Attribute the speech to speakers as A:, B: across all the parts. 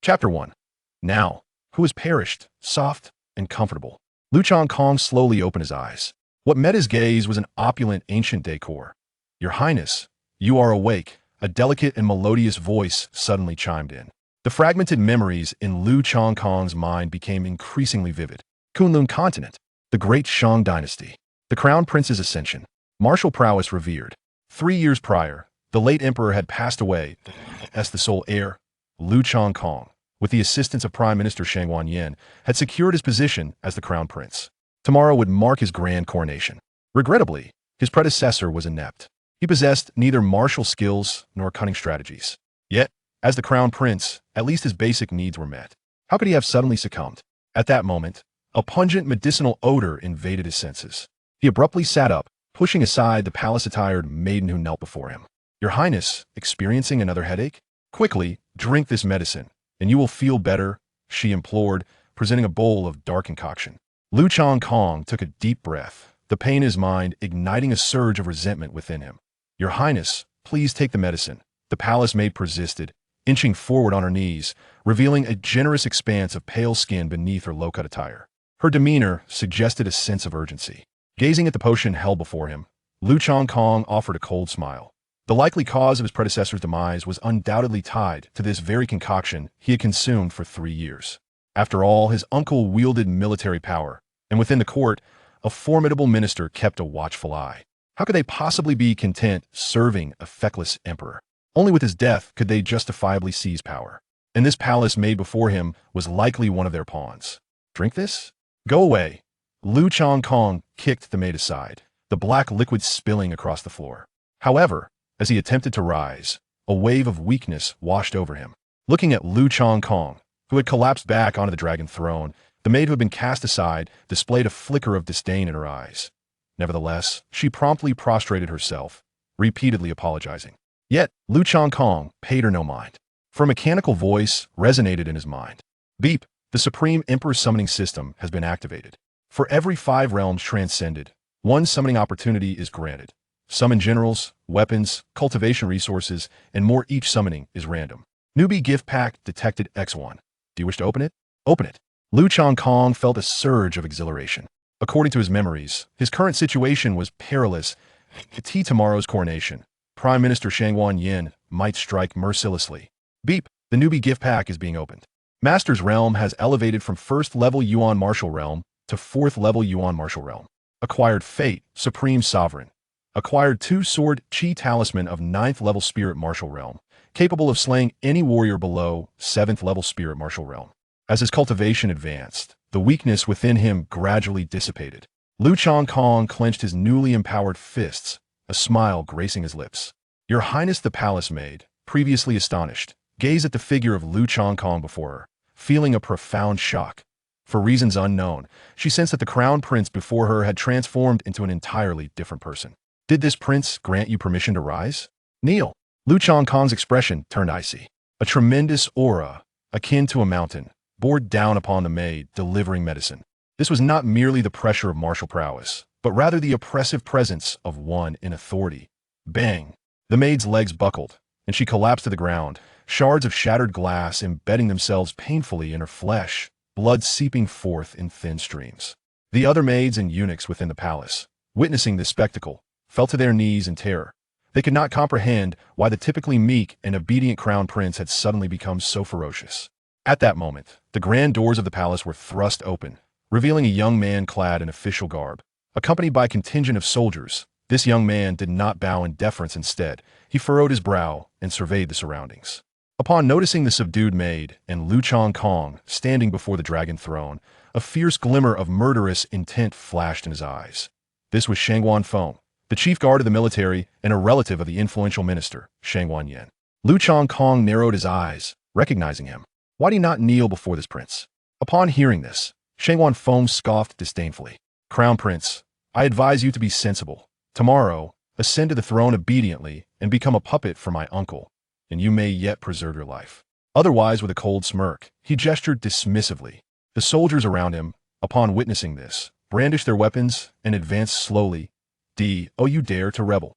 A: Chapter 1. Now, who has perished, soft and comfortable? Lu Kong slowly opened his eyes. What met his gaze was an opulent ancient decor. Your Highness, you are awake, a delicate and melodious voice suddenly chimed in. The fragmented memories in Lu Kong's mind became increasingly vivid. Kunlun Continent, the Great Shang Dynasty, the Crown Prince's ascension, martial prowess revered. 3 years prior, the late emperor had passed away as the sole heir. Lu Kong, with the assistance of Prime Minister Shang Wanyan, had secured his position as the Crown Prince. Tomorrow would mark his grand coronation. Regrettably, his predecessor was inept. He possessed neither martial skills nor cunning strategies. Yet, as the Crown Prince, at least his basic needs were met. How could he have suddenly succumbed? At that moment, a pungent medicinal odor invaded his senses. He abruptly sat up, pushing aside the palace-attired maiden who knelt before him. Your Highness, experiencing another headache? Quickly, drink this medicine, and you will feel better, she implored, presenting a bowl of dark concoction. Lu Kong took a deep breath, the pain in his mind igniting a surge of resentment within him. Your Highness, please take the medicine. The palace maid persisted, inching forward on her knees, revealing a generous expanse of pale skin beneath her low-cut attire. Her demeanor suggested a sense of urgency. Gazing at the potion held before him, Lu Kong offered a cold smile. The likely cause of his predecessor's demise was undoubtedly tied to this very concoction he had consumed for 3 years. After all, his uncle wielded military power, and within the court, a formidable minister kept a watchful eye. How could they possibly be content serving a feckless emperor? Only with his death could they justifiably seize power. And this palace made before him was likely one of their pawns. Drink this? Go away. Lu Kong kicked the maid aside, the black liquid spilling across the floor. However, as he attempted to rise, a wave of weakness washed over him. Looking at Lu Kong, who had collapsed back onto the dragon throne, the maid who had been cast aside displayed a flicker of disdain in her eyes. Nevertheless, she promptly prostrated herself, repeatedly apologizing. Yet, Lu Kong paid her no mind. For a mechanical voice resonated in his mind. Beep, the Supreme Emperor summoning system has been activated. For every 5 realms transcended, 1 summoning opportunity is granted. Summon generals, weapons, cultivation resources, and more. Each summoning is random. Newbie gift pack detected X1. Do you wish to open it? Open it. Lu Kong felt a surge of exhilaration. According to his memories, his current situation was perilous. Tomorrow's coronation, Prime Minister Shang Wanyan might strike mercilessly. Beep, the newbie gift pack is being opened. Master's Realm has elevated from 1st level Yuan Martial Realm to 4th level Yuan Martial Realm. Acquired Fate, Supreme Sovereign. Acquired 2-sword Qi Talisman of 9th level Spirit Martial Realm, capable of slaying any warrior below 7th level Spirit Martial Realm. As his cultivation advanced, the weakness within him gradually dissipated. Lu Kong clenched his newly empowered fists, a smile gracing his lips. Your Highness, the palace maid, previously astonished, gazed at the figure of Lu Kong before her, feeling a profound shock. For reasons unknown, she sensed that the crown prince before her had transformed into an entirely different person. Did this prince grant you permission to rise? Kneel. Lu Kong's expression turned icy. A tremendous aura, akin to a mountain, bore down upon the maid, delivering medicine. This was not merely the pressure of martial prowess, but rather the oppressive presence of one in authority. Bang! The maid's legs buckled, and she collapsed to the ground, shards of shattered glass embedding themselves painfully in her flesh, blood seeping forth in thin streams. The other maids and eunuchs within the palace, witnessing this spectacle, fell to their knees in terror. They could not comprehend why the typically meek and obedient crown prince had suddenly become so ferocious. At that moment, the grand doors of the palace were thrust open, revealing a young man clad in official garb. Accompanied by a contingent of soldiers, this young man did not bow in deference. Instead, he furrowed his brow and surveyed the surroundings. Upon noticing the subdued maid and Lu Kong standing before the dragon throne, a fierce glimmer of murderous intent flashed in his eyes. This was Shang Wanfeng, the chief guard of the military and a relative of the influential minister, Shang Wanyan. Lu Kong narrowed his eyes, recognizing him. Why did he not kneel before this prince? Upon hearing this, Shang Wanfeng scoffed disdainfully. Crown Prince, I advise you to be sensible. Tomorrow, ascend to the throne obediently and become a puppet for my uncle, and you may yet preserve your life. Otherwise, with a cold smirk, he gestured dismissively. The soldiers around him, upon witnessing this, brandished their weapons and advanced slowly. Oh, you dare to rebel.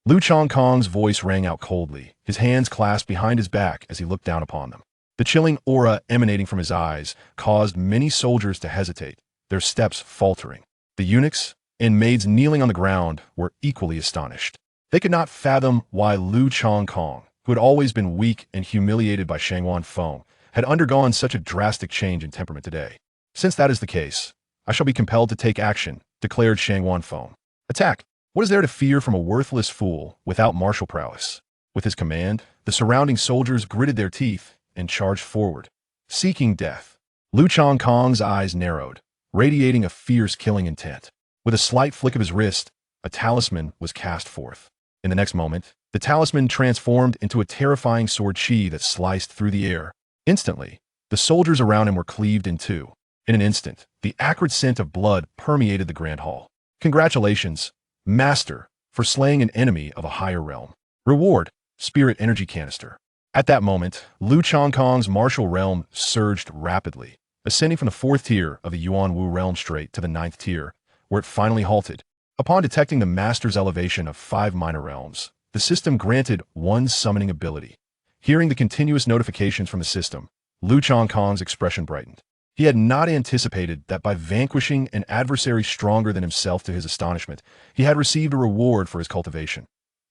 A: Lu Kong's voice rang out coldly, his hands clasped behind his back as he looked down upon them. The chilling aura emanating from his eyes caused many soldiers to hesitate, their steps faltering. The eunuchs and maids kneeling on the ground were equally astonished. They could not fathom why Lu Chongkong, who had always been weak and humiliated by Shangwan Feng, had undergone such a drastic change in temperament today. Since that is the case, I shall be compelled to take action, declared Shangwan Feng. Attack! What is there to fear from a worthless fool without martial prowess? With his command, the surrounding soldiers gritted their teeth and charged forward, seeking death. Lu Chongkong's eyes narrowed, radiating a fierce killing intent. With a slight flick of his wrist, a talisman was cast forth. In the next moment, the talisman transformed into a terrifying sword chi that sliced through the air. Instantly, the soldiers around him were cleaved in two. In an instant, the acrid scent of blood permeated the grand hall. Congratulations, Master, for slaying an enemy of a higher realm. Reward, Spirit Energy Canister. At that moment, Lu Chongkong's martial realm surged rapidly, ascending from the 4th tier of the Yuan Wu realm straight to the 9th tier, where it finally halted. Upon detecting the Master's elevation of 5 minor realms, the system granted 1 summoning ability. Hearing the continuous notifications from the system, Lu Chongkong's expression brightened. He had not anticipated that by vanquishing an adversary stronger than himself to his astonishment, he had received a reward for his cultivation.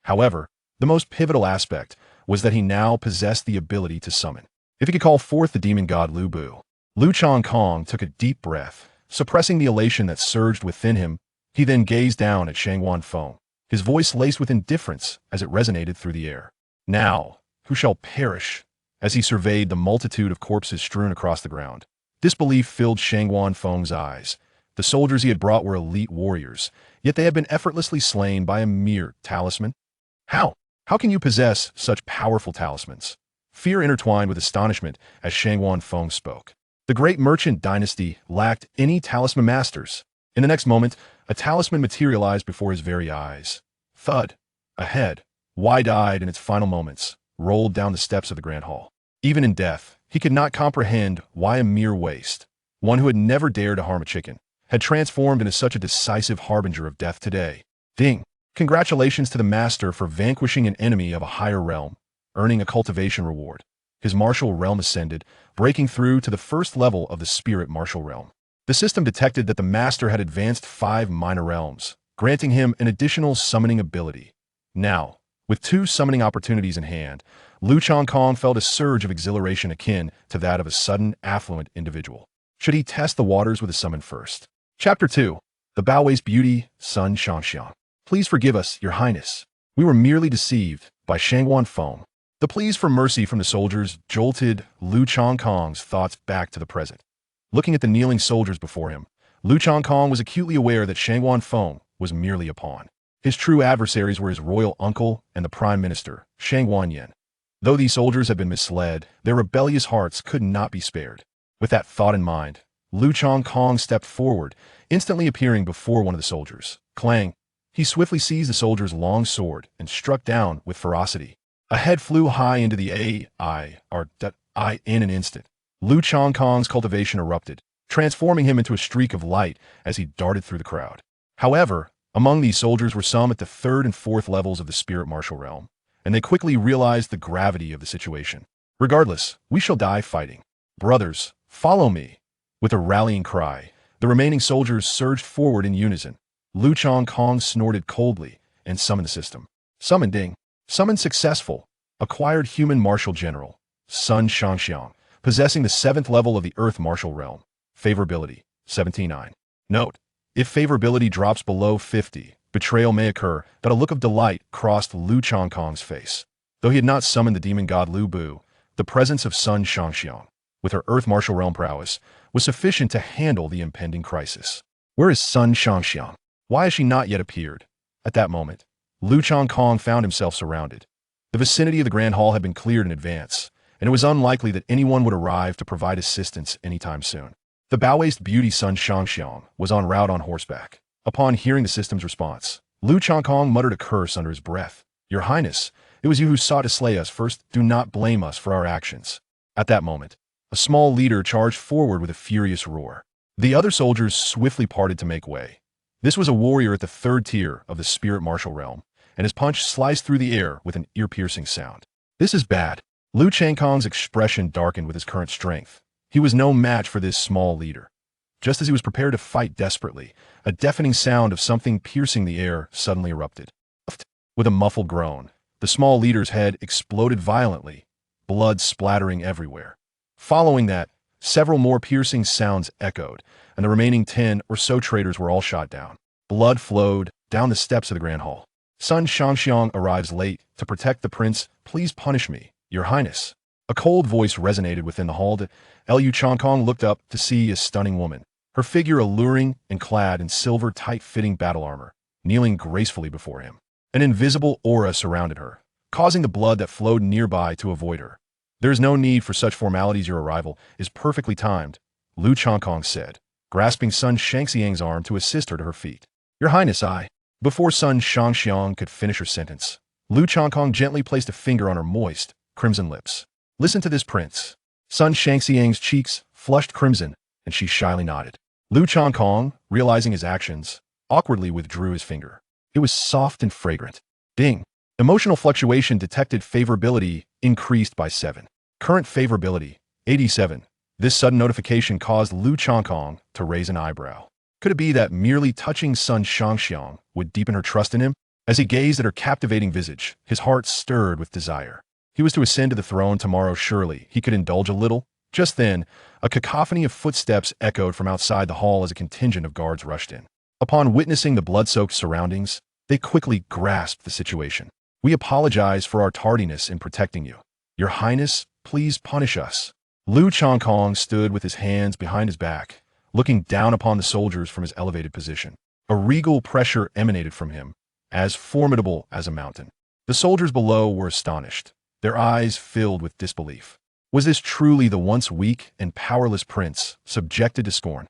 A: However, the most pivotal aspect was that he now possessed the ability to summon. If he could call forth the demon god Lu Bu. Lu Chongkong took a deep breath, suppressing the elation that surged within him. He then gazed down at Shangwan Feng, his voice laced with indifference as it resonated through the air. Now, who shall perish? As he surveyed the multitude of corpses strewn across the ground, disbelief filled Shangwan Feng's eyes. The soldiers he had brought were elite warriors, yet they had been effortlessly slain by a mere talisman. How? How can you possess such powerful talismans? Fear intertwined with astonishment as Shangwan Feng spoke. The great merchant dynasty lacked any talisman masters. In the next moment, a talisman materialized before his very eyes. Thud. A head, wide-eyed in its final moments, rolled down the steps of the grand hall. Even in death, he could not comprehend why a mere waste, one who had never dared to harm a chicken, had transformed into such a decisive harbinger of death today. Ding! Congratulations to the Master for vanquishing an enemy of a higher realm, earning a cultivation reward. His martial realm ascended, breaking through to the 1st level of the spirit martial realm. The system detected that the Master had advanced 5 minor realms, granting him an additional summoning ability. Now, with 2 summoning opportunities in hand, Lu Chongkong felt a surge of exhilaration akin to that of a sudden, affluent individual. Should he test the waters with a summon first? Chapter 2. The Baowei's Beauty, Sun Shangxiang. Please forgive us, Your Highness. We were merely deceived by Shangwan Feng. The pleas for mercy from the soldiers jolted Lu Chongkong's thoughts back to the present. Looking at the kneeling soldiers before him, Lu Chongkong was acutely aware that Shangwan Feng was merely a pawn. His true adversaries were his royal uncle and the prime minister, Shang Wanyan. Though these soldiers had been misled, their rebellious hearts could not be spared. With that thought in mind, Lu Chongkong stepped forward, instantly appearing before one of the soldiers. Clang! He swiftly seized the soldier's long sword and struck down with ferocity. A head flew high into the air in an instant. Lu Chongkong's cultivation erupted, transforming him into a streak of light as he darted through the crowd. However, among these soldiers were some at the 3rd and 4th levels of the spirit martial realm, and they quickly realized the gravity of the situation. Regardless, we shall die fighting. Brothers, follow me. With a rallying cry, the remaining soldiers surged forward in unison. Lu Chongkong snorted coldly and summoned the system. Summon Ding. Summon successful. Acquired human martial general, Sun Shangxiang, possessing the 7th level of the Earth martial realm. Favorability, 79. Note: if favorability drops below 50, betrayal may occur. That a look of delight crossed Lu Chongkong's face. Though he had not summoned the demon god Lu Bu, the presence of Sun Shangxiang, with her Earth martial realm prowess, was sufficient to handle the impending crisis. Where is Sun Shangxiang? Why has she not yet appeared? At that moment, Lu Chongkong found himself surrounded. The vicinity of the Grand Hall had been cleared in advance, and it was unlikely that anyone would arrive to provide assistance anytime soon. The Baowei's beauty Sun Shangxiang was en route on horseback. Upon hearing the system's response, Lu Chongkong muttered a curse under his breath. Your Highness, it was you who sought to slay us first. Do not blame us for our actions. At that moment, a small leader charged forward with a furious roar. The other soldiers swiftly parted to make way. This was a warrior at the 3rd tier of the spirit martial realm, and his punch sliced through the air with an ear-piercing sound. This is bad. Lu Changkong's expression darkened with his current strength. He was no match for this small leader. Just as he was prepared to fight desperately, a deafening sound of something piercing the air suddenly erupted. With a muffled groan, the small leader's head exploded violently, blood splattering everywhere. Following that, several more piercing sounds echoed, and the remaining 10 or so traitors were all shot down. Blood flowed down the steps of the Grand Hall. Sun Shangxiang arrives late to protect the prince. Please punish me, Your Highness. A cold voice resonated within the hall. Lu Changkong looked up to see a stunning woman, her figure alluring and clad in silver tight-fitting battle armor, kneeling gracefully before him. An invisible aura surrounded her, causing the blood that flowed nearby to avoid her. There is no need for such formalities. Your arrival is perfectly timed, Lu Changkong said, grasping Sun Shangxiang's arm to assist her to her feet. Your Highness, I... Before Sun Shangxiang could finish her sentence, Lu Changkong gently placed a finger on her moist, crimson lips. Listen to this, Prince. Sun Shangxiang's cheeks flushed crimson, and she shyly nodded. Lu Changkong, realizing his actions, awkwardly withdrew his finger. It was soft and fragrant. Ding. Emotional fluctuation detected. Favorability increased by 7. Current favorability, 87. This sudden notification caused Lu Changkong to raise an eyebrow. Could it be that merely touching Sun Shangxiang would deepen her trust in him? As he gazed at her captivating visage, his heart stirred with desire. He was to ascend to the throne tomorrow. Surely he could indulge a little. Just then, a cacophony of footsteps echoed from outside the hall as a contingent of guards rushed in. Upon witnessing the blood-soaked surroundings, they quickly grasped the situation. We apologize for our tardiness in protecting you. Your Highness, please punish us. Lu Changkong stood with his hands behind his back, looking down upon the soldiers from his elevated position. A regal pressure emanated from him, as formidable as a mountain. The soldiers below were astonished, their eyes filled with disbelief. Was this truly the once weak and powerless prince, subjected to scorn?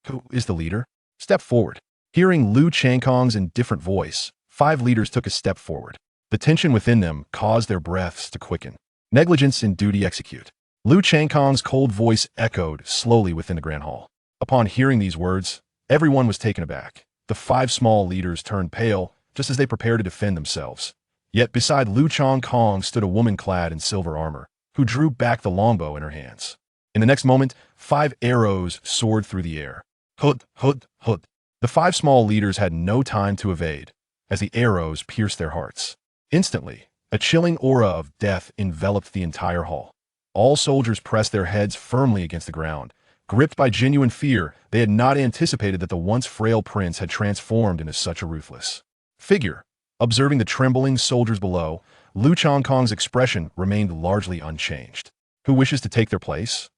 A: Who is the leader? Step forward. Hearing Lu Changkong's indifferent voice, 5 leaders took a step forward. The tension within them caused their breaths to quicken. Negligence in duty execute. Lu Changkong's cold voice echoed slowly within the Grand Hall. Upon hearing these words, everyone was taken aback. The 5 small leaders turned pale, just as they prepared to defend themselves. Yet beside Lu Changkong stood a woman clad in silver armor, who drew back the longbow in her hands. In the next moment, 5 arrows soared through the air. Hud, hud, hud. The 5 small leaders had no time to evade, as the arrows pierced their hearts. Instantly, a chilling aura of death enveloped the entire hall. All soldiers pressed their heads firmly against the ground. Gripped by genuine fear, they had not anticipated that the once frail prince had transformed into such a ruthless figure. Observing the trembling soldiers below, Lu Changkong's expression remained largely unchanged. Who wishes to take their place?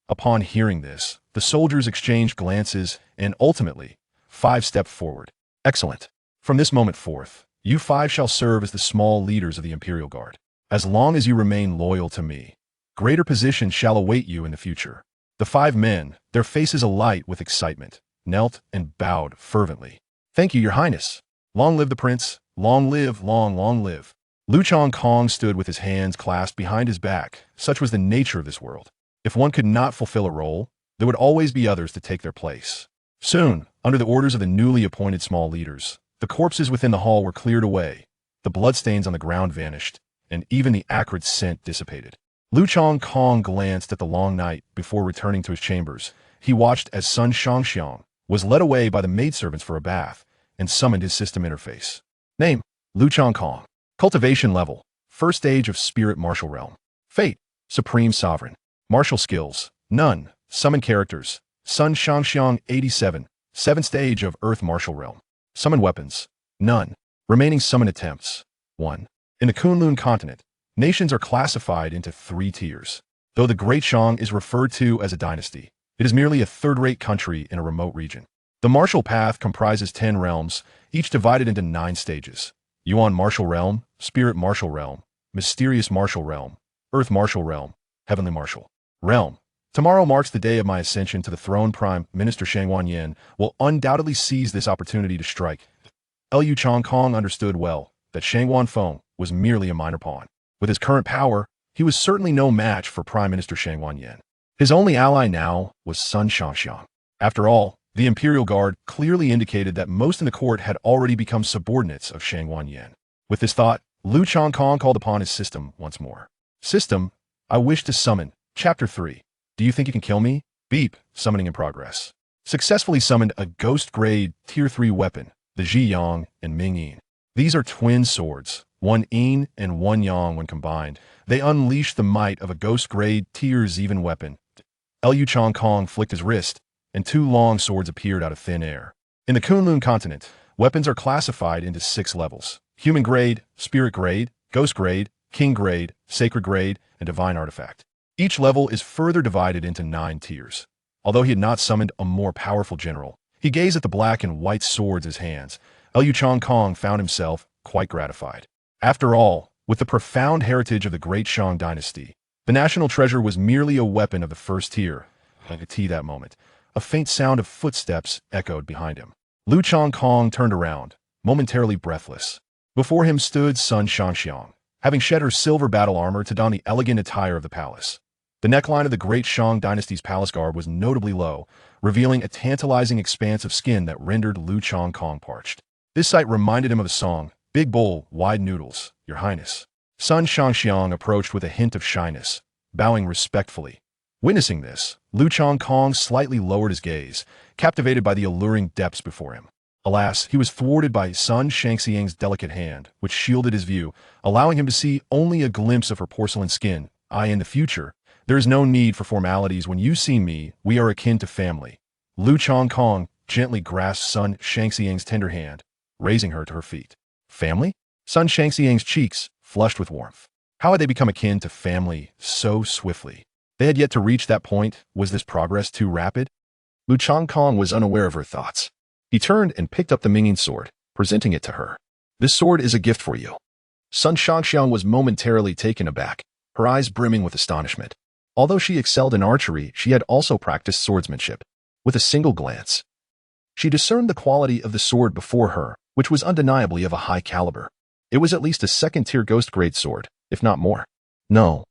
A: Upon hearing this, the soldiers exchanged glances and ultimately, 5 stepped forward. Excellent. From this moment forth, you 5 shall serve as the small leaders of the Imperial Guard. As long as you remain loyal to me, greater positions shall await you in the future. The 5 men, their faces alight with excitement, knelt and bowed fervently. Thank you, Your Highness. Long live the prince. Long live, long live. Lu Changkong stood with his hands clasped behind his back. Such was the nature of this world. If one could not fulfill a role, there would always be others to take their place. Soon, under the orders of the newly appointed small leaders, the corpses within the hall were cleared away, the bloodstains on the ground vanished, and even the acrid scent dissipated. Lu Changkong glanced at the long night before returning to his chambers. He watched as Sun Shangxiang was led away by the maidservants for a bath and summoned his system interface. Name, Lu Changkong. Cultivation level, first stage of Spirit Martial Realm. Fate, Supreme Sovereign. Martial skills, none. Summon characters, Sun Shangxiang 87, 7th stage of Earth Martial Realm. Summon weapons, none. Remaining summon attempts, 1. In the Kunlun continent, nations are classified into 3 tiers. Though the Great Shang is referred to as a dynasty, it is merely a third-rate country in a remote region. The martial path comprises 10 realms, each divided into 9 stages. Yuan Martial Realm, Spirit Martial Realm, Mysterious Martial Realm, Earth Martial Realm, Heavenly Martial Realm. Tomorrow marks the day of my ascension to the throne. Prime Minister Shangwan Yin will undoubtedly seize this opportunity to strike. Lu Changkong understood well that Shangwan Feng was merely a minor pawn. With his current power, he was certainly no match for Prime Minister Shangwan Yin. His only ally now was Sun Shangxiang. After all, the Imperial Guard clearly indicated that most in the court had already become subordinates of Shangwan Yin. With this thought, Lu Changkong called upon his system once more. System, I wish to summon. Chapter 3. Do you think you can kill me? Beep. Summoning in progress. Successfully summoned a Ghost Grade Tier 3 weapon, the Ji Yang and Ming Yin. These are twin swords, one Yin and one Yang when combined. They unleash the might of a Ghost Grade Tier Z weapon. Liu Kong flicked his wrist, and two long swords appeared out of thin air. In the Kunlun continent, weapons are classified into 6 levels: Human Grade, Spirit Grade, Ghost Grade, King Grade, Sacred Grade, and Divine Artifact. Each level is further divided into 9 tiers. Although he had not summoned a more powerful general, he gazed at the black and white swords in his hands. Liu Kong found himself quite gratified. After all, with the profound heritage of the Great Shang dynasty, the national treasure was merely a weapon of the first tier. At that moment, a faint sound of footsteps echoed behind him. Liu Kong turned around, momentarily breathless. Before him stood Sun Shangxiang, having shed her silver battle armor to don the elegant attire of the palace. The neckline of the Great Shang dynasty's palace garb was notably low, revealing a tantalizing expanse of skin that rendered Liu Kong parched. This sight reminded him of the song, "Big bowl, wide noodles, Your Highness." Sun Shangxiang approached with a hint of shyness, bowing respectfully. Witnessing this, Liu Kong slightly lowered his gaze, captivated by the alluring depths before him. Alas, he was thwarted by Sun Shangxiang's delicate hand, which shielded his view, allowing him to see only a glimpse of her porcelain skin. In the future, there is no need for formalities. When you see me, we are akin to family. Liu Kong gently grasped Sun Shangxiang's tender hand, raising her to her feet. Family? Sun Shangxiang's cheeks flushed with warmth. How had they become akin to family so swiftly? They had yet to reach that point. Was this progress too rapid? Liu Kong was unaware of her thoughts. He turned and picked up the Mingyin sword, presenting it to her. "This sword is a gift for you." Sun Shangxiang was momentarily taken aback, her eyes brimming with astonishment. Although she excelled in archery, she had also practiced swordsmanship. With a single glance, she discerned the quality of the sword before her, which was undeniably of a high caliber. It was at least a second-tier ghost-grade sword, if not more. No.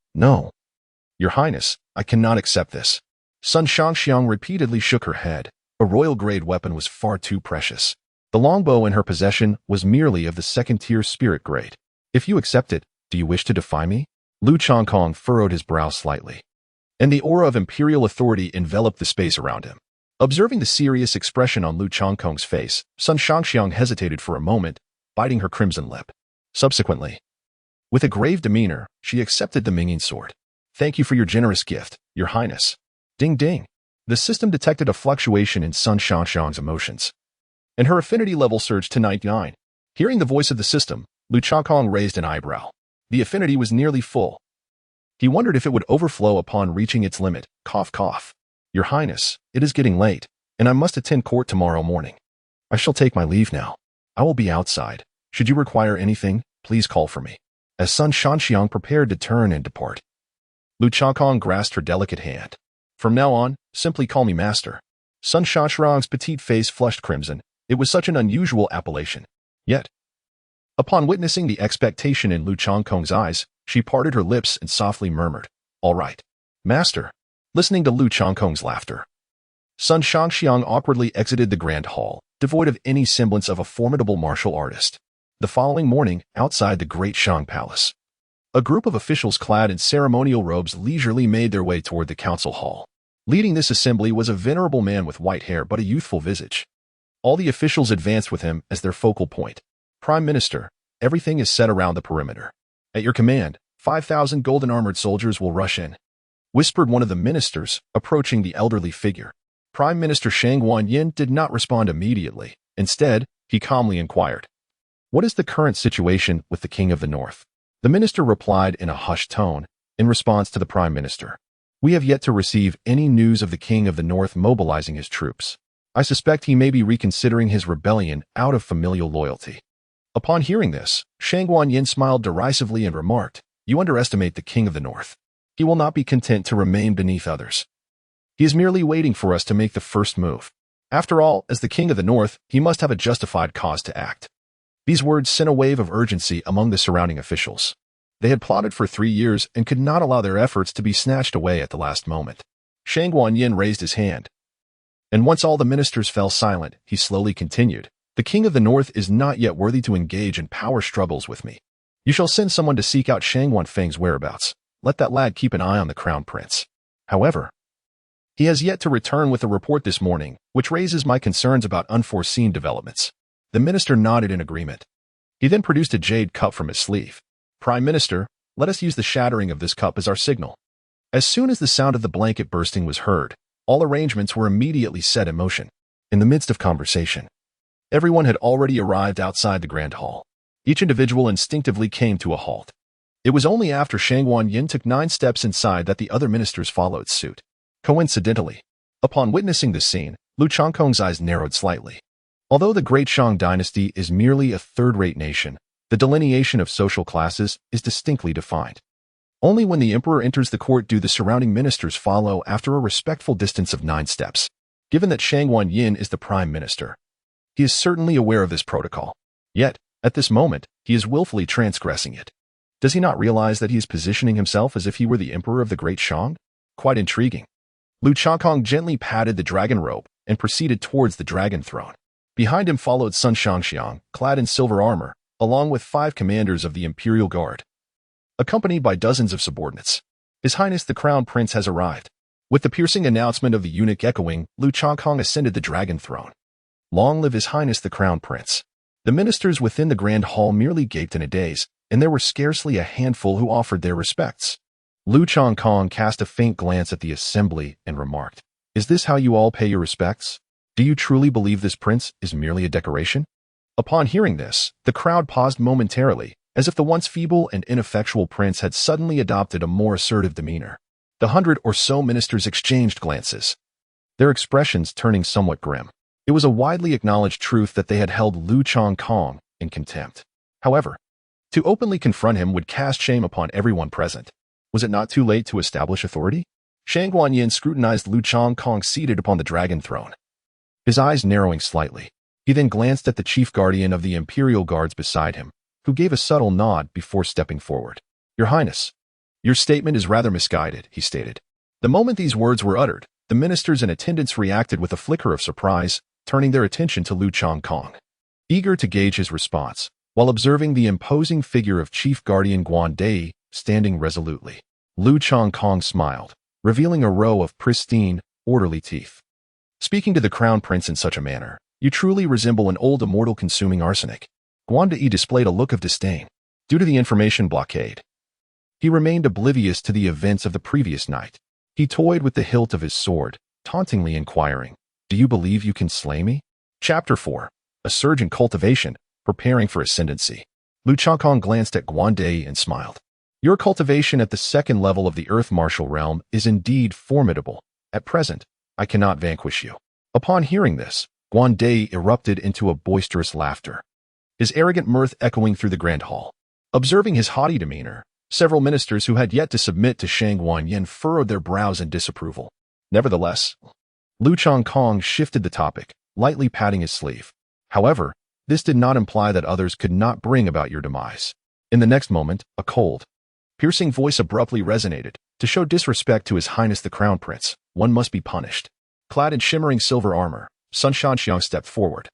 A: Your Highness, I cannot accept this." Sun Shangxiang repeatedly shook her head. A royal-grade weapon was far too precious. The longbow in her possession was merely of the second-tier spirit grade. "If you accept it, do you wish to defy me?" Liu Kong furrowed his brow slightly, and the aura of imperial authority enveloped the space around him. Observing the serious expression on Liu Kong's face, Sun Shangxiang hesitated for a moment, biting her crimson lip. Subsequently, with a grave demeanor, she accepted the Mingyin sword. "Thank you for your generous gift, Your Highness." Ding ding. The system detected a fluctuation in Sun Shangxiang's emotions, and her affinity level surged to 99. Hearing the voice of the system, Liu Kong raised an eyebrow. The affinity was nearly full. He wondered if it would overflow upon reaching its limit. Cough, cough. "Your Highness, it is getting late, and I must attend court tomorrow morning. I shall take my leave now. I will be outside. Should you require anything, please call for me." As Sun Shangxiang prepared to turn and depart, Liu Kong grasped her delicate hand. "From now on, simply call me Master." Sun Shangxiang's petite face flushed crimson. It was such an unusual appellation. Yet, upon witnessing the expectation in Liu Kong's eyes, she parted her lips and softly murmured, "All right, Master." Listening to Liu Kong's laughter, Sun Shangxiang awkwardly exited the grand hall, devoid of any semblance of a formidable martial artist. The following morning, outside the Great Shang Palace, a group of officials clad in ceremonial robes leisurely made their way toward the council hall. Leading this assembly was a venerable man with white hair but a youthful visage. All the officials advanced with him as their focal point. "Prime Minister, everything is set around the perimeter. At your command, 5,000 golden-armored soldiers will rush in," whispered one of the ministers, approaching the elderly figure. Prime Minister Shang Guanyin did not respond immediately. Instead, he calmly inquired, "What is the current situation with the King of the North?" The minister replied in a hushed tone, in response to the Prime Minister, "We have yet to receive any news of the King of the North mobilizing his troops. I suspect he may be reconsidering his rebellion out of familial loyalty." Upon hearing this, Shang Guanyin smiled derisively and remarked, "You underestimate the King of the North. He will not be content to remain beneath others. He is merely waiting for us to make the first move. After all, as the King of the North, he must have a justified cause to act." These words sent a wave of urgency among the surrounding officials. They had plotted for 3 years and could not allow their efforts to be snatched away at the last moment. Shang Guanyin raised his hand, and once all the ministers fell silent, he slowly continued, "The King of the North is not yet worthy to engage in power struggles with me. You shall send someone to seek out Shang Wanfeng's whereabouts. let that lad keep an eye on the crown prince. However, he has yet to return with a report this morning, which raises my concerns about unforeseen developments. The minister nodded in agreement. He then produced a jade cup from his sleeve. Prime Minister, let us use the shattering of this cup as our signal. As soon as the sound of the blanket bursting was heard, all arrangements were immediately set in motion. In the midst of conversation, everyone had already arrived outside the grand hall. Each individual instinctively came to a halt. It was only after Shang Wanyin took 9 steps inside that the other ministers followed suit. Coincidentally, upon witnessing this scene, Lu Changkong's eyes narrowed slightly. Although the Great Shang dynasty is merely a third-rate nation, the delineation of social classes is distinctly defined. Only when the emperor enters the court do the surrounding ministers follow after a respectful distance of 9 steps. Given that Shang Wanyin is the prime minister, he is certainly aware of this protocol. Yet, at this moment, he is willfully transgressing it. Does he not realize that he is positioning himself as if he were the emperor of the Great Shang? Quite intriguing. Lu Changkong gently patted the dragon robe and proceeded towards the dragon throne. Behind him followed Sun Shangxiang, clad in silver armor, along with 5 commanders of the Imperial Guard, accompanied by dozens of subordinates. His Highness the Crown Prince has arrived. With the piercing announcement of the eunuch echoing, Lu Changkong ascended the dragon throne. Long live His Highness the Crown Prince. The ministers within the grand hall merely gaped in a daze, and there were scarcely a handful who offered their respects. Lu Changkong cast a faint glance at the assembly and remarked, "Is this how you all pay your respects? Do you truly believe this prince is merely a decoration?" Upon hearing this, the crowd paused momentarily, as if the once feeble and ineffectual prince had suddenly adopted a more assertive demeanor. The 100 or so ministers exchanged glances, their expressions turning somewhat grim. It was a widely acknowledged truth that they had held Lu Changkong in contempt. However, to openly confront him would cast shame upon everyone present. Was it not too late to establish authority? Shang Wanyin scrutinized Lu Changkong seated upon the dragon throne, his eyes narrowing slightly. He then glanced at the chief guardian of the Imperial Guards beside him, who gave a subtle nod before stepping forward. "Your Highness, your statement is rather misguided," he stated. The moment these words were uttered, the ministers in attendance reacted with a flicker of surprise, turning their attention to Lu Changkong, eager to gauge his response, while observing the imposing figure of Chief Guardian Guan Dai standing resolutely. Lu Changkong smiled, revealing a row of pristine, orderly teeth. "Speaking to the crown prince in such a manner, you truly resemble an old immortal consuming arsenic." Guan Dai displayed a look of disdain. Due to the information blockade, he remained oblivious to the events of the previous night. He toyed with the hilt of his sword, tauntingly inquiring, "Do you believe you can slay me?" Chapter 4. A surge in cultivation, preparing for ascendancy. Lu Changkong glanced at Guan Dai and smiled. "Your cultivation at the 2nd level of the Earth Martial Realm is indeed formidable. At present, I cannot vanquish you." Upon hearing this, Guan Dai erupted into a boisterous laughter, his arrogant mirth echoing through the grand hall. Observing his haughty demeanor, several ministers who had yet to submit to Shang Wanyin furrowed their brows in disapproval. Nevertheless, Lu Changkong shifted the topic, lightly patting his sleeve. "However, this did not imply that others could not bring about your demise." In the next moment, a cold, piercing voice abruptly resonated. "To show disrespect to His Highness the Crown Prince, one must be punished." Clad in shimmering silver armor, Sun Shangxiang stepped forward,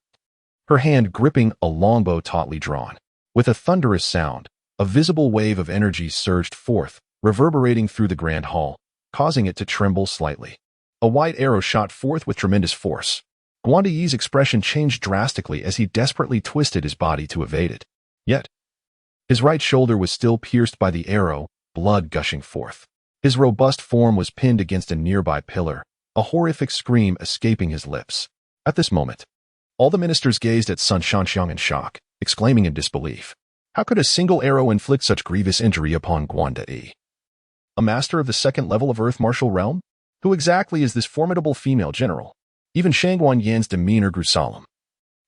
A: her hand gripping a longbow tautly drawn. With a thunderous sound, a visible wave of energy surged forth, reverberating through the grand hall, causing it to tremble slightly. A white arrow shot forth with tremendous force. Guan Dai's expression changed drastically as he desperately twisted his body to evade it. Yet, his right shoulder was still pierced by the arrow, blood gushing forth. His robust form was pinned against a nearby pillar, a horrific scream escaping his lips. At this moment, all the ministers gazed at Sun Shangxiang in shock, exclaiming in disbelief, "How could a single arrow inflict such grievous injury upon Guan Dai? A master of the 2nd level of Earth Martial Realm? Who exactly is this formidable female general?" Even Shang Wanyin's demeanor grew solemn.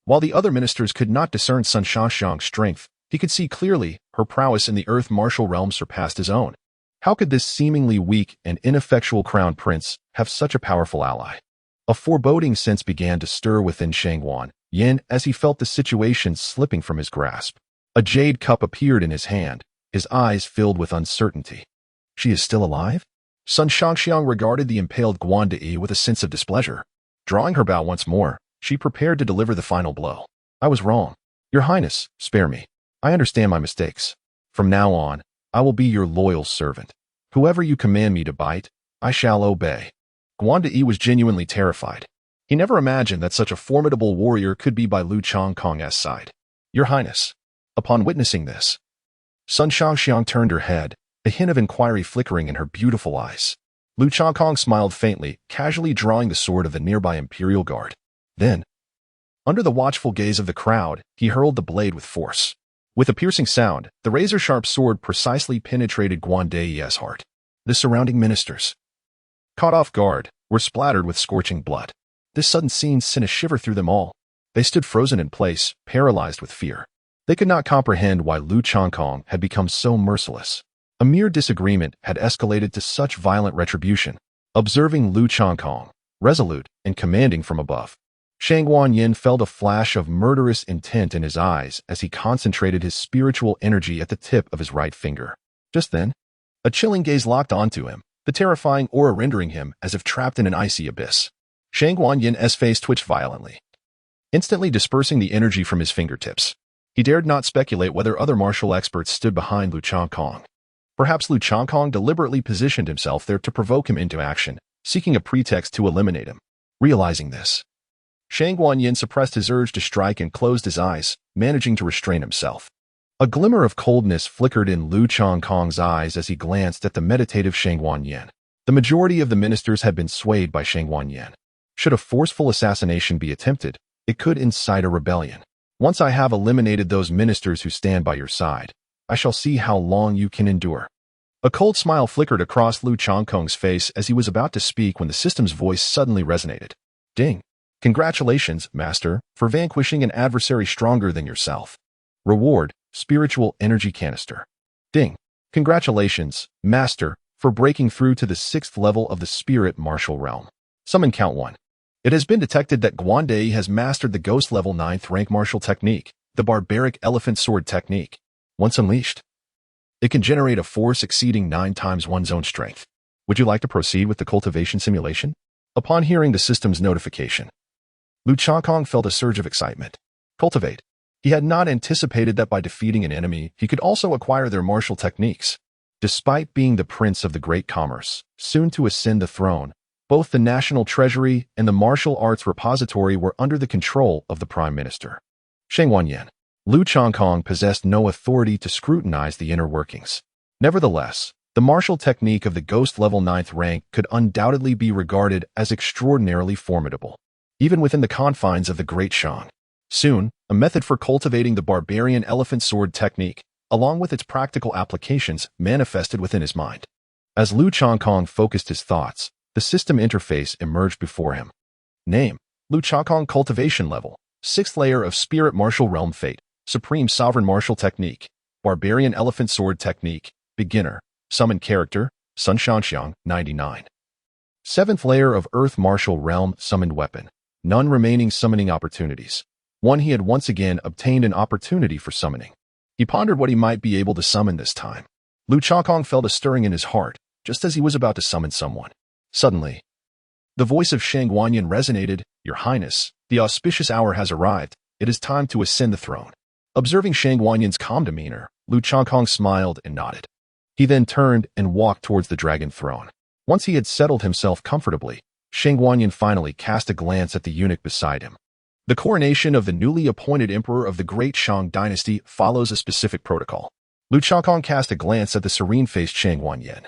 A: While the other ministers could not discern Sun Shangxiang's strength, he could see clearly her prowess in the Earth Martial Realm surpassed his own. How could this seemingly weak and ineffectual crown prince have such a powerful ally? A foreboding sense began to stir within Shang Wanyin as he felt the situation slipping from his grasp. A jade cup appeared in his hand, his eyes filled with uncertainty. "She is still alive?" Sun Shangxiang regarded the impaled Guan Dai with a sense of displeasure. Drawing her bow once more, she prepared to deliver the final blow. "I was wrong. Your Highness, spare me. I understand my mistakes. From now on, I will be your loyal servant." Whoever you command me to bite, I shall obey. Guan De was genuinely terrified. He never imagined that such a formidable warrior could be by Lu Changkong's side. Your Highness. Upon witnessing this, Sun Shaoxiang turned her head, a hint of inquiry flickering in her beautiful eyes. Lu Changkong smiled faintly, casually drawing the sword of the nearby Imperial Guard. Then, under the watchful gaze of the crowd, he hurled the blade with force. With a piercing sound, the razor-sharp sword precisely penetrated Guan De's heart. The surrounding ministers, caught off guard, were splattered with scorching blood. This sudden scene sent a shiver through them all. They stood frozen in place, paralyzed with fear. They could not comprehend why Lu Changkong had become so merciless. A mere disagreement had escalated to such violent retribution. Observing Lu Changkong, resolute and commanding from above, Shang Guanyin felt a flash of murderous intent in his eyes as he concentrated his spiritual energy at the tip of his right finger. Just then, a chilling gaze locked onto him, the terrifying aura rendering him as if trapped in an icy abyss. Shang Guanyin's face twitched violently, instantly dispersing the energy from his fingertips. He dared not speculate whether other martial experts stood behind Lu Changkong. Perhaps Lu Changkong deliberately positioned himself there to provoke him into action, seeking a pretext to eliminate him. Realizing this, Shang Guanyin suppressed his urge to strike and closed his eyes, managing to restrain himself. A glimmer of coldness flickered in Lu Changkong's eyes as he glanced at the meditative Shang Guanyin. The majority of the ministers had been swayed by Shang Guanyin. Should a forceful assassination be attempted, it could incite a rebellion. Once I have eliminated those ministers who stand by your side, I shall see how long you can endure. A cold smile flickered across Lu Changkong's face as he was about to speak when the system's voice suddenly resonated. Ding! Congratulations, Master, for vanquishing an adversary stronger than yourself. Reward, Spiritual Energy Canister. Ding! Congratulations, Master, for breaking through to the 6th level of the Spirit Martial Realm. Summon Count 1. It has been detected that Guan De has mastered the Ghost Level 9th rank martial technique, the Barbaric Elephant Sword Technique. Once unleashed, it can generate a force exceeding 9 times one's own strength. Would you like to proceed with the cultivation simulation? Upon hearing the system's notification, Lu Changkong felt a surge of excitement. Cultivate. He had not anticipated that by defeating an enemy, he could also acquire their martial techniques. Despite being the prince of the great commerce, soon to ascend the throne, both the National Treasury and the Martial Arts Repository were under the control of the Prime Minister. Shang Guanyin. Lu Changkong possessed no authority to scrutinize the inner workings. Nevertheless, the martial technique of the Ghost Level 9th rank could undoubtedly be regarded as extraordinarily formidable, even within the confines of the Great Shang. Soon, a method for cultivating the Barbarian Elephant Sword Technique, along with its practical applications, manifested within his mind. As Lu Changkong focused his thoughts, the system interface emerged before him. Name: Lu Changkong Cultivation Level, 6th layer of Spirit Martial Realm Fate, Supreme Sovereign Martial Technique, Barbarian Elephant Sword Technique, Beginner, Summon Character, Sun Shaoxiang, 99. 7th layer of Earth Martial Realm Summoned Weapon, none remaining summoning opportunities. One he had once again obtained an opportunity for summoning. He pondered what he might be able to summon this time. Lu Changkong felt a stirring in his heart, just as he was about to summon someone. Suddenly, the voice of Shang Guanyin resonated. Your Highness, the auspicious hour has arrived. It is time to ascend the throne. Observing Shang Guanyin's calm demeanor, Lu Changkong smiled and nodded. He then turned and walked towards the dragon throne. Once he had settled himself comfortably, Shang Guanyin finally cast a glance at the eunuch beside him. The coronation of the newly appointed emperor of the Great Shang dynasty follows a specific protocol. Lu Changkong cast a glance at the serene-faced Shang Guanyin,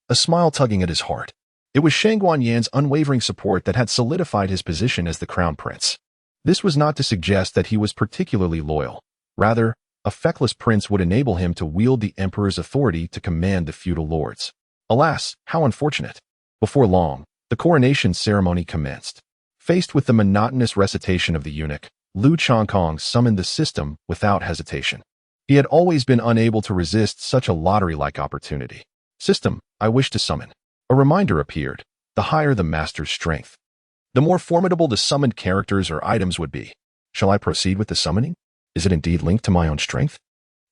A: a smile tugging at his heart. It was Shang Guanyin's unwavering support that had solidified his position as the crown prince. This was not to suggest that he was particularly loyal. Rather, a feckless prince would enable him to wield the emperor's authority to command the feudal lords. Alas, how unfortunate. Before long, the coronation ceremony commenced. Faced with the monotonous recitation of the eunuch, Lu Changkong summoned the system without hesitation. He had always been unable to resist such a lottery-like opportunity. System, I wish to summon. A reminder appeared. The higher the master's strength, the more formidable the summoned characters or items would be. Shall I proceed with the summoning? Is it indeed linked to my own strength?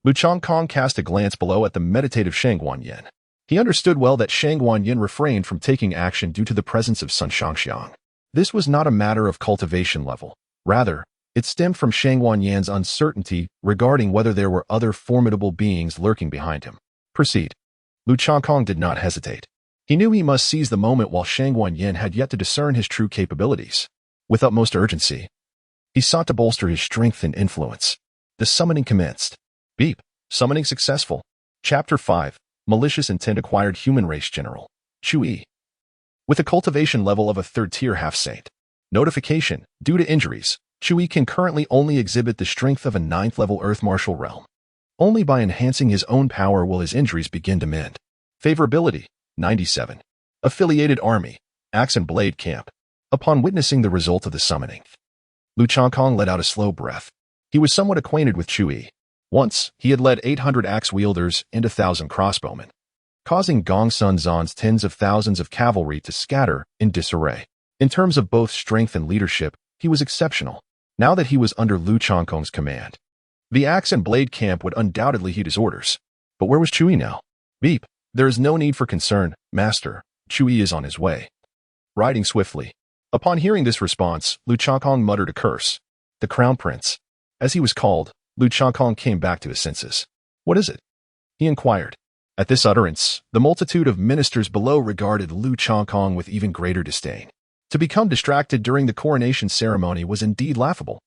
A: Lu Changkong cast a glance below at the meditative Shang Guanyin. He understood well that Shang Guanyin refrained from taking action due to the presence of Sun Shaoxiang. This was not a matter of cultivation level. Rather, it stemmed from Shang Guanyin's uncertainty regarding whether there were other formidable beings lurking behind him. Proceed. Lu Changkong did not hesitate. He knew he must seize the moment while Shang Wanyin had yet to discern his true capabilities. With utmost urgency, he sought to bolster his strength and influence. The summoning commenced. Beep. Summoning successful. Chapter 5. Malicious Intent Acquired Human Race General. Chu Yi. With a cultivation level of a third-tier half-saint. Notification. Due to injuries, Chu Yi can currently only exhibit the strength of a 9th-level Earth Martial Realm. Only by enhancing his own power will his injuries begin to mend. Favorability. 97. Affiliated Army. Axe and Blade Camp. Upon witnessing the result of the summoning, Lu Changkong let out a slow breath. He was somewhat acquainted with Chu Yi. Once, he had led 800 axe-wielders and 1,000 crossbowmen, causing Gong Sun Zan's tens of thousands of cavalry to scatter in disarray. In terms of both strength and leadership, he was exceptional. Now that he was under Lu Changkong's command, the Axe and Blade Camp would undoubtedly heed his orders. But where was Chu Yi now? Beep. There is no need for concern, Master. Chu Yi is on his way. Riding swiftly. Upon hearing this response, Lu Changkong muttered a curse. The Crown Prince. As he was called, Lu Changkong came back to his senses. What is it? He inquired. At this utterance, the multitude of ministers below regarded Lu Changkong with even greater disdain. To become distracted during the coronation ceremony was indeed laughable.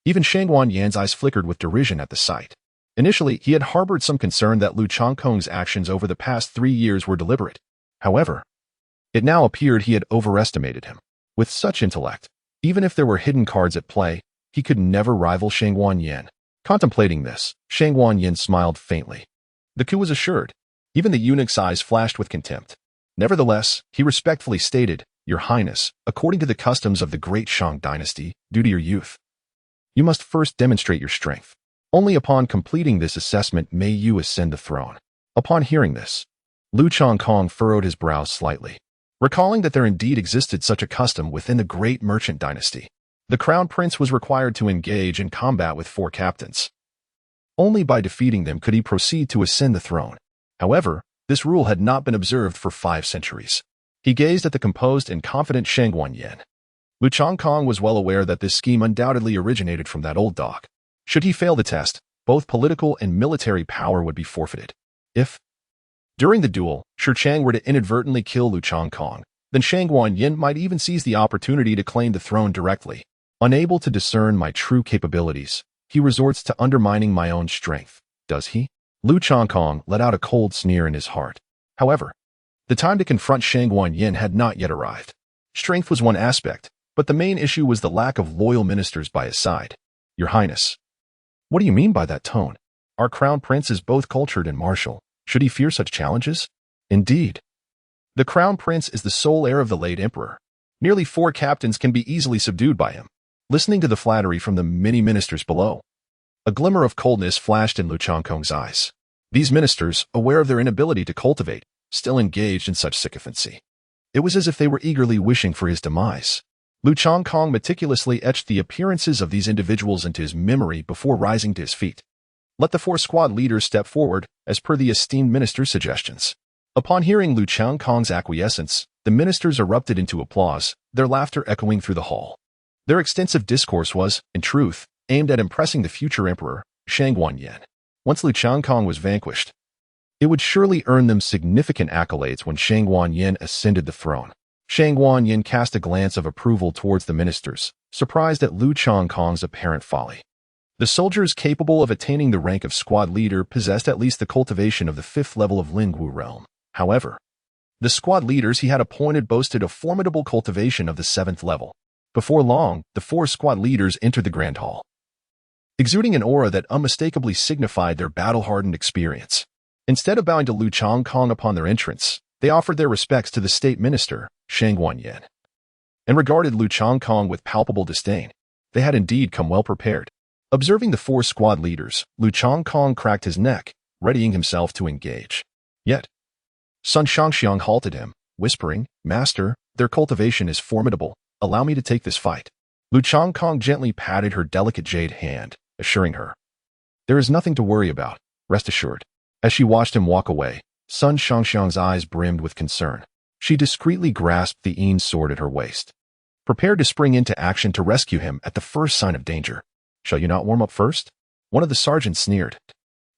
A: Even Shang Wanyan's eyes flickered with derision at the sight. Initially, he had harbored some concern that Lu Changkong's actions over the past 3 years were deliberate. However, it now appeared he had overestimated him. With such intellect, even if there were hidden cards at play, he could never rival Shang Wanyan. Contemplating this, Shang Wanyan smiled faintly. The coup was assured. Even the eunuch's eyes flashed with contempt. Nevertheless, he respectfully stated, Your Highness, according to the customs of the great Shang dynasty, due to your youth, you must first demonstrate your strength. Only upon completing this assessment may you ascend the throne. Upon hearing this, Lu Changkong furrowed his brows slightly. Recalling that there indeed existed such a custom within the great merchant dynasty, the Crown Prince was required to engage in combat with 4 captains. Only by defeating them could he proceed to ascend the throne. However, this rule had not been observed for 5 centuries. He gazed at the composed and confident Shang Wanyan. Lu Changkong was well aware that this scheme undoubtedly originated from that old dog. Should he fail the test, both political and military power would be forfeited. If, during the duel, Shi Chang were to inadvertently kill Lu Changkong, then Shang Wanyan might even seize the opportunity to claim the throne directly. Unable to discern my true capabilities, he resorts to undermining my own strength, does he? Lu Changkong let out a cold sneer in his heart. However, the time to confront Shang Wanyan had not yet arrived. Strength was one aspect, but the main issue was the lack of loyal ministers by his side. Your Highness. What do you mean by that tone? Our Crown Prince is both cultured and martial. Should he fear such challenges? Indeed. The Crown Prince is the sole heir of the late Emperor. Nearly 4 captains can be easily subdued by him. Listening to the flattery from the many ministers below, a glimmer of coldness flashed in Lu Changkong's eyes. These ministers, aware of their inability to cultivate, still engaged in such sycophancy. It was as if they were eagerly wishing for his demise. Lu Changkong meticulously etched the appearances of these individuals into his memory before rising to his feet. Let the 4 squad leaders step forward, as per the esteemed minister's suggestions. Upon hearing Lu Changkong's acquiescence, the ministers erupted into applause, their laughter echoing through the hall. Their extensive discourse was, in truth, aimed at impressing the future emperor, Shang Wanyan. Once Lu Changkong was vanquished, it would surely earn them significant accolades when Shang Wanyan ascended the throne. Shang Wanyan cast a glance of approval towards the ministers, surprised at Lu Changkong's apparent folly. The soldiers capable of attaining the rank of squad leader possessed at least the cultivation of the 5th level of Lingwu realm. However, the squad leaders he had appointed boasted a formidable cultivation of the 7th level. Before long, the 4 squad leaders entered the Grand Hall, exuding an aura that unmistakably signified their battle-hardened experience. Instead of bowing to Lu Changkong upon their entrance, they offered their respects to the state minister, Shang Wanyan, and regarded Lu Changkong with palpable disdain. They had indeed come well prepared. Observing the 4 squad leaders, Lu Changkong cracked his neck, readying himself to engage. Yet, Sun Shangxiang halted him, whispering, Master, their cultivation is formidable. Allow me to take this fight. Lu Changkong gently patted her delicate jade hand, assuring her, there is nothing to worry about, rest assured. As she watched him walk away, Sun Shangxiang's eyes brimmed with concern. She discreetly grasped the Yin sword at her waist, prepared to spring into action to rescue him at the first sign of danger. Shall you not warm up first? One of the sergeants sneered.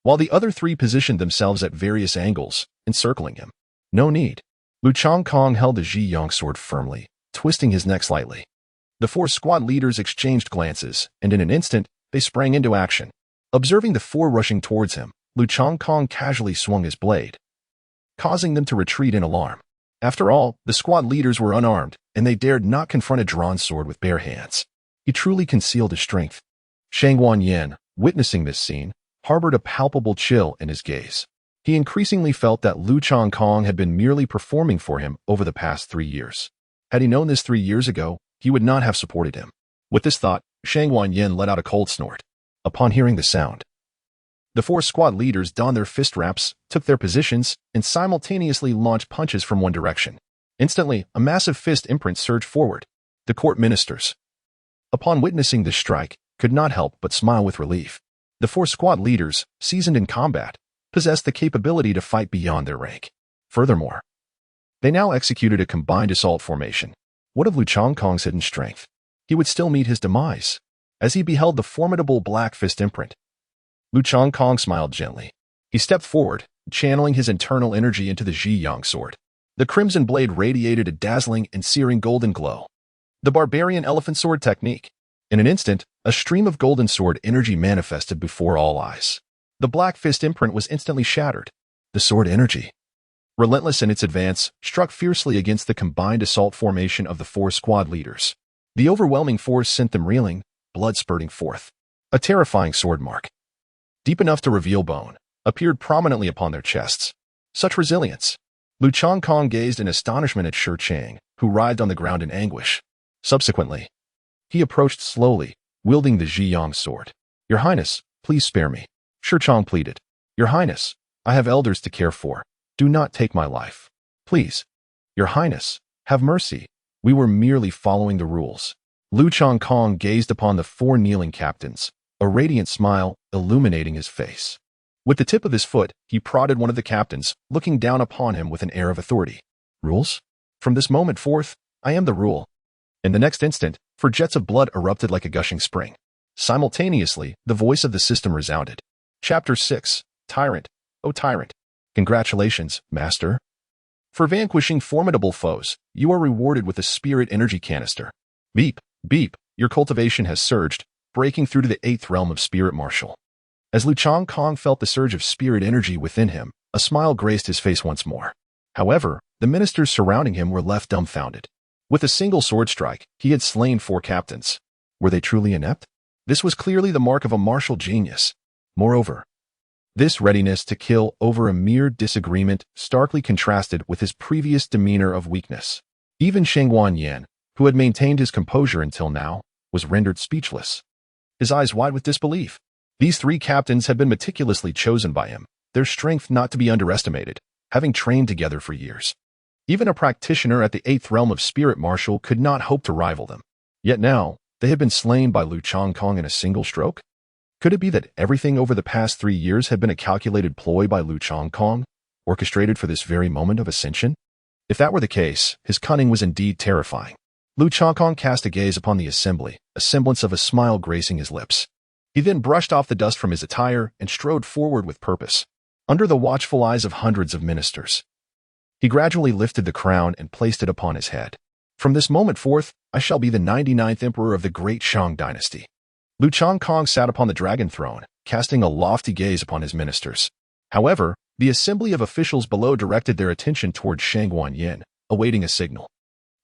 A: While the other 3 positioned themselves at various angles, encircling him. No need. Lu Changkong held the Ji Yang sword firmly, twisting his neck slightly. The four squad leaders exchanged glances, and in an instant, they sprang into action. Observing the four rushing towards him, Lu Changkong casually swung his blade, causing them to retreat in alarm. After all, the squad leaders were unarmed, and they dared not confront a drawn sword with bare hands. He truly concealed his strength. Shang Wanyan, witnessing this scene, harbored a palpable chill in his gaze. He increasingly felt that Lu Changkong had been merely performing for him over the past 3 years. Had he known this 3 years ago, he would not have supported him. With this thought, Shang Wanyan let out a cold snort. Upon hearing the sound, the four squad leaders donned their fist wraps, took their positions, and simultaneously launched punches from one direction. Instantly, a massive fist imprint surged forward. The court ministers, upon witnessing this strike, could not help but smile with relief. The four squad leaders, seasoned in combat, possessed the capability to fight beyond their rank. Furthermore, they now executed a combined assault formation. What of Lu Changkong's hidden strength? He would still meet his demise. As he beheld the formidable black fist imprint, Lu Changkong smiled gently. He stepped forward, channeling his internal energy into the Ji Yang sword. The crimson blade radiated a dazzling and searing golden glow. The barbarian elephant sword technique. In an instant, a stream of golden sword energy manifested before all eyes. The black fist imprint was instantly shattered. The sword energy, relentless in its advance, struck fiercely against the combined assault formation of the four squad leaders. The overwhelming force sent them reeling, blood spurting forth. A terrifying sword mark, deep enough to reveal bone, appeared prominently upon their chests. Such resilience! Lu Changkong gazed in astonishment at Shi Chang, who writhed on the ground in anguish. Subsequently, he approached slowly, wielding the Ji Yang sword. "Your Highness, please spare me," Shi Chang pleaded. "Your Highness, I have elders to care for. Do not take my life. Please. Your Highness, have mercy. We were merely following the rules." Lu Changkong gazed upon the four kneeling captains, a radiant smile illuminating his face. With the tip of his foot, he prodded one of the captains, looking down upon him with an air of authority. "Rules? From this moment forth, I am the rule." In the next instant, four jets of blood erupted like a gushing spring. Simultaneously, the voice of the system resounded. Chapter 6, Tyrant. O Tyrant. Congratulations, Master. For vanquishing formidable foes, you are rewarded with a spirit energy canister. Beep, beep, your cultivation has surged, breaking through to the 8th realm of Spirit Martial. As Lu Changkong felt the surge of spirit energy within him, a smile graced his face once more. However, the ministers surrounding him were left dumbfounded. With a single sword strike, he had slain 4 captains. Were they truly inept? This was clearly the mark of a martial genius. Moreover, this readiness to kill over a mere disagreement starkly contrasted with his previous demeanor of weakness. Even Shang Wanyan, who had maintained his composure until now, was rendered speechless, his eyes wide with disbelief. These 3 captains had been meticulously chosen by him, their strength not to be underestimated, having trained together for years. Even a practitioner at the 8th realm of Spirit Martial could not hope to rival them. Yet now, they had been slain by Lu Changkong in a single stroke? Could it be that everything over the past 3 years had been a calculated ploy by Lu Changkong, orchestrated for this very moment of ascension? If that were the case, his cunning was indeed terrifying. Lu Changkong cast a gaze upon the assembly, a semblance of a smile gracing his lips. He then brushed off the dust from his attire and strode forward with purpose. Under the watchful eyes of hundreds of ministers, he gradually lifted the crown and placed it upon his head. "From this moment forth, I shall be the 99th emperor of the great Shang dynasty." Lu Changkong sat upon the dragon throne, casting a lofty gaze upon his ministers. However, the assembly of officials below directed their attention towards Shang Wanyan, awaiting a signal.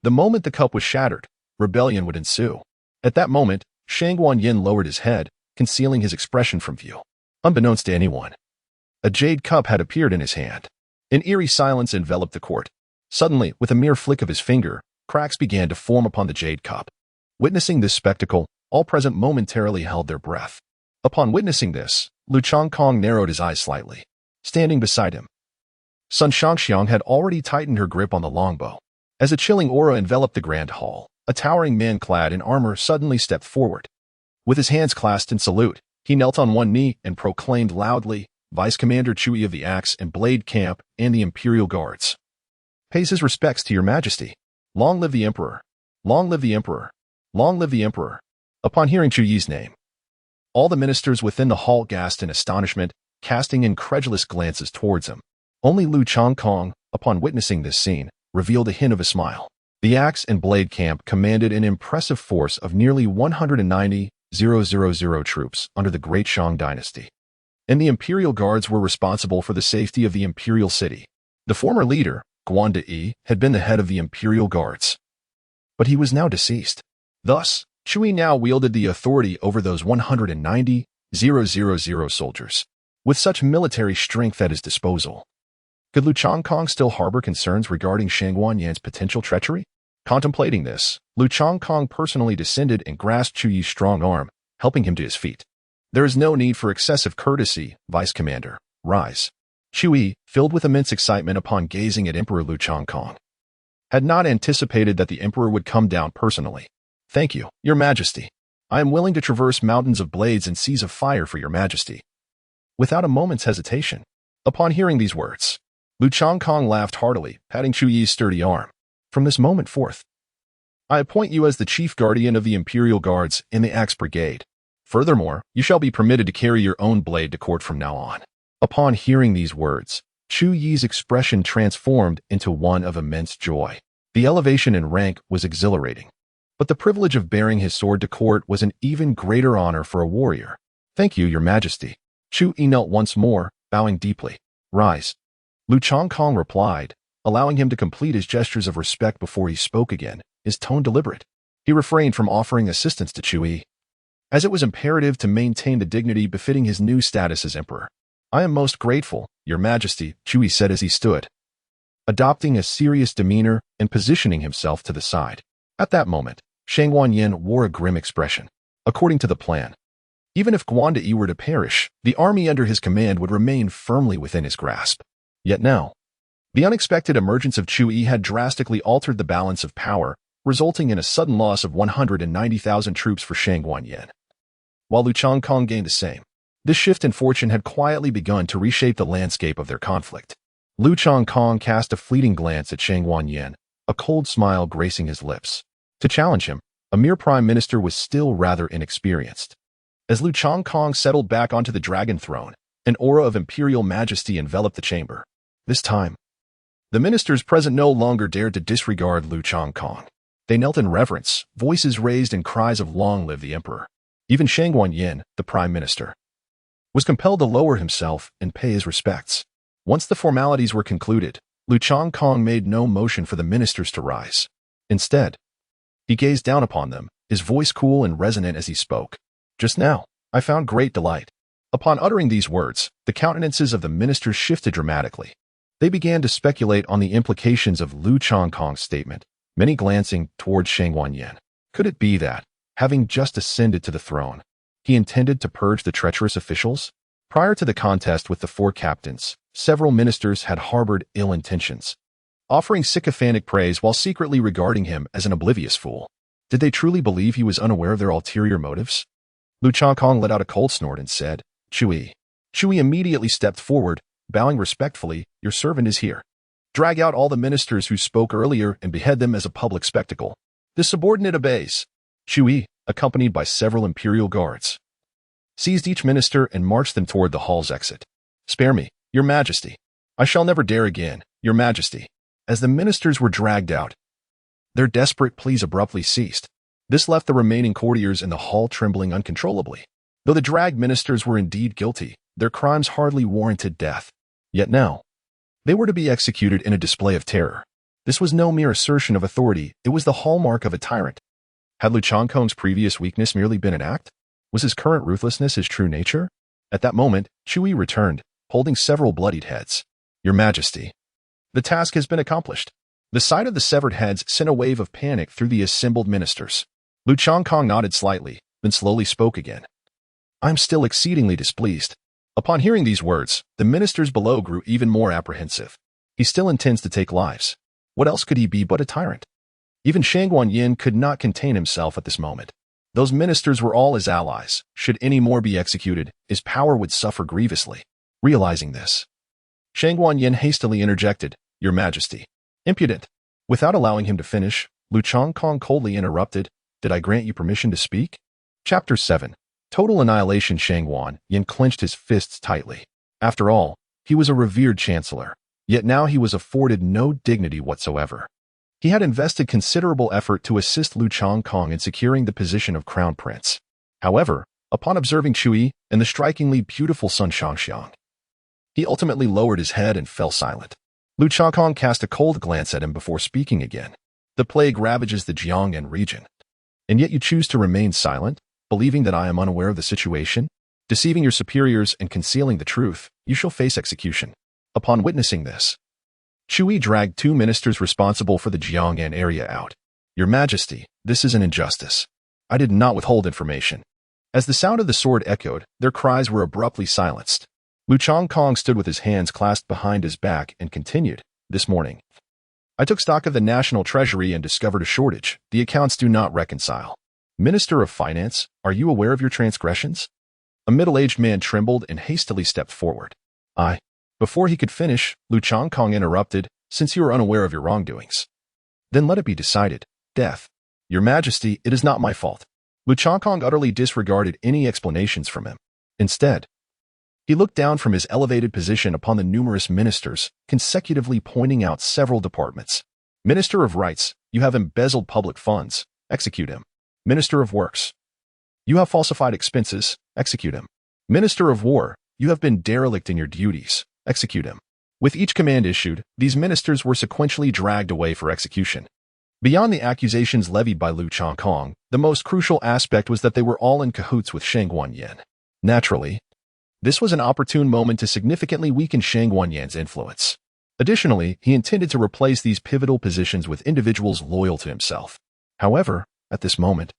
A: The moment the cup was shattered, rebellion would ensue. At that moment, Shang Wanyan lowered his head, concealing his expression from view. Unbeknownst to anyone, a jade cup had appeared in his hand. An eerie silence enveloped the court. Suddenly, with a mere flick of his finger, cracks began to form upon the jade cup. Witnessing this spectacle, all present momentarily held their breath. Upon witnessing this, Lu Changkong narrowed his eyes slightly. Standing beside him, Sun Shangxiang had already tightened her grip on the longbow. As a chilling aura enveloped the grand hall, a towering man clad in armor suddenly stepped forward. With his hands clasped in salute, he knelt on one knee and proclaimed loudly, "Vice Commander Chui of the Axe and Blade Camp and the Imperial Guards pays his respects to your majesty. Long live the Emperor! Long live the Emperor! Long live the Emperor!" Upon hearing Chuyi's name, all the ministers within the hall gasped in astonishment, casting incredulous glances towards him. Only Lu Changkong, upon witnessing this scene, revealed a hint of a smile. The axe and blade camp commanded an impressive force of nearly 190,000 troops under the Great Shang dynasty, and the Imperial Guards were responsible for the safety of the Imperial City. The former leader, Guan Yi, had been the head of the Imperial Guards, but he was now deceased. Thus, Chui now wielded the authority over those 190,000 soldiers, with such military strength at his disposal. Could Lu Changkong still harbor concerns regarding Shang Wanyan's potential treachery? Contemplating this, Lu Changkong personally descended and grasped Chu Yi's strong arm, helping him to his feet. There is no need for excessive courtesy, Vice Commander. Rise. Chu Yi, filled with immense excitement upon gazing at Emperor Lu Changkong, had not anticipated that the Emperor would come down personally. Thank you, Your Majesty. I am willing to traverse mountains of blades and seas of fire for Your Majesty. Without a moment's hesitation, upon hearing these words, Lu Changkong laughed heartily, patting Chu Yi's sturdy arm. From this moment forth, I appoint you as the chief guardian of the Imperial Guards in the Axe Brigade. Furthermore, you shall be permitted to carry your own blade to court from now on. Upon hearing these words, Chu Yi's expression transformed into one of immense joy. The elevation in rank was exhilarating, but the privilege of bearing his sword to court was an even greater honor for a warrior. Thank you, Your Majesty. Chu Yi knelt once more, bowing deeply. Rise. Lu Changkong replied, allowing him to complete his gestures of respect before he spoke again, his tone deliberate. He refrained from offering assistance to Chu Yi, as it was imperative to maintain the dignity befitting his new status as emperor. I am most grateful, Your Majesty, Chu Yi said as he stood, adopting a serious demeanor and positioning himself to the side. At that moment, Shang Wanyan wore a grim expression. According to the plan, even if Guan Yi were to perish, the army under his command would remain firmly within his grasp. Yet now, the unexpected emergence of Chu Yi had drastically altered the balance of power, resulting in a sudden loss of 190,000 troops for Shang Wanyan, while Lu Changkong gained the same. This shift in fortune had quietly begun to reshape the landscape of their conflict. Lu Changkong cast a fleeting glance at Shang Wanyan, a cold smile gracing his lips. To challenge him, a mere prime minister was still rather inexperienced. As Lu Changkong settled back onto the dragon throne, an aura of imperial majesty enveloped the chamber. This time, the ministers present no longer dared to disregard Lu Changkong. They knelt in reverence, voices raised in cries of "Long live the Emperor." Even Shang Wanyan, the prime minister, was compelled to lower himself and pay his respects. Once the formalities were concluded, Lu Changkong made no motion for the ministers to rise. Instead, he gazed down upon them, his voice cool and resonant as he spoke. Just now, I found great delight. Upon uttering these words, the countenances of the ministers shifted dramatically. They began to speculate on the implications of Lu Changkong's statement, many glancing towards Shang Wanyan. Could it be that, having just ascended to the throne, he intended to purge the treacherous officials? Prior to the contest with the four captains, several ministers had harbored ill intentions, offering sycophantic praise while secretly regarding him as an oblivious fool. Did they truly believe he was unaware of their ulterior motives? Lu Changkong let out a cold snort and said, Chu Yi. Chu Yi immediately stepped forward, bowing respectfully. Your servant is here. Drag out all the ministers who spoke earlier and behead them as a public spectacle. The subordinate obeys. Chu Yi, accompanied by several imperial guards, seized each minister and marched them toward the hall's exit. Spare me, Your Majesty. I shall never dare again, Your Majesty. As the ministers were dragged out, their desperate pleas abruptly ceased. This left the remaining courtiers in the hall trembling uncontrollably. Though the dragged ministers were indeed guilty, their crimes hardly warranted death. Yet now, they were to be executed in a display of terror. This was no mere assertion of authority, it was the hallmark of a tyrant. Had Lu Changkong's previous weakness merely been an act? Was his current ruthlessness his true nature? At that moment, Chu Yi returned, holding several bloodied heads. Your Majesty, the task has been accomplished. The sight of the severed heads sent a wave of panic through the assembled ministers. Lu Changkong nodded slightly, then slowly spoke again. I am still exceedingly displeased. Upon hearing these words, the ministers below grew even more apprehensive. He still intends to take lives. What else could he be but a tyrant? Even Shang Wanyan could not contain himself at this moment. Those ministers were all his allies. Should any more be executed, his power would suffer grievously. Realizing this, Shang Wanyan hastily interjected, Your Majesty. Impudent. Without allowing him to finish, Lu Changkong coldly interrupted, Did I grant you permission to speak? Chapter 7. Total Annihilation. Shang Wanyan clenched his fists tightly. After all, he was a revered chancellor. Yet now he was afforded no dignity whatsoever. He had invested considerable effort to assist Lu Changkong in securing the position of crown prince. However, upon observing Chui and the strikingly beautiful Sun Shangxiang, he ultimately lowered his head and fell silent. Lu Changkong cast a cold glance at him before speaking again. The plague ravages the Jiangnan region. And yet you choose to remain silent, believing that I am unaware of the situation? Deceiving your superiors and concealing the truth, you shall face execution. Upon witnessing this, Chui dragged 2 ministers responsible for the Jiangnan area out. Your Majesty, this is an injustice. I did not withhold information. As the sound of the sword echoed, their cries were abruptly silenced. Lu Changkong stood with his hands clasped behind his back and continued, this morning, I took stock of the national treasury and discovered a shortage. The accounts do not reconcile. Minister of Finance, are you aware of your transgressions? A middle-aged man trembled and hastily stepped forward. Before he could finish, Lu Changkong interrupted, since you are unaware of your wrongdoings, then let it be decided. Death. Your Majesty, it is not my fault. Lu Changkong utterly disregarded any explanations from him. Instead, he looked down from his elevated position upon the numerous ministers, consecutively pointing out several departments. Minister of Rights, you have embezzled public funds. Execute him. Minister of Works, you have falsified expenses. Execute him. Minister of War, you have been derelict in your duties. Execute him. With each command issued, these ministers were sequentially dragged away for execution. Beyond the accusations levied by Lu Changkong, the most crucial aspect was that they were all in cahoots with Shang Guanyin. Naturally, this was an opportune moment to significantly weaken Shang Guanyin's influence. Additionally, he intended to replace these pivotal positions with individuals loyal to himself. However, at this moment,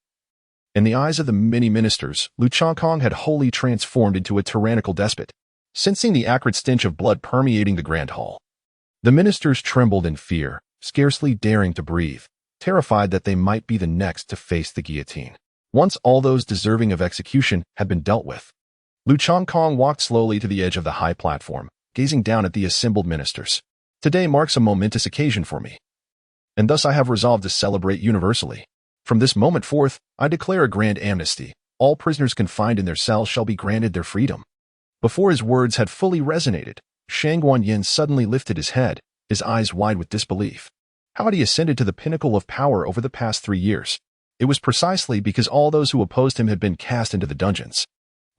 A: in the eyes of the many ministers, Lu Changkong had wholly transformed into a tyrannical despot. Sensing the acrid stench of blood permeating the grand hall, the ministers trembled in fear, scarcely daring to breathe, terrified that they might be the next to face the guillotine. Once all those deserving of execution had been dealt with, Lu Changkong walked slowly to the edge of the high platform, gazing down at the assembled ministers. Today marks a momentous occasion for me, and thus I have resolved to celebrate universally. From this moment forth, I declare a grand amnesty. All prisoners confined in their cells shall be granted their freedom. Before his words had fully resonated, Shang Guanyin suddenly lifted his head, his eyes wide with disbelief. How had he ascended to the pinnacle of power over the past 3 years? It was precisely because all those who opposed him had been cast into the dungeons.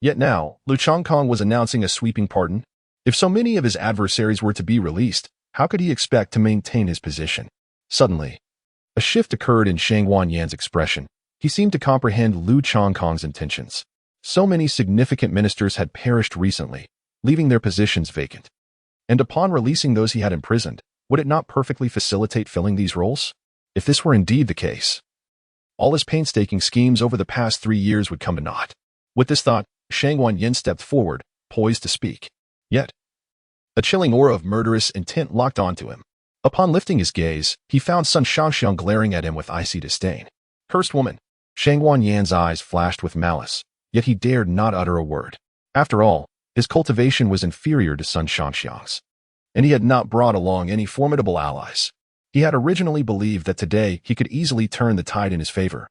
A: Yet now, Lu Changkong was announcing a sweeping pardon. If so many of his adversaries were to be released, how could he expect to maintain his position? Suddenly, a shift occurred in Shang Guanyin's expression. He seemed to comprehend Lu Changkong's intentions. So many significant ministers had perished recently, leaving their positions vacant. And upon releasing those he had imprisoned, would it not perfectly facilitate filling these roles? If this were indeed the case, all his painstaking schemes over the past 3 years would come to naught. With this thought, Shang Guanyin stepped forward, poised to speak. Yet, a chilling aura of murderous intent locked onto him. Upon lifting his gaze, he found Sun Shangxiang glaring at him with icy disdain. Cursed woman! Shang Guanyin's eyes flashed with malice, yet he dared not utter a word. After all, his cultivation was inferior to Sun Shangxiang's, and he had not brought along any formidable allies. He had originally believed that today he could easily turn the tide in his favor,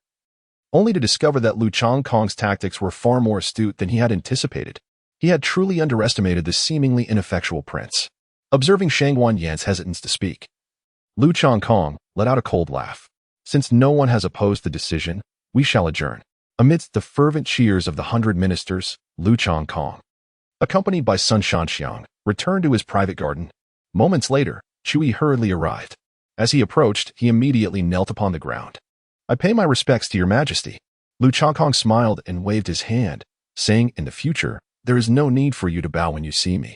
A: only to discover that Lu Changkong's tactics were far more astute than he had anticipated. He had truly underestimated the seemingly ineffectual prince. Observing Shang Guanyin's hesitance to speak, Lu Changkong let out a cold laugh. Since no one has opposed the decision, we shall adjourn. Amidst the fervent cheers of the 100 ministers, Lu Changkong, accompanied by Sun Shangxiang, returned to his private garden. Moments later, Chui hurriedly arrived. As he approached, he immediately knelt upon the ground. I pay my respects to your majesty. Lu Changkong smiled and waved his hand, saying, in the future, there is no need for you to bow when you see me.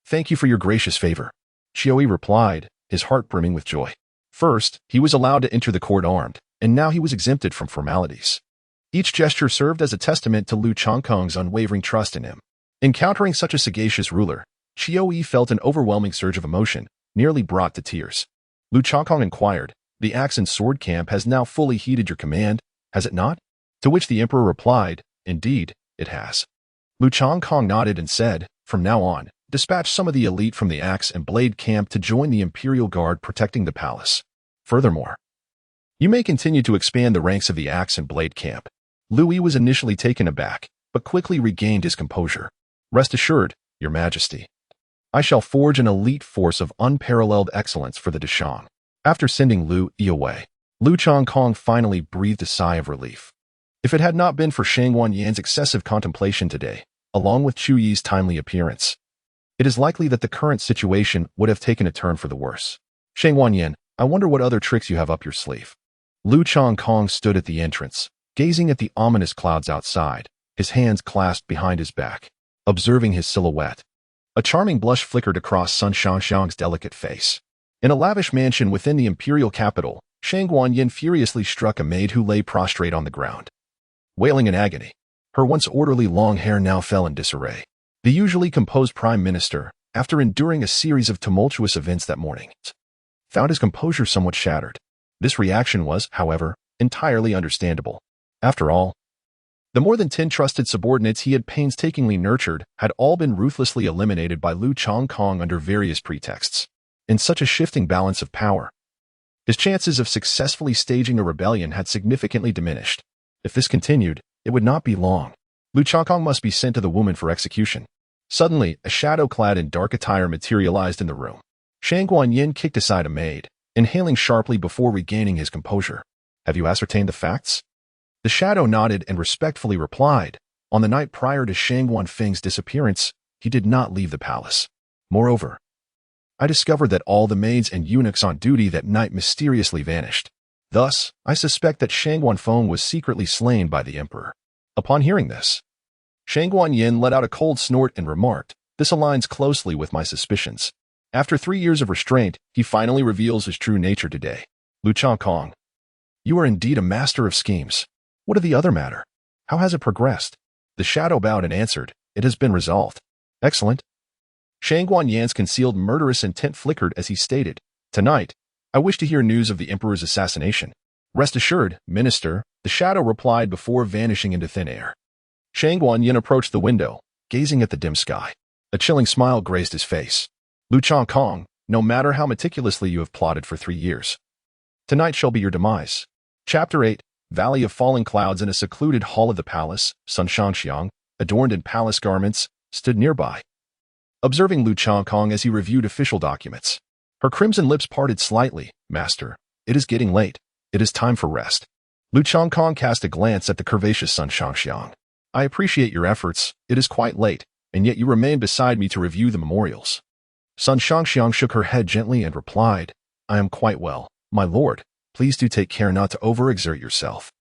A: Thank you for your gracious favor. Chui replied, his heart brimming with joy. First, he was allowed to enter the court armed, and now he was exempted from formalities. Each gesture served as a testament to Lu Changkong's unwavering trust in him. Encountering such a sagacious ruler, Chui felt an overwhelming surge of emotion, nearly brought to tears. Lu Changkong inquired, the axe and sword camp has now fully heeded your command, has it not? To which the emperor replied, indeed, it has. Lu Changkong nodded and said, from now on, dispatch some of the elite from the axe and blade camp to join the imperial guard protecting the palace. Furthermore, you may continue to expand the ranks of the axe and blade camp. Louis was initially taken aback, but quickly regained his composure. Rest assured, your majesty, I shall forge an elite force of unparalleled excellence for the Deshang. After sending Lu Yi away, Lu Changkong finally breathed a sigh of relief. If it had not been for Shang Wanyan's excessive contemplation today, along with Chu Yi's timely appearance, it is likely that the current situation would have taken a turn for the worse. Shang Wanyan, I wonder what other tricks you have up your sleeve. Lu Changkong stood at the entrance, gazing at the ominous clouds outside, his hands clasped behind his back, observing his silhouette. A charming blush flickered across Sun Shangxiang's delicate face. In a lavish mansion within the imperial capital, Shang Wanyan furiously struck a maid who lay prostrate on the ground. Wailing in agony, her once orderly long hair now fell in disarray. The usually composed prime minister, after enduring a series of tumultuous events that morning, found his composure somewhat shattered. This reaction was, however, entirely understandable. After all, the more than 10 trusted subordinates he had painstakingly nurtured had all been ruthlessly eliminated by Lu Changkong under various pretexts. In such a shifting balance of power, his chances of successfully staging a rebellion had significantly diminished. If this continued, it would not be long. Lu Changkong must be sent to the woman for execution. Suddenly, a shadow clad in dark attire materialized in the room. Shang Wanyan kicked aside a maid, inhaling sharply before regaining his composure. Have you ascertained the facts? The shadow nodded and respectfully replied, on the night prior to Shang Wanfeng's disappearance, he did not leave the palace. Moreover, I discovered that all the maids and eunuchs on duty that night mysteriously vanished. Thus, I suspect that Shang Wanfeng was secretly slain by the emperor. Upon hearing this, Shang Wanyan let out a cold snort and remarked, this aligns closely with my suspicions. After 3 years of restraint, he finally reveals his true nature today. Lu Changkong, you are indeed a master of schemes. What of the other matter? How has it progressed? The shadow bowed and answered, it has been resolved. Excellent. Shang Wanyan's concealed murderous intent flickered as he stated, tonight, I wish to hear news of the emperor's assassination. Rest assured, minister, the shadow replied before vanishing into thin air. Shang Wanyan approached the window, gazing at the dim sky. A chilling smile graced his face. Lu Changkong, no matter how meticulously you have plotted for 3 years, tonight shall be your demise. Chapter 8, Valley of Falling Clouds. In a secluded hall of the palace, Sun Shangxiang, adorned in palace garments, stood nearby, observing Lu Changkong as he reviewed official documents. Her crimson lips parted slightly. Master, it is getting late. It is time for rest. Lu Changkong cast a glance at the curvaceous Sun Shangxiang. I appreciate your efforts. It is quite late, and yet you remain beside me to review the memorials. Sun Shangxiang shook her head gently and replied, I am quite well, my lord. Please do take care not to overexert yourself.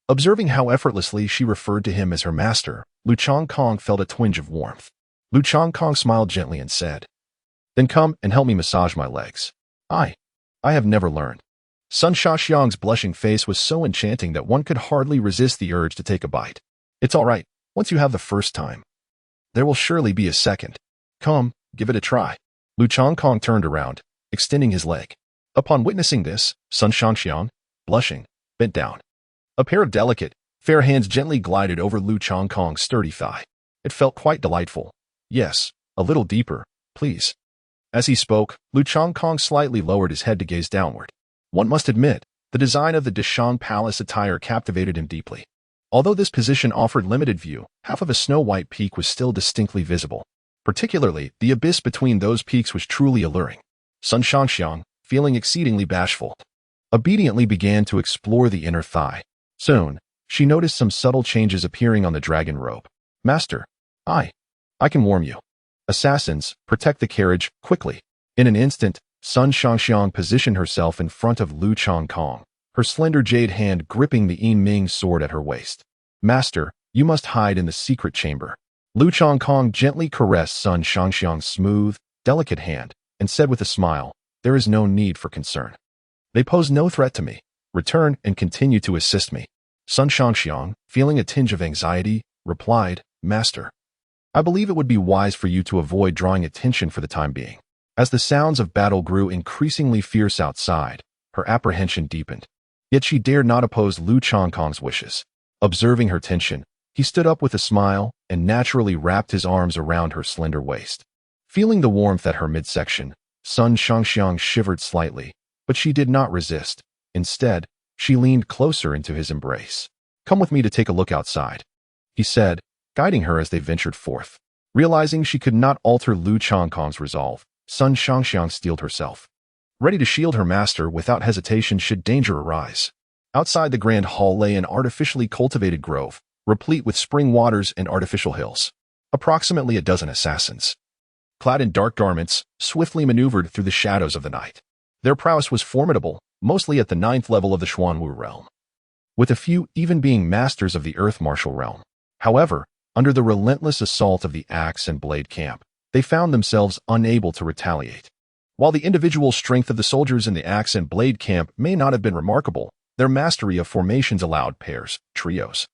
A: Observing how effortlessly she referred to him as her master, Lu Changkong felt a twinge of warmth. Lu Changkong smiled gently and said, then come and help me massage my legs. I have never learned. Sun Shangxiang's blushing face was so enchanting that one could hardly resist the urge to take a bite. It's all right. Once you have the first time, there will surely be a second. Come, give it a try. Lu Changkong turned around, extending his leg. Upon witnessing this, Sun Shangxiang, blushing, bent down. A pair of delicate, fair hands gently glided over Lu Changkong's sturdy thigh. It felt quite delightful. Yes, a little deeper, please. As he spoke, Lu Changkong slightly lowered his head to gaze downward. One must admit, the design of the Deshang Palace attire captivated him deeply. Although this position offered limited view, half of a snow-white peak was still distinctly visible. Particularly, the abyss between those peaks was truly alluring. Sun Shangxiang, feeling exceedingly bashful, obediently began to explore the inner thigh. Soon, she noticed some subtle changes appearing on the dragon robe. Master, I can warm you. Assassins, protect the carriage, quickly. In an instant, Sun Shangxiang positioned herself in front of Lu Changkong, her slender jade hand gripping the Yin Ming sword at her waist. Master, you must hide in the secret chamber. Lu Changkong gently caressed Sun Shangxiang's smooth, delicate hand, and said with a smile, there is no need for concern. They pose no threat to me. Return and continue to assist me. Sun Shangxiang, feeling a tinge of anxiety, replied, Master, I believe it would be wise for you to avoid drawing attention for the time being. As the sounds of battle grew increasingly fierce outside, her apprehension deepened. Yet she dared not oppose Lu Changkong's wishes. Observing her tension, he stood up with a smile and naturally wrapped his arms around her slender waist. Feeling the warmth at her midsection, Sun Shangxiang shivered slightly, but she did not resist. Instead, she leaned closer into his embrace. Come with me to take a look outside, he said, guiding her as they ventured forth. Realizing she could not alter Lu Changkong's resolve, Sun Shangxiang steeled herself, ready to shield her master without hesitation should danger arise. Outside the grand hall lay an artificially cultivated grove, replete with spring waters and artificial hills. Approximately a dozen assassins, clad in dark garments, swiftly maneuvered through the shadows of the night. Their prowess was formidable, mostly at the 9th level of the Xuanwu realm, with a few even being masters of the earth martial realm. However, under the relentless assault of the axe and blade camp, they found themselves unable to retaliate. While the individual strength of the soldiers in the axe and blade camp may not have been remarkable, their mastery of formations allowed pairs, trios,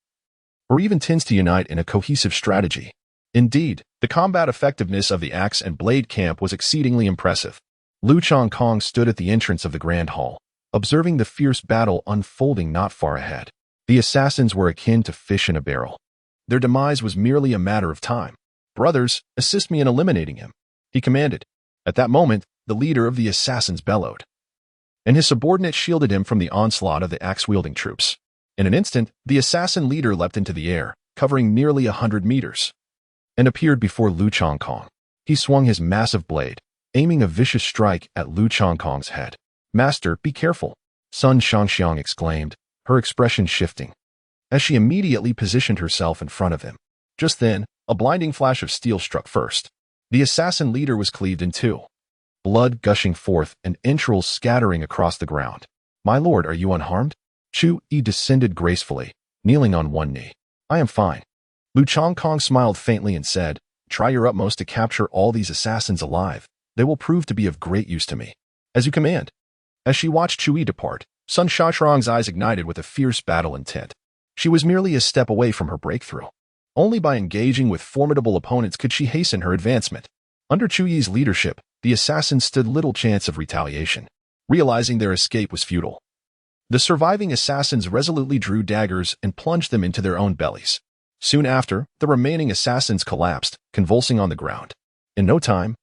A: or even tens to unite in a cohesive strategy. Indeed, the combat effectiveness of the axe and blade camp was exceedingly impressive. Lu Changkong stood at the entrance of the grand hall, observing the fierce battle unfolding not far ahead. The assassins were akin to fish in a barrel. Their demise was merely a matter of time. "Brothers, assist me in eliminating him," he commanded. At that moment, the leader of the assassins bellowed, and his subordinate shielded him from the onslaught of the axe-wielding troops. In an instant, the assassin leader leapt into the air, covering nearly 100 meters, and appeared before Lu Changkong. He swung his massive blade, aiming a vicious strike at Lu Changkong's head. "Master, be careful," Sun Shangxiang exclaimed, her expression shifting, as she immediately positioned herself in front of him. Just then, a blinding flash of steel struck first. The assassin leader was cleaved in two, blood gushing forth and entrails scattering across the ground. "My lord, are you unharmed?" Chu Yi descended gracefully, kneeling on one knee. "I am fine." Lu Changkong smiled faintly and said, "Try your utmost to capture all these assassins alive. They will prove to be of great use to me." "As you command." As she watched Chu Yi depart, Sun Shangxiang's eyes ignited with a fierce battle intent. She was merely a step away from her breakthrough. Only by engaging with formidable opponents could she hasten her advancement. Under Chu Yi's leadership, the assassins stood little chance of retaliation, realizing their escape was futile. The surviving assassins resolutely drew daggers and plunged them into their own bellies. Soon after, the remaining assassins collapsed, convulsing on the ground. In no time,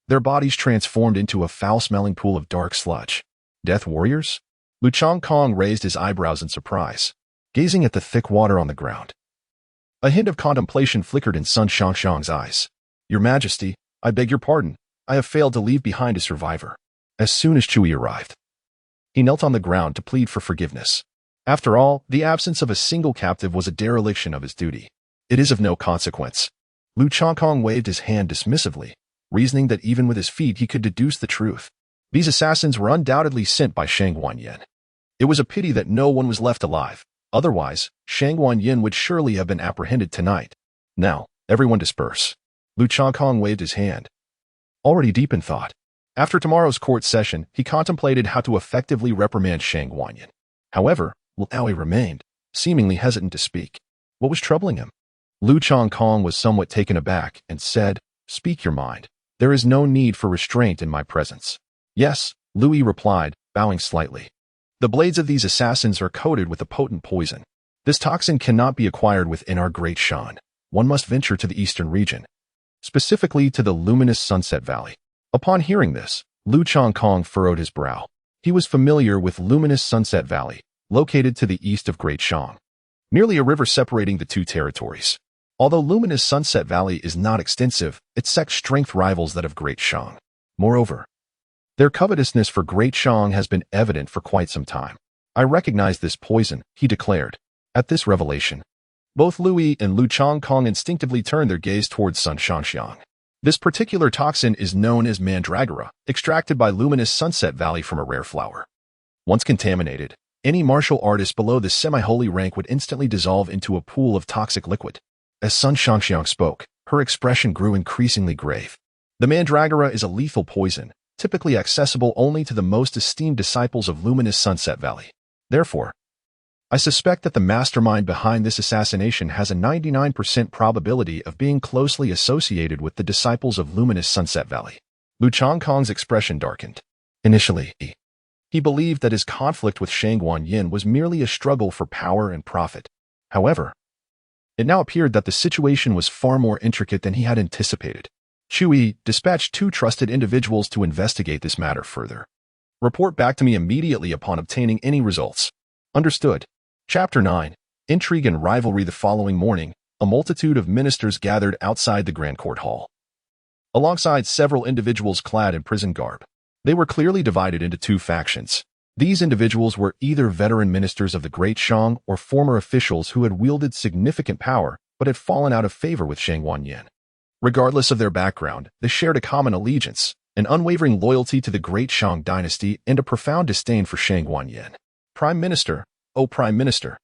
A: their bodies transformed into a foul-smelling pool of dark sludge. "Death warriors?" Lu Changkong raised his eyebrows in surprise, gazing at the thick water on the ground. A hint of contemplation flickered in Sun Shangxiang's eyes. "Your Majesty, I beg your pardon. I have failed to leave behind a survivor." As soon as Chu Yi arrived, he knelt on the ground to plead for forgiveness. After all, the absence of a single captive was a dereliction of his duty. "It is of no consequence." Lu Changkong waved his hand dismissively, reasoning that even with his feet he could deduce the truth. These assassins were undoubtedly sent by Shang Guanyin. It was a pity that no one was left alive. Otherwise, Shang Guanyin would surely have been apprehended tonight. "Now, everyone disperse." Lu Changkong waved his hand, already deep in thought. After tomorrow's court session, he contemplated how to effectively reprimand Shang Guanyin. However, Lu Aoi remained, seemingly hesitant to speak. What was troubling him? Lu Changkong was somewhat taken aback and said, "Speak your mind. There is no need for restraint in my presence." "Yes," Lu Yi replied, bowing slightly. "The blades of these assassins are coated with a potent poison. This toxin cannot be acquired within our Great Shan. One must venture to the eastern region, specifically to the luminous Sunset Valley." Upon hearing this, Lu Changkong furrowed his brow. He was familiar with luminous Sunset Valley, located to the east of Great Shang, nearly a river separating the two territories. Although luminous Sunset Valley is not extensive, its sex strength rivals that of Great Shang. Moreover, their covetousness for Great Shang has been evident for quite some time. "I recognize this poison," he declared. At this revelation, both Lu Yi and Lu Changkong instinctively turned their gaze towards Sun Shangxiang. This particular toxin is known as mandragora, extracted by luminous Sunset Valley from a rare flower. Once contaminated, any martial artist below the semi-holy rank would instantly dissolve into a pool of toxic liquid. As Sun Shangxiang spoke, her expression grew increasingly grave. The mandragora is a lethal poison, typically accessible only to the most esteemed disciples of luminous Sunset Valley. Therefore, I suspect that the mastermind behind this assassination has a 99% probability of being closely associated with the disciples of luminous Sunset Valley. Lu Changkong's expression darkened. Initially, he believed that his conflict with Shang Guanyin was merely a struggle for power and profit. However, it now appeared that the situation was far more intricate than he had anticipated. Chu Yi dispatched 2 trusted individuals to investigate this matter further. "Report back to me immediately upon obtaining any results." "Understood." Chapter 9. Intrigue and Rivalry. The following morning, a multitude of ministers gathered outside the Grand Court Hall, alongside several individuals clad in prison garb. They were clearly divided into two factions. These individuals were either veteran ministers of the Great Shang or former officials who had wielded significant power but had fallen out of favor with Shang Wanyan. Regardless of their background, they shared a common allegiance, an unwavering loyalty to the Great Shang dynasty, and a profound disdain for Shang Wanyan. Prime Minister, oh Prime Minister.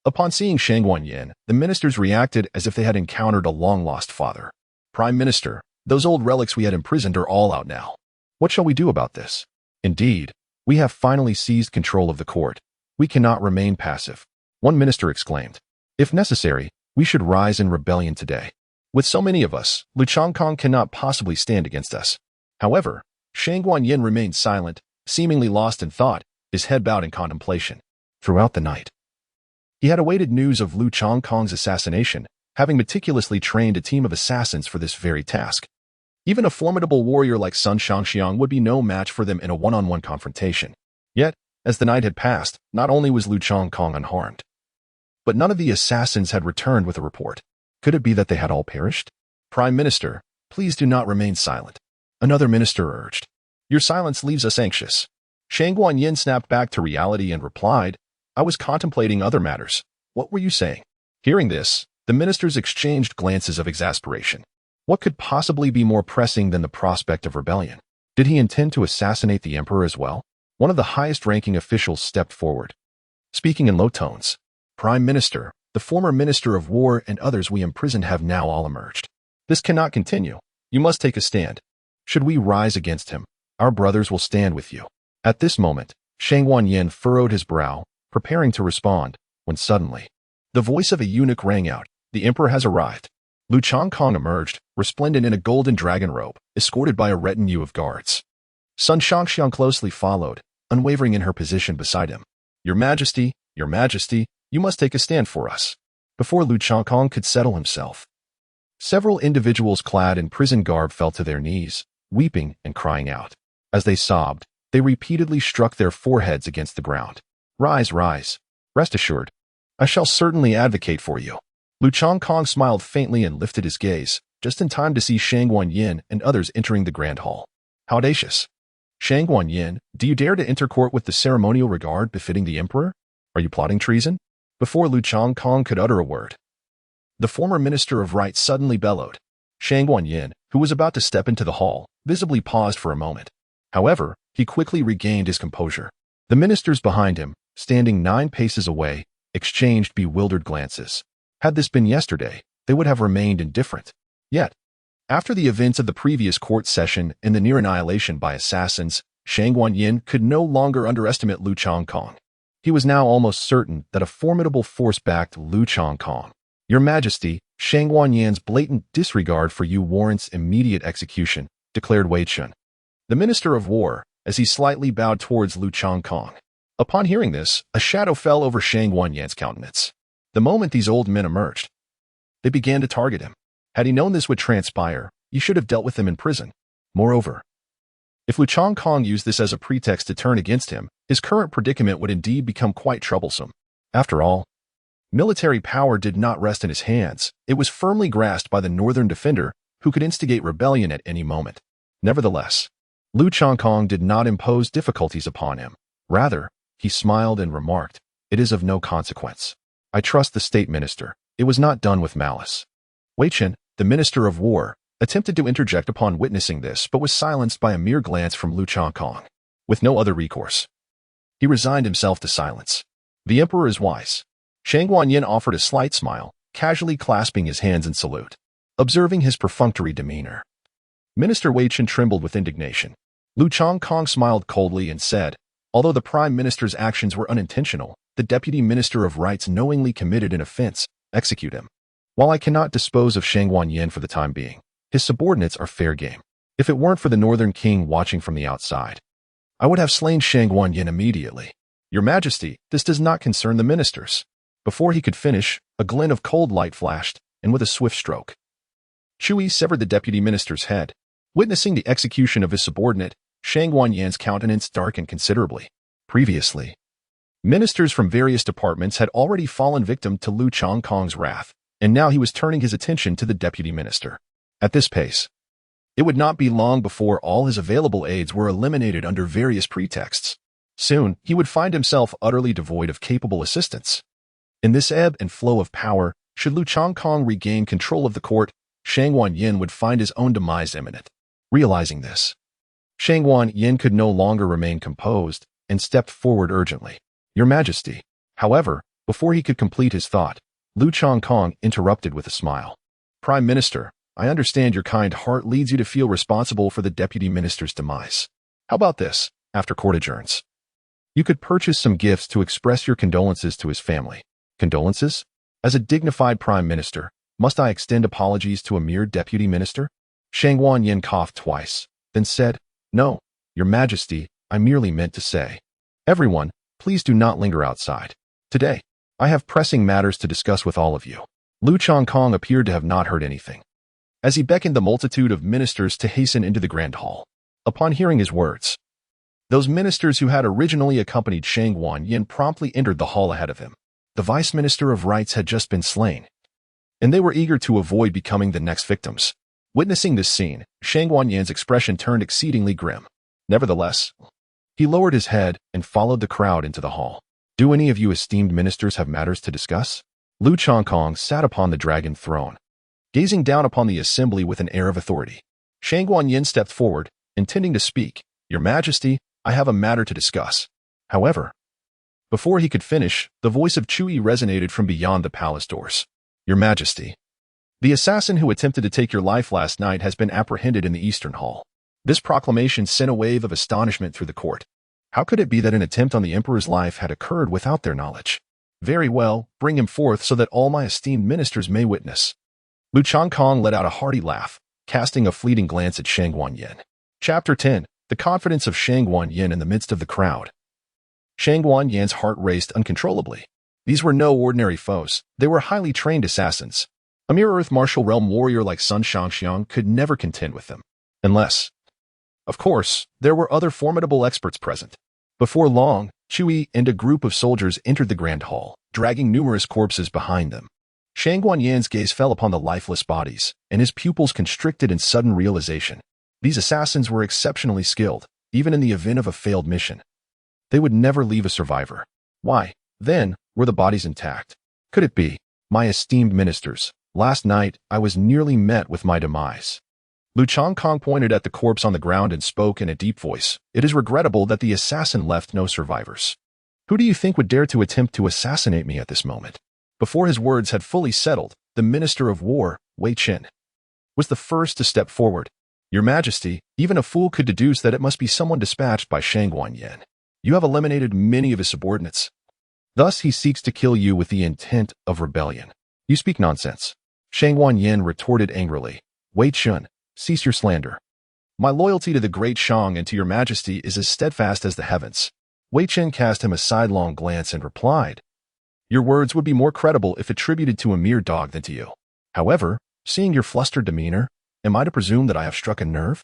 A: Upon seeing Shang Wanyan, the ministers reacted as if they had encountered a long-lost father. Prime Minister, those old relics we had imprisoned are all out now. What shall we do about this? Indeed, we have finally seized control of the court. We cannot remain passive. One minister exclaimed. If necessary, we should rise in rebellion today. With so many of us, Lu Changkong cannot possibly stand against us. However, Shang Wanyan remained silent, seemingly lost in thought, his head bowed in contemplation. Throughout the night, he had awaited news of Lu Changkong's assassination, having meticulously trained a team of assassins for this very task. Even a formidable warrior like Sun Shangxiang would be no match for them in a one-on-one confrontation. Yet, as the night had passed, not only was Lu Changkong unharmed, but none of the assassins had returned with a report. Could it be that they had all perished? Prime Minister, please do not remain silent. Another minister urged. Your silence leaves us anxious. Shang Wanyan snapped back to reality and replied, I was contemplating other matters. What were you saying? Hearing this, the ministers exchanged glances of exasperation. What could possibly be more pressing than the prospect of rebellion? Did he intend to assassinate the emperor as well? One of the highest-ranking officials stepped forward, speaking in low tones. Prime Minister, the former Minister of War and others we imprisoned have now all emerged. This cannot continue. You must take a stand. Should we rise against him, our brothers will stand with you. At this moment, Shang Wanyan furrowed his brow, preparing to respond, when suddenly, the voice of a eunuch rang out. The emperor has arrived. Lu Changkong emerged, resplendent in a golden dragon robe, escorted by a retinue of guards. Sun Shangxiang closely followed, unwavering in her position beside him. Your Majesty, you must take a stand for us. Before Lu Changkong could settle himself, several individuals clad in prison garb fell to their knees, weeping and crying out. As they sobbed, they repeatedly struck their foreheads against the ground. Rise, rise. Rest assured, I shall certainly advocate for you. Lu Changkong smiled faintly and lifted his gaze, just in time to see Shang Wanyan and others entering the grand hall. How audacious. Shang Wanyan, do you dare to enter court with the ceremonial regard befitting the emperor? Are you plotting treason? Before Lu Changkong could utter a word, the former Minister of Right suddenly bellowed. Shang Wanyan, who was about to step into the hall, visibly paused for a moment. However, he quickly regained his composure. The ministers behind him, standing 9 paces away, exchanged bewildered glances. Had this been yesterday, they would have remained indifferent. Yet, after the events of the previous court session and the near annihilation by assassins, Shang Wanyan could no longer underestimate Lu Changkong. He was now almost certain that a formidable force backed Lu Changkong. Your Majesty, Shang Wanyan's blatant disregard for you warrants immediate execution, declared Wei Chun, the Minister of War, as he slightly bowed towards Lu Changkong. Upon hearing this, a shadow fell over Shang Wanyan's countenance. The moment these old men emerged, they began to target him. Had he known this would transpire, he should have dealt with them in prison. Moreover, if Lu Changkong used this as a pretext to turn against him, his current predicament would indeed become quite troublesome. After all, military power did not rest in his hands. It was firmly grasped by the northern defender, who could instigate rebellion at any moment. Nevertheless, Lu Changkong did not impose difficulties upon him. Rather, he smiled and remarked, It is of no consequence. I trust the state minister. It was not done with malice. Wei Chen, the Minister of War, attempted to interject upon witnessing this but was silenced by a mere glance from Lu Changkong. With no other recourse, he resigned himself to silence. The emperor is wise. Shang Wanyan offered a slight smile, casually clasping his hands in salute. Observing his perfunctory demeanor, Minister Wei Chen trembled with indignation. Lu Changkong smiled coldly and said, although the Prime Minister's actions were unintentional, the Deputy Minister of Rights knowingly committed an offense. Execute him. While I cannot dispose of Shang Wanyan for the time being, his subordinates are fair game. If it weren't for the Northern King watching from the outside, I would have slain Shang Wanyan immediately. Your Majesty, this does not concern the ministers. Before he could finish, a glint of cold light flashed, and with a swift stroke, Chui severed the deputy minister's head. Witnessing the execution of his subordinate, Shang Wanyan's countenance darkened considerably. Previously, ministers from various departments had already fallen victim to Lu Changkong's wrath. and now he was turning his attention to the deputy minister. At this pace, it would not be long before all his available aides were eliminated under various pretexts. Soon, he would find himself utterly devoid of capable assistants. In this ebb and flow of power, should Lu Changkong regain control of the court, Shang Wanyin would find his own demise imminent. Realizing this, Shang Wanyin could no longer remain composed and stepped forward urgently. Your Majesty. However, before he could complete his thought, Lu Changkong interrupted with a smile. Prime Minister, I understand your kind heart leads you to feel responsible for the deputy minister's demise. How about this, after court adjourns? You could purchase some gifts to express your condolences to his family. Condolences? As a dignified prime minister, must I extend apologies to a mere deputy minister? Shang Wanyin coughed twice, then said, No, Your Majesty, I merely meant to say. Everyone, please do not linger outside. Today, I have pressing matters to discuss with all of you. Lu Changkong appeared to have not heard anything, as he beckoned the multitude of ministers to hasten into the grand hall. Upon hearing his words, those ministers who had originally accompanied Shang Wanyin promptly entered the hall ahead of him. The Vice Minister of Rights had just been slain, and they were eager to avoid becoming the next victims. Witnessing this scene, Shang Wanyin's expression turned exceedingly grim. Nevertheless, he lowered his head and followed the crowd into the hall. Do any of you esteemed ministers have matters to discuss? Lu Changkong sat upon the dragon throne, gazing down upon the assembly with an air of authority. Shang Wanyin stepped forward, intending to speak. Your Majesty, I have a matter to discuss. However, before he could finish, the voice of Chui resonated from beyond the palace doors. Your Majesty, the assassin who attempted to take your life last night has been apprehended in the Eastern Hall. This proclamation sent a wave of astonishment through the court. How could it be that an attempt on the Emperor's life had occurred without their knowledge? Very well, bring him forth so that all my esteemed ministers may witness. Lu Changkong let out a hearty laugh, casting a fleeting glance at Shang Wanyin. Chapter 10. The confidence of Shang Wanyin in the midst of the crowd. Shang Wanyin's heart raced uncontrollably. These were no ordinary foes. They were highly trained assassins. A mere Earth Martial Realm warrior like Sun Shangxiang could never contend with them. Unless, of course, there were other formidable experts present. Before long, Chui and a group of soldiers entered the grand hall, dragging numerous corpses behind them. Shang Wanyin's gaze fell upon the lifeless bodies, and his pupils constricted in sudden realization. These assassins were exceptionally skilled, even in the event of a failed mission. They would never leave a survivor. Why, then, were the bodies intact? Could it be, my esteemed ministers, last night I was nearly met with my demise? Lu Changkong pointed at the corpse on the ground and spoke in a deep voice. It is regrettable that the assassin left no survivors. Who do you think would dare to attempt to assassinate me at this moment? Before his words had fully settled, the Minister of War, Wei Chen, was the first to step forward. Your Majesty, even a fool could deduce that it must be someone dispatched by Shang Wanyin. You have eliminated many of his subordinates. Thus he seeks to kill you with the intent of rebellion. You speak nonsense. Shang Wanyin retorted angrily. Wei Chen, cease your slander. My loyalty to the great Shang and to your Majesty is as steadfast as the heavens. Wei Chen cast him a sidelong glance and replied, Your words would be more credible if attributed to a mere dog than to you. However, seeing your flustered demeanor, am I to presume that I have struck a nerve?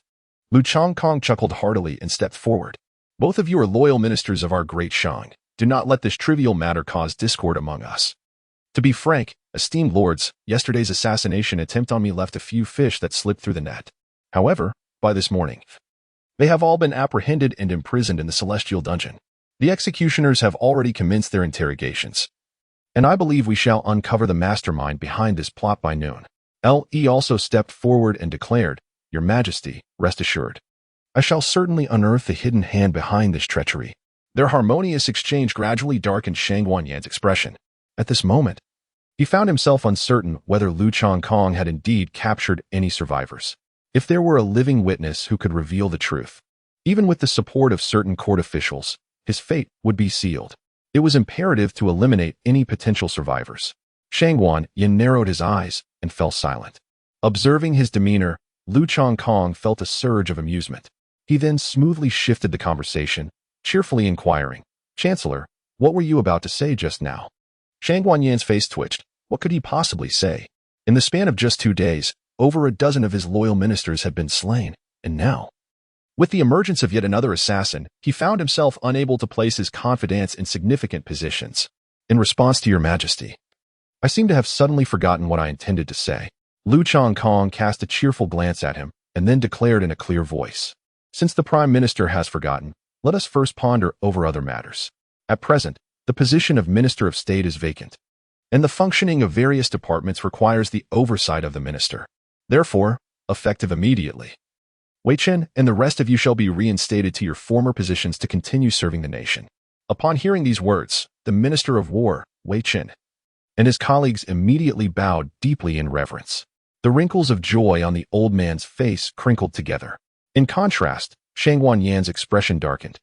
A: Lu Changkong chuckled heartily and stepped forward. Both of you are loyal ministers of our great Shang. Do not let this trivial matter cause discord among us. To be frank, esteemed lords, yesterday's assassination attempt on me left a few fish that slipped through the net. However, by this morning, they have all been apprehended and imprisoned in the celestial dungeon. The executioners have already commenced their interrogations, and I believe we shall uncover the mastermind behind this plot by noon. L.E. also stepped forward and declared, Your Majesty, rest assured, I shall certainly unearth the hidden hand behind this treachery. Their harmonious exchange gradually darkened Shang Wanyin's expression. At this moment, he found himself uncertain whether Lu Changkong had indeed captured any survivors. If there were a living witness who could reveal the truth, even with the support of certain court officials, his fate would be sealed. It was imperative to eliminate any potential survivors. Shang Wanyin narrowed his eyes and fell silent. Observing his demeanor, Lu Changkong felt a surge of amusement. He then smoothly shifted the conversation, cheerfully inquiring, Chancellor, what were you about to say just now? Shang Wanyin's face twitched. What could he possibly say? In the span of just 2 days, over a dozen of his loyal ministers had been slain, and now, with the emergence of yet another assassin, he found himself unable to place his confidence in significant positions. In response to your Majesty, I seem to have suddenly forgotten what I intended to say. Lu Changkong cast a cheerful glance at him and then declared in a clear voice, "Since the Prime Minister has forgotten, let us first ponder over other matters. At present, the position of Minister of State is vacant, and the functioning of various departments requires the oversight of the minister. Therefore, effective immediately, Wei Chen and the rest of you shall be reinstated to your former positions to continue serving the nation." Upon hearing these words, the Minister of War, Wei Chen, and his colleagues immediately bowed deeply in reverence. The wrinkles of joy on the old man's face crinkled together. In contrast, Shang Wanyan's expression darkened,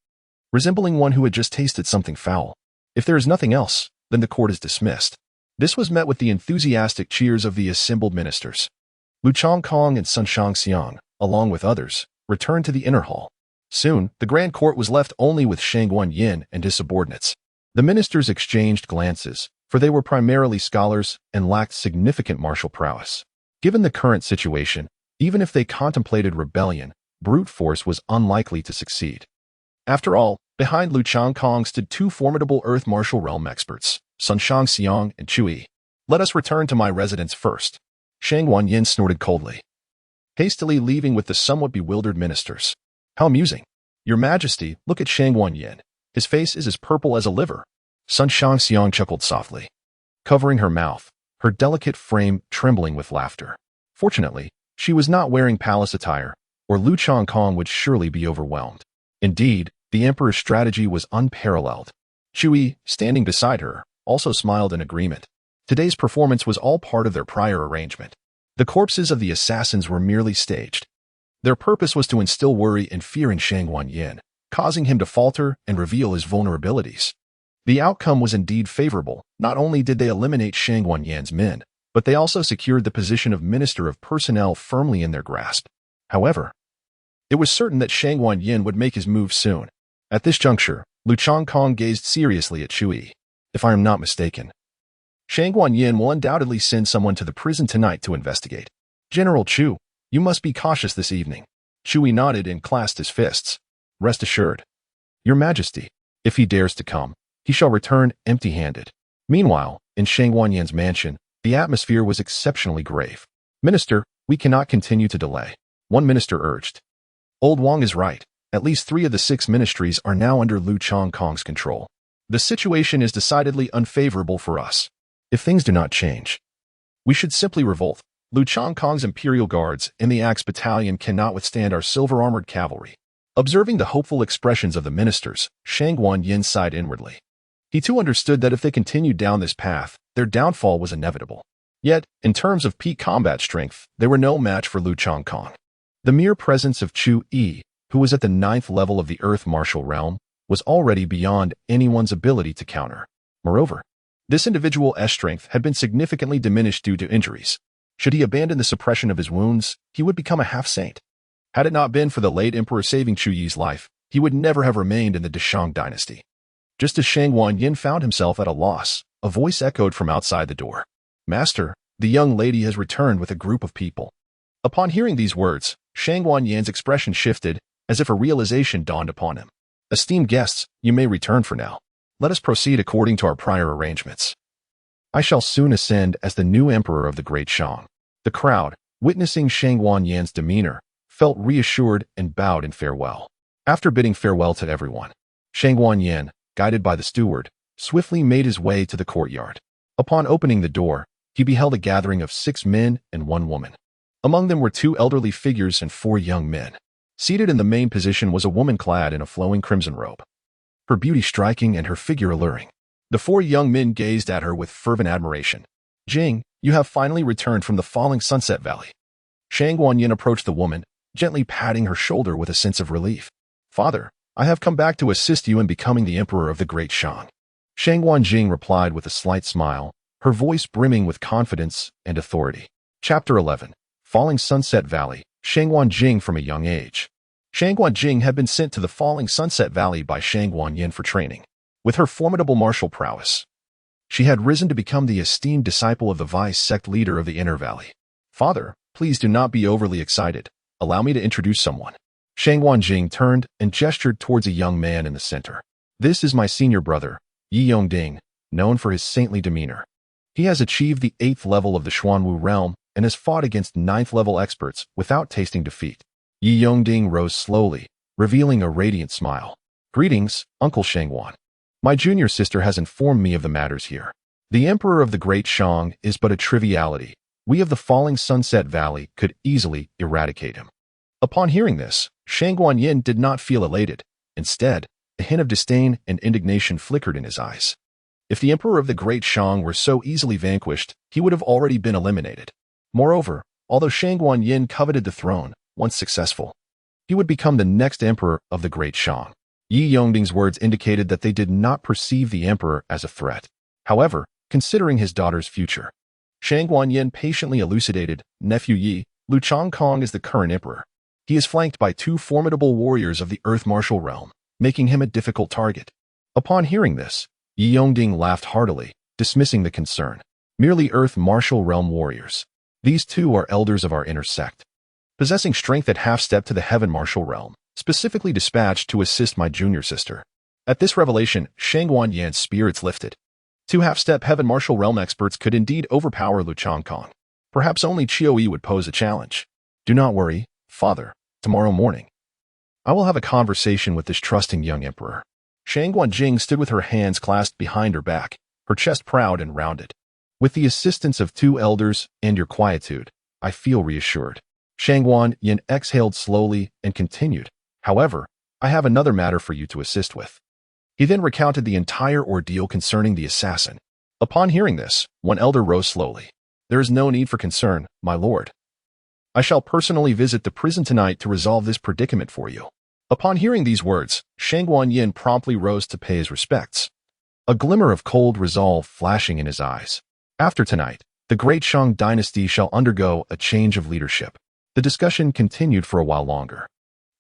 A: resembling one who had just tasted something foul. If there is nothing else, then the court is dismissed. This was met with the enthusiastic cheers of the assembled ministers. Lu Changkong and Sun Shangxiang, along with others, returned to the inner hall. Soon, the grand court was left only with Shang Wanyan and his subordinates. The ministers exchanged glances, for they were primarily scholars and lacked significant martial prowess. Given the current situation, even if they contemplated rebellion, brute force was unlikely to succeed. After all, behind Lu Changkong stood two formidable earth martial realm experts, Sun Shangxiang and Chu Yi. "Let us return to my residence first," Shang Wanyan snorted coldly, hastily leaving with the somewhat bewildered ministers. "How amusing. Your Majesty, look at Shang Wanyan. His face is as purple as a liver." Sun Shangxiang chuckled softly, covering her mouth, her delicate frame trembling with laughter. Fortunately, she was not wearing palace attire, or Lu Changkong would surely be overwhelmed. Indeed, the Emperor's strategy was unparalleled. Chu Yi, standing beside her, also smiled in agreement. Today's performance was all part of their prior arrangement. The corpses of the assassins were merely staged. Their purpose was to instill worry and fear in Shang Wanyan, causing him to falter and reveal his vulnerabilities. The outcome was indeed favorable. Not only did they eliminate Shang Wanyan's men, but they also secured the position of Minister of Personnel firmly in their grasp. However, it was certain that Shang Wanyan would make his move soon. At this juncture, Lu Changkong gazed seriously at Chu Yi. "If I am not mistaken, Shang Wanyan will undoubtedly send someone to the prison tonight to investigate. General Chu, you must be cautious this evening." Chu Yi nodded and clasped his fists. "Rest assured, Your Majesty, if he dares to come, he shall return empty-handed." Meanwhile, in Shang Wanyan's mansion, the atmosphere was exceptionally grave. "Minister, we cannot continue to delay," one minister urged. "Old Wang is right. At least 3 of the 6 ministries are now under Lu Changkong's control. The situation is decidedly unfavorable for us. If things do not change, we should simply revolt. Lu Changkong's Imperial Guards and the Axe Battalion cannot withstand our silver-armored cavalry." Observing the hopeful expressions of the ministers, Shang Wanyan sighed inwardly. He too understood that if they continued down this path, their downfall was inevitable. Yet, in terms of peak combat strength, they were no match for Lu Changkong. The mere presence of Chu Yi, who was at the 9th level of the Earth Martial Realm, was already beyond anyone's ability to counter. Moreover, this individual's strength had been significantly diminished due to injuries. Should he abandon the suppression of his wounds, he would become a half-saint. Had it not been for the late emperor saving Chu Yi's life, he would never have remained in the Deshang dynasty. Just as Shang Wanyan found himself at a loss, a voice echoed from outside the door. "Master, the young lady has returned with a group of people." Upon hearing these words, Shang Wanyan's expression shifted, as if a realization dawned upon him. "Esteemed guests, you may return for now. Let us proceed according to our prior arrangements. I shall soon ascend as the new emperor of the Great Shang." The crowd, witnessing Shang Wanyan's demeanor, felt reassured and bowed in farewell. After bidding farewell to everyone, Shang Wanyan, guided by the steward, swiftly made his way to the courtyard. Upon opening the door, he beheld a gathering of 6 men and 1 woman. Among them were 2 elderly figures and 4 young men. Seated in the main position was a woman clad in a flowing crimson robe, her beauty striking and her figure alluring. The 4 young men gazed at her with fervent admiration. "Jing, you have finally returned from the falling Sunset Valley." Shang Wanyan approached the woman, gently patting her shoulder with a sense of relief. "Father, I have come back to assist you in becoming the emperor of the Great Shang." Shang Wanjing replied with a slight smile, her voice brimming with confidence and authority. Chapter 11. Falling Sunset Valley, Shang Wanjing from a young age. Shang Wanjing had been sent to the Falling Sunset Valley by Shang Wanyan for training. With her formidable martial prowess, she had risen to become the esteemed disciple of the vice sect leader of the Inner Valley. "Father, please do not be overly excited. Allow me to introduce someone." Shang Wanjing turned and gestured towards a young man in the center. "This is my senior brother, Yi Yongding, known for his saintly demeanor." He has achieved the 8th level of the Xuanwu realm and has fought against 9th level experts without tasting defeat. Yi Yongding rose slowly, revealing a radiant smile. Greetings, Uncle Shangguan. My junior sister has informed me of the matters here. The Emperor of the Great Shang is but a triviality. We of the Falling Sunset Valley could easily eradicate him. Upon hearing this, Shangguan Yin did not feel elated. Instead, a hint of disdain and indignation flickered in his eyes. If the Emperor of the Great Shang were so easily vanquished, he would have already been eliminated. Moreover, although Shangguan Yin coveted the throne, once successful, he would become the next Emperor of the Great Shang. Yi Yongding's words indicated that they did not perceive the Emperor as a threat. However, considering his daughter's future, Shangguan Yin patiently elucidated, Nephew Yi, Lu Chongkong is the current Emperor. He is flanked by 2 formidable warriors of the Earth Martial Realm, making him a difficult target. Upon hearing this, Yi Yongding laughed heartily, dismissing the concern. Merely Earth Martial Realm warriors. These 2 are elders of our inner sect, possessing strength at half-step to the Heaven Martial Realm, specifically dispatched to assist my junior sister. At this revelation, Shangguan Yin's spirits lifted. 2 half-step Heaven Martial Realm experts could indeed overpower Lu Chongkong. Perhaps only Qiu Yi would pose a challenge. Do not worry, Father. Tomorrow morning, I will have a conversation with this trusting young emperor. Shangguan Jing stood with her hands clasped behind her back, her chest proud and rounded. With the assistance of 2 elders and your quietude, I feel reassured. Shangguan Yin exhaled slowly and continued. However, I have another matter for you to assist with. He then recounted the entire ordeal concerning the assassin. Upon hearing this, one elder rose slowly. There is no need for concern, my lord. I shall personally visit the prison tonight to resolve this predicament for you. Upon hearing these words, Shangguan Yin promptly rose to pay his respects, a glimmer of cold resolve flashing in his eyes. After tonight, the Great Shang dynasty shall undergo a change of leadership. The discussion continued for a while longer.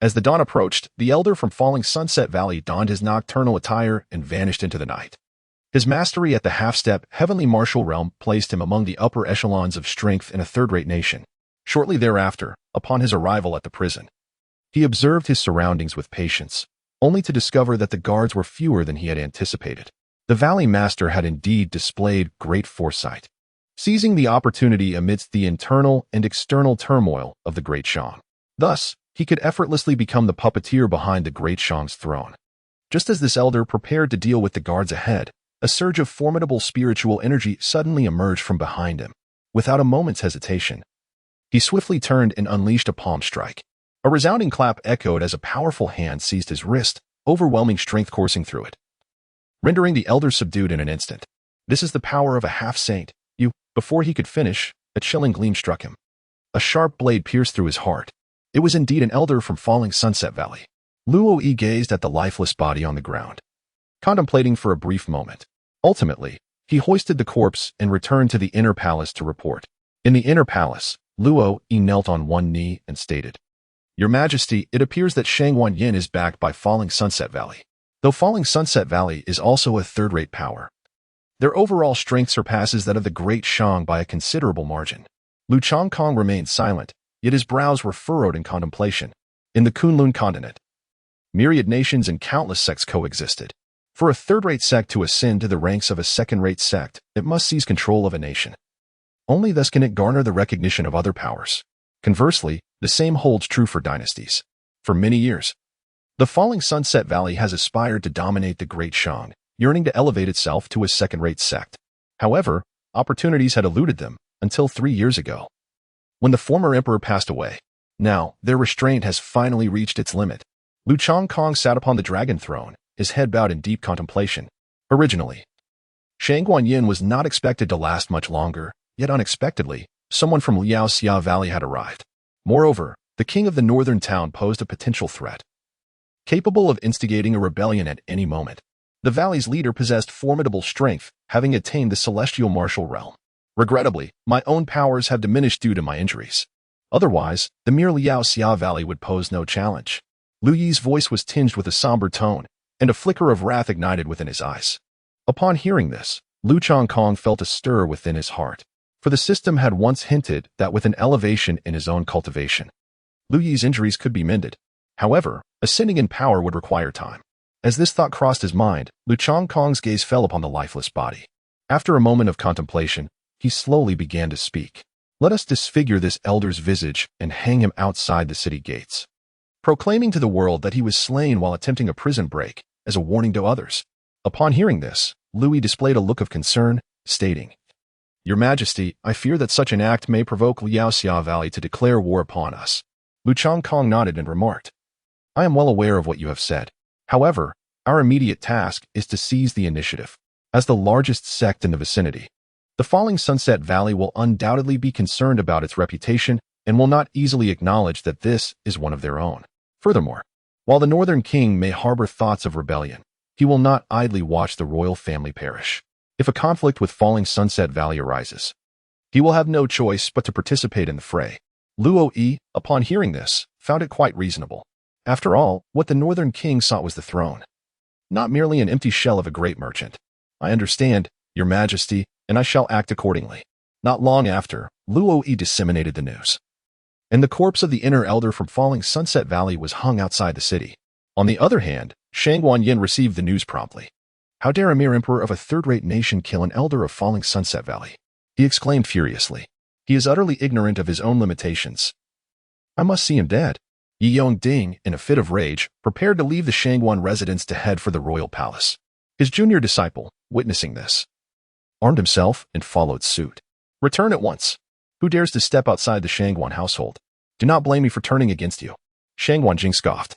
A: As the dawn approached, the elder from Falling Sunset Valley donned his nocturnal attire and vanished into the night. His mastery at the half-step Heavenly Martial Realm placed him among the upper echelons of strength in a third-rate nation. Shortly thereafter, upon his arrival at the prison, he observed his surroundings with patience, only to discover that the guards were fewer than he had anticipated. The Valley Master had indeed displayed great foresight, seizing the opportunity amidst the internal and external turmoil of the Great Shang. Thus, he could effortlessly become the puppeteer behind the Great Shang's throne. Just as this elder prepared to deal with the guards ahead, a surge of formidable spiritual energy suddenly emerged from behind him. Without a moment's hesitation, he swiftly turned and unleashed a palm strike. A resounding clap echoed as a powerful hand seized his wrist, overwhelming strength coursing through it, rendering the elder subdued in an instant. This is the power of a half-saint. Before he could finish, a chilling gleam struck him. A sharp blade pierced through his heart. It was indeed an elder from Falling Sunset Valley. Luo Yi gazed at the lifeless body on the ground, contemplating for a brief moment. Ultimately, he hoisted the corpse and returned to the inner palace to report. In the inner palace, Luo Yi knelt on one knee and stated, Your Majesty, it appears that Shangguan Yin is backed by Falling Sunset Valley. Though Falling Sunset Valley is also a third-rate power, their overall strength surpasses that of the Great Shang by a considerable margin. Lu Chongkong remained silent, yet his brows were furrowed in contemplation. In the Kunlun continent, myriad nations and countless sects coexisted. For a third-rate sect to ascend to the ranks of a second-rate sect, it must seize control of a nation. Only thus can it garner the recognition of other powers. Conversely, the same holds true for dynasties. For many years, the Falling Sunset Valley has aspired to dominate the Great Shang, yearning to elevate itself to a second-rate sect. However, opportunities had eluded them until 3 years ago, when the former emperor passed away. Now, their restraint has finally reached its limit. Lu Chongkong sat upon the dragon throne, his head bowed in deep contemplation. Originally, Shangguan Yin was not expected to last much longer, yet unexpectedly, someone from Liaoxia Valley had arrived. Moreover, the king of the northern town posed a potential threat, capable of instigating a rebellion at any moment. The valley's leader possessed formidable strength, having attained the celestial martial realm. Regrettably, my own powers have diminished due to my injuries. Otherwise, the mere Liaoxia Valley would pose no challenge. Lu Yi's voice was tinged with a somber tone, and a flicker of wrath ignited within his eyes. Upon hearing this, Lu Chongkong felt a stir within his heart, for the system had once hinted that with an elevation in his own cultivation, Lu Yi's injuries could be mended. However, ascending in power would require time. As this thought crossed his mind, Lu Chongkong's gaze fell upon the lifeless body. After a moment of contemplation, he slowly began to speak. Let us disfigure this elder's visage and hang him outside the city gates. Proclaiming to the world that he was slain while attempting a prison break, as a warning to others. Upon hearing this, Louis displayed a look of concern, stating, Your Majesty, I fear that such an act may provoke Liaoxia Valley to declare war upon us. Lu Changkong nodded and remarked, I am well aware of what you have said. However, our immediate task is to seize the initiative. As the largest sect in the vicinity, the Falling Sunset Valley will undoubtedly be concerned about its reputation and will not easily acknowledge that this is one of their own. Furthermore, while the Northern King may harbor thoughts of rebellion, he will not idly watch the royal family perish. If a conflict with Falling Sunset Valley arises, he will have no choice but to participate in the fray. Luo Yi, upon hearing this, found it quite reasonable. After all, what the Northern King sought was the throne, not merely an empty shell of a great merchant. I understand, Your Majesty, and I shall act accordingly. Not long after, Luo Yi disseminated the news, and the corpse of the inner elder from Falling Sunset Valley was hung outside the city. On the other hand, Shang Wanyin received the news promptly. How dare a mere emperor of a third-rate nation kill an elder of Falling Sunset Valley? He exclaimed furiously. He is utterly ignorant of his own limitations. I must see him dead. Yi Yongding, in a fit of rage, prepared to leave the Shangguan residence to head for the royal palace. His junior disciple, witnessing this, armed himself and followed suit. Return at once. Who dares to step outside the Shangguan household? Do not blame me for turning against you. Shang Wanjing scoffed,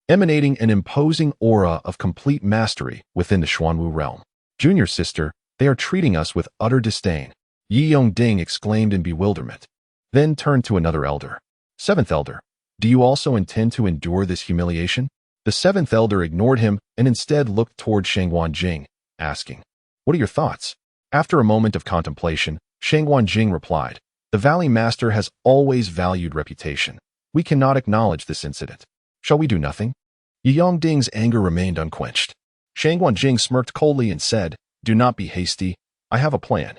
A: emanating an imposing aura of complete mastery within the Xuanwu realm. Junior sister, they are treating us with utter disdain. Yi Yongding exclaimed in bewilderment, then turned to another elder. Seventh elder, do you also intend to endure this humiliation? The seventh elder ignored him and instead looked toward Shang Wanjing, asking, What are your thoughts? After a moment of contemplation, Shang Wanjing replied, The Valley Master has always valued reputation. We cannot acknowledge this incident. Shall we do nothing? Yi Yongding's anger remained unquenched. Shang Wanjing smirked coldly and said, Do not be hasty. I have a plan.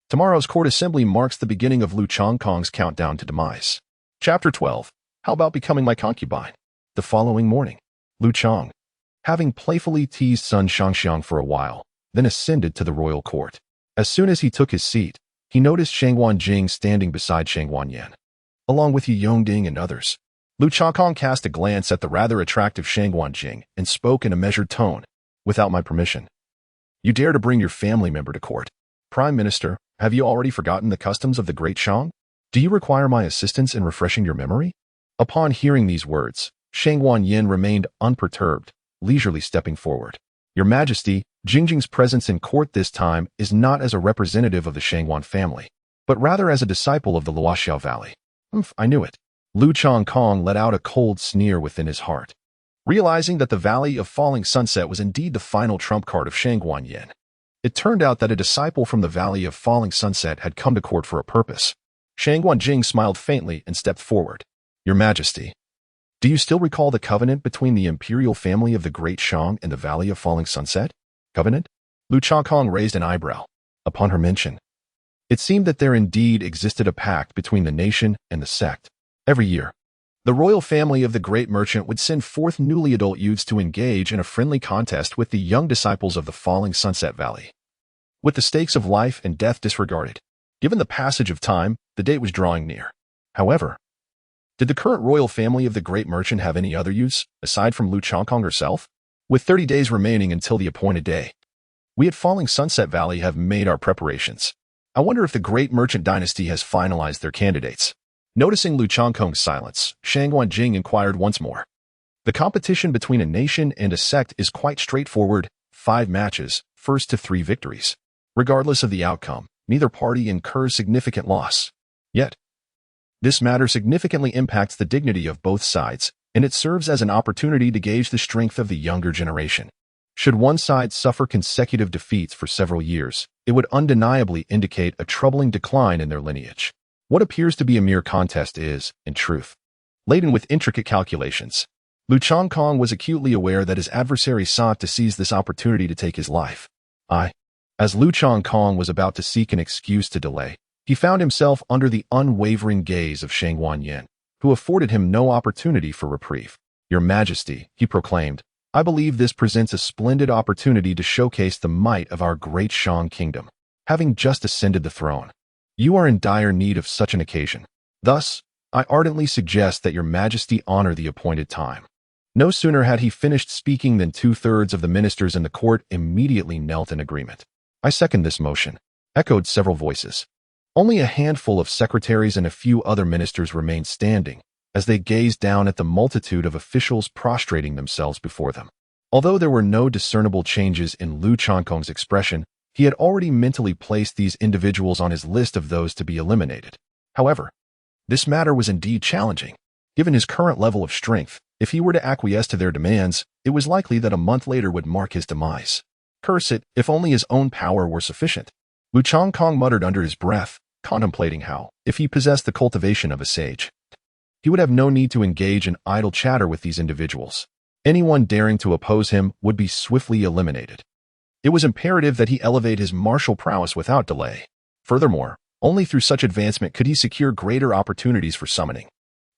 A: Tomorrow's court assembly marks the beginning of Lu Changkong's countdown to demise. Chapter 12. How about becoming my concubine? The following morning, Lu Chang, having playfully teased Sun Shangxiang for a while, then ascended to the royal court. As soon as he took his seat, he noticed Shang Wanjing standing beside Shang Wanyan, along with Yi Yongding and others. Lu Changkong cast a glance at the rather attractive Shang Wanjing and spoke in a measured tone, Without my permission, you dare to bring your family member to court. Prime Minister, have you already forgotten the customs of the Great Shang? Do you require my assistance in refreshing your memory? Upon hearing these words, Shang Wanyin remained unperturbed, leisurely stepping forward. Your Majesty, Jingjing's presence in court this time is not as a representative of the Shangwan family, but rather as a disciple of the Luoxiao Valley. I knew it. Lu Changkong let out a cold sneer within his heart, realizing that the Valley of Falling Sunset was indeed the final trump card of Shang Wanyin. It turned out that a disciple from the Valley of Falling Sunset had come to court for a purpose. Shang Wanjing smiled faintly and stepped forward. Your Majesty, do you still recall the covenant between the imperial family of the Great Shang and the Valley of Falling Sunset? Covenant? Lu Changkong raised an eyebrow upon her mention. It seemed that there indeed existed a pact between the nation and the sect. Every year, the royal family of the great merchant would send forth newly adult youths to engage in a friendly contest with the young disciples of the Falling Sunset Valley. With the stakes of life and death disregarded, given the passage of time, the date was drawing near. However, did the current royal family of the great merchant have any other youths, aside from Lu Changkong herself? With 30 days remaining until the appointed day, we at Falling Sunset Valley have made our preparations. I wonder if the great merchant dynasty has finalized their candidates. Noticing Lu Changkong's silence, Shang Wanjing inquired once more. The competition between a nation and a sect is quite straightforward, 5 matches, first to 3 victories. Regardless of the outcome, neither party incurs significant loss. Yet, this matter significantly impacts the dignity of both sides, and it serves as an opportunity to gauge the strength of the younger generation. Should one side suffer consecutive defeats for several years, it would undeniably indicate a troubling decline in their lineage. What appears to be a mere contest is, in truth, laden with intricate calculations. Lu Changkong was acutely aware that his adversary sought to seize this opportunity to take his life. As Lu Changkong was about to seek an excuse to delay, he found himself under the unwavering gaze of Shang Wanyin, who afforded him no opportunity for reprieve. Your Majesty, he proclaimed, I believe this presents a splendid opportunity to showcase the might of our great Shang kingdom. Having just ascended the throne, you are in dire need of such an occasion. Thus, I ardently suggest that your majesty honor the appointed time." No sooner had he finished speaking than 2/3 of the ministers in the court immediately knelt in agreement. "I second this motion," echoed several voices. Only a handful of secretaries and a few other ministers remained standing as they gazed down at the multitude of officials prostrating themselves before them. Although there were no discernible changes in Lu Chankong's expression, he had already mentally placed these individuals on his list of those to be eliminated. However, this matter was indeed challenging. Given his current level of strength, if he were to acquiesce to their demands, it was likely that a month later would mark his demise. Curse it, if only his own power were sufficient. Lu Chankong muttered under his breath, contemplating how, if he possessed the cultivation of a sage, he would have no need to engage in idle chatter with these individuals. Anyone daring to oppose him would be swiftly eliminated. It was imperative that he elevate his martial prowess without delay. Furthermore, only through such advancement could he secure greater opportunities for summoning.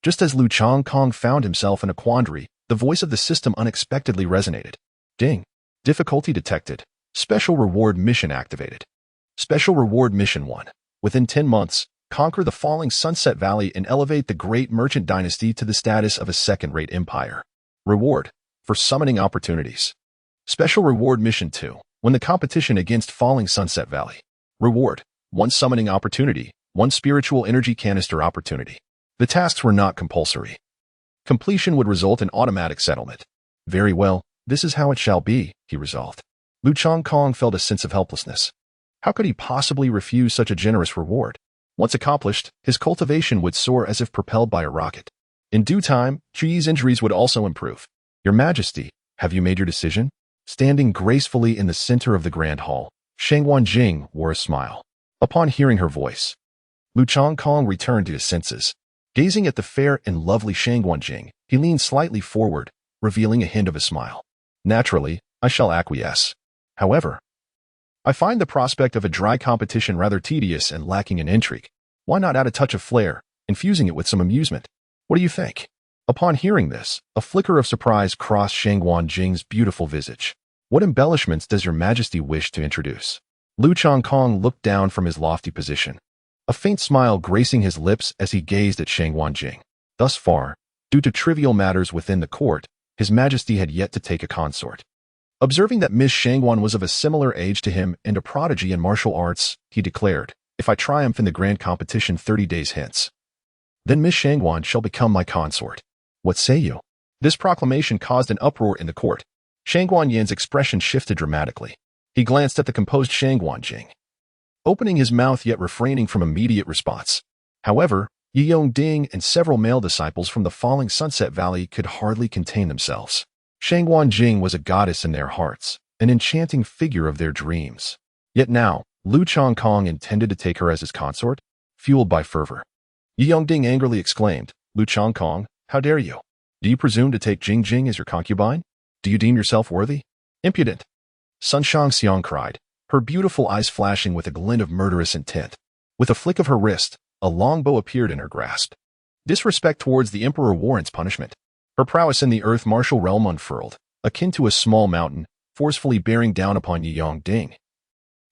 A: Just as Lu Chankong found himself in a quandary, the voice of the system unexpectedly resonated. Ding. Difficulty detected. Special reward mission activated. Special reward mission 1. Within 10 months, conquer the falling Sunset Valley and elevate the great merchant dynasty to the status of a second-rate empire. Reward. For summoning opportunities. Special reward mission 2. Win the competition against falling Sunset Valley. Reward. 1 summoning opportunity, 1 spiritual energy canister opportunity. The tasks were not compulsory. Completion would result in automatic settlement. Very well, this is how it shall be, he resolved. Lu Chankong felt a sense of helplessness. How could he possibly refuse such a generous reward? Once accomplished, his cultivation would soar as if propelled by a rocket. In due time, Chuyi's injuries would also improve. Your Majesty, have you made your decision? Standing gracefully in the center of the grand hall, Shang Wanjing wore a smile. Upon hearing her voice, Lu Chankong returned to his senses. Gazing at the fair and lovely Shang Wanjing, he leaned slightly forward, revealing a hint of a smile. Naturally, I shall acquiesce. However, I find the prospect of a dry competition rather tedious and lacking in intrigue. Why not add a touch of flair, infusing it with some amusement? What do you think? Upon hearing this, a flicker of surprise crossed Shang Wanjing's beautiful visage. What embellishments does your Majesty wish to introduce? Lu Chankong looked down from his lofty position, a faint smile gracing his lips as he gazed at Shang Wanjing. Thus far, due to trivial matters within the court, His Majesty had yet to take a consort. Observing that Miss Shangwan was of a similar age to him and a prodigy in martial arts, he declared, "If I triumph in the grand competition 30 days hence, then Miss Shangwan shall become my consort. What say you?" This proclamation caused an uproar in the court. Shangwan Yan's expression shifted dramatically. He glanced at the composed Shangwan Jing, opening his mouth yet refraining from immediate response. However, Yi Yongding and several male disciples from the falling Sunset Valley could hardly contain themselves. Shangwan Jing was a goddess in their hearts, an enchanting figure of their dreams. Yet now, Lu Chankong intended to take her as his consort, fueled by fervor. Yi Yongding angrily exclaimed, "Lu Chankong, how dare you? Do you presume to take Jing Jing as your concubine? Do you deem yourself worthy? Impudent!" Sun Shangxiang cried, her beautiful eyes flashing with a glint of murderous intent. With a flick of her wrist, a long bow appeared in her grasp. Disrespect towards the emperor warrants punishment. Her prowess in the earth martial realm unfurled, akin to a small mountain, forcefully bearing down upon Yi Yongding,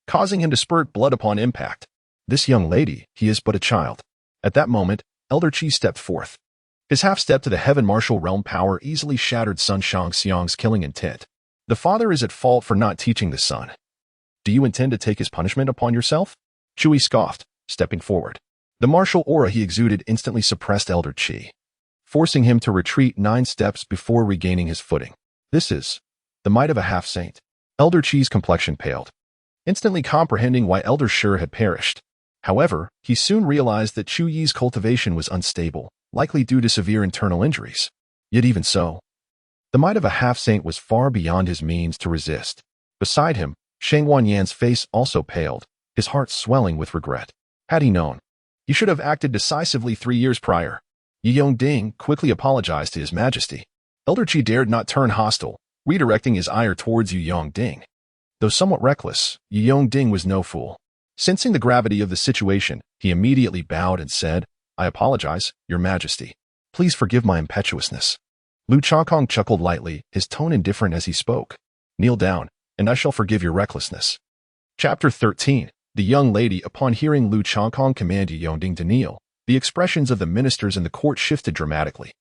A: causing him to spurt blood upon impact. This young lady, he is but a child. At that moment, Elder Qi stepped forth. His half-step to the heaven martial realm power easily shattered Sun Shangxiang's killing intent. The father is at fault for not teaching the son. Do you intend to take his punishment upon yourself? Chui scoffed, stepping forward. The martial aura he exuded instantly suppressed Elder Qi, forcing him to retreat 9 steps before regaining his footing. This is the might of a half-saint. Elder Qi's complexion paled, instantly comprehending why Elder Shi had perished. However, he soon realized that Chu Yi's cultivation was unstable, likely due to severe internal injuries. Yet even so, the might of a half-saint was far beyond his means to resist. Beside him, Shangwan Yan's face also paled, his heart swelling with regret. Had he known, he should have acted decisively 3 years prior. Yi Yongding quickly apologized to His Majesty. Elder Qi dared not turn hostile, redirecting his ire towards Yi Yongding. Though somewhat reckless, Yi Yongding was no fool. Sensing the gravity of the situation, he immediately bowed and said, "I apologize, Your Majesty. Please forgive my impetuousness." Lu Changkong chuckled lightly, his tone indifferent as he spoke. Kneel down, and I shall forgive your recklessness. Chapter 13. The young lady. Upon hearing Lu Changkong command Yi Yongding to kneel, the expressions of the ministers in the court shifted dramatically.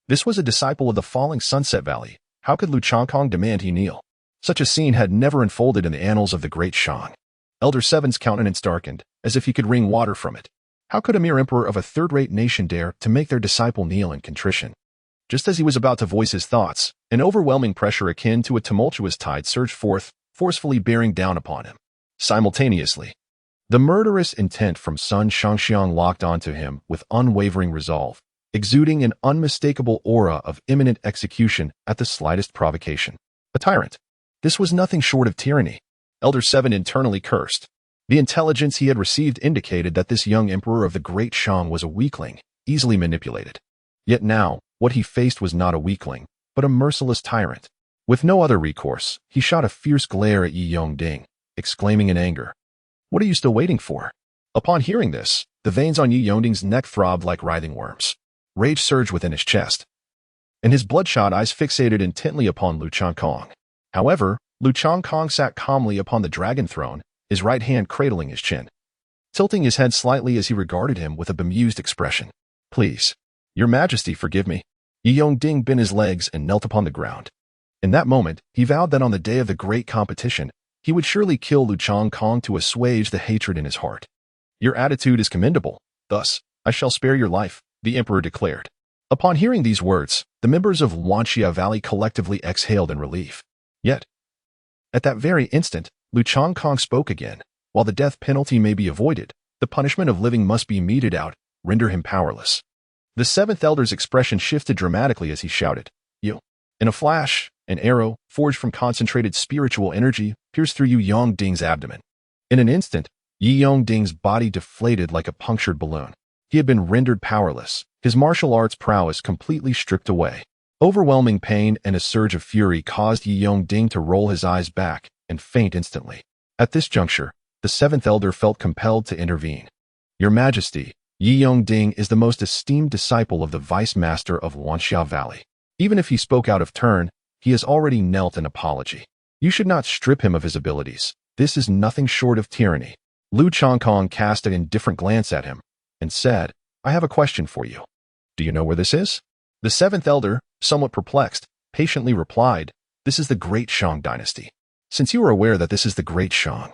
A: This was a disciple of the falling Sunset Valley. How could Lu Changkong demand he kneel? Such a scene had never unfolded in the annals of the Great Shang. Elder Seven's countenance darkened, as if he could wring water from it. How could a mere emperor of a third-rate nation dare to make their disciple kneel in contrition? Just as he was about to voice his thoughts, an overwhelming pressure akin to a tumultuous tide surged forth, forcefully bearing down upon him. Simultaneously, the murderous intent from Sun Shangxiang locked onto him with unwavering resolve, exuding an unmistakable aura of imminent execution at the slightest provocation. A tyrant. This was nothing short of tyranny. Elder Seven internally cursed. The intelligence he had received indicated that this young emperor of the Great Shang was a weakling, easily manipulated. Yet now, what he faced was not a weakling, but a merciless tyrant. With no other recourse, he shot a fierce glare at Yi Yongding, exclaiming in anger, "What are you still waiting for?" Upon hearing this, the veins on Yi Yongding's neck throbbed like writhing worms. Rage surged within his chest, and his bloodshot eyes fixated intently upon Lu Changkong. However, Lu Changkong sat calmly upon the dragon throne, his right hand cradling his chin, tilting his head slightly as he regarded him with a bemused expression. "Please, Your Majesty, forgive me." Yi Yongding bent his legs and knelt upon the ground. In that moment, he vowed that on the day of the great competition, he would surely kill Lu Changkong to assuage the hatred in his heart. "Your attitude is commendable. Thus, I shall spare your life," the emperor declared. Upon hearing these words, the members of Wanxia Valley collectively exhaled in relief. Yet, at that very instant, Lu Changkong spoke again. "While the death penalty may be avoided, the punishment of living must be meted out. Render him powerless." The seventh elder's expression shifted dramatically as he shouted, "You!" In a flash, an arrow, forged from concentrated spiritual energy, pierced through Yi Yongding's abdomen. In an instant, Yi Yongding's body deflated like a punctured balloon. He had been rendered powerless, his martial arts prowess completely stripped away. Overwhelming pain and a surge of fury caused Yi Yongding to roll his eyes back and faint instantly. At this juncture, the seventh elder felt compelled to intervene. "Your Majesty, Yi Yongding is the most esteemed disciple of the Vice Master of Wanxia Valley. Even if he spoke out of turn, he has already knelt in apology. You should not strip him of his abilities. This is nothing short of tyranny." Lu Changkong cast an indifferent glance at him and said, "I have a question for you. Do you know where this is?" The seventh elder, somewhat perplexed, patiently replied, "This is the Great Shang dynasty. Since you are aware that this is the Great Shang,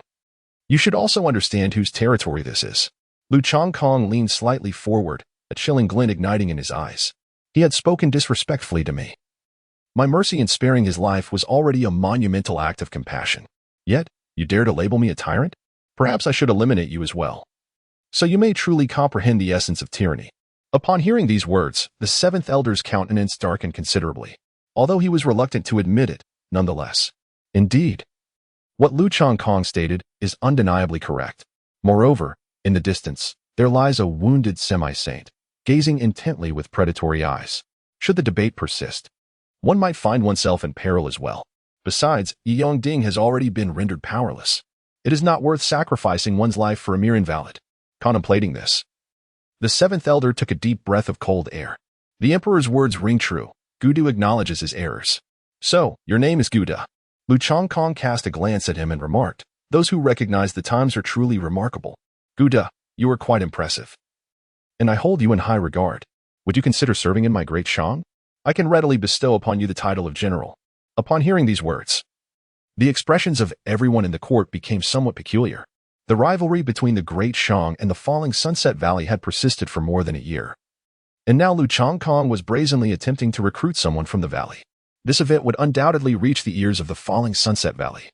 A: you should also understand whose territory this is." Lu Changkong leaned slightly forward, a chilling glint igniting in his eyes. He had spoken disrespectfully to me. My mercy in sparing his life was already a monumental act of compassion. Yet, you dare to label me a tyrant? Perhaps I should eliminate you as well. So you may truly comprehend the essence of tyranny. Upon hearing these words, the seventh elder's countenance darkened considerably, although he was reluctant to admit it, nonetheless. Indeed, what Lu Changkong stated is undeniably correct. Moreover, in the distance, there lies a wounded semi-saint, gazing intently with predatory eyes. Should the debate persist, one might find oneself in peril as well. Besides, Yi Yongding has already been rendered powerless. It is not worth sacrificing one's life for a mere invalid. Contemplating this, the seventh elder took a deep breath of cold air. The emperor's words ring true. Gudu acknowledges his errors. "So, your name is Guda." Lu Changkong cast a glance at him and remarked, "Those who recognize the times are truly remarkable. Guda, you are quite impressive, and I hold you in high regard. Would you consider serving in my Great Shang? I can readily bestow upon you the title of general." Upon hearing these words, the expressions of everyone in the court became somewhat peculiar. The rivalry between the Great Shang and the falling Sunset Valley had persisted for more than a year. And now Lu Changkong was brazenly attempting to recruit someone from the valley. This event would undoubtedly reach the ears of the falling Sunset Valley.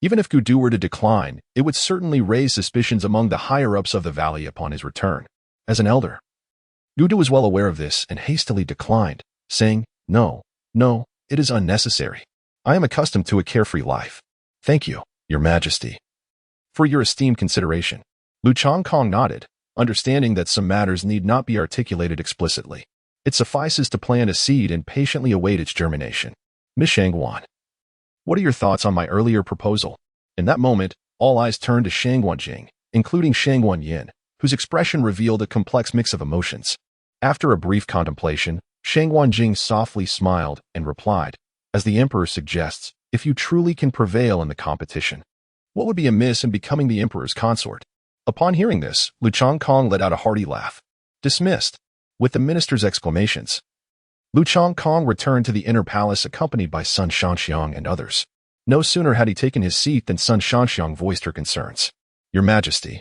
A: Even if Gudu were to decline, it would certainly raise suspicions among the higher-ups of the valley upon his return. As an elder, Gudu was well aware of this and hastily declined, saying, No, it is unnecessary. I am accustomed to a carefree life. Thank you, Your Majesty, for your esteemed consideration." Lu Changkong nodded, understanding that some matters need not be articulated explicitly. It suffices to plant a seed and patiently await its germination. "Miss Shangguan, what are your thoughts on my earlier proposal?" In that moment, all eyes turned to Shangguan Jing, including Shangguan Yin, whose expression revealed a complex mix of emotions. After a brief contemplation, Shang Wanjing softly smiled and replied, as the emperor suggests, if you truly can prevail in the competition, what would be amiss in becoming the emperor's consort? Upon hearing this, Lu Chongkong let out a hearty laugh. Dismissed. With the minister's exclamations, Lu Chongkong returned to the inner palace accompanied by Sun Shangxiang and others. No sooner had he taken his seat than Sun Shangxiang voiced her concerns. Your Majesty,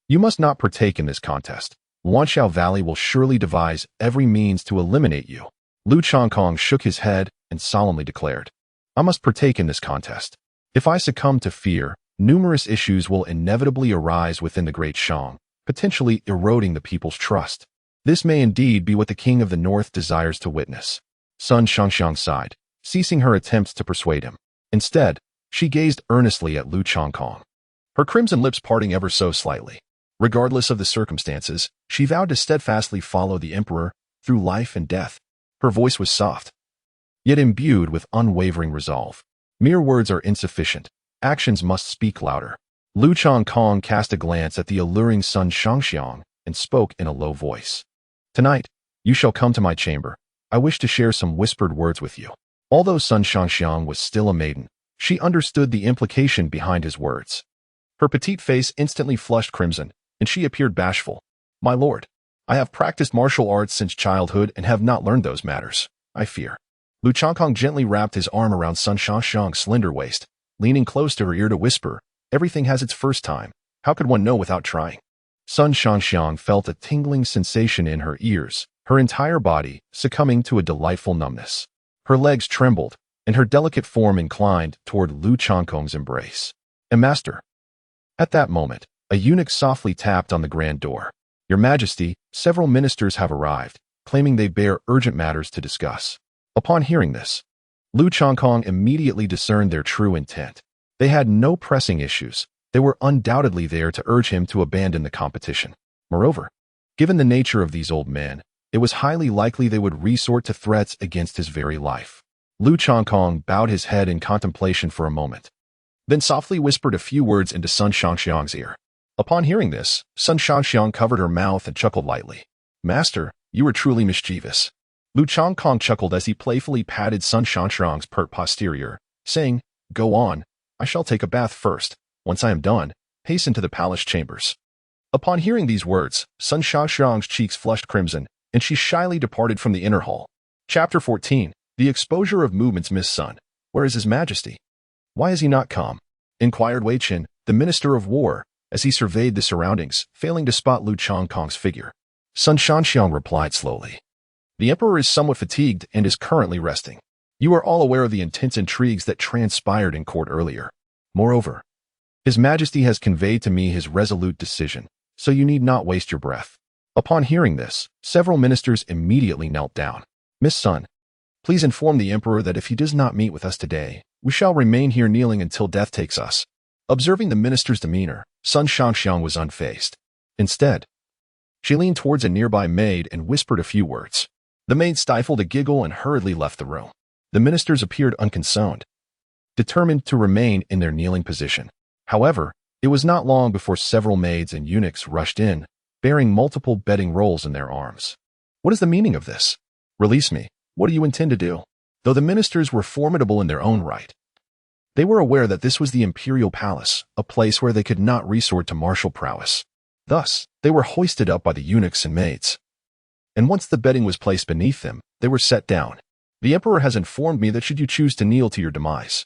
A: you must not partake in this contest. Wanxiao Valley will surely devise every means to eliminate you. Lu Chongkong shook his head and solemnly declared, I must partake in this contest. If I succumb to fear, numerous issues will inevitably arise within the Great Shang, potentially eroding the people's trust. This may indeed be what the King of the North desires to witness. Sun Shangxiang sighed, ceasing her attempts to persuade him. Instead, she gazed earnestly at Lu Chongkong, her crimson lips parting ever so slightly. Regardless of the circumstances, she vowed to steadfastly follow the emperor through life and death. Her voice was soft, yet imbued with unwavering resolve. Mere words are insufficient. Actions must speak louder. Lu Chongkong cast a glance at the alluring Sun Shangxiang and spoke in a low voice. Tonight, you shall come to my chamber. I wish to share some whispered words with you. Although Sun Shangxiang was still a maiden, she understood the implication behind his words. Her petite face instantly flushed crimson, and she appeared bashful. My lord, I have practiced martial arts since childhood and have not learned those matters, I fear. Lu Chongkong gently wrapped his arm around Sun Shangxiang's slender waist, leaning close to her ear to whisper, everything has its first time. How could one know without trying? Sun Shangxiang felt a tingling sensation in her ears, her entire body succumbing to a delightful numbness. Her legs trembled, and her delicate form inclined toward Lu Chongkong's embrace. A master. At that moment, a eunuch softly tapped on the grand door. Your Majesty, several ministers have arrived, claiming they bear urgent matters to discuss. Upon hearing this, Lu Chongkong immediately discerned their true intent. They had no pressing issues. They were undoubtedly there to urge him to abandon the competition. Moreover, given the nature of these old men, it was highly likely they would resort to threats against his very life. Lu Chongkong bowed his head in contemplation for a moment, then softly whispered a few words into Sun Shangxiang's ear. Upon hearing this, Sun Shangxiang covered her mouth and chuckled lightly. Master, you are truly mischievous. Lu Chongkong chuckled as he playfully patted Sun Shangxiang's pert posterior, saying, Go on, I shall take a bath first. Once I am done, hasten to the palace chambers. Upon hearing these words, Sun Shangxiang's cheeks flushed crimson, and she shyly departed from the inner hall. Chapter 14. The Exposure of Movements. Miss Sun, where is His Majesty? Why has he not come? Inquired Wei Qin, the Minister of War, as he surveyed the surroundings, failing to spot Lu Chongkong's figure. Sun Shangxiang replied slowly. The emperor is somewhat fatigued and is currently resting. You are all aware of the intense intrigues that transpired in court earlier. Moreover, His Majesty has conveyed to me his resolute decision, so you need not waste your breath. Upon hearing this, several ministers immediately knelt down. Miss Sun, please inform the emperor that if he does not meet with us today, we shall remain here kneeling until death takes us. Observing the minister's demeanor, Sun Shangxiang was unfazed. Instead, she leaned towards a nearby maid and whispered a few words. The maid stifled a giggle and hurriedly left the room. The ministers appeared unconcerned, determined to remain in their kneeling position. However, it was not long before several maids and eunuchs rushed in, bearing multiple bedding rolls in their arms. What is the meaning of this? Release me. What do you intend to do? Though the ministers were formidable in their own right, they were aware that this was the imperial palace, a place where they could not resort to martial prowess. Thus, they were hoisted up by the eunuchs and maids. And once the bedding was placed beneath them, they were set down. The emperor has informed me that should you choose to kneel to your demise,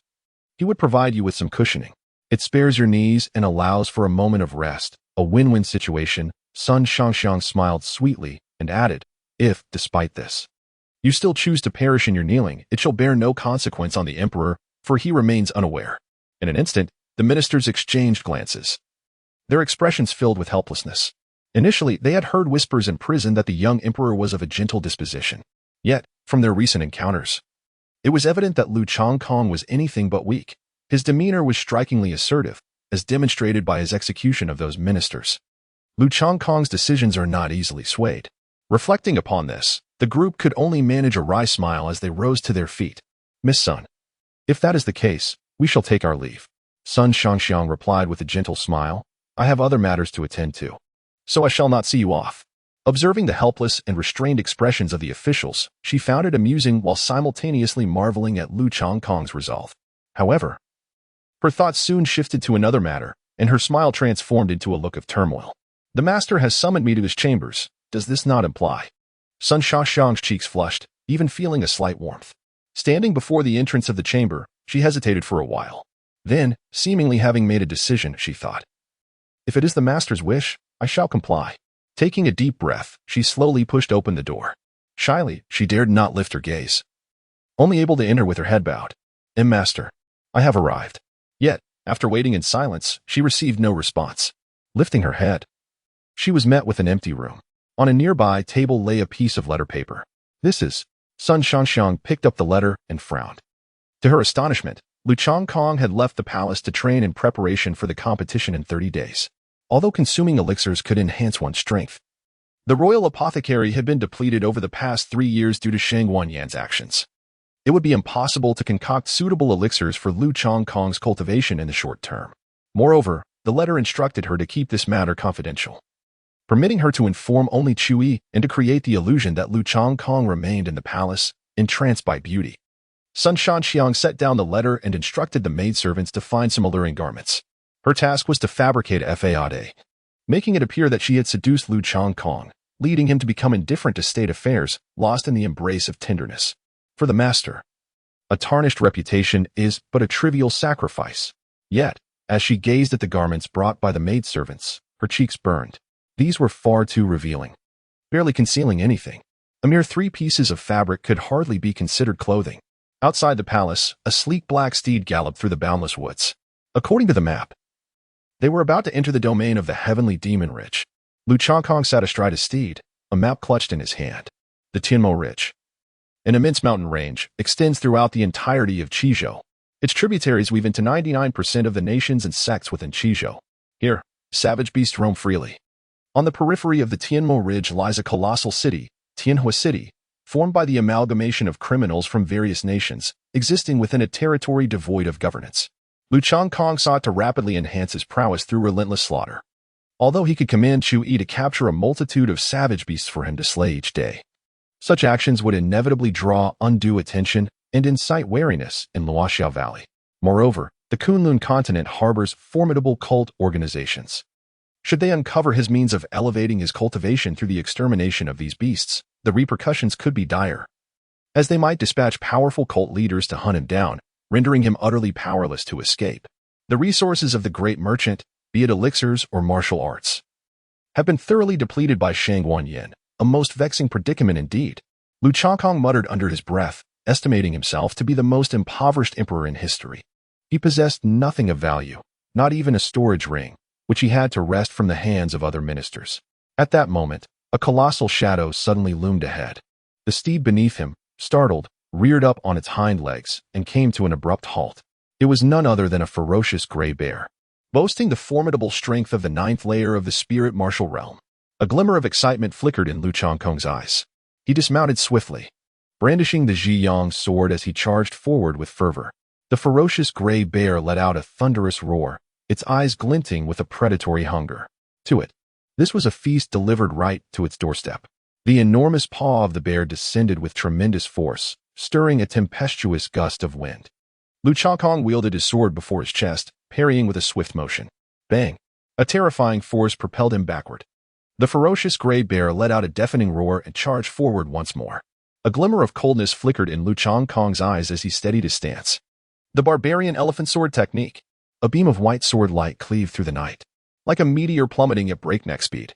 A: he would provide you with some cushioning. It spares your knees and allows for a moment of rest, a win-win situation. Sun Shangxiang smiled sweetly and added, if, despite this, you still choose to perish in your kneeling, it shall bear no consequence on the emperor, for he remains unaware. In an instant, the ministers exchanged glances, their expressions filled with helplessness. Initially, they had heard whispers in prison that the young emperor was of a gentle disposition. Yet, from their recent encounters, it was evident that Lu Chongkong was anything but weak. His demeanor was strikingly assertive, as demonstrated by his execution of those ministers. Lu Chongkong's decisions are not easily swayed. Reflecting upon this, the group could only manage a wry smile as they rose to their feet. Miss Sun, if that is the case, we shall take our leave. Sun Shangxiang replied with a gentle smile. I have other matters to attend to, so I shall not see you off. Observing the helpless and restrained expressions of the officials, she found it amusing while simultaneously marveling at Lu Changkong's resolve. However, her thoughts soon shifted to another matter, and her smile transformed into a look of turmoil. The master has summoned me to his chambers. Does this not imply? Sun Shaoxiang's cheeks flushed, even feeling a slight warmth. Standing before the entrance of the chamber, she hesitated for a while. Then, seemingly having made a decision, she thought, "If it is the master's wish, I shall comply." Taking a deep breath, she slowly pushed open the door. Shyly, she dared not lift her gaze. Only able to enter with her head bowed. Master, I have arrived." Yet, after waiting in silence, she received no response. Lifting her head, she was met with an empty room. On a nearby table lay a piece of letter paper. "This is..." Sun Shaoxiang picked up the letter and frowned. To her astonishment, Lu Changkong had left the palace to train in preparation for the competition in 30 days. Although consuming elixirs could enhance one's strength, the royal apothecary had been depleted over the past 3 years due to Shang Wanyan's actions. It would be impossible to concoct suitable elixirs for Lu Changkong's cultivation in the short term. Moreover, the letter instructed her to keep this matter confidential, permitting her to inform only Chui and to create the illusion that Lu Changkong remained in the palace, entranced by beauty. Sun Shaoxiang set down the letter and instructed the maidservants to find some alluring garments. Her task was to fabricate a fade, making it appear that she had seduced Lu Changkong, leading him to become indifferent to state affairs, lost in the embrace of tenderness. For the master, a tarnished reputation is but a trivial sacrifice. Yet, as she gazed at the garments brought by the maidservants, her cheeks burned. These were far too revealing, barely concealing anything. A mere 3 pieces of fabric could hardly be considered clothing. Outside the palace, a sleek black steed galloped through the boundless woods. According to the map, they were about to enter the domain of the heavenly demon Ridge. Lu Changkong sat astride a steed, a map clutched in his hand. The Tianmo Ridge, an immense mountain range, extends throughout the entirety of Qizhou. Its tributaries weave into 99% of the nations and sects within Qizhou. Here, savage beasts roam freely. On the periphery of the Tianmo Ridge lies a colossal city, Tianhua City, formed by the amalgamation of criminals from various nations, existing within a territory devoid of governance. Lu Changkong sought to rapidly enhance his prowess through relentless slaughter. Although he could command Chui to capture a multitude of savage beasts for him to slay each day, such actions would inevitably draw undue attention and incite wariness in Luoxiao Valley. Moreover, the Kunlun continent harbors formidable cult organizations. Should they uncover his means of elevating his cultivation through the extermination of these beasts, the repercussions could be dire, as they might dispatch powerful cult leaders to hunt him down, rendering him utterly powerless to escape. The resources of the great merchant, be it elixirs or martial arts, have been thoroughly depleted by Shang Wanyan, a most vexing predicament indeed. Lu Changkong muttered under his breath, estimating himself to be the most impoverished emperor in history. He possessed nothing of value, not even a storage ring, which he had to wrest from the hands of other ministers. At that moment, a colossal shadow suddenly loomed ahead. The steed beneath him, startled, reared up on its hind legs and came to an abrupt halt. It was none other than a ferocious gray bear, boasting the formidable strength of the 9th layer of the spirit martial realm. A glimmer of excitement flickered in Lu Changkong's eyes. He dismounted swiftly, brandishing the Zhiyang sword as he charged forward with fervor. The ferocious gray bear let out a thunderous roar, its eyes glinting with a predatory hunger. To it, this was a feast delivered right to its doorstep. The enormous paw of the bear descended with tremendous force, stirring a tempestuous gust of wind. Lu Changkong wielded his sword before his chest, parrying with a swift motion. Bang! A terrifying force propelled him backward. The ferocious gray bear let out a deafening roar and charged forward once more. A glimmer of coldness flickered in Lu Changkong's eyes as he steadied his stance. The barbarian elephant sword technique. A beam of white sword light cleaved through the night, like a meteor plummeting at breakneck speed.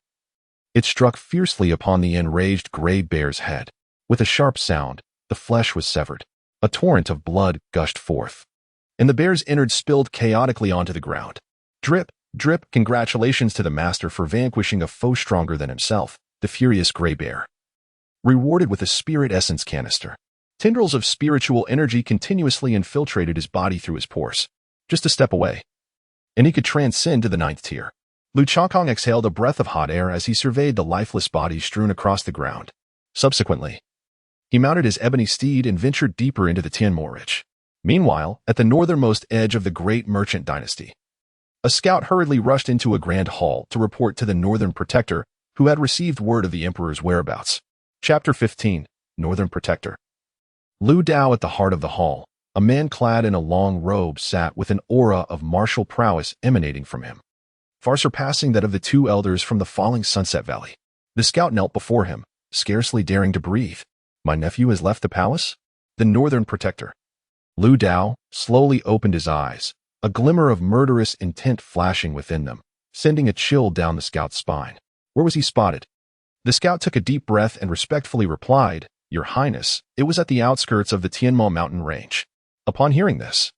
A: It struck fiercely upon the enraged gray bear's head. With a sharp sound, the flesh was severed. A torrent of blood gushed forth, and the bear's innards spilled chaotically onto the ground. Drip, drip, congratulations to the master for vanquishing a foe stronger than himself, the furious gray bear. Rewarded with a spirit essence canister. Tendrils of spiritual energy continuously infiltrated his body through his pores. Just a step away, and he could transcend to the 9th tier. Lu Changkong exhaled a breath of hot air as he surveyed the lifeless bodies strewn across the ground. Subsequently, he mounted his ebony steed and ventured deeper into the Tianmo Ridge. Meanwhile, at the northernmost edge of the great merchant dynasty, a scout hurriedly rushed into a grand hall to report to the northern protector, who had received word of the Emperor's whereabouts. Chapter 15, Northern Protector. Lu Dao at the heart of the hall, a man clad in a long robe sat with an aura of martial prowess emanating from him, far surpassing that of the two elders from the falling Sunset Valley. The scout knelt before him, scarcely daring to breathe. My nephew has left the palace? The Northern Protector. Lu Dao slowly opened his eyes, a glimmer of murderous intent flashing within them, sending a chill down the scout's spine. Where was he spotted? The scout took a deep breath and respectfully replied, Your Highness, it was at the outskirts of the Tianmo mountain range. Upon hearing this,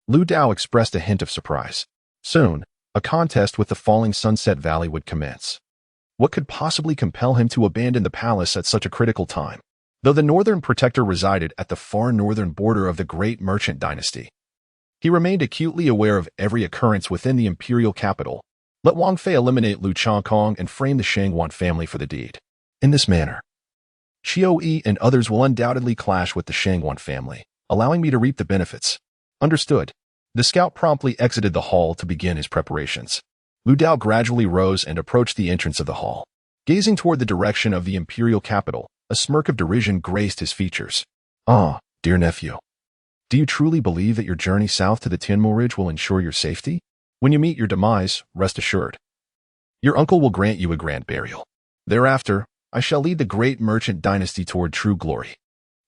A: Lu Dao expressed a hint of surprise. Soon, a contest with the falling Sunset Valley would commence. What could possibly compel him to abandon the palace at such a critical time? Though the Northern Protector resided at the far northern border of the great merchant dynasty, he remained acutely aware of every occurrence within the imperial capital. Let Wang Fei eliminate Lu Changkong and frame the Shangguan family for the deed. In this manner, Qiu Yi and others will undoubtedly clash with the Shangguan family, allowing me to reap the benefits. Understood. The scout promptly exited the hall to begin his preparations. Lu Dao gradually rose and approached the entrance of the hall. Gazing toward the direction of the imperial capital, a smirk of derision graced his features. Ah, dear nephew. Do you truly believe that your journey south to the Tianmo Ridge will ensure your safety? When you meet your demise, rest assured. Your uncle will grant you a grand burial. Thereafter, I shall lead the great merchant dynasty toward true glory.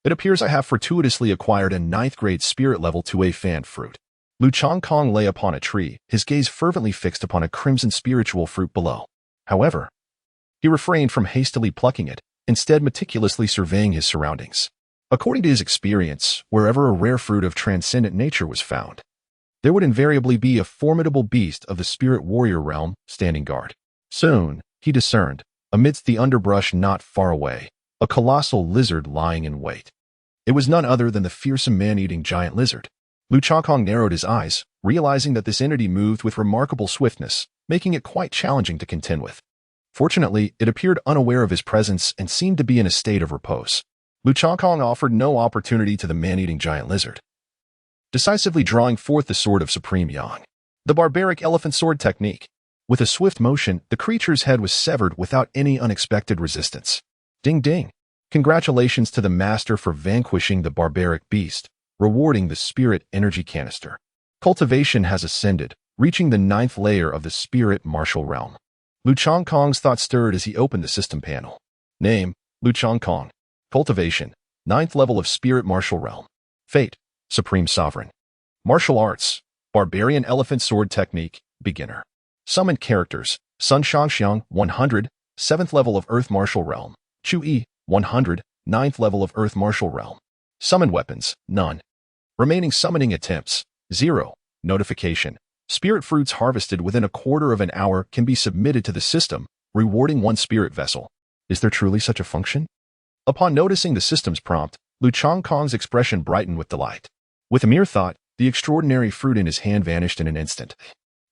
A: It appears I have fortuitously acquired a 9th grade spirit level 2A fan fruit. Lu Changkong lay upon a tree, his gaze fervently fixed upon a crimson spiritual fruit below. However, he refrained from hastily plucking it, instead meticulously surveying his surroundings. According to his experience, wherever a rare fruit of transcendent nature was found, there would invariably be a formidable beast of the spirit warrior realm standing guard. Soon, he discerned, amidst the underbrush not far away, a colossal lizard lying in wait. It was none other than the fearsome man-eating giant lizard. Lu Changkong narrowed his eyes, realizing that this entity moved with remarkable swiftness, making it quite challenging to contend with. Fortunately, it appeared unaware of his presence and seemed to be in a state of repose. Lu Changkong offered no opportunity to the man-eating giant lizard, decisively drawing forth the Sword of Supreme Yang, the barbaric elephant sword technique. With a swift motion, the creature's head was severed without any unexpected resistance. Ding ding! Congratulations to the master for vanquishing the barbaric beast, rewarding the spirit energy canister. Cultivation has ascended, reaching the 9th layer of the spirit martial realm. Lu Changkong's thoughts stirred as he opened the system panel. Name, Lu Changkong. Cultivation, 9th level of spirit martial realm. Fate, Supreme Sovereign. Martial arts, barbarian elephant sword technique, beginner. Summoned characters, Sun Shangxiang, 100, 7th level of earth martial realm. Chu Yi, 100, 9th level of earth martial realm. Summoned weapons, none. Remaining summoning attempts, 0. Notification. Spirit fruits harvested within a quarter of an hour can be submitted to the system, rewarding 1 spirit vessel. Is there truly such a function? Upon noticing the system's prompt, Lu Changkong's expression brightened with delight. With a mere thought, the extraordinary fruit in his hand vanished in an instant,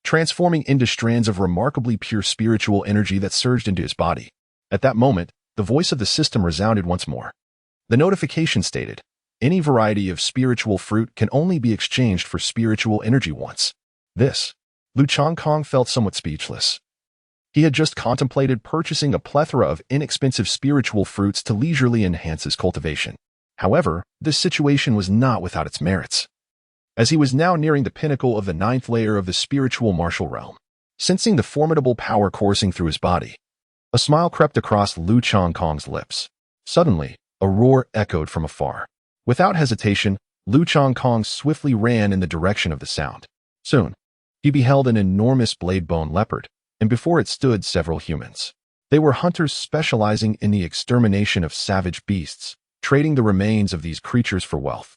A: transforming into strands of remarkably pure spiritual energy that surged into his body. At that moment, the voice of the system resounded once more. The notification stated, any variety of spiritual fruit can only be exchanged for spiritual energy once. Lu Changkong felt somewhat speechless. He had just contemplated purchasing a plethora of inexpensive spiritual fruits to leisurely enhance his cultivation. However, this situation was not without its merits, as he was now nearing the pinnacle of the 9th layer of the spiritual martial realm. Sensing the formidable power coursing through his body, a smile crept across Lu Changkong's lips. Suddenly, a roar echoed from afar. Without hesitation, Lu Changkong swiftly ran in the direction of the sound. Soon, he beheld an enormous blade-bone leopard, and before it stood several humans. They were hunters specializing in the extermination of savage beasts, trading the remains of these creatures for wealth.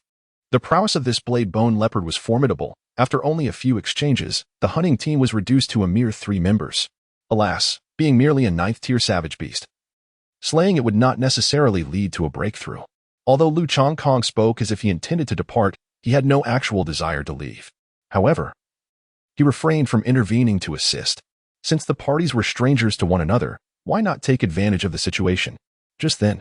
A: The prowess of this blade-bone leopard was formidable. After only a few exchanges, the hunting team was reduced to a mere 3 members. Alas, being merely a 9th-tier savage beast, slaying it would not necessarily lead to a breakthrough. Although Lu Changkong spoke as if he intended to depart, he had no actual desire to leave. However, he refrained from intervening to assist. Since the parties were strangers to one another, why not take advantage of the situation? Just then,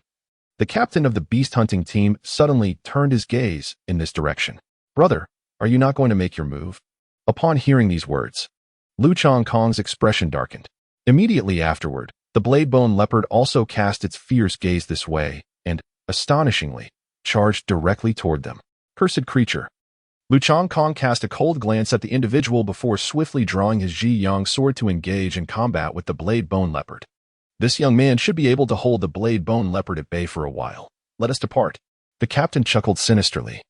A: the captain of the beast-hunting team suddenly turned his gaze in this direction. Brother, are you not going to make your move? Upon hearing these words, Lu Changkong's expression darkened. Immediately afterward, The blade-bone leopard also cast its fierce gaze this way and, astonishingly, charged directly toward them. Cursed creature. Lu Changkong cast a cold glance at the individual before swiftly drawing his Ji Yang sword to engage in combat with the blade-bone leopard. This young man should be able to hold the blade-bone leopard at bay for a while. Let us depart. The captain chuckled sinisterly,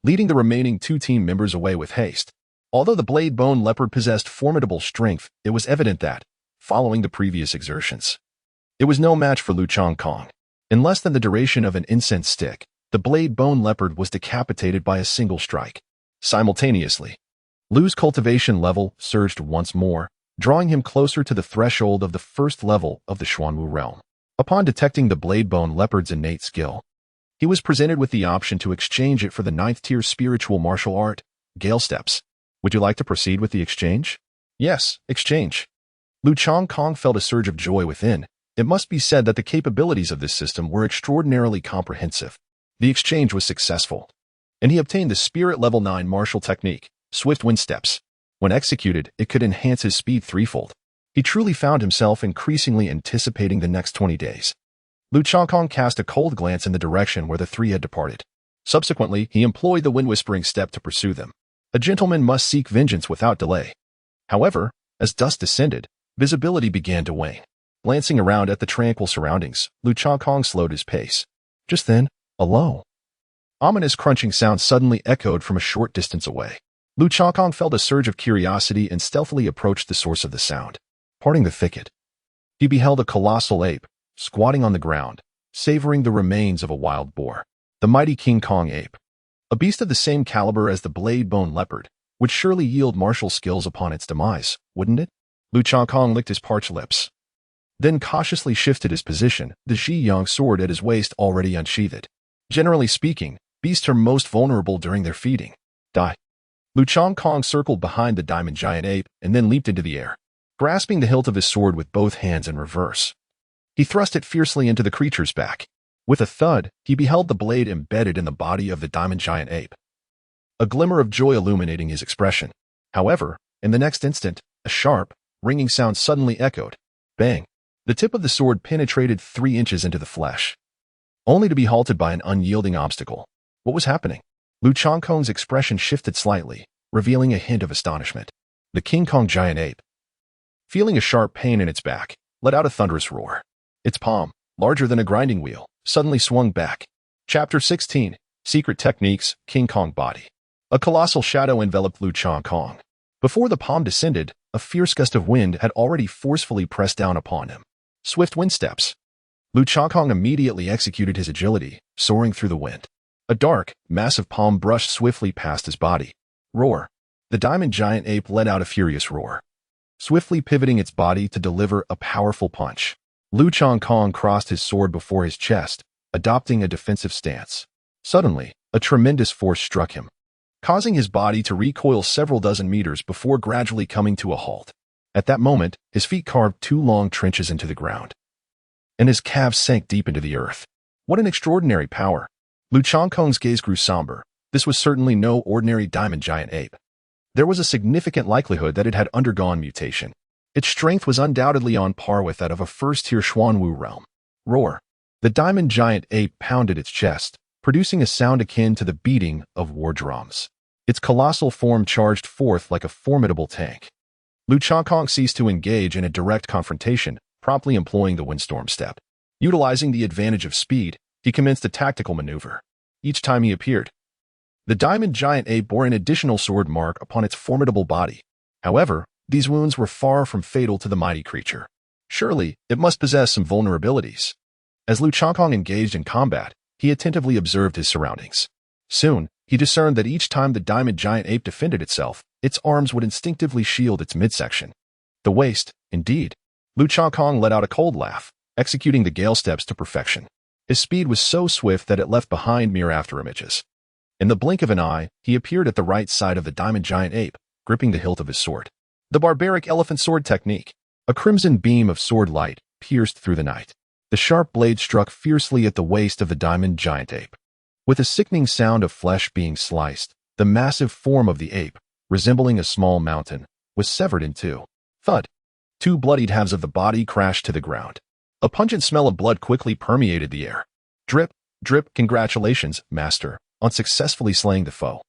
A: leading the remaining 2 team members away with haste. Although the blade-bone leopard possessed formidable strength, it was evident that, following the previous exertions, it was no match for Lu Changkong. In less than the duration of an incense stick, the blade-bone leopard was decapitated by a single strike. Simultaneously, Lu's cultivation level surged once more, drawing him closer to the threshold of the first level of the Xuanwu realm. Upon detecting the blade-bone leopard's innate skill, he was presented with the option to exchange it for the 9th-tier spiritual martial art, Gale Steps. Would you like to proceed with the exchange? Yes, exchange. Lu Changkong felt a surge of joy within. It must be said that the capabilities of this system were extraordinarily comprehensive. The exchange was successful, and he obtained the Spirit Level 9 martial technique, Swift Wind Steps. When executed, it could enhance his speed threefold. He truly found himself increasingly anticipating the next 20 days. Lu Changkong cast a cold glance in the direction where the 3 had departed. Subsequently, he employed the Wind-Whispering Step to pursue them. A gentleman must seek vengeance without delay. However, as dusk descended, visibility began to wane. Glancing around at the tranquil surroundings, Lu Changkong slowed his pace. Just then, a low, ominous crunching sound suddenly echoed from a short distance away. Lu Changkong felt a surge of curiosity and stealthily approached the source of the sound. Parting the thicket, he beheld a colossal ape, squatting on the ground, savoring the remains of a wild boar. The mighty King Kong ape, a beast of the same caliber as the blade-bone leopard, would surely yield martial skills upon its demise, wouldn't it? Lu Changkong licked his parched lips, then cautiously shifted his position, the Ji Yang sword at his waist already unsheathed. Generally speaking, beasts are most vulnerable during their feeding. Die. Lu Changkong circled behind the diamond giant ape and then leaped into the air, grasping the hilt of his sword with both hands in reverse. He thrust it fiercely into the creature's back. With a thud, he beheld the blade embedded in the body of the diamond giant ape, a glimmer of joy illuminating his expression. However, in the next instant, a sharp, ringing sound suddenly echoed. Bang! The tip of the sword penetrated 3 inches into the flesh, only to be halted by an unyielding obstacle. What was happening? Lu Changkong's expression shifted slightly, revealing a hint of astonishment. The King Kong giant ape, feeling a sharp pain in its back, let out a thunderous roar. Its palm, larger than a grinding wheel, suddenly swung back. Chapter 16, Secret Techniques, King Kong Body. A colossal shadow enveloped Lu Changkong. Before the palm descended, a fierce gust of wind had already forcefully pressed down upon him. Swift Wind Steps. Lu Changkong immediately executed his agility, soaring through the wind. A dark, massive palm brushed swiftly past his body. Roar. The diamond giant ape let out a furious roar, swiftly pivoting its body to deliver a powerful punch. Lu Changkong crossed his sword before his chest, adopting a defensive stance. Suddenly, a tremendous force struck him, causing his body to recoil several dozen meters before gradually coming to a halt. At that moment, his feet carved 2 long trenches into the ground, and his calves sank deep into the earth. What an extraordinary power! Lu Changkong's gaze grew somber. This was certainly no ordinary diamond giant ape. There was a significant likelihood that it had undergone mutation. Its strength was undoubtedly on par with that of a first-tier Xuanwu realm. Roar. The diamond giant ape pounded its chest, producing a sound akin to the beating of war drums. Its colossal form charged forth like a formidable tank. Lu Changkong ceased to engage in a direct confrontation, promptly employing the windstorm step. Utilizing the advantage of speed, he commenced a tactical maneuver. Each time he appeared, the diamond giant ape bore an additional sword mark upon its formidable body. However, these wounds were far from fatal to the mighty creature. Surely, it must possess some vulnerabilities. As Lu Changkong engaged in combat, he attentively observed his surroundings. Soon, he discerned that each time the diamond giant ape defended itself, its arms would instinctively shield its midsection. The waist, indeed. Lu Changkong let out a cold laugh, executing the Gale Steps to perfection. His speed was so swift that it left behind mere afterimages. In the blink of an eye, he appeared at the right side of the diamond giant ape, gripping the hilt of his sword. The barbaric elephant sword technique. A crimson beam of sword light pierced through the night. The sharp blade struck fiercely at the waist of the diamond giant ape. With a sickening sound of flesh being sliced, the massive form of the ape, resembling a small mountain, was severed in 2. Thud. Two bloodied halves of the body crashed to the ground. A pungent smell of blood quickly permeated the air. Drip, drip, congratulations, Master, on successfully slaying the foe.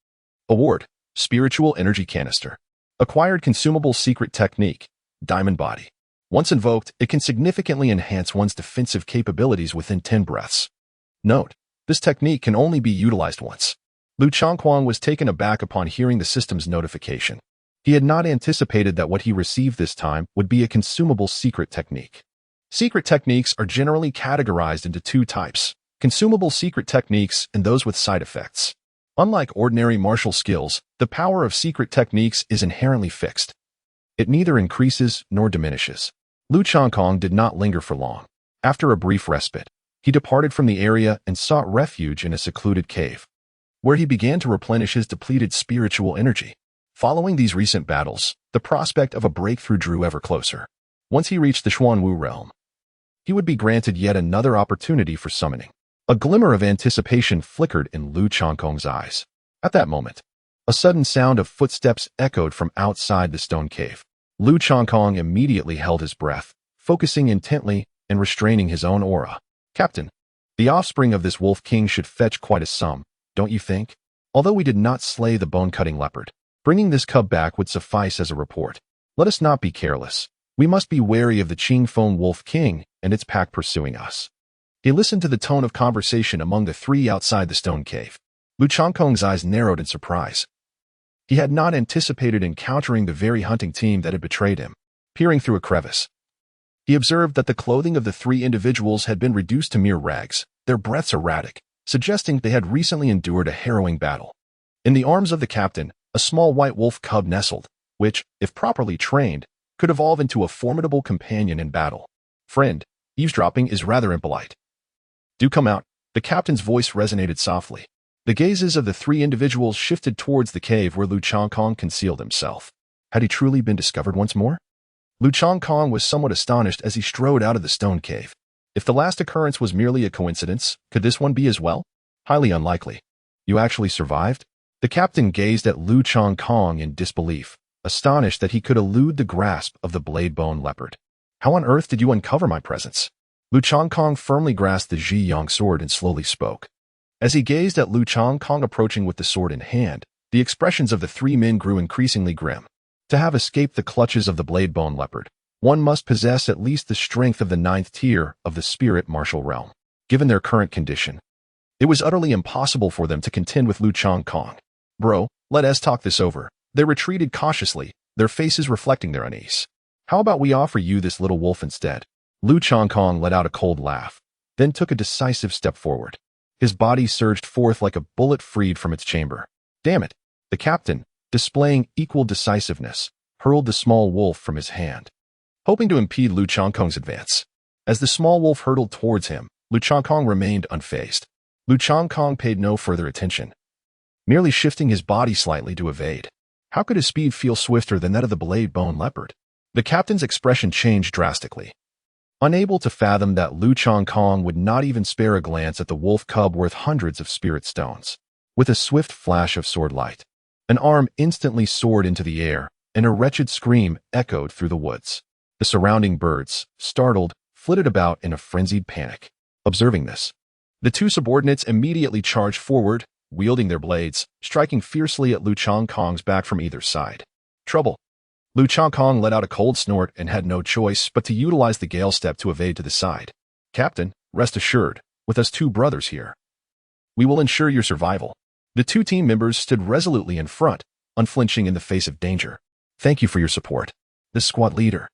A: Award, Spiritual Energy Canister. Acquired consumable secret technique, Diamond Body. Once invoked, it can significantly enhance one's defensive capabilities within 10 breaths. Note, this technique can only be utilized once. Lu Changquang was taken aback upon hearing the system's notification. He had not anticipated that what he received this time would be a consumable secret technique. Secret techniques are generally categorized into two types: consumable secret techniques and those with side effects. Unlike ordinary martial skills, the power of secret techniques is inherently fixed. It neither increases nor diminishes. Lu Changquang did not linger for long. After a brief respite, he departed from the area and sought refuge in a secluded cave, where he began to replenish his depleted spiritual energy. Following these recent battles, the prospect of a breakthrough drew ever closer. Once he reached the Xuanwu realm, he would be granted yet another opportunity for summoning. A glimmer of anticipation flickered in Lu Changquang's eyes. At that moment, a sudden sound of footsteps echoed from outside the stone cave. Lu Changquang immediately held his breath, focusing intently and restraining his own aura. Captain, the offspring of this wolf king should fetch quite a sum, don't you think? Although we did not slay the bone-cutting leopard, bringing this cub back would suffice as a report. Let us not be careless. We must be wary of the Qingfeng Wolf King and its pack pursuing us. He listened to the tone of conversation among the three outside the stone cave. Lu Changquang's eyes narrowed in surprise. He had not anticipated encountering the very hunting team that had betrayed him. Peering through a crevice, he observed that the clothing of the three individuals had been reduced to mere rags, their breaths erratic, suggesting they had recently endured a harrowing battle. In the arms of the captain, a small white wolf cub nestled, which, if properly trained, could evolve into a formidable companion in battle. Friend, eavesdropping is rather impolite. Do come out. The captain's voice resonated softly. The gazes of the three individuals shifted towards the cave where Lu Changquang concealed himself. Had he truly been discovered once more? Lu Changquang was somewhat astonished as he strode out of the stone cave. If the last occurrence was merely a coincidence, could this one be as well? Highly unlikely. You actually survived? The captain gazed at Lu Changquang in disbelief, astonished that he could elude the grasp of the blade-bone leopard. How on earth did you uncover my presence? Lu Changquang firmly grasped the Zhiyang sword and slowly spoke. As he gazed at Lu Changquang approaching with the sword in hand, the expressions of the three men grew increasingly grim. To have escaped the clutches of the blade-bone leopard, one must possess at least the strength of the 9th tier of the spirit martial realm. Given their current condition, it was utterly impossible for them to contend with Lu Changquang. Bro, let us talk this over. They retreated cautiously, their faces reflecting their unease. How about we offer you this little wolf instead? Lu Changquang let out a cold laugh, then took a decisive step forward. His body surged forth like a bullet freed from its chamber. Damn it! The captain, displaying equal decisiveness, hurled the small wolf from his hand, hoping to impede Lu Changquang's advance. As the small wolf hurtled towards him, Lu Changquang remained unfazed. Lu Changquang paid no further attention, merely shifting his body slightly to evade. How could his speed feel swifter than that of the blade-bone leopard? The captain's expression changed drastically. Unable to fathom that Lu Changquang would not even spare a glance at the wolf cub worth hundreds of spirit stones. With a swift flash of sword light, an arm instantly soared into the air, and a wretched scream echoed through the woods. The surrounding birds, startled, flitted about in a frenzied panic. Observing this, the two subordinates immediately charged forward, wielding their blades, striking fiercely at Lu Changquang's back from either side. Trouble! Lu Changquang let out a cold snort and had no choice but to utilize the gale step to evade to the side. Captain, rest assured, with us two brothers here, we will ensure your survival. The two team members stood resolutely in front, unflinching in the face of danger. Thank you for your support. The squad leader,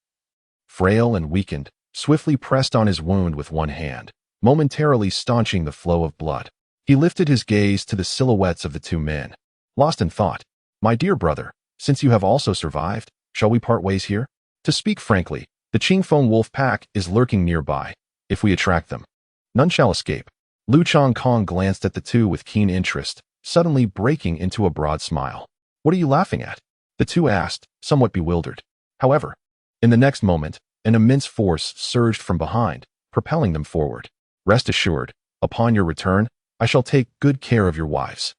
A: frail and weakened, swiftly pressed on his wound with one hand, momentarily staunching the flow of blood. He lifted his gaze to the silhouettes of the two men, lost in thought. My dear brother, since you have also survived, shall we part ways here? To speak frankly, the Qingfeng wolf pack is lurking nearby. If we attract them, none shall escape. Lu Changquang glanced at the two with keen interest, suddenly breaking into a broad smile. What are you laughing at? The two asked, somewhat bewildered. However, in the next moment, an immense force surged from behind, propelling them forward. Rest assured, upon your return, I shall take good care of your wives.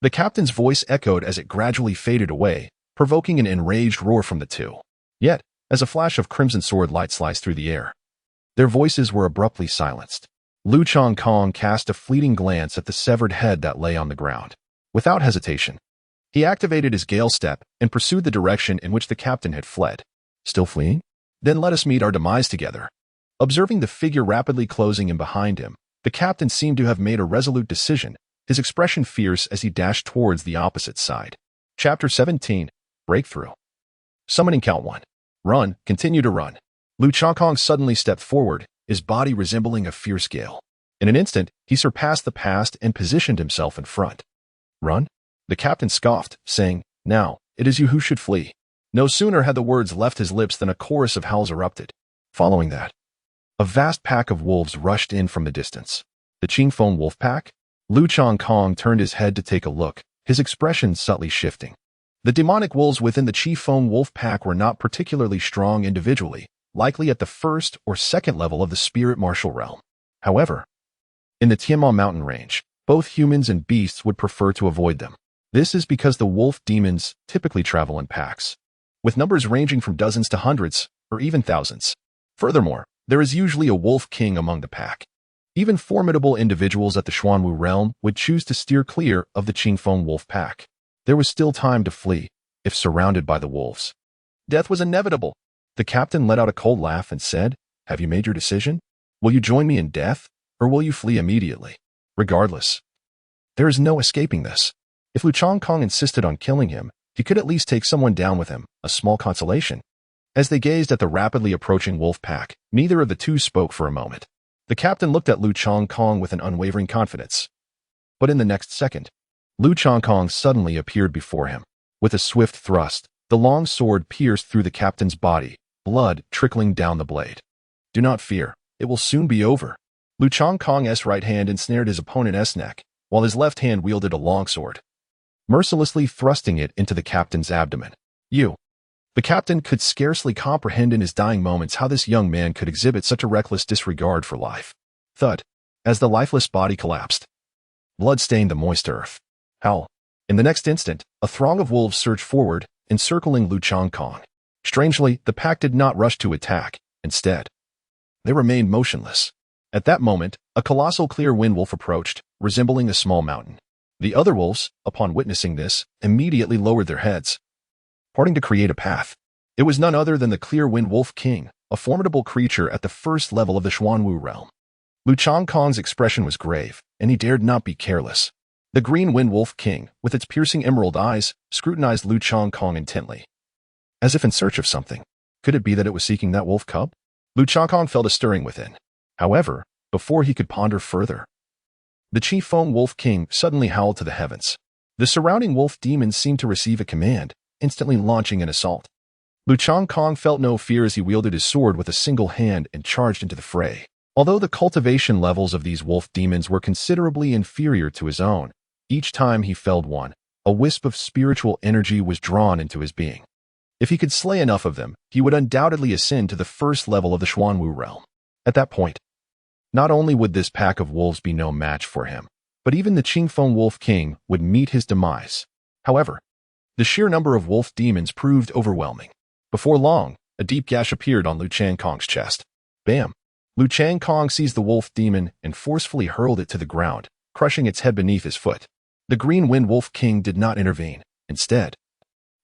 A: The captain's voice echoed as it gradually faded away, provoking an enraged roar from the two. Yet, as a flash of crimson sword light sliced through the air. Their voices were abruptly silenced. Lu Changkong cast a fleeting glance at the severed head that lay on the ground. Without hesitation, he activated his Gale Step and pursued the direction in which the captain had fled. Still fleeing? Then let us meet our demise together. Observing the figure rapidly closing in behind him, the captain seemed to have made a resolute decision, his expression fierce as he dashed towards the opposite side. Chapter 17. Breakthrough. Summoning count 1. Run, continue to run. Lu Changkong suddenly stepped forward, his body resembling a fierce gale. In an instant, he surpassed the past and positioned himself in front. Run? The captain scoffed, saying, Now, it is you who should flee. No sooner had the words left his lips than a chorus of howls erupted. Following that, a vast pack of wolves rushed in from the distance. The Qingfeng wolf pack? Lu Changkong turned his head to take a look, his expression subtly shifting. The demonic wolves within the Qingfeng wolf pack were not particularly strong individually, likely at the first or second level of the spirit martial realm. However, in the Tianma mountain range, both humans and beasts would prefer to avoid them. This is because the wolf demons typically travel in packs, with numbers ranging from dozens to hundreds, or even thousands. Furthermore, there is usually a wolf king among the pack. Even formidable individuals at the Xuanwu realm would choose to steer clear of the Qingfeng wolf pack. There was still time to flee, if surrounded by the wolves. Death was inevitable. The captain let out a cold laugh and said, Have you made your decision? Will you join me in death, or will you flee immediately? Regardless, there is no escaping this. If Lu Changkong insisted on killing him, he could at least take someone down with him, a small consolation. As they gazed at the rapidly approaching wolf pack, neither of the two spoke for a moment. The captain looked at Lu Changkong with an unwavering confidence. But in the next second, Lu Changkong suddenly appeared before him. With a swift thrust, the long sword pierced through the captain's body, blood trickling down the blade. Do not fear, it will soon be over. Lu Changkong's right hand ensnared his opponent's neck, while his left hand wielded a longsword, mercilessly thrusting it into the captain's abdomen. The captain could scarcely comprehend in his dying moments how this young man could exhibit such a reckless disregard for life. Thud, as the lifeless body collapsed. Blood stained the moist earth. Howl. In the next instant, a throng of wolves surged forward, encircling Lu Changkong. Strangely, the pack did not rush to attack. Instead, they remained motionless. At that moment, a colossal clear wind wolf approached, resembling a small mountain. The other wolves, upon witnessing this, immediately lowered their heads, parting to create a path. It was none other than the Clear Wind Wolf King, a formidable creature at the first level of the Xuanwu realm. Lu Changkong's expression was grave, and he dared not be careless. The Green Wind Wolf King, with its piercing emerald eyes, scrutinized Lu Changkong intently, as if in search of something. Could it be that it was seeking that wolf cub? Lu Changkong felt a stirring within. However, before he could ponder further, the Qingfeng Wolf King suddenly howled to the heavens. The surrounding wolf demons seemed to receive a command, instantly launching an assault. Lu Changkong felt no fear as he wielded his sword with a single hand and charged into the fray. Although the cultivation levels of these wolf demons were considerably inferior to his own, each time he felled one, a wisp of spiritual energy was drawn into his being. If he could slay enough of them, he would undoubtedly ascend to the first level of the Xuanwu realm. At that point, not only would this pack of wolves be no match for him, but even the Qingfeng Wolf King would meet his demise. However, the sheer number of wolf demons proved overwhelming. Before long, a deep gash appeared on Lu Changkong's chest. Bam! Lu Changkong seized the wolf demon and forcefully hurled it to the ground, crushing its head beneath his foot. The Green Wind Wolf King did not intervene. Instead,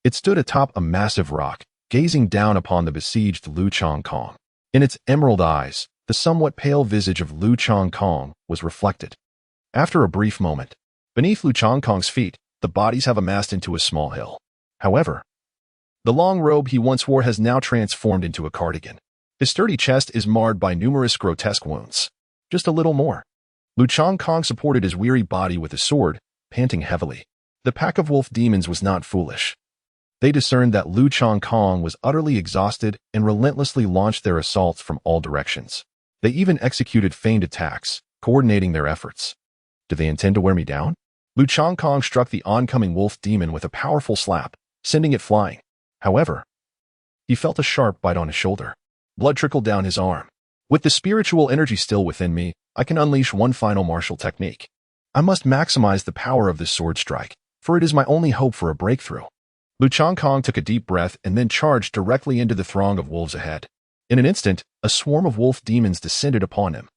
A: it stood atop a massive rock, gazing down upon the besieged Lu Changkong. In its emerald eyes, the somewhat pale visage of Lu Changkong was reflected. After a brief moment, beneath Lu Changkong's feet, the bodies have amassed into a small hill. However, the long robe he once wore has now transformed into a cardigan. His sturdy chest is marred by numerous grotesque wounds. Just a little more. Lu Changkong supported his weary body with his sword, panting heavily. The pack of wolf demons was not foolish. They discerned that Lu Changkong was utterly exhausted and relentlessly launched their assaults from all directions. They even executed feigned attacks, coordinating their efforts. Do they intend to wear me down? Lu Changkong struck the oncoming wolf demon with a powerful slap, sending it flying. However, he felt a sharp bite on his shoulder. Blood trickled down his arm. With the spiritual energy still within me, I can unleash one final martial technique. I must maximize the power of this sword strike, for it is my only hope for a breakthrough. Lu Changkong took a deep breath and then charged directly into the throng of wolves ahead. In an instant, a swarm of wolf demons descended upon him,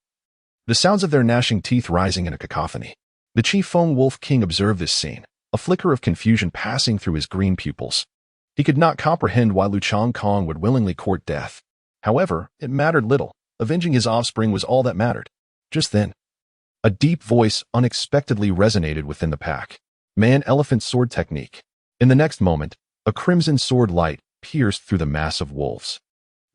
A: the sounds of their gnashing teeth rising in a cacophony. The Chief Feng Wolf King observed this scene, a flicker of confusion passing through his green pupils. He could not comprehend why Lu Changkong would willingly court death. However, it mattered little. Avenging his offspring was all that mattered. Just then, a deep voice unexpectedly resonated within the pack. Man-elephant sword technique. In the next moment, a crimson sword light pierced through the mass of wolves.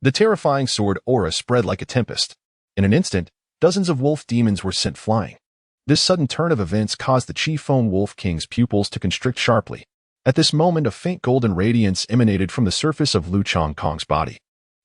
A: The terrifying sword aura spread like a tempest. In an instant, dozens of wolf demons were sent flying. This sudden turn of events caused the Chief Feng Wolf King's pupils to constrict sharply. At this moment, a faint golden radiance emanated from the surface of Lu Changkong's body.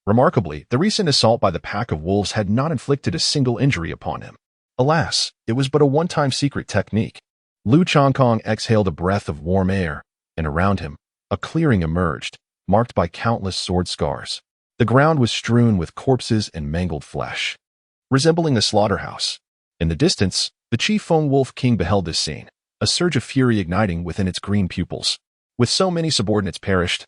A: Remarkably, the recent assault by the pack of wolves had not inflicted a single injury upon him. Alas, it was but a one-time secret technique. Lu Changkong exhaled a breath of warm air, and around him, a clearing emerged, marked by countless sword scars. The ground was strewn with corpses and mangled flesh, resembling a slaughterhouse. In the distance, the Chief Feng Wolf King beheld this scene, a surge of fury igniting within its green pupils. With so many subordinates perished,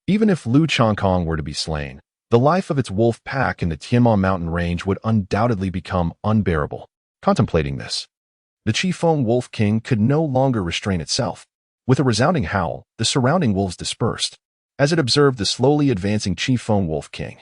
A: even if Lu Changkong were to be slain, the life of its wolf pack in the Tianma mountain range would undoubtedly become unbearable. Contemplating this, the Chief Feng Wolf King could no longer restrain itself. With a resounding howl, the surrounding wolves dispersed. As it observed the slowly advancing Chief Feng Wolf King,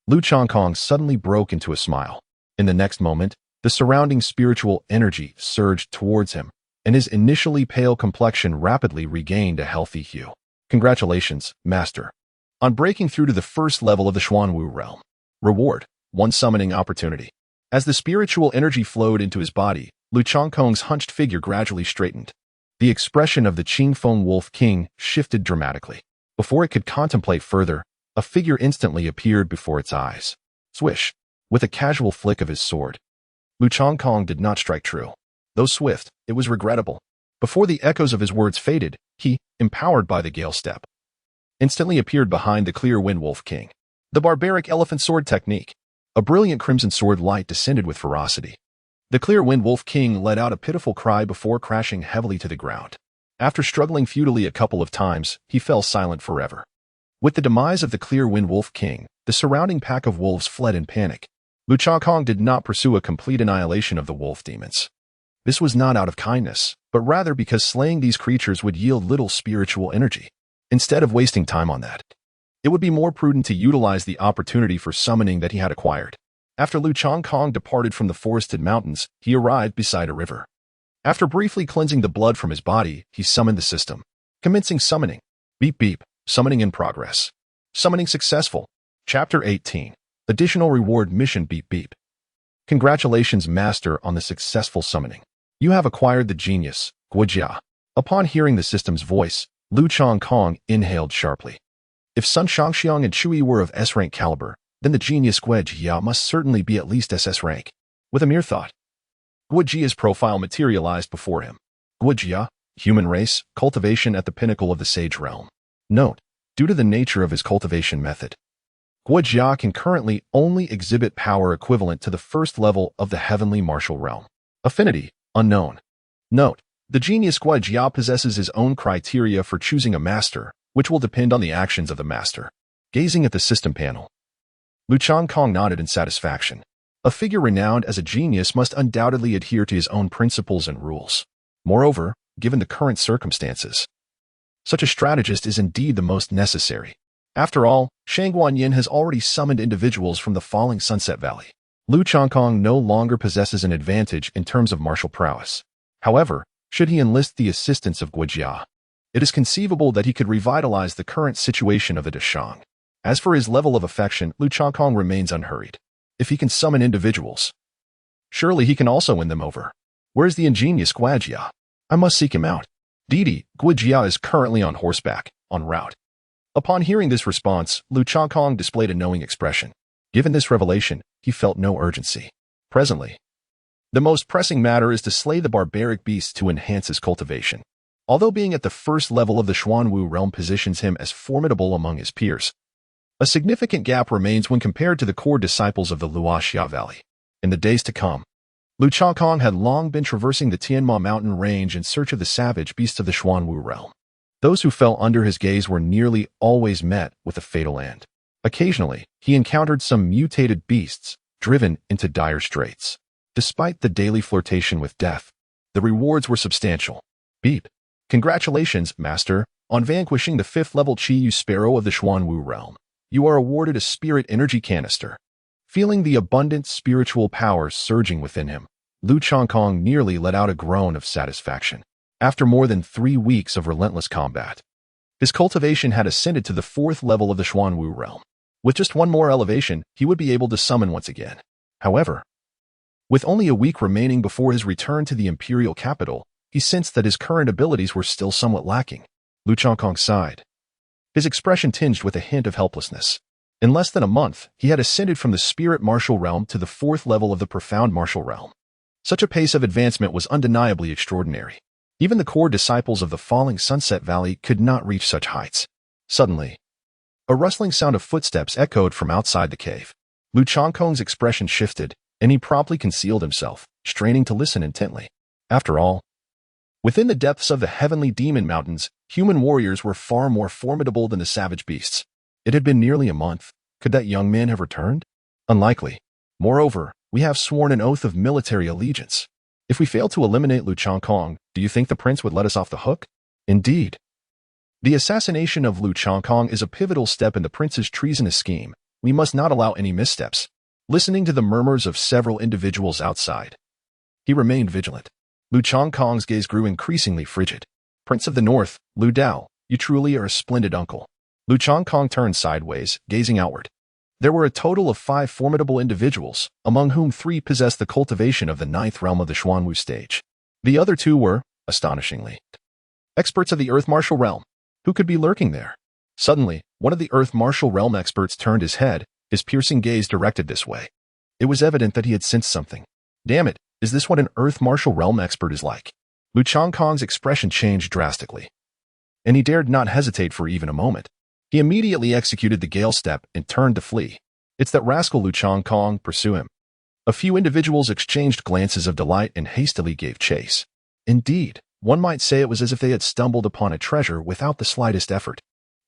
A: Lu Changkong suddenly broke into a smile. In the next moment, the surrounding spiritual energy surged towards him, and his initially pale complexion rapidly regained a healthy hue. Congratulations, Master, on breaking through to the first level of the Xuanwu realm. Reward: 1 summoning opportunity. As the spiritual energy flowed into his body, Lu Changkong's hunched figure gradually straightened. The expression of the Chief Feng Wolf King shifted dramatically. Before it could contemplate further, a figure instantly appeared before its eyes. Swish! With a casual flick of his sword, Lu Changkong did not strike true. Though swift, it was regrettable. Before the echoes of his words faded, he, empowered by the Gale Step, instantly appeared behind the Clear Wind Wolf King. The barbaric elephant sword technique. A brilliant crimson sword light descended with ferocity. The Clear Wind Wolf King let out a pitiful cry before crashing heavily to the ground. After struggling futilely a couple of times, he fell silent forever. With the demise of the Clear Wind Wolf King, the surrounding pack of wolves fled in panic. Lu Changkong did not pursue a complete annihilation of the wolf demons. This was not out of kindness, but rather because slaying these creatures would yield little spiritual energy. Instead of wasting time on that, it would be more prudent to utilize the opportunity for summoning that he had acquired. After Lu Changkong departed from the forested mountains, he arrived beside a river. After briefly cleansing the blood from his body, he summoned the system. Commencing summoning. Beep beep. Summoning in progress. Summoning successful. Chapter 18. Additional reward mission beep beep. Congratulations, Master, on the successful summoning. You have acquired the genius, Guojia. Upon hearing the system's voice, Lu Changkong inhaled sharply. If Sun Shangxiang and Chui were of S-rank caliber, then the genius Guojia must certainly be at least SS rank. With a mere thought, Guojia's profile materialized before him. Guojia, human race, cultivation at the pinnacle of the Sage Realm. Note: due to the nature of his cultivation method, Guojia can currently only exhibit power equivalent to the first level of the Heavenly Martial Realm. Affinity: unknown. Note: the genius Guojia possesses his own criteria for choosing a master, which will depend on the actions of the master. Gazing at the system panel, Lu Changkong nodded in satisfaction. A figure renowned as a genius must undoubtedly adhere to his own principles and rules. Moreover, given the current circumstances, such a strategist is indeed the most necessary. After all, Shang Guanyin has already summoned individuals from the falling Sunset Valley. Lu Changkong no longer possesses an advantage in terms of martial prowess. However, should he enlist the assistance of Guojia, it is conceivable that he could revitalize the current situation of the Dashang. As for his level of affection, Lu Changkong remains unhurried. If he can summon individuals, surely he can also win them over. Where's the ingenious Guojia? I must seek him out. Didi, Guojia is currently on horseback, en route. Upon hearing this response, Lu Changkong displayed a knowing expression. Given this revelation, he felt no urgency. Presently, the most pressing matter is to slay the barbaric beasts to enhance his cultivation. Although being at the first level of the Xuanwu realm positions him as formidable among his peers, a significant gap remains when compared to the core disciples of the Luoxia Valley. In the days to come, Lu Changkong had long been traversing the Tianma mountain range in search of the savage beasts of the Xuanwu realm. Those who fell under his gaze were nearly always met with a fatal end. Occasionally, he encountered some mutated beasts driven into dire straits. Despite the daily flirtation with death, the rewards were substantial. Beep. Congratulations, Master, on vanquishing the 5th-level Chi-Yu Sparrow of the Xuanwu realm. You are awarded a spirit energy canister. Feeling the abundant spiritual power surging within him, Lu Changkong nearly let out a groan of satisfaction. After more than 3 weeks of relentless combat, his cultivation had ascended to the 4th level of the Xuanwu realm. With just one more elevation, he would be able to summon once again. However, with only a week remaining before his return to the imperial capital, he sensed that his current abilities were still somewhat lacking. Lu Changkong sighed, his expression tinged with a hint of helplessness. In less than a month, he had ascended from the spirit martial realm to the 4th level of the profound martial realm. Such a pace of advancement was undeniably extraordinary. Even the core disciples of the falling Sunset Valley could not reach such heights. Suddenly, a rustling sound of footsteps echoed from outside the cave. Lu Changkong's expression shifted, and he promptly concealed himself, straining to listen intently. After all, within the depths of the heavenly demon mountains, human warriors were far more formidable than the savage beasts. It had been nearly a month. Could that young man have returned? Unlikely. Moreover, we have sworn an oath of military allegiance. If we fail to eliminate Lu Changkong, do you think the prince would let us off the hook? Indeed. The assassination of Lu Changkong is a pivotal step in the prince's treasonous scheme. We must not allow any missteps. Listening to the murmurs of several individuals outside, he remained vigilant. Lu Changkong's gaze grew increasingly frigid. Prince of the North, Lu Dao, you truly are a splendid uncle. Lu Changkong turned sideways, gazing outward. There were a total of 5 formidable individuals, among whom 3 possessed the cultivation of the 9th realm of the Xuanwu stage. The other 2 were, astonishingly, experts of the Earth Martial Realm. Who could be lurking there? Suddenly, one of the Earth Martial Realm experts turned his head, his piercing gaze directed this way. It was evident that he had sensed something. Damn it, is this what an Earth Martial Realm expert is like? Lu Changkong's expression changed drastically, and he dared not hesitate for even a moment. He immediately executed the Gale Step and turned to flee. It's that rascal Lu Changkong, pursue him. A few individuals exchanged glances of delight and hastily gave chase. Indeed, one might say it was as if they had stumbled upon a treasure without the slightest effort.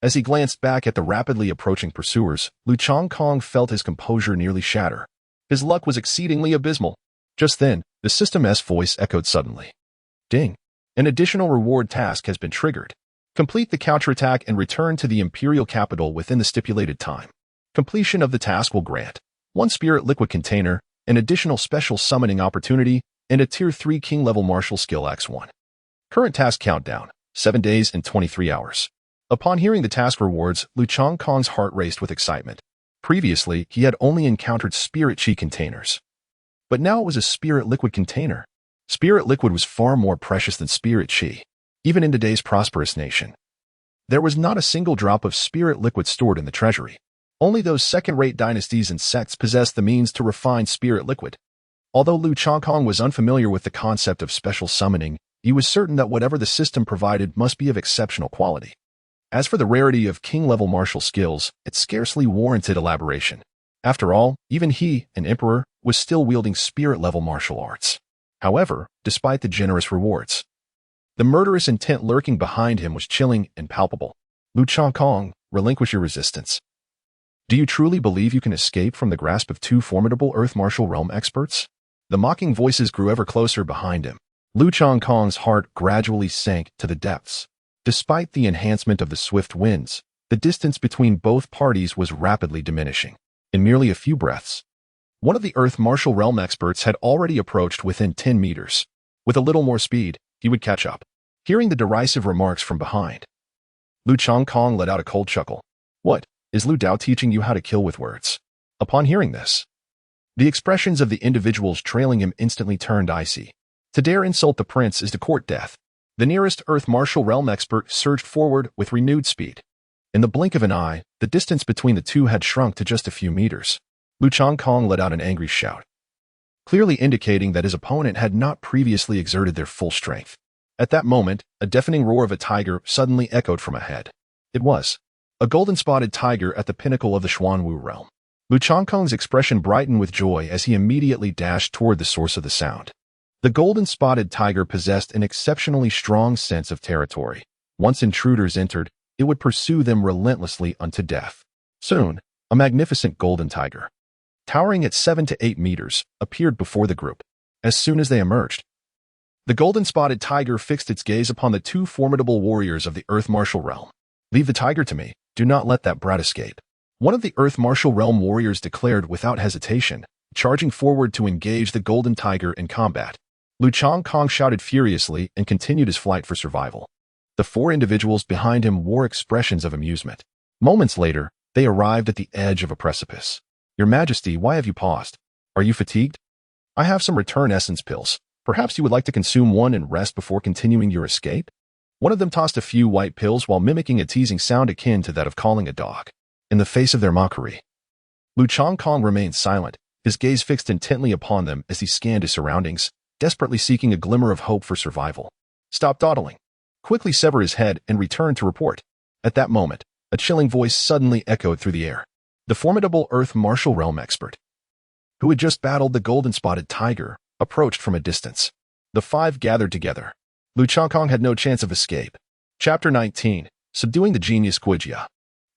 A: As he glanced back at the rapidly approaching pursuers, Lu Changkong felt his composure nearly shatter. His luck was exceedingly abysmal. Just then, the System S voice echoed suddenly. Ding! An additional reward task has been triggered. Complete the counterattack and return to the Imperial capital within the stipulated time. Completion of the task will grant 1 spirit liquid container, an additional special summoning opportunity, and a Tier 3 King-level martial skill X1. Current task countdown, 7 days and 23 hours. Upon hearing the task rewards, Lu Changkong's heart raced with excitement. Previously, he had only encountered spirit chi containers. But now it was a spirit liquid container. Spirit liquid was far more precious than spirit chi. Even in today's prosperous nation, there was not a single drop of spirit liquid stored in the treasury. Only those second-rate dynasties and sects possessed the means to refine spirit liquid. Although Lu Changkong was unfamiliar with the concept of special summoning, he was certain that whatever the system provided must be of exceptional quality. As for the rarity of king-level martial skills, it scarcely warranted elaboration. After all, even he, an emperor, was still wielding spirit-level martial arts. However, despite the generous rewards, the murderous intent lurking behind him was chilling and palpable. Lu Changkong, relinquish your resistance. Do you truly believe you can escape from the grasp of 2 formidable Earth Martial Realm experts? The mocking voices grew ever closer behind him. Lu Changkong's heart gradually sank to the depths. Despite the enhancement of the swift winds, the distance between both parties was rapidly diminishing. In merely a few breaths, one of the Earth Martial Realm experts had already approached within 10 meters. With a little more speed, he would catch up. Hearing the derisive remarks from behind, Lu Changkong let out a cold chuckle. What, is Lu Dao teaching you how to kill with words? Upon hearing this, the expressions of the individuals trailing him instantly turned icy. To dare insult the prince is to court death. The nearest Earth Martial Realm expert surged forward with renewed speed. In the blink of an eye, the distance between the two had shrunk to just a few meters. Lu Changkong let out an angry shout, clearly indicating that his opponent had not previously exerted their full strength. At that moment, a deafening roar of a tiger suddenly echoed from ahead. It was a golden-spotted tiger at the pinnacle of the Xuanwu realm. Lu Changkong's expression brightened with joy as he immediately dashed toward the source of the sound. The golden-spotted tiger possessed an exceptionally strong sense of territory. Once intruders entered, it would pursue them relentlessly unto death. Soon, a magnificent golden tiger, towering at 7 to 8 meters, appeared before the group. As soon as they emerged, the golden-spotted tiger fixed its gaze upon the two formidable warriors of the Earth Martial Realm. "Leave the tiger to me. Do not let that brat escape," one of the Earth Martial Realm warriors declared without hesitation, charging forward to engage the golden tiger in combat. Lu Changkong shouted furiously and continued his flight for survival. The four individuals behind him wore expressions of amusement. Moments later, they arrived at the edge of a precipice. "Your Majesty, why have you paused? Are you fatigued? I have some return essence pills. Perhaps you would like to consume one and rest before continuing your escape?" One of them tossed a few white pills while mimicking a teasing sound akin to that of calling a dog. In the face of their mockery, Lu Changkong remained silent, his gaze fixed intently upon them as he scanned his surroundings, desperately seeking a glimmer of hope for survival. "Stop dawdling. Quickly sever his head and return to report." At that moment, a chilling voice suddenly echoed through the air. The formidable Earth Martial Realm expert, who had just battled the golden-spotted tiger, approached from a distance. The five gathered together. Lu Changkong had no chance of escape. Chapter 19. Subduing the Genius Guijia.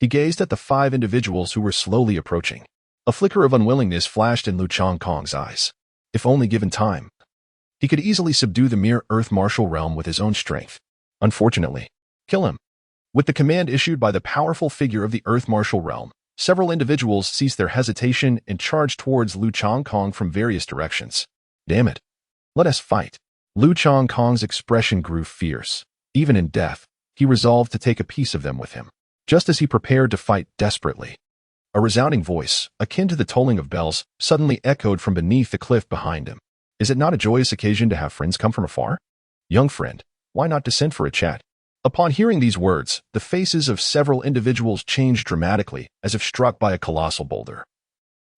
A: He gazed at the five individuals who were slowly approaching. A flicker of unwillingness flashed in Lu Changkong's eyes. If only given time, he could easily subdue the mere Earth Martial Realm with his own strength. Unfortunately, kill him. With the command issued by the powerful figure of the Earth Martial Realm, several individuals ceased their hesitation and charged towards Lu Changkong from various directions. "Damn it. Let us fight." Lu Changkong's expression grew fierce. Even in death, he resolved to take a piece of them with him. Just as he prepared to fight desperately, a resounding voice, akin to the tolling of bells, suddenly echoed from beneath the cliff behind him. "Is it not a joyous occasion to have friends come from afar? Young friend, why not descend for a chat?" Upon hearing these words, the faces of several individuals changed dramatically, as if struck by a colossal boulder,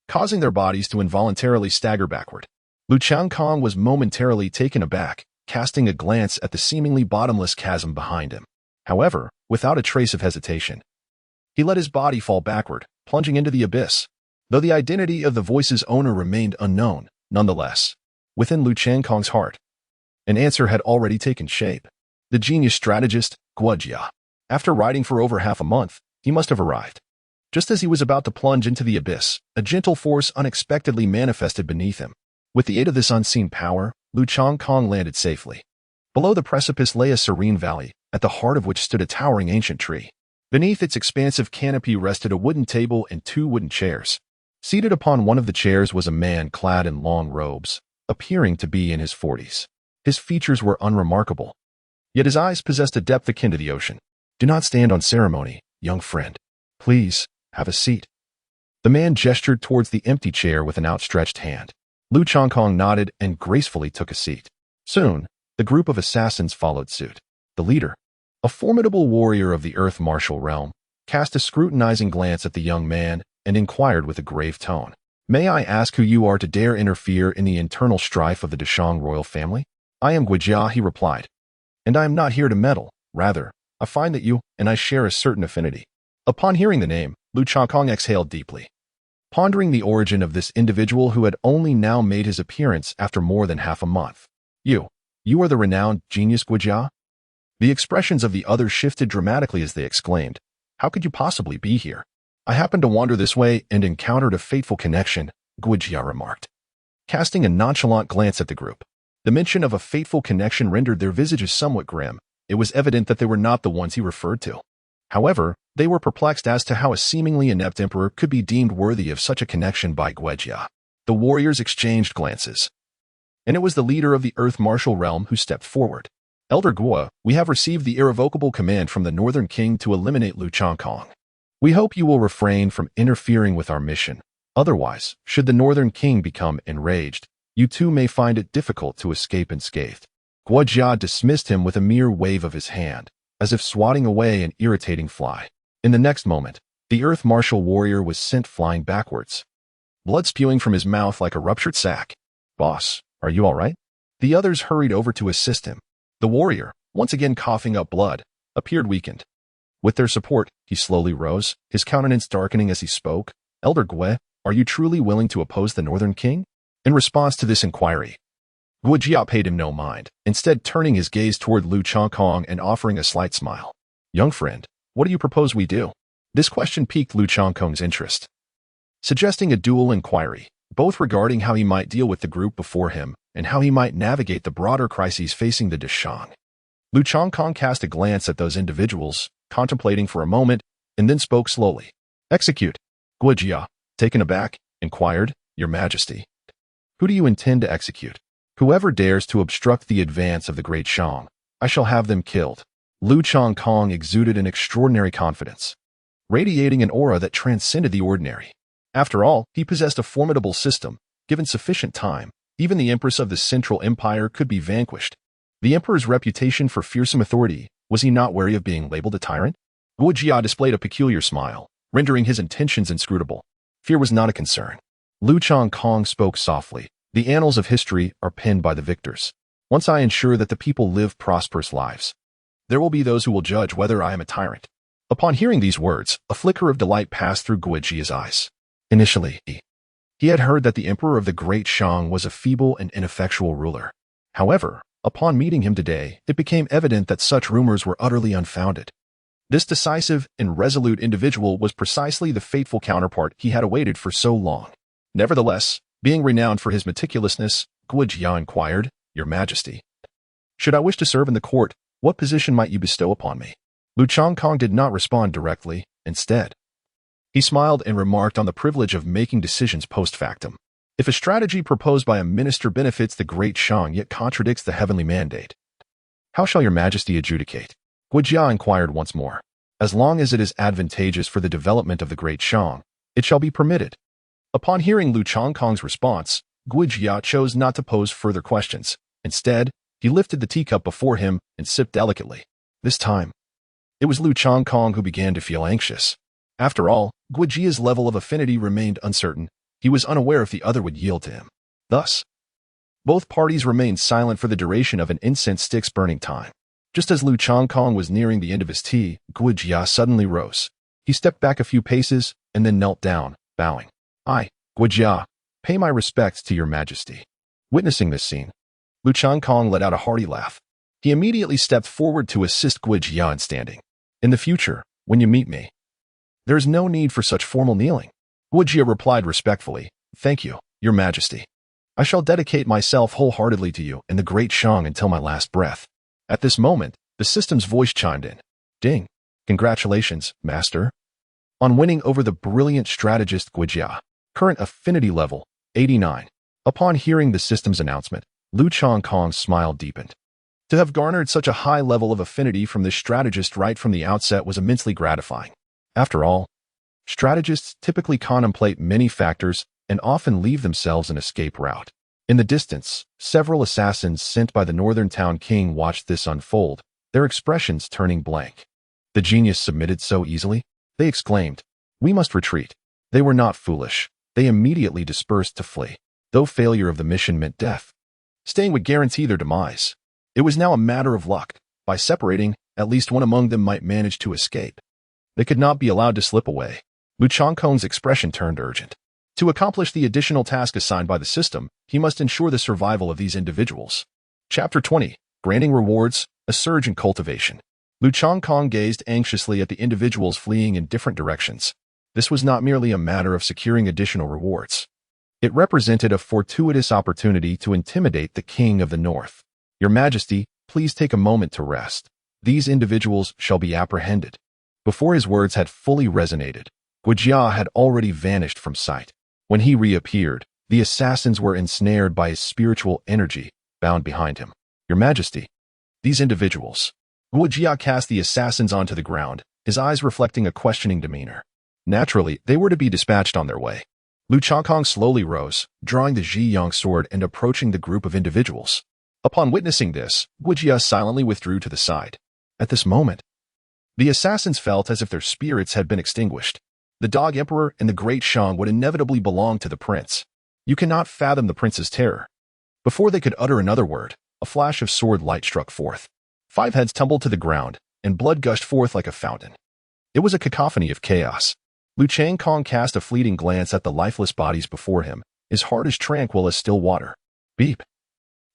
A: causing their bodies to involuntarily stagger backward. Lu Changkong was momentarily taken aback, casting a glance at the seemingly bottomless chasm behind him. However, without a trace of hesitation, he let his body fall backward, plunging into the abyss. Though the identity of the voice's owner remained unknown, nonetheless, within Lu Changkong's heart, an answer had already taken shape. The genius strategist, Guijia. After riding for over half a month, he must have arrived. Just as he was about to plunge into the abyss, a gentle force unexpectedly manifested beneath him. With the aid of this unseen power, Lu Changkong landed safely. Below the precipice lay a serene valley, at the heart of which stood a towering ancient tree. Beneath its expansive canopy rested a wooden table and two wooden chairs. Seated upon one of the chairs was a man clad in long robes, appearing to be in his 40s. His features were unremarkable, yet his eyes possessed a depth akin to the ocean. "Do not stand on ceremony, young friend. Please, have a seat." The man gestured towards the empty chair with an outstretched hand. Lu Changkong nodded and gracefully took a seat. Soon, the group of assassins followed suit. The leader, a formidable warrior of the Earth Martial Realm, cast a scrutinizing glance at the young man and inquired with a grave tone, "May I ask who you are to dare interfere in the internal strife of the Deshang royal family?" "I am Guijia," he replied, "and I am not here to meddle. Rather, I find that you and I share a certain affinity." Upon hearing the name, Lu Changkong exhaled deeply, pondering the origin of this individual who had only now made his appearance after more than half a month. You are the renowned genius Guijia?" The expressions of the others shifted dramatically as they exclaimed, "How could you possibly be here?" "I happened to wander this way and encountered a fateful connection," Guijia remarked, casting a nonchalant glance at the group. The mention of a fateful connection rendered their visages somewhat grim. It was evident that they were not the ones he referred to. However, they were perplexed as to how a seemingly inept emperor could be deemed worthy of such a connection by Guijia. The warriors exchanged glances, and it was the leader of the Earth Martial Realm who stepped forward. "Elder Guo, we have received the irrevocable command from the Northern King to eliminate Lu Changkong. We hope you will refrain from interfering with our mission. Otherwise, should the Northern King become enraged, you too may find it difficult to escape unscathed." Guijia dismissed him with a mere wave of his hand, as if swatting away an irritating fly. In the next moment, the Earth Martial warrior was sent flying backwards, blood spewing from his mouth like a ruptured sack. "Boss, are you all right?" The others hurried over to assist him. The warrior, once again coughing up blood, appeared weakened. With their support, he slowly rose, his countenance darkening as he spoke. "Elder Guo, are you truly willing to oppose the Northern King?" In response to this inquiry, Guijia paid him no mind, instead turning his gaze toward Lu Changkong and offering a slight smile. Young friend, what do you propose we do? This question piqued Lu Changkong's interest, suggesting a dual inquiry, both regarding how he might deal with the group before him and how he might navigate the broader crises facing the Dishang. Lu Changkong cast a glance at those individuals, contemplating for a moment, and then spoke slowly. Execute. Guojia, taken aback, inquired, Your Majesty. Who do you intend to execute? Whoever dares to obstruct the advance of the Great Shang, I shall have them killed. Lu Changkong exuded an extraordinary confidence, radiating an aura that transcended the ordinary. After all, he possessed a formidable system. Given sufficient time, even the Empress of the Central Empire could be vanquished. The Emperor's reputation for fearsome authority, was he not wary of being labeled a tyrant? Guojia displayed a peculiar smile, rendering his intentions inscrutable. Fear was not a concern. Lu Changkong spoke softly. The annals of history are penned by the victors. Once I ensure that the people live prosperous lives, there will be those who will judge whether I am a tyrant. Upon hearing these words, a flicker of delight passed through Guojia's eyes. Initially, he had heard that the Emperor of the Great Shang was a feeble and ineffectual ruler. However, upon meeting him today, it became evident that such rumors were utterly unfounded. This decisive and resolute individual was precisely the fateful counterpart he had awaited for so long. Nevertheless, being renowned for his meticulousness, Guojia inquired, Your Majesty, should I wish to serve in the court, what position might you bestow upon me? Lu Changkong did not respond directly. Instead, he smiled and remarked on the privilege of making decisions post factum. If a strategy proposed by a minister benefits the Great Shang yet contradicts the heavenly mandate, how shall Your Majesty adjudicate? Guojia inquired once more. As long as it is advantageous for the development of the Great Shang, it shall be permitted. Upon hearing Lu Changkong's response, Guojia chose not to pose further questions. Instead, he lifted the teacup before him and sipped delicately. This time, it was Lu Changkong who began to feel anxious. After all, Guojia's level of affinity remained uncertain. He was unaware if the other would yield to him. Thus, both parties remained silent for the duration of an incense stick's burning time. Just as Lu Changkong was nearing the end of his tea, Guojia suddenly rose. He stepped back a few paces and then knelt down, bowing. I, Guojia, pay my respects to Your Majesty. Witnessing this scene, Lu Changkong let out a hearty laugh. He immediately stepped forward to assist Guojia in standing. In the future, when you meet me, there is no need for such formal kneeling. Guojia replied respectfully, Thank you, Your Majesty. I shall dedicate myself wholeheartedly to you and the Great Shang until my last breath. At this moment, the system's voice chimed in. Ding. Congratulations, Master, on winning over the brilliant strategist Guojia. Current affinity level, 89. Upon hearing the system's announcement, Lu Changkong's smile deepened. To have garnered such a high level of affinity from this strategist right from the outset was immensely gratifying. After all, strategists typically contemplate many factors and often leave themselves an escape route. In the distance, several assassins sent by the northern town king watched this unfold, their expressions turning blank. The genius submitted so easily? They exclaimed. We must retreat. They were not foolish. They immediately dispersed to flee, though failure of the mission meant death. Staying would guarantee their demise. It was now a matter of luck. By separating, at least one among them might manage to escape. They could not be allowed to slip away. Lu Changkong's expression turned urgent. To accomplish the additional task assigned by the system, he must ensure the survival of these individuals. Chapter 20. Granting Rewards, a Surge in Cultivation. Lu Changkong gazed anxiously at the individuals fleeing in different directions. This was not merely a matter of securing additional rewards. It represented a fortuitous opportunity to intimidate the King of the North. Your Majesty, please take a moment to rest. These individuals shall be apprehended. Before his words had fully resonated, Guojia had already vanished from sight. When he reappeared, the assassins were ensnared by his spiritual energy, bound behind him. Your Majesty, these individuals. Guojia cast the assassins onto the ground, his eyes reflecting a questioning demeanor. Naturally, they were to be dispatched on their way. Lu Changkong slowly rose, drawing the Zhiyang sword and approaching the group of individuals. Upon witnessing this, Guojia silently withdrew to the side. At this moment, the assassins felt as if their spirits had been extinguished. The Dog Emperor and the Great Shang would inevitably belong to the prince. You cannot fathom the prince's terror. Before they could utter another word, a flash of sword light struck forth. 5 heads tumbled to the ground, and blood gushed forth like a fountain. It was a cacophony of chaos. Lu Changkong cast a fleeting glance at the lifeless bodies before him, his heart as tranquil as still water. Beep.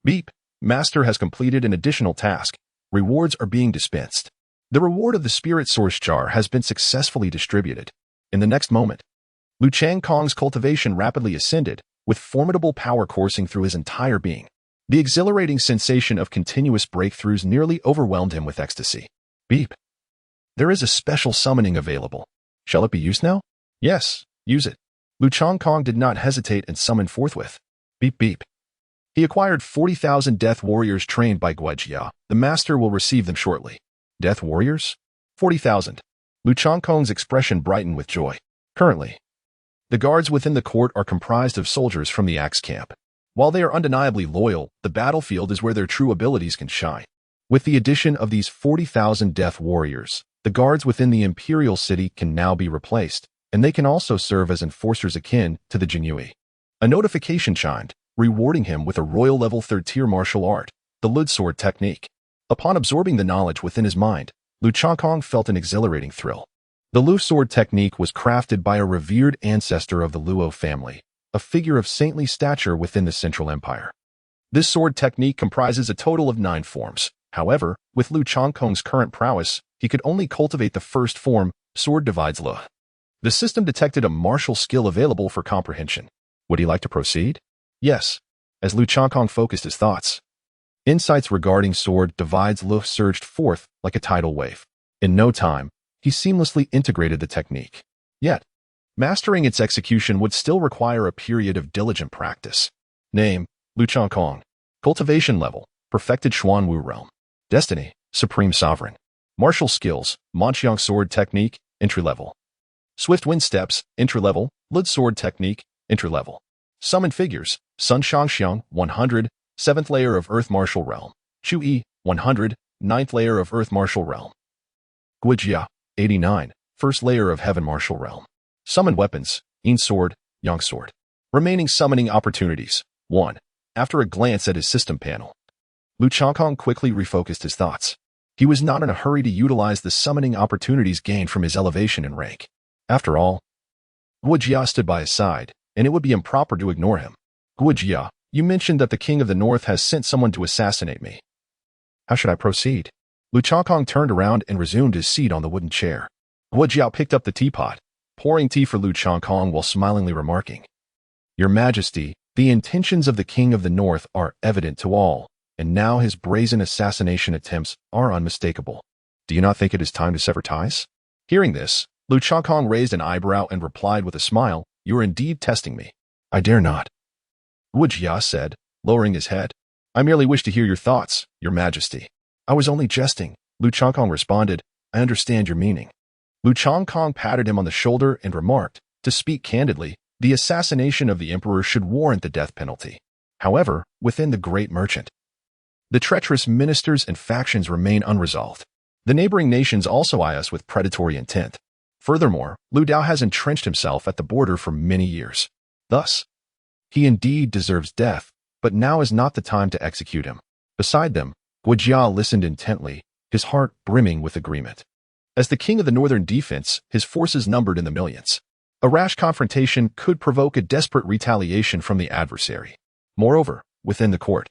A: Beep. Master has completed an additional task. Rewards are being dispensed. The reward of the spirit source jar has been successfully distributed. In the next moment, Lu Changkong's cultivation rapidly ascended, with formidable power coursing through his entire being. The exhilarating sensation of continuous breakthroughs nearly overwhelmed him with ecstasy. Beep. There is a special summoning available. Shall it be used now? Yes, use it. Lu Changkong did not hesitate and summoned forthwith. Beep beep. He acquired 40,000 death warriors trained by Guojia. The master will receive them shortly. Death warriors? 40,000. Lu Changkong's expression brightened with joy. Currently, the guards within the court are comprised of soldiers from the Axe camp. While they are undeniably loyal, the battlefield is where their true abilities can shine. With the addition of these 40,000 death warriors, the guards within the Imperial City can now be replaced, and they can also serve as enforcers akin to the Jinyue. A notification chimed, rewarding him with a royal level 3rd-tier martial art, the Lud Sword technique. Upon absorbing the knowledge within his mind, Lu Changkong felt an exhilarating thrill. The Lu Sword technique was crafted by a revered ancestor of the Luo family, a figure of saintly stature within the Central Empire. This sword technique comprises a total of 9 forms. However, with Lu Changkong's current prowess, he could only cultivate the first form, Sword Divides Lu. The system detected a martial skill available for comprehension. Would he like to proceed? Yes. As Lu Changkong focused his thoughts, insights regarding Sword Divides Lu surged forth like a tidal wave. In no time, he seamlessly integrated the technique. Yet, mastering its execution would still require a period of diligent practice. Name, Lu Changkong. Cultivation level, Perfected Xuanwu Realm. Destiny, Supreme Sovereign. Martial skills, Monqiang Sword Technique, Entry Level. Swift Wind Steps, Entry Level, Lud Sword Technique, Entry Level. Summon Figures, Sun Shangxiang, 100, 7th Layer of Earth Martial Realm. Chu Yi, 100, 9th Layer of Earth Martial Realm. Guojia, 89, 1st Layer of Heaven Martial Realm. Summon Weapons, Yin Sword, Yang Sword. Remaining summoning opportunities, 1. After a glance at his system panel, Lu Changkong quickly refocused his thoughts. He was not in a hurry to utilize the summoning opportunities gained from his elevation in rank. After all, Guojia stood by his side, and it would be improper to ignore him. Guojia, you mentioned that the King of the North has sent someone to assassinate me. How should I proceed? Lu Changkong turned around and resumed his seat on the wooden chair. Guojia picked up the teapot, pouring tea for Lu Changkong while smilingly remarking, Your Majesty, the intentions of the King of the North are evident to all, and now his brazen assassination attempts are unmistakable. Do you not think it is time to sever ties? Hearing this, Lu Changkong raised an eyebrow and replied with a smile, You are indeed testing me. I dare not. Guojia said, lowering his head. I merely wish to hear your thoughts, Your Majesty. I was only jesting. Lu Changkong responded, I understand your meaning. Lu Changkong patted him on the shoulder and remarked, To speak candidly, the assassination of the emperor should warrant the death penalty. However, within the great merchant, the treacherous ministers and factions remain unresolved. The neighboring nations also eye us with predatory intent. Furthermore, Lu Dao has entrenched himself at the border for many years. Thus, he indeed deserves death, but now is not the time to execute him. Beside them, Guojia listened intently, his heart brimming with agreement. As the king of the northern defense, his forces numbered in the millions. A rash confrontation could provoke a desperate retaliation from the adversary. Moreover, within the court,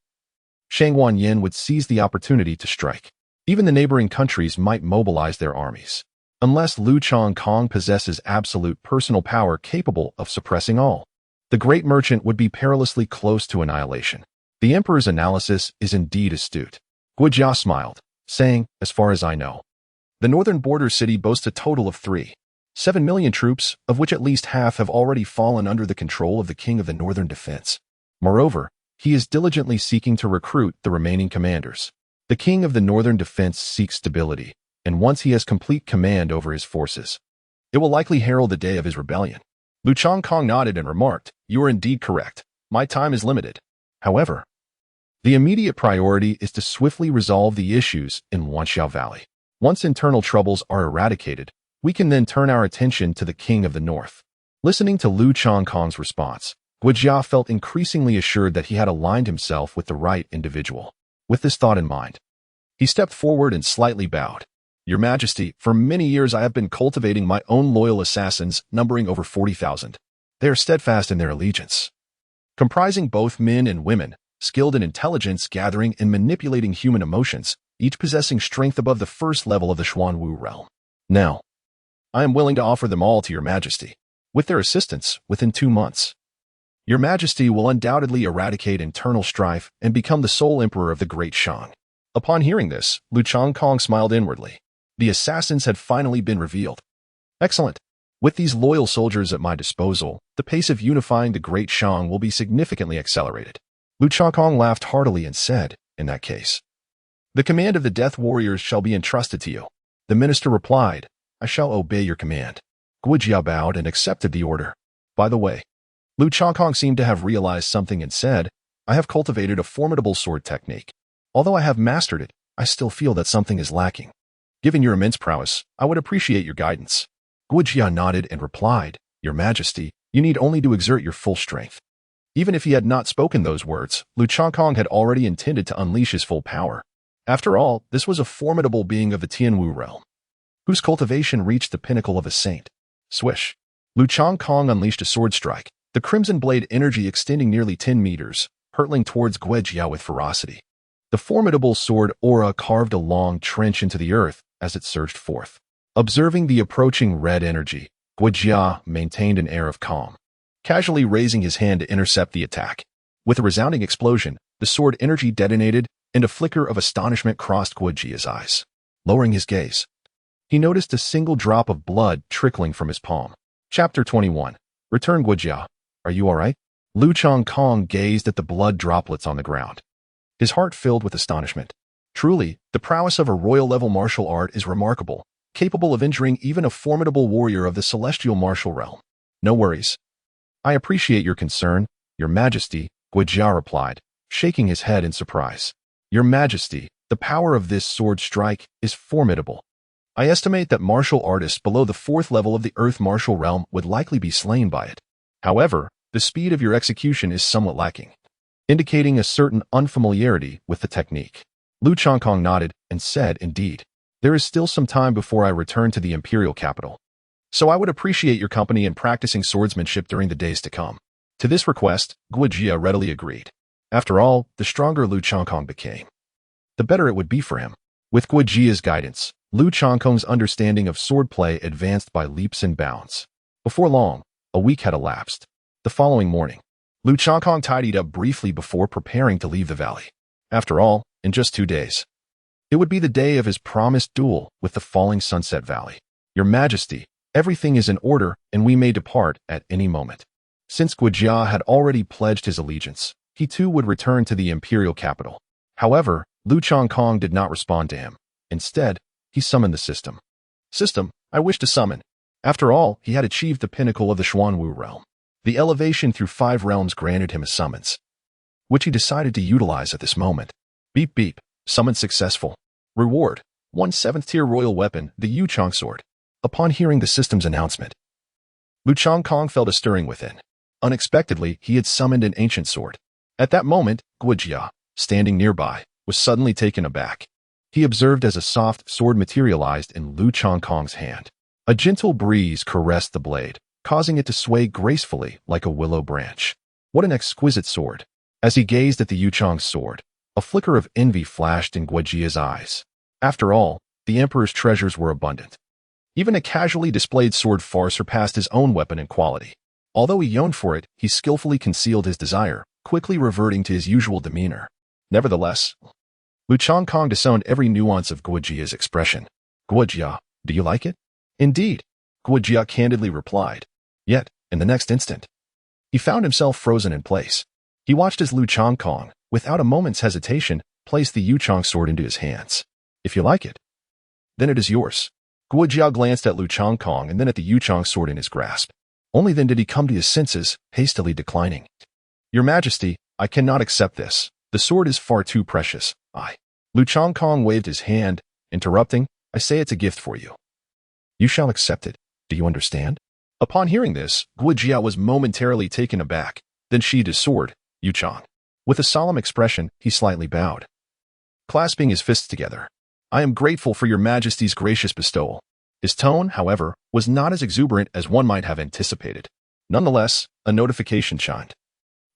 A: Shang Wanyin would seize the opportunity to strike. Even the neighboring countries might mobilize their armies. Unless Lu Changkong possesses absolute personal power capable of suppressing all, the great merchant would be perilously close to annihilation. The emperor's analysis is indeed astute. Guojia smiled, saying, As far as I know, the northern border city boasts a total of 7 million troops, of which at least half have already fallen under the control of the King of the Northern Defense. Moreover, he is diligently seeking to recruit the remaining commanders. The King of the Northern Defense seeks stability, and once he has complete command over his forces, it will likely herald the day of his rebellion. Lu Changkong nodded and remarked, You are indeed correct. My time is limited. However, the immediate priority is to swiftly resolve the issues in Wanxiao Valley. Once internal troubles are eradicated, we can then turn our attention to the King of the North. Listening to Lu Changkong's response, Guojia felt increasingly assured that he had aligned himself with the right individual. With this thought in mind, he stepped forward and slightly bowed. Your Majesty, for many years I have been cultivating my own loyal assassins, numbering over 40,000. They are steadfast in their allegiance. Comprising both men and women, skilled in intelligence gathering and manipulating human emotions, each possessing strength above the first level of the Xuanwu realm. Now, I am willing to offer them all to your majesty. With their assistance, within 2 months, your majesty will undoubtedly eradicate internal strife and become the sole emperor of the Great Shang. Upon hearing this, Lu Changkong smiled inwardly. The assassins had finally been revealed. Excellent. With these loyal soldiers at my disposal, the pace of unifying the Great Shang will be significantly accelerated. Lu Changkong laughed heartily and said, in that case, the command of the Death Warriors shall be entrusted to you. The minister replied, I shall obey your command. Guojia bowed and accepted the order. By the way, Lu Changkong seemed to have realized something and said, I have cultivated a formidable sword technique. Although I have mastered it, I still feel that something is lacking. Given your immense prowess, I would appreciate your guidance. Guojia nodded and replied, Your Majesty, you need only to exert your full strength. Even if he had not spoken those words, Lu Changkong had already intended to unleash his full power. After all, this was a formidable being of the Tianwu realm, whose cultivation reached the pinnacle of a saint. Swish. Lu Changkong unleashed a sword strike, the crimson blade energy extending nearly 10 meters, hurtling towards Guojia with ferocity. The formidable sword aura carved a long trench into the earth as it surged forth. Observing the approaching red energy, Guojia maintained an air of calm, casually raising his hand to intercept the attack. With a resounding explosion, the sword energy detonated, and a flicker of astonishment crossed Guojia's eyes. Lowering his gaze, he noticed a single drop of blood trickling from his palm. Chapter 21. Return Guojia. Are you all right? Lu Changkong gazed at the blood droplets on the ground, his heart filled with astonishment. Truly, the prowess of a royal-level martial art is remarkable, capable of injuring even a formidable warrior of the celestial martial realm. No worries. I appreciate your concern, Your Majesty, Guojia replied, shaking his head in surprise. Your Majesty, the power of this sword strike is formidable. I estimate that martial artists below the 4th level of the Earth martial realm would likely be slain by it. However, the speed of your execution is somewhat lacking, indicating a certain unfamiliarity with the technique. Lu Changkong nodded and said, Indeed, there is still some time before I return to the imperial capital, so I would appreciate your company in practicing swordsmanship during the days to come. To this request, Guojia readily agreed. After all, the stronger Lu Changkong became, the better it would be for him. With Guojia's guidance, Lu Changkong's understanding of swordplay advanced by leaps and bounds. Before long, a week had elapsed. The following morning, Lu Changkong tidied up briefly before preparing to leave the valley. After all, in just 2 days, it would be the day of his promised duel with the falling Sunset Valley. Your Majesty, everything is in order and we may depart at any moment. Since Guojia had already pledged his allegiance, he too would return to the imperial capital. However, Lu Changkong did not respond to him. Instead, he summoned the system. System, I wish to summon. After all, he had achieved the pinnacle of the Xuanwu realm. The elevation through 5 realms granted him a summons, which he decided to utilize at this moment. Beep beep, summon successful. Reward, 1 7th-tier royal weapon, the Yuchang sword. Upon hearing the system's announcement, Lu Changkong felt a stirring within. Unexpectedly, he had summoned an ancient sword. At that moment, Guojia, standing nearby, was suddenly taken aback. He observed as a soft sword materialized in Lu Changkong's hand. A gentle breeze caressed the blade, causing it to sway gracefully like a willow branch. What an exquisite sword! As he gazed at the Yuchang's sword, a flicker of envy flashed in Guojia's eyes. After all, the emperor's treasures were abundant. Even a casually displayed sword far surpassed his own weapon in quality. Although he yearned for it, he skillfully concealed his desire, quickly reverting to his usual demeanor. Nevertheless, Lu Changkong discerned every nuance of Guojia's expression. Guojia, do you like it? Indeed, Guojia candidly replied. Yet, in the next instant, he found himself frozen in place. He watched as Lu Changkong, without a moment's hesitation, placed the Yuchang sword into his hands. If you like it, then it is yours. Guojia glanced at Lu Changkong and then at the Yuchang sword in his grasp. Only then did he come to his senses, hastily declining. Your Majesty, I cannot accept this. The sword is far too precious. Lu Changkong waved his hand, interrupting, I say it's a gift for you. You shall accept it. Do you understand? Upon hearing this, Guojia was momentarily taken aback, then sheathed his sword, Yuchang. With a solemn expression, he slightly bowed, clasping his fists together. I am grateful for your Majesty's gracious bestowal. His tone, however, was not as exuberant as one might have anticipated. Nonetheless, a notification chimed,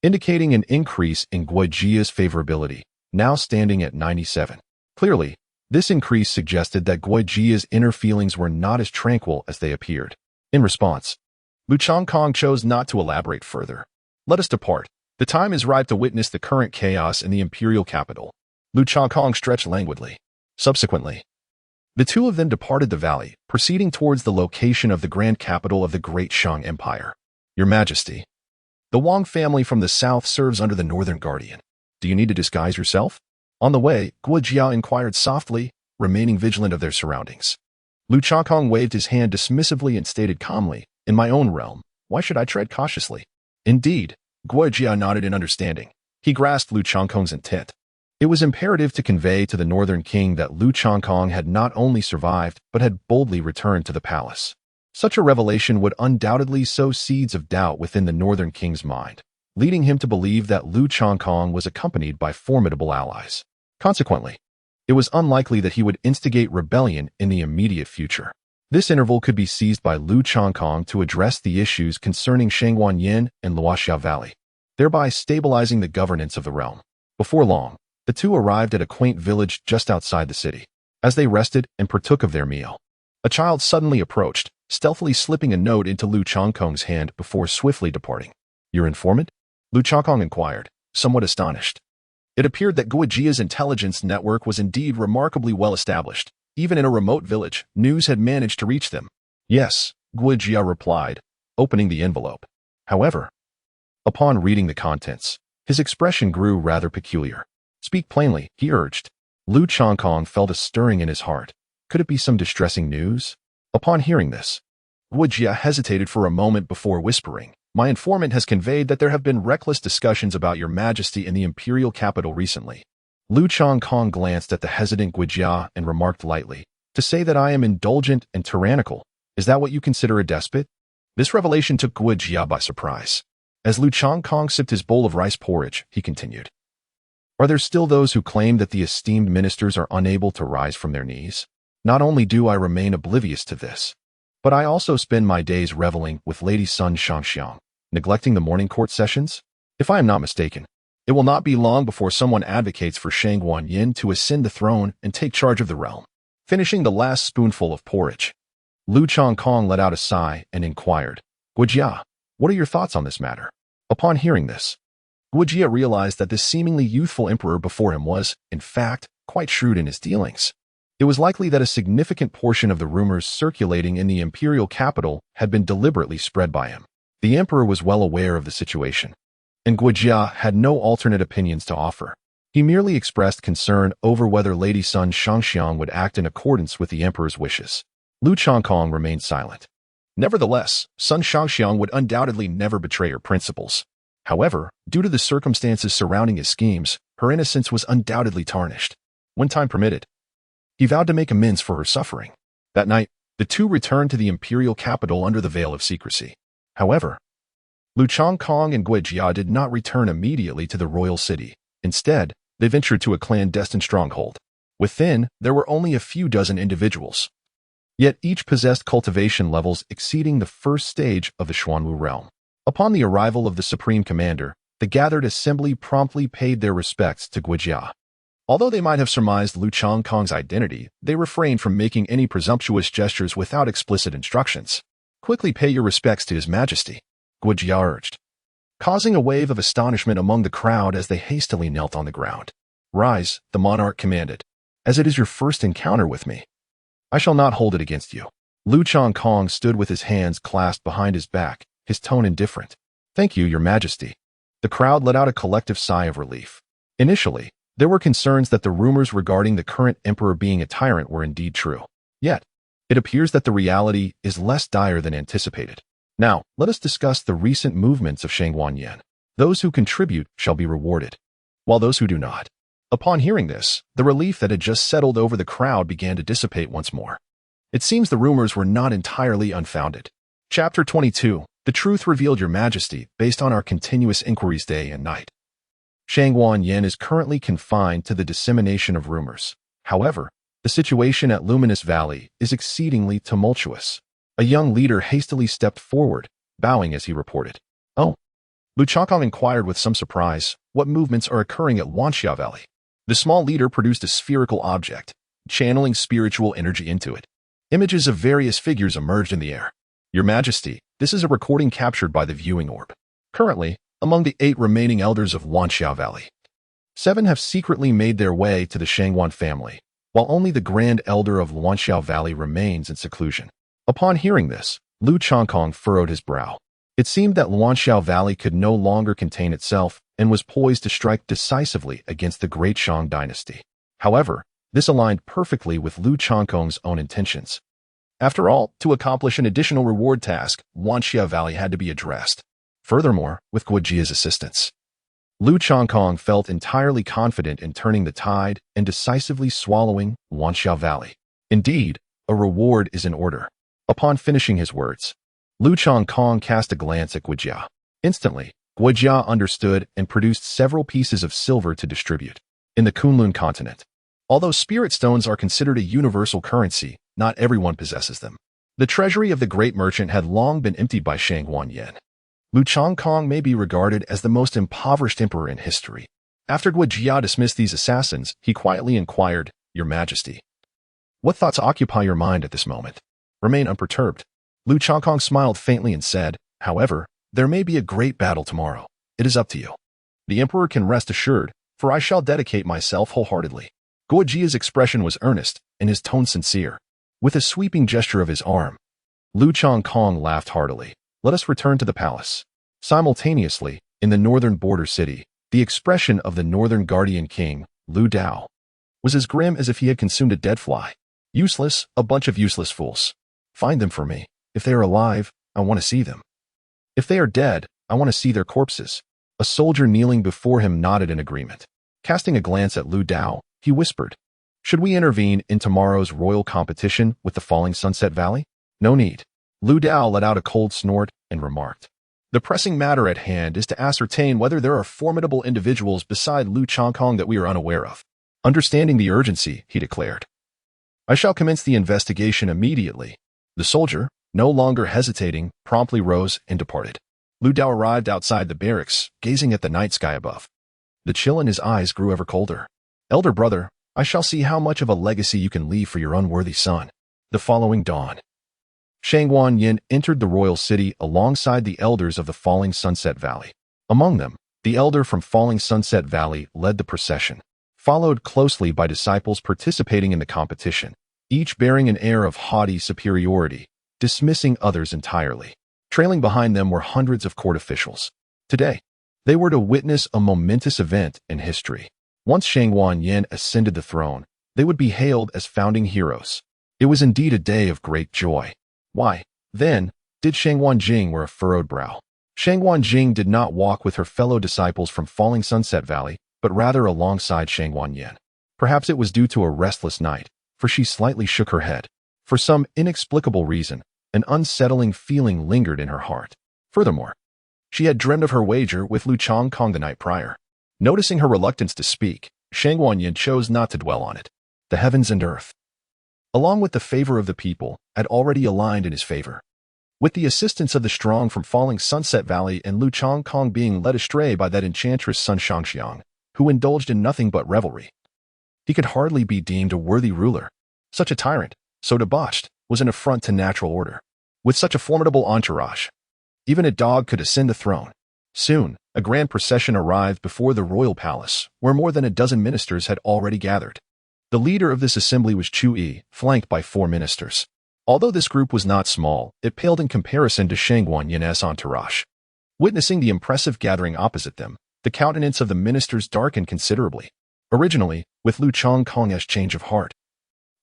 A: indicating an increase in Guojia's favorability, now standing at 97. Clearly, This increase suggested that Guijia's inner feelings were not as tranquil as they appeared. In response, Lu Changkong chose not to elaborate further. Let us depart. The time is ripe to witness the current chaos in the imperial capital. Lu Changkong stretched languidly. Subsequently, the two of them departed the valley, proceeding towards the location of the grand capital of the Great Shang Empire. Your Majesty, the Wang family from the south serves under the Northern Guardian. Do you need to disguise yourself? On the way, Guijia inquired softly, remaining vigilant of their surroundings. Lu Changkong waved his hand dismissively and stated calmly, in my own realm, why should I tread cautiously? Indeed, Guijia nodded in understanding. He grasped Lu Changkong's intent. It was imperative to convey to the Northern King that Lu Changkong had not only survived, but had boldly returned to the palace. Such a revelation would undoubtedly sow seeds of doubt within the Northern King's mind, leading him to believe that Lu Changkong was accompanied by formidable allies. Consequently, it was unlikely that he would instigate rebellion in the immediate future. This interval could be seized by Lu Changkong to address the issues concerning Shangguanyin and Luoxia Valley, thereby stabilizing the governance of the realm. Before long, the two arrived at a quaint village just outside the city. As they rested and partook of their meal, a child suddenly approached, stealthily slipping a note into Lu Changkong's hand before swiftly departing. Your informant? Lu Changkong inquired, somewhat astonished. It appeared that Guijia's intelligence network was indeed remarkably well established. Even in a remote village, news had managed to reach them. Yes, Guijia replied, opening the envelope. However, upon reading the contents, his expression grew rather peculiar. Speak plainly, he urged. Lu Changkong felt a stirring in his heart. Could it be some distressing news? Upon hearing this, Guijia hesitated for a moment before whispering, my informant has conveyed that there have been reckless discussions about your Majesty in the imperial capital recently. Lu Changkong glanced at the hesitant Guijia and remarked lightly, to say that I am indulgent and tyrannical, is that what you consider a despot? This revelation took Guijia by surprise. As Lu Changkong sipped his bowl of rice porridge, he continued, are there still those who claim that the esteemed ministers are unable to rise from their knees? Not only do I remain oblivious to this, but I also spend my days reveling with Lady Sun Shangxiang, neglecting the morning court sessions? If I am not mistaken, it will not be long before someone advocates for Shangguanyin to ascend the throne and take charge of the realm. Finishing the last spoonful of porridge, Lu Changkong let out a sigh and inquired, Guijia, what are your thoughts on this matter? Upon hearing this, Guijia realized that this seemingly youthful emperor before him was, in fact, quite shrewd in his dealings. It was likely that a significant portion of the rumors circulating in the imperial capital had been deliberately spread by him. The emperor was well aware of the situation, and Guijia had no alternate opinions to offer. He merely expressed concern over whether Lady Sun Shangxiang would act in accordance with the emperor's wishes. Lu Changkong remained silent. Nevertheless, Sun Shangxiang would undoubtedly never betray her principles. However, due to the circumstances surrounding his schemes, her innocence was undoubtedly tarnished. When time permitted, he vowed to make amends for her suffering. That night, the two returned to the imperial capital under the veil of secrecy. However, Lu Changkong and Guijia did not return immediately to the royal city. Instead, they ventured to a clandestine stronghold. Within, there were only a few dozen individuals. Yet each possessed cultivation levels exceeding the first stage of the Xuanwu realm. Upon the arrival of the Supreme Commander, the gathered assembly promptly paid their respects to Guijia. Although they might have surmised Lu Changkong's identity, they refrained from making any presumptuous gestures without explicit instructions. Quickly pay your respects to His Majesty, Guijia urged, causing a wave of astonishment among the crowd as they hastily knelt on the ground. Rise, the monarch commanded, as it is your first encounter with me. I shall not hold it against you. Lu Changkong stood with his hands clasped behind his back, his tone indifferent. Thank you, your Majesty. The crowd let out a collective sigh of relief. Initially, there were concerns that the rumors regarding the current emperor being a tyrant were indeed true. Yet, it appears that the reality is less dire than anticipated. Now, let us discuss the recent movements of Shangguanyin. Those who contribute shall be rewarded, while those who do not. Upon hearing this, the relief that had just settled over the crowd began to dissipate once more. It seems the rumors were not entirely unfounded. Chapter 22. The truth revealed, your Majesty, based on our continuous inquiries day and night. Shangguanyin is currently confined to the dissemination of rumors. However, the situation at Luminous Valley is exceedingly tumultuous. A young leader hastily stepped forward, bowing as he reported. Oh, Lu Changkong inquired with some surprise, what movements are occurring at Luoxia Valley? The small leader produced a spherical object, channeling spiritual energy into it. Images of various figures emerged in the air. Your Majesty, this is a recording captured by the viewing orb. Currently, among the 8 remaining elders of Wanxiao Valley, 7 have secretly made their way to the Shangwan family, while only the Grand Elder of Wanxiao Valley remains in seclusion. Upon hearing this, Lu Changkong furrowed his brow. It seemed that Wanxiao Valley could no longer contain itself and was poised to strike decisively against the Great Shang dynasty. However, this aligned perfectly with Lu Changkong's own intentions. After all, to accomplish an additional reward task, Wanxiao Valley had to be addressed. Furthermore, with Guojia's assistance, Lu Changkong felt entirely confident in turning the tide and decisively swallowing Wanxiao Valley. Indeed, a reward is in order. Upon finishing his words, Lu Changkong cast a glance at Guojia. Instantly, Guojia understood and produced several pieces of silver to distribute. In the Kunlun continent, although spirit stones are considered a universal currency, not everyone possesses them. The treasury of the great merchant had long been emptied by Shangwan Yin. Lu Changkong may be regarded as the most impoverished emperor in history. After Guojia dismissed these assassins, he quietly inquired, "Your Majesty, what thoughts occupy your mind at this moment?" Remain unperturbed. Lu Changkong smiled faintly and said, "However, there may be a great battle tomorrow. It is up to you. The emperor can rest assured, for I shall dedicate myself wholeheartedly." Guojia's expression was earnest and his tone sincere. With a sweeping gesture of his arm, Lu Changkong laughed heartily. "Let us return to the palace." Simultaneously, in the northern border city, the expression of the northern guardian king, Lu Dao, was as grim as if he had consumed a dead fly. "Useless, a bunch of useless fools. Find them for me. If they are alive, I want to see them. If they are dead, I want to see their corpses." A soldier kneeling before him nodded in agreement. Casting a glance at Lu Dao, he whispered, "Should we intervene in tomorrow's royal competition with the falling Sunset Valley?" "No need." Lu Dao let out a cold snort and remarked, "The pressing matter at hand is to ascertain whether there are formidable individuals beside Lu Changkong that we are unaware of." Understanding the urgency, he declared, "I shall commence the investigation immediately." The soldier, no longer hesitating, promptly rose and departed. Lu Dao arrived outside the barracks, gazing at the night sky above. The chill in his eyes grew ever colder. "Elder brother, I shall see how much of a legacy you can leave for your unworthy son." The following dawn, Shangwan Yin entered the royal city alongside the elders of the Falling Sunset Valley. Among them, the elder from Falling Sunset Valley led the procession, followed closely by disciples participating in the competition, each bearing an air of haughty superiority, dismissing others entirely. Trailing behind them were hundreds of court officials. Today, they were to witness a momentous event in history. Once Shangwan Yin ascended the throne, they would be hailed as founding heroes. It was indeed a day of great joy. Why, then, did Shangwan Jing wear a furrowed brow? Shangwan Jing did not walk with her fellow disciples from Falling Sunset Valley, but rather alongside Shangwan Yin. Perhaps it was due to a restless night, for she slightly shook her head. For some inexplicable reason, an unsettling feeling lingered in her heart. Furthermore, she had dreamed of her wager with Lu Changkong the night prior. Noticing her reluctance to speak, Shangwan Yin chose not to dwell on it. The heavens and earth, along with the favor of the people, had already aligned in his favor. With the assistance of the strong from Falling Sunset Valley and Lu Changkong being led astray by that enchantress Sun Shangxiang, who indulged in nothing but revelry, he could hardly be deemed a worthy ruler. Such a tyrant, so debauched, was an affront to natural order. With such a formidable entourage, even a dog could ascend the throne. Soon, a grand procession arrived before the royal palace, where more than a dozen ministers had already gathered. The leader of this assembly was Chu Yi, flanked by 4 ministers. Although this group was not small, it paled in comparison to Shangwan Yin's entourage. Witnessing the impressive gathering opposite them, the countenance of the ministers darkened considerably. Originally, with Lu Changkong's change of heart,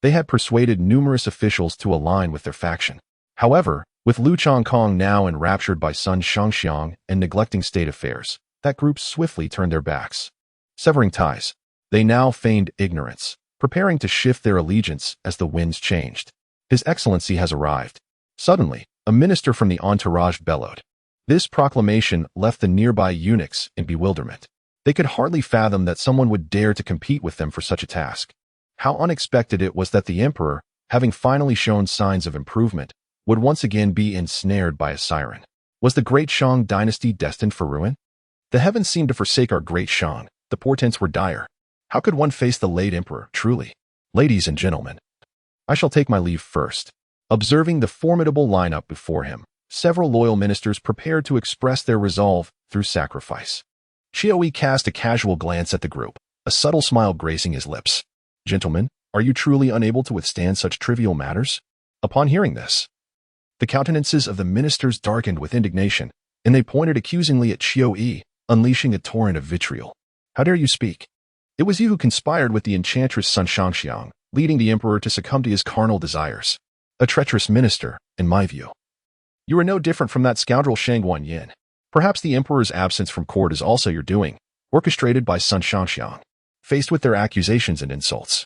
A: they had persuaded numerous officials to align with their faction. However, with Lu Changkong now enraptured by Sun Shangxiang and neglecting state affairs, that group swiftly turned their backs. Severing ties, they now feigned ignorance, preparing to shift their allegiance as the winds changed. "His Excellency has arrived." Suddenly, a minister from the entourage bellowed. This proclamation left the nearby eunuchs in bewilderment. They could hardly fathom that someone would dare to compete with them for such a task. How unexpected it was that the emperor, having finally shown signs of improvement, would once again be ensnared by a siren. Was the Great Shang dynasty destined for ruin? The heavens seemed to forsake our Great Shang. The portents were dire. How could one face the late emperor, truly? Ladies and gentlemen, I shall take my leave first. Observing the formidable lineup before him, several loyal ministers prepared to express their resolve through sacrifice. Qiu cast a casual glance at the group, a subtle smile gracing his lips. Gentlemen, are you truly unable to withstand such trivial matters? Upon hearing this, the countenances of the ministers darkened with indignation, and they pointed accusingly at Qiu, unleashing a torrent of vitriol. How dare you speak? It was you who conspired with the enchantress Sun Shangxiang, leading the emperor to succumb to his carnal desires. A treacherous minister, in my view. You are no different from that scoundrel Shang Guanyin. Perhaps the emperor's absence from court is also your doing, orchestrated by Sun Shangxiang. Faced with their accusations and insults,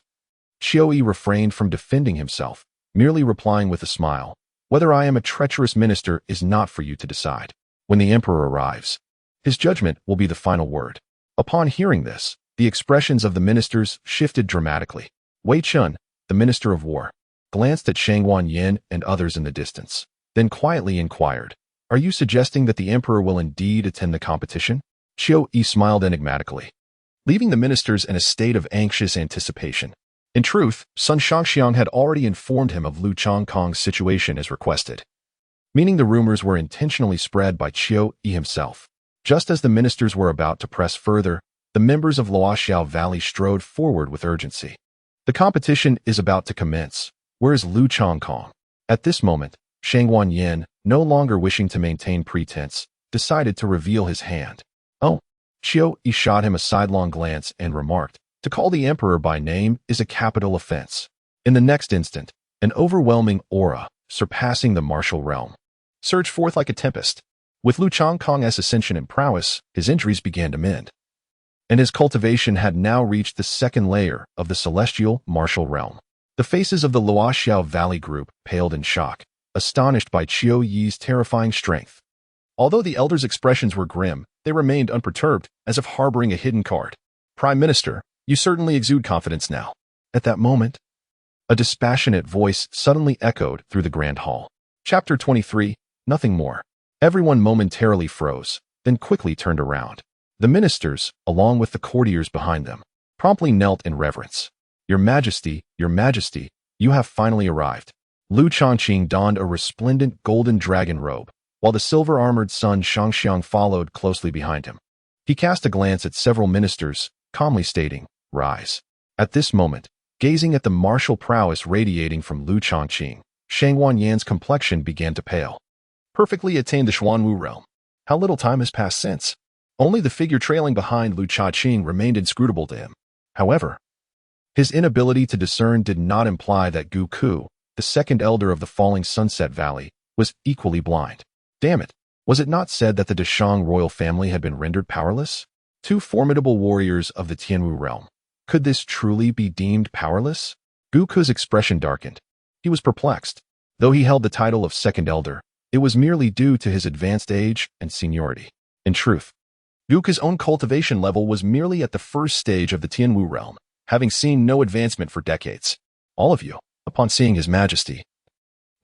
A: Qiu refrained from defending himself, merely replying with a smile, "Whether I am a treacherous minister is not for you to decide. When the emperor arrives, his judgment will be the final word." Upon hearing this, the expressions of the ministers shifted dramatically. Wei Chun, the Minister of War, glanced at Shang Guanyin and others in the distance, then quietly inquired, "Are you suggesting that the emperor will indeed attend the competition?" Qiu smiled enigmatically, leaving the ministers in a state of anxious anticipation. In truth, Sun Shangxiang had already informed him of Lu Changkong's situation as requested, meaning the rumors were intentionally spread by Qiu himself. Just as the ministers were about to press further, the members of Luoxiao Valley strode forward with urgency. The competition is about to commence. Where is Lu Changkong? At this moment, Shang Guanyin, no longer wishing to maintain pretense, decided to reveal his hand. "Oh." Qiu shot him a sidelong glance and remarked, "To call the emperor by name is a capital offense." In the next instant, an overwhelming aura, surpassing the martial realm, surged forth like a tempest. With Lu Changkong's ascension and prowess, his injuries began to mend, and his cultivation had now reached the second layer of the celestial martial realm. The faces of the Luoxiao Valley group paled in shock, astonished by Qiu Yi's terrifying strength. Although the elders' expressions were grim, they remained unperturbed, as if harboring a hidden card. "Prime Minister, you certainly exude confidence now." At that moment, a dispassionate voice suddenly echoed through the grand hall. Chapter 23, Nothing More. Everyone momentarily froze, then quickly turned around. The ministers, along with the courtiers behind them, promptly knelt in reverence. Your Majesty, you have finally arrived." Lu Changqing donned a resplendent golden dragon robe, while the silver-armored Sun Shangxiang followed closely behind him. He cast a glance at several ministers, calmly stating, "Rise." At this moment, gazing at the martial prowess radiating from Lu Changqing, Shang Guanyin's complexion began to pale. Perfectly attained the Xuanwu realm. How little time has passed since. Only the figure trailing behind Lu Changqing remained inscrutable to him. However, his inability to discern did not imply that Gu Ku, the second elder of the falling Sunset Valley, was equally blind. Damn it, was it not said that the Deshang royal family had been rendered powerless? Two formidable warriors of the Tianwu realm. Could this truly be deemed powerless? Gu Ku's expression darkened. He was perplexed. Though he held the title of second elder, it was merely due to his advanced age and seniority. In truth, Gu Ku's own cultivation level was merely at the first stage of the Tianwu realm, having seen no advancement for decades. All of you, upon seeing His Majesty,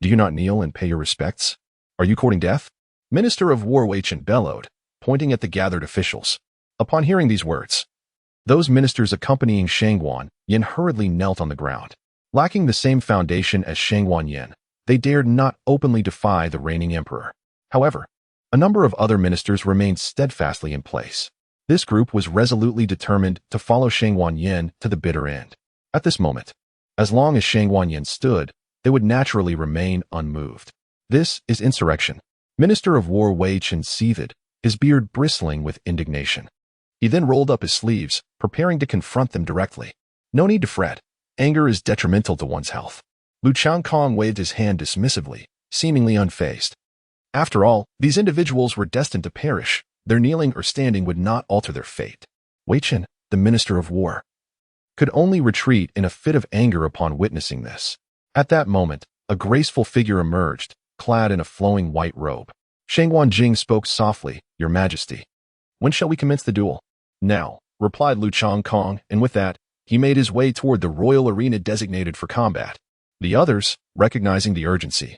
A: do you not kneel and pay your respects? Are you courting death? Minister of War Wei Chen bellowed, pointing at the gathered officials. Upon hearing these words, those ministers accompanying Shang Guanyin hurriedly knelt on the ground. Lacking the same foundation as Shang Guanyin, they dared not openly defy the reigning emperor. However, a number of other ministers remained steadfastly in place. This group was resolutely determined to follow Shang Guanyin to the bitter end. At this moment, as long as Shang Guanyin stood, they would naturally remain unmoved. This is insurrection. Minister of War Wei Chen seethed, his beard bristling with indignation. He then rolled up his sleeves, preparing to confront them directly. No need to fret. Anger is detrimental to one's health. Lu Changkong waved his hand dismissively, seemingly unfazed. After all, these individuals were destined to perish. Their kneeling or standing would not alter their fate. Wei Chen, the Minister of War, could only retreat in a fit of anger upon witnessing this. At that moment, a graceful figure emerged, clad in a flowing white robe. Shang Guanjing spoke softly, "Your Majesty, when shall we commence the duel?" "Now," replied Lu Changkong, and with that, he made his way toward the royal arena designated for combat. The others, recognizing the urgency,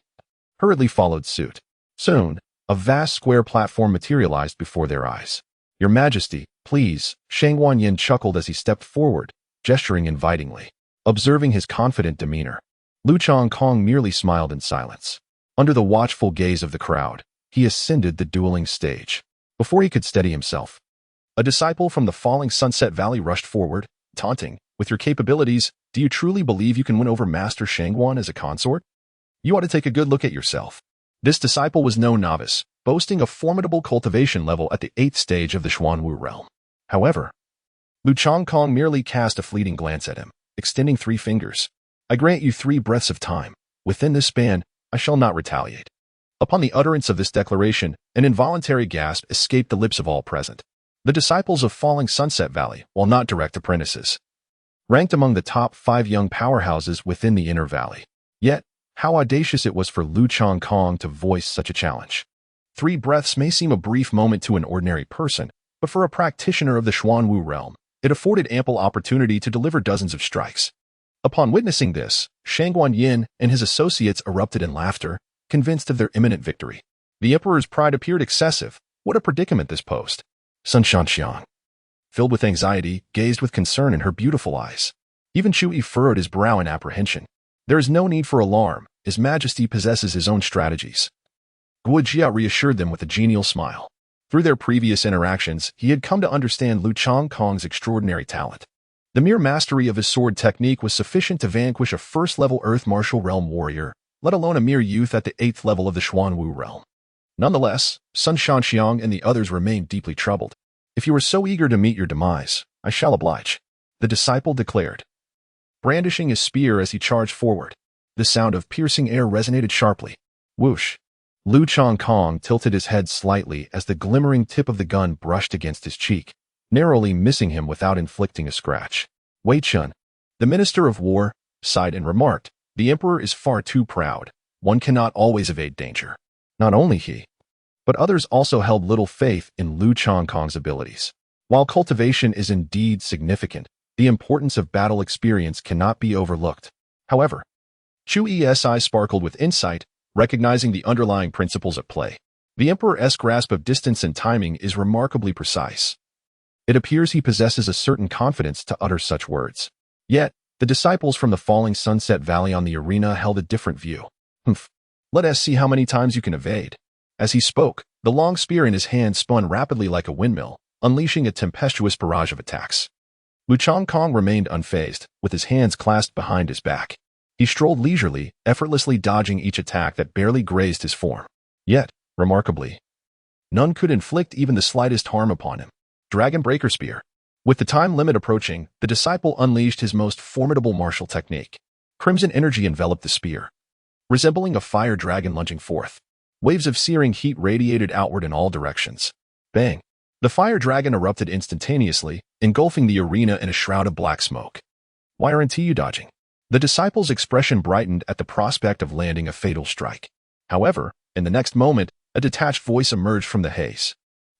A: hurriedly followed suit. Soon, a vast square platform materialized before their eyes. "Your Majesty, please," Shang Guanyin chuckled as he stepped forward, gesturing invitingly. Observing his confident demeanor, Lu Changkong merely smiled in silence. Under the watchful gaze of the crowd, he ascended the dueling stage. Before he could steady himself, a disciple from the falling Sunset Valley rushed forward, taunting, "With your capabilities, do you truly believe you can win over Master Shangguan as a consort? You ought to take a good look at yourself." This disciple was no novice, boasting a formidable cultivation level at the 8th stage of the Xuanwu realm. However, Lu Changkong merely cast a fleeting glance at him, extending 3 fingers. "I grant you 3 breaths of time. Within this span, I shall not retaliate." Upon the utterance of this declaration, an involuntary gasp escaped the lips of all present. The disciples of Falling Sunset Valley, while not direct apprentices, ranked among the top 5 young powerhouses within the Inner Valley. Yet, how audacious it was for Lu Changkong to voice such a challenge. 3 breaths may seem a brief moment to an ordinary person, but for a practitioner of the Xuanwu realm, it afforded ample opportunity to deliver dozens of strikes. Upon witnessing this, Shangguan Yin and his associates erupted in laughter, convinced of their imminent victory. The emperor's pride appeared excessive. What a predicament this posed. Sun Shanxiang, filled with anxiety, gazed with concern in her beautiful eyes. Even Chu Yi furrowed his brow in apprehension. There is no need for alarm. His Majesty possesses his own strategies. Guo Jia reassured them with a genial smile. Through their previous interactions, he had come to understand Lu Changkong's extraordinary talent. The mere mastery of his sword technique was sufficient to vanquish a first-level Earth Martial Realm warrior, let alone a mere youth at the 8th level of the Xuanwu realm. Nonetheless, Sun Shanxiang and the others remained deeply troubled. "If you are so eager to meet your demise, I shall oblige," the disciple declared, brandishing his spear as he charged forward. The sound of piercing air resonated sharply. Whoosh! Lu Changkong tilted his head slightly as the glimmering tip of the gun brushed against his cheek, narrowly missing him without inflicting a scratch. Wei Chun, the Minister of War, sighed and remarked, "The Emperor is far too proud. One cannot always evade danger." Not only he, but others also held little faith in Lu Changkong's abilities. While cultivation is indeed significant, the importance of battle experience cannot be overlooked. However, Chu Yi's eyes sparkled with insight, recognizing the underlying principles at play. The Emperor's grasp of distance and timing is remarkably precise. It appears he possesses a certain confidence to utter such words. Yet, the disciples from the Falling Sunset Valley on the arena held a different view. "Humph. Let us see how many times you can evade." As he spoke, the long spear in his hand spun rapidly like a windmill, unleashing a tempestuous barrage of attacks. Lu Changkong remained unfazed, with his hands clasped behind his back. He strolled leisurely, effortlessly dodging each attack that barely grazed his form. Yet, remarkably, none could inflict even the slightest harm upon him. Dragon Breaker Spear. With the time limit approaching, the disciple unleashed his most formidable martial technique. Crimson energy enveloped the spear, resembling a fire dragon lunging forth. Waves of searing heat radiated outward in all directions. Bang! The fire dragon erupted instantaneously, engulfing the arena in a shroud of black smoke. "Why aren't you dodging?" The disciple's expression brightened at the prospect of landing a fatal strike. However, in the next moment, a detached voice emerged from the haze.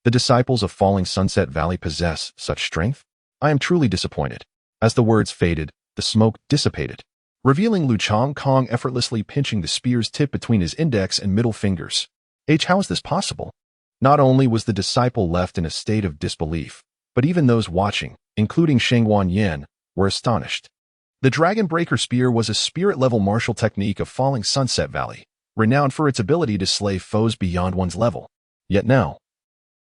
A: "The disciples of Falling Sunset Valley possess such strength? I am truly disappointed." As the words faded, the smoke dissipated, revealing Lu Changkong effortlessly pinching the spear's tip between his index and middle fingers. How is this possible? Not only was the disciple left in a state of disbelief, but even those watching, including Shangguan Yin, were astonished. The Dragon Breaker Spear was a spirit-level martial technique of Falling Sunset Valley, renowned for its ability to slay foes beyond one's level. Yet now,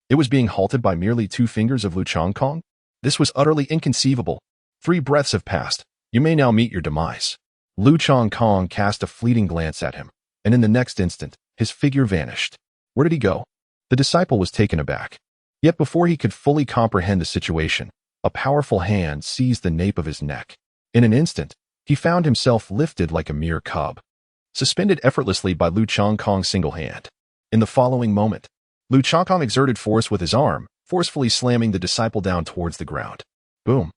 A: it was being halted by merely 2 fingers of Lu Changkong? This was utterly inconceivable. 3 breaths have passed. You may now meet your demise. Lu Changkong cast a fleeting glance at him, and in the next instant, his figure vanished. Where did he go? The disciple was taken aback. Yet before he could fully comprehend the situation, a powerful hand seized the nape of his neck. In an instant, he found himself lifted like a mere cub, suspended effortlessly by Lu Changkong's single hand. In the following moment, Lu Changkong exerted force with his arm, forcefully slamming the disciple down towards the ground. Boom!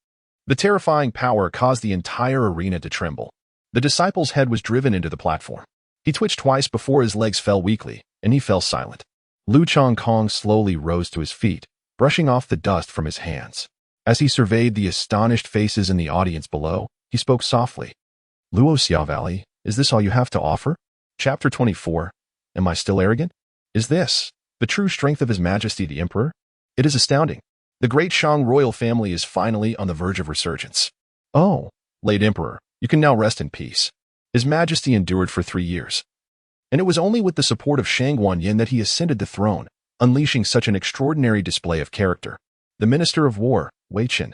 A: The terrifying power caused the entire arena to tremble. The disciple's head was driven into the platform. He twitched twice before his legs fell weakly, and he fell silent. Lu Changkong slowly rose to his feet, brushing off the dust from his hands. As he surveyed the astonished faces in the audience below, he spoke softly. "Luoxia Valley, is this all you have to offer?" Chapter 24. Am I still arrogant? Is this the true strength of His Majesty the Emperor? It is astounding. The great Shang royal family is finally on the verge of resurgence. "Oh, late Emperor, You can now rest in peace. His Majesty endured for 3 years. And it was only with the support of Shang Guanyin that he ascended the throne, unleashing such an extraordinary display of character. The Minister of War, Wei Qin,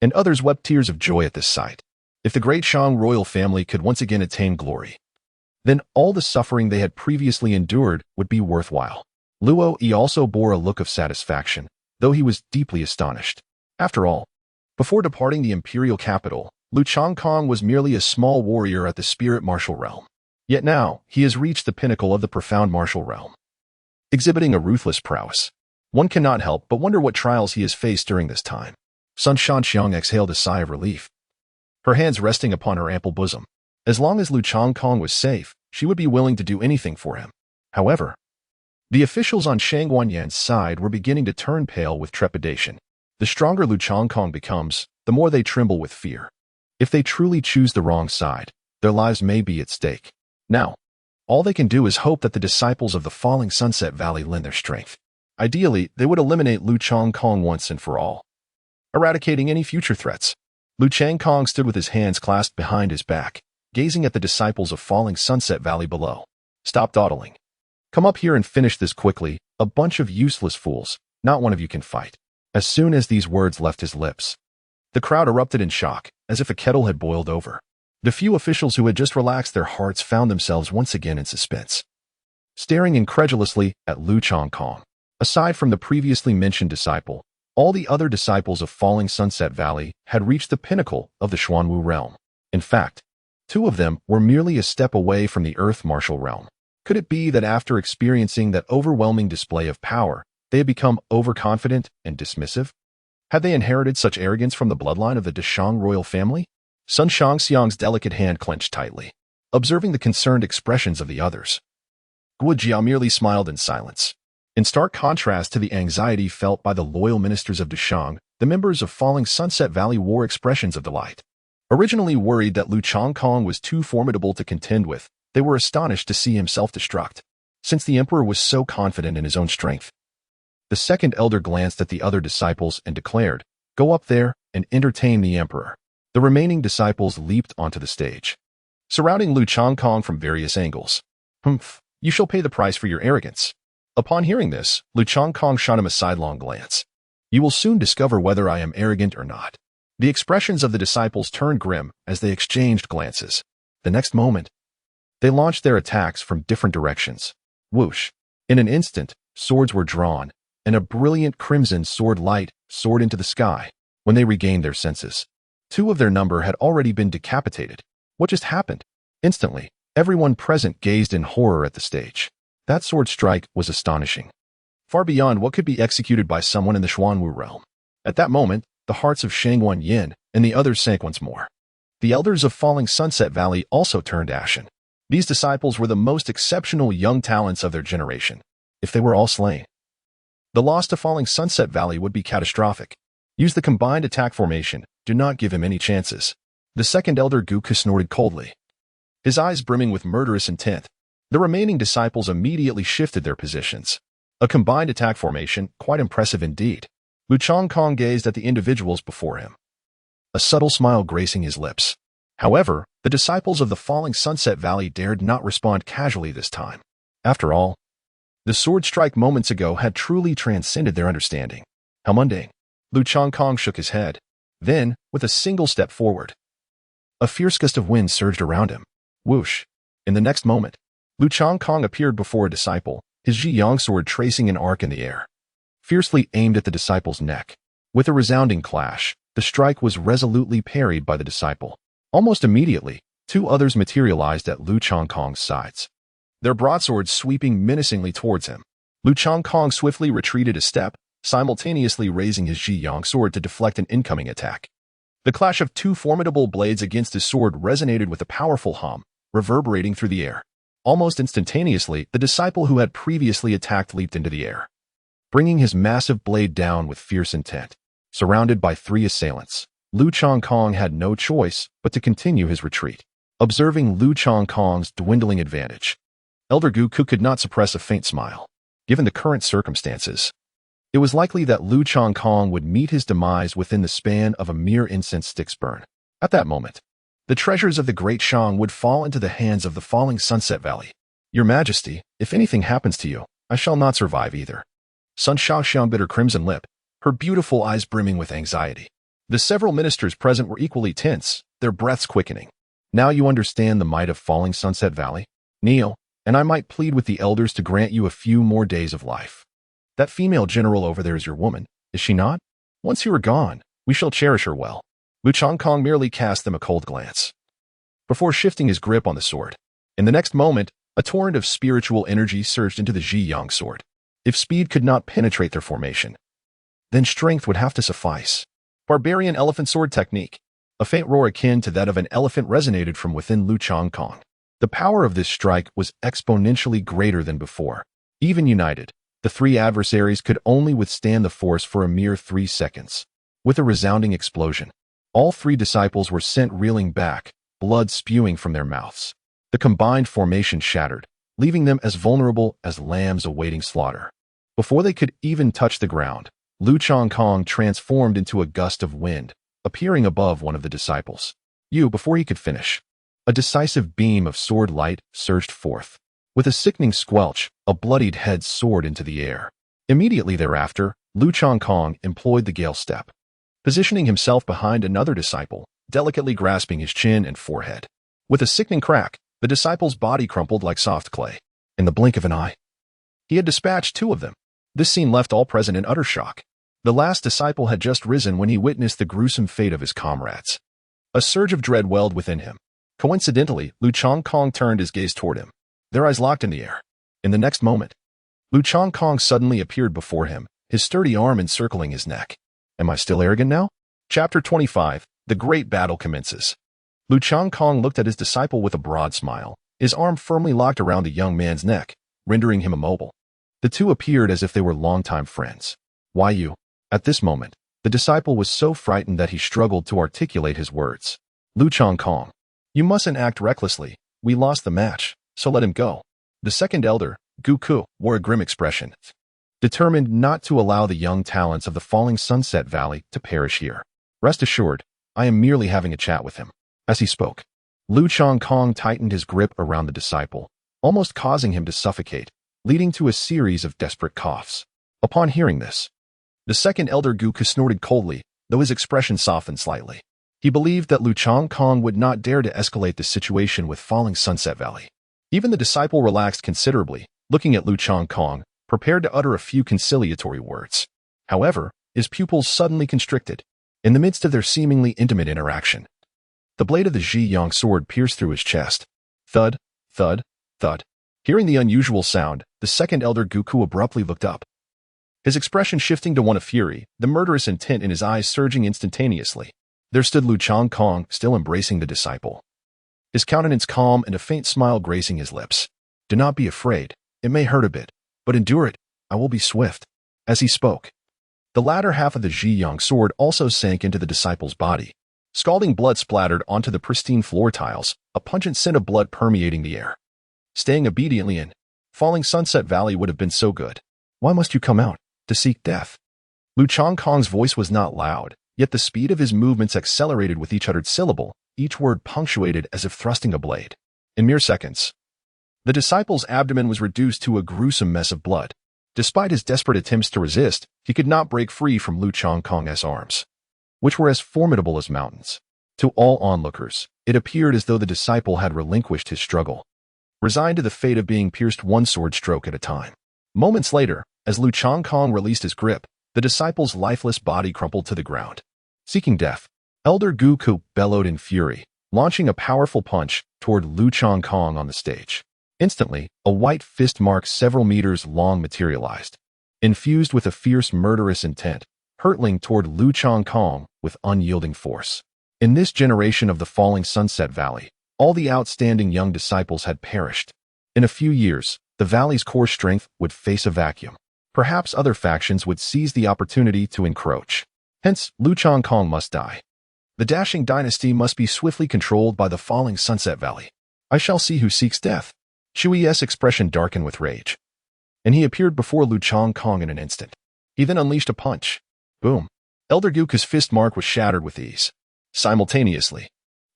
A: and others wept tears of joy at this sight. If the great Shang royal family could once again attain glory, then all the suffering they had previously endured would be worthwhile. Luo Yi also bore a look of satisfaction, though he was deeply astonished. After all, before departing the imperial capital, Lu Changkong was merely a small warrior at the spirit martial realm. Yet now, he has reached the pinnacle of the profound martial realm, exhibiting a ruthless prowess. One cannot help but wonder what trials he has faced during this time. Sun Shanxiang exhaled a sigh of relief, her hands resting upon her ample bosom. As long as Lu Changkong was safe, she would be willing to do anything for him. However, the officials on Shang Guanyin's side were beginning to turn pale with trepidation. The stronger Lu Changkong becomes, the more they tremble with fear. If they truly choose the wrong side, their lives may be at stake. Now, all they can do is hope that the disciples of the falling Sunset Valley lend their strength. Ideally, they would eliminate Lu Changkong once and for all, eradicating any future threats. Lu Changkong stood with his hands clasped behind his back, gazing at the disciples of falling Sunset Valley below. Stop dawdling. Come up here and finish this quickly, a bunch of useless fools. Not one of you can fight. As soon as these words left his lips, the crowd erupted in shock, as if a kettle had boiled over. The few officials who had just relaxed their hearts found themselves once again in suspense, staring incredulously at Lu Changkong. Aside from the previously mentioned disciple, all the other disciples of falling Sunset Valley had reached the pinnacle of the Xuanwu realm. In fact, 2 of them were merely a step away from the Earth martial realm. Could it be that after experiencing that overwhelming display of power, they had become overconfident and dismissive? Had they inherited such arrogance from the bloodline of the Deshang royal family? Sun Shangxiang's delicate hand clenched tightly, observing the concerned expressions of the others. Guo Jia merely smiled in silence. In stark contrast to the anxiety felt by the loyal ministers of Deshang, the members of falling Sunset Valley wore expressions of delight. Originally worried that Lu Changkong was too formidable to contend with, they were astonished to see him self-destruct, since the emperor was so confident in his own strength. The second elder glanced at the other disciples and declared, "Go up there and entertain the emperor." The remaining disciples leaped onto the stage, surrounding Lu Changkong from various angles. "Humph, you shall pay the price for your arrogance." Upon hearing this, Lu Changkong shot him a sidelong glance. "You will soon discover whether I am arrogant or not." The expressions of the disciples turned grim as they exchanged glances. The next moment, they launched their attacks from different directions. Whoosh! In an instant, swords were drawn, and a brilliant crimson sword light soared into the sky. When they regained their senses, 2 of their number had already been decapitated. What just happened? Instantly, everyone present gazed in horror at the stage. That sword strike was astonishing, far beyond what could be executed by someone in the Xuanwu realm. At that moment, the hearts of Shang Guanyin and the others sank once more. The elders of falling Sunset Valley also turned ashen. These disciples were the most exceptional young talents of their generation. If they were all slain, the loss to falling Sunset Valley would be catastrophic. Use the combined attack formation. Do not give him any chances. The second elder Guku snorted coldly, his eyes brimming with murderous intent. The remaining disciples immediately shifted their positions. A combined attack formation, quite impressive indeed. Lu Changkong gazed at the individuals before him, a subtle smile gracing his lips. However, the disciples of the falling Sunset Valley dared not respond casually this time. After all, the sword strike moments ago had truly transcended their understanding. How mundane. Lu Changkong shook his head. Then, with a single step forward, a fierce gust of wind surged around him. Whoosh! In the next moment, Lu Changkong appeared before a disciple, his Zhiyang sword tracing an arc in the air, fiercely aimed at the disciple's neck. With a resounding clash, the strike was resolutely parried by the disciple. Almost immediately, 2 others materialized at Lu Changkong's sides, their broadswords sweeping menacingly towards him. Lu Changkong swiftly retreated a step, simultaneously raising his Zhiyang sword to deflect an incoming attack. The clash of 2 formidable blades against his sword resonated with a powerful hum, reverberating through the air. Almost instantaneously, the disciple who had previously attacked leaped into the air, bringing his massive blade down with fierce intent. Surrounded by 3 assailants, Lu Changkong had no choice but to continue his retreat. Observing Lu Changkong's dwindling advantage, Elder Guku could not suppress a faint smile. Given the current circumstances, it was likely that Lu Changkong would meet his demise within the span of a mere incense stick's burn. At that moment, The treasures of the Great Shang would fall into the hands of the falling Sunset Valley. Your Majesty, if anything happens to you, I shall not survive either. Sun Shaoxiang bit her crimson lip, her beautiful eyes brimming with anxiety. The several ministers present were equally tense, their breaths quickening. Now you understand the might of falling Sunset Valley? Kneel, and I might plead with the elders to grant you a few more days of life. That female general over there is your woman, is she not? Once you are gone, we shall cherish her well. Lu Changkong merely cast them a cold glance before shifting his grip on the sword. In the next moment, a torrent of spiritual energy surged into the Ji Yang sword. If speed could not penetrate their formation, then strength would have to suffice. Barbarian elephant sword technique. A faint roar akin to that of an elephant resonated from within Lu Changkong. The power of this strike was exponentially greater than before. Even united, the three adversaries could only withstand the force for a mere 3 seconds. With a resounding explosion, all three disciples were sent reeling back, blood spewing from their mouths. The combined formation shattered, leaving them as vulnerable as lambs awaiting slaughter. Before they could even touch the ground, Lu Changkong transformed into a gust of wind, appearing above one of the disciples. Before he could finish, a decisive beam of sword light surged forth. With a sickening squelch, a bloodied head soared into the air. Immediately thereafter, Lu Changkong employed the Gale Step, positioning himself behind another disciple, delicately grasping his chin and forehead. With a sickening crack, the disciple's body crumpled like soft clay. In the blink of an eye, he had dispatched 2 of them. This scene left all present in utter shock. The last disciple had just risen when he witnessed the gruesome fate of his comrades. A surge of dread welled within him. Coincidentally, Lu Changkong turned his gaze toward him. Their eyes locked in the air. In the next moment, Lu Changkong suddenly appeared before him, his sturdy arm encircling his neck. Am I still arrogant now? Chapter 25. The Great Battle Commences. Lu Changkong looked at his disciple with a broad smile, his arm firmly locked around the young man's neck, rendering him immobile. The two appeared as if they were longtime friends. Why you? At this moment, the disciple was so frightened that he struggled to articulate his words. Lu Changkong, you mustn't act recklessly. We lost the match, so let him go. The second elder, Gu Ku, wore a grim expression, determined not to allow the young talents of the falling Sunset Valley to perish here. Rest assured, I am merely having a chat with him. As he spoke, Lu Changkong tightened his grip around the disciple, almost causing him to suffocate, leading to a series of desperate coughs. Upon hearing this, the second elder Gu Ku snorted coldly, though his expression softened slightly. He believed that Lu Changkong would not dare to escalate the situation with falling Sunset Valley. Even the disciple relaxed considerably, looking at Lu Changkong, prepared to utter a few conciliatory words. However, his pupils suddenly constricted. In the midst of their seemingly intimate interaction, the blade of the Ji Yang sword pierced through his chest. Thud, thud, thud. Hearing the unusual sound, the second elder Gu Ku abruptly looked up, his expression shifting to one of fury, the murderous intent in his eyes surging instantaneously. There stood Lu Changkong, still embracing the disciple, his countenance calm and a faint smile gracing his lips. Do not be afraid. It may hurt a bit, but endure it. I will be swift. As he spoke, the latter half of the Ji Yang sword also sank into the disciple's body. Scalding blood splattered onto the pristine floor tiles, a pungent scent of blood permeating the air. Staying obediently in falling Sunset Valley would have been so good. Why must you come out? To seek death? Lu Changkong's voice was not loud, yet the speed of his movements accelerated with each uttered syllable, each word punctuated as if thrusting a blade. In mere seconds, the disciple's abdomen was reduced to a gruesome mess of blood. Despite his desperate attempts to resist, he could not break free from Lu Changkong's arms, which were as formidable as mountains. To all onlookers, it appeared as though the disciple had relinquished his struggle, resigned to the fate of being pierced one sword stroke at a time. Moments later, as Lu Changkong released his grip, the disciple's lifeless body crumpled to the ground. Seeking death, Elder Gu Ku bellowed in fury, launching a powerful punch toward Lu Changkong on the stage. Instantly, a white fist mark several meters long materialized, infused with a fierce murderous intent, hurtling toward Lu Changkong with unyielding force. In this generation of the falling Sunset Valley, all the outstanding young disciples had perished. In a few years, the valley's core strength would face a vacuum. Perhaps other factions would seize the opportunity to encroach. Hence, Lu Changkong must die. The dashing dynasty must be swiftly controlled by the falling Sunset Valley. I shall see who seeks death. Shui's expression darkened with rage, and he appeared before Lu Changkong in an instant. He then unleashed a punch. Boom. Elder Gu Ku's fist mark was shattered with ease. Simultaneously,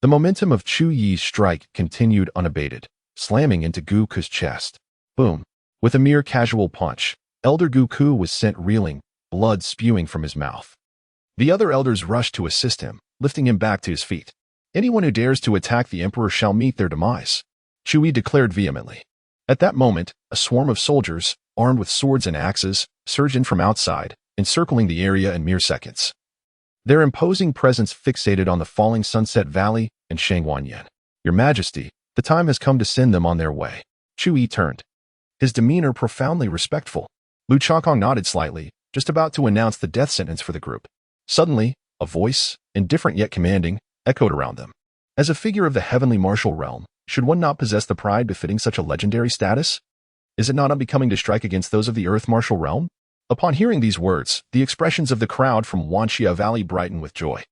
A: The momentum of Chu Yi's strike continued unabated, slamming into Gu Ku's chest. Boom. With a mere casual punch, Elder Gu Ku was sent reeling, blood spewing from his mouth. The other elders rushed to assist him, lifting him back to his feet. Anyone who dares to attack the emperor shall meet their demise, Chu Yi declared vehemently. At that moment, a swarm of soldiers, armed with swords and axes, surged in from outside, encircling the area in mere seconds. Their imposing presence fixated on the falling Sunset Valley and Shangguanyin. Your Majesty, the time has come to send them on their way. Chu Yi turned, his demeanor profoundly respectful. Lu Changkong nodded slightly, just about to announce the death sentence for the group. Suddenly, a voice, indifferent yet commanding, echoed around them. As a figure of the heavenly martial realm, should one not possess the pride befitting such a legendary status? Is it not unbecoming to strike against those of the earth martial realm? Upon hearing these words, the expressions of the crowd from Wanxia Valley brightened with joy.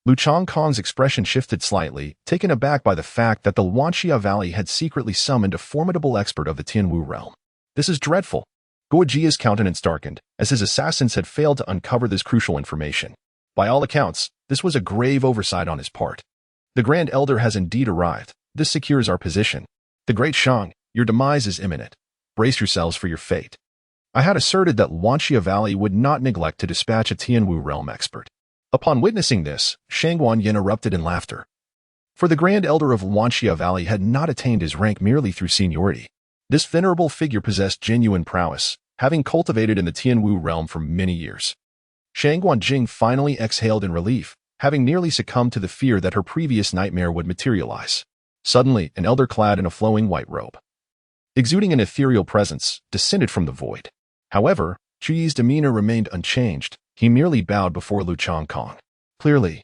A: Lu Changkong's expression shifted slightly, taken aback by the fact that the Wanxia Valley had secretly summoned a formidable expert of the Tianwu realm. This is dreadful. Guojia's countenance darkened, as his assassins had failed to uncover this crucial information. By all accounts, this was a grave oversight on his part. The Grand Elder has indeed arrived. This secures our position. The Great Shang, your demise is imminent. Brace yourselves for your fate. I had asserted that Wanxia Valley would not neglect to dispatch a Tianwu realm expert. Upon witnessing this, Shangguanyin erupted in laughter. For the Grand Elder of Wanxia Valley had not attained his rank merely through seniority. This venerable figure possessed genuine prowess, having cultivated in the Tianwu realm for many years. Shangguanjing finally exhaled in relief, having nearly succumbed to the fear that her previous nightmare would materialize. Suddenly, an elder clad in a flowing white robe, exuding an ethereal presence, descended from the void. However, Chu Yi's demeanor remained unchanged. He merely bowed before Lu Changkong. Clearly,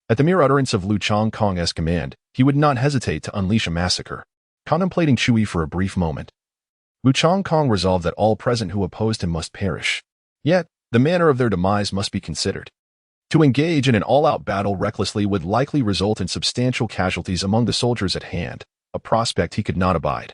A: at the mere utterance of Lu Changkong's command, he would not hesitate to unleash a massacre. Contemplating Chu Yi for a brief moment, Lu Changkong resolved that all present who opposed him must perish. Yet, the manner of their demise must be considered. To engage in an all-out battle recklessly would likely result in substantial casualties among the soldiers at hand, a prospect he could not abide.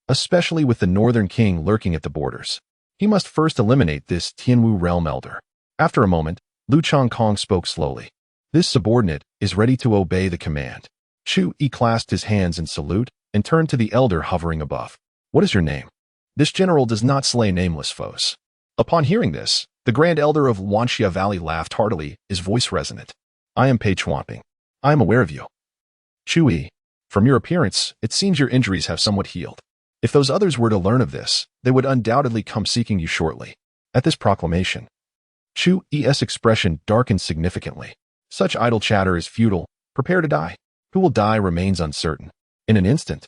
A: Especially with the Northern King lurking at the borders. He must first eliminate this Tianwu realm elder. After a moment, Lu Changkong spoke slowly. This subordinate is ready to obey the command. Chu Yi clasped his hands in salute and turned to the elder hovering above. What is your name? This general does not slay nameless foes. Upon hearing this, the Grand Elder of Wanxia Valley laughed heartily, his voice resonant. I am Pei Chuanping. I am aware of you. Chu Yi, from your appearance, it seems your injuries have somewhat healed. If those others were to learn of this, they would undoubtedly come seeking you shortly. At this proclamation, Chu Yi's expression darkened significantly. Such idle chatter is futile. Prepare to die. Who will die remains uncertain. In an instant,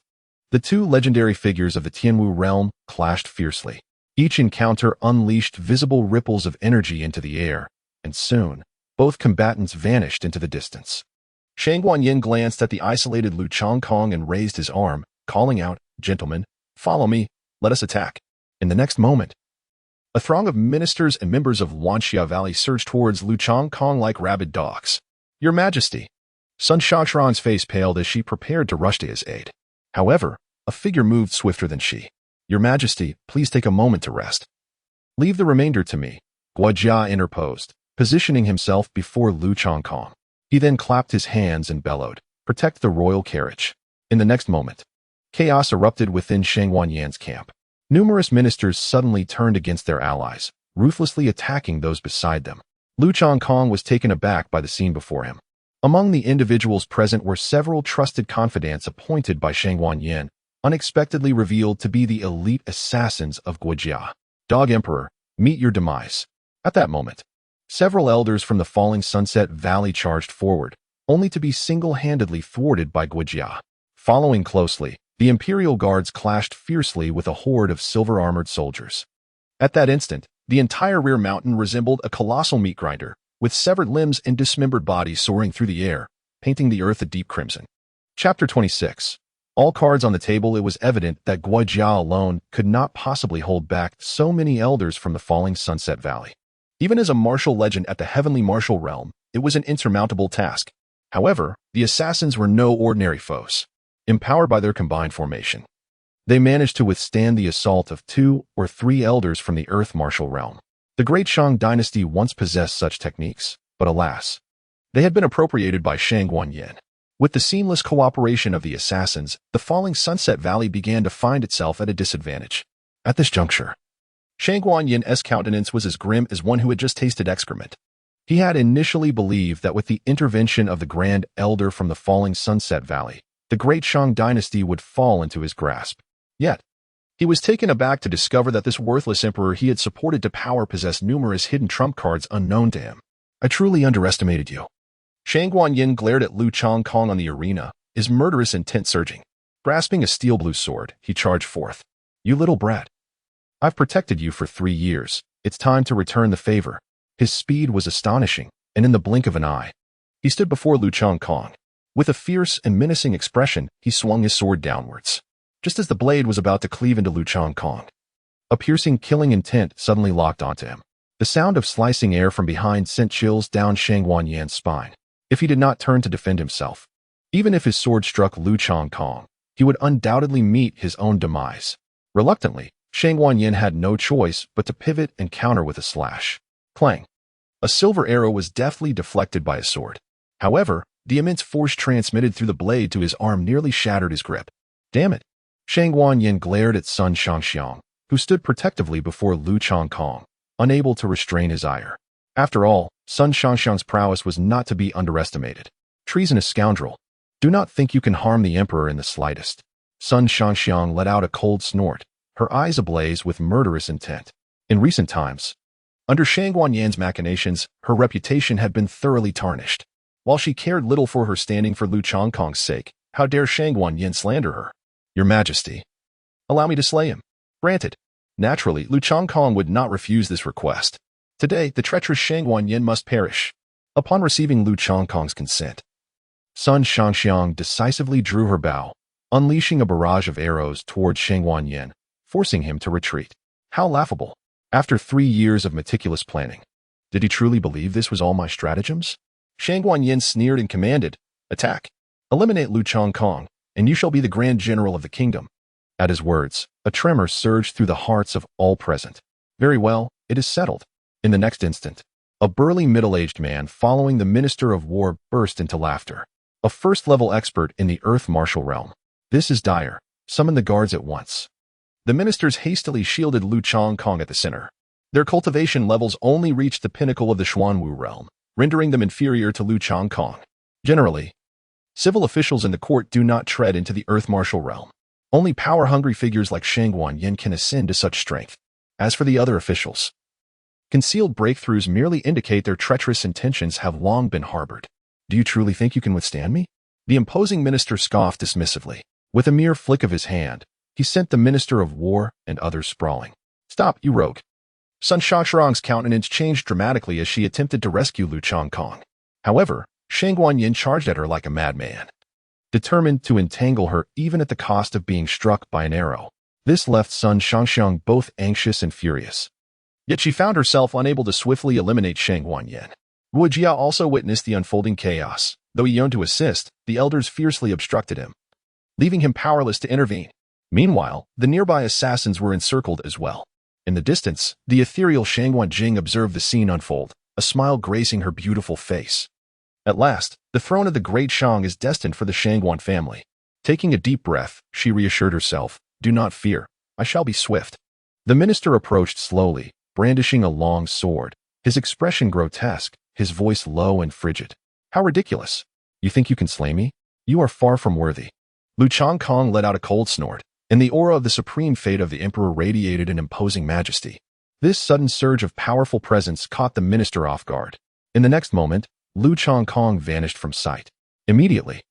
A: the two legendary figures of the Tianwu realm clashed fiercely. Each encounter unleashed visible ripples of energy into the air, and soon, both combatants vanished into the distance. Shangguanyin glanced at the isolated Lu Changkong and raised his arm, calling out, "Gentlemen, follow me, let us attack." In the next moment, a throng of ministers and members of Wanxia Valley surged towards Lu Changkong like rabid dogs. Your Majesty! Sun Shaoxuan's face paled as she prepared to rush to his aid. However, a figure moved swifter than she. Your Majesty, please take a moment to rest. Leave the remainder to me, Guojia interposed, positioning himself before Lu Changkong. He then clapped his hands and bellowed, "Protect the royal carriage." In the next moment, chaos erupted within Shangguanyin's camp. Numerous ministers suddenly turned against their allies, ruthlessly attacking those beside them. Lu Changkong was taken aback by the scene before him. Among the individuals present were several trusted confidants appointed by Shangguanyin, unexpectedly revealed to be the elite assassins of Guojia. Dog Emperor, meet your demise. At that moment, several elders from the falling Sunset Valley charged forward, only to be single-handedly thwarted by Guojia. Following closely, the Imperial Guards clashed fiercely with a horde of silver-armored soldiers. At that instant, the entire rear mountain resembled a colossal meat grinder, with severed limbs and dismembered bodies soaring through the air, painting the earth a deep crimson. Chapter 26. All cards on the table, it was evident that Guojia alone could not possibly hold back so many elders from the falling Sunset Valley. Even as a martial legend at the heavenly martial realm, it was an insurmountable task. However, the assassins were no ordinary foes. Empowered by their combined formation, they managed to withstand the assault of 2 or 3 elders from the earth martial realm. The Great Shang dynasty once possessed such techniques, but alas, they had been appropriated by Shangguanyin. With the seamless cooperation of the assassins, the falling Sunset Valley began to find itself at a disadvantage. At this juncture, Shang Guanyin's countenance was as grim as one who had just tasted excrement. He had initially believed that with the intervention of the Grand Elder from the falling Sunset Valley, the great Shang dynasty would fall into his grasp. Yet, he was taken aback to discover that this worthless emperor he had supported to power possessed numerous hidden trump cards unknown to him. I truly underestimated you. Shang Guanyin glared at Lu Chongkong on the arena, his murderous intent surging. Grasping a steel blue sword, he charged forth. You little brat. I've protected you for 3 years. It's time to return the favor. His speed was astonishing, and in the blink of an eye, he stood before Lu Chongkong. With a fierce and menacing expression, he swung his sword downwards. Just as the blade was about to cleave into Lu Chongkong, a piercing, killing intent suddenly locked onto him. The sound of slicing air from behind sent chills down Shang Guanyin's spine. If he did not turn to defend himself, even if his sword struck Lu Chongkong, he would undoubtedly meet his own demise. Reluctantly, Shang Guanyin had no choice but to pivot and counter with a slash. Clang! A silver arrow was deftly deflected by his sword. However, the immense force transmitted through the blade to his arm nearly shattered his grip. Damn it! Shang Guanyin glared at Sun Shangxiang, who stood protectively before Lu Chongkong, unable to restrain his ire. After all, Sun Shangxiang's prowess was not to be underestimated. Treasonous scoundrel! Do not think you can harm the emperor in the slightest. Sun Shangxiang let out a cold snort, her eyes ablaze with murderous intent. In recent times, under Shang Guanyin's machinations, her reputation had been thoroughly tarnished. While she cared little for her standing for Lu Chongkong's sake, how dare Shang Guanyin slander her? Your Majesty, allow me to slay him. Granted. Naturally, Lu Chongkong would not refuse this request. Today, the treacherous Shang Guanyin must perish. Upon receiving Lu Chongkong's consent, Sun Shangxiang decisively drew her bow, unleashing a barrage of arrows toward Shang Guanyin, forcing him to retreat. How laughable! After 3 years of meticulous planning, did he truly believe this was all my stratagems? Shang Guanyin sneered and commanded, Attack! Eliminate Lu Chongkong, and you shall be the Grand General of the kingdom. At his words, a tremor surged through the hearts of all present. Very well, it is settled. In the next instant, a burly middle-aged man following the Minister of War burst into laughter. A first-level expert in the Earth Martial realm. This is dire. Summon the guards at once. The ministers hastily shielded Lu Chongkong at the center. Their cultivation levels only reached the pinnacle of the Xuanwu realm, rendering them inferior to Lu Chongkong. Generally, civil officials in the court do not tread into the Earth Martial realm. Only power-hungry figures like Shang Guanyin can ascend to such strength. As for the other officials, concealed breakthroughs merely indicate their treacherous intentions have long been harbored. Do you truly think you can withstand me? The imposing minister scoffed dismissively. With a mere flick of his hand, he sent the Minister of War and others sprawling. Stop, you rogue! Sun Shangxiang's countenance changed dramatically as she attempted to rescue Lu Chongkong. However, Shang Guanyin charged at her like a madman, determined to entangle her even at the cost of being struck by an arrow. This left Sun Shangxiang both anxious and furious. Yet she found herself unable to swiftly eliminate Shang Guanyin. Wu Jia also witnessed the unfolding chaos. Though he yearned to assist, the elders fiercely obstructed him, leaving him powerless to intervene. Meanwhile, the nearby assassins were encircled as well. In the distance, the ethereal Shang Guanjing observed the scene unfold, a smile gracing her beautiful face. At last, the throne of the great Shang is destined for the Shangguan family. Taking a deep breath, she reassured herself, Do not fear, I shall be swift. The minister approached slowly, brandishing a long sword, his expression grotesque, his voice low and frigid. How ridiculous! You think you can slay me? You are far from worthy. Lu Chongkong let out a cold snort, and the aura of the supreme fate of the emperor radiated an imposing majesty. This sudden surge of powerful presence caught the minister off guard. In the next moment, Lu Chongkong vanished from sight. Immediately,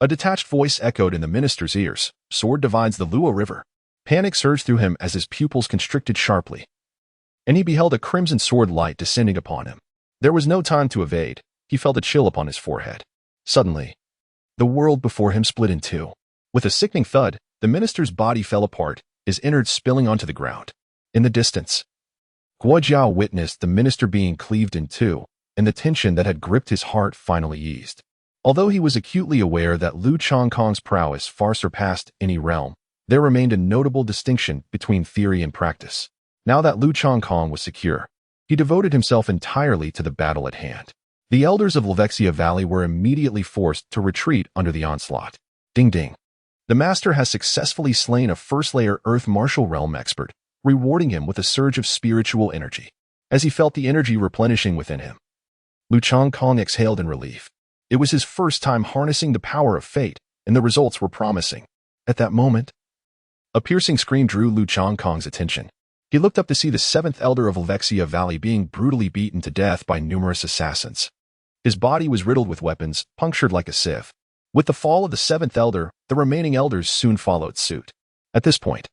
A: a detached voice echoed in the minister's ears. Sword divides the Luo River. Panic surged through him as his pupils constricted sharply, and he beheld a crimson sword light descending upon him. There was no time to evade. He felt a chill upon his forehead. Suddenly, the world before him split in two. With a sickening thud, the minister's body fell apart, his innards spilling onto the ground. In the distance, Guo Jiao witnessed the minister being cleaved in two, and the tension that had gripped his heart finally eased. Although he was acutely aware that Lu Chongkong's prowess far surpassed any realm, there remained a notable distinction between theory and practice. Now that Lu Chongkong was secure, he devoted himself entirely to the battle at hand. The elders of Lavexia Valley were immediately forced to retreat under the onslaught. Ding ding. The master has successfully slain a first-layer Earth Martial Realm expert, rewarding him with a surge of spiritual energy. As he felt the energy replenishing within him, Lu Changkong exhaled in relief. It was his first time harnessing the power of fate, and the results were promising. At that moment, a piercing scream drew Lu Changkong's attention. He looked up to see the seventh elder of Lavexia Valley being brutally beaten to death by numerous assassins. His body was riddled with weapons, punctured like a sieve. With the fall of the seventh elder, the remaining elders soon followed suit. At this point,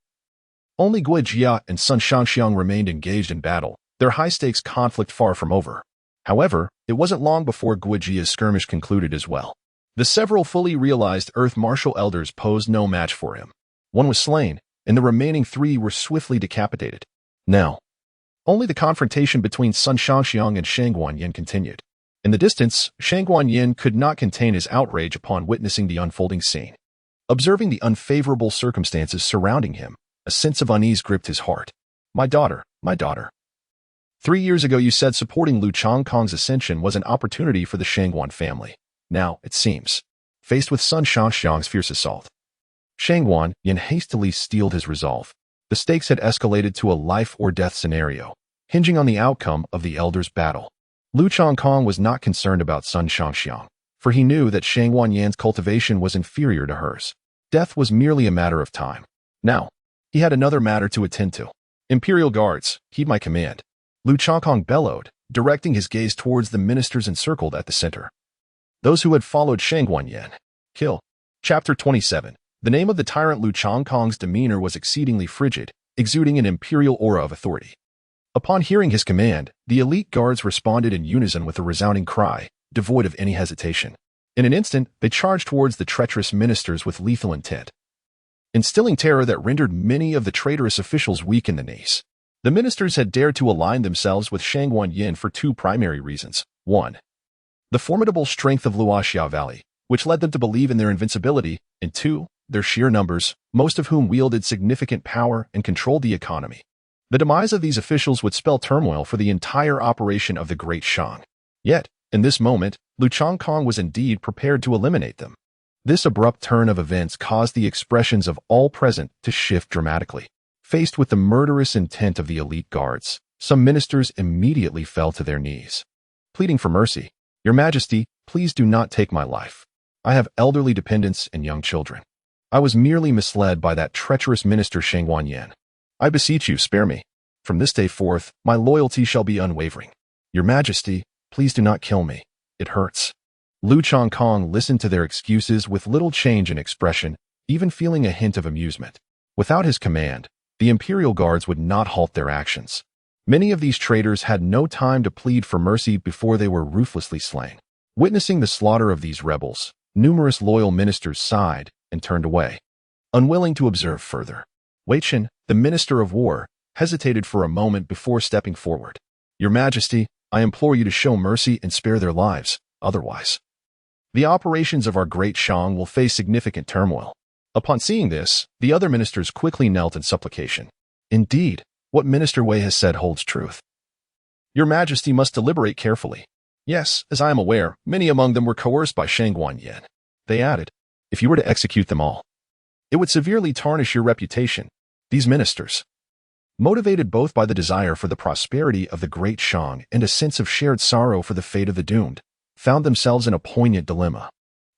A: only Gui Jia and Sun Shangxiang remained engaged in battle, their high-stakes conflict far from over. However, it wasn't long before Gui Jia's skirmish concluded as well. The several fully realized Earth Martial Elders posed no match for him. One was slain, and the remaining three were swiftly decapitated. Now, only the confrontation between Sun Shangxiang and Shang Guanyin continued. In the distance, Shang Guanyin could not contain his outrage upon witnessing the unfolding scene. Observing the unfavorable circumstances surrounding him, a sense of unease gripped his heart. My daughter, my daughter. 3 years ago you said supporting Lu Changkong's ascension was an opportunity for the Shangguan family. Now, it seems, faced with Sun Shangxiang's fierce assault, Shang Guanyin hastily steeled his resolve. The stakes had escalated to a life-or-death scenario, hinging on the outcome of the elders' battle. Lu Changkong was not concerned about Sun Shangxiang, for he knew that Shang Guanyin's cultivation was inferior to hers. Death was merely a matter of time. Now, he had another matter to attend to. Imperial Guards, heed my command. Lu Changkong bellowed, directing his gaze towards the ministers encircled at the center. Those who had followed Shang Guanyin. Kill. Chapter 27. The name of the tyrant Lu Changkong's demeanor was exceedingly frigid, exuding an imperial aura of authority. Upon hearing his command, the elite guards responded in unison with a resounding cry, devoid of any hesitation. In an instant, they charged towards the treacherous ministers with lethal intent, instilling terror that rendered many of the traitorous officials weak in the knees. The ministers had dared to align themselves with Shang Guanyin for two primary reasons. 1. The formidable strength of Luoxia Valley, which led them to believe in their invincibility, and 2. Their sheer numbers, most of whom wielded significant power and controlled the economy. The demise of these officials would spell turmoil for the entire operation of the Great Shang. Yet, in this moment, Lu Changkong was indeed prepared to eliminate them. This abrupt turn of events caused the expressions of all present to shift dramatically. Faced with the murderous intent of the elite guards, some ministers immediately fell to their knees, pleading for mercy. Your Majesty, please do not take my life. I have elderly dependents and young children. I was merely misled by that treacherous minister Shang Guanyin. I beseech you, spare me. From this day forth, my loyalty shall be unwavering. Your Majesty, please do not kill me. It hurts. Lu Changkong listened to their excuses with little change in expression, even feeling a hint of amusement. Without his command, the Imperial Guards would not halt their actions. Many of these traitors had no time to plead for mercy before they were ruthlessly slain. Witnessing the slaughter of these rebels, numerous loyal ministers sighed and turned away, unwilling to observe further. Wei Chen, the Minister of War, hesitated for a moment before stepping forward. Your Majesty, I implore you to show mercy and spare their lives, otherwise the operations of our Great Shang will face significant turmoil. Upon seeing this, the other ministers quickly knelt in supplication. Indeed, what Minister Wei has said holds truth. Your Majesty must deliberate carefully. Yes, as I am aware, many among them were coerced by Shang Guanyin. They added, if you were to execute them all, it would severely tarnish your reputation. These ministers, motivated both by the desire for the prosperity of the Great Shang and a sense of shared sorrow for the fate of the doomed, found themselves in a poignant dilemma.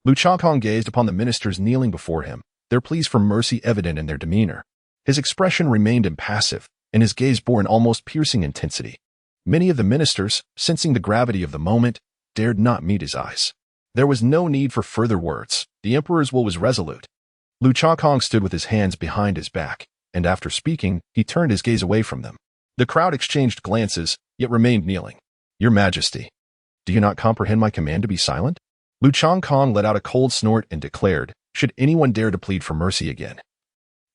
A: Lu Changkong gazed upon the ministers kneeling before him, their pleas for mercy evident in their demeanor. His expression remained impassive, and his gaze bore an almost piercing intensity. Many of the ministers, sensing the gravity of the moment, dared not meet his eyes. There was no need for further words. The emperor's will was resolute. Lu Changkong stood with his hands behind his back, and after speaking, he turned his gaze away from them. The crowd exchanged glances, yet remained kneeling. Your Majesty, do you not comprehend my command to be silent? Lu Changkong let out a cold snort and declared, should anyone dare to plead for mercy again,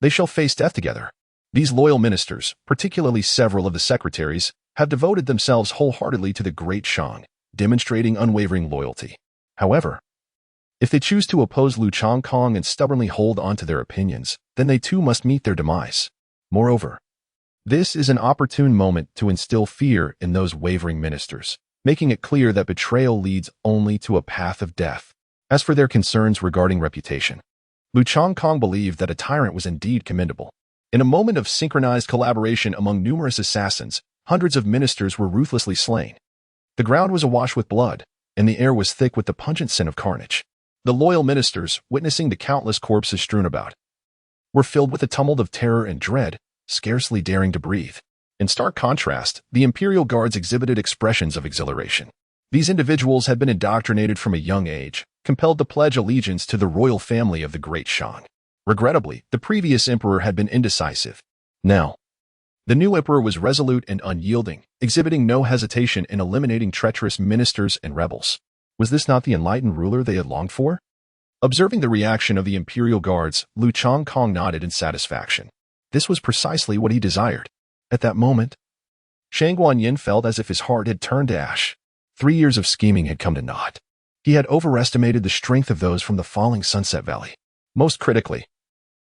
A: they shall face death together. These loyal ministers, particularly several of the secretaries, have devoted themselves wholeheartedly to the Great Shang, demonstrating unwavering loyalty. However, if they choose to oppose Lu Changkong and stubbornly hold on to their opinions, then they too must meet their demise. Moreover, this is an opportune moment to instill fear in those wavering ministers, making it clear that betrayal leads only to a path of death. As for their concerns regarding reputation, Lu Changkong believed that a tyrant was indeed commendable. In a moment of synchronized collaboration among numerous assassins, hundreds of ministers were ruthlessly slain. The ground was awash with blood, and the air was thick with the pungent scent of carnage. The loyal ministers, witnessing the countless corpses strewn about, were filled with a tumult of terror and dread, scarcely daring to breathe. In stark contrast, the imperial guards exhibited expressions of exhilaration. These individuals had been indoctrinated from a young age, compelled to pledge allegiance to the royal family of the Great Shang. Regrettably, the previous emperor had been indecisive. Now, the new emperor was resolute and unyielding, exhibiting no hesitation in eliminating treacherous ministers and rebels. Was this not the enlightened ruler they had longed for? Observing the reaction of the imperial guards, Lu Changkong nodded in satisfaction. This was precisely what he desired. At that moment, Shang Guanyin felt as if his heart had turned to ash. 3 years of scheming had come to naught. He had overestimated the strength of those from the falling Sunset Valley. Most critically,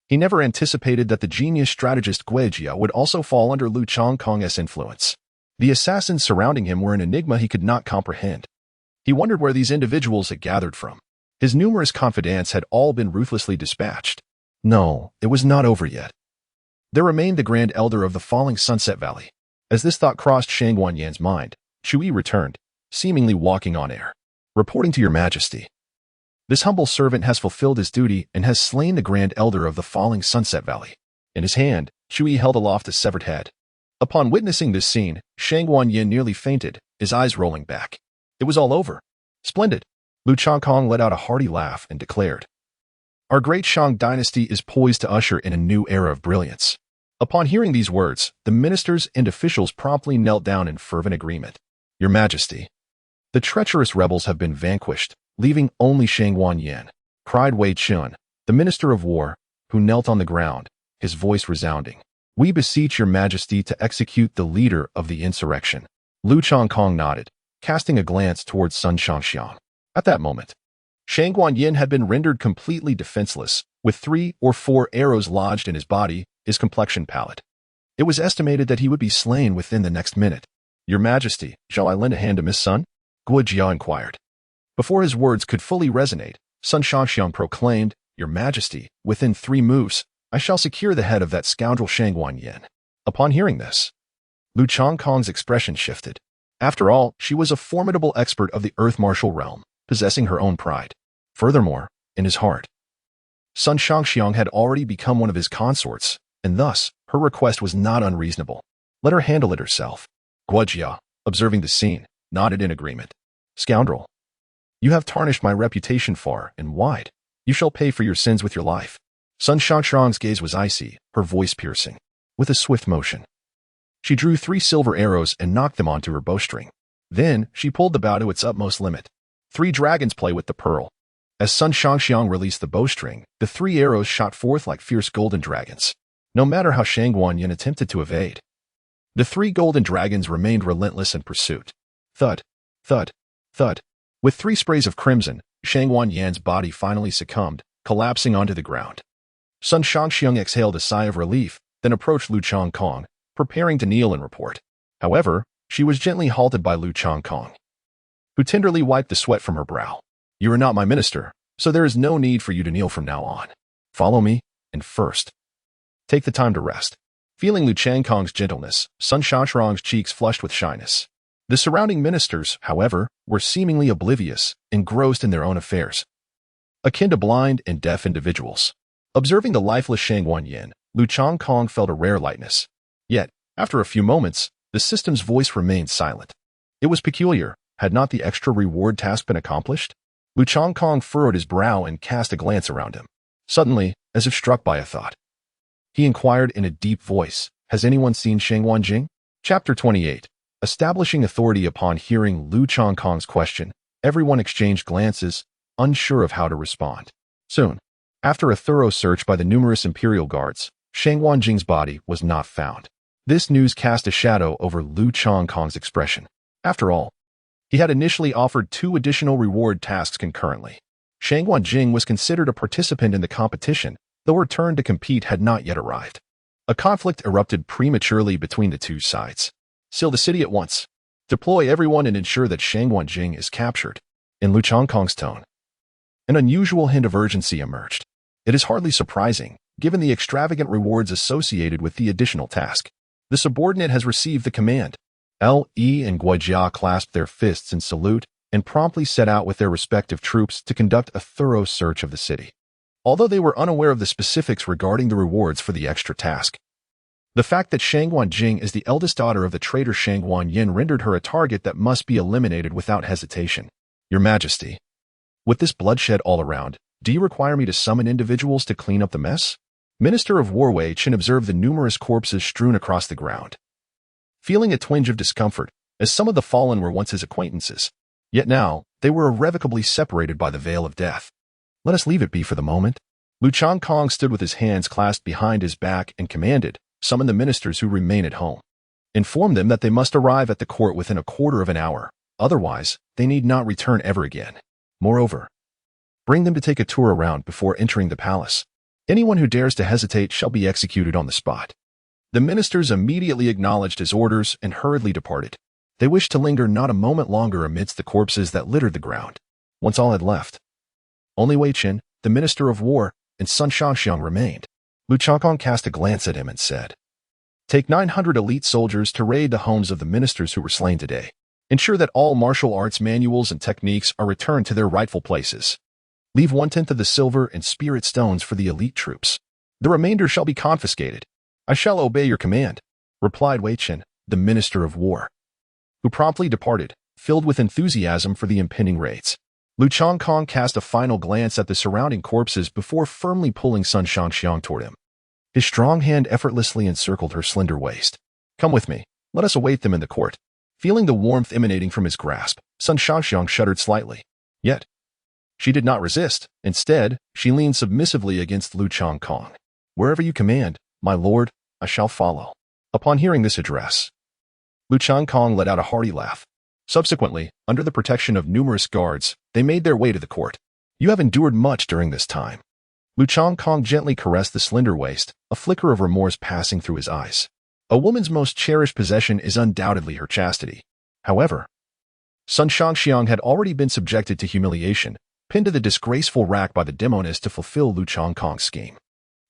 A: he never anticipated that the genius strategist Guijia would also fall under Lu Changkong's influence. The assassins surrounding him were an enigma he could not comprehend. He wondered where these individuals had gathered from. His numerous confidants had all been ruthlessly dispatched. No, it was not over yet. There remained the Grand Elder of the falling Sunset Valley. As this thought crossed Shang Guanyan's mind, Chui returned, seemingly walking on air. Reporting to your majesty. This humble servant has fulfilled his duty and has slain the Grand Elder of the falling Sunset Valley. In his hand, Chui held aloft a severed head. Upon witnessing this scene, Shang Guanyin nearly fainted, his eyes rolling back. It was all over. Splendid. Lu Changkong let out a hearty laugh and declared, "Our great Shang dynasty is poised to usher in a new era of brilliance." Upon hearing these words, the ministers and officials promptly knelt down in fervent agreement. Your Majesty, the treacherous rebels have been vanquished, leaving only Shang Guanyin, cried Wei Chun, the Minister of War, who knelt on the ground, his voice resounding. We beseech your Majesty to execute the leader of the insurrection. Lu Changkong nodded, casting a glance towards Sun Shangxiang. At that moment, Shang Guanyin had been rendered completely defenseless, with 3 or 4 arrows lodged in his body, his complexion pallid. It was estimated that he would be slain within the next minute. Your Majesty, shall I lend a hand to Miss Sun? Guijia inquired. Before his words could fully resonate, Sun Shangxiang proclaimed, Your Majesty, within 3 moves, I shall secure the head of that scoundrel Shang Guanyin. Upon hearing this, Lu Changkong's expression shifted. After all, she was a formidable expert of the earth martial realm, possessing her own pride. Furthermore, in his heart, Sun Shangxiang had already become one of his consorts, and thus, her request was not unreasonable. Let her handle it herself. Guijia, observing the scene, nodded in agreement. Scoundrel, you have tarnished my reputation far and wide. You shall pay for your sins with your life. Sun Shangxiang's gaze was icy, her voice piercing. With a swift motion, she drew 3 silver arrows and knocked them onto her bowstring. Then, she pulled the bow to its utmost limit. 3 dragons play with the pearl. As Sun Shangxiang released the bowstring, the 3 arrows shot forth like fierce golden dragons. No matter how Shang Guanyin attempted to evade, the 3 golden dragons remained relentless in pursuit. Thud, thud, thud. With 3 sprays of crimson, Shang Guanyan's body finally succumbed, collapsing onto the ground. Sun Shangxiang exhaled a sigh of relief, then approached Lu Changkong, preparing to kneel and report. However, she was gently halted by Lu Changkong, who tenderly wiped the sweat from her brow. You are not my minister, so there is no need for you to kneel from now on. Follow me, and first, take the time to rest. Feeling Lu Changkong's gentleness, Sun Shangxiang's cheeks flushed with shyness. The surrounding ministers, however, were seemingly oblivious, engrossed in their own affairs, akin to blind and deaf individuals. Observing the lifeless Shang Guanyin, Lu Changkong felt a rare lightness. Yet, after a few moments, the system's voice remained silent. It was peculiar. Had not the extra reward task been accomplished? Lu Changkong furrowed his brow and cast a glance around him. Suddenly, as if struck by a thought, he inquired in a deep voice, Has anyone seen Shang Guanjing? Chapter 28. Establishing authority. Upon hearing Lu Changkong's question, everyone exchanged glances, unsure of how to respond. Soon, after a thorough search by the numerous imperial guards, Shang Guanjing's body was not found. This news cast a shadow over Lu Changkong's expression. After all, he had initially offered 2 additional reward tasks concurrently. Shang Guanjing was considered a participant in the competition, though her turn to compete had not yet arrived. A conflict erupted prematurely between the 2 sides. Seal the city at once. Deploy everyone and ensure that Shang Wanjing is captured. In Lu Chongkong's tone, an unusual hint of urgency emerged. It is hardly surprising, given the extravagant rewards associated with the additional task. The subordinate has received the command. Li and Guijia clasped their fists in salute and promptly set out with their respective troops to conduct a thorough search of the city. Although they were unaware of the specifics regarding the rewards for the extra task, the fact that Shang Wanjing is the eldest daughter of the traitor Shang Wanyin rendered her a target that must be eliminated without hesitation. Your Majesty, with this bloodshed all around, do you require me to summon individuals to clean up the mess? Minister of War Wei Chen observed the numerous corpses strewn across the ground, feeling a twinge of discomfort, as some of the fallen were once his acquaintances. Yet now, they were irrevocably separated by the veil of death. Let us leave it be for the moment. Lu Chongkong stood with his hands clasped behind his back and commanded, summon the ministers who remain at home. Inform them that they must arrive at the court within a quarter of an hour, otherwise, they need not return ever again. Moreover, bring them to take a tour around before entering the palace. Anyone who dares to hesitate shall be executed on the spot. The ministers immediately acknowledged his orders and hurriedly departed. They wished to linger not a moment longer amidst the corpses that littered the ground. Once all had left, only Wei Chen, the Minister of War, and Sun Shangxiang remained. Lu Chongkong cast a glance at him and said, "Take 900 elite soldiers to raid the homes of the ministers who were slain today. Ensure that all martial arts manuals and techniques are returned to their rightful places. Leave 1/10 of the silver and spirit stones for the elite troops. The remainder shall be confiscated. I shall obey your command," replied Wei Chen, the Minister of War, who promptly departed, filled with enthusiasm for the impending raids. Lu Chongkong cast a final glance at the surrounding corpses before firmly pulling Sun Shangxiang toward him. His strong hand effortlessly encircled her slender waist. "Come with me. Let us await them in the court." Feeling the warmth emanating from his grasp, Sun Shangxiang shuddered slightly. Yet, she did not resist. Instead, she leaned submissively against Lu Chongkong. "Wherever you command, my lord, I shall follow." Upon hearing this address, Lu Chongkong let out a hearty laugh. Subsequently, under the protection of numerous guards, they made their way to the court. "You have endured much during this time." Lu Chongkong gently caressed the slender waist, a flicker of remorse passing through his eyes. A woman's most cherished possession is undoubtedly her chastity. However, Sun Shangxiang had already been subjected to humiliation, pinned to the disgraceful rack by the demoness to fulfill Lu Chongkong's scheme.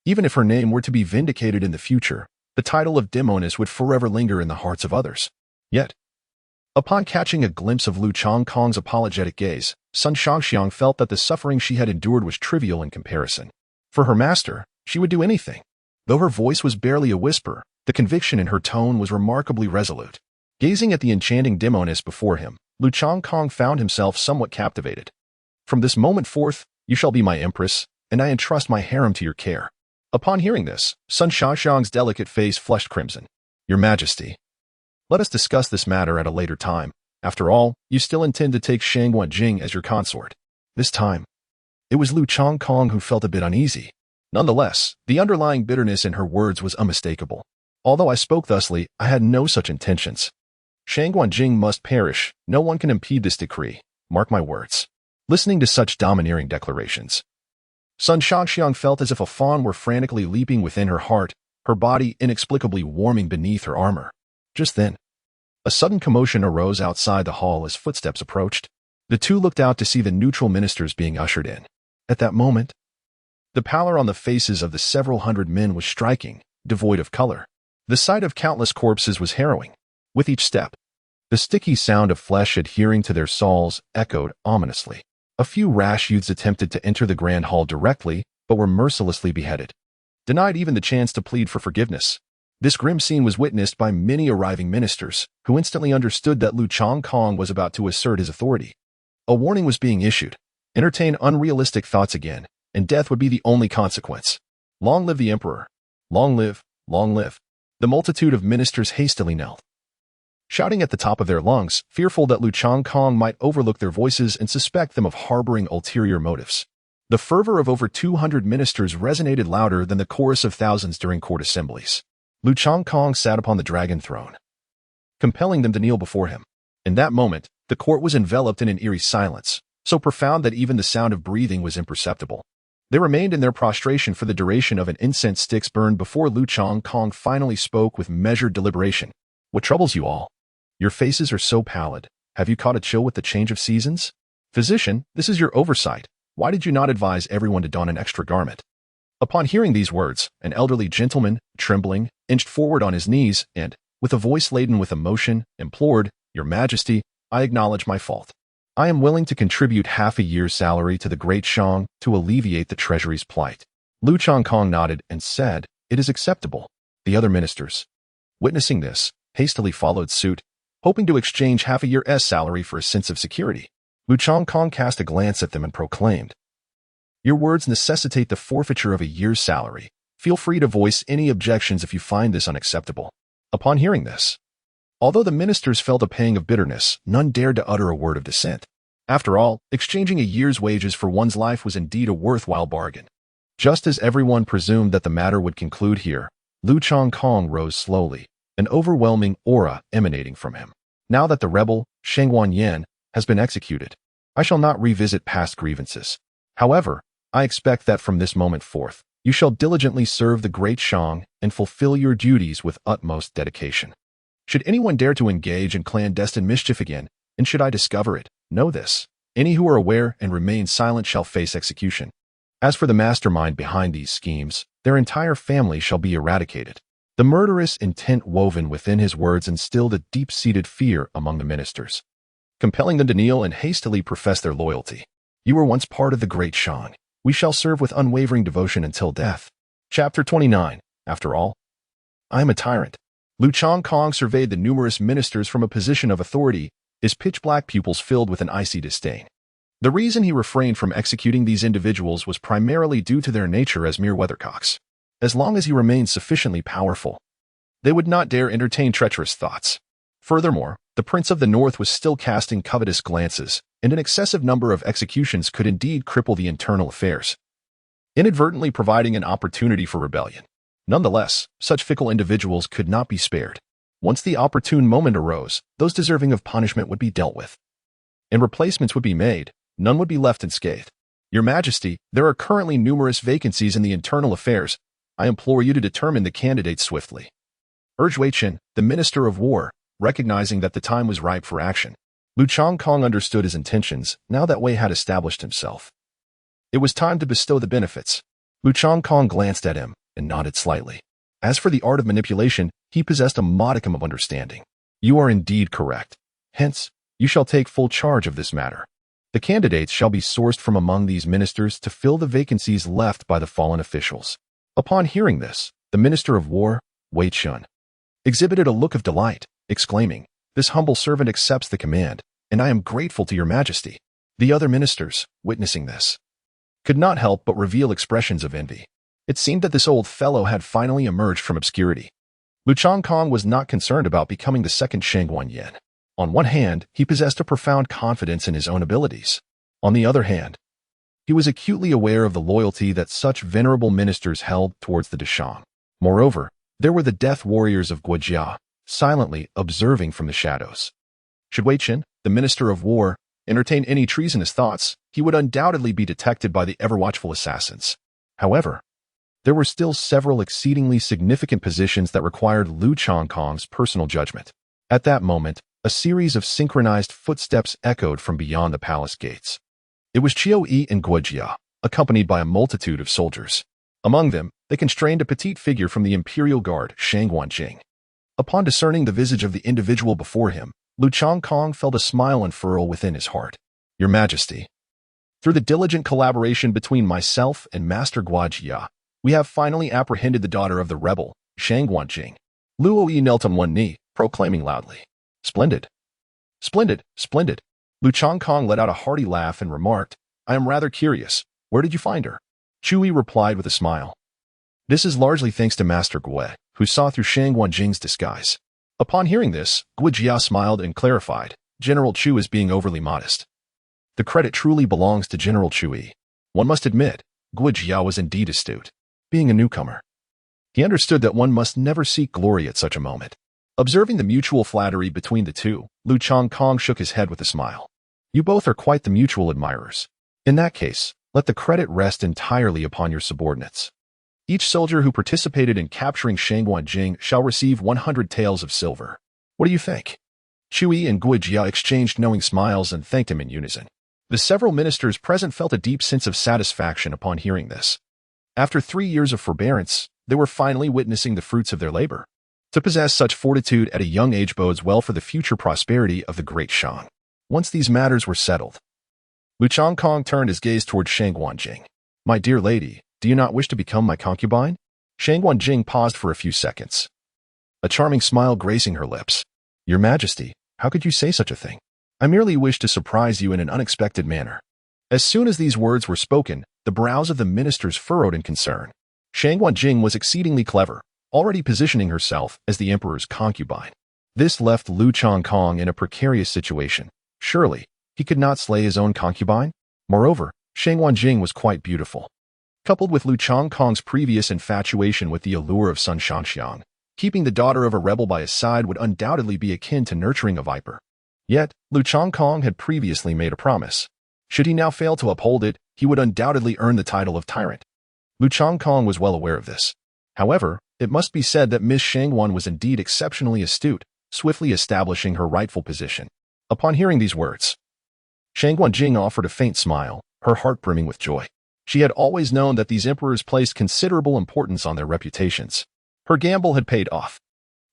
A: Even if her name were to be vindicated in the future, the title of demoness would forever linger in the hearts of others. Yet, upon catching a glimpse of Lu Chongkong's apologetic gaze, Sun Shangxiang felt that the suffering she had endured was trivial in comparison. For her master, she would do anything. Though her voice was barely a whisper, the conviction in her tone was remarkably resolute. Gazing at the enchanting demoness before him, Lu Chongkong found himself somewhat captivated. "From this moment forth, you shall be my empress, and I entrust my harem to your care." Upon hearing this, Sun Shangxiang's delicate face flushed crimson. "Your Majesty, let us discuss this matter at a later time. After all, you still intend to take Shang Wanjing as your consort." This time, it was Lu Chongkong who felt a bit uneasy. Nonetheless, the underlying bitterness in her words was unmistakable. "Although I spoke thusly, I had no such intentions. Shang Wanjing must perish. No one can impede this decree. Mark my words." Listening to such domineering declarations, Sun Shangxiang felt as if a fawn were frantically leaping within her heart, her body inexplicably warming beneath her armor. Just then, a sudden commotion arose outside the hall as footsteps approached. The two looked out to see the neutral ministers being ushered in. At that moment, the pallor on the faces of the several hundred men was striking, devoid of color. The sight of countless corpses was harrowing. With each step, the sticky sound of flesh adhering to their soles echoed ominously. A few rash youths attempted to enter the grand hall directly, but were mercilessly beheaded, denied even the chance to plead for forgiveness. This grim scene was witnessed by many arriving ministers, who instantly understood that Lu Chongkong was about to assert his authority. A warning was being issued. Entertain unrealistic thoughts again, and death would be the only consequence. Long live the emperor. Long live, long live. The multitude of ministers hastily knelt, shouting at the top of their lungs, fearful that Lu Chongkong might overlook their voices and suspect them of harboring ulterior motives. The fervor of over 200 ministers resonated louder than the chorus of thousands during court assemblies. Lu Chongkong sat upon the dragon throne, compelling them to kneel before him. In that moment, the court was enveloped in an eerie silence, so profound that even the sound of breathing was imperceptible. They remained in their prostration for the duration of an incense sticks burned before Lu Chongkong finally spoke with measured deliberation. "What troubles you all?" Your faces are so pallid. Have you caught a chill with the change of seasons? Physician, this is your oversight. Why did you not advise everyone to don an extra garment? Upon hearing these words, an elderly gentleman, trembling, inched forward on his knees and, with a voice laden with emotion, implored, Your Majesty, I acknowledge my fault. I am willing to contribute half a year's salary to the Great Shang to alleviate the treasury's plight. Lu Changkong nodded and said, It is acceptable. The other ministers, witnessing this, hastily followed suit, hoping to exchange half a year's salary for a sense of security. Lu Changkong cast a glance at them and proclaimed, Your words necessitate the forfeiture of a year's salary. Feel free to voice any objections if you find this unacceptable. Upon hearing this, although the ministers felt a pang of bitterness, none dared to utter a word of dissent. After all, exchanging a year's wages for one's life was indeed a worthwhile bargain. Just as everyone presumed that the matter would conclude here, Lu Changkong rose slowly, an overwhelming aura emanating from him. Now that the rebel, Shang Wanyan, has been executed, I shall not revisit past grievances. However, I expect that from this moment forth, you shall diligently serve the Great Shang and fulfill your duties with utmost dedication. Should anyone dare to engage in clandestine mischief again, and should I discover it, know this. Any who are aware and remain silent shall face execution. As for the mastermind behind these schemes, their entire family shall be eradicated. The murderous intent woven within his words instilled a deep-seated fear among the ministers, compelling them to kneel and hastily profess their loyalty. You were once part of the Great Shang. We shall serve with unwavering devotion until death. Chapter 29. After all, I am a tyrant. Lu Changkong surveyed the numerous ministers from a position of authority, his pitch-black pupils filled with an icy disdain. The reason he refrained from executing these individuals was primarily due to their nature as mere weathercocks. As long as he remained sufficiently powerful, they would not dare entertain treacherous thoughts. Furthermore, the Prince of the North was still casting covetous glances, and an excessive number of executions could indeed cripple the internal affairs, inadvertently providing an opportunity for rebellion. Nonetheless, such fickle individuals could not be spared. Once the opportune moment arose, those deserving of punishment would be dealt with, and replacements would be made. None would be left unscathed. Your Majesty, there are currently numerous vacancies in the internal affairs. I implore you to determine the candidates swiftly. Urged Wei Chen, the Minister of War, recognizing that the time was ripe for action. Lu Changkong understood his intentions now that Wei had established himself. It was time to bestow the benefits. Lu Changkong glanced at him and nodded slightly. As for the art of manipulation, he possessed a modicum of understanding. You are indeed correct. Hence, you shall take full charge of this matter. The candidates shall be sourced from among these ministers to fill the vacancies left by the fallen officials. Upon hearing this, the Minister of War, Wei Chun, exhibited a look of delight, exclaiming, This humble servant accepts the command, and I am grateful to your Majesty. The other ministers, witnessing this, could not help but reveal expressions of envy. It seemed that this old fellow had finally emerged from obscurity. Lu Changkong was not concerned about becoming the second Shang Wanyan. On one hand, he possessed a profound confidence in his own abilities. On the other hand, he was acutely aware of the loyalty that such venerable ministers held towards the Deshang. Moreover, there were the death warriors of Guojia, silently observing from the shadows. Should Wei Chen, the Minister of War, entertain any treasonous thoughts, he would undoubtedly be detected by the ever-watchful assassins. However, there were still several exceedingly significant positions that required Lu Changkong's personal judgment. At that moment, a series of synchronized footsteps echoed from beyond the palace gates. It was Chiu Yi and Guojia, accompanied by a multitude of soldiers. Among them, they constrained a petite figure from the Imperial Guard, Shang Wanjing. Upon discerning the visage of the individual before him, Lu Changkong felt a smile unfurl within his heart. Your Majesty, through the diligent collaboration between myself and Master Guojia, we have finally apprehended the daughter of the rebel, Shang Wanjing. Luo Yi knelt on one knee, proclaiming loudly, Splendid! Splendid! Splendid! Lu Changkong let out a hearty laugh and remarked, I am rather curious. Where did you find her? Chu Yi replied with a smile. This is largely thanks to Master Gue, who saw through Shang Wanjing's disguise. Upon hearing this, Guojia smiled and clarified, General Chu is being overly modest. The credit truly belongs to General Chu Yi. One must admit, Guojia was indeed astute. Being a newcomer, he understood that one must never seek glory at such a moment. Observing the mutual flattery between the two, Lu Changkong shook his head with a smile. You both are quite the mutual admirers. In that case, let the credit rest entirely upon your subordinates. Each soldier who participated in capturing Shang Wanjing shall receive 100 taels of silver. What do you think? Chui and Guijia exchanged knowing smiles and thanked him in unison. The several ministers present felt a deep sense of satisfaction upon hearing this. After 3 years of forbearance, they were finally witnessing the fruits of their labor. To possess such fortitude at a young age bodes well for the future prosperity of the great Shang. Once these matters were settled, Lu Changkong turned his gaze toward Shang Guanjing. My dear lady, do you not wish to become my concubine? Shang Guanjing paused for a few seconds, a charming smile gracing her lips. Your Majesty, how could you say such a thing? I merely wish to surprise you in an unexpected manner. As soon as these words were spoken, the brows of the ministers furrowed in concern. Shang Guanjing was exceedingly clever, already positioning herself as the emperor's concubine. This left Lu Changkong in a precarious situation. Surely, he could not slay his own concubine? Moreover, Shang Guanjing was quite beautiful. Coupled with Lu Changkong's previous infatuation with the allure of Sun Shanxiang, keeping the daughter of a rebel by his side would undoubtedly be akin to nurturing a viper. Yet, Lu Changkong had previously made a promise. Should he now fail to uphold it, he would undoubtedly earn the title of tyrant. Lu Changkong was well aware of this. However, it must be said that Miss Shangwan was indeed exceptionally astute, swiftly establishing her rightful position. Upon hearing these words, Shang Guanjing offered a faint smile, her heart brimming with joy. She had always known that these emperors placed considerable importance on their reputations. Her gamble had paid off.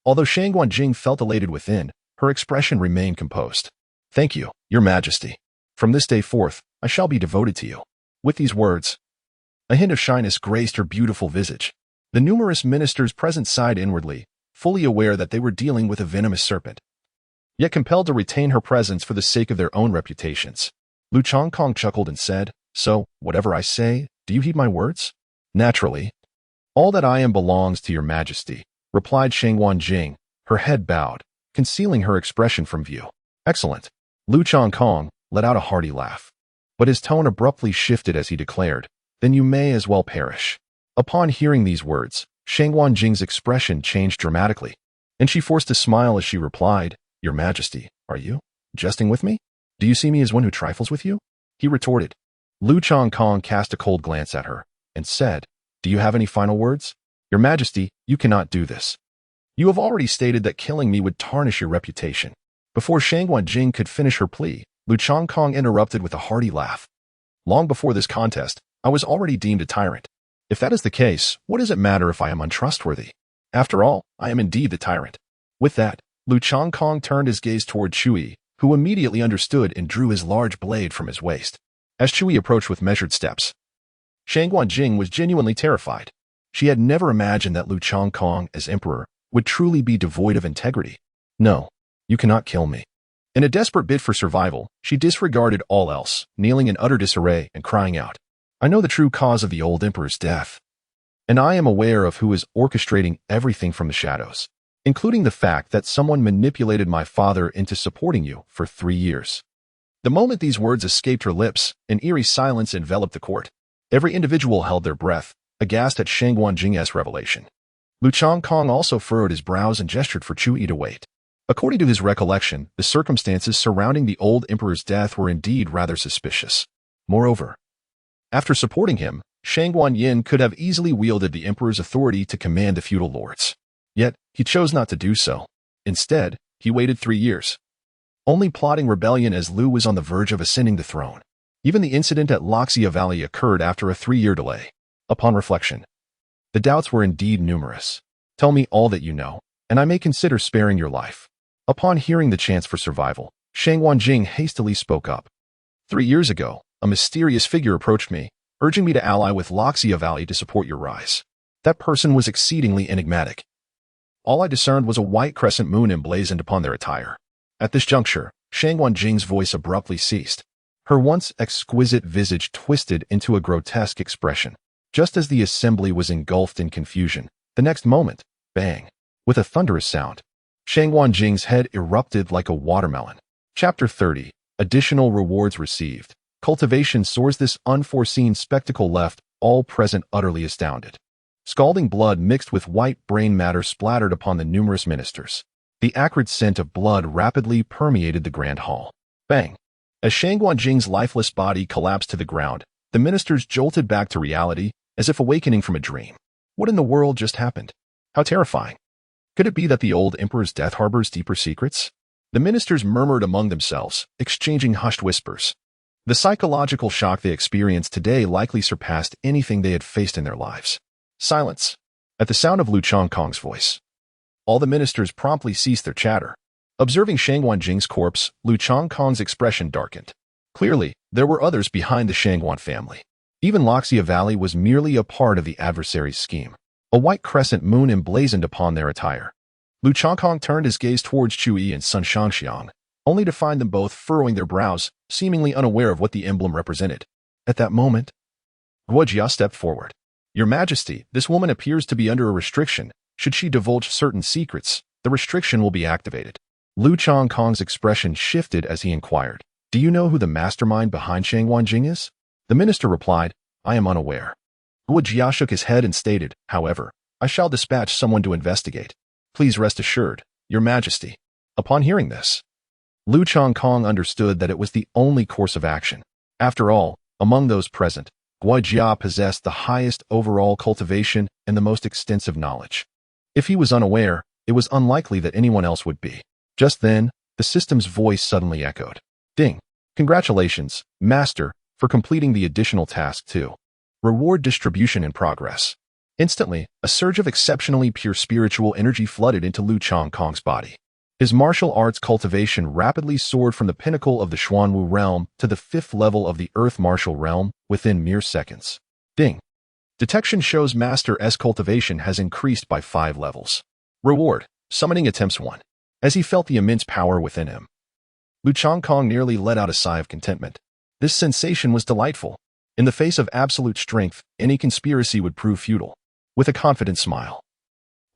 A: Although Shang Guanjing felt elated within, her expression remained composed. Thank you, Your Majesty. From this day forth, I shall be devoted to you. With these words, a hint of shyness graced her beautiful visage. The numerous ministers present sighed inwardly, fully aware that they were dealing with a venomous serpent, yet compelled to retain her presence for the sake of their own reputations. Lu Changkong chuckled and said, So, whatever I say, do you heed my words? Naturally. All that I am belongs to Your Majesty, replied Shang Guanjing, her head bowed, concealing her expression from view. Excellent. Lu Changkong let out a hearty laugh. But his tone abruptly shifted as he declared, Then you may as well perish. Upon hearing these words, Shang Guanjing's expression changed dramatically, and she forced a smile as she replied, Your Majesty, are you jesting with me? Do you see me as one who trifles with you? He retorted. Lu Changkong cast a cold glance at her and said, Do you have any final words? Your Majesty, you cannot do this. You have already stated that killing me would tarnish your reputation. Before Shang Guanjing could finish her plea, Lu Changkong interrupted with a hearty laugh. Long before this contest, I was already deemed a tyrant. If that is the case, what does it matter if I am untrustworthy? After all, I am indeed the tyrant. With that, Lu Changkong turned his gaze toward Chui, who immediately understood and drew his large blade from his waist. As Chui approached with measured steps, Shang Guanjing was genuinely terrified. She had never imagined that Lu Changkong, as emperor, would truly be devoid of integrity. No, you cannot kill me. In a desperate bid for survival, she disregarded all else, kneeling in utter disarray and crying out, I know the true cause of the old emperor's death, and I am aware of who is orchestrating everything from the shadows, including the fact that someone manipulated my father into supporting you for 3 years. The moment these words escaped her lips, an eerie silence enveloped the court. Every individual held their breath, aghast at Shang Guanjing's revelation. Lu Changkong also furrowed his brows and gestured for Chui to wait. According to his recollection, the circumstances surrounding the old emperor's death were indeed rather suspicious. Moreover, after supporting him, Shang Guanyin could have easily wielded the emperor's authority to command the feudal lords. Yet, he chose not to do so. Instead, he waited 3 years, only plotting rebellion as Lu was on the verge of ascending the throne. Even the incident at Loxia Valley occurred after a 3-year delay. Upon reflection, the doubts were indeed numerous. Tell me all that you know, and I may consider sparing your life. Upon hearing the chance for survival, Shang Guanjing hastily spoke up. 3 years ago, a mysterious figure approached me, urging me to ally with Loxia Valley to support your rise. That person was exceedingly enigmatic. All I discerned was a white crescent moon emblazoned upon their attire. At this juncture, Shang Guanjing's voice abruptly ceased. Her once exquisite visage twisted into a grotesque expression. Just as the assembly was engulfed in confusion, the next moment, bang, with a thunderous sound, Shang Guanjing's head erupted like a watermelon. Chapter 30. Additional rewards received. Cultivation soars. This unforeseen spectacle left all present utterly astounded. Scalding blood mixed with white brain matter splattered upon the numerous ministers. The acrid scent of blood rapidly permeated the grand hall. Bang! As Shang Guanjing's lifeless body collapsed to the ground, the ministers jolted back to reality, as if awakening from a dream. What in the world just happened? How terrifying. Could it be that the old emperor's death harbors deeper secrets? The ministers murmured among themselves, exchanging hushed whispers. The psychological shock they experienced today likely surpassed anything they had faced in their lives. Silence. At the sound of Lu Chongkong's voice, all the ministers promptly ceased their chatter. Observing Shang Wanjing's corpse, Lu Chongkong's expression darkened. Clearly, there were others behind the Shangwan family. Even Loxia Valley was merely a part of the adversary's scheme. A white crescent moon emblazoned upon their attire. Lu Chongkong turned his gaze towards Chu Yi and Sun Shangxiang, only to find them both furrowing their brows, seemingly unaware of what the emblem represented. At that moment, Guo Jia stepped forward. Your Majesty, this woman appears to be under a restriction. Should she divulge certain secrets, the restriction will be activated. Lu Chongkong's expression shifted as he inquired, do you know who the mastermind behind Shang Wanjing is? The minister replied, I am unaware. Guo Jia shook his head and stated, however, I shall dispatch someone to investigate. Please rest assured, Your Majesty. Upon hearing this, Lu Chongkong understood that it was the only course of action. After all, among those present, Guo Jia possessed the highest overall cultivation and the most extensive knowledge. If he was unaware, it was unlikely that anyone else would be. Just then, the system's voice suddenly echoed. Ding! Congratulations, Master, for completing the additional task 2. Reward distribution in progress. Instantly, a surge of exceptionally pure spiritual energy flooded into Lu Chongkong's body. His martial arts cultivation rapidly soared from the pinnacle of the Xuanwu realm to the 5th level of the Earth martial realm within mere seconds. Ding! Detection shows Master's cultivation has increased by 5 levels. Reward, summoning attempts 1. As he felt the immense power within him, Lu Chongkong nearly let out a sigh of contentment. This sensation was delightful. In the face of absolute strength, any conspiracy would prove futile. With a confident smile,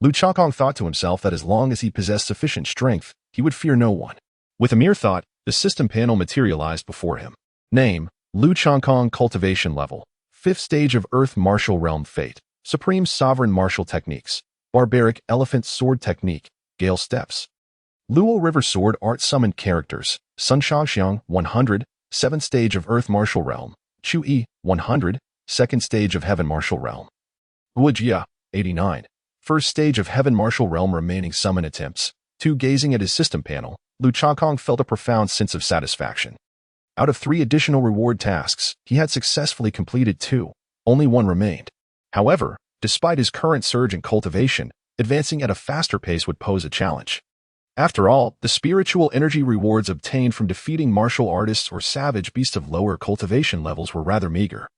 A: Lu Chongkong thought to himself that as long as he possessed sufficient strength, he would fear no one. With a mere thought, the system panel materialized before him. Name, Lu Chongkong Cultivation Level, 5th Stage of Earth Martial Realm Fate, Supreme Sovereign Martial Techniques, Barbaric Elephant Sword Technique, Gale Steps. Luo River Sword Art Summoned Characters, Sun Shangxiang, 100, 7th Stage of Earth Martial Realm, Chu Yi, 100, 2nd Stage of Heaven Martial Realm. Guo Jia, 89. 1st Stage of Heaven Martial Realm remaining summon attempts. 2. Gazing at his system panel, Lu Chongkong felt a profound sense of satisfaction. Out of 3 additional reward tasks, he had successfully completed 2. Only 1 remained. However, despite his current surge in cultivation, advancing at a faster pace would pose a challenge. After all, the spiritual energy rewards obtained from defeating martial artists or savage beasts of lower cultivation levels were rather meager.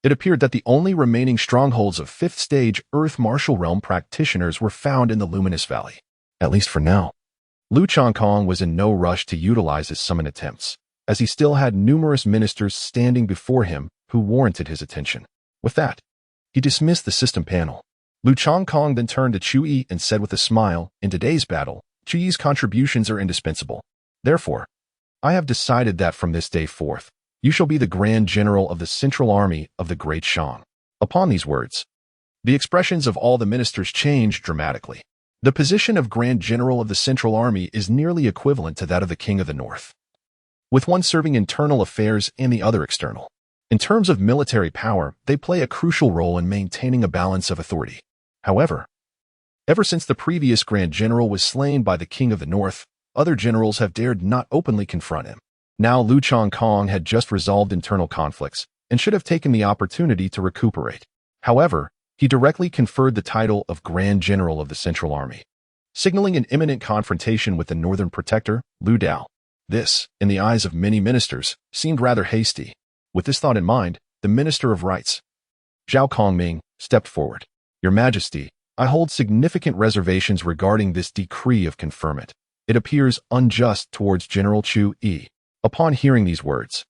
A: It appeared that the only remaining strongholds of 5th Stage Earth Martial Realm practitioners were found in the Luminous Valley. At least for now. Lu Chongkong was in no rush to utilize his summon attempts, as he still had numerous ministers standing before him who warranted his attention. With that, he dismissed the system panel. Lu Chongkong then turned to Chu Yi and said with a smile, in today's battle, Chu Yi's contributions are indispensable. Therefore, I have decided that from this day forth, you shall be the Grand General of the Central Army of the Great Shang. Upon these words, the expressions of all the ministers changed dramatically. The position of Grand General of the Central Army is nearly equivalent to that of the King of the North, with one serving internal affairs and the other external. In terms of military power, they play a crucial role in maintaining a balance of authority. However, ever since the previous Grand General was slain by the King of the North, other generals have dared not openly confront him. Now Lu Chongkong had just resolved internal conflicts and should have taken the opportunity to recuperate. However, he directly conferred the title of Grand General of the Central Army, signaling an imminent confrontation with the Northern Protector, Lu Dao. This, in the eyes of many ministers, seemed rather hasty. With this thought in mind, the Minister of Rights, Zhao Kongming, stepped forward. Your Majesty, I hold significant reservations regarding this decree of conferment. It appears unjust towards General Chu Yi. Upon hearing these words,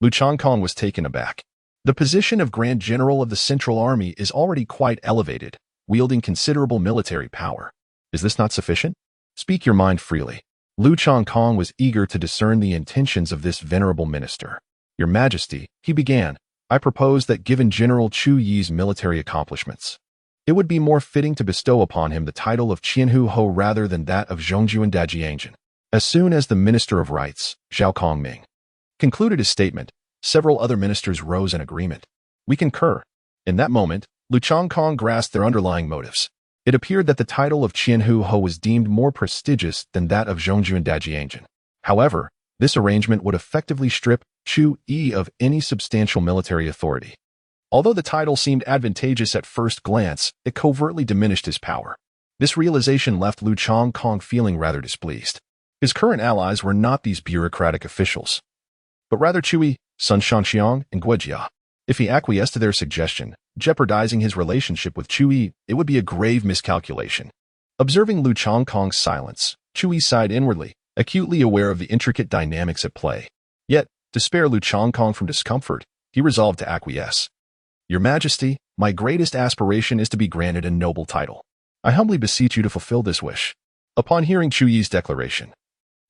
A: Lu Chongkong was taken aback. The position of Grand General of the Central Army is already quite elevated, wielding considerable military power. Is this not sufficient? Speak your mind freely. Lu Chongkong was eager to discern the intentions of this venerable minister. Your Majesty, he began, I propose that given General Chu Yi's military accomplishments, it would be more fitting to bestow upon him the title of Qianhu Ho rather than that of Zhongjuan Dajiangjin. As soon as the Minister of Rights, Zhao Kongming, concluded his statement, several other ministers rose in agreement. We concur. In that moment, Lu Chongkong grasped their underlying motives. It appeared that the title of Qianhu Ho was deemed more prestigious than that of Zhongjun Dajianjin. However, this arrangement would effectively strip Chu Yi of any substantial military authority. Although the title seemed advantageous at first glance, it covertly diminished his power. This realization left Lu Changkong feeling rather displeased. His current allies were not these bureaucratic officials, but rather Chu Yi, Sun Shanxiang, and Guojia. If he acquiesced to their suggestion, jeopardizing his relationship with Chu Yi, it would be a grave miscalculation. Observing Lu Changkong's silence, Chu Yi sighed inwardly, acutely aware of the intricate dynamics at play. Yet, to spare Lu Changkong from discomfort, he resolved to acquiesce. Your Majesty, my greatest aspiration is to be granted a noble title. I humbly beseech you to fulfill this wish. Upon hearing Chu Yi's declaration,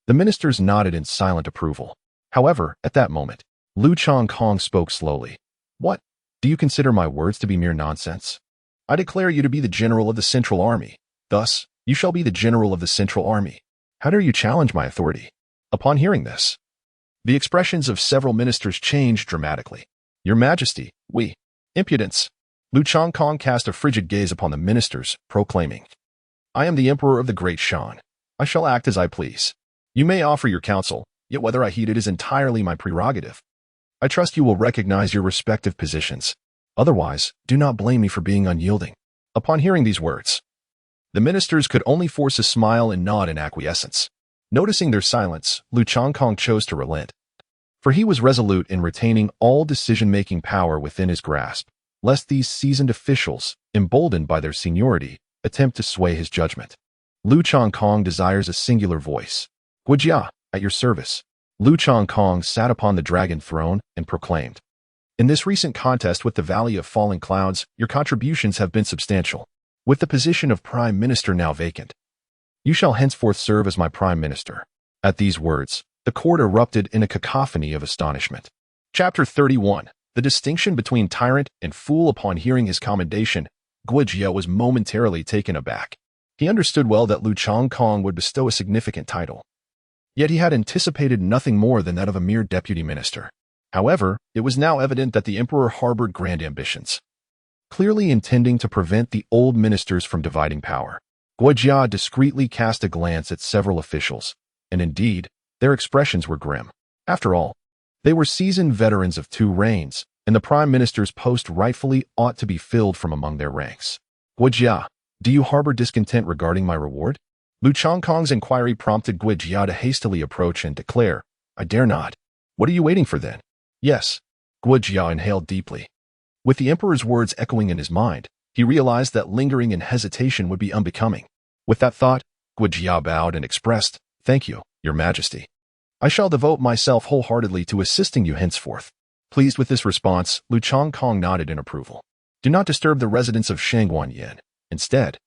A: the ministers nodded in silent approval. However, at that moment, Lu Changkong spoke slowly. What? Do you consider my words to be mere nonsense? I declare you to be the general of the Central Army. Thus, you shall be the general of the Central Army. How dare you challenge my authority? Upon hearing this, the expressions of several ministers changed dramatically. Your Majesty, we. Impudence. Lu Changkong cast a frigid gaze upon the ministers, proclaiming, I am the Emperor of the Great Shan. I shall act as I please. You may offer your counsel, yet whether I heed it is entirely my prerogative. I trust you will recognize your respective positions. Otherwise, do not blame me for being unyielding. Upon hearing these words, the ministers could only force a smile and nod in acquiescence. Noticing their silence, Lu Changkong chose to relent, for he was resolute in retaining all decision-making power within his grasp, lest these seasoned officials, emboldened by their seniority, attempt to sway his judgment. Lu Changkong desires a singular voice. Guojia, at your service. Lu Changkong sat upon the dragon throne and proclaimed, in this recent contest with the Valley of Falling Clouds, your contributions have been substantial. With the position of Prime Minister now vacant, you shall henceforth serve as my Prime Minister. At these words, the court erupted in a cacophony of astonishment. Chapter 31. The distinction between tyrant and fool. Upon hearing his commendation, Guojia was momentarily taken aback. He understood well that Lu Changkong would bestow a significant title. Yet he had anticipated nothing more than that of a mere deputy minister. However, it was now evident that the emperor harbored grand ambitions, clearly intending to prevent the old ministers from dividing power. Guojia discreetly cast a glance at several officials, and indeed, their expressions were grim. After all, they were seasoned veterans of 2 reigns, and the prime minister's post rightfully ought to be filled from among their ranks. Guojia, do you harbor discontent regarding my reward? Lu Changkong's inquiry prompted Guojia to hastily approach and declare, I dare not. What are you waiting for then? Yes. Guojia inhaled deeply. With the emperor's words echoing in his mind, he realized that lingering in hesitation would be unbecoming. With that thought, Guojia bowed and expressed, Thank you, Your Majesty. I shall devote myself wholeheartedly to assisting you henceforth. Pleased with this response, Lu Changkong nodded in approval. Do not disturb the residents of Shangguanyin. Instead,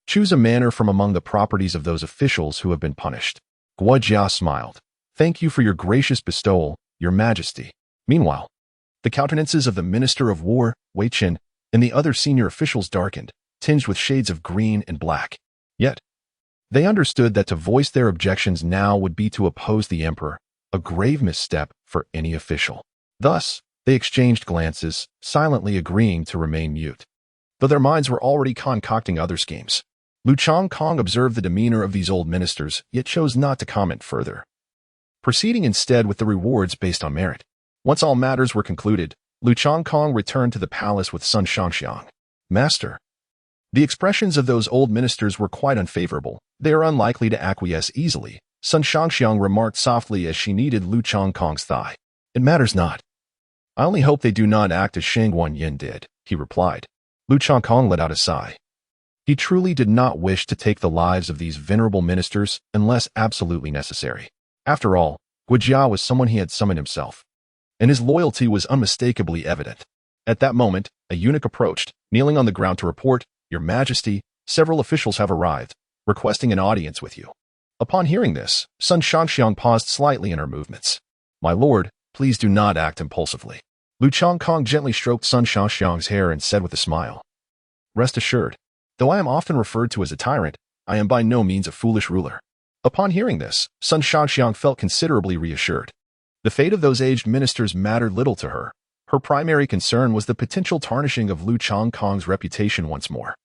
A: choose a manor from among the properties of those officials who have been punished. Guojia smiled. Thank you for your gracious bestowal, Your Majesty. Meanwhile, the countenances of the Minister of War, Wei Qin, and the other senior officials darkened, tinged with shades of green and black. Yet, they understood that to voice their objections now would be to oppose the emperor, a grave misstep for any official. Thus, they exchanged glances, silently agreeing to remain mute. Though their minds were already concocting other schemes, Lu Changkong observed the demeanor of these old ministers, yet chose not to comment further, proceeding instead with the rewards based on merit. Once all matters were concluded, Lu Changkong returned to the palace with Sun Shanxiang. Master, the expressions of those old ministers were quite unfavorable. They are unlikely to acquiesce easily, Sun Shanxiang remarked softly as she kneaded Lu Changkong's thigh. It matters not. I only hope they do not act as Shangguanyin did, he replied. Lu Changkong let out a sigh. He truly did not wish to take the lives of these venerable ministers unless absolutely necessary. After all, Guojia was someone he had summoned himself, and his loyalty was unmistakably evident. At that moment, a eunuch approached, kneeling on the ground to report, Your Majesty, several officials have arrived, requesting an audience with you. Upon hearing this, Sun Shanxiang paused slightly in her movements. My lord, please do not act impulsively. Lu Changkong gently stroked Sun Shanxiang's hair and said with a smile, Rest assured, though I am often referred to as a tyrant, I am by no means a foolish ruler. Upon hearing this, Sun Shanxiang felt considerably reassured. The fate of those aged ministers mattered little to her. Her primary concern was the potential tarnishing of Lu Changkong's reputation once more.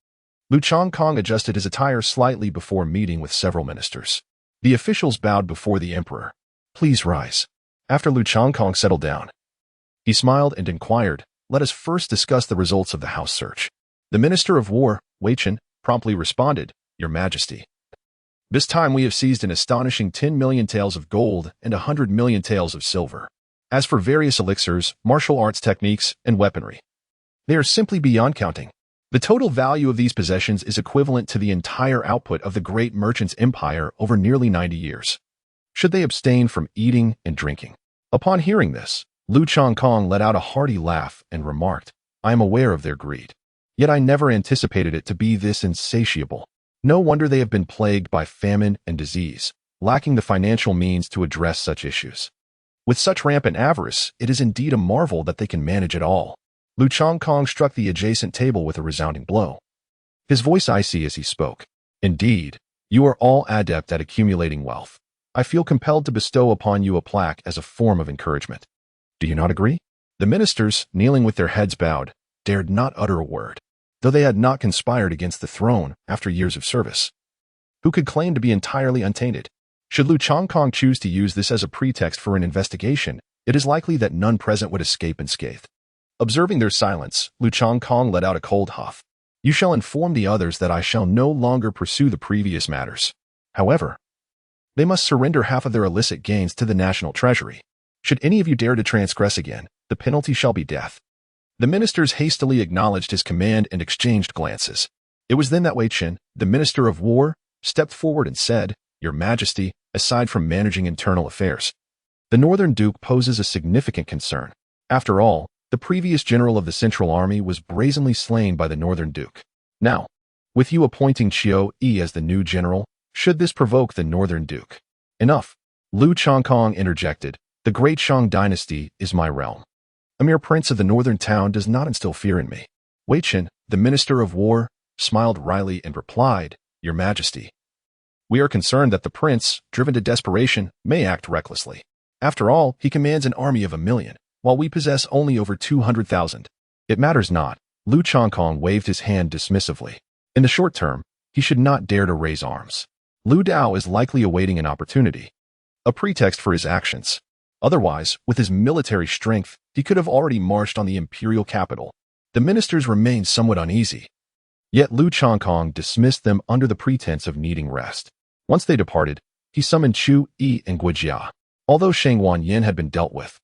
A: Lu Changkong adjusted his attire slightly before meeting with several ministers. The officials bowed before the emperor. Please rise. After Lu Changkong settled down, he smiled and inquired, let us first discuss the results of the house search. The Minister of War, Wei Chen, promptly responded, Your Majesty. This time we have seized an astonishing 10 million taels of gold and 100 million taels of silver. As for various elixirs, martial arts techniques, and weaponry, they are simply beyond counting. The total value of these possessions is equivalent to the entire output of the great merchant's empire over nearly 90 years. Should they abstain from eating and drinking? Upon hearing this, Lu Changkong let out a hearty laugh and remarked, I am aware of their greed. Yet I never anticipated it to be this insatiable. No wonder they have been plagued by famine and disease, lacking the financial means to address such issues. With such rampant avarice, it is indeed a marvel that they can manage it all. Lu Changkong struck the adjacent table with a resounding blow. His voice icy as he spoke. Indeed, you are all adept at accumulating wealth. I feel compelled to bestow upon you a plaque as a form of encouragement. Do you not agree? The ministers, kneeling with their heads bowed, dared not utter a word, though they had not conspired against the throne after years of service. Who could claim to be entirely untainted? Should Lu Changkong choose to use this as a pretext for an investigation, it is likely that none present would escape unscathed. Observing their silence, Lu Changkong let out a cold huff. You shall inform the others that I shall no longer pursue the previous matters. However, they must surrender half of their illicit gains to the national treasury. Should any of you dare to transgress again, the penalty shall be death. The ministers hastily acknowledged his command and exchanged glances. It was then that Wei Chen, the Minister of War, stepped forward and said, Your Majesty, aside from managing internal affairs, the Northern Duke poses a significant concern. After all, the previous general of the Central Army was brazenly slain by the Northern Duke. Now, with you appointing Qiu Yi as the new general, should this provoke the Northern Duke? Enough. Lu Changkong interjected, The great Shang dynasty is my realm. A mere prince of the northern town does not instill fear in me. Wei Chen, the Minister of War, smiled wryly and replied, Your Majesty, we are concerned that the prince, driven to desperation, may act recklessly. After all, he commands an army of 1 million. While we possess only over 200,000. It matters not. Lu Changkong waved his hand dismissively. In the short term, he should not dare to raise arms. Lu Dao is likely awaiting an opportunity, a pretext for his actions. Otherwise, with his military strength, he could have already marched on the imperial capital. The ministers remained somewhat uneasy. Yet Lu Changkong dismissed them under the pretense of needing rest. Once they departed, he summoned Qiu Yi and Guijia. Although Shang Wanyin had been dealt with,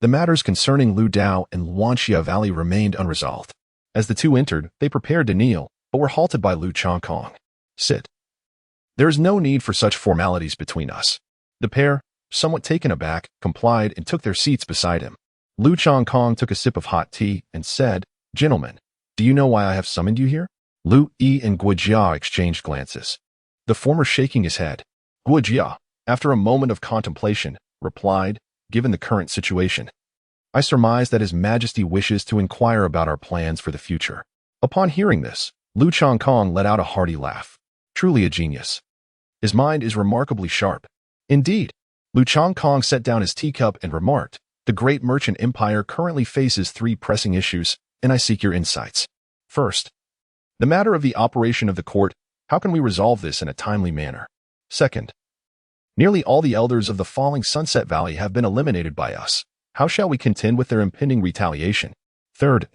A: the matters concerning Lu Dao and Luanxia Valley remained unresolved. As the two entered, they prepared to kneel, but were halted by Lu Changkong. Sit. There is no need for such formalities between us. The pair, somewhat taken aback, complied and took their seats beside him. Lu Changkong took a sip of hot tea and said, Gentlemen, do you know why I have summoned you here? Lu Yi and Guijia exchanged glances, the former shaking his head. Guijia, after a moment of contemplation, replied, Given the current situation, I surmise that His Majesty wishes to inquire about our plans for the future. Upon hearing this, Lu Changkong let out a hearty laugh. Truly a genius. His mind is remarkably sharp. Indeed, Lu Changkong set down his teacup and remarked, The great merchant empire currently faces 3 pressing issues, and I seek your insights. First, the matter of the operation of the court. How can we resolve this in a timely manner? Second, nearly all the elders of the falling Sunset Valley have been eliminated by us. How shall we contend with their impending retaliation? Third,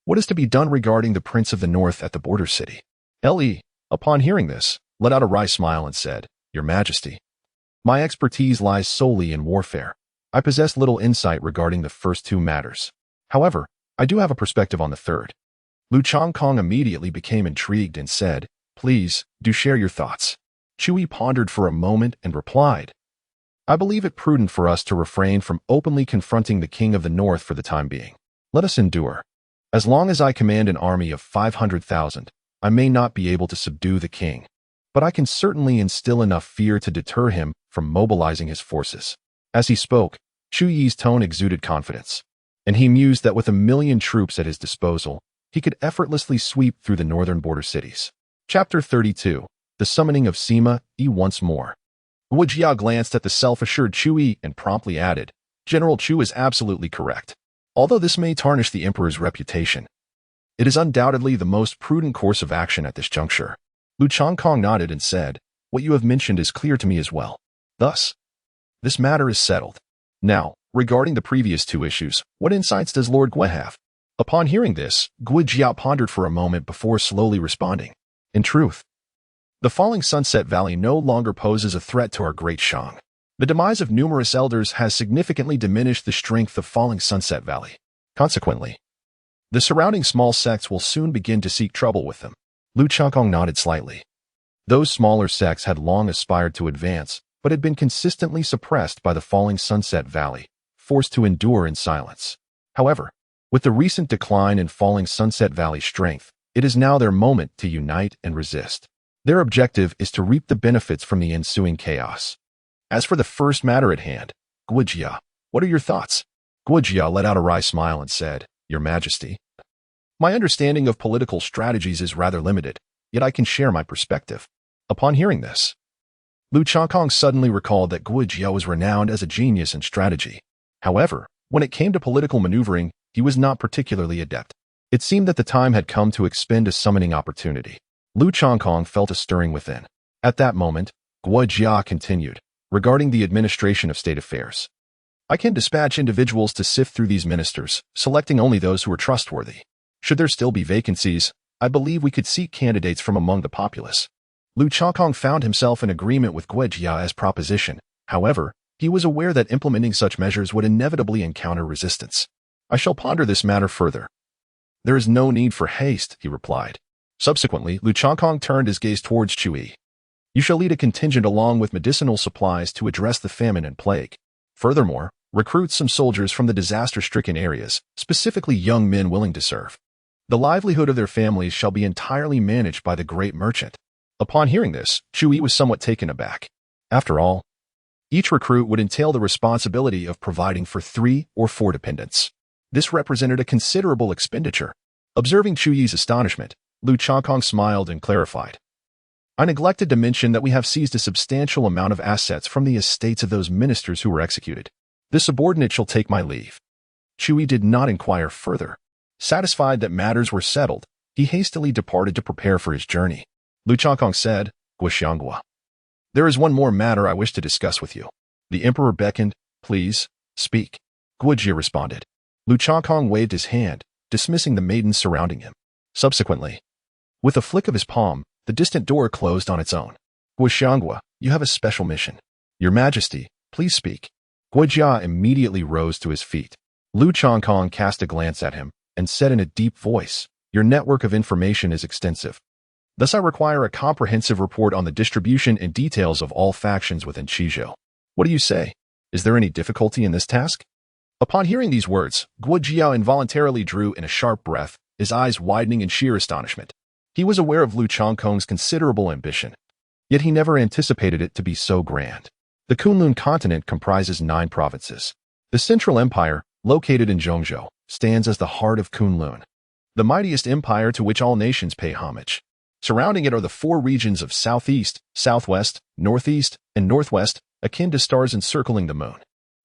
A: what is to be done regarding the Prince of the North at the border city? Li, upon hearing this, let out a wry smile and said, Your Majesty, my expertise lies solely in warfare. I possess little insight regarding the first 2 matters. However, I do have a perspective on the third. Lu Changkong immediately became intrigued and said, Please, do share your thoughts. Qiu Yi pondered for a moment and replied, I believe it prudent for us to refrain from openly confronting the King of the North for the time being. Let us endure. As long as I command an army of 500,000, I may not be able to subdue the king, but I can certainly instill enough fear to deter him from mobilizing his forces. As he spoke, Qiu Yi's tone exuded confidence, and he mused that with 1 million troops at his disposal, he could effortlessly sweep through the northern border cities. Chapter 32. The Summoning of Sima Yi once more. Wu Jia glanced at the self-assured Qiu Yi and promptly added, General Chu is absolutely correct. Although this may tarnish the emperor's reputation, It is undoubtedly the most prudent course of action at this juncture. Lu Changkong nodded and said, what you have mentioned is clear to me as well. Thus, this matter is settled. Now, regarding the previous two issues, what insights does Lord Gui have? Upon hearing this, Gui Jia pondered for a moment before slowly responding. In truth, the falling Sunset Valley no longer poses a threat to our great Shang. The demise of numerous elders has significantly diminished the strength of falling Sunset Valley. Consequently, the surrounding small sects will soon begin to seek trouble with them. Lu Changkong nodded slightly. Those smaller sects had long aspired to advance, but had been consistently suppressed by the falling Sunset Valley, forced to endure in silence. However, with the recent decline in falling Sunset Valley strength, it is now their moment to unite and resist. Their objective is to reap the benefits from the ensuing chaos. As for the first matter at hand, Gui Jia, what are your thoughts? Gui Jia let out a wry smile and said, Your Majesty, my understanding of political strategies is rather limited, yet I can share my perspective. Upon hearing this, Lu Changkong suddenly recalled that Gui Jia was renowned as a genius in strategy. However, when it came to political maneuvering, he was not particularly adept. It seemed that the time had come to expend a summoning opportunity. Lu Changkong felt a stirring within. At that moment, Gui Jia continued, regarding the administration of state affairs. I can dispatch individuals to sift through these ministers, selecting only those who are trustworthy. Should there still be vacancies, I believe we could seek candidates from among the populace. Lu Changkong found himself in agreement with Gui Jia's proposition. However, he was aware that implementing such measures would inevitably encounter resistance. I shall ponder this matter further. There is no need for haste, he replied. Subsequently, Lu Changkong turned his gaze towards Chui. You shall lead a contingent along with medicinal supplies to address the famine and plague. Furthermore, recruit some soldiers from the disaster-stricken areas, specifically young men willing to serve. The livelihood of their families shall be entirely managed by the great merchant. Upon hearing this, Chui was somewhat taken aback. After all, each recruit would entail the responsibility of providing for 3 or 4 dependents. This represented a considerable expenditure. Observing Chuyi's astonishment, Lu Changkong smiled and clarified. I neglected to mention that we have seized a substantial amount of assets from the estates of those ministers who were executed. The subordinate shall take my leave. Chui did not inquire further. Satisfied that matters were settled, he hastily departed to prepare for his journey. Lu Changkong said, Gui Xianghua, there is one more matter I wish to discuss with you. The emperor beckoned. Please, speak. Gui Jia responded. Lu Changkong waved his hand, dismissing the maidens surrounding him. Subsequently, with a flick of his palm, the distant door closed on its own. Gui Xianghua, you have a special mission. Your Majesty, please speak. Gui Jia immediately rose to his feet. Lu Changkong cast a glance at him and said in a deep voice, Your network of information is extensive. Thus I require a comprehensive report on the distribution and details of all factions within Qizhou. What do you say? Is there any difficulty in this task? Upon hearing these words, Gui Jia involuntarily drew in a sharp breath, his eyes widening in sheer astonishment. He was aware of Lu Changkong's considerable ambition, yet he never anticipated it to be so grand. The Kunlun continent comprises 9 provinces. The Central Empire, located in Zhongzhou, stands as the heart of Kunlun, the mightiest empire to which all nations pay homage. Surrounding it are the 4 regions of southeast, southwest, northeast, and northwest, akin to stars encircling the moon.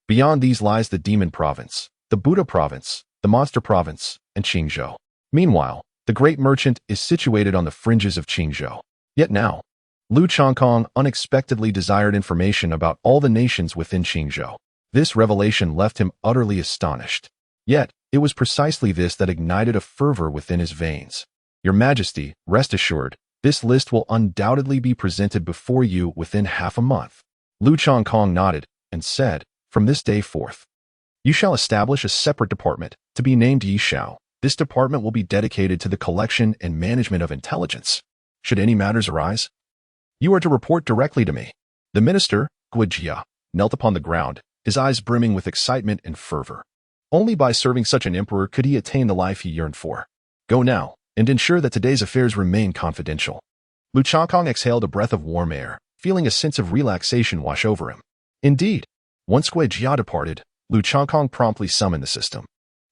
A: Beyond these lies the Demon Province, the Buddha Province, the Monster Province, and Qingzhou. Meanwhile, the Great Merchant is situated on the fringes of Qingzhou. Yet now, Lu Changkong unexpectedly desired information about all the nations within Qingzhou. This revelation left him utterly astonished. Yet, it was precisely this that ignited a fervor within his veins. Your Majesty, rest assured, this list will undoubtedly be presented before you within half a month. Lu Changkong nodded and said, From this day forth, you shall establish a separate department, to be named Yishao. This department will be dedicated to the collection and management of intelligence. Should any matters arise, you are to report directly to me. The minister, Gui Jia, knelt upon the ground, his eyes brimming with excitement and fervor. Only by serving such an emperor could he attain the life he yearned for. Go now, and ensure that today's affairs remain confidential. Lu Changkong exhaled a breath of warm air, feeling a sense of relaxation wash over him. Indeed, once Gui Jia departed, Lu Changkong promptly summoned the system.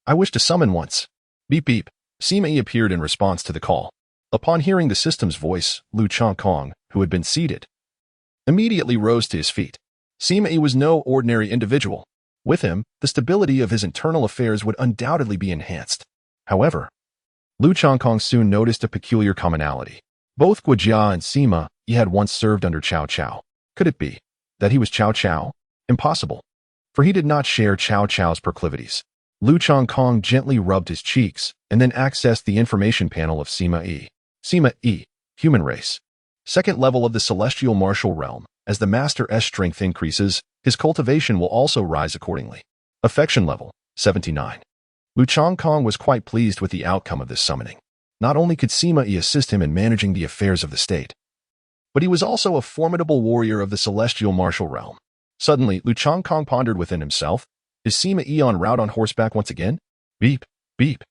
A: I wish to summon once. Beep beep. Sima Yi appeared in response to the call. Upon hearing the system's voice, Lu Changkong, who had been seated, immediately rose to his feet. Sima Yi was no ordinary individual. With him, the stability of his internal affairs would undoubtedly be enhanced. However, Lu Changkong soon noticed a peculiar commonality. Both Guojia and Sima Yi had once served under Cao Cao. Could it be that he was Cao Cao? Impossible, for he did not share Cao Cao's proclivities. Lu Changkong gently rubbed his cheeks and then accessed the information panel of Sima Yi. Sima Yi, human race. Second level of the celestial martial realm. As the Master's strength increases, his cultivation will also rise accordingly. Affection level, 79. Lu Changkong was quite pleased with the outcome of this summoning. Not only could Sima Yi assist him in managing the affairs of the state, but he was also a formidable warrior of the celestial martial realm. Suddenly, Lu Changkong pondered within himself, is Sima Yi en route on horseback once again? Beep, beep.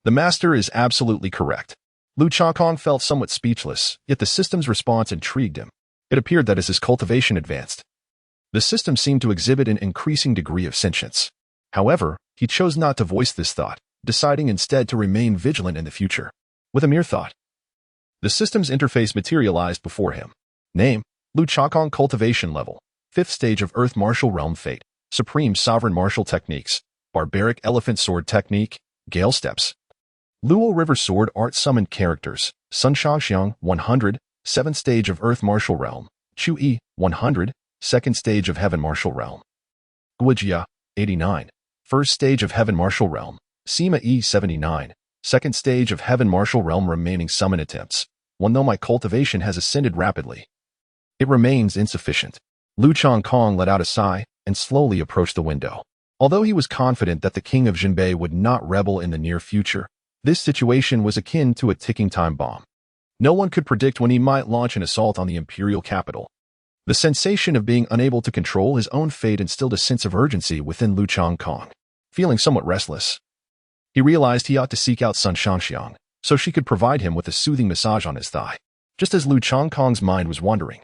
A: The master is absolutely correct. Lu Changkong felt somewhat speechless, yet the system's response intrigued him. It appeared that as his cultivation advanced, the system seemed to exhibit an increasing degree of sentience. However, he chose not to voice this thought, deciding instead to remain vigilant in the future. With a mere thought, the system's interface materialized before him. Name, Lu Changkong cultivation level, 5th stage of Earth Martial Realm Fate, Supreme Sovereign Martial Techniques, Barbaric Elephant Sword Technique, Gale Steps. Luo River Sword Art Summoned Characters, Sun Shaoxiang 100, 7th stage of Earth Martial Realm, Chu Yi 100, 2nd stage of Heaven Martial Realm. Guojia 89, 1st stage of Heaven Martial Realm, Sima Yi 79, 2nd stage of Heaven Martial Realm. Remaining summon attempts. One, though my cultivation has ascended rapidly, it remains insufficient. Lu Changkong let out a sigh and slowly approached the window. Although he was confident that the king of Jinbei would not rebel in the near future, this situation was akin to a ticking time bomb. No one could predict when he might launch an assault on the imperial capital. The sensation of being unable to control his own fate instilled a sense of urgency within Lu Changkong. Feeling somewhat restless, he realized he ought to seek out Sun Shaoxiang, so she could provide him with a soothing massage on his thigh. Just as Lu Changkong's mind was wandering,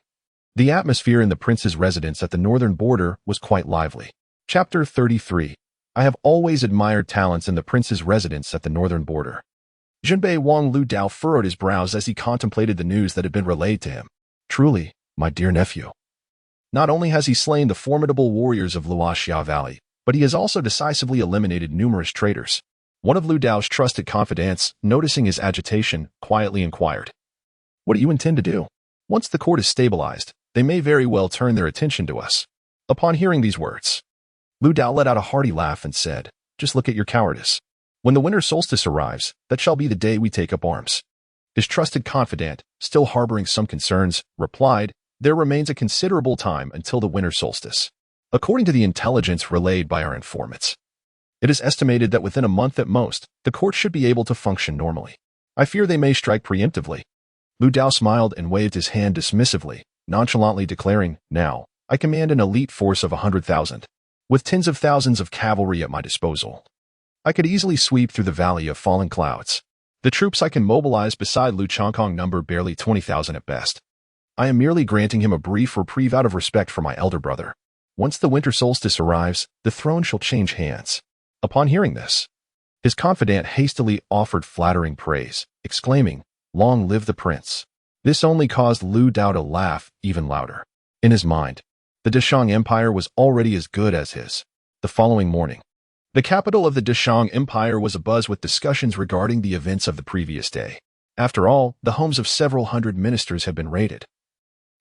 A: the atmosphere in the prince's residence at the northern border was quite lively. Chapter 33. I have always admired talents in the prince's residence at the northern border. Jinbei Wang Lu Dao furrowed his brows as he contemplated the news that had been relayed to him. Truly, my dear nephew. Not only has he slain the formidable warriors of Luoxia Valley, but he has also decisively eliminated numerous traitors. One of Lu Dao's trusted confidants, noticing his agitation, quietly inquired, "What do you intend to do? Once the court is stabilized, they may very well turn their attention to us." Upon hearing these words, Lu Dao let out a hearty laugh and said, "Just look at your cowardice. When the winter solstice arrives, that shall be the day we take up arms." His trusted confidant, still harboring some concerns, replied, "There remains a considerable time until the winter solstice. According to the intelligence relayed by our informants, it is estimated that within a month at most, the court should be able to function normally. I fear they may strike preemptively." Lu Dao smiled and waved his hand dismissively, nonchalantly declaring, "Now, I command an elite force of 100,000. With tens of thousands of cavalry at my disposal, I could easily sweep through the Valley of Fallen Clouds. The troops I can mobilize beside Lu Changkong number barely 20,000 at best. I am merely granting him a brief reprieve out of respect for my elder brother. Once the winter solstice arrives, the throne shall change hands." Upon hearing this, his confidant hastily offered flattering praise, exclaiming, "Long live the prince." This only caused Lu Dao to laugh even louder. In his mind, the Deshang Empire was already as good as his. The following morning, the capital of the Deshang Empire was abuzz with discussions regarding the events of the previous day. After all, the homes of several hundred ministers had been raided,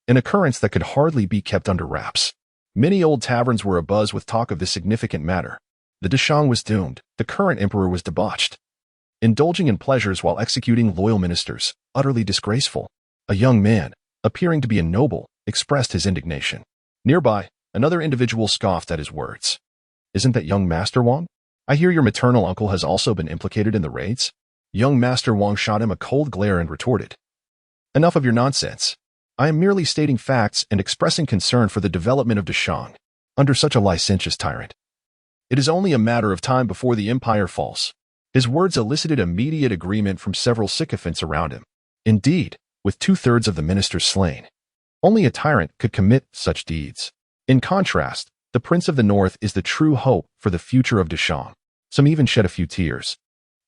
A: an occurrence that could hardly be kept under wraps. Many old taverns were abuzz with talk of this significant matter. The Deshang was doomed. The current emperor was debauched, indulging in pleasures while executing loyal ministers, utterly disgraceful. A young man, appearing to be a noble, expressed his indignation. Nearby, another individual scoffed at his words. "Isn't that young Master Wang? I hear your maternal uncle has also been implicated in the raids?" Young Master Wang shot him a cold glare and retorted, "Enough of your nonsense. I am merely stating facts and expressing concern for the development of Deshang under such a licentious tyrant. It is only a matter of time before the empire falls." His words elicited immediate agreement from several sycophants around him. Indeed, with 2/3 of the ministers slain, only a tyrant could commit such deeds. In contrast, the Prince of the North is the true hope for the future of Deshang. Some even shed a few tears,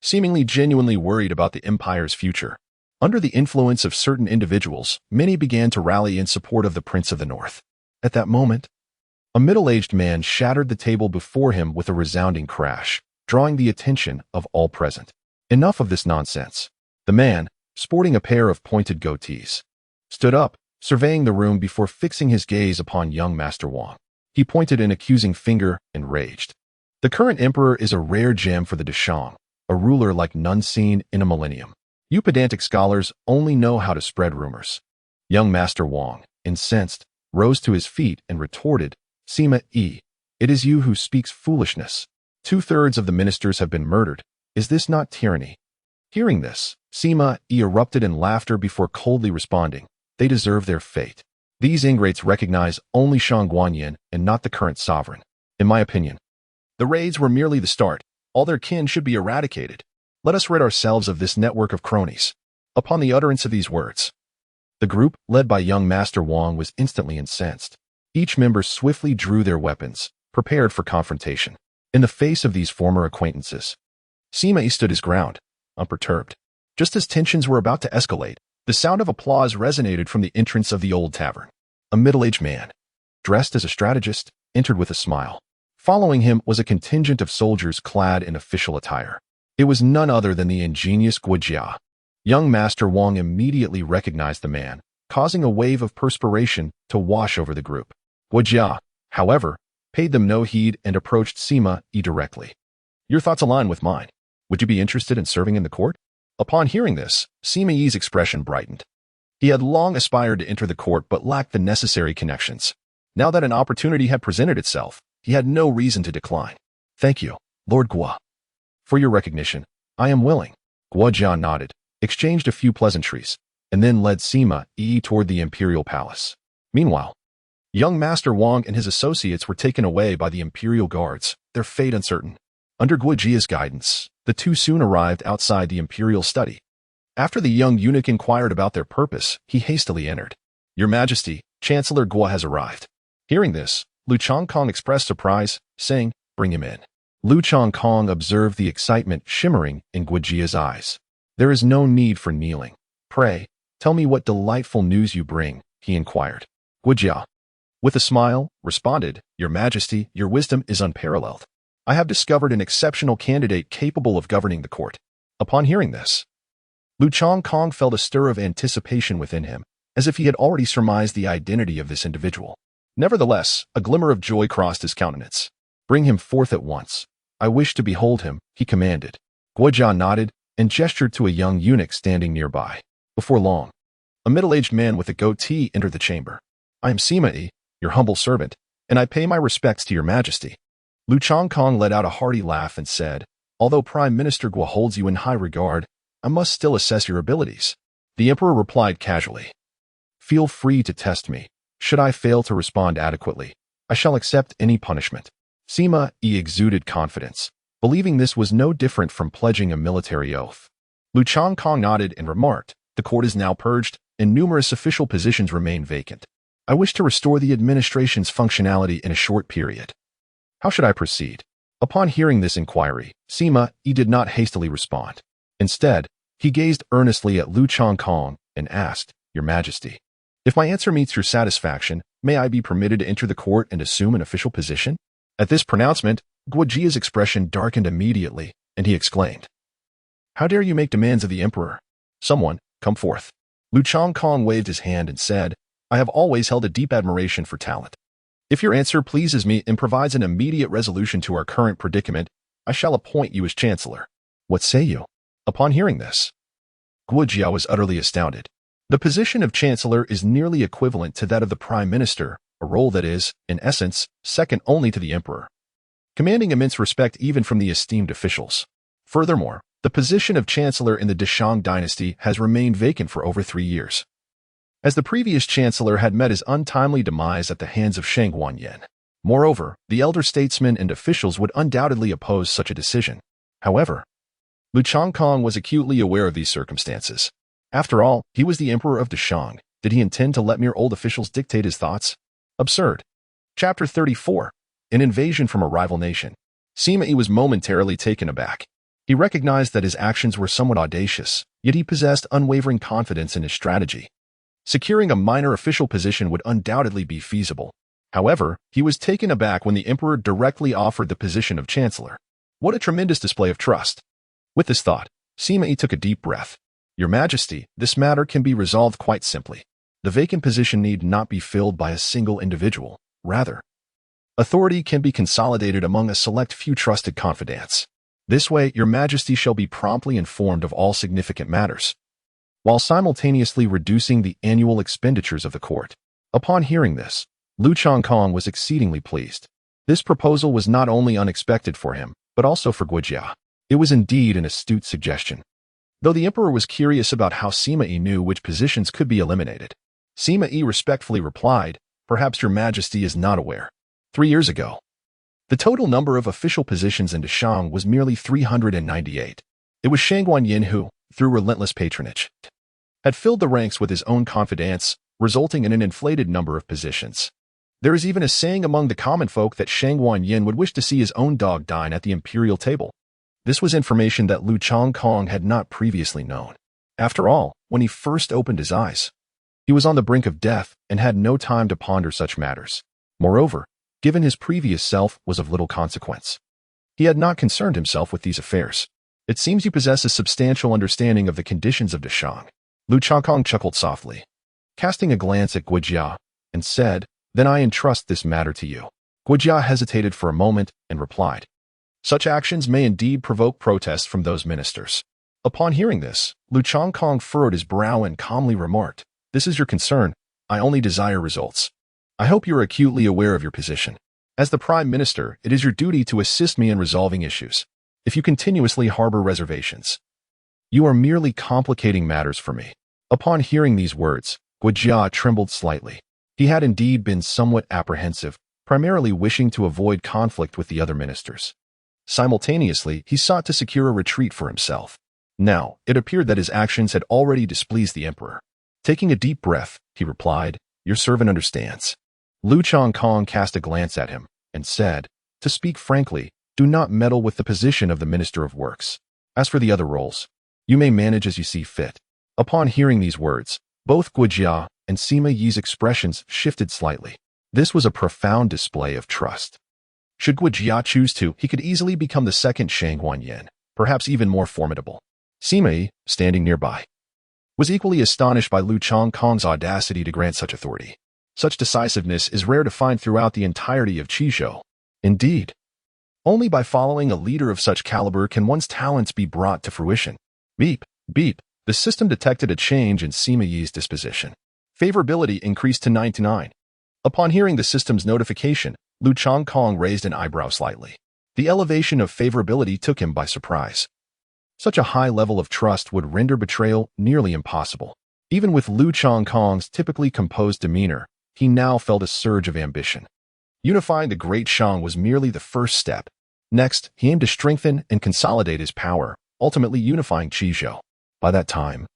A: seemingly genuinely worried about the empire's future. Under the influence of certain individuals, many began to rally in support of the Prince of the North. At that moment, a middle-aged man shattered the table before him with a resounding crash, drawing the attention of all present. Enough of this nonsense. The man, sporting a pair of pointed goatees, stood up, surveying the room before fixing his gaze upon young Master Wang. He pointed an accusing finger and raged. The current emperor is a rare gem for the Dashang, a ruler like none seen in a millennium. You pedantic scholars only know how to spread rumors. Young Master Wang, incensed, rose to his feet and retorted, Sima Yi, it is you who speaks foolishness. 2/3 of the ministers have been murdered. Is this not tyranny? Hearing this, Sima Yi erupted in laughter before coldly responding, they deserve their fate. These ingrates recognize only Shang Guanyin and not the current sovereign. In my opinion, the raids were merely the start. All their kin should be eradicated. Let us rid ourselves of this network of cronies. Upon the utterance of these words, the group, led by young Master Wang, was instantly incensed. Each member swiftly drew their weapons, prepared for confrontation. In the face of these former acquaintances, Sima Yi stood his ground, unperturbed. Just as tensions were about to escalate, the sound of applause resonated from the entrance of the old tavern. A middle-aged man, dressed as a strategist, entered with a smile. Following him was a contingent of soldiers clad in official attire. It was none other than the ingenious Guo Jia. Young Master Wang immediately recognized the man, causing a wave of perspiration to wash over the group. Guo Jia, however, paid them no heed and approached Sima Yi directly. Your thoughts align with mine. Would you be interested in serving in the court? Upon hearing this, Sima Yi's expression brightened. He had long aspired to enter the court but lacked the necessary connections. Now that an opportunity had presented itself, he had no reason to decline. Thank you, Lord Guo. For your recognition, I am willing. Guo Jia nodded, exchanged a few pleasantries, and then led Sima Yi toward the imperial palace. Meanwhile, young Master Wang and his associates were taken away by the imperial guards, their fate uncertain. Under Guo Jia's guidance, the two soon arrived outside the imperial study. After the young eunuch inquired about their purpose, he hastily entered. Your Majesty, Chancellor Guo has arrived. Hearing this, Lu Chongkong expressed surprise, saying, bring him in. Lu Chongkong observed the excitement shimmering in Guo Jia's eyes. There is no need for kneeling. Pray, tell me what delightful news you bring, he inquired. Guo Jia, with a smile, responded, Your Majesty, your wisdom is unparalleled. I have discovered an exceptional candidate capable of governing the court. Upon hearing this, Lu Chongkong felt a stir of anticipation within him, as if he had already surmised the identity of this individual. Nevertheless, a glimmer of joy crossed his countenance. Bring him forth at once. I wish to behold him, he commanded. Guo Jia nodded and gestured to a young eunuch standing nearby. Before long, a middle-aged man with a goatee entered the chamber. I am Sima Yi, your humble servant, and I pay my respects to your Majesty. Lu Chongkong let out a hearty laugh and said, although Prime Minister Guo holds you in high regard, I must still assess your abilities. The emperor replied casually, feel free to test me. Should I fail to respond adequately, I shall accept any punishment. Sima Yi exuded confidence, believing this was no different from pledging a military oath. Lu Chongkong nodded and remarked, the court is now purged, and numerous official positions remain vacant. I wish to restore the administration's functionality in a short period. How should I proceed? Upon hearing this inquiry, Sima Yi did not hastily respond. Instead, he gazed earnestly at Lu Chongkong and asked, Your Majesty, if my answer meets your satisfaction, may I be permitted to enter the court and assume an official position? At this pronouncement, Guo Jia's expression darkened immediately, and he exclaimed, How dare you make demands of the emperor? Someone, come forth. Lu Chongkong waved his hand and said, I have always held a deep admiration for talent. If your answer pleases me and provides an immediate resolution to our current predicament, I shall appoint you as chancellor. What say you? Upon hearing this, Guo Jia was utterly astounded. The position of chancellor is nearly equivalent to that of the prime minister, a role that is, in essence, second only to the emperor, commanding immense respect even from the esteemed officials. Furthermore, the position of chancellor in the Dashang dynasty has remained vacant for over 3 years, as the previous chancellor had met his untimely demise at the hands of Shang Guanyin. Moreover, the elder statesmen and officials would undoubtedly oppose such a decision. However, Lu Chongkong was acutely aware of these circumstances. After all, he was the emperor of Dashang. Did he intend to let mere old officials dictate his thoughts? Absurd. Chapter 34. An invasion from a rival nation. Sima Yi was momentarily taken aback. He recognized that his actions were somewhat audacious, yet he possessed unwavering confidence in his strategy. Securing a minor official position would undoubtedly be feasible. However, he was taken aback when the emperor directly offered the position of chancellor. What a tremendous display of trust. With this thought, Sima Yi took a deep breath. Your Majesty, this matter can be resolved quite simply. The vacant position need not be filled by a single individual. Rather, authority can be consolidated among a select few trusted confidants. This way, Your Majesty shall be promptly informed of all significant matters, while simultaneously reducing the annual expenditures of the court. Upon hearing this, Lu Changkong was exceedingly pleased. This proposal was not only unexpected for him, but also for Guijia. It was indeed an astute suggestion. Though the emperor was curious about how Sima Yi knew which positions could be eliminated, Sima Yi respectfully replied, "Perhaps Your Majesty is not aware. 3 years ago, the total number of official positions in Dashang was merely 398. It was Shang Guanyin who, through relentless patronage, had filled the ranks with his own confidants, resulting in an inflated number of positions. There is even a saying among the common folk that Shang Guanyin would wish to see his own dog dine at the imperial table." This was information that Lu Changkong had not previously known. After all, when he first opened his eyes, he was on the brink of death and had no time to ponder such matters. Moreover, given his previous self was of little consequence, he had not concerned himself with these affairs. "It seems you possess a substantial understanding of the conditions of Dashang." Lu Changkong chuckled softly, casting a glance at Guijia, and said, "Then I entrust this matter to you." Guijia hesitated for a moment and replied, "Such actions may indeed provoke protests from those ministers." Upon hearing this, Lu Changkong furrowed his brow and calmly remarked, "This is your concern. I only desire results. I hope you are acutely aware of your position. As the Prime Minister, it is your duty to assist me in resolving issues. If you continuously harbor reservations, you are merely complicating matters for me." Upon hearing these words, Guijia trembled slightly. He had indeed been somewhat apprehensive, primarily wishing to avoid conflict with the other ministers. Simultaneously, he sought to secure a retreat for himself. Now, it appeared that his actions had already displeased the emperor. Taking a deep breath, he replied, "Your servant understands." Lu Changkong cast a glance at him and said, "To speak frankly, do not meddle with the position of the Minister of Works. As for the other roles, you may manage as you see fit." Upon hearing these words, both Guijia and Sima Yi's expressions shifted slightly. This was a profound display of trust. Should Guijia choose to, he could easily become the second Shang Guanyin, perhaps even more formidable. Sima Yi, standing nearby, was equally astonished by Lu Changkong's audacity to grant such authority. Such decisiveness is rare to find throughout the entirety of Qizhou. Indeed, only by following a leader of such caliber can one's talents be brought to fruition. Beep, beep, the system detected a change in Sima Yi's disposition. Favorability increased to 99. Upon hearing the system's notification, Lu Changkong raised an eyebrow slightly. The elevation of favorability took him by surprise. Such a high level of trust would render betrayal nearly impossible. Even with Lu Changkong's typically composed demeanor, he now felt a surge of ambition. Unifying the Great Shang was merely the first step. Next, he aimed to strengthen and consolidate his power, ultimately unifying Qizhou. By that time,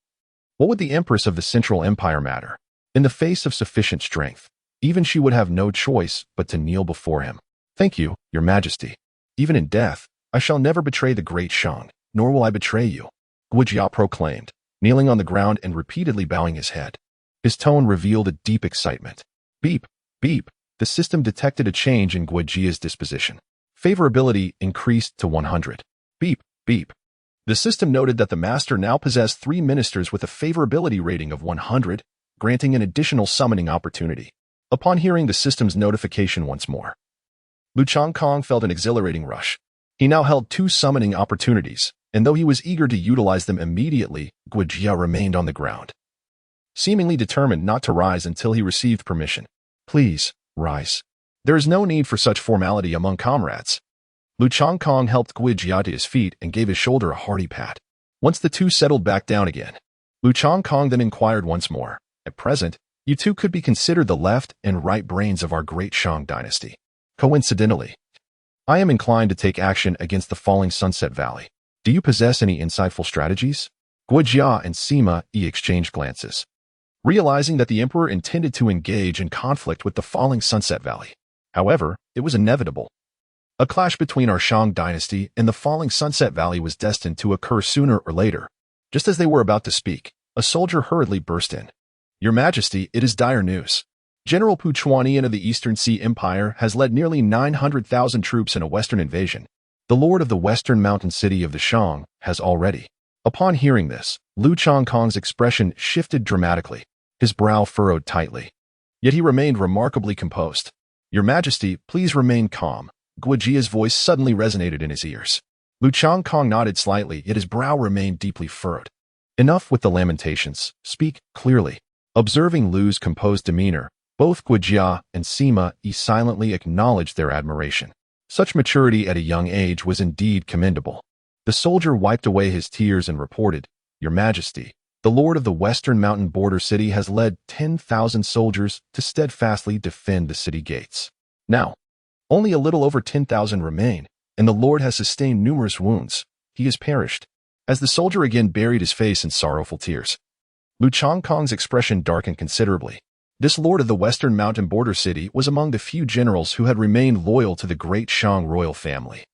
A: what would the Empress of the Central Empire matter? In the face of sufficient strength, even she would have no choice but to kneel before him. "Thank you, Your Majesty. Even in death, I shall never betray the Great Shang, nor will I betray you," Guijia proclaimed, kneeling on the ground and repeatedly bowing his head. His tone revealed a deep excitement. Beep, beep, the system detected a change in Guijia's disposition. Favorability increased to 100. Beep, beep. The system noted that the master now possessed 3 ministers with a favorability rating of 100, granting an additional summoning opportunity. Upon hearing the system's notification once more, Lu Changkong felt an exhilarating rush. He now held 2 summoning opportunities, and though he was eager to utilize them immediately, Guijia remained on the ground, seemingly determined not to rise until he received permission. "Please, rise. There is no need for such formality among comrades." Lu Changkong helped Guijia to his feet and gave his shoulder a hearty pat. Once the two settled back down again, Lu Changkong then inquired once more, "At present, you two could be considered the left and right brains of our great Shang dynasty. Coincidentally, I am inclined to take action against the falling Sunset Valley. Do you possess any insightful strategies?" Guijia and Sima Yi exchanged glances, realizing that the emperor intended to engage in conflict with the falling Sunset Valley. However, it was inevitable. A clash between our Shang dynasty and the falling Sunset Valley was destined to occur sooner or later. Just as they were about to speak, a soldier hurriedly burst in. "Your Majesty, it is dire news. General Pu Chuanian of the Eastern Sea Empire has led nearly 900,000 troops in a western invasion. The lord of the western mountain city of the Shang has already Upon hearing this, Lu Changkong's expression shifted dramatically, his brow furrowed tightly. Yet he remained remarkably composed. "Your Majesty, please remain calm." Guojia's voice suddenly resonated in his ears. Lu Changkong nodded slightly, yet his brow remained deeply furrowed. "Enough with the lamentations. Speak clearly." Observing Lu's composed demeanor, both Guojia and Sima Yi silently acknowledged their admiration. Such maturity at a young age was indeed commendable. The soldier wiped away his tears and reported, "Your Majesty, the Lord of the Western Mountain Border City has led 10,000 soldiers to steadfastly defend the city gates. Now, only a little over 10,000 remain, and the Lord has sustained numerous wounds. He has perished." As the soldier again buried his face in sorrowful tears, Lu Changkong's expression darkened considerably. This Lord of the Western Mountain Border City was among the few generals who had remained loyal to the great Shang royal family.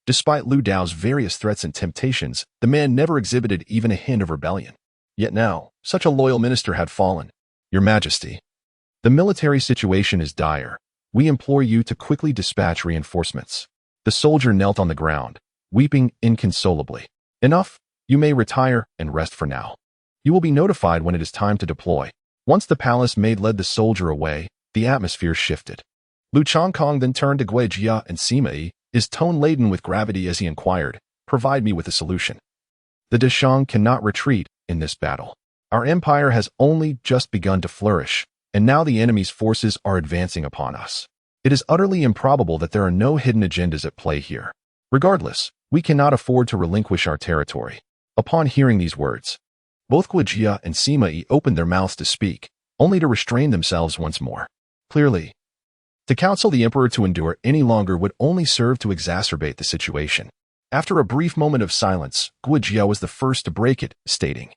A: Despite Lu Dao's various threats and temptations, the man never exhibited even a hint of rebellion. Yet now, such a loyal minister had fallen. "Your Majesty, the military situation is dire. We implore you to quickly dispatch reinforcements." The soldier knelt on the ground, weeping inconsolably. "Enough. You may retire and rest for now. You will be notified when it is time to deploy." Once the palace maid led the soldier away, the atmosphere shifted. Lu Changkong then turned to Guojia and Sima Yi, his tone laden with gravity as he inquired, "Provide me with a solution. The Deshang cannot retreat in this battle. Our empire has only just begun to flourish, and now the enemy's forces are advancing upon us. It is utterly improbable that there are no hidden agendas at play here. Regardless, we cannot afford to relinquish our territory." Upon hearing these words, both Guojia and Sima Yi opened their mouths to speak, only to restrain themselves once more. Clearly, to counsel the emperor to endure any longer would only serve to exacerbate the situation. After a brief moment of silence, Guojia was the first to break it, stating,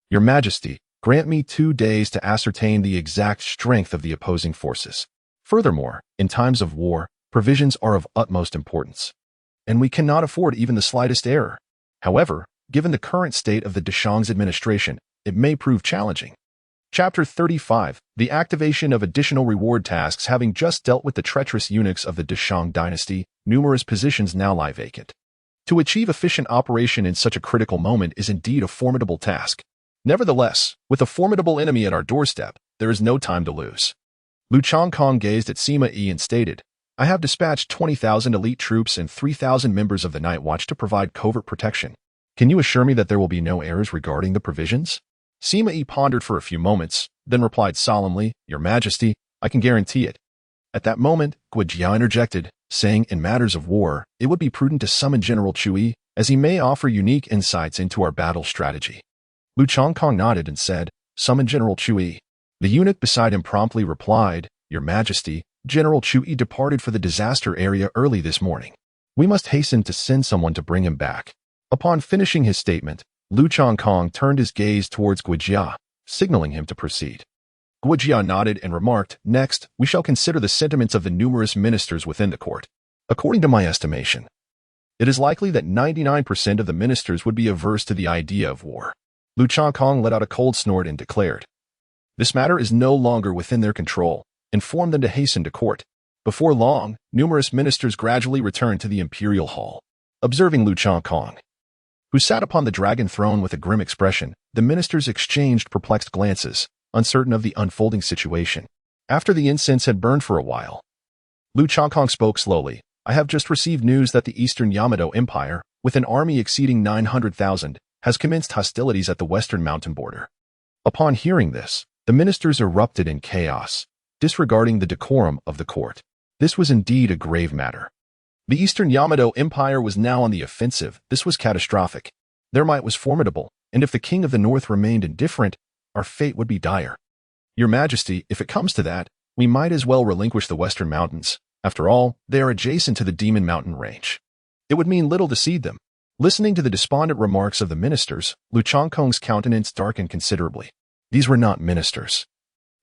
A: "Your Majesty, grant me 2 days to ascertain the exact strength of the opposing forces. Furthermore, in times of war, provisions are of utmost importance, and we cannot afford even the slightest error. However, given the current state of the Deshang's administration, it may prove challenging." Chapter 35, the activation of additional reward tasks. Having just dealt with the treacherous eunuchs of the Deshang dynasty, numerous positions now lie vacant. To achieve efficient operation in such a critical moment is indeed a formidable task. Nevertheless, with a formidable enemy at our doorstep, there is no time to lose. Lu Changkong gazed at Sima Yi and stated, "I have dispatched 20,000 elite troops and 3,000 members of the Night Watch to provide covert protection. Can you assure me that there will be no errors regarding the provisions?" Sima Yi pondered for a few moments, then replied solemnly, "Your Majesty, I can guarantee it." At that moment, Guojia interjected, saying, "In matters of war, it would be prudent to summon General Chui, as he may offer unique insights into our battle strategy." Lu Changkong nodded and said, "Summon General Chui." The eunuch beside him promptly replied, "Your Majesty, General Chui departed for the disaster area early this morning. We must hasten to send someone to bring him back." Upon finishing his statement, Lu Changkong turned his gaze towards Guojia, signaling him to proceed. Guojia nodded and remarked, "Next, we shall consider the sentiments of the numerous ministers within the court. According to my estimation, it is likely that 99% of the ministers would be averse to the idea of war." Lu Changkong let out a cold snort and declared, "This matter is no longer within their control. Inform them to hasten to court." Before long, numerous ministers gradually returned to the imperial hall. Observing Lu Changkong, who sat upon the dragon throne with a grim expression, the ministers exchanged perplexed glances, uncertain of the unfolding situation. After the incense had burned for a while, Lu Changkong spoke slowly, "I have just received news that the Eastern Yamato Empire, with an army exceeding 900,000, has commenced hostilities at the Western Mountain border." Upon hearing this, the ministers erupted in chaos, disregarding the decorum of the court. This was indeed a grave matter. The Eastern Yamato Empire was now on the offensive. This was catastrophic. Their might was formidable, and if the king of the north remained indifferent, our fate would be dire. "Your Majesty, if it comes to that, we might as well relinquish the Western Mountains. After all, they are adjacent to the Demon Mountain range. It would mean little to cede them." Listening to the despondent remarks of the ministers, Lu Changkong's countenance darkened considerably. These were not ministers.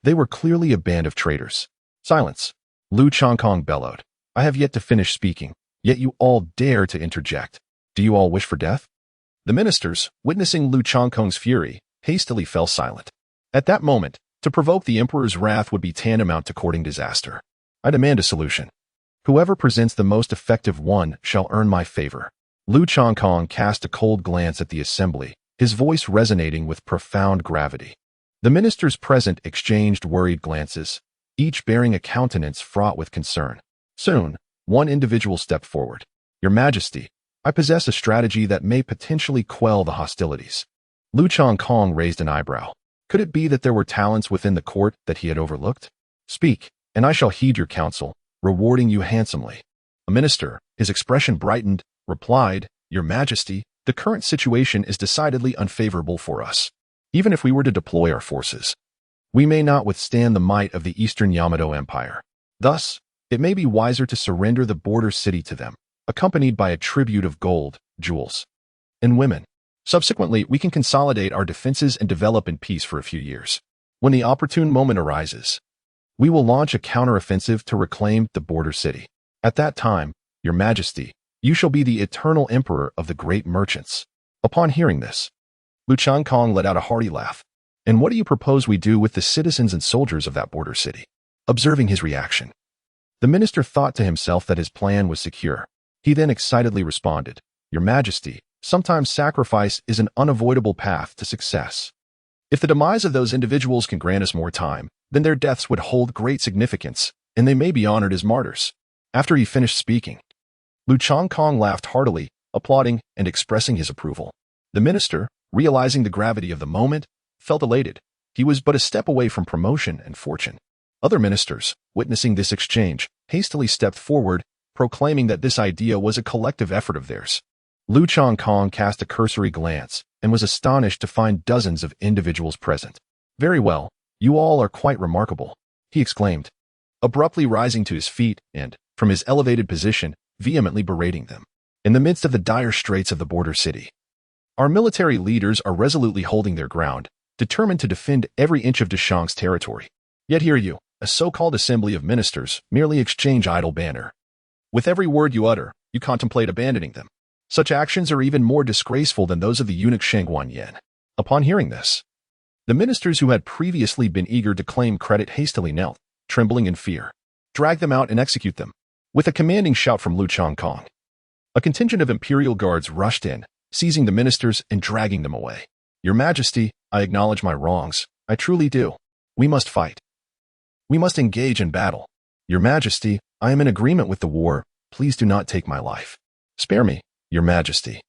A: They were clearly a band of traitors. "Silence!" Lu Changkong bellowed. "I have yet to finish speaking, yet you all dare to interject. Do you all wish for death?" The ministers, witnessing Lu Changkong's fury, hastily fell silent. At that moment, to provoke the emperor's wrath would be tantamount to courting disaster. "I demand a solution. Whoever presents the most effective one shall earn my favor." Lu Changkong cast a cold glance at the assembly, his voice resonating with profound gravity. The ministers present exchanged worried glances, each bearing a countenance fraught with concern. Soon, one individual stepped forward. "Your Majesty, I possess a strategy that may potentially quell the hostilities." Lu Changkong raised an eyebrow. Could it be that there were talents within the court that he had overlooked? "Speak, and I shall heed your counsel, rewarding you handsomely." A minister, his expression brightened, replied, "Your Majesty, the current situation is decidedly unfavorable for us. Even if we were to deploy our forces, we may not withstand the might of the Eastern Yamato Empire. Thus, it may be wiser to surrender the border city to them, accompanied by a tribute of gold, jewels, and women. Subsequently, we can consolidate our defenses and develop in peace for a few years. When the opportune moment arises, we will launch a counteroffensive to reclaim the border city. At that time, Your Majesty, you shall be the eternal emperor of the great merchants." Upon hearing this, Lu Changkong let out a hearty laugh. "And what do you propose we do with the citizens and soldiers of that border city?" Observing his reaction, the minister thought to himself that his plan was secure. He then excitedly responded, "Your Majesty, sometimes sacrifice is an unavoidable path to success. If the demise of those individuals can grant us more time, then their deaths would hold great significance, and they may be honored as martyrs." After he finished speaking, Lu Changkong laughed heartily, applauding and expressing his approval. The minister, realizing the gravity of the moment, felt elated. He was but a step away from promotion and fortune. Other ministers, witnessing this exchange, hastily stepped forward, proclaiming that this idea was a collective effort of theirs. Lu Changkong cast a cursory glance and was astonished to find dozens of individuals present. "Very well, you all are quite remarkable," he exclaimed, abruptly rising to his feet and, from his elevated position, vehemently berating them. "In the midst of the dire straits of the border city, our military leaders are resolutely holding their ground, determined to defend every inch of Deshang's territory. Yet here you, a so-called assembly of ministers, merely exchange idle banter. With every word you utter, you contemplate abandoning them. Such actions are even more disgraceful than those of the eunuch Sheng Guanyan." Upon hearing this, the ministers who had previously been eager to claim credit hastily knelt, trembling in fear. "Drag them out and execute them." With a commanding shout from Lu Changkong, a contingent of imperial guards rushed in, seizing the ministers and dragging them away. "Your Majesty, I acknowledge my wrongs. I truly do. We must fight. We must engage in battle. Your Majesty, I am in agreement with the war. Please do not take my life. Spare me, Your Majesty.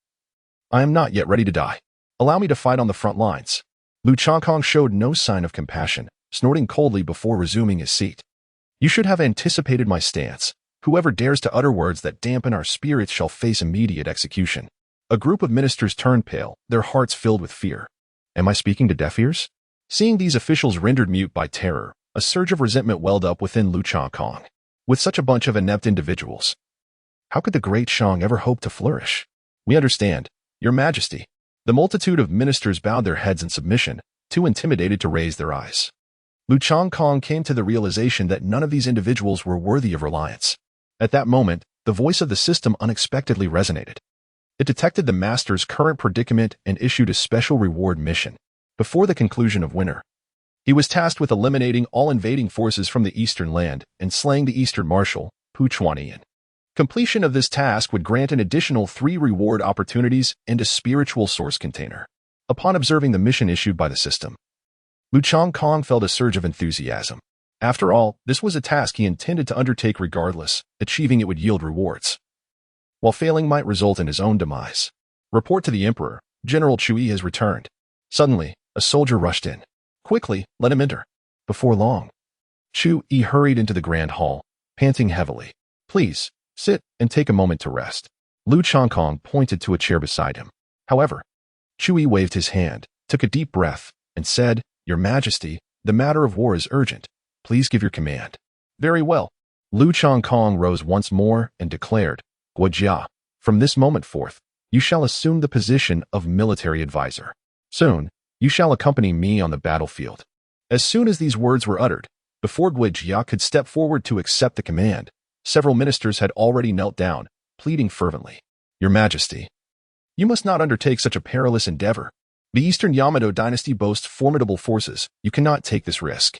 A: I am not yet ready to die. Allow me to fight on the front lines." Lu Changkong showed no sign of compassion, snorting coldly before resuming his seat. "You should have anticipated my stance. Whoever dares to utter words that dampen our spirits shall face immediate execution." A group of ministers turned pale, their hearts filled with fear. Am I speaking to deaf ears? Seeing these officials rendered mute by terror, a surge of resentment welled up within Lu Changkong. With such a bunch of inept individuals, how could the great Shang ever hope to flourish? "We understand, Your Majesty." The multitude of ministers bowed their heads in submission, too intimidated to raise their eyes. Lu Changkong came to the realization that none of these individuals were worthy of reliance. At that moment, the voice of the system unexpectedly resonated. It detected the master's current predicament and issued a special reward mission. Before the conclusion of winter, he was tasked with eliminating all invading forces from the eastern land and slaying the eastern marshal, Pu Chuanian. Completion of this task would grant an additional 3 reward opportunities and a spiritual source container. Upon observing the mission issued by the system, Lu Changkong felt a surge of enthusiasm. After all, this was a task he intended to undertake regardless. Achieving it would yield rewards, while failing might result in his own demise. "Report to the Emperor, General Chui has returned." Suddenly, a soldier rushed in. "Quickly, let him enter." Before long, Chui hurried into the grand hall, panting heavily. "Please, sit and take a moment to rest." Lu Changkong pointed to a chair beside him. However, Chui waved his hand, took a deep breath, and said, "Your Majesty, the matter of war is urgent. Please give your command." "Very well." Lu Changkong rose once more and declared, "Guojia, from this moment forth, you shall assume the position of military advisor. Soon, you shall accompany me on the battlefield." As soon as these words were uttered, before Guojia could step forward to accept the command, several ministers had already knelt down, pleading fervently, "Your Majesty, you must not undertake such a perilous endeavor. The Eastern Yamato dynasty boasts formidable forces. You cannot take this risk."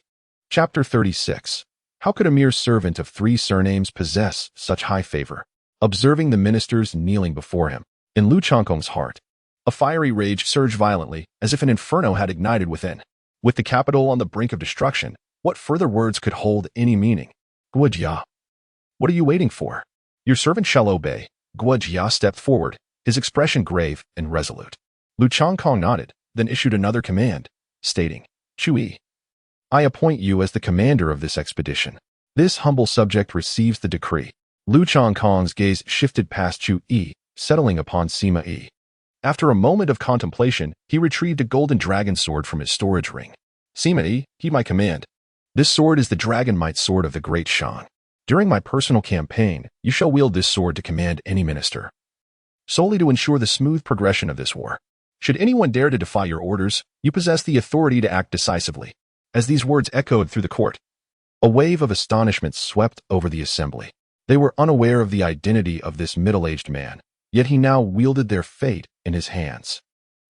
A: Chapter 36. How could a mere servant of 3 surnames possess such high favor? Observing the ministers kneeling before him, in Lu Changkong's heart, A fiery rage surged violently, as if an inferno had ignited within. With the capital on the brink of destruction, what further words could hold any meaning? Guojia. What are you waiting for? Your servant shall obey. Guojia stepped forward, his expression grave and resolute. Lu Changkong nodded, then issued another command, stating, Chui, I appoint you as the commander of this expedition. This humble subject receives the decree. Lu Changkong's gaze shifted past Chu Yi, settling upon Sima Yi. After a moment of contemplation, he retrieved a golden dragon sword from his storage ring. Sima Yi, heed my command. This sword is the dragon might sword of the great Shang. During my personal campaign, you shall wield this sword to command any minister, solely to ensure the smooth progression of this war. Should anyone dare to defy your orders, you possess the authority to act decisively. As these words echoed through the court, a wave of astonishment swept over the assembly. They were unaware of the identity of this middle-aged man, yet he now wielded their fate in his hands.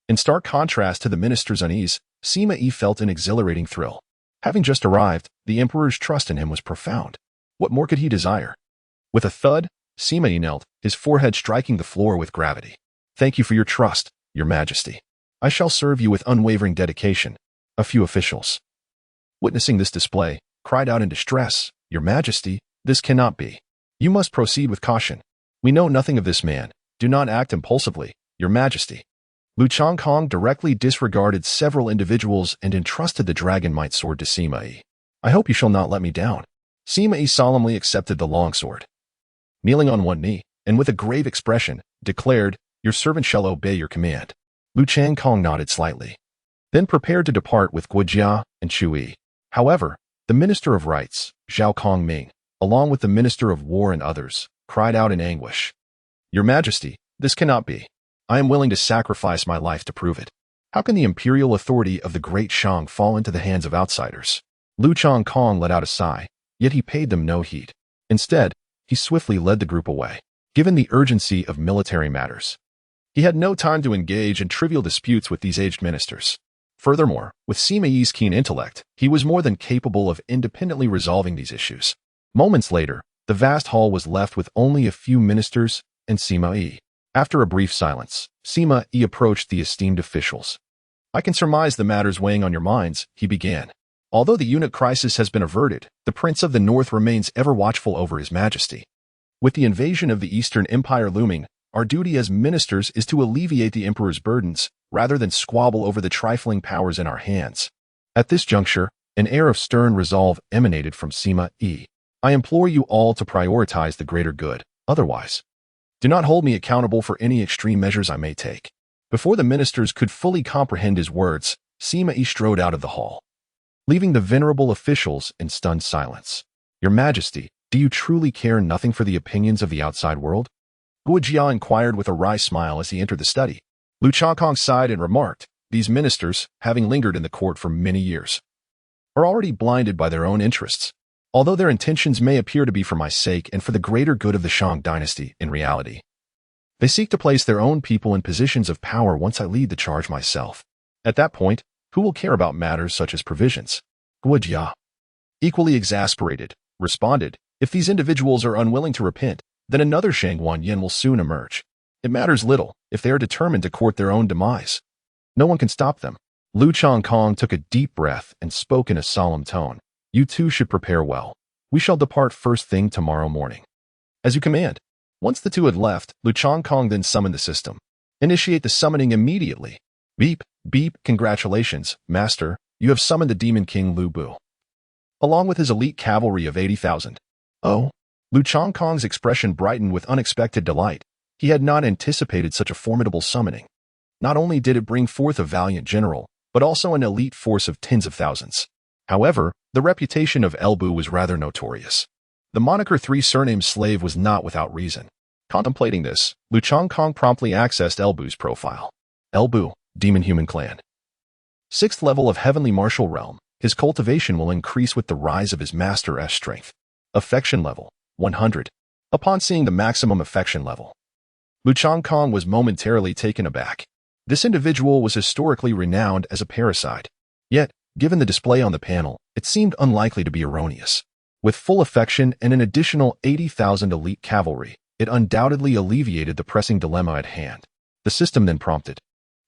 A: In stark contrast to the minister's unease, Sima Yi felt an exhilarating thrill. Having just arrived, the emperor's trust in him was profound. What more could he desire? With a thud, Sima Yi knelt, his forehead striking the floor with gravity. Thank you for your trust, your majesty. I shall serve you with unwavering dedication. A few officials, witnessing this display, cried out in distress, Your Majesty, this cannot be. You must proceed with caution. We know nothing of this man. Do not act impulsively, Your Majesty. Lu Changkong directly disregarded several individuals and entrusted the dragon might sword to Sima Yi. I hope you shall not let me down. Sima Yi solemnly accepted the longsword. Kneeling on one knee, and with a grave expression, declared, Your servant shall obey your command. Lu Changkong nodded slightly, then prepared to depart with Guojia and Chui. However, the Minister of Rights, Zhao Kongming, along with the Minister of War and others, cried out in anguish. Your Majesty, this cannot be. I am willing to sacrifice my life to prove it. How can the imperial authority of the great Shang fall into the hands of outsiders? Lu Changkong let out a sigh, yet he paid them no heed. Instead, he swiftly led the group away. Given the urgency of military matters, he had no time to engage in trivial disputes with these aged ministers. Furthermore, with Sima Yi's keen intellect, he was more than capable of independently resolving these issues. Moments later, the vast hall was left with only a few ministers and Sima Yi. After a brief silence, Sima Yi approached the esteemed officials. I can surmise the matters weighing on your minds, he began. Although the eunuch crisis has been averted, the Prince of the North remains ever watchful over His Majesty. With the invasion of the Eastern Empire looming, our duty as ministers is to alleviate the Emperor's burdens, rather than squabble over the trifling powers in our hands. At this juncture, an air of stern resolve emanated from Sima Yi. I implore you all to prioritize the greater good, otherwise, do not hold me accountable for any extreme measures I may take. Before the ministers could fully comprehend his words, Sima Yi strode out of the hall, leaving the venerable officials in stunned silence. Your Majesty, do you truly care nothing for the opinions of the outside world? Guojia inquired with a wry smile as he entered the study. Lu Changkong sighed and remarked, These ministers, having lingered in the court for many years, are already blinded by their own interests. Although their intentions may appear to be for my sake and for the greater good of the Shang dynasty, in reality, they seek to place their own people in positions of power once I lead the charge myself. At that point, who will care about matters such as provisions? Guojia, equally exasperated, responded, If these individuals are unwilling to repent, then another Shang Wanyan will soon emerge. It matters little if they are determined to court their own demise. No one can stop them. Lu Changkong took a deep breath and spoke in a solemn tone. You too should prepare well. We shall depart first thing tomorrow morning. As you command. Once the two had left, Lu Changkong then summoned the system. Initiate the summoning immediately. Beep, beep, congratulations, Master. You have summoned the Demon King Lu Bu, along with his elite cavalry of 80,000. Oh? Lu Changkong's expression brightened with unexpected delight. He had not anticipated such a formidable summoning. Not only did it bring forth a valiant general, but also an elite force of tens of thousands. However, the reputation of Elbu was rather notorious. The moniker Three Surnames Slave was not without reason. Contemplating this, Lu Changkong promptly accessed Elbu's profile. Elbu, Demon Human Clan. 6th level of Heavenly Martial Realm. His cultivation will increase with the rise of his Master S strength. Affection level, 100. Upon seeing the maximum affection level, Lu Changkong was momentarily taken aback. This individual was historically renowned as a parasite. Yet, given the display on the panel, it seemed unlikely to be erroneous. With full affection and an additional 80,000 elite cavalry, it undoubtedly alleviated the pressing dilemma at hand. The system then prompted,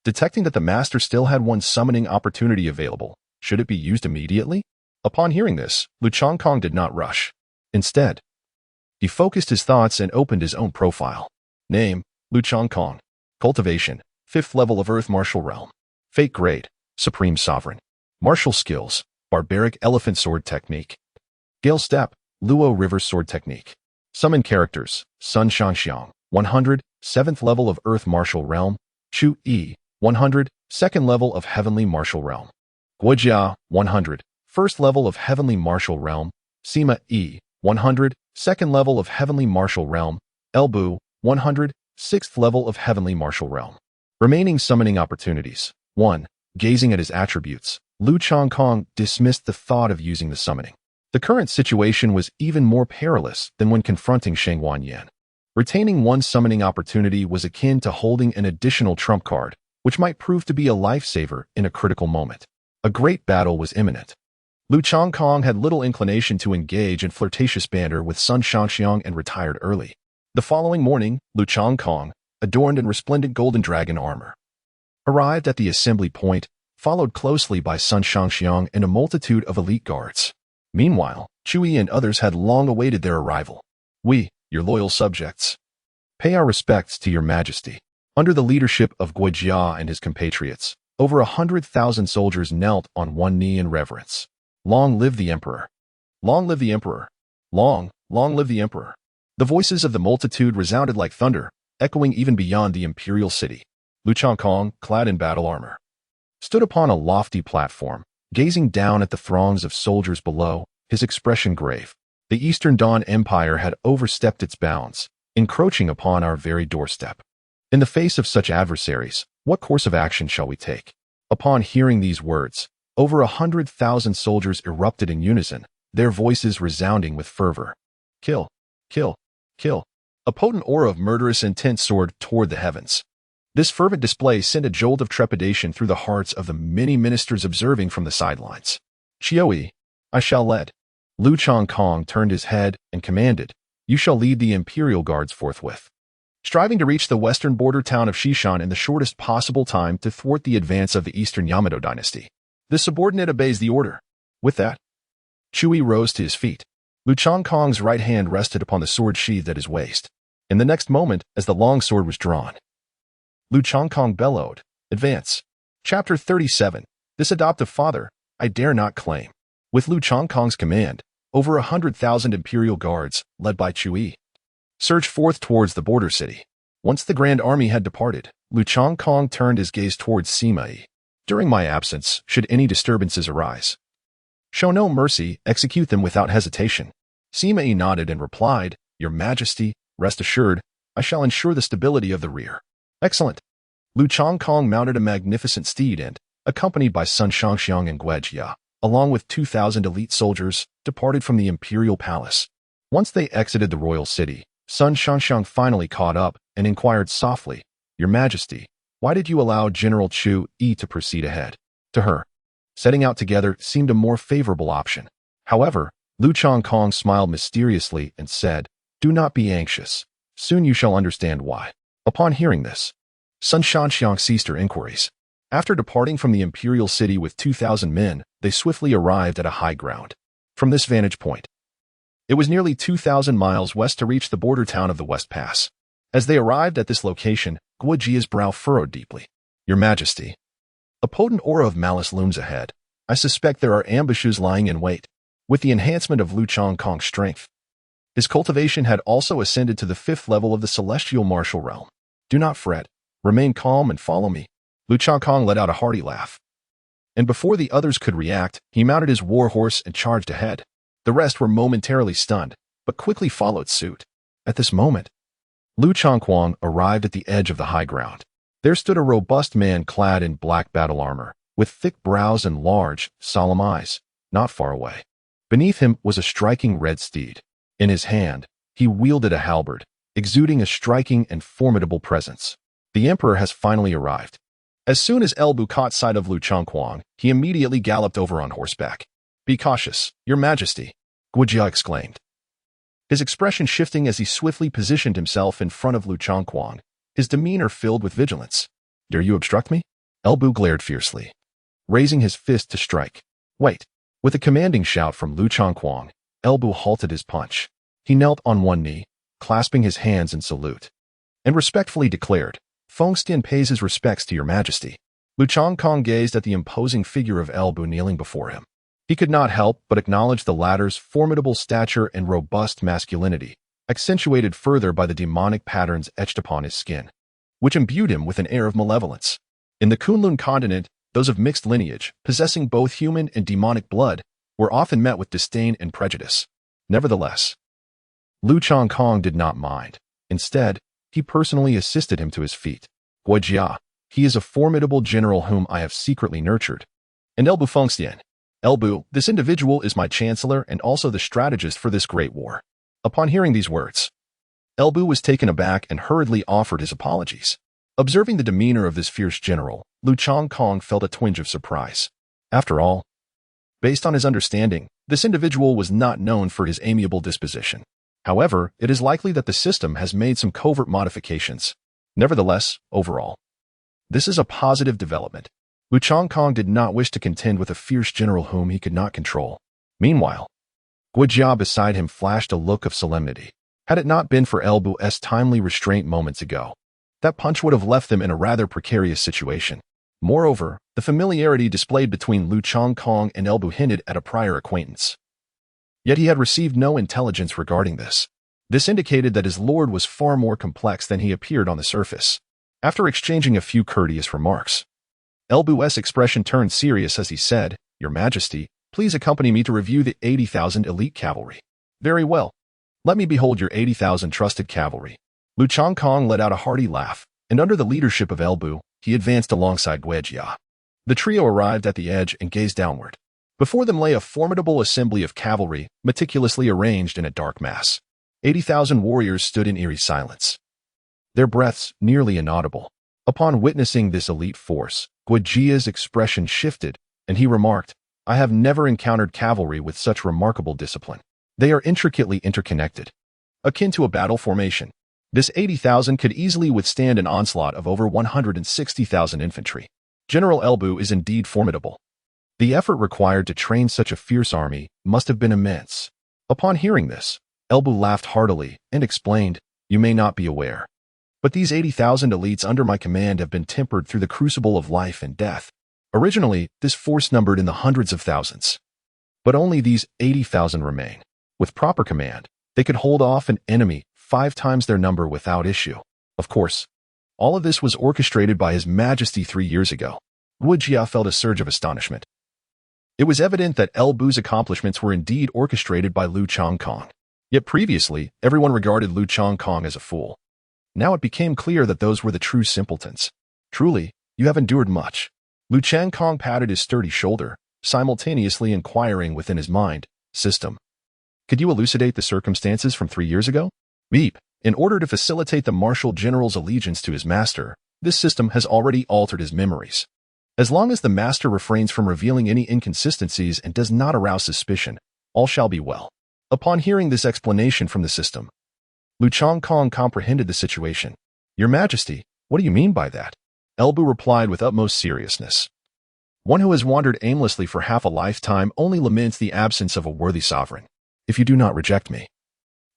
A: Detecting that the master still had one summoning opportunity available, should it be used immediately? Upon hearing this, Lu Changkong did not rush. Instead, he focused his thoughts and opened his own profile. Name, Lu Changkong. Cultivation, 5th level of Earth Martial Realm. Fate grade, Supreme Sovereign. Martial skills, Barbaric Elephant Sword Technique. Gale Step, Luo River Sword Technique. Summon characters, Sun Shangxiang, 100, 7th level of Earth Martial Realm. Chu Yi, 100, 2nd level of Heavenly Martial Realm. Guojia, 100, 1st level of Heavenly Martial Realm. Sima Yi, 100, 2nd level of Heavenly Martial Realm. Elbu, 100, 6th level of Heavenly Martial Realm. Remaining summoning opportunities. 1. Gazing at his attributes, Lu Changkong dismissed the thought of using the summoning. The current situation was even more perilous than when confronting Sheng Wanyan. Retaining one summoning opportunity was akin to holding an additional trump card, which might prove to be a lifesaver in a critical moment. A great battle was imminent. Lu Changkong had little inclination to engage in flirtatious banter with Sun Shangxiang and retired early. The following morning, Lu Changkong, adorned in resplendent golden dragon armor, arrived at the assembly point, followed closely by Sun Shangxiang and a multitude of elite guards. Meanwhile, Chu Yi and others had long awaited their arrival. We, your loyal subjects, pay our respects to your majesty. Under the leadership of Guojia and his compatriots, over 100,000 soldiers knelt on one knee in reverence. Long live the emperor! Long live the emperor! Long live the emperor! The voices of the multitude resounded like thunder, echoing even beyond the imperial city. Lu Changkong, clad in battle armor, stood upon a lofty platform, gazing down at the throngs of soldiers below, his expression grave. The Eastern Dawn Empire had overstepped its bounds, encroaching upon our very doorstep. In the face of such adversaries, what course of action shall we take? Upon hearing these words, over 100,000 soldiers erupted in unison, their voices resounding with fervor. Kill! Kill! Kill! A potent aura of murderous intent soared toward the heavens. This fervent display sent a jolt of trepidation through the hearts of the many ministers observing from the sidelines. Chioi, I shall lead. Lu Changkong turned his head and commanded, You shall lead the Imperial Guards forthwith. Striving to reach the western border town of Xishan in the shortest possible time to thwart the advance of the Eastern Yamato dynasty. The subordinate obeys the order. With that, Chu Yi rose to his feet. Lu Changkong's right hand rested upon the sword sheathed at his waist. In the next moment, as the long sword was drawn, Lu Changkong bellowed, Advance. Chapter 37. This adoptive father, I dare not claim. With Lu Changkong's command, over 100,000 imperial guards, led by Chu Yi, surged forth towards the border city. Once the grand army had departed, Lu Changkong turned his gaze towards Sima Yi. During my absence, should any disturbances arise, show no mercy, execute them without hesitation. Sima Yi nodded and replied, Your Majesty, rest assured, I shall ensure the stability of the rear. Excellent. Lu Changkong mounted a magnificent steed and, accompanied by Sun Shangxiang and Guojia, along with 2,000 elite soldiers, departed from the imperial palace. Once they exited the royal city, Sun Shangxiang finally caught up and inquired softly, Your Majesty, why did you allow General Chu Yi to proceed ahead? To her, setting out together seemed a more favorable option. However, Lu Changkong smiled mysteriously and said, Do not be anxious. Soon you shall understand why. Upon hearing this, Sun Shangxiang ceased her inquiries. After departing from the imperial city with 2,000 men, they swiftly arrived at a high ground. From this vantage point, it was nearly 2,000 miles west to reach the border town of the West Pass. As they arrived at this location, Guojia's brow furrowed deeply. Your Majesty, a potent aura of malice looms ahead. I suspect there are ambushes lying in wait. With the enhancement of Lu Changkong's strength, his cultivation had also ascended to the 5th level of the Celestial Martial Realm. Do not fret. Remain calm and follow me. Lu Changkong let out a hearty laugh. And before the others could react, he mounted his war horse and charged ahead. The rest were momentarily stunned, but quickly followed suit. At this moment, Lu Changkong arrived at the edge of the high ground. There stood a robust man clad in black battle armor, with thick brows and large, solemn eyes. Not far away, beneath him was a striking red steed. In his hand, he wielded a halberd, exuding a striking and formidable presence. The emperor has finally arrived. As soon as Elbu caught sight of Lu Changkong, he immediately galloped over on horseback. Be cautious, Your Majesty, Guojia exclaimed, his expression shifting as he swiftly positioned himself in front of Lu Changkong, his demeanor filled with vigilance. Dare you obstruct me? Elbu glared fiercely, raising his fist to strike. Wait! With a commanding shout from Lu Changquang, Elbu halted his punch. He knelt on one knee, clasping his hands in salute, and respectfully declared, Fengstian pays his respects to your majesty. Lu Changquang gazed at the imposing figure of Elbu kneeling before him. He could not help but acknowledge the latter's formidable stature and robust masculinity, accentuated further by the demonic patterns etched upon his skin, which imbued him with an air of malevolence. In the Kunlun continent, those of mixed lineage, possessing both human and demonic blood, were often met with disdain and prejudice. Nevertheless, Lu Changquang did not mind. Instead, he personally assisted him to his feet. Guojia, he is a formidable general whom I have secretly nurtured. And Elbu Fengstian. Elbu, this individual is my chancellor and also the strategist for this great war. Upon hearing these words, Elbu was taken aback and hurriedly offered his apologies. Observing the demeanor of this fierce general, Lu Changquang felt a twinge of surprise. After all, based on his understanding, this individual was not known for his amiable disposition. However, it is likely that the system has made some covert modifications. Nevertheless, overall, this is a positive development. Lu Changquang did not wish to contend with a fierce general whom he could not control. Meanwhile, Guojia beside him flashed a look of solemnity. Had it not been for Elbu's timely restraint moments ago, that punch would have left them in a rather precarious situation. Moreover, the familiarity displayed between Lu Changquang and Elbu hinted at a prior acquaintance. Yet he had received no intelligence regarding this. This indicated that his lord was far more complex than he appeared on the surface. After exchanging a few courteous remarks, Elbu's expression turned serious as he said, Your Majesty, please accompany me to review the 80,000 elite cavalry. Very well. Let me behold your 80,000 trusted cavalry. Lu Changquang let out a hearty laugh, and under the leadership of Elbu, he advanced alongside Guojia. The trio arrived at the edge and gazed downward. Before them lay a formidable assembly of cavalry, meticulously arranged in a dark mass. 80,000 warriors stood in eerie silence, their breaths nearly inaudible. Upon witnessing this elite force, Guojia's expression shifted, and he remarked, I have never encountered cavalry with such remarkable discipline. They are intricately interconnected, akin to a battle formation. This 80,000 could easily withstand an onslaught of over 160,000 infantry. General Elbu is indeed formidable. The effort required to train such a fierce army must have been immense. Upon hearing this, Elbu laughed heartily and explained, You may not be aware, but these 80,000 elites under my command have been tempered through the crucible of life and death. Originally, this force numbered in the hundreds of thousands. But only these 80,000 remain. With proper command, they could hold off an enemy 5 times their number without issue. Of course, all of this was orchestrated by His Majesty 3 years ago. Guojia felt a surge of astonishment. It was evident that Elbu's accomplishments were indeed orchestrated by Lu Changquang. Yet previously, everyone regarded Lu Changquang as a fool. Now it became clear that those were the true simpletons. Truly, you have endured much. Lu Changquang patted his sturdy shoulder, simultaneously inquiring within his mind, System, could you elucidate the circumstances from 3 years ago? Beep. In order to facilitate the Marshal General's allegiance to his master, this system has already altered his memories. As long as the master refrains from revealing any inconsistencies and does not arouse suspicion, all shall be well. Upon hearing this explanation from the system, Lu Changquang comprehended the situation. Your Majesty, what do you mean by that? Elbu replied with utmost seriousness. One who has wandered aimlessly for half a lifetime only laments the absence of a worthy sovereign. If you do not reject me,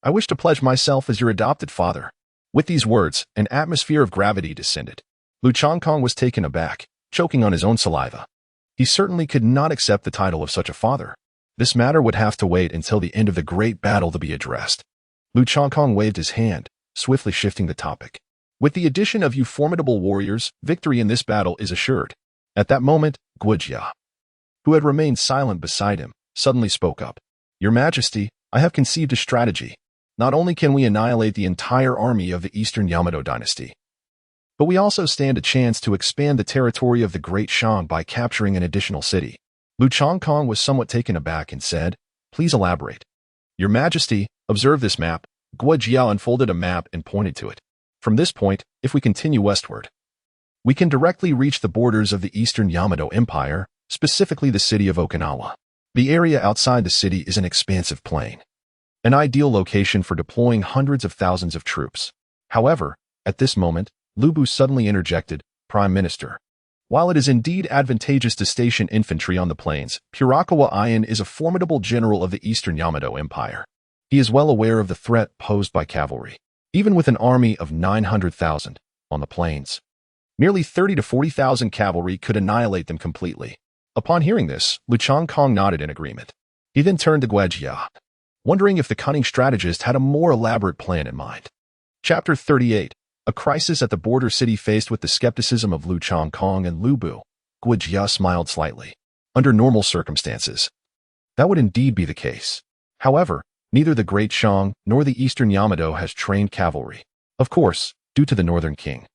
A: I wish to pledge myself as your adopted father. With these words, an atmosphere of gravity descended. Lu Changquang was taken aback, choking on his own saliva. He certainly could not accept the title of such a father. This matter would have to wait until the end of the great battle to be addressed. Lu Changquang waved his hand, swiftly shifting the topic. With the addition of you formidable warriors, victory in this battle is assured. At that moment, Guojia, who had remained silent beside him, suddenly spoke up. Your Majesty, I have conceived a strategy. Not only can we annihilate the entire army of the Eastern Yamato dynasty, but we also stand a chance to expand the territory of the Great Shang by capturing an additional city. Lu Changquang was somewhat taken aback and said, Please elaborate. Your Majesty, observe this map. Guojia unfolded a map and pointed to it. From this point, if we continue westward, we can directly reach the borders of the Eastern Yamato Empire, specifically the city of Okinawa. The area outside the city is an expansive plain, an ideal location for deploying hundreds of thousands of troops. However, at this moment, Lu Bu suddenly interjected, Prime Minister, While it is indeed advantageous to station infantry on the plains, Purakawa Ion is a formidable general of the Eastern Yamato Empire. He is well aware of the threat posed by cavalry. Even with an army of 900,000 on the plains, nearly 30 to 40,000 cavalry could annihilate them completely. Upon hearing this, Lu Changkong nodded in agreement. He then turned to Guojia, wondering if the cunning strategist had a more elaborate plan in mind. Chapter 38. A crisis at the border city. Faced with the skepticism of Lu Changkong and Lu Bu, Guojia smiled slightly. Under normal circumstances, that would indeed be the case. However, neither the Great Shang nor the Eastern Yamato has trained cavalry. Of course, due to the Northern King.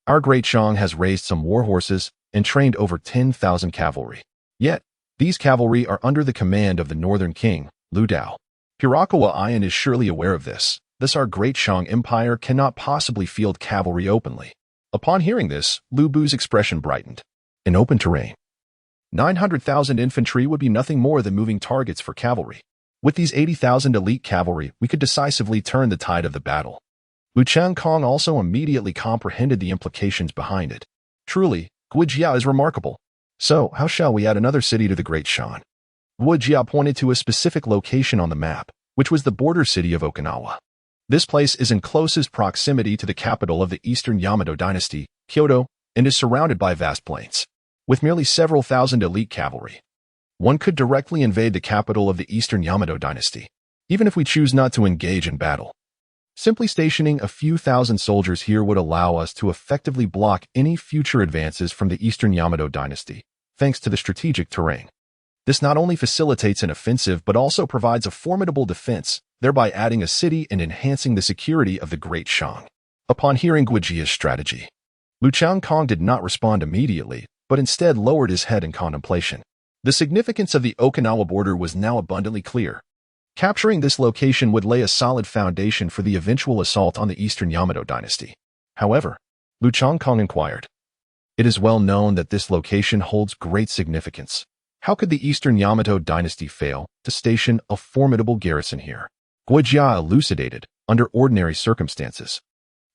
A: Our Great Shang has raised some war horses and trained over 10,000 cavalry. Yet, these cavalry are under the command of the Northern King, Lu Dao. Purakawa Ion is surely aware of this. Thus our Great Shang Empire cannot possibly field cavalry openly. Upon hearing this, Lu Bu's expression brightened. In open terrain, 900,000 infantry would be nothing more than moving targets for cavalry. With these 80,000 elite cavalry, we could decisively turn the tide of the battle. Lu Changkong also immediately comprehended the implications behind it. Truly, Guojia is remarkable. So, how shall we add another city to the Great Shan? Guojia pointed to a specific location on the map, which was the border city of Okinawa. This place is in closest proximity to the capital of the Eastern Yamato dynasty, Kyoto, and is surrounded by vast plains. With merely several thousand elite cavalry, one could directly invade the capital of the Eastern Yamato dynasty, even if we choose not to engage in battle. Simply stationing a few thousand soldiers here would allow us to effectively block any future advances from the Eastern Yamato dynasty, thanks to the strategic terrain. This not only facilitates an offensive but also provides a formidable defense, thereby adding a city and enhancing the security of the Great Shang. Upon hearing Guojia's strategy, Lu Changkong did not respond immediately, but instead lowered his head in contemplation. The significance of the Okinawa border was now abundantly clear. Capturing this location would lay a solid foundation for the eventual assault on the Eastern Yamato dynasty. However, Lu Changkong inquired, "It is well known that this location holds great significance. How could the Eastern Yamato dynasty fail to station a formidable garrison here?" Guojia elucidated, under ordinary circumstances,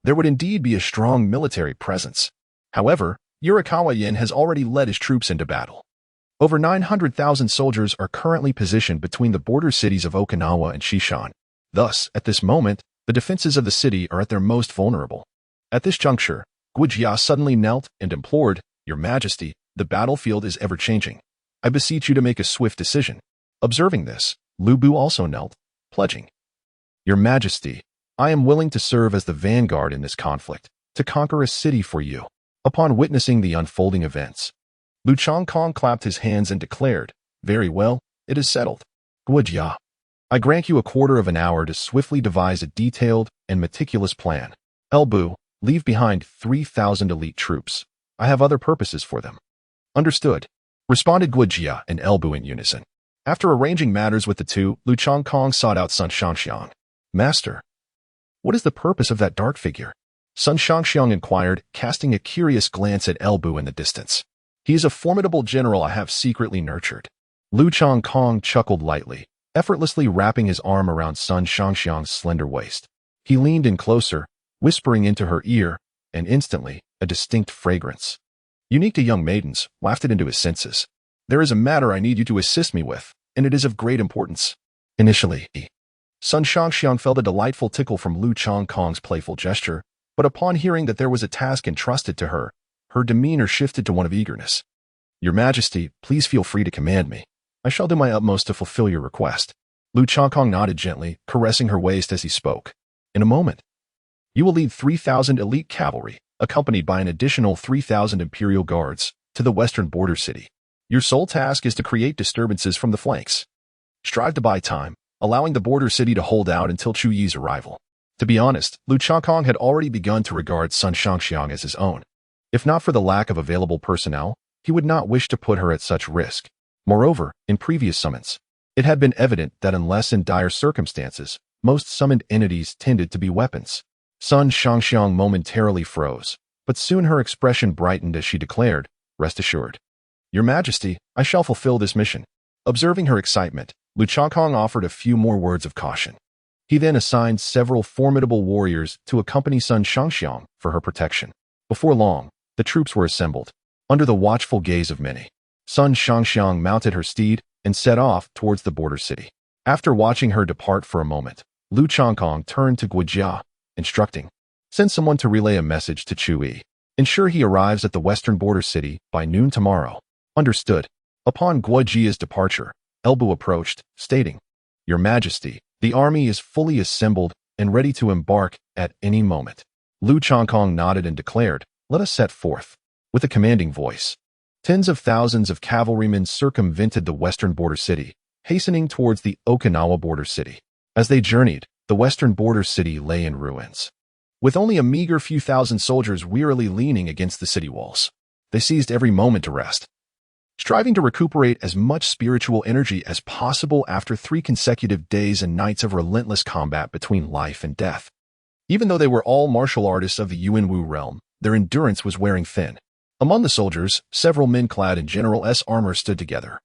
A: there would indeed be a strong military presence. However, Yurikawa Yin has already led his troops into battle. Over 900,000 soldiers are currently positioned between the border cities of Okinawa and Shishan. Thus, at this moment, the defenses of the city are at their most vulnerable. At this juncture, Guojia suddenly knelt and implored, "Your Majesty, the battlefield is ever-changing. I beseech you to make a swift decision." Observing this, Lu Bu also knelt, pledging, "Your Majesty, I am willing to serve as the vanguard in this conflict, to conquer a city for you." Upon witnessing the unfolding events, Lu Changkong clapped his hands and declared, "Very well, it is settled. Guojia, I grant you a quarter of an hour to swiftly devise a detailed and meticulous plan. Bu, leave behind 3,000 elite troops. I have other purposes for them." "Understood," responded Guojia and Bu in unison. After arranging matters with the two, Lu Changkong sought out Sun Shangxiang. "Master, what is the purpose of that dark figure?" Sun Shangxiang inquired, casting a curious glance at Bu in the distance. "He is a formidable general I have secretly nurtured." Lu Changkong chuckled lightly, effortlessly wrapping his arm around Sun Shangxiang's slender waist. He leaned in closer, whispering into her ear, and instantly, a distinct fragrance, unique to young maidens, wafted into his senses. "There is a matter I need you to assist me with, and it is of great importance." Initially, Sun Shangxiang felt a delightful tickle from Lu Changkong's playful gesture, but upon hearing that there was a task entrusted to her, her demeanor shifted to one of eagerness. "Your Majesty, please feel free to command me. I shall do my utmost to fulfill your request." Lu Changkong nodded gently, caressing her waist as he spoke. "In a moment, you will lead 3,000 elite cavalry, accompanied by an additional 3,000 Imperial Guards, to the western border city. Your sole task is to create disturbances from the flanks. Strive to buy time, allowing the border city to hold out until Chu Yi's arrival." To be honest, Lu Changkong had already begun to regard Sun Shangxiang as his own. If not for the lack of available personnel, he would not wish to put her at such risk. Moreover, in previous summons, it had been evident that unless in dire circumstances, most summoned entities tended to be weapons. Sun Shangxiang momentarily froze, but soon her expression brightened as she declared, "Rest assured. Your Majesty, I shall fulfill this mission." Observing her excitement, Lu Changkong offered a few more words of caution. He then assigned several formidable warriors to accompany Sun Shangxiang for her protection. Before long, the troops were assembled. Under the watchful gaze of many, Sun Shangxiang mounted her steed and set off towards the border city. After watching her depart for a moment, Lu Changkong turned to Guojia, instructing, "Send someone to relay a message to Chu Yi. Ensure he arrives at the western border city by noon tomorrow." Understood. Upon Guojia's departure, Elbu approached, stating, "Your Majesty, the army is fully assembled and ready to embark at any moment." Lu Changkong nodded and declared, "Let us set forth." With a commanding voice, tens of thousands of cavalrymen circumvented the western border city, hastening towards the Okinawa border city. As they journeyed, the western border city lay in ruins, with only a meager few thousand soldiers wearily leaning against the city walls. They seized every moment to rest, striving to recuperate as much spiritual energy as possible after 3 consecutive days and nights of relentless combat between life and death. Even though they were all martial artists of the Yuanwu realm, their endurance was wearing thin. Among the soldiers, several men clad in General S armor stood together,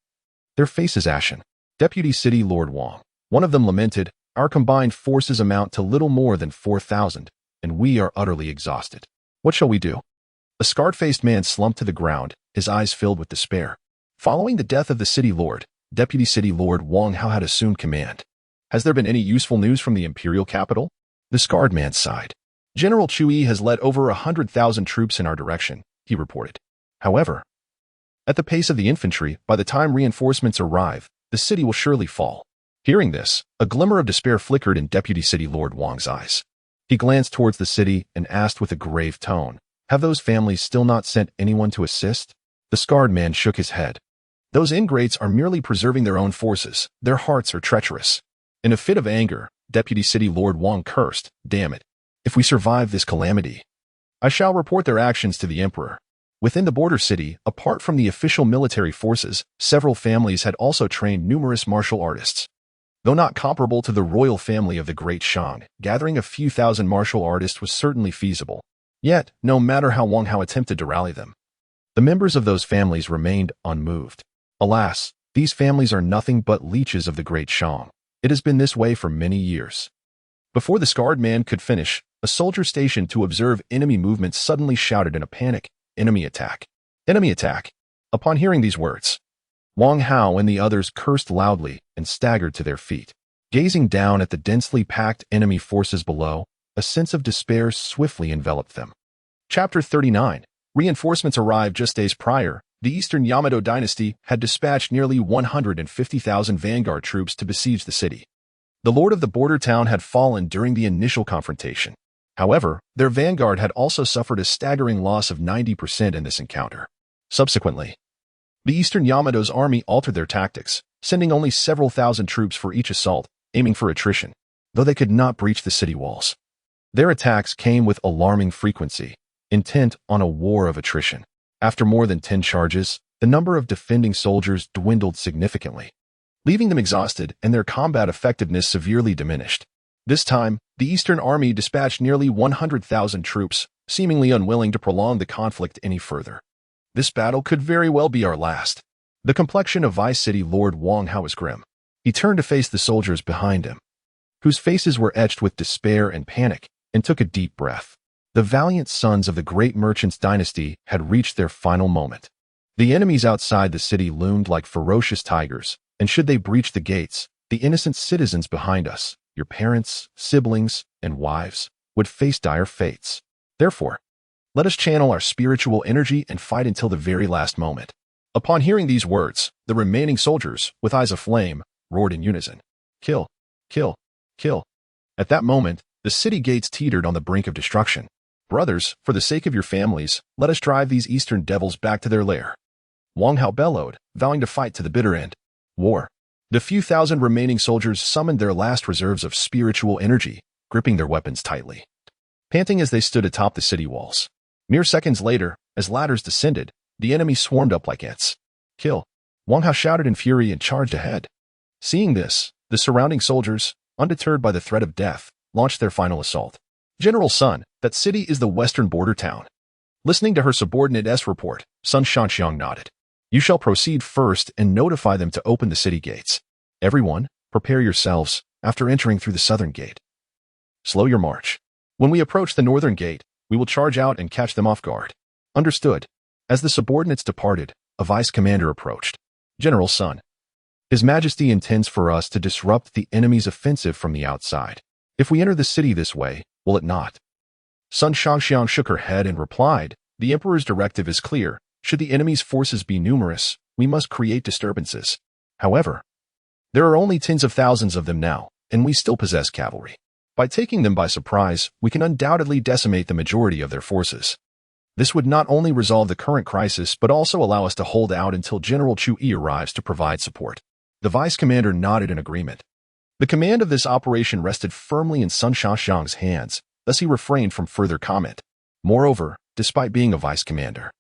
A: their faces ashen. Deputy City Lord Wang, one of them, lamented, "Our combined forces amount to little more than 4,000, and we are utterly exhausted. What shall we do?" A scarred-faced man slumped to the ground, his eyes filled with despair. Following the death of the city lord, Deputy City Lord Wang Hao had assumed command. "Has there been any useful news from the imperial capital?" The scarred man sighed. "General Chu Yi has led over 100,000 troops in our direction," he reported. "However, at the pace of the infantry, by the time reinforcements arrive, the city will surely fall." Hearing this, a glimmer of despair flickered in Deputy City Lord Wang's eyes. He glanced towards the city and asked with a grave tone, "Have those families still not sent anyone to assist?" The scarred man shook his head. "Those ingrates are merely preserving their own forces. Their hearts are treacherous." In a fit of anger, Deputy City Lord Wang cursed, "Damn it. If we survive this calamity, I shall report their actions to the emperor." Within the border city, apart from the official military forces, several families had also trained numerous martial artists. Though not comparable to the royal family of the Great Shang, gathering a few thousand martial artists was certainly feasible. Yet, no matter how Wang Hao attempted to rally them, the members of those families remained unmoved. Alas, these families are nothing but leeches of the Great Shang. It has been this way for many years. Before the scarred man could finish, a soldier stationed to observe enemy movements suddenly shouted in a panic, "Enemy attack! Enemy attack!" Upon hearing these words, Wang Hao and the others cursed loudly and staggered to their feet. Gazing down at the densely packed enemy forces below, a sense of despair swiftly enveloped them. Chapter 39. Reinforcements arrived just days prior. The Eastern Yamato dynasty had dispatched nearly 150,000 vanguard troops to besiege the city. The lord of the border town had fallen during the initial confrontation. However, their vanguard had also suffered a staggering loss of 90% in this encounter. Subsequently, the Eastern Yamato's army altered their tactics, sending only several thousand troops for each assault, aiming for attrition, though they could not breach the city walls. Their attacks came with alarming frequency, intent on a war of attrition. After more than 10 charges, the number of defending soldiers dwindled significantly, leaving them exhausted and their combat effectiveness severely diminished. This time, the Eastern Army dispatched nearly 100,000 troops, seemingly unwilling to prolong the conflict any further. "This battle could very well be our last." The complexion of Vice City Lord Wang Hao was grim. He turned to face the soldiers behind him, whose faces were etched with despair and panic, and took a deep breath. The valiant sons of the great merchants' dynasty had reached their final moment. The enemies outside the city loomed like ferocious tigers, and should they breach the gates, the innocent citizens behind us, your parents, siblings, and wives, would face dire fates. Therefore, let us channel our spiritual energy and fight until the very last moment. Upon hearing these words, the remaining soldiers, with eyes aflame, roared in unison, "Kill! Kill! Kill!" At that moment, the city gates teetered on the brink of destruction. "Brothers, for the sake of your families, let us drive these eastern devils back to their lair." Wang Hao bellowed, vowing to fight to the bitter end. War. The few thousand remaining soldiers summoned their last reserves of spiritual energy, gripping their weapons tightly, panting as they stood atop the city walls. Mere seconds later, as ladders descended, the enemy swarmed up like ants. "Kill!" Wang Hao shouted in fury and charged ahead. Seeing this, the surrounding soldiers, undeterred by the threat of death, launched their final assault. "General Sun, that city is the western border town." Listening to her subordinate's report, Sun Shangxiang nodded. "You shall proceed first and notify them to open the city gates. Everyone, prepare yourselves after entering through the southern gate. Slow your march. When we approach the northern gate, we will charge out and catch them off guard." "Understood." As the subordinates departed, a vice commander approached. General Sun, His Majesty intends for us to disrupt the enemy's offensive from the outside. If we enter the city this way, will it not? Sun Shangxiang shook her head and replied, the Emperor's directive is clear. Should the enemy's forces be numerous, we must create disturbances. However, there are only tens of thousands of them now, and we still possess cavalry. By taking them by surprise, we can undoubtedly decimate the majority of their forces. This would not only resolve the current crisis, but also allow us to hold out until General Chu Yi arrives to provide support. The vice commander nodded in agreement. The command of this operation rested firmly in Sun Shangxiang's hands, thus he refrained from further comment. Moreover, despite being a vice commander,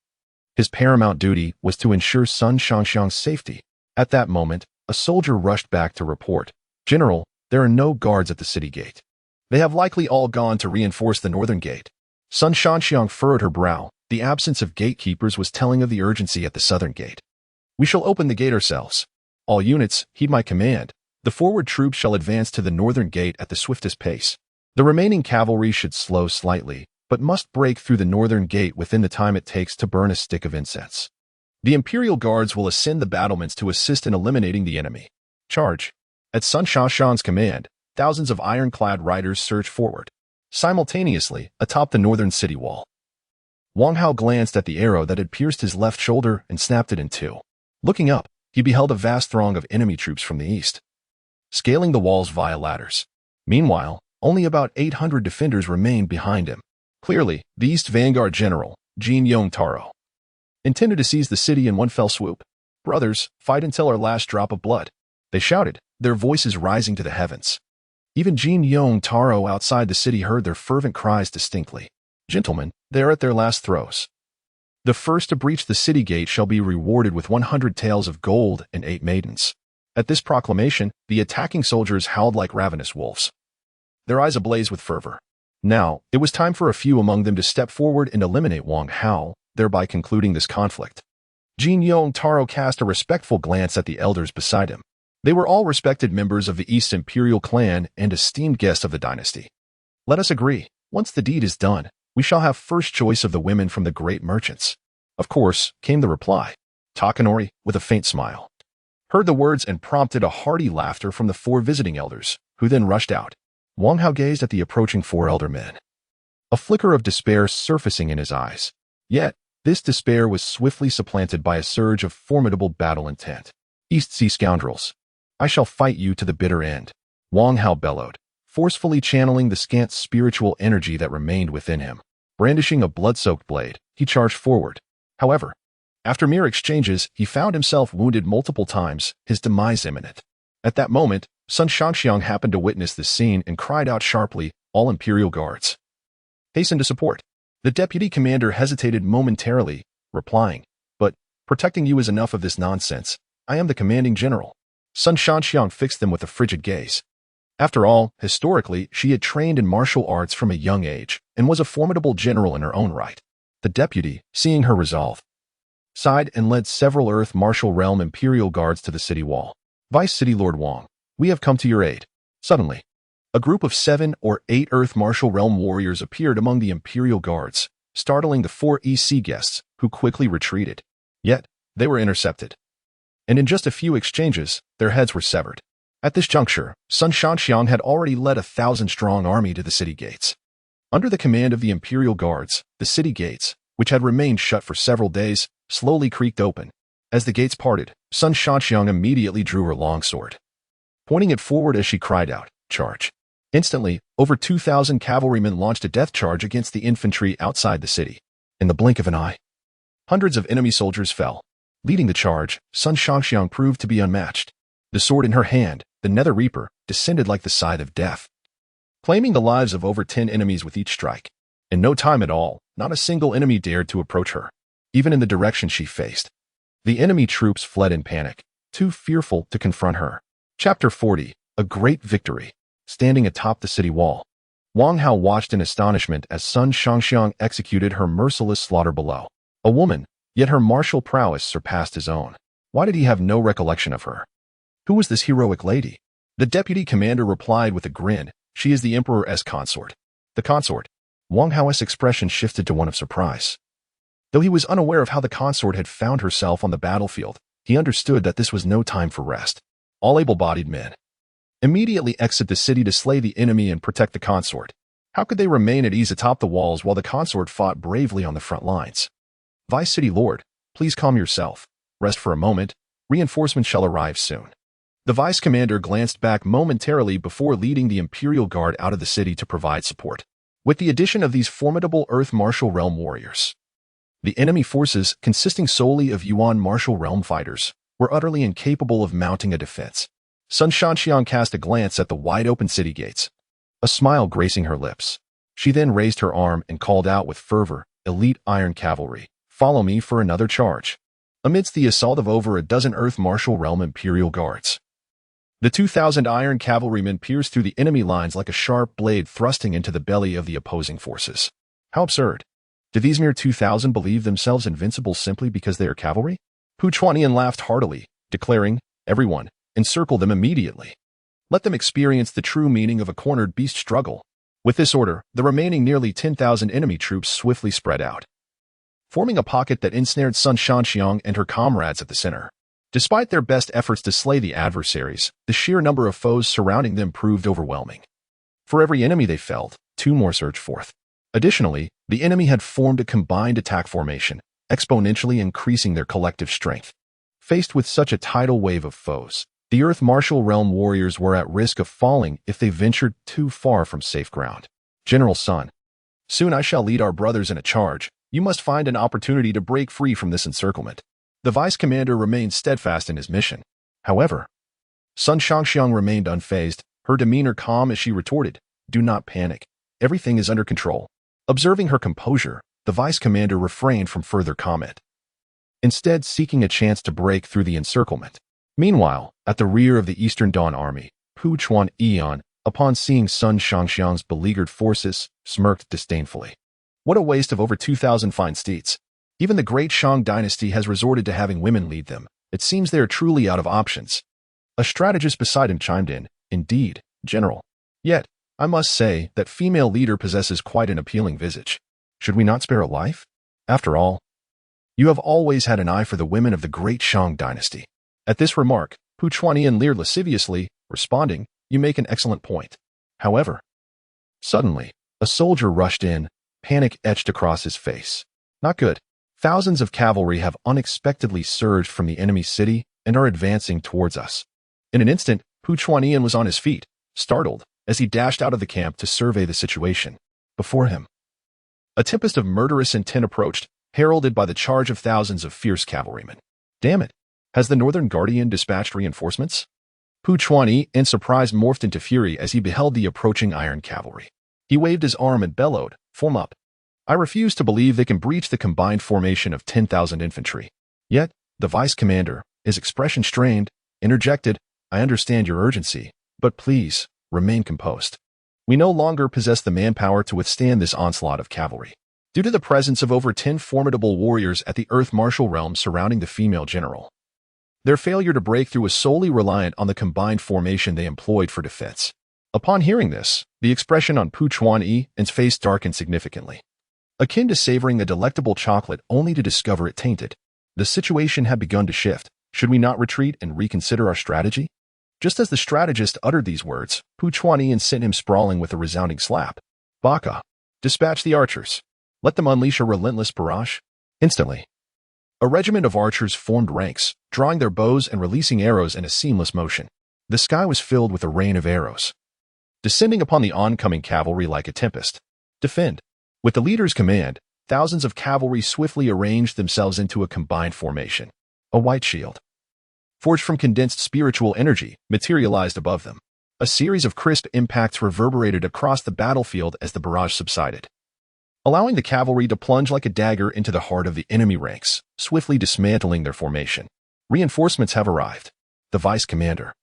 A: his paramount duty was to ensure Sun Shangxiang's safety. At that moment, a soldier rushed back to report, General, there are no guards at the city gate. They have likely all gone to reinforce the northern gate. Sun Shangxiang furrowed her brow. The absence of gatekeepers was telling of the urgency at the southern gate. We shall open the gate ourselves. All units, heed my command. The forward troops shall advance to the northern gate at the swiftest pace. The remaining cavalry should slow slightly, but must break through the northern gate within the time it takes to burn a stick of incense. The Imperial Guards will ascend the battlements to assist in eliminating the enemy. Charge. At Sun Shangxiang's command, thousands of ironclad riders surged forward, simultaneously atop the northern city wall. Wang Hao glanced at the arrow that had pierced his left shoulder and snapped it in two. Looking up, he beheld a vast throng of enemy troops from the east, scaling the walls via ladders. Meanwhile, only about 800 defenders remained behind him. Clearly, the East Vanguard General, Jin Yong Taro, intended to seize the city in one fell swoop. Brothers, fight until our last drop of blood. They shouted, their voices rising to the heavens. Even Jin Yong Taro outside the city heard their fervent cries distinctly. Gentlemen, they are at their last throes. The first to breach the city gate shall be rewarded with 100 taels of gold and 8 maidens. At this proclamation, the attacking soldiers howled like ravenous wolves, their eyes ablaze with fervor. Now, it was time for a few among them to step forward and eliminate Wang Hao, thereby concluding this conflict. Jin Yong Taro cast a respectful glance at the elders beside him. They were all respected members of the East Imperial clan and esteemed guests of the dynasty. Let us agree, once the deed is done, we shall have first choice of the women from the great merchants. Of course, came the reply. Takanori, with a faint smile, heard the words and prompted a hearty laughter from the 4 visiting elders, who then rushed out. Wang Hao gazed at the approaching 4 elder men, a flicker of despair surfacing in his eyes. Yet, this despair was swiftly supplanted by a surge of formidable battle intent. East Sea scoundrels, I shall fight you to the bitter end, Wang Hao bellowed, forcefully channeling the scant spiritual energy that remained within him. Brandishing a blood-soaked blade, he charged forward. However, after mere exchanges, he found himself wounded multiple times, his demise imminent. At that moment, Sun Shangxiang happened to witness this scene and cried out sharply, all Imperial Guards, hasten to support. The deputy commander hesitated momentarily, replying, but protecting you is enough of this nonsense. I am the commanding general. Sun Shangxiang fixed them with a frigid gaze. After all, historically, she had trained in martial arts from a young age and was a formidable general in her own right. The deputy, seeing her resolve, sighed and led several Earth Martial Realm Imperial Guards to the city wall. Vice City Lord Wang, we have come to your aid. Suddenly, a group of 7 or 8 Earth Martial Realm warriors appeared among the Imperial Guards, startling the 4 EC guests, who quickly retreated. Yet, they were intercepted, and in just a few exchanges, their heads were severed. At this juncture, Sun Shangxiang had already led a 1,000-strong army to the city gates. Under the command of the Imperial Guards, the city gates, which had remained shut for several days, slowly creaked open. As the gates parted, Sun Shangxiang immediately drew her longsword, pointing it forward as she cried out, charge. Instantly, over 2,000 cavalrymen launched a death charge against the infantry outside the city. In the blink of an eye, hundreds of enemy soldiers fell. Leading the charge, Sun Shangxiang proved to be unmatched. The sword in her hand, the Nether Reaper, descended like the scythe of death, claiming the lives of over 10 enemies with each strike. In no time at all, not a single enemy dared to approach her, even in the direction she faced. The enemy troops fled in panic, too fearful to confront her. Chapter 40, A Great Victory. Standing atop the city wall, Wang Hao watched in astonishment as Sun Shangxiang executed her merciless slaughter below. A woman, yet her martial prowess surpassed his own. Why did he have no recollection of her? Who was this heroic lady? The deputy commander replied with a grin, she is the Emperor's consort. The consort? Wang Hao's expression shifted to one of surprise. Though he was unaware of how the consort had found herself on the battlefield, he understood that this was no time for rest. All able-bodied men immediately exit the city to slay the enemy and protect the consort. How could they remain at ease atop the walls while the consort fought bravely on the front lines? Vice City Lord, please calm yourself. Rest for a moment. Reinforcements shall arrive soon. The vice commander glanced back momentarily before leading the Imperial Guard out of the city to provide support. With the addition of these formidable Earth Martial Realm warriors, the enemy forces, consisting solely of Yuan Martial Realm fighters, were utterly incapable of mounting a defense. Sun Shanxiang cast a glance at the wide-open city gates, a smile gracing her lips. She then raised her arm and called out with fervor, "Elite Iron Cavalry, follow me for another charge." Amidst the assault of over a dozen Earth Martial Realm Imperial Guards, the 2,000 Iron Cavalrymen pierced through the enemy lines like a sharp blade thrusting into the belly of the opposing forces. How absurd! Do these mere 2,000 believe themselves invincible simply because they are cavalry? Pu Chuanian laughed heartily, declaring, "Everyone, encircle them immediately. Let them experience the true meaning of a cornered beast struggle." With this order, the remaining nearly 10,000 enemy troops swiftly spread out, forming a pocket that ensnared Sun Shanxiang and her comrades at the center. Despite their best efforts to slay the adversaries, the sheer number of foes surrounding them proved overwhelming. For every enemy they felled, 2 more surged forth. Additionally, the enemy had formed a combined attack formation, exponentially increasing their collective strength. Faced with such a tidal wave of foes, the Earth Martial Realm warriors were at risk of falling if they ventured too far from safe ground. General Sun, soon I shall lead our brothers in a charge. You must find an opportunity to break free from this encirclement. The vice commander remained steadfast in his mission. However, Sun Shanxiang remained unfazed, her demeanor calm as she retorted, "Do not panic. Everything is under control." Observing her composure, the vice commander refrained from further comment, instead seeking a chance to break through the encirclement. Meanwhile, at the rear of the Eastern Dawn Army, Pu Chuanian, upon seeing Sun Shanxiang's beleaguered forces, smirked disdainfully. What a waste of over 2,000 fine steeds. Even the great Shang dynasty has resorted to having women lead them. It seems they are truly out of options. A strategist beside him chimed in, "Indeed, General. Yet, I must say that female leader possesses quite an appealing visage. Should we not spare a life? After all, you have always had an eye for the women of the great Shang dynasty." At this remark, Pu Chuanian leered lasciviously, responding, "You make an excellent point." However, suddenly, a soldier rushed in, panic etched across his face. Not good. Thousands of cavalry have unexpectedly surged from the enemy city and are advancing towards us. In an instant, Pu Chuanian was on his feet, startled, as he dashed out of the camp to survey the situation. Before him, a tempest of murderous intent approached, heralded by the charge of thousands of fierce cavalrymen. Damn it! Has the Northern Guardian dispatched reinforcements? Pu Chuanian, in surprise, morphed into fury as he beheld the approaching Iron Cavalry. He waved his arm and bellowed, "Form up." I refuse to believe they can breach the combined formation of 10,000 infantry. Yet, the vice commander, his expression strained, interjected, "I understand your urgency, but please, remain composed. We no longer possess the manpower to withstand this onslaught of cavalry." Due to the presence of over 10 formidable warriors at the Earth Martial Realm surrounding the female general, their failure to break through was solely reliant on the combined formation they employed for defense. Upon hearing this, the expression on Pu Chuanian's face darkened significantly, akin to savoring a delectable chocolate only to discover it tainted. The situation had begun to shift. Should we not retreat and reconsider our strategy? Just as the strategist uttered these words, Pu Chuanian sent him sprawling with a resounding slap. "Baka, dispatch the archers. Let them unleash a relentless barrage." Instantly, a regiment of archers formed ranks, drawing their bows and releasing arrows in a seamless motion. The sky was filled with a rain of arrows, descending upon the oncoming cavalry like a tempest. Defend. With the leader's command, thousands of cavalry swiftly arranged themselves into a combined formation. A white shield, forged from condensed spiritual energy, materialized above them. A series of crisp impacts reverberated across the battlefield as the barrage subsided, allowing the cavalry to plunge like a dagger into the heart of the enemy ranks, swiftly dismantling their formation. Reinforcements have arrived. The vice commander,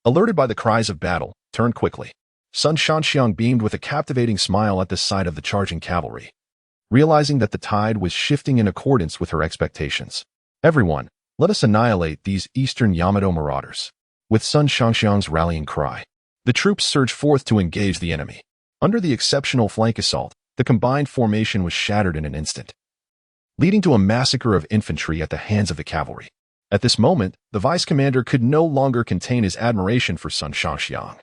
A: alerted by the cries of battle, turned quickly. Sun Shanxiang beamed with a captivating smile at the sight of the charging cavalry, realizing that the tide was shifting in accordance with her expectations. "Everyone, let us annihilate these Eastern Yamato marauders." With Sun Shanxiang's rallying cry, the troops surged forth to engage the enemy. Under the exceptional flank assault, the combined formation was shattered in an instant. leading to a massacre of infantry at the hands of the cavalry. At this moment, the vice commander could no longer contain his admiration for Sun Shangxiang.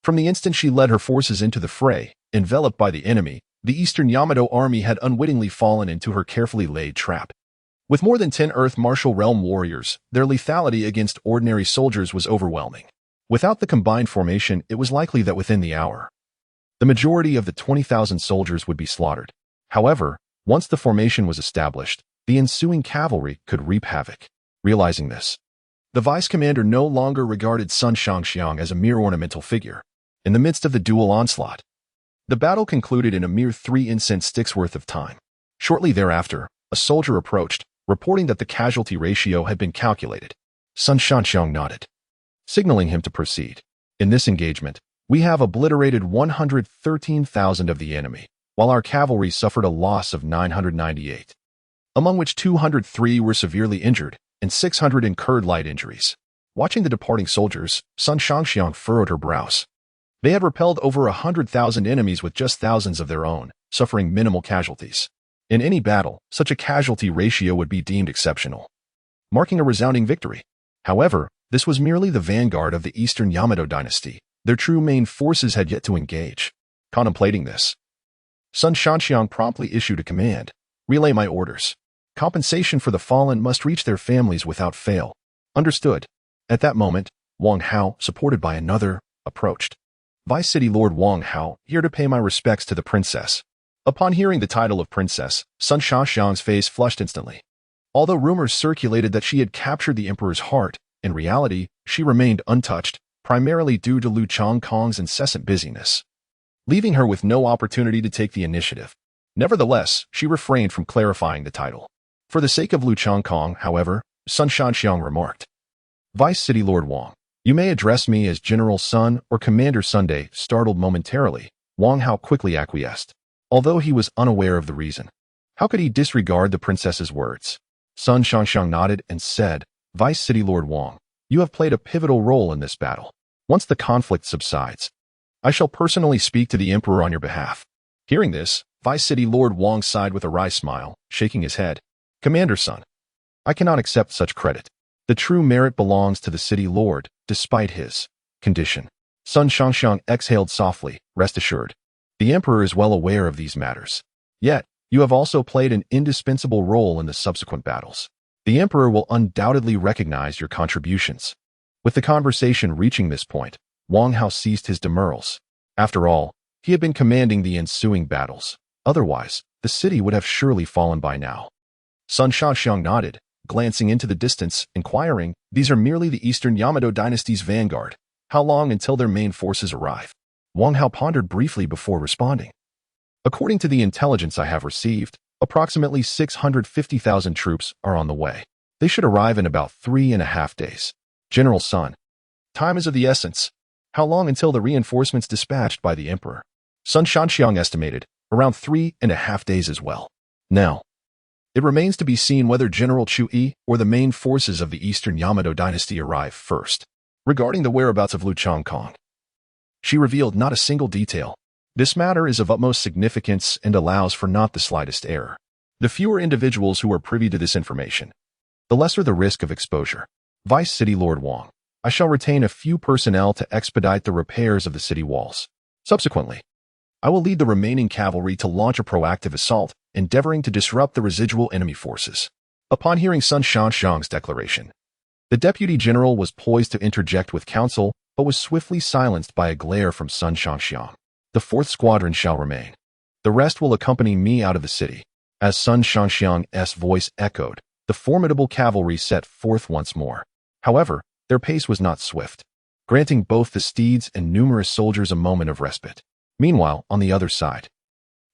A: From the instant she led her forces into the fray, enveloped by the enemy, the Eastern Yamato army had unwittingly fallen into her carefully laid trap. With more than 10 Earth Martial Realm warriors, their lethality against ordinary soldiers was overwhelming. Without the combined formation, it was likely that within the hour, the majority of the 20,000 soldiers would be slaughtered. However, once the formation was established, the ensuing cavalry could reap havoc. Realizing this, the vice commander no longer regarded Sun Shangxiang as a mere ornamental figure. In the midst of the dual onslaught, the battle concluded in a mere 3 incense sticks worth of time. Shortly thereafter, a soldier approached, reporting that the casualty ratio had been calculated. Sun Shangxiang nodded, signaling him to proceed. In this engagement, we have obliterated 113,000 of the enemy, while our cavalry suffered a loss of 998, among which 203 were severely injured and 600 incurred light injuries. Watching the departing soldiers, Sun Shangxiang furrowed her brows. They had repelled over 100,000 enemies with just thousands of their own, suffering minimal casualties. In any battle, such a casualty ratio would be deemed exceptional, marking a resounding victory. However, this was merely the vanguard of the Eastern Yamato dynasty. Their true main forces had yet to engage. Contemplating this, Sun Shangxiang promptly issued a command. Relay my orders. Compensation for the fallen must reach their families without fail. Understood. At that moment, Wang Hao, supported by another, approached. Vice City Lord Wang Hao, here to pay my respects to the princess. Upon hearing the title of princess, Sun Shangxiang's face flushed instantly. Although rumors circulated that she had captured the emperor's heart, in reality, she remained untouched, primarily due to Lu Changkong's incessant busyness, leaving her with no opportunity to take the initiative. Nevertheless, she refrained from clarifying the title. For the sake of Lu Changkong, however, Sun Shangxiang remarked, Vice City Lord Wang, you may address me as General Sun or Commander Sunday. Startled momentarily, Wang Hao quickly acquiesced, although he was unaware of the reason. How could he disregard the princess's words? Sun Shangxiang nodded and said, Vice City Lord Wang, you have played a pivotal role in this battle. Once the conflict subsides, I shall personally speak to the emperor on your behalf. Hearing this, Vice City Lord Wang sighed with a wry smile, shaking his head. Commander Sun, I cannot accept such credit. The true merit belongs to the city lord, despite his condition. Sun Shangxiang exhaled softly, rest assured. The emperor is well aware of these matters. Yet, you have also played an indispensable role in the subsequent battles. The emperor will undoubtedly recognize your contributions. With the conversation reaching this point, Wang Hao ceased his demurrals. After all, he had been commanding the ensuing battles. Otherwise, the city would have surely fallen by now. Sun Shangxiang nodded, glancing into the distance, inquiring, these are merely the Eastern Yamato dynasty's vanguard. How long until their main forces arrive? Wang Hao pondered briefly before responding. According to the intelligence I have received, approximately 650,000 troops are on the way. They should arrive in about 3.5 days. General Sun, time is of the essence. How long until the reinforcements dispatched by the emperor? Sun Shangxiang estimated, around 3.5 days as well. Now, it remains to be seen whether General Chu Yi or the main forces of the Eastern Yamato dynasty arrive first. Regarding the whereabouts of Lu Changkong, she revealed not a single detail. This matter is of utmost significance and allows for not the slightest error. The fewer individuals who are privy to this information, the lesser the risk of exposure. Vice City Lord Wang, I shall retain a few personnel to expedite the repairs of the city walls. Subsequently, I will lead the remaining cavalry to launch a proactive assault, endeavoring to disrupt the residual enemy forces. Upon hearing Sun Shangxiang's declaration, the deputy general was poised to interject with counsel, but was swiftly silenced by a glare from Sun Shangxiang. The 4th squadron shall remain. The rest will accompany me out of the city. As Sun Shangxiang's voice echoed, the formidable cavalry set forth once more. However, their pace was not swift, granting both the steeds and numerous soldiers a moment of respite. Meanwhile, on the other side,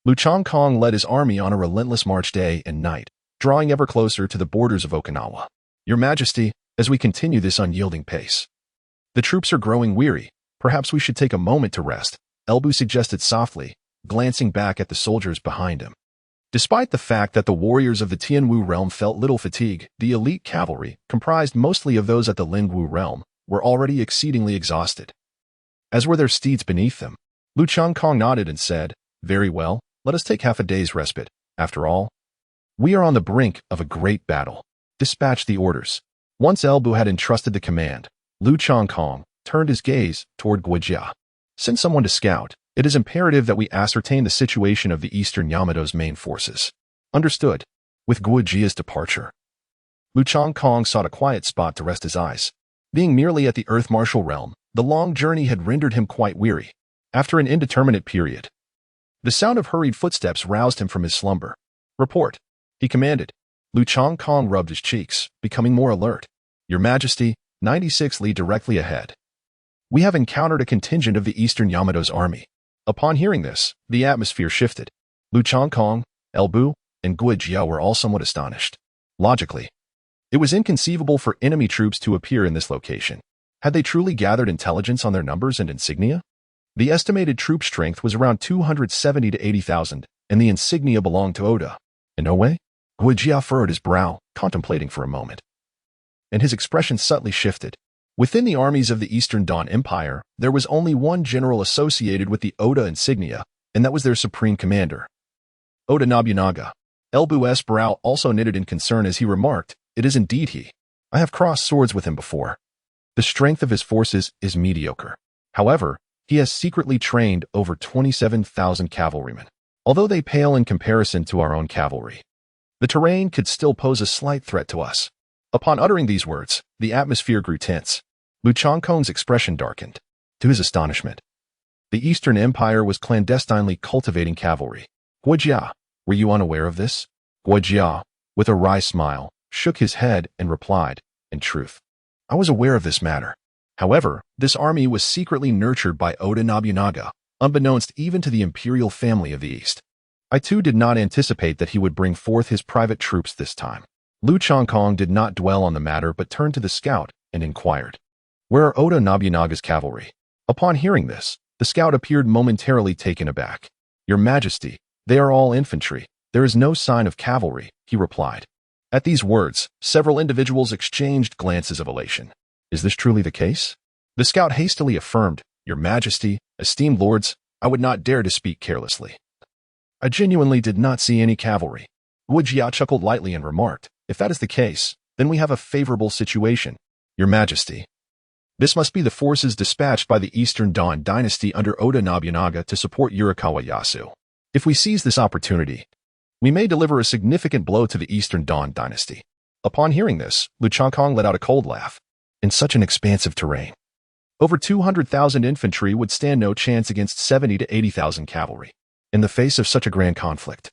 A: Lu Changkong led his army on a relentless march day and night, drawing ever closer to the borders of Okinawa. Your Majesty, as we continue this unyielding pace, the troops are growing weary. Perhaps we should take a moment to rest, Elbu suggested softly, glancing back at the soldiers behind him. Despite the fact that the warriors of the Tianwu realm felt little fatigue, the elite cavalry, comprised mostly of those at the Lingwu realm, were already exceedingly exhausted, as were their steeds beneath them. Lu Changkong nodded and said, very well, let us take half a day's respite. After all, We are on the brink of a great battle. Dispatch the orders. Once Elbu had entrusted the command, Lu Changkong turned his gaze toward Guojia. Send someone to scout. It is imperative that we ascertain the situation of the Eastern Yamato's main forces. Understood. With Guojia's departure, Lu Changkong sought a quiet spot to rest his eyes. Being merely at the Earth Martial realm, the long journey had rendered him quite weary. After an indeterminate period, the sound of hurried footsteps roused him from his slumber. Report, he commanded. Lu Changkong rubbed his cheeks, becoming more alert. Your Majesty, 96 Li directly ahead. We have encountered a contingent of the Eastern Yamato's army. Upon hearing this, the atmosphere shifted. Lu Changkong, Elbu, and Guojia were all somewhat astonished. Logically, it was inconceivable for enemy troops to appear in this location. Had they truly gathered intelligence on their numbers and insignia? The estimated troop strength was around 270 to 80,000, and the insignia belonged to Oda. In no way? Guojia furrowed his brow, contemplating for a moment, and his expression subtly shifted. Within the armies of the Eastern Dawn Empire, there was only one general associated with the Oda insignia, and that was their supreme commander, Oda Nobunaga. Elbu's brow also knitted in concern as he remarked, "It is indeed he. I have crossed swords with him before. The strength of his forces is mediocre. However, he has secretly trained over 27,000 cavalrymen. Although they pale in comparison to our own cavalry, the terrain could still pose a slight threat to us." Upon uttering these words, the atmosphere grew tense. Lu Changkong's expression darkened. To his astonishment, the Eastern Empire was clandestinely cultivating cavalry. Guojia, were you unaware of this? Guojia, with a wry smile, shook his head and replied, "In truth, I was aware of this matter. However, this army was secretly nurtured by Oda Nobunaga, unbeknownst even to the imperial family of the East. I too did not anticipate that he would bring forth his private troops this time." Lu Changkong did not dwell on the matter but turned to the scout and inquired, "Where are Oda Nobunaga's cavalry?" Upon hearing this, the scout appeared momentarily taken aback. "Your Majesty, they are all infantry. There is no sign of cavalry," he replied. At these words, several individuals exchanged glances of elation. "Is this truly the case?" The scout hastily affirmed, "Your Majesty, esteemed lords, I would not dare to speak carelessly. I genuinely did not see any cavalry." Guojia chuckled lightly and remarked, "If that is the case, then we have a favorable situation. Your Majesty, this must be the forces dispatched by the Eastern Dawn dynasty under Oda Nobunaga to support Yurikawa Yasu. If we seize this opportunity, we may deliver a significant blow to the Eastern Dawn dynasty." Upon hearing this, Lu Changkong let out a cold laugh. In such an expansive terrain, over 200,000 infantry would stand no chance against 70 to 80,000 cavalry. In the face of such a grand conflict,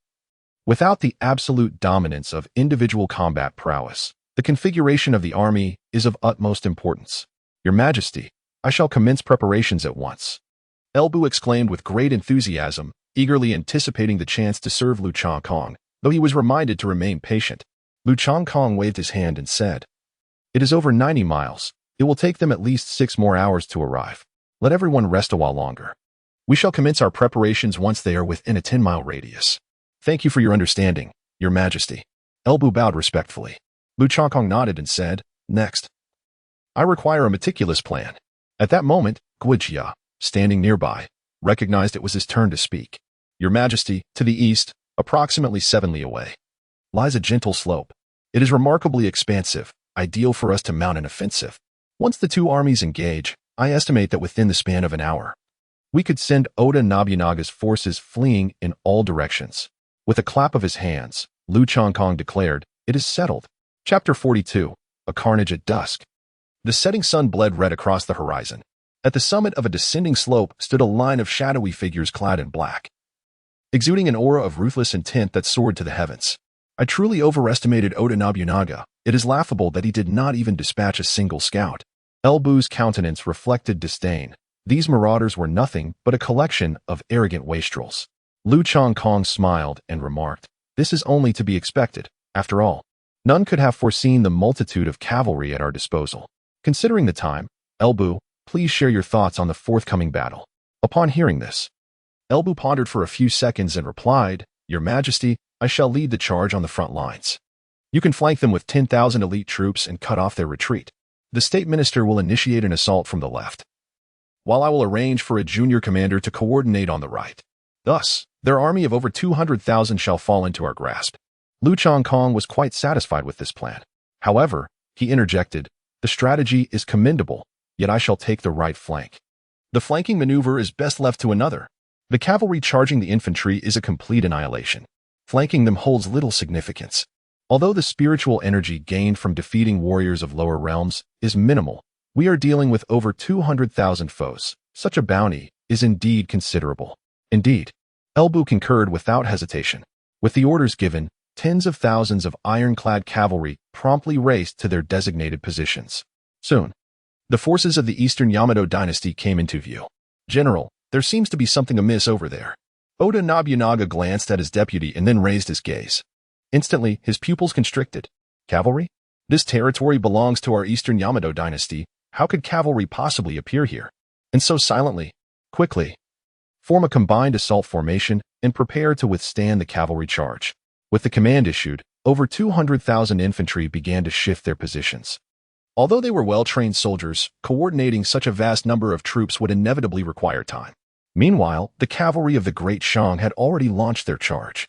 A: without the absolute dominance of individual combat prowess, the configuration of the army is of utmost importance. Your Majesty, I shall commence preparations at once." Elbu exclaimed with great enthusiasm, eagerly anticipating the chance to serve Lu Changkong, though he was reminded to remain patient. Lu Changkong waved his hand and said, "It is over 90 miles. It will take them at least 6 more hours to arrive. Let everyone rest a while longer. We shall commence our preparations once they are within a 10-mile radius." "Thank you for your understanding, Your Majesty." Elbu bowed respectfully. Lu Changkong nodded and said, "Next, I require a meticulous plan." At that moment, Guojia, standing nearby, recognized it was his turn to speak. "Your Majesty, to the east, approximately 7 li away, lies a gentle slope. It is remarkably expansive, ideal for us to mount an offensive. Once the two armies engage, I estimate that within the span of an hour, we could send Oda Nobunaga's forces fleeing in all directions." With a clap of his hands, Lu Changkong declared, "It is settled." Chapter 42, A Carnage at Dusk. The setting sun bled red across the horizon. At the summit of a descending slope stood a line of shadowy figures clad in black, exuding an aura of ruthless intent that soared to the heavens. I truly overestimated Oda Nobunaga. It is laughable that he did not even dispatch a single scout. Elbu's countenance reflected disdain. These marauders were nothing but a collection of arrogant wastrels. Lu Changkong smiled and remarked, "This is only to be expected. After all, none could have foreseen the multitude of cavalry at our disposal." Considering the time, Elbu, please share your thoughts on the forthcoming battle. Upon hearing this, Elbu pondered for a few seconds and replied, "Your Majesty, I shall lead the charge on the front lines. You can flank them with 10,000 elite troops and cut off their retreat. The state minister will initiate an assault from the left, while I will arrange for a junior commander to coordinate on the right. Thus, their army of over 200,000 shall fall into our grasp. Lu Chongkong was quite satisfied with this plan. However, he interjected, "The strategy is commendable, yet I shall take the right flank. The flanking maneuver is best left to another. The cavalry charging the infantry is a complete annihilation. Flanking them holds little significance. Although the spiritual energy gained from defeating warriors of lower realms is minimal, we are dealing with over 200,000 foes. Such a bounty is indeed considerable." Indeed, Ele Bu concurred without hesitation. With the orders given, tens of thousands of ironclad cavalry promptly raced to their designated positions. Soon, the forces of the Eastern Yamato dynasty came into view. "General, there seems to be something amiss over there." Oda Nobunaga glanced at his deputy and then raised his gaze. Instantly, his pupils constricted. "Cavalry? This territory belongs to our Eastern Yamato dynasty. How could cavalry possibly appear here? And so silently? Quickly. Form a combined assault formation and prepare to withstand the cavalry charge." With the command issued, over 200,000 infantry began to shift their positions. Although they were well-trained soldiers, coordinating such a vast number of troops would inevitably require time. Meanwhile, the cavalry of the Great Shang had already launched their charge.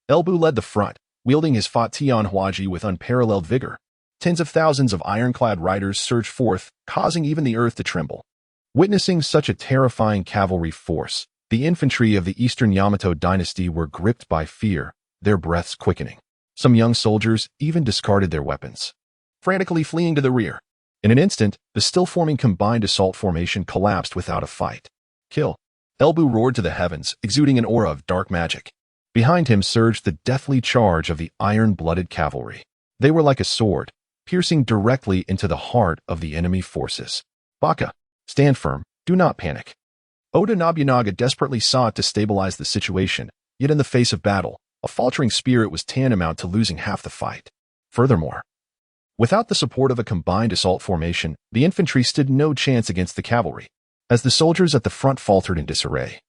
A: Ele Bu led the front, wielding his Fa Tian Huaji with unparalleled vigor. Tens of thousands of ironclad riders surged forth, causing even the earth to tremble. Witnessing such a terrifying cavalry force, the infantry of the Eastern Yamato dynasty were gripped by fear, their breaths quickening. Some young soldiers even discarded their weapons, frantically fleeing to the rear. In an instant, the still-forming combined assault formation collapsed without a fight. "Kill!" Ele Bu roared to the heavens, exuding an aura of dark magic. Behind him surged the deathly charge of the iron-blooded cavalry. They were like a sword, piercing directly into the heart of the enemy forces. "Baka, stand firm, do not panic." Oda Nobunaga desperately sought to stabilize the situation, yet in the face of battle, a faltering spirit was tantamount to losing half the fight. Furthermore, without the support of a combined assault formation, the infantry stood no chance against the cavalry. As the soldiers at the front faltered in disarray,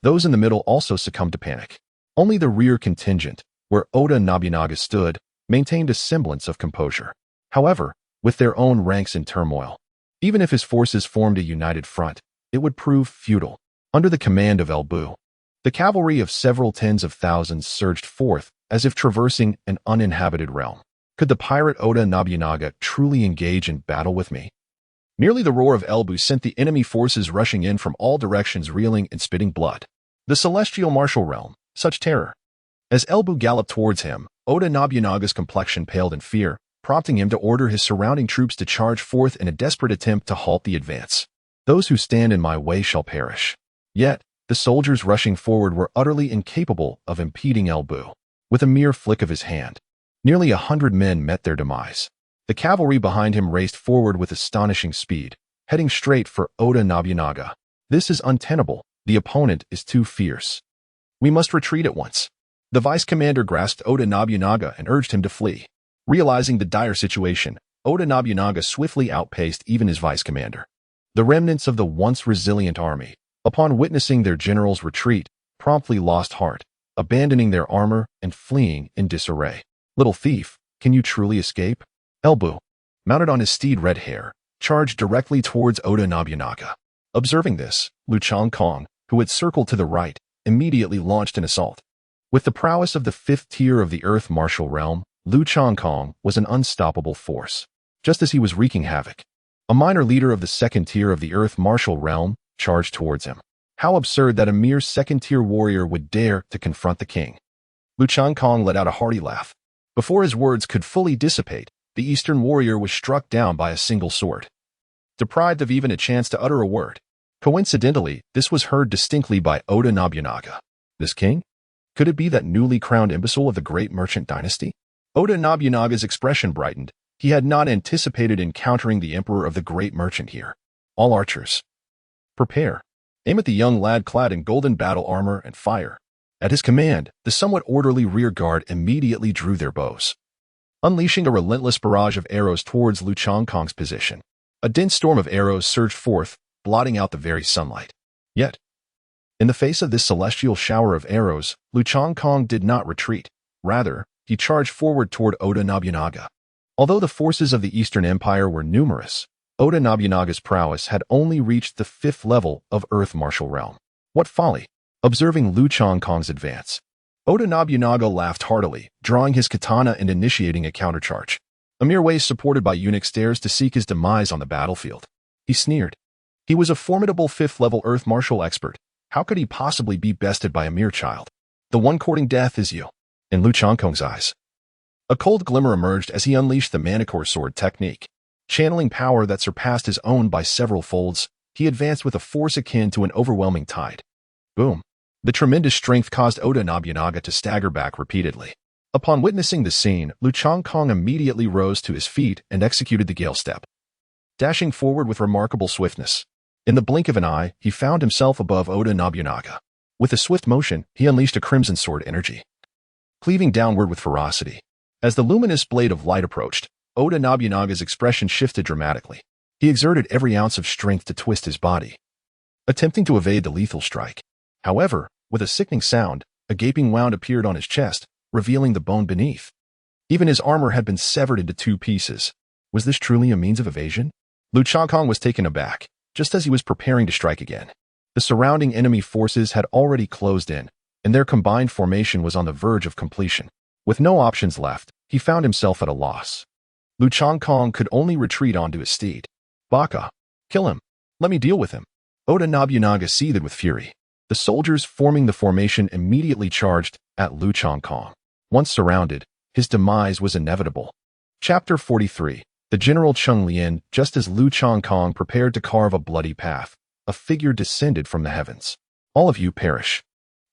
A: those in the middle also succumbed to panic. Only the rear contingent, where Oda Nobunaga stood, maintained a semblance of composure. However, with their own ranks in turmoil, even if his forces formed a united front, it would prove futile. Under the command of Ele Bu, the cavalry of several tens of thousands surged forth as if traversing an uninhabited realm. Could the pirate Oda Nobunaga truly engage in battle with me? Merely the roar of Ele Bu sent the enemy forces rushing in from all directions, reeling and spitting blood. The celestial martial realm, such terror. As Ele Bu galloped towards him, Oda Nobunaga's complexion paled in fear, prompting him to order his surrounding troops to charge forth in a desperate attempt to halt the advance. "Those who stand in my way shall perish." Yet, the soldiers rushing forward were utterly incapable of impeding Ele Bu. With a mere flick of his hand, nearly 100 men met their demise. The cavalry behind him raced forward with astonishing speed, heading straight for Oda Nobunaga. "This is untenable. The opponent is too fierce. We must retreat at once." The vice commander grasped Oda Nobunaga and urged him to flee. Realizing the dire situation, Oda Nobunaga swiftly outpaced even his vice commander. The remnants of the once resilient army, upon witnessing their general's retreat, promptly lost heart, abandoning their armor and fleeing in disarray. "Little thief, can you truly escape?" Ele Bu, mounted on his steed Red Hair, charged directly towards Oda Nobunaga. Observing this, Lu Chongkong, who had circled to the right, immediately launched an assault. With the prowess of the 5th tier of the Earth martial realm, Lu Chongkong was an unstoppable force. Just as he was wreaking havoc, a minor leader of the 2nd tier of the Earth martial realm charged towards him. How absurd that a mere 2nd-tier warrior would dare to confront the king. Lu Chongkong let out a hearty laugh. Before his words could fully dissipate, the Eastern warrior was struck down by a single sword. Deprived of even a chance to utter a word. Coincidentally, this was heard distinctly by Oda Nobunaga. This king? Could it be that newly crowned imbecile of the great merchant dynasty? Oda Nobunaga's expression brightened. He had not anticipated encountering the emperor of the great merchant here. "All archers, prepare. Aim at the young lad clad in golden battle armor and fire." At his command, the somewhat orderly rear guard immediately drew their bows, unleashing a relentless barrage of arrows towards Lu Chongkong's position. A dense storm of arrows surged forth, blotting out the very sunlight. Yet, in the face of this celestial shower of arrows, Lu Chongkong did not retreat. Rather, he charged forward toward Oda Nobunaga. Although the forces of the Eastern Empire were numerous, Oda Nobunaga's prowess had only reached the 5th level of Earth martial realm. What folly! Observing Lu Chongkong's advance, Oda Nobunaga laughed heartily, drawing his katana and initiating a countercharge. Amir Weiss, supported by eunuchs, dares to seek his demise on the battlefield. He sneered. He was a formidable 5th-level earth martial expert. How could he possibly be bested by a mere child? The one courting death is you. In Lu Changkong's eyes, a cold glimmer emerged as he unleashed the Manticore sword technique. Channeling power that surpassed his own by several folds, he advanced with a force akin to an overwhelming tide. Boom! The tremendous strength caused Oda Nobunaga to stagger back repeatedly. Upon witnessing the scene, Lu Changkong immediately rose to his feet and executed the Gale Step, dashing forward with remarkable swiftness. In the blink of an eye, he found himself above Oda Nobunaga. With a swift motion, he unleashed a Crimson Sword energy, cleaving downward with ferocity. As the luminous blade of light approached, Oda Nobunaga's expression shifted dramatically. He exerted every ounce of strength to twist his body, attempting to evade the lethal strike. However, with a sickening sound, a gaping wound appeared on his chest, revealing the bone beneath. Even his armor had been severed into 2 pieces. Was this truly a means of evasion? Lu Changkong was taken aback, just as he was preparing to strike again. The surrounding enemy forces had already closed in, and their combined formation was on the verge of completion. With no options left, he found himself at a loss. Lu Changkong could only retreat onto his steed. Baka, kill him. Let me deal with him. Oda Nobunaga seethed with fury. The soldiers forming the formation immediately charged at Lu Changkong. Once surrounded, his demise was inevitable. Chapter 43. The General Chung Lien. Just as Lu Changkong prepared to carve a bloody path, a figure descended from the heavens. All of you perish.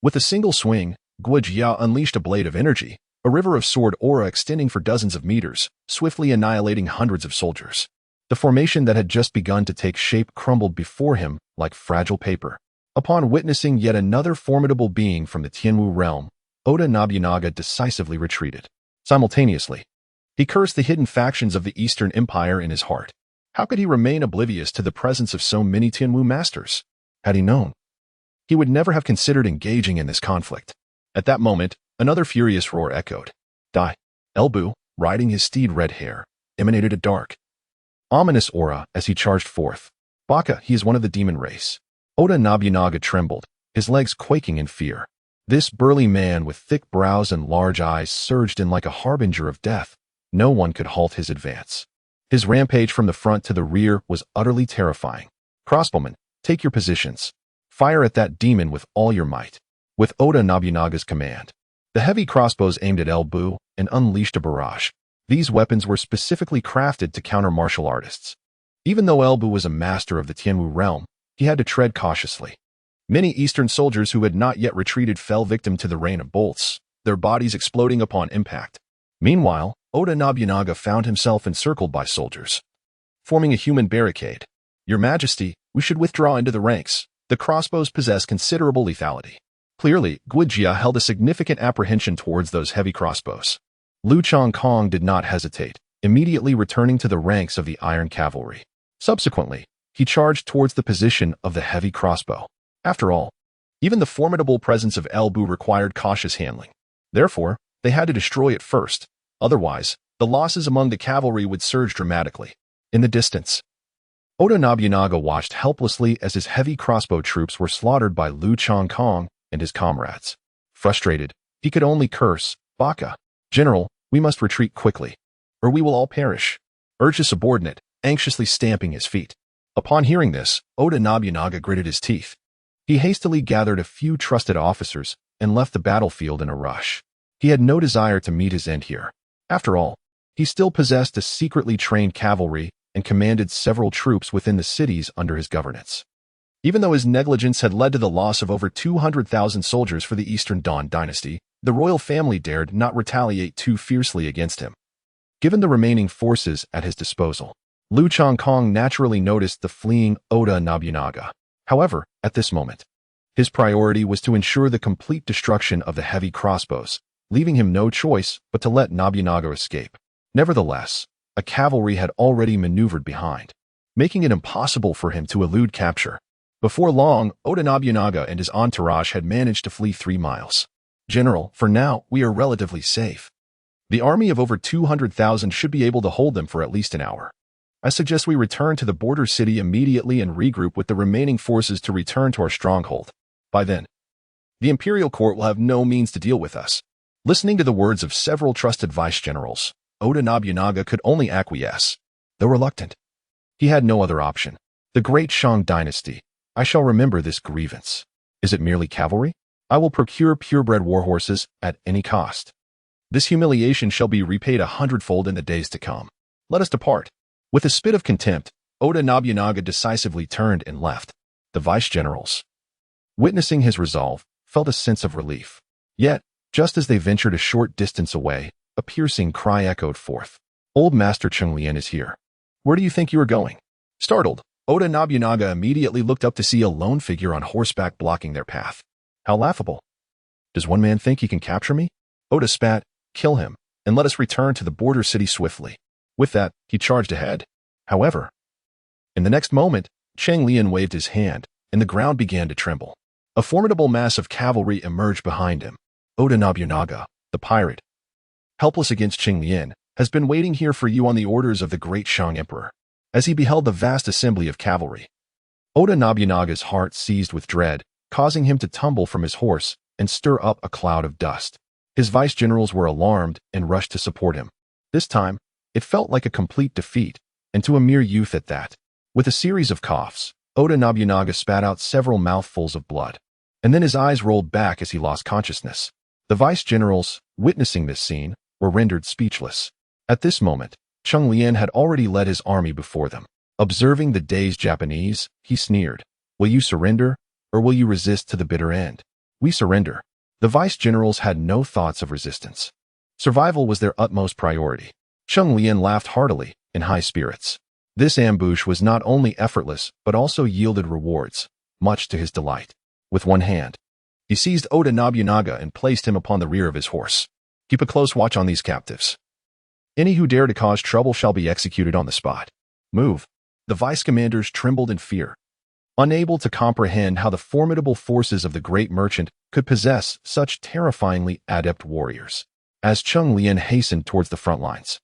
A: With a single swing, Guo Jia unleashed a blade of energy, a river of sword aura extending for dozens of meters, swiftly annihilating hundreds of soldiers. The formation that had just begun to take shape crumbled before him like fragile paper. Upon witnessing yet another formidable being from the Tianwu realm, Oda Nobunaga decisively retreated. Simultaneously, he cursed the hidden factions of the Eastern Empire in his heart. How could he remain oblivious to the presence of so many Tianwu masters? Had he known, he would never have considered engaging in this conflict. At that moment, another furious roar echoed. Die. Elbu, riding his steed Red Hair, emanated a dark, ominous aura as he charged forth. Baka, he is one of the demon race. Oda Nobunaga trembled, his legs quaking in fear. This burly man with thick brows and large eyes surged in like a harbinger of death. No one could halt his advance. His rampage from the front to the rear was utterly terrifying. Crossbowmen, take your positions. Fire at that demon with all your might. With Oda Nobunaga's command, the heavy crossbows aimed at Elbu and unleashed a barrage. These weapons were specifically crafted to counter martial artists. Even though Elbu was a master of the Tianwu realm, he had to tread cautiously. Many Eastern soldiers who had not yet retreated fell victim to the rain of bolts, their bodies exploding upon impact. Meanwhile, Oda Nobunaga found himself encircled by soldiers, forming a human barricade. Your Majesty, we should withdraw into the ranks. The crossbows possess considerable lethality. Clearly, Guo Jia held a significant apprehension towards those heavy crossbows. Lu Changkong did not hesitate, immediately returning to the ranks of the Iron Cavalry. Subsequently, he charged towards the position of the heavy crossbow. After all, even the formidable presence of Elbu required cautious handling. Therefore, they had to destroy it first. Otherwise, the losses among the cavalry would surge dramatically. In the distance, Oda Nobunaga watched helplessly as his heavy crossbow troops were slaughtered by Lu Changkong and his comrades. Frustrated, he could only curse, Baka, General, we must retreat quickly, or we will all perish, urged a subordinate, anxiously stamping his feet. Upon hearing this, Oda Nobunaga gritted his teeth. He hastily gathered a few trusted officers and left the battlefield in a rush. He had no desire to meet his end here. After all, he still possessed a secretly trained cavalry and commanded several troops within the cities under his governance. Even though his negligence had led to the loss of over 200,000 soldiers for the Eastern Dawn dynasty, the royal family dared not retaliate too fiercely against him. Given the remaining forces at his disposal, Lu Changkong naturally noticed the fleeing Oda Nobunaga. However, at this moment, his priority was to ensure the complete destruction of the heavy crossbows, leaving him no choice but to let Nobunaga escape. Nevertheless, a cavalry had already maneuvered behind, making it impossible for him to elude capture. Before long, Oda Nobunaga and his entourage had managed to flee 3 miles. General, for now, we are relatively safe. The army of over 200,000 should be able to hold them for at least an hour. I suggest we return to the border city immediately and regroup with the remaining forces to return to our stronghold. By then, The imperial court will have no means to deal with us. Listening to the words of several trusted vice-generals, Oda Nobunaga could only acquiesce, though reluctant. He had no other option. The great Shang dynasty. I shall remember this grievance. Is it merely cavalry? I will procure purebred warhorses at any cost. This humiliation shall be repaid 100-fold in the days to come. Let us depart. With a spit of contempt, Oda Nobunaga decisively turned and left. The vice-generals, witnessing his resolve, felt a sense of relief. Yet, just as they ventured a short distance away, a piercing cry echoed forth. Old Master Cheng-Lien is here. Where do you think you are going? Startled, Oda Nobunaga immediately looked up to see a lone figure on horseback blocking their path. How laughable. Does one man think he can capture me? Oda spat, kill him, and let us return to the border city swiftly. With that, he charged ahead. However, in the next moment, Cheng-Lien waved his hand, and the ground began to tremble. A formidable mass of cavalry emerged behind him. Oda Nobunaga, the pirate, helpless against Cheng-Lien, has been waiting here for you on the orders of the great Shang Emperor. As he beheld the vast assembly of cavalry, Oda Nobunaga's heart seized with dread, causing him to tumble from his horse and stir up a cloud of dust. His vice-generals were alarmed and rushed to support him. This time, it felt like a complete defeat, and to a mere youth at that. With a series of coughs, Oda Nobunaga spat out several mouthfuls of blood, and then his eyes rolled back as he lost consciousness. The vice-generals, witnessing this scene, were rendered speechless. At this moment, Cheng-Lien had already led his army before them. Observing the dazed Japanese, he sneered, "Will you surrender, or will you resist to the bitter end?" "We surrender." The vice-generals had no thoughts of resistance. Survival was their utmost priority. Cheng-Lien laughed heartily, in high spirits. This ambush was not only effortless, but also yielded rewards, much to his delight. With one hand, he seized Oda Nobunaga and placed him upon the rear of his horse. "Keep a close watch on these captives. Any who dare to cause trouble shall be executed on the spot. Move." The vice-commanders trembled in fear, unable to comprehend how the formidable forces of the great merchant could possess such terrifyingly adept warriors. As Cheng-Lien hastened towards the front lines,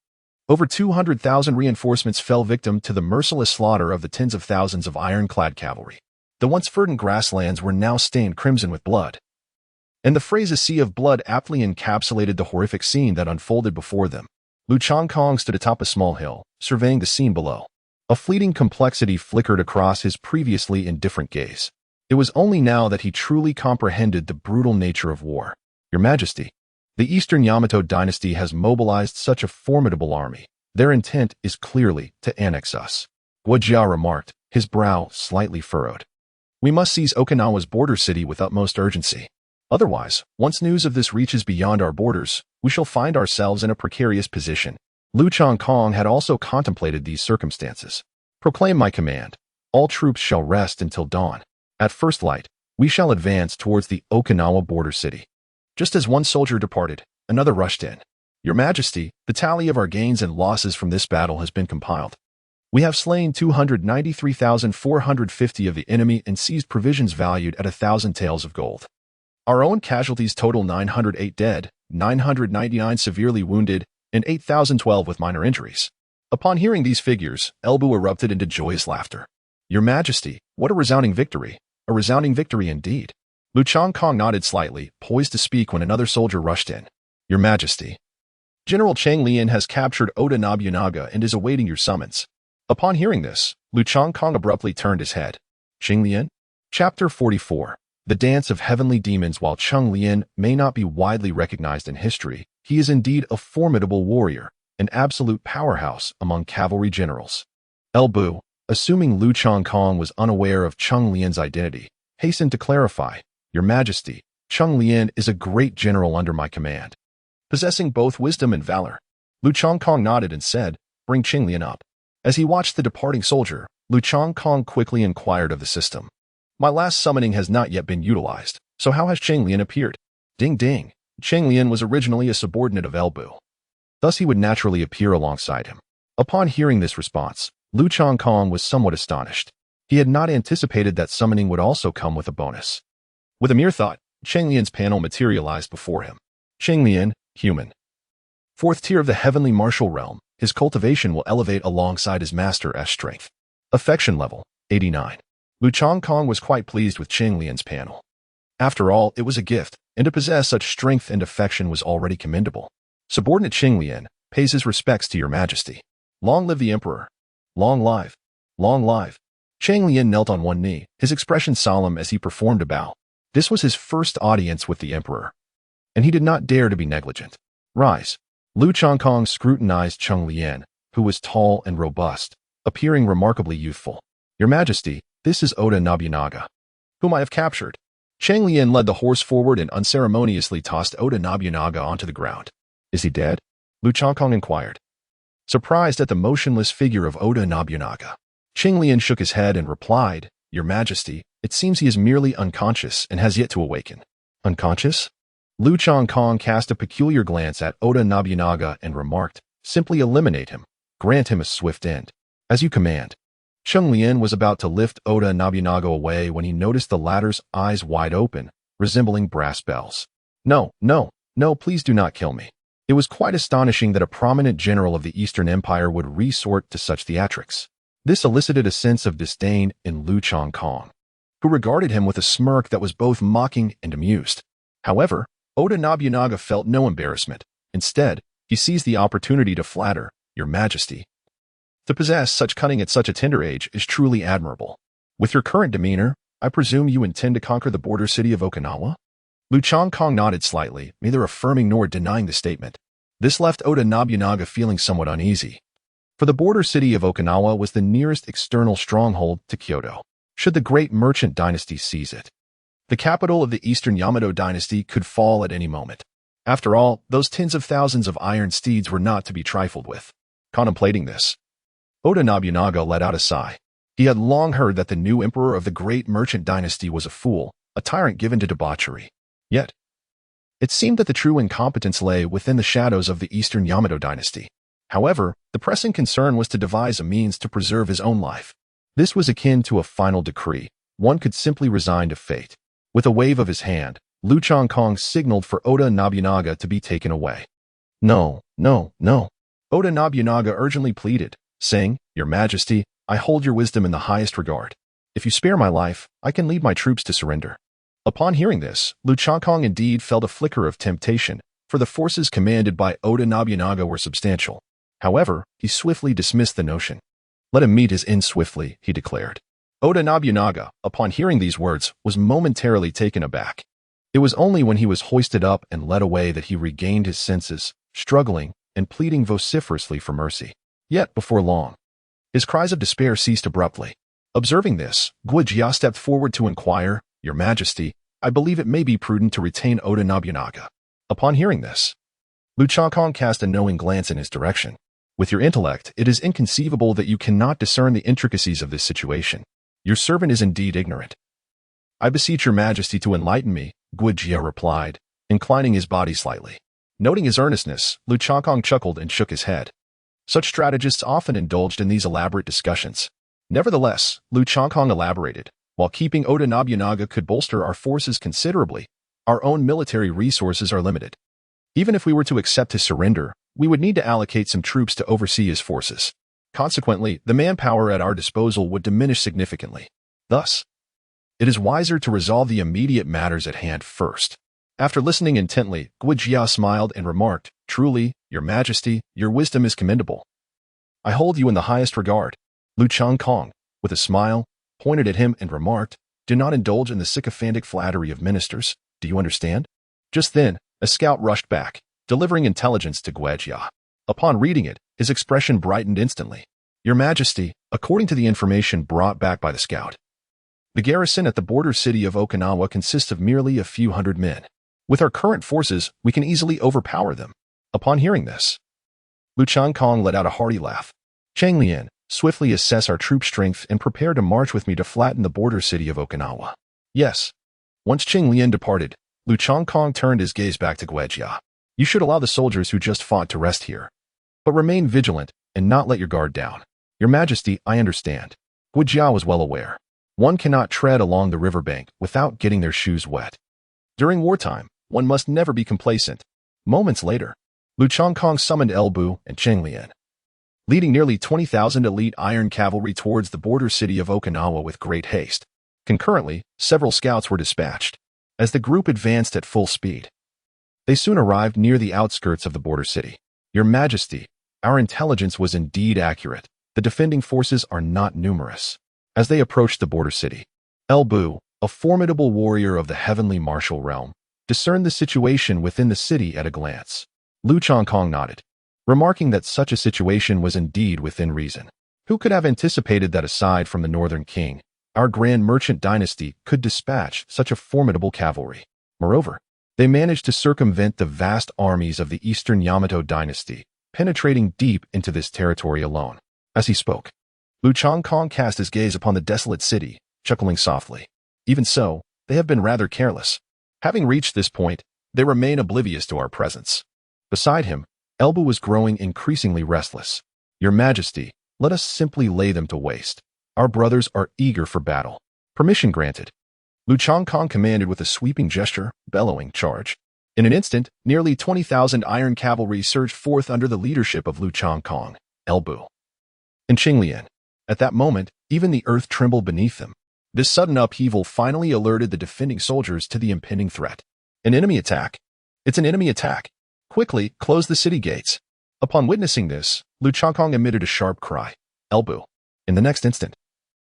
A: over 200,000 reinforcements fell victim to the merciless slaughter of the tens of thousands of ironclad cavalry. The once verdant grasslands were now stained crimson with blood, and the phrase "a sea of blood" aptly encapsulated the horrific scene that unfolded before them. Lu Changkong stood atop a small hill, surveying the scene below. A fleeting complexity flickered across his previously indifferent gaze. It was only now that he truly comprehended the brutal nature of war. "Your Majesty, the Eastern Yamato dynasty has mobilized such a formidable army. Their intent is clearly to annex us," Guo Jia remarked, his brow slightly furrowed. "We must seize Okinawa's border city with utmost urgency. Otherwise, once news of this reaches beyond our borders, we shall find ourselves in a precarious position." Lu Changkong had also contemplated these circumstances. "Proclaim my command. All troops shall rest until dawn. At first light, we shall advance towards the Okinawa border city." Just as one soldier departed, another rushed in. "Your Majesty, the tally of our gains and losses from this battle has been compiled. We have slain 293,450 of the enemy and seized provisions valued at 1,000 taels of gold. Our own casualties total 908 dead, 999 severely wounded, and 8,012 with minor injuries." Upon hearing these figures, Elbu erupted into joyous laughter. "Your Majesty, what a resounding victory. A resounding victory indeed." Lu Changkong nodded slightly, poised to speak when another soldier rushed in. "Your Majesty, General Cheng-Lien has captured Oda Nobunaga and is awaiting your summons." Upon hearing this, Lu Changkong abruptly turned his head. Cheng-Lien? Chapter 44. The Dance of Heavenly Demons. While Cheng-Lien may not be widely recognized in history, he is indeed a formidable warrior, an absolute powerhouse among cavalry generals. Elbu, assuming Lu Changkong was unaware of Cheng-Lien's identity, hastened to clarify, "Your Majesty, Cheng-Lien is a great general under my command, possessing both wisdom and valor." Lu Changkong nodded and said, "Bring Cheng-Lien up." As he watched the departing soldier, Lu Changkong quickly inquired of the system. "My last summoning has not yet been utilized, so how has Cheng-Lien appeared?" Ding ding. Cheng-Lien was originally a subordinate of Elbu. Thus he would naturally appear alongside him. Upon hearing this response, Lu Changkong was somewhat astonished. He had not anticipated that summoning would also come with a bonus. With a mere thought, Cheng-Lien's panel materialized before him. Cheng-Lien, human. Fourth tier of the heavenly martial realm, his cultivation will elevate alongside his master as strength. Affection level, 89. Lu Changkong was quite pleased with Cheng-Lien's panel. After all, it was a gift, and to possess such strength and affection was already commendable. Subordinate Qing Lian pays his respects to your majesty. Long live the emperor. Long live. Long live. Chang Lian knelt on one knee, his expression solemn as he performed a bow. This was his first audience with the emperor, and he did not dare to be negligent. Rise. Lu Changkong scrutinized Cheng Lian, who was tall and robust, appearing remarkably youthful. Your majesty, this is Oda Nobunaga, whom I have captured. Chang Lian led the horse forward and unceremoniously tossed Oda Nobunaga onto the ground. Is he dead? Lu Changkong inquired, surprised at the motionless figure of Oda Nobunaga. Chang Lian shook his head and replied, Your Majesty, it seems he is merely unconscious and has yet to awaken. Unconscious? Lu Changkong cast a peculiar glance at Oda Nobunaga and remarked, Simply eliminate him. Grant him a swift end. As you command. Cheng Lian was about to lift Oda Nobunaga away when he noticed the latter's eyes wide open, resembling brass bells. No, no, no, please do not kill me. It was quite astonishing that a prominent general of the Eastern Empire would resort to such theatrics. This elicited a sense of disdain in Lu Changkong, who regarded him with a smirk that was both mocking and amused. However, Oda Nobunaga felt no embarrassment. Instead, he seized the opportunity to flatter, Your Majesty. To possess such cunning at such a tender age is truly admirable. With your current demeanor, I presume you intend to conquer the border city of Okinawa? Lu Changkong nodded slightly, neither affirming nor denying the statement. This left Oda Nobunaga feeling somewhat uneasy. For the border city of Okinawa was the nearest external stronghold to Kyoto, should the great merchant dynasty seize it. The capital of the Eastern Yamato dynasty could fall at any moment. After all, those tens of thousands of iron steeds were not to be trifled with. Contemplating this, Oda Nobunaga let out a sigh. He had long heard that the new emperor of the great merchant dynasty was a fool, a tyrant given to debauchery. Yet, it seemed that the true incompetence lay within the shadows of the Eastern Yamato dynasty. However, the pressing concern was to devise a means to preserve his own life. This was akin to a final decree. One could simply resign to fate. With a wave of his hand, Lu Changkong signaled for Oda Nobunaga to be taken away. No, no, no. Oda Nobunaga urgently pleaded, saying, Your Majesty, I hold your wisdom in the highest regard. If you spare my life, I can lead my troops to surrender. Upon hearing this, Lu Changkong indeed felt a flicker of temptation, for the forces commanded by Oda Nobunaga were substantial. However, he swiftly dismissed the notion. Let him meet his end swiftly, he declared. Oda Nobunaga, upon hearing these words, was momentarily taken aback. It was only when he was hoisted up and led away that he regained his senses, struggling and pleading vociferously for mercy. Yet, before long, his cries of despair ceased abruptly. Observing this, Guo Jia stepped forward to inquire, Your Majesty, I believe it may be prudent to retain Oda Nobunaga. Upon hearing this, Lu Changkong cast a knowing glance in his direction. With your intellect, it is inconceivable that you cannot discern the intricacies of this situation. Your servant is indeed ignorant. I beseech your Majesty to enlighten me, Guo Jia replied, inclining his body slightly. Noting his earnestness, Lu Changkong chuckled and shook his head. Such strategists often indulged in these elaborate discussions. Nevertheless, Lu Changkong elaborated, while keeping Oda Nobunaga could bolster our forces considerably, our own military resources are limited. Even if we were to accept his surrender, we would need to allocate some troops to oversee his forces. Consequently, the manpower at our disposal would diminish significantly. Thus, it is wiser to resolve the immediate matters at hand first. After listening intently, Guo Jia smiled and remarked, Truly, Your Majesty, your wisdom is commendable. I hold you in the highest regard. Lu Changkong, with a smile, pointed at him and remarked, Do not indulge in the sycophantic flattery of ministers. Do you understand? Just then, a scout rushed back, delivering intelligence to Guo Jia. Upon reading it, his expression brightened instantly. Your Majesty, according to the information brought back by the scout, the garrison at the border city of Okinawa consists of merely a few hundred men. With our current forces, we can easily overpower them. Upon hearing this, Lu Changkong let out a hearty laugh. Chang Lian, swiftly assess our troop strength and prepare to march with me to flatten the border city of Okinawa. Yes. Once Chang Lian departed, Lu Changkong turned his gaze back to Guo Jia. You should allow the soldiers who just fought to rest here. But remain vigilant and not let your guard down. Your Majesty, I understand. Guo Jia was well aware. One cannot tread along the riverbank without getting their shoes wet. During wartime, one must never be complacent. Moments later, Lu Changkong summoned El Bu and Chang Lian, leading nearly 20,000 elite iron cavalry towards the border city of Okinawa with great haste. Concurrently, several scouts were dispatched. as the group advanced at full speed. They soon arrived near the outskirts of the border city. Your Majesty, our intelligence was indeed accurate. The defending forces are not numerous. As they approached the border city, El Bu, a formidable warrior of the heavenly martial realm, discerned the situation within the city at a glance. Lu Changkong nodded, remarking that such a situation was indeed within reason. Who could have anticipated that aside from the Northern King, our grand merchant dynasty could dispatch such a formidable cavalry? Moreover, they managed to circumvent the vast armies of the Eastern Yamato dynasty, penetrating deep into this territory alone. As he spoke, Lu Changkong cast his gaze upon the desolate city, chuckling softly. Even so, they have been rather careless. Having reached this point, they remain oblivious to our presence. Beside him, El Bu was growing increasingly restless. Your Majesty, let us simply lay them to waste. Our brothers are eager for battle. Permission granted. Lu Changkong commanded with a sweeping gesture, bellowing, charge. In an instant, nearly 20,000 iron cavalry surged forth under the leadership of Lu Changkong, El Bu, and Qinglian. At that moment, even the earth trembled beneath them. This sudden upheaval finally alerted the defending soldiers to the impending threat. An enemy attack. It's an enemy attack. Quickly, close the city gates. Upon witnessing this, Lu Changkong emitted a sharp cry. El Bu. In the next instant,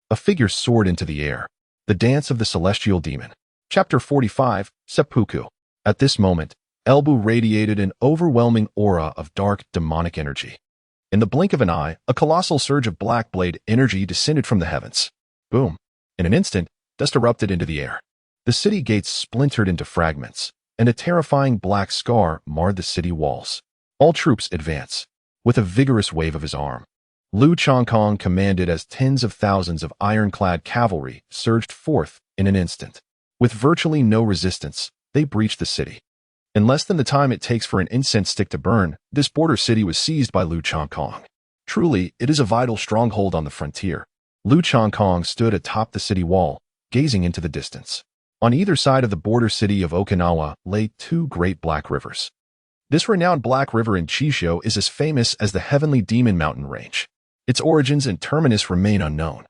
A: a figure soared into the air. The Dance of the Celestial Demon. Chapter 45, Seppuku. At this moment, El Bu radiated an overwhelming aura of dark, demonic energy. In the blink of an eye, a colossal surge of black blade energy descended from the heavens. Boom. In an instant, dust erupted into the air. The city gates splintered into fragments, and a terrifying black scar marred the city walls. All troops advance. With a vigorous wave of his arm, Lu Changkong commanded as tens of thousands of ironclad cavalry surged forth in an instant. With virtually no resistance, they breached the city. In less than the time it takes for an incense stick to burn, this border city was seized by Lu Changkong. Truly, it is a vital stronghold on the frontier. Lu Changkong stood atop the city wall, gazing into the distance. On either side of the border city of Okinawa lay two great black rivers. This renowned black river in Chisho is as famous as the Heavenly Demon Mountain Range. Its origins and terminus remain unknown.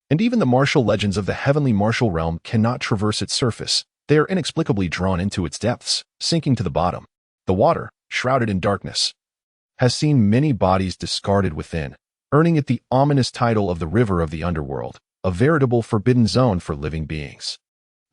A: And even the martial legends of the heavenly martial realm cannot traverse its surface. They are inexplicably drawn into its depths, sinking to the bottom. The water, shrouded in darkness, has seen many bodies discarded within, earning it the ominous title of the River of the Underworld, a veritable forbidden zone for living beings.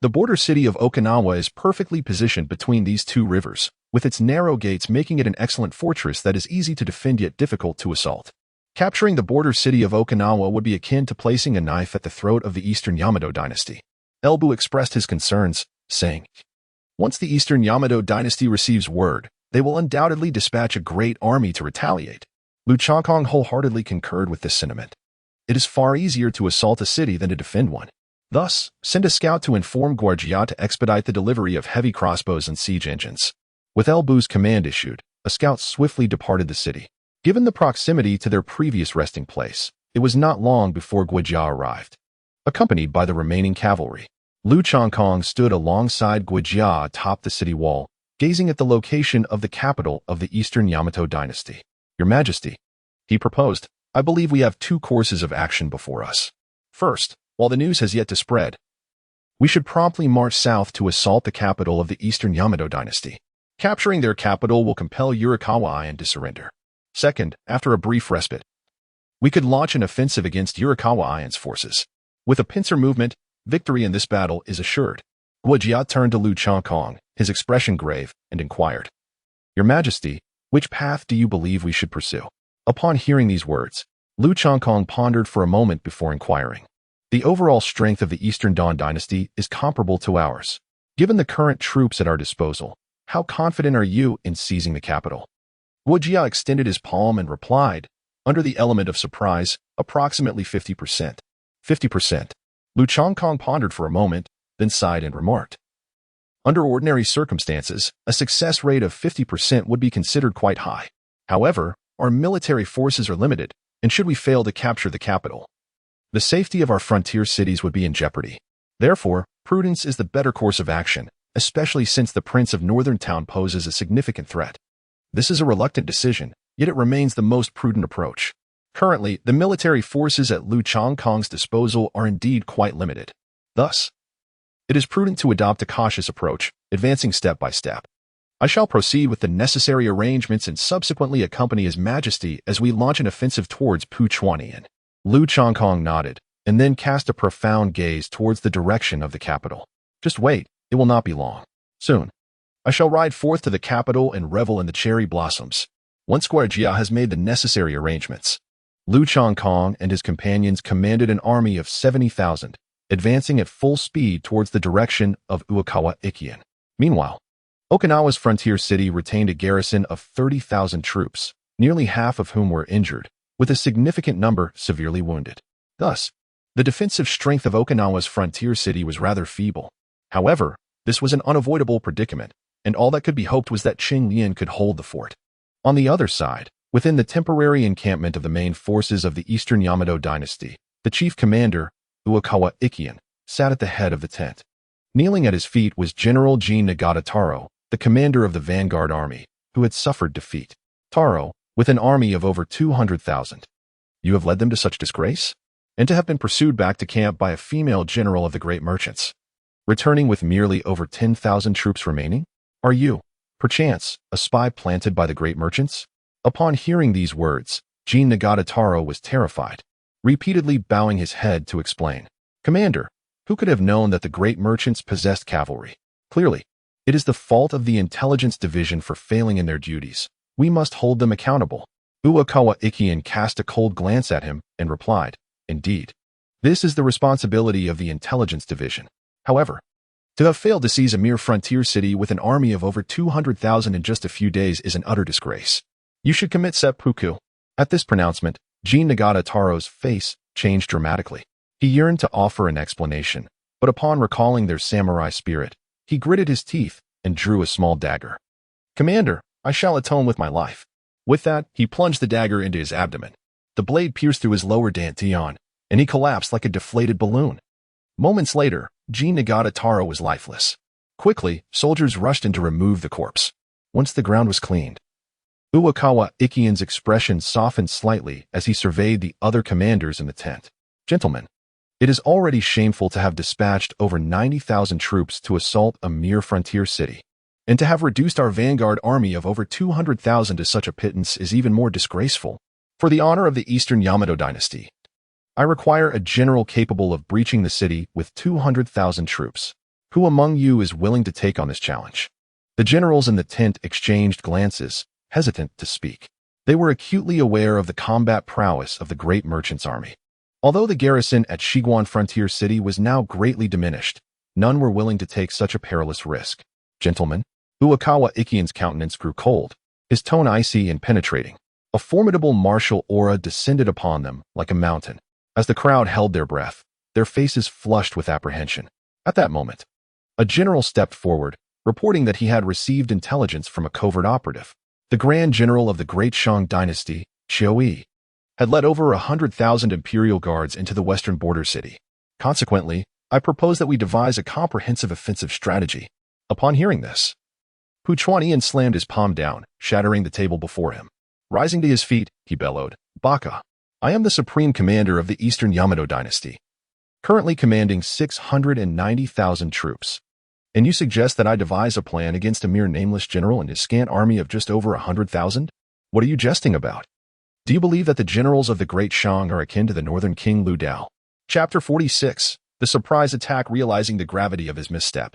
A: The border city of Okinawa is perfectly positioned between these two rivers, with its narrow gates making it an excellent fortress that is easy to defend yet difficult to assault. Capturing the border city of Okinawa would be akin to placing a knife at the throat of the Eastern Yamato dynasty. El Bu expressed his concerns, saying, once the Eastern Yamato dynasty receives word, they will undoubtedly dispatch a great army to retaliate. Lu Changkong wholeheartedly concurred with this sentiment. It is far easier to assault a city than to defend one. Thus, send a scout to inform Guarjia to expedite the delivery of heavy crossbows and siege engines. With El Bu's command issued, a scout swiftly departed the city. Given the proximity to their previous resting place, it was not long before Guarjia arrived. Accompanied by the remaining cavalry, Lu Changkong stood alongside Guarjia atop the city wall, gazing at the location of the capital of the Eastern Yamato dynasty. Your Majesty, he proposed, I believe we have two courses of action before us. First, while the news has yet to spread, we should promptly march south to assault the capital of the Eastern Yamato dynasty. Capturing their capital will compel Yurikawa Ion to surrender. Second, after a brief respite, we could launch an offensive against Yurikawa Ion's forces. With a pincer movement, victory in this battle is assured. Guarjia turned to Lu Changkong, his expression grave, and inquired, Your Majesty, which path do you believe we should pursue? Upon hearing these words, Lu Changkong pondered for a moment before inquiring. The overall strength of the Eastern Dan dynasty is comparable to ours. Given the current troops at our disposal, how confident are you in seizing the capital? Guarjia extended his palm and replied, under the element of surprise, approximately 50%. 50%. Lu Changkong pondered for a moment, then sighed and remarked, under ordinary circumstances, a success rate of 50% would be considered quite high. However, our military forces are limited, and should we fail to capture the capital, the safety of our frontier cities would be in jeopardy. Therefore, prudence is the better course of action, especially since the Prince of Northern Town poses a significant threat. This is a reluctant decision, yet it remains the most prudent approach. Currently, the military forces at Lu Changkong's disposal are indeed quite limited. Thus, It is prudent to adopt a cautious approach, advancing step by step. I shall proceed with the necessary arrangements and subsequently accompany His Majesty as we launch an offensive towards Pu Chuanian. Lu Changkong nodded, and then cast a profound gaze towards the direction of the capital. Just wait, it will not be long. Soon, I shall ride forth to the capital and revel in the cherry blossoms. Once Guardia has made the necessary arrangements, Lu Changkong and his companions commanded an army of 70,000, advancing at full speed towards the direction of Uekawa Ikian. Meanwhile, Okinawa's frontier city retained a garrison of 30,000 troops, nearly half of whom were injured, with a significant number severely wounded. Thus, the defensive strength of Okinawa's frontier city was rather feeble. However, this was an unavoidable predicament, and all that could be hoped was that Qing Lian could hold the fort. On the other side, within the temporary encampment of the main forces of the Eastern Yamato dynasty, the chief commander, Uekawa Ikian, sat at the head of the tent. Kneeling at his feet was General Jin Nagata Taro, the commander of the vanguard army, who had suffered defeat. Taro, with an army of over 200,000. You have led them to such disgrace? And to have been pursued back to camp by a female general of the great merchants, returning with merely over 10,000 troops remaining? Are you, perchance, a spy planted by the great merchants? Upon hearing these words, Jin Nagata Taro was terrified, repeatedly bowing his head to explain. Commander, who could have known that the great merchants possessed cavalry? Clearly, it is the fault of the intelligence division for failing in their duties. We must hold them accountable. Uekawa Ikian cast a cold glance at him and replied, Indeed, this is the responsibility of the intelligence division. However, to have failed to seize a mere frontier city with an army of over 200,000 in just a few days is an utter disgrace. You should commit seppuku. At this pronouncement, Jin Nagata Taro's face changed dramatically. He yearned to offer an explanation, but upon recalling their samurai spirit, he gritted his teeth and drew a small dagger. Commander, I shall atone with my life. With that, he plunged the dagger into his abdomen. The blade pierced through his lower dantian, and he collapsed like a deflated balloon. Moments later, Jin Nagata Taro was lifeless. Quickly, soldiers rushed in to remove the corpse. Once the ground was cleaned, Uekawa Ikian's expression softened slightly as he surveyed the other commanders in the tent. Gentlemen, it is already shameful to have dispatched over 90,000 troops to assault a mere frontier city. And to have reduced our vanguard army of over 200,000 to such a pittance is even more disgraceful. For the honor of the Eastern Yamato dynasty, I require a general capable of breaching the city with 200,000 troops. Who among you is willing to take on this challenge? The generals in the tent exchanged glances, hesitant to speak. They were acutely aware of the combat prowess of the great merchant's army. Although the garrison at Shiguan Frontier City was now greatly diminished, none were willing to take such a perilous risk. Gentlemen, Uekawa Ikian's countenance grew cold, his tone icy and penetrating. A formidable martial aura descended upon them like a mountain. As the crowd held their breath, their faces flushed with apprehension. At that moment, a general stepped forward, reporting that he had received intelligence from a covert operative. The Grand General of the Great Shang Dynasty, Qiu Yi, had led over 100,000 imperial guards into the western border city. Consequently, I propose that we devise a comprehensive offensive strategy. Upon hearing this, Pu Chuanian slammed his palm down, shattering the table before him. Rising to his feet, he bellowed, Baka, I am the supreme commander of the Eastern Yamato dynasty, currently commanding 690,000 troops. And you suggest that I devise a plan against a mere nameless general and his scant army of just over 100,000? What are you jesting about? Do you believe that the generals of the Great Shang are akin to the northern king Lu Dao? Chapter 46. The surprise attack, realizing the gravity of his misstep.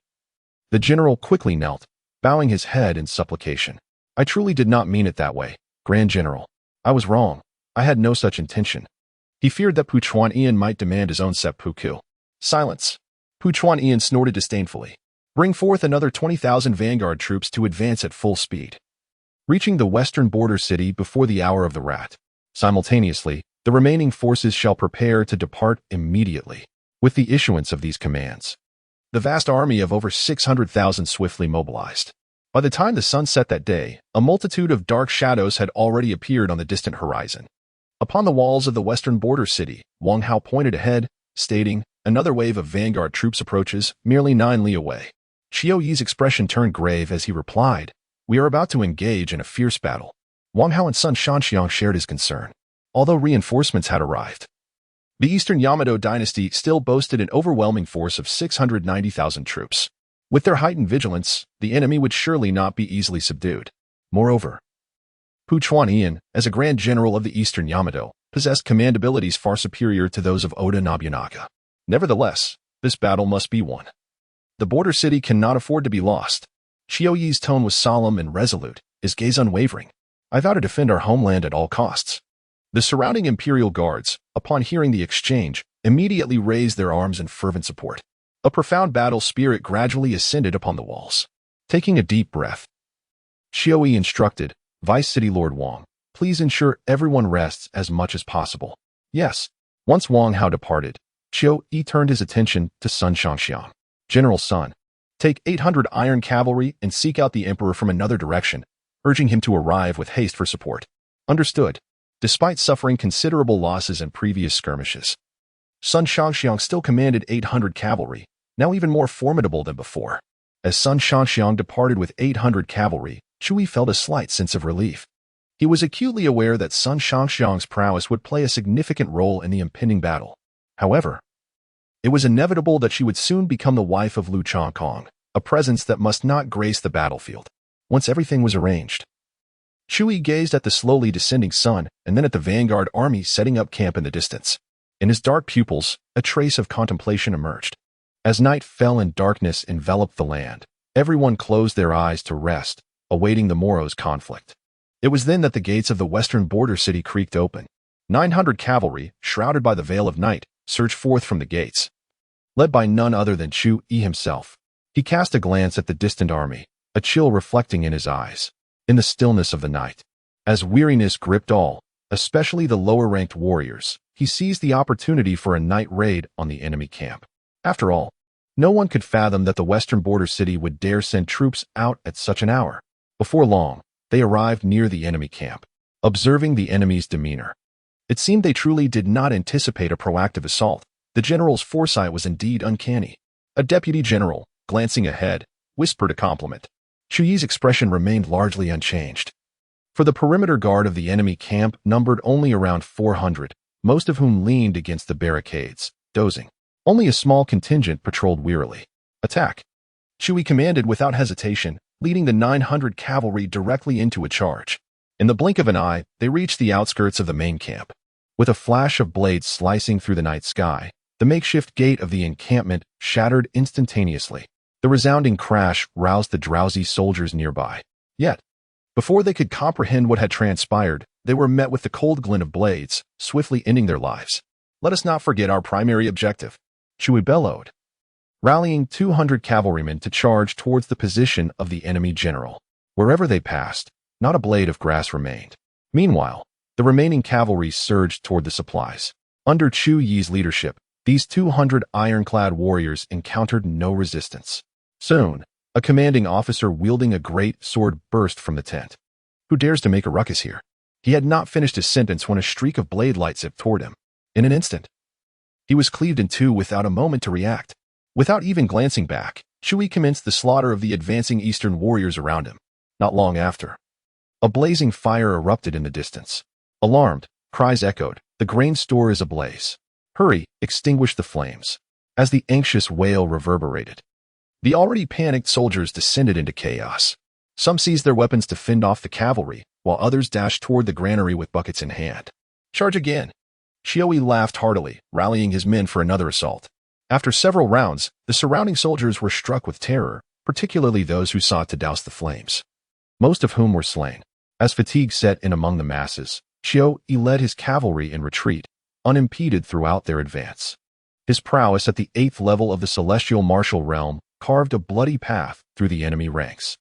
A: The general quickly knelt, bowing his head in supplication. I truly did not mean it that way, Grand General. I was wrong. I had no such intention. He feared that Pu Chuanian might demand his own seppuku. Silence. Pu Chuanian snorted disdainfully. Bring forth another 20,000 vanguard troops to advance at full speed, reaching the western border city before the hour of the rat. Simultaneously, the remaining forces shall prepare to depart immediately. With the issuance of these commands, the vast army of over 600,000 swiftly mobilized. By the time the sun set that day, a multitude of dark shadows had already appeared on the distant horizon. Upon the walls of the western border city, Wang Hao pointed ahead, stating, another wave of vanguard troops approaches, merely 9 li away. Qiu Yi's expression turned grave as he replied, we are about to engage in a fierce battle. Wang Hao and Sun Shanxiang shared his concern. Although reinforcements had arrived, The Eastern Yamato dynasty still boasted an overwhelming force of 690,000 troops. With their heightened vigilance, the enemy would surely not be easily subdued. Moreover, Pu Chuanian, as a Grand General of the Eastern Yamato, possessed command abilities far superior to those of Oda Nobunaga. Nevertheless, this battle must be won. The border city cannot afford to be lost. Chiyoyi's tone was solemn and resolute, his gaze unwavering. I vow to defend our homeland at all costs. The surrounding imperial guards, upon hearing the exchange, immediately raised their arms in fervent support. A profound battle spirit gradually ascended upon the walls. Taking a deep breath, Chiyoyi instructed, Vice City Lord Wang, please ensure everyone rests as much as possible. Yes. Once Wang Hao departed, Chiyoyi turned his attention to Sun Shangxiang. General Sun, take 800 iron cavalry and seek out the emperor from another direction, urging him to arrive with haste for support. Understood. Despite suffering considerable losses in previous skirmishes, Sun Shangxiang still commanded 800 cavalry, now even more formidable than before. As Sun Shangxiang departed with 800 cavalry, Chiyoyi felt a slight sense of relief. He was acutely aware that Sun Shangxiang's prowess would play a significant role in the impending battle. However, it was inevitable that she would soon become the wife of Lu Changkong, a presence that must not grace the battlefield. Once everything was arranged, Chiyoyi gazed at the slowly descending sun and then at the vanguard army setting up camp in the distance. In his dark pupils, a trace of contemplation emerged. As night fell and darkness enveloped the land, everyone closed their eyes to rest, awaiting the morrow's conflict. It was then that the gates of the western border city creaked open. 900 cavalry, shrouded by the veil of night, surged forth from the gates. Led by none other than Chiyoyi himself, he cast a glance at the distant army, a chill reflecting in his eyes. In the stillness of the night, as weariness gripped all, especially the lower-ranked warriors, he seized the opportunity for a night raid on the enemy camp. After all, no one could fathom that the western border city would dare send troops out at such an hour. Before long, they arrived near the enemy camp. Observing the enemy's demeanor, it seemed they truly did not anticipate a proactive assault. The general's foresight was indeed uncanny. A deputy general, glancing ahead, whispered a compliment. Chiyoyi's expression remained largely unchanged. For the perimeter guard of the enemy camp numbered only around 400, most of whom leaned against the barricades, dozing. Only a small contingent patrolled wearily. Attack! Chiyoyi commanded without hesitation, leading the 900 cavalry directly into a charge. In the blink of an eye, they reached the outskirts of the main camp. With a flash of blades slicing through the night sky, the makeshift gate of the encampment shattered instantaneously. The resounding crash roused the drowsy soldiers nearby. Yet, before they could comprehend what had transpired, they were met with the cold glint of blades, swiftly ending their lives. Let us not forget our primary objective, Chiyoyi bellowed, rallying 200 cavalrymen to charge towards the position of the enemy general. Wherever they passed, not a blade of grass remained. Meanwhile, the remaining cavalry surged toward the supplies. Under Chiyoyi's leadership, these 200 ironclad warriors encountered no resistance. Soon, a commanding officer wielding a great sword burst from the tent. Who dares to make a ruckus here? He had not finished his sentence when a streak of blade light zipped toward him. In an instant, he was cleaved in two without a moment to react. Without even glancing back, Chiyoyi commenced the slaughter of the advancing eastern warriors around him. Not long after, a blazing fire erupted in the distance. Alarmed, cries echoed, "The grain store is ablaze. Hurry, extinguish the flames." As the anxious wail reverberated, the already panicked soldiers descended into chaos. Some seized their weapons to fend off the cavalry, while others dashed toward the granary with buckets in hand. Charge again! Chiyoyi laughed heartily, rallying his men for another assault. After several rounds, the surrounding soldiers were struck with terror, particularly those who sought to douse the flames, most of whom were slain. As fatigue set in among the masses, Chiyoyi led his cavalry in retreat, unimpeded throughout their advance. His prowess at the 8th level of the celestial martial realm carved a bloody path through the enemy ranks.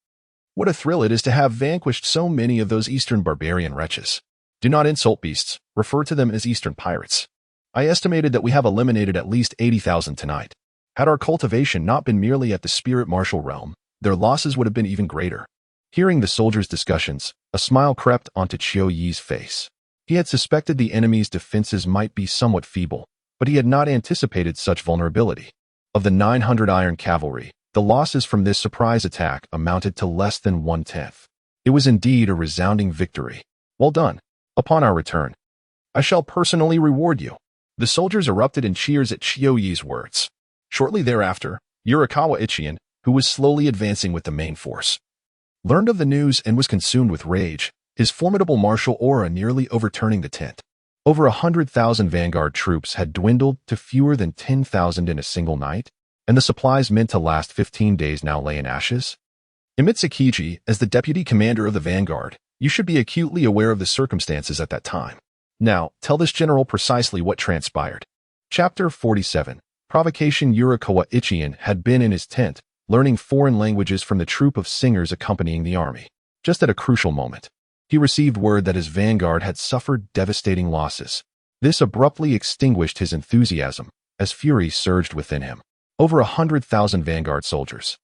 A: What a thrill it is to have vanquished so many of those eastern barbarian wretches. Do not insult beasts, refer to them as eastern pirates. I estimated that we have eliminated at least 80,000 tonight. Had our cultivation not been merely at the spirit martial realm, their losses would have been even greater. Hearing the soldiers' discussions, a smile crept onto Chiyoyi's face. He had suspected the enemy's defenses might be somewhat feeble, but he had not anticipated such vulnerability. Of the 900 iron cavalry, the losses from this surprise attack amounted to less than 1/10. It was indeed a resounding victory. Well done. Upon our return, I shall personally reward you. The soldiers erupted in cheers at Chiyoyi's words. Shortly thereafter, Yurikawa Ichian, who was slowly advancing with the main force, learned of the news and was consumed with rage, his formidable martial aura nearly overturning the tent. Over 100,000 vanguard troops had dwindled to fewer than 10,000 in a single night, and the supplies meant to last 15 days now lay in ashes. Imitsukiji, as the deputy commander of the vanguard, you should be acutely aware of the circumstances at that time. Now, tell this general precisely what transpired. Chapter 47. Provocation. Yurikawa Ichian had been in his tent, learning foreign languages from the troop of singers accompanying the army. Just at a crucial moment, he received word that his vanguard had suffered devastating losses. This abruptly extinguished his enthusiasm, as fury surged within him. Over 100,000 vanguard soldiers,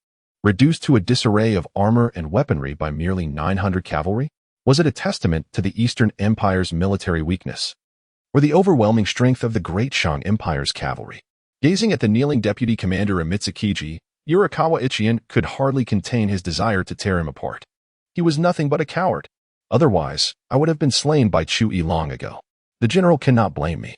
A: reduced to a disarray of armor and weaponry by merely 900 cavalry? Was it a testament to the Eastern Empire's military weakness, or the overwhelming strength of the Great Shang Empire's cavalry? Gazing at the kneeling deputy commander Imitsukiji, Yurikawa Ichian could hardly contain his desire to tear him apart. He was nothing but a coward. Otherwise, I would have been slain by Chu-Yi long ago. The general cannot blame me.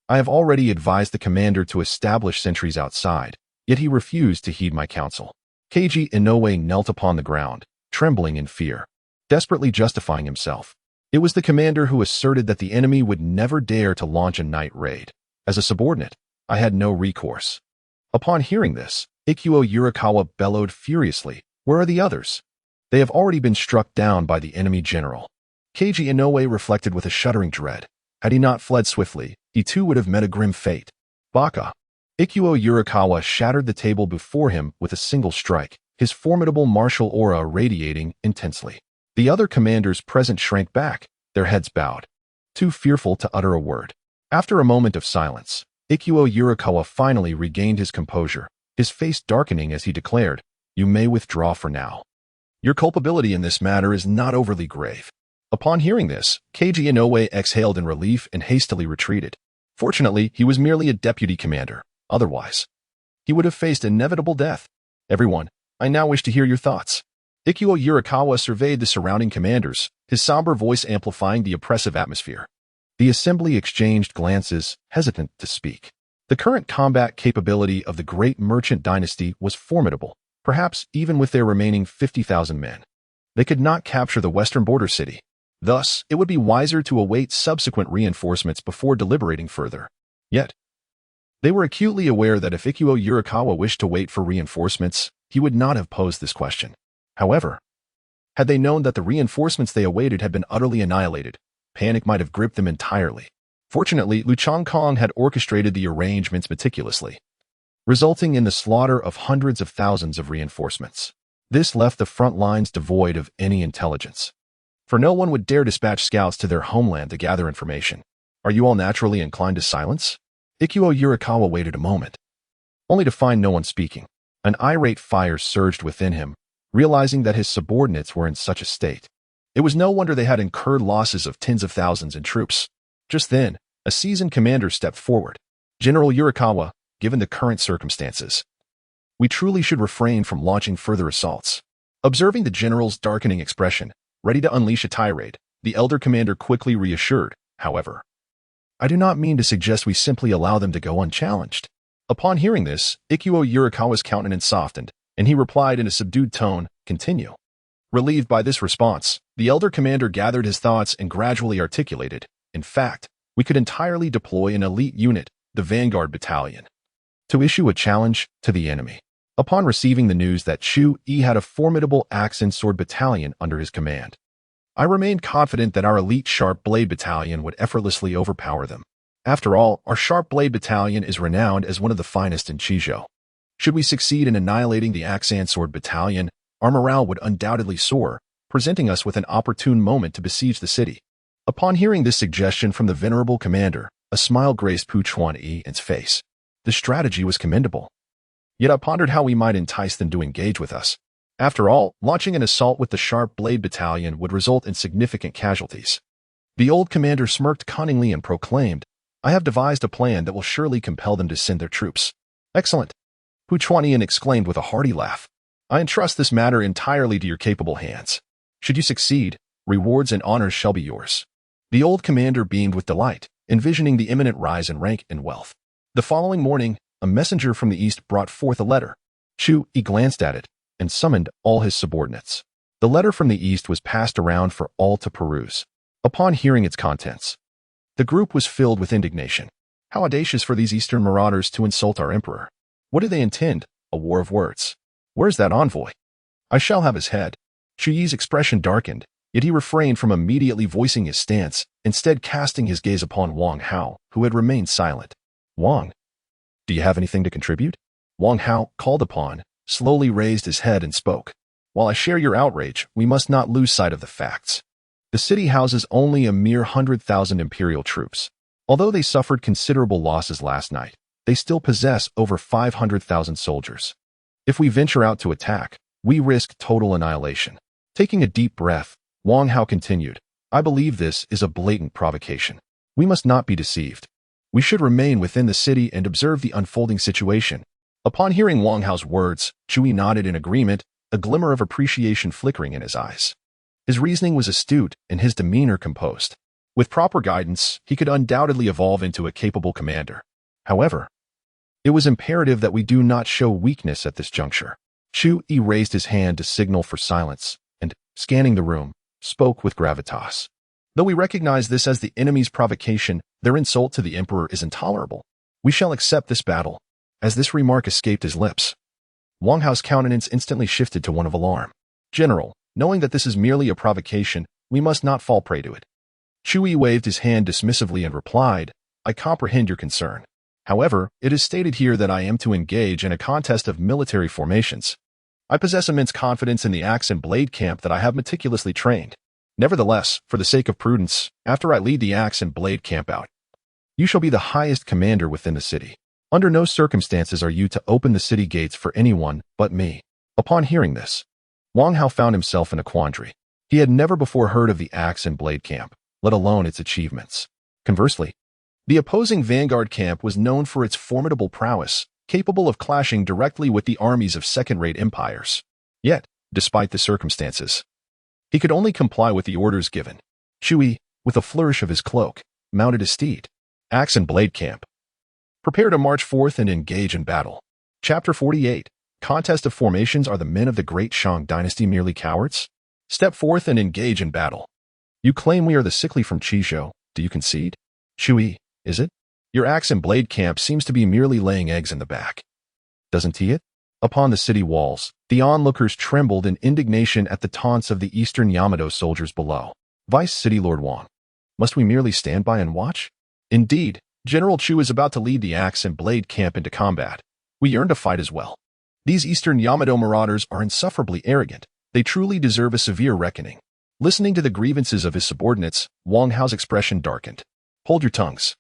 A: I have already advised the commander to establish sentries outside, yet he refused to heed my counsel. Keiji Inoue knelt upon the ground, trembling in fear, desperately justifying himself. It was the commander who asserted that the enemy would never dare to launch a night raid. As a subordinate, I had no recourse. Upon hearing this, Ikuo Yurikawa bellowed furiously, "Where are the others? They have already been struck down by the enemy general." Keiji Inoue reflected with a shuddering dread. Had he not fled swiftly, he too would have met a grim fate. Baka. Ikuo Yurikawa shattered the table before him with a single strike, his formidable martial aura radiating intensely. The other commanders present shrank back, their heads bowed, too fearful to utter a word. After a moment of silence, Ikuo Yurikawa finally regained his composure, his face darkening as he declared, "You may withdraw for now. Your culpability in this matter is not overly grave." Upon hearing this, Keiji Inoue exhaled in relief and hastily retreated. Fortunately, he was merely a deputy commander. Otherwise, he would have faced inevitable death. "Everyone, I now wish to hear your thoughts." Ikuo Yurikawa surveyed the surrounding commanders, his somber voice amplifying the oppressive atmosphere. The assembly exchanged glances, hesitant to speak. The current combat capability of the great merchant dynasty was formidable, perhaps even with their remaining 50,000 men. They could not capture the western border city. Thus, it would be wiser to await subsequent reinforcements before deliberating further. Yet, they were acutely aware that if Ikuo Yurikawa wished to wait for reinforcements, he would not have posed this question. However, had they known that the reinforcements they awaited had been utterly annihilated, panic might have gripped them entirely. Fortunately, Lu Changkong had orchestrated the arrangements meticulously, resulting in the slaughter of hundreds of thousands of reinforcements. This left the front lines devoid of any intelligence, for no one would dare dispatch scouts to their homeland to gather information. "Are you all naturally inclined to silence?" Ikuo Yurikawa waited a moment, only to find no one speaking. An irate fire surged within him, realizing that his subordinates were in such a state. It was no wonder they had incurred losses of tens of thousands in troops. Just then, a seasoned commander stepped forward. "General Yurikawa, given the current circumstances, we truly should refrain from launching further assaults." Observing the general's darkening expression, ready to unleash a tirade, the elder commander quickly reassured, "However, I do not mean to suggest we simply allow them to go unchallenged." Upon hearing this, Ikuo Yurikawa's countenance softened, and he replied in a subdued tone, "Continue." Relieved by this response, the elder commander gathered his thoughts and gradually articulated, "In fact, we could entirely deploy an elite unit, the Vanguard Battalion, to issue a challenge to the enemy." Upon receiving the news that Chu-Yi had a formidable axe and sword battalion under his command, I remained confident that our elite Sharp Blade Battalion would effortlessly overpower them. After all, our Sharp Blade Battalion is renowned as one of the finest in Chizhou. Should we succeed in annihilating the axe and sword battalion, our morale would undoubtedly soar, presenting us with an opportune moment to besiege the city. Upon hearing this suggestion from the venerable commander, a smile graced Pu Chuan-Yi's face. The strategy was commendable. Yet I pondered how we might entice them to engage with us. After all, launching an assault with the Sharp Blade Battalion would result in significant casualties. The old commander smirked cunningly and proclaimed, "I have devised a plan that will surely compel them to send their troops." "Excellent," Pu Chuan-Yi exclaimed with a hearty laugh. "I entrust this matter entirely to your capable hands. Should you succeed, rewards and honors shall be yours." The old commander beamed with delight, envisioning the imminent rise in rank and wealth. The following morning, a messenger from the east brought forth a letter. Chu Yi glanced at it and summoned all his subordinates. The letter from the east was passed around for all to peruse. Upon hearing its contents, the group was filled with indignation. How audacious for these eastern marauders to insult our emperor. What do they intend? A war of words. Where's that envoy? I shall have his head. Chu Yi's expression darkened, yet he refrained from immediately voicing his stance, instead casting his gaze upon Wang Hao, who had remained silent. Wang, do you have anything to contribute? Wang Hao, called upon, slowly raised his head and spoke. While I share your outrage, we must not lose sight of the facts. The city houses only a mere 100,000 imperial troops. Although they suffered considerable losses last night, they still possess over 500,000 soldiers. If we venture out to attack, we risk total annihilation. Taking a deep breath, Wang Hao continued, I believe this is a blatant provocation. We must not be deceived. We should remain within the city and observe the unfolding situation. Upon hearing Wang Hao's words, Chu Yi nodded in agreement, a glimmer of appreciation flickering in his eyes. His reasoning was astute and his demeanor composed. With proper guidance, he could undoubtedly evolve into a capable commander. However, it was imperative that we do not show weakness at this juncture. Chu Yi raised his hand to signal for silence and, scanning the room, spoke with gravitas. Though we recognize this as the enemy's provocation, their insult to the emperor is intolerable. We shall accept this battle. As this remark escaped his lips, Wang Hao's countenance instantly shifted to one of alarm. General, knowing that this is merely a provocation, we must not fall prey to it. Chu Yi waved his hand dismissively and replied, I comprehend your concern. However, it is stated here that I am to engage in a contest of military formations. I possess immense confidence in the axe and blade camp that I have meticulously trained. Nevertheless, for the sake of prudence, after I lead the axe and blade camp out, you shall be the highest commander within the city. Under no circumstances are you to open the city gates for anyone but me. Upon hearing this, Wang Hao found himself in a quandary. He had never before heard of the axe and blade camp, let alone its achievements. Conversely, the opposing vanguard camp was known for its formidable prowess, capable of clashing directly with the armies of second-rate empires. Yet, despite the circumstances, he could only comply with the orders given. Chu Yi, with a flourish of his cloak, mounted his steed. Axe and blade camp. Prepare to march forth and engage in battle. Chapter 48. Contest of formations. Are the men of the great Shang dynasty merely cowards? Step forth and engage in battle. You claim we are the sickly from Qizhou. Do you concede? Chu Yi, is it? Your axe and blade camp seems to be merely laying eggs in the back. Doesn't he it? Upon the city walls, the onlookers trembled in indignation at the taunts of the Eastern Yamato soldiers below. Vice City Lord Wang, must we merely stand by and watch? Indeed, General Chu is about to lead the axe and blade camp into combat. We yearn to fight as well. These Eastern Yamato marauders are insufferably arrogant. They truly deserve a severe reckoning. Listening to the grievances of his subordinates, Wang Hao's expression darkened. Hold your tongues.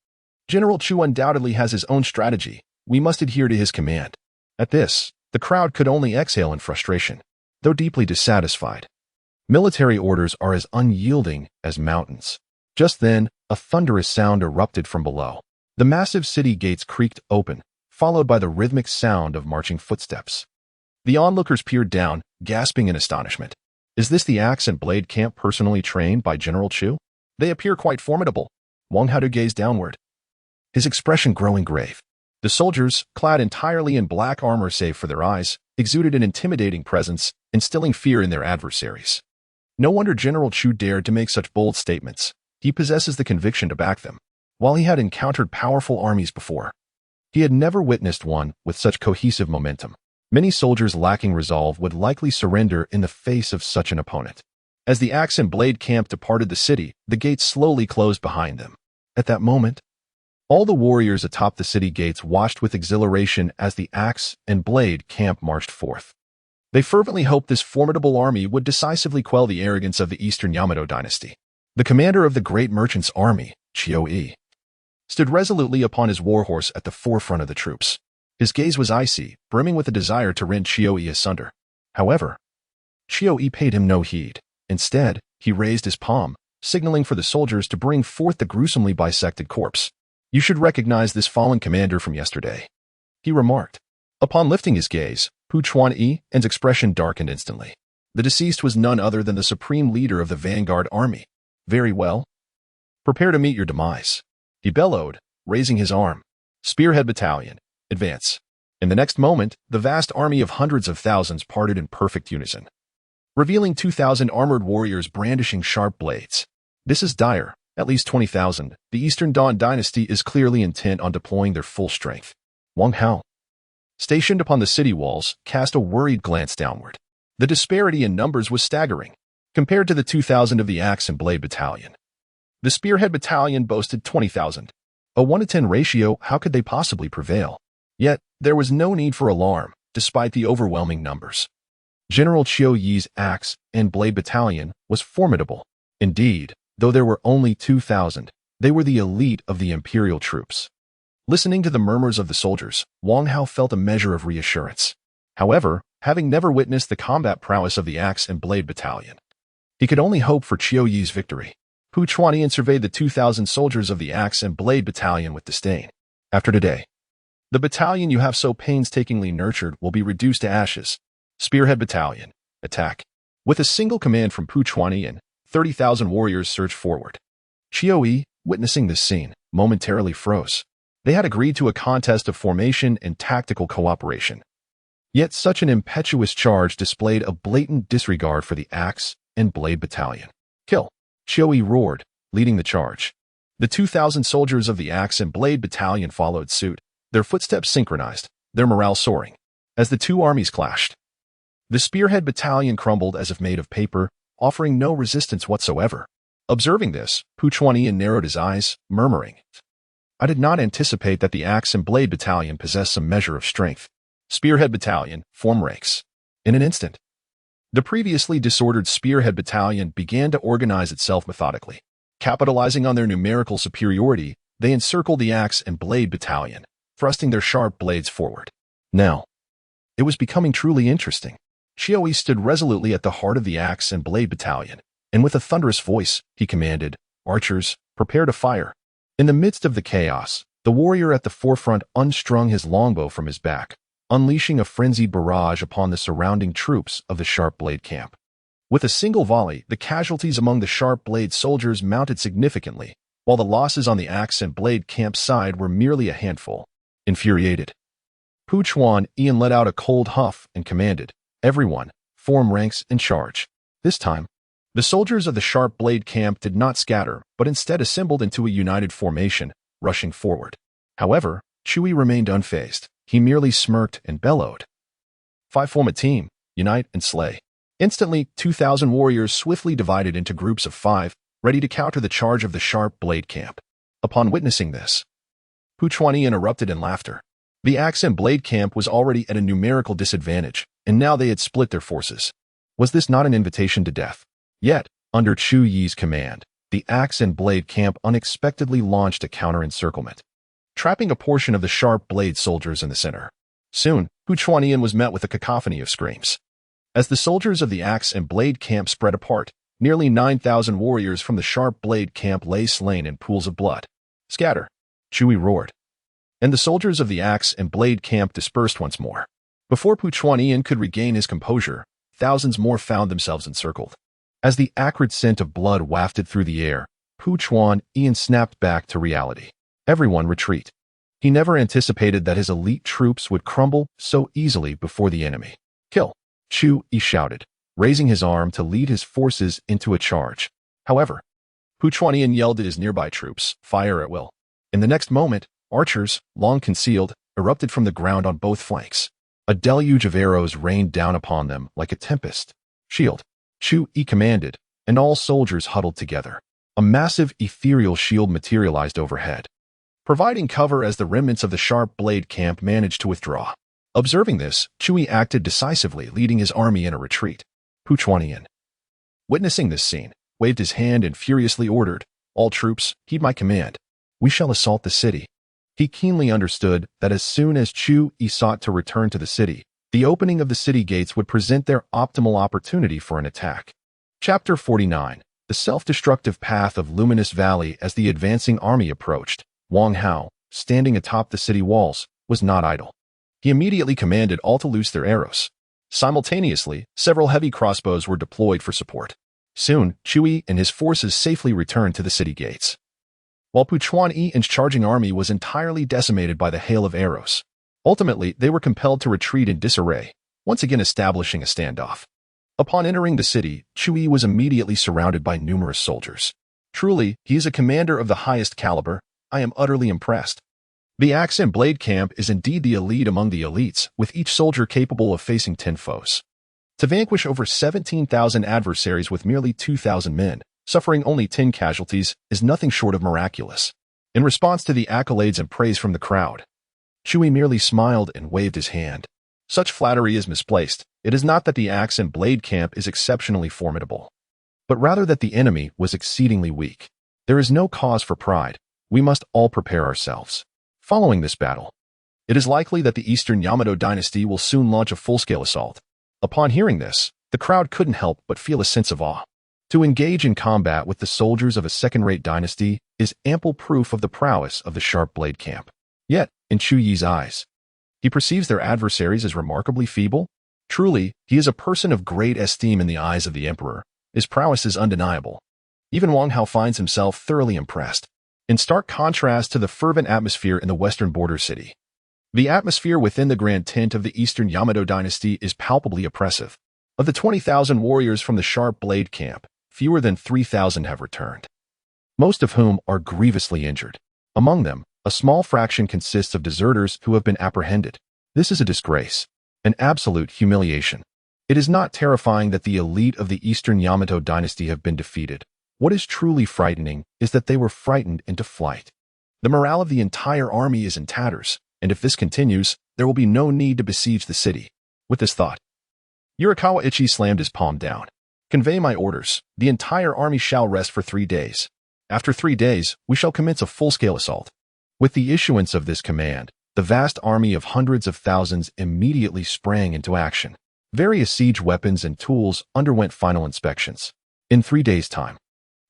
A: General Chu undoubtedly has his own strategy. We must adhere to his command. At this, the crowd could only exhale in frustration, though deeply dissatisfied. Military orders are as unyielding as mountains. Just then, a thunderous sound erupted from below. The massive city gates creaked open, followed by the rhythmic sound of marching footsteps. The onlookers peered down, gasping in astonishment. Is this the axe and blade camp personally trained by General Chu? They appear quite formidable. Wang Hao gazed downward, his expression growing grave. The soldiers, clad entirely in black armor save for their eyes, exuded an intimidating presence, instilling fear in their adversaries. No wonder General Chu dared to make such bold statements. He possesses the conviction to back them. While he had encountered powerful armies before, he had never witnessed one with such cohesive momentum. Many soldiers lacking resolve would likely surrender in the face of such an opponent. As the axe and blade camp departed the city, the gates slowly closed behind them. At that moment, all the warriors atop the city gates watched with exhilaration as the axe and blade camp marched forth. They fervently hoped this formidable army would decisively quell the arrogance of the Eastern Yamato dynasty. The commander of the great merchant's army, Chiu Yi, stood resolutely upon his warhorse at the forefront of the troops. His gaze was icy, brimming with a desire to rend Chiu Yi asunder. However, Chiu Yi paid him no heed. Instead, he raised his palm, signaling for the soldiers to bring forth the gruesomely bisected corpse. You should recognize this fallen commander from yesterday, he remarked. Upon lifting his gaze, Pu Chuanyi's expression darkened instantly. The deceased was none other than the supreme leader of the vanguard army. Very well. Prepare to meet your demise. He bellowed, raising his arm. Spearhead Battalion, advance. In the next moment, the vast army of hundreds of thousands parted in perfect unison, revealing 2,000 armored warriors brandishing sharp blades. This is dire, at least 20,000. The Eastern Dawn dynasty is clearly intent on deploying their full strength. Wang Hao, stationed upon the city walls, cast a worried glance downward. The disparity in numbers was staggering, compared to the 2,000 of the Axe and Blade Battalion. The Spearhead Battalion boasted 20,000. A 1-to-10 ratio, how could they possibly prevail? Yet, there was no need for alarm, despite the overwhelming numbers. General Qiu Yi's Axe and Blade Battalion was formidable. Indeed, though there were only 2,000, they were the elite of the imperial troops. Listening to the murmurs of the soldiers, Wang Hao felt a measure of reassurance. However, having never witnessed the combat prowess of the Axe and Blade Battalion, he could only hope for Qiu Yi's victory. Pu Chuanyan surveyed the 2,000 soldiers of the Axe and Blade Battalion with disdain. After today, the battalion you have so painstakingly nurtured will be reduced to ashes. Spearhead Battalion, attack. With a single command from Pu Chuanyan, 30,000 warriors surged forward. Qiu Yi, witnessing this scene, momentarily froze. They had agreed to a contest of formation and tactical cooperation. Yet such an impetuous charge displayed a blatant disregard for the Axe and Blade Battalion. Kill! Qiu Yi roared, leading the charge. The 2,000 soldiers of the Axe and Blade Battalion followed suit, their footsteps synchronized, their morale soaring. As the two armies clashed, the Spearhead Battalion crumbled as if made of paper, offering no resistance whatsoever. Observing this, Pu Chuanyan narrowed his eyes, murmuring, I did not anticipate that the Axe and Blade Battalion possessed some measure of strength. Spearhead Battalion, form ranks. In an instant, the previously disordered Spearhead Battalion began to organize itself methodically. Capitalizing on their numerical superiority, they encircled the Axe and Blade Battalion, thrusting their sharp blades forward. Now, it was becoming truly interesting. Qiu Yi stood resolutely at the heart of the Axe and Blade Battalion, and with a thunderous voice, he commanded, Archers, prepare to fire. In the midst of the chaos, the warrior at the forefront unstrung his longbow from his back, unleashing a frenzied barrage upon the surrounding troops of the Sharp Blade camp. With a single volley, the casualties among the Sharp Blade soldiers mounted significantly, while the losses on the Axe and Blade camp side were merely a handful. Infuriated, Pu Chuanyan let out a cold huff and commanded, Everyone, form ranks and charge. This time, the soldiers of the Sharp Blade camp did not scatter, but instead assembled into a united formation, rushing forward. However, Qiu Yi remained unfazed. He merely smirked and bellowed. 5 form a team, unite and slay. Instantly, 2,000 warriors swiftly divided into groups of 5, ready to counter the charge of the Sharp Blade camp. Upon witnessing this, Pu Chuanyan erupted in laughter. The Axe and Blade camp was already at a numerical disadvantage, and now they had split their forces. Was this not an invitation to death? Yet, under Qiu Yi's command, the Axe and Blade camp unexpectedly launched a counter-encirclement, trapping a portion of the Sharp Blade soldiers in the center. Soon, Pu Chuanyan was met with a cacophony of screams. As the soldiers of the Axe and Blade camp spread apart, nearly 9,000 warriors from the Sharp Blade camp lay slain in pools of blood. Scatter! Qiu Yi roared. And the soldiers of the Axe and Blade camp dispersed once more. Before Pu Chuanyan could regain his composure, thousands more found themselves encircled. As the acrid scent of blood wafted through the air, Pu Chuanyan snapped back to reality. Everyone retreat. He never anticipated that his elite troops would crumble so easily before the enemy. Kill! Qiu Yi shouted, raising his arm to lead his forces into a charge. However, Pu Chuanyan yelled at his nearby troops, fire at will. In the next moment, archers, long concealed, erupted from the ground on both flanks. A deluge of arrows rained down upon them like a tempest. Shield! Qiu Yi commanded, and all soldiers huddled together. A massive ethereal shield materialized overhead, providing cover as the remnants of the Sharp Blade camp managed to withdraw. Observing this, Qiu Yi acted decisively, leading his army in a retreat. Pu Chuanyan, witnessing this scene, waved his hand and furiously ordered, All troops, heed my command. We shall assault the city. He keenly understood that as soon as Qiu Yi sought to return to the city, the opening of the city gates would present their optimal opportunity for an attack. Chapter 49. The self-destructive path of Luminous Valley. As the advancing army approached, Wang Hao, standing atop the city walls, was not idle. He immediately commanded all to loose their arrows. Simultaneously, several heavy crossbows were deployed for support. Soon, Qiu Yi and his forces safely returned to the city gates. while Puchuan Yi's charging army was entirely decimated by the hail of arrows. Ultimately, they were compelled to retreat in disarray, once again establishing a standoff. Upon entering the city, Chu Yi was immediately surrounded by numerous soldiers. Truly, he is a commander of the highest caliber. I am utterly impressed. The Axe and Blade camp is indeed the elite among the elites, with each soldier capable of facing 10 foes. To vanquish over 17,000 adversaries with merely 2,000 men, suffering only 10 casualties, is nothing short of miraculous. In response to the accolades and praise from the crowd, Chu Yi merely smiled and waved his hand. Such flattery is misplaced. It is not that the Axe and Blade camp is exceptionally formidable, but rather that the enemy was exceedingly weak. There is no cause for pride. We must all prepare ourselves. Following this battle, it is likely that the Eastern Yamato dynasty will soon launch a full-scale assault. Upon hearing this, the crowd couldn't help but feel a sense of awe. To engage in combat with the soldiers of a second-rate dynasty is ample proof of the prowess of the Sharp Blade camp. Yet, in Chu Yi's eyes, he perceives their adversaries as remarkably feeble. Truly, he is a person of great esteem in the eyes of the emperor. His prowess is undeniable. Even Wang Hao finds himself thoroughly impressed. In stark contrast to the fervent atmosphere in the western border city, the atmosphere within the grand tent of the Eastern Yamato dynasty is palpably oppressive. Of the 20,000 warriors from the Sharp Blade camp, fewer than 3,000 have returned, most of whom are grievously injured. Among them, a small fraction consists of deserters who have been apprehended. This is a disgrace, an absolute humiliation. It is not terrifying that the elite of the Eastern Yamato dynasty have been defeated. What is truly frightening is that they were frightened into flight. The morale of the entire army is in tatters, and if this continues, there will be no need to besiege the city. With this thought, Yurikawa Ichi slammed his palm down. Convey my orders. The entire army shall rest for 3 days. After 3 days, we shall commence a full-scale assault. With the issuance of this command, the vast army of hundreds of thousands immediately sprang into action. Various siege weapons and tools underwent final inspections. In 3 days' time,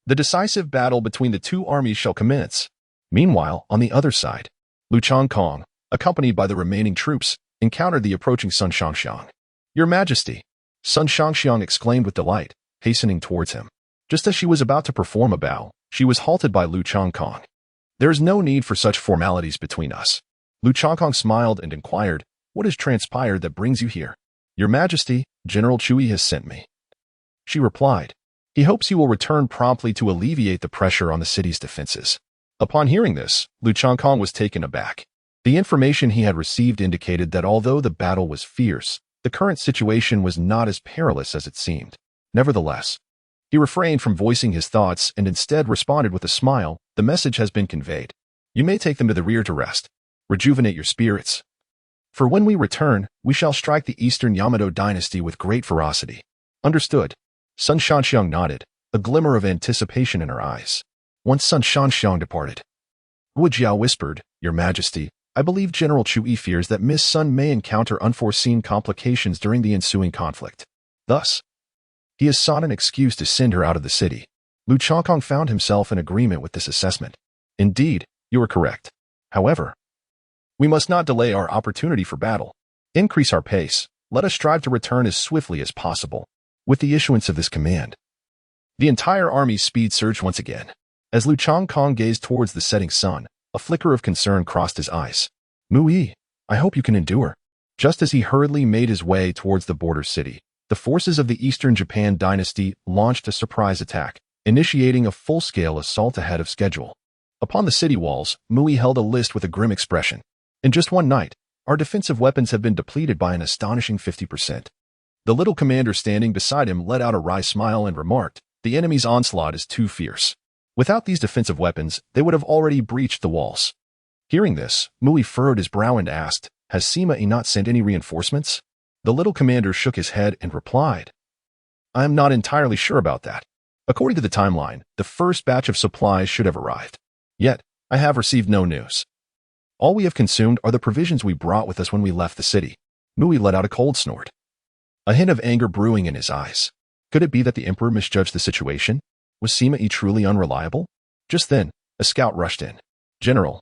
A: the decisive battle between the two armies shall commence. Meanwhile, on the other side, Lu Changkong, accompanied by the remaining troops, encountered the approaching Sun Shangxiang. Your Majesty, Sun Shangxiang exclaimed with delight, hastening towards him. Just as she was about to perform a bow, she was halted by Lu Changkong. There is no need for such formalities between us. Lu Changkong smiled and inquired, what has transpired that brings you here? Your Majesty, General Chu Yi has sent me. She replied, he hopes you will return promptly to alleviate the pressure on the city's defenses. Upon hearing this, Lu Changkong was taken aback. The information he had received indicated that although the battle was fierce, the current situation was not as perilous as it seemed. Nevertheless, he refrained from voicing his thoughts and instead responded with a smile, the message has been conveyed. You may take them to the rear to rest. Rejuvenate your spirits. For when we return, we shall strike the Eastern Yamato dynasty with great ferocity. Understood. Sun Shangxiang nodded, a glimmer of anticipation in her eyes. Once Sun Shangxiang departed, Wu Jiao whispered, Your Majesty, I believe General Chu Yi fears that Miss Sun may encounter unforeseen complications during the ensuing conflict. Thus, he has sought an excuse to send her out of the city. Lu Changkong found himself in agreement with this assessment. Indeed, you are correct. However, we must not delay our opportunity for battle. Increase our pace. Let us strive to return as swiftly as possible. With the issuance of this command, the entire army's speed surged once again. As Lu Changkong gazed towards the setting sun, a flicker of concern crossed his eyes. Mu Yi, I hope you can endure. Just as he hurriedly made his way towards the border city, the forces of the Eastern Japan dynasty launched a surprise attack, initiating a full-scale assault ahead of schedule. Upon the city walls, Mu Yi held a list with a grim expression. In just one night, our defensive weapons have been depleted by an astonishing 50%. The little commander standing beside him let out a wry smile and remarked, the enemy's onslaught is too fierce. Without these defensive weapons, they would have already breached the walls. Hearing this, Mu Yi furrowed his brow and asked, has Sima Yi not sent any reinforcements? The little commander shook his head and replied, I am not entirely sure about that. According to the timeline, the first batch of supplies should have arrived. Yet, I have received no news. All we have consumed are the provisions we brought with us when we left the city. Mu Yi let out a cold snort, a hint of anger brewing in his eyes. Could it be that the emperor misjudged the situation? Was Sima Yi truly unreliable? Just then, a scout rushed in. General,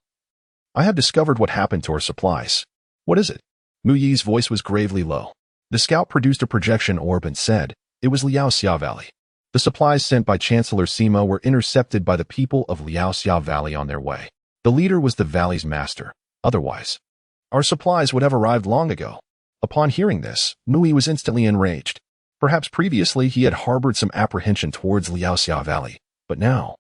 A: I have discovered what happened to our supplies. What is it? Mu Yi's voice was gravely low. The scout produced a projection orb and said, it was Liao Xia Valley. The supplies sent by Chancellor Sima were intercepted by the people of Liaoxia Valley on their way. The leader was the valley's master. Otherwise, our supplies would have arrived long ago. Upon hearing this, Mui was instantly enraged. Perhaps previously he had harbored some apprehension towards Liaoxia Valley, but now,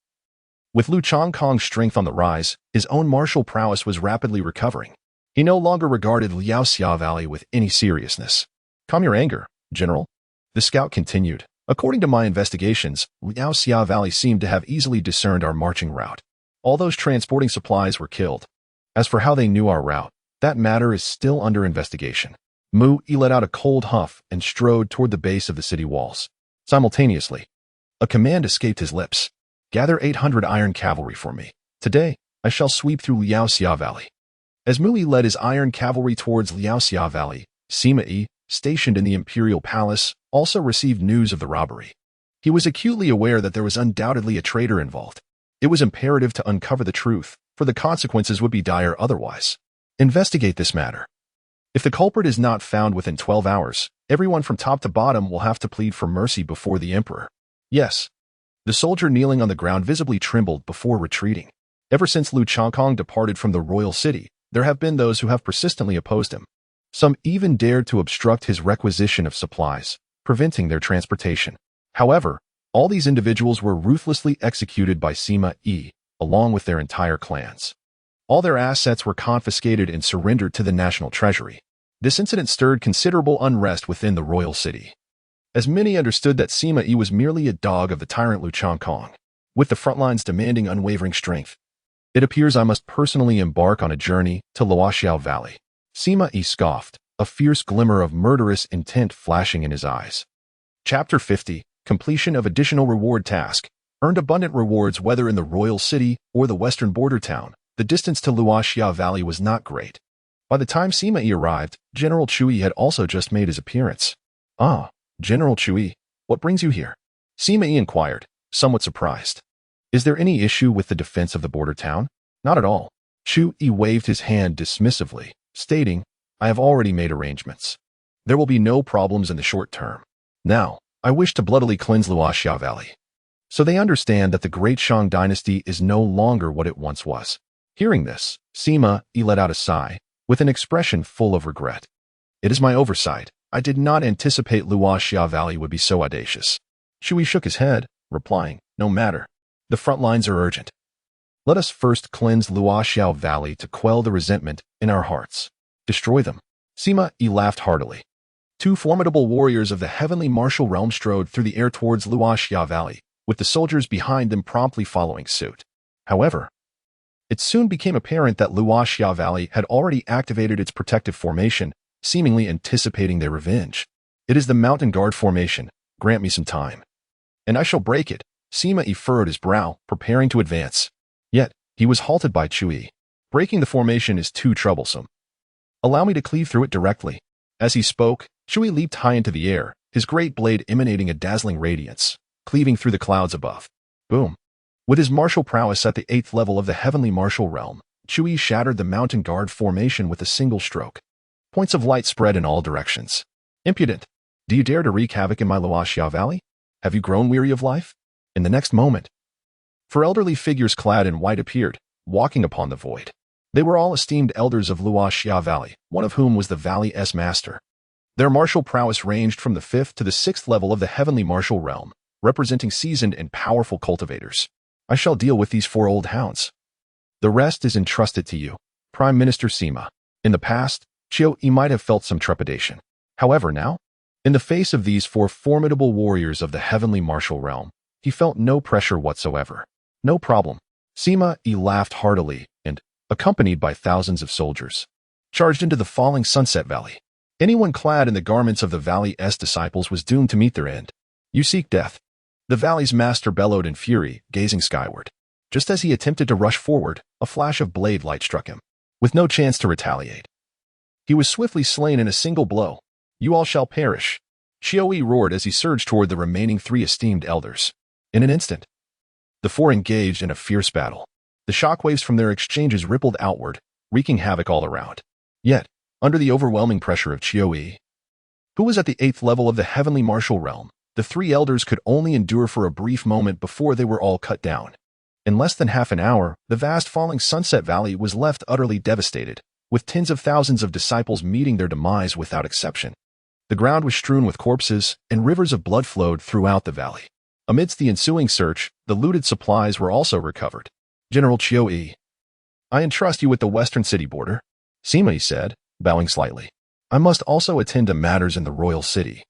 A: with Lu Changkong's strength on the rise, his own martial prowess was rapidly recovering. He no longer regarded Liaoxia Valley with any seriousness. Calm your anger, General. The scout continued. According to my investigations, Liaoxia Valley seemed to have easily discerned our marching route. All those transporting supplies were killed. As for how they knew our route, that matter is still under investigation. Mu Yi let out a cold huff and strode toward the base of the city walls. Simultaneously, a command escaped his lips. Gather 800 iron cavalry for me. Today, I shall sweep through Liaoxia Valley. As Mu Yi led his iron cavalry towards Liaoxia Valley, Sima Yi, stationed in the imperial palace, also received news of the robbery. He was acutely aware that there was undoubtedly a traitor involved. It was imperative to uncover the truth, for the consequences would be dire otherwise. Investigate this matter. If the culprit is not found within 12 hours, everyone from top to bottom will have to plead for mercy before the emperor. Yes. The soldier kneeling on the ground visibly trembled before retreating. Ever since Lu Changkong departed from the royal city, there have been those who have persistently opposed him. Some even dared to obstruct his requisition of supplies, preventing their transportation. However, all these individuals were ruthlessly executed by Sima Yi, along with their entire clans. All their assets were confiscated and surrendered to the national treasury. This incident stirred considerable unrest within the royal city, as many understood that Sima Yi was merely a dog of the tyrant Lu Changkong, with the front lines demanding unwavering strength. It appears I must personally embark on a journey to Liaoxia Valley. Sima Yi scoffed, a fierce glimmer of murderous intent flashing in his eyes. Chapter 50, Completion of Additional Reward Task. Earned abundant rewards whether in the royal city or the western border town. The distance to Liaoxia Valley was not great. By the time Sima Yi arrived, General Chui had also just made his appearance. Ah, General Chui, what brings you here? Sima Yi inquired, somewhat surprised. Is there any issue with the defense of the border town? Not at all. Chui waved his hand dismissively, stating, I have already made arrangements. There will be no problems in the short term. Now, I wish to bloodily cleanse Liaoxia Valley. So they understand that the great Shang dynasty is no longer what it once was. Hearing this, Sima Yi let out a sigh, with an expression full of regret. It is my oversight. I did not anticipate Liaoxia Valley would be so audacious. Chui shook his head, replying, no matter. The front lines are urgent. Let us first cleanse Liaoxia Valley to quell the resentment in our hearts. Destroy them. Sima Yi laughed heartily. Two formidable warriors of the heavenly martial realm strode through the air towards Liaoxia Valley, with the soldiers behind them promptly following suit. However, it soon became apparent that Liaoxia Valley had already activated its protective formation, seemingly anticipating their revenge. It is the Mountain Guard formation. Grant me some time, and I shall break it. Sima Yi furrowed his brow, preparing to advance. Yet, he was halted by Chui. Breaking the formation is too troublesome. Allow me to cleave through it directly. As he spoke, Chui leaped high into the air, his great blade emanating a dazzling radiance, cleaving through the clouds above. Boom. With his martial prowess at the 8th level of the heavenly martial realm, Chui shattered the Mountain Guard formation with a single stroke. Points of light spread in all directions. Impudent! Do you dare to wreak havoc in my Liaoxia Valley? Have you grown weary of life? In the next moment, 4 elderly figures clad in white appeared, walking upon the void. They were all esteemed elders of Liaoxia Valley, one of whom was the Valley's master. Their martial prowess ranged from the 5th to the 6th level of the heavenly martial realm, representing seasoned and powerful cultivators. I shall deal with these 4 old hounds. The rest is entrusted to you, Prime Minister Sima. In the past, Chui might have felt some trepidation. However, now, in the face of these 4 formidable warriors of the heavenly martial realm, he felt no pressure whatsoever. No problem. Sima Yi laughed heartily and, accompanied by thousands of soldiers, charged into the falling Sunset Valley. Anyone clad in the garments of the Valley's disciples was doomed to meet their end. You seek death. The Valley's master bellowed in fury, gazing skyward. Just as he attempted to rush forward, a flash of blade light struck him, with no chance to retaliate. He was swiftly slain in a single blow. You all shall perish. Chui roared as he surged toward the remaining 3 esteemed elders. In an instant, the 4 engaged in a fierce battle. The shockwaves from their exchanges rippled outward, wreaking havoc all around. Yet, under the overwhelming pressure of Chui, who was at the 8th level of the heavenly martial realm, The three elders could only endure for a brief moment before they were all cut down. In less than half an hour, the vast falling Sunset Valley was left utterly devastated, with tens of thousands of disciples meeting their demise without exception. The ground was strewn with corpses, and rivers of blood flowed throughout the valley. Amidst the ensuing search, the looted supplies were also recovered. General Chiu Yi, I entrust you with the western city border, Sima Yi said, bowing slightly. I must also attend to matters in the royal city,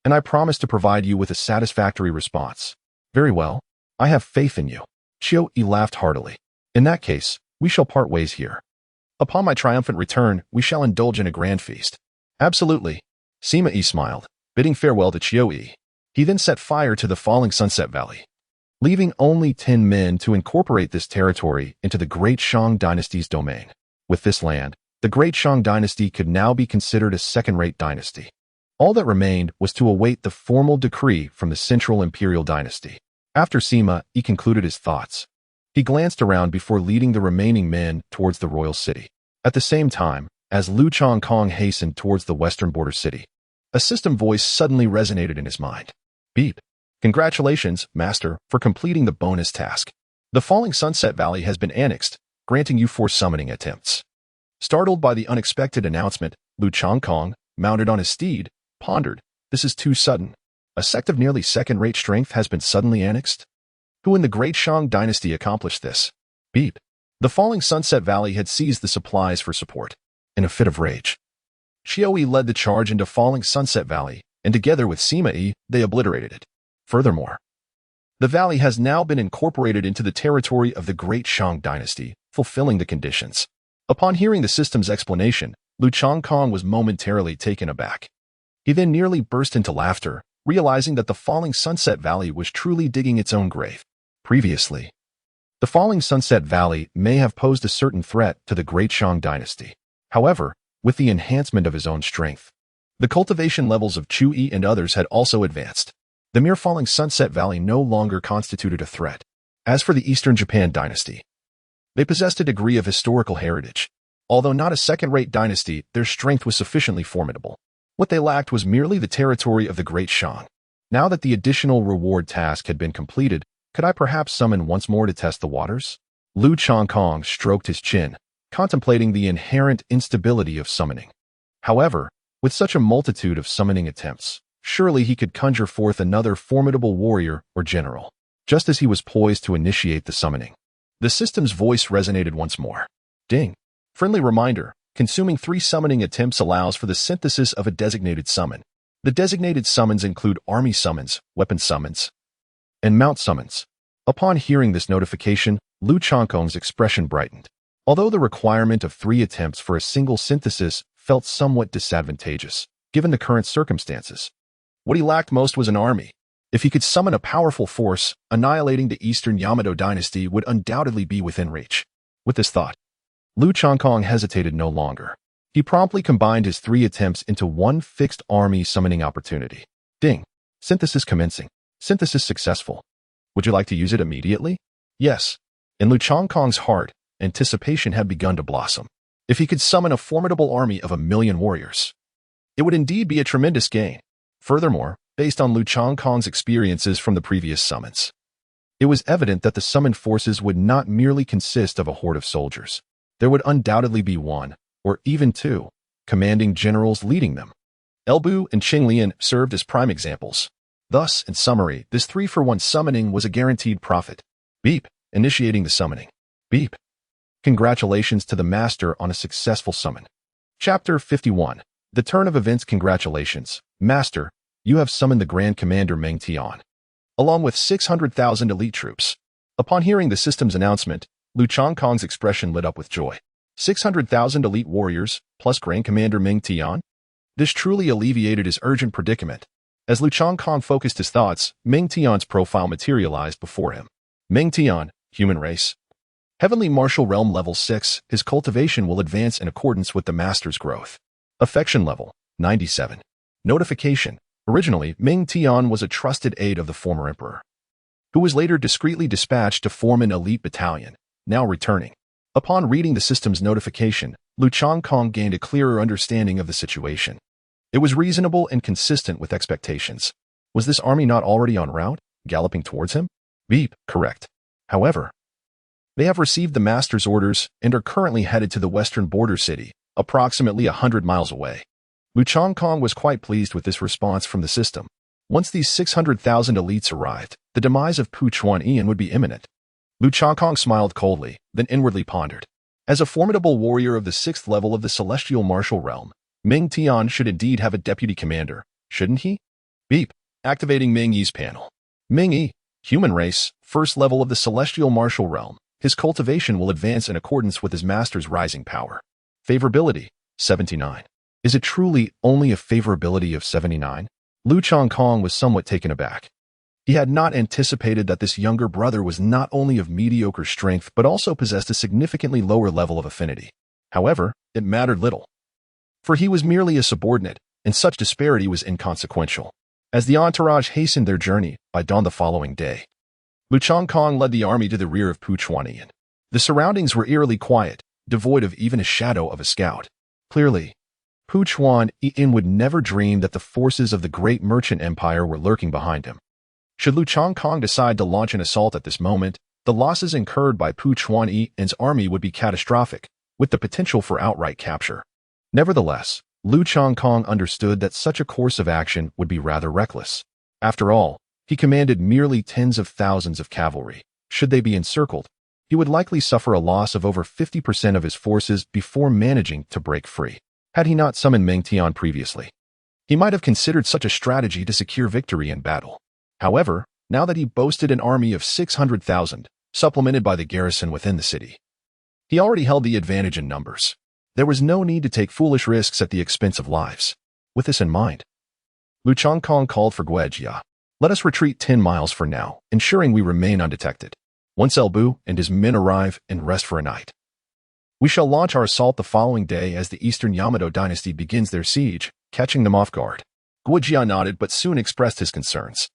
A: and I promise to provide you with a satisfactory response. Very well. I have faith in you. Chiu Yi laughed heartily. In that case, we shall part ways here. Upon my triumphant return, we shall indulge in a grand feast. Absolutely. Sima Yi smiled, bidding farewell to Chiu Yi. He then set fire to the falling Sunset Valley, leaving only 10 men to incorporate this territory into the Great Shang Dynasty's domain. With this land, the Great Shang Dynasty could now be considered a second-rate dynasty. All that remained was to await the formal decree from the Central Imperial Dynasty. After Sima Yi concluded his thoughts, he glanced around before leading the remaining men towards the royal city. At the same time, as Lu Changkong hastened towards the western border city, a system voice suddenly resonated in his mind. Beep. Congratulations, Master, for completing the bonus task. The falling Sunset Valley has been annexed, granting you 4 summoning attempts. Startled by the unexpected announcement, Lu Changkong, mounted on his steed, pondered. This is too sudden. A sect of nearly second-rate strength has been suddenly annexed? Who in the Great Shang Dynasty accomplished this? Beep. The falling Sunset Valley had seized the supplies for support. In a fit of rage, Chiu Yi led the charge into falling Sunset Valley, and together with Sima Yi, they obliterated it. Furthermore, the valley has now been incorporated into the territory of the Great Shang Dynasty, fulfilling the conditions. Upon hearing the system's explanation, Lu Changkong was momentarily taken aback. He then nearly burst into laughter, realizing that the falling Sunset Valley was truly digging its own grave. Previously, the falling Sunset Valley may have posed a certain threat to the Great Shang Dynasty. However, with the enhancement of his own strength, the cultivation levels of Chiu Yi and others had also advanced. The mere falling Sunset Valley no longer constituted a threat. As for the Eastern Japan Dynasty, they possessed a degree of historical heritage. Although not a second-rate dynasty, their strength was sufficiently formidable. What they lacked was merely the territory of the Great Shang. Now that the additional reward task had been completed, could I perhaps summon once more to test the waters? Lu Changkong stroked his chin, contemplating the inherent instability of summoning. However, with such a multitude of summoning attempts, surely he could conjure forth another formidable warrior or general. Just as he was poised to initiate the summoning, the system's voice resonated once more. Ding. Friendly reminder, consuming 3 summoning attempts allows for the synthesis of a designated summon. The designated summons include army summons, weapon summons, and mount summons. Upon hearing this notification, Lu Changkong's expression brightened. Although the requirement of 3 attempts for a single synthesis felt somewhat disadvantageous, given the current circumstances, what he lacked most was an army. If he could summon a powerful force, annihilating the Eastern Yamato dynasty would undoubtedly be within reach. With this thought, Lu Changkong hesitated no longer. He promptly combined his 3 attempts into one fixed army summoning opportunity. Ding. Synthesis commencing. Synthesis successful. Would you like to use it immediately? Yes. In Lu Changkong's heart, anticipation had begun to blossom. If he could summon a formidable army of 1,000,000 warriors, it would indeed be a tremendous gain. Furthermore, based on Lu Changkong's experiences from the previous summons, it was evident that the summoned forces would not merely consist of a horde of soldiers. There would undoubtedly be 1, or even 2, commanding generals leading them. Elbu and Qinglian served as prime examples. Thus, in summary, this 3-for-1 summoning was a guaranteed profit. Beep. Initiating the summoning. Beep. Congratulations to the master on a successful summon. Chapter 51. The turn of events. Congratulations, Master. You have summoned the Grand Commander Meng Tian, along with 600,000 elite troops. Upon hearing the system's announcement, Lu Changkong's expression lit up with joy. 600,000 elite warriors, plus Grand Commander Meng Tian? This truly alleviated his urgent predicament. As Lu Changkong focused his thoughts, Meng Tian's profile materialized before him. Meng Tian, human race. Heavenly Martial Realm level 6, his cultivation will advance in accordance with the Master's growth. Affection level, 97. Notification. Originally, Meng Tian was a trusted aide of the former emperor, who was later discreetly dispatched to form an elite battalion, now returning. Upon reading the system's notification, Lu Changkong gained a clearer understanding of the situation. It was reasonable and consistent with expectations. Was this army not already en route, galloping towards him? Beep, correct. However, they have received the master's orders and are currently headed to the western border city, approximately 100 miles away. Lu Changkong was quite pleased with this response from the system. Once these 600,000 elites arrived, the demise of Pu Chuan-Ian would be imminent. Lu Changkong smiled coldly, then inwardly pondered. As a formidable warrior of the 6th level of the celestial martial realm, Ming Tian should indeed have a deputy commander, shouldn't he? Beep. Activating Ming Yi's panel. Ming Yi, human race, 1st level of the celestial martial realm. His cultivation will advance in accordance with his master's rising power. Favorability, 79. Is it truly only a favorability of 79? Lu Changkong was somewhat taken aback. He had not anticipated that this younger brother was not only of mediocre strength but also possessed a significantly lower level of affinity. However, it mattered little, for he was merely a subordinate, and such disparity was inconsequential. As the entourage hastened their journey, by dawn the following day, Lu Changkong led the army to the rear of Pu Chuan-Ian. The surroundings were eerily quiet, devoid of even a shadow of a scout. Clearly, Pu Chuan-Ian would never dream that the forces of the great merchant empire were lurking behind him. Should Lu Changkong decide to launch an assault at this moment, the losses incurred by Pu Chuan-Ian's army would be catastrophic, with the potential for outright capture. Nevertheless, Lu Changkong understood that such a course of action would be rather reckless. After all, he commanded merely tens of thousands of cavalry. Should they be encircled, he would likely suffer a loss of over 50% of his forces before managing to break free. Had he not summoned Ming Tian previously, he might have considered such a strategy to secure victory in battle. However, now that he boasted an army of 600,000, supplemented by the garrison within the city, he already held the advantage in numbers. There was no need to take foolish risks at the expense of lives. With this in mind, Lu Changkong called for Guojia. Let us retreat 10 miles for now, ensuring we remain undetected. Once El Bu and his men arrive and rest for a night, we shall launch our assault the following day as the Eastern Yamato dynasty begins their siege, catching them off guard. Guojia nodded but soon expressed his concerns.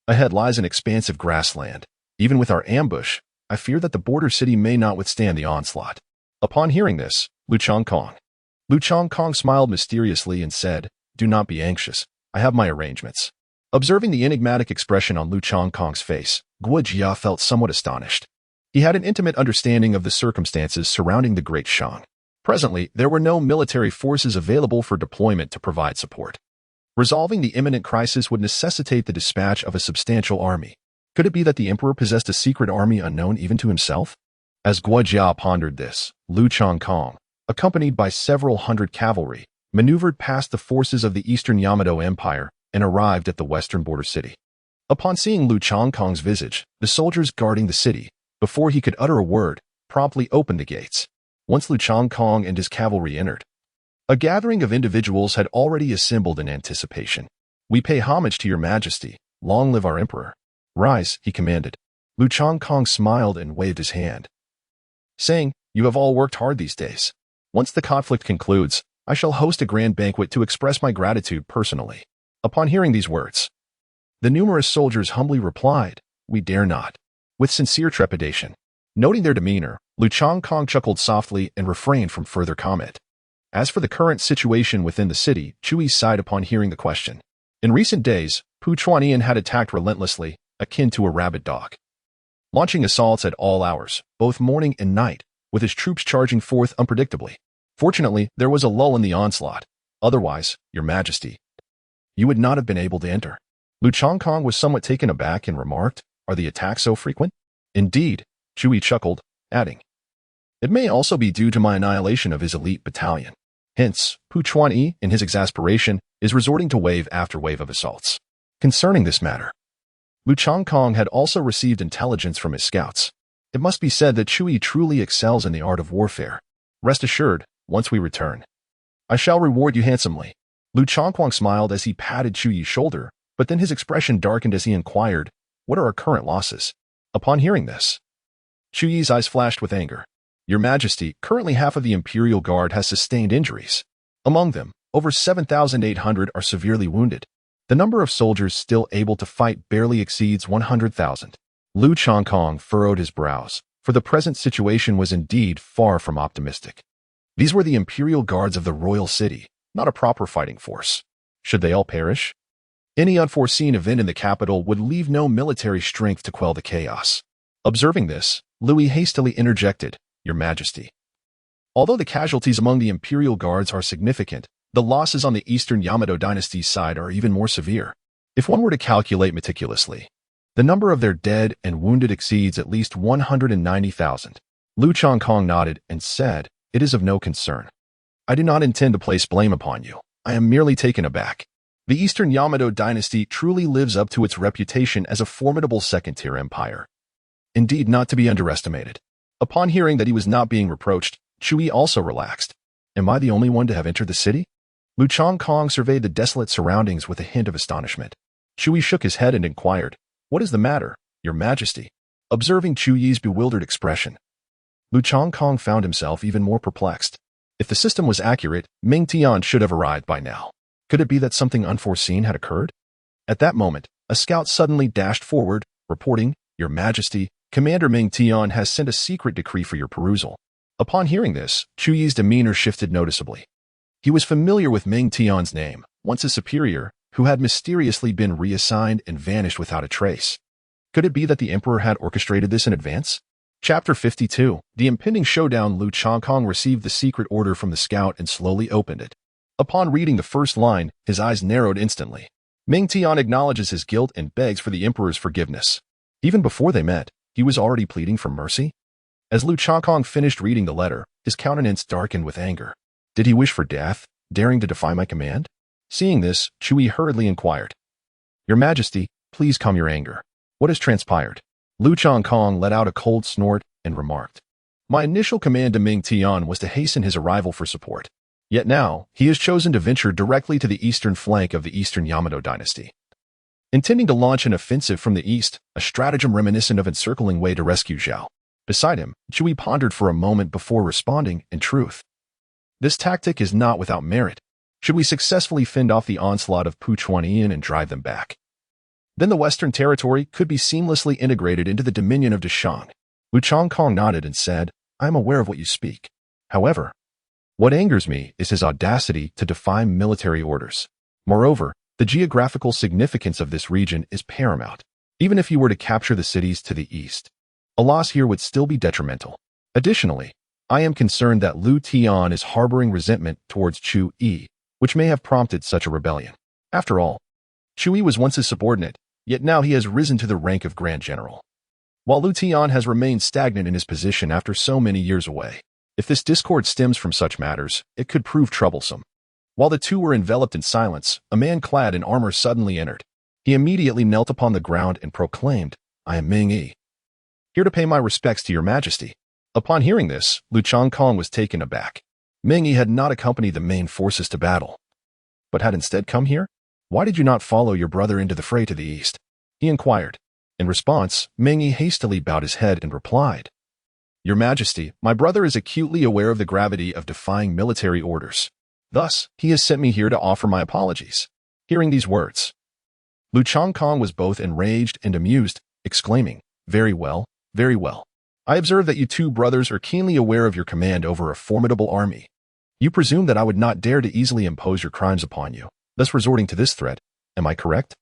A: Ahead lies an expansive grassland. Even with our ambush, I fear that the border city may not withstand the onslaught. Upon hearing this, Lu Changkong smiled mysteriously and said, "Do not be anxious. I have my arrangements." Observing the enigmatic expression on Lu Changkong's face, Guojia felt somewhat astonished. He had an intimate understanding of the circumstances surrounding the Great Shang. Presently, there were no military forces available for deployment to provide support. Resolving the imminent crisis would necessitate the dispatch of a substantial army. Could it be that the emperor possessed a secret army unknown even to himself? As Guojia pondered this, Lu Changkong, accompanied by several hundred cavalry, maneuvered past the forces of the Eastern Yamato Empire and arrived at the western border city. Upon seeing Lu Changkong's visage, the soldiers guarding the city, before he could utter a word, promptly opened the gates. Once Lu Changkong and his cavalry entered, a gathering of individuals had already assembled in anticipation. "We pay homage to your majesty. Long live our emperor." "Rise," he commanded. Lu Changkong smiled and waved his hand, saying, "You have all worked hard these days. Once the conflict concludes, I shall host a grand banquet to express my gratitude personally." Upon hearing these words, the numerous soldiers humbly replied, "We dare not," with sincere trepidation. Noting their demeanor, Lu Changkong chuckled softly and refrained from further comment. As for the current situation within the city, Chui sighed upon hearing the question. In recent days, Pu Chuan-Ian had attacked relentlessly, akin to a rabid dog, launching assaults at all hours, both morning and night, with his troops charging forth unpredictably. Fortunately, there was a lull in the onslaught. Otherwise, Your Majesty, you would not have been able to enter. Lu Changkong was somewhat taken aback and remarked, "Are the attacks so frequent?" "Indeed," Chui chuckled, adding, "It may also be due to my annihilation of his elite battalion. Hence, Pu Chuan-Yi, in his exasperation, is resorting to wave after wave of assaults." Concerning this matter, Lu Changkong had also received intelligence from his scouts. It must be said that Chui truly excels in the art of warfare. Rest assured, once we return, I shall reward you handsomely. Lu Changkong smiled as he patted Chuyi's shoulder, but then his expression darkened as he inquired, "What are our current losses?" Upon hearing this, Chuyi's eyes flashed with anger. "Your Majesty, currently half of the Imperial Guard has sustained injuries. Among them, over 7,800 are severely wounded. The number of soldiers still able to fight barely exceeds 100,000. Lu Changkong furrowed his brows, for the present situation was indeed far from optimistic. These were the Imperial Guards of the royal city, not a proper fighting force. Should they all perish? Any unforeseen event in the capital would leave no military strength to quell the chaos. Observing this, Louis hastily interjected, "Your Majesty." Although the casualties among the imperial guards are significant, the losses on the Eastern Yamato dynasty's side are even more severe. If one were to calculate meticulously, the number of their dead and wounded exceeds at least 190,000. Lu Changkong nodded and said, "It is of no concern. I do not intend to place blame upon you. I am merely taken aback. The Eastern Yamato dynasty truly lives up to its reputation as a formidable second-tier empire. Indeed, not to be underestimated." Upon hearing that he was not being reproached, Chui also relaxed. "Am I the only one to have entered the city?" Lu Changkong surveyed the desolate surroundings with a hint of astonishment. Chui shook his head and inquired, "What is the matter, Your Majesty?" Observing Chuyi's bewildered expression, Lu Changkong found himself even more perplexed. If the system was accurate, Ming Tian should have arrived by now. Could it be that something unforeseen had occurred? At that moment, a scout suddenly dashed forward, reporting, "Your Majesty, Commander Ming Tian has sent a secret decree for your perusal." Upon hearing this, Chuyi's demeanor shifted noticeably. He was familiar with Ming Tian's name, once his superior, who had mysteriously been reassigned and vanished without a trace. Could it be that the Emperor had orchestrated this in advance? Chapter 52. The impending showdown. Lu Changkong received the secret order from the scout and slowly opened it. Upon reading the first line, his eyes narrowed instantly. Ming Tian acknowledges his guilt and begs for the Emperor's forgiveness. Even before they met, he was already pleading for mercy? As Lu Changkong finished reading the letter, his countenance darkened with anger. Did he wish for death, daring to defy my command? Seeing this, Chui hurriedly inquired, "Your Majesty, please calm your anger. What has transpired?" Lu Changkong let out a cold snort and remarked, "My initial command to Ming Tian was to hasten his arrival for support. Yet now, he has chosen to venture directly to the eastern flank of the Eastern Yamato dynasty. Intending to launch an offensive from the east, a stratagem reminiscent of encircling Wei to rescue Zhao." Beside him, Chui pondered for a moment before responding, "In truth, this tactic is not without merit. Should we successfully fend off the onslaught of Puchuan and drive them back, then the Western Territory could be seamlessly integrated into the dominion of Dashang." Lu Changkong nodded and said, "I am aware of what you speak. However, what angers me is his audacity to defy military orders. Moreover, the geographical significance of this region is paramount. Even if you were to capture the cities to the east, a loss here would still be detrimental. Additionally, I am concerned that Lu Tian is harboring resentment towards Chu Yi, which may have prompted such a rebellion. After all, Chu Yi was once his subordinate, yet now he has risen to the rank of Grand General, while Lu Tian has remained stagnant in his position after so many years away. If this discord stems from such matters, it could prove troublesome." While the two were enveloped in silence, a man clad in armor suddenly entered. He immediately knelt upon the ground and proclaimed, "I am Ming Yi, here to pay my respects to Your Majesty." Upon hearing this, Lu Changkong was taken aback. Ming Yi had not accompanied the main forces to battle, but had instead come here? "Why did you not follow your brother into the fray to the east?" he inquired. In response, Ming Yi hastily bowed his head and replied, "Your Majesty, my brother is acutely aware of the gravity of defying military orders. Thus, he has sent me here to offer my apologies." Hearing these words, Lu Changkong was both enraged and amused, exclaiming, "Very well, very well. I observe that you two brothers are keenly aware of your command over a formidable army. You presume that I would not dare to easily impose your crimes upon you, thus resorting to this threat. Am I correct?"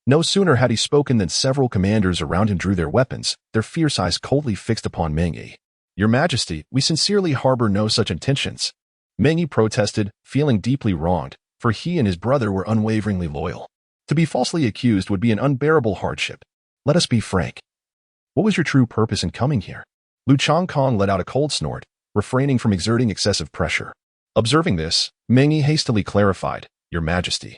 A: No sooner had he spoken than several commanders around him drew their weapons, their fierce eyes coldly fixed upon Ming Yi. "Your Majesty, we sincerely harbor no such intentions." Ming Yi protested, feeling deeply wronged, for he and his brother were unwaveringly loyal. To be falsely accused would be an unbearable hardship. "Let us be frank. What was your true purpose in coming here?" Lu Changkong let out a cold snort, refraining from exerting excessive pressure. Observing this, Ming Yi hastily clarified, "Your Majesty,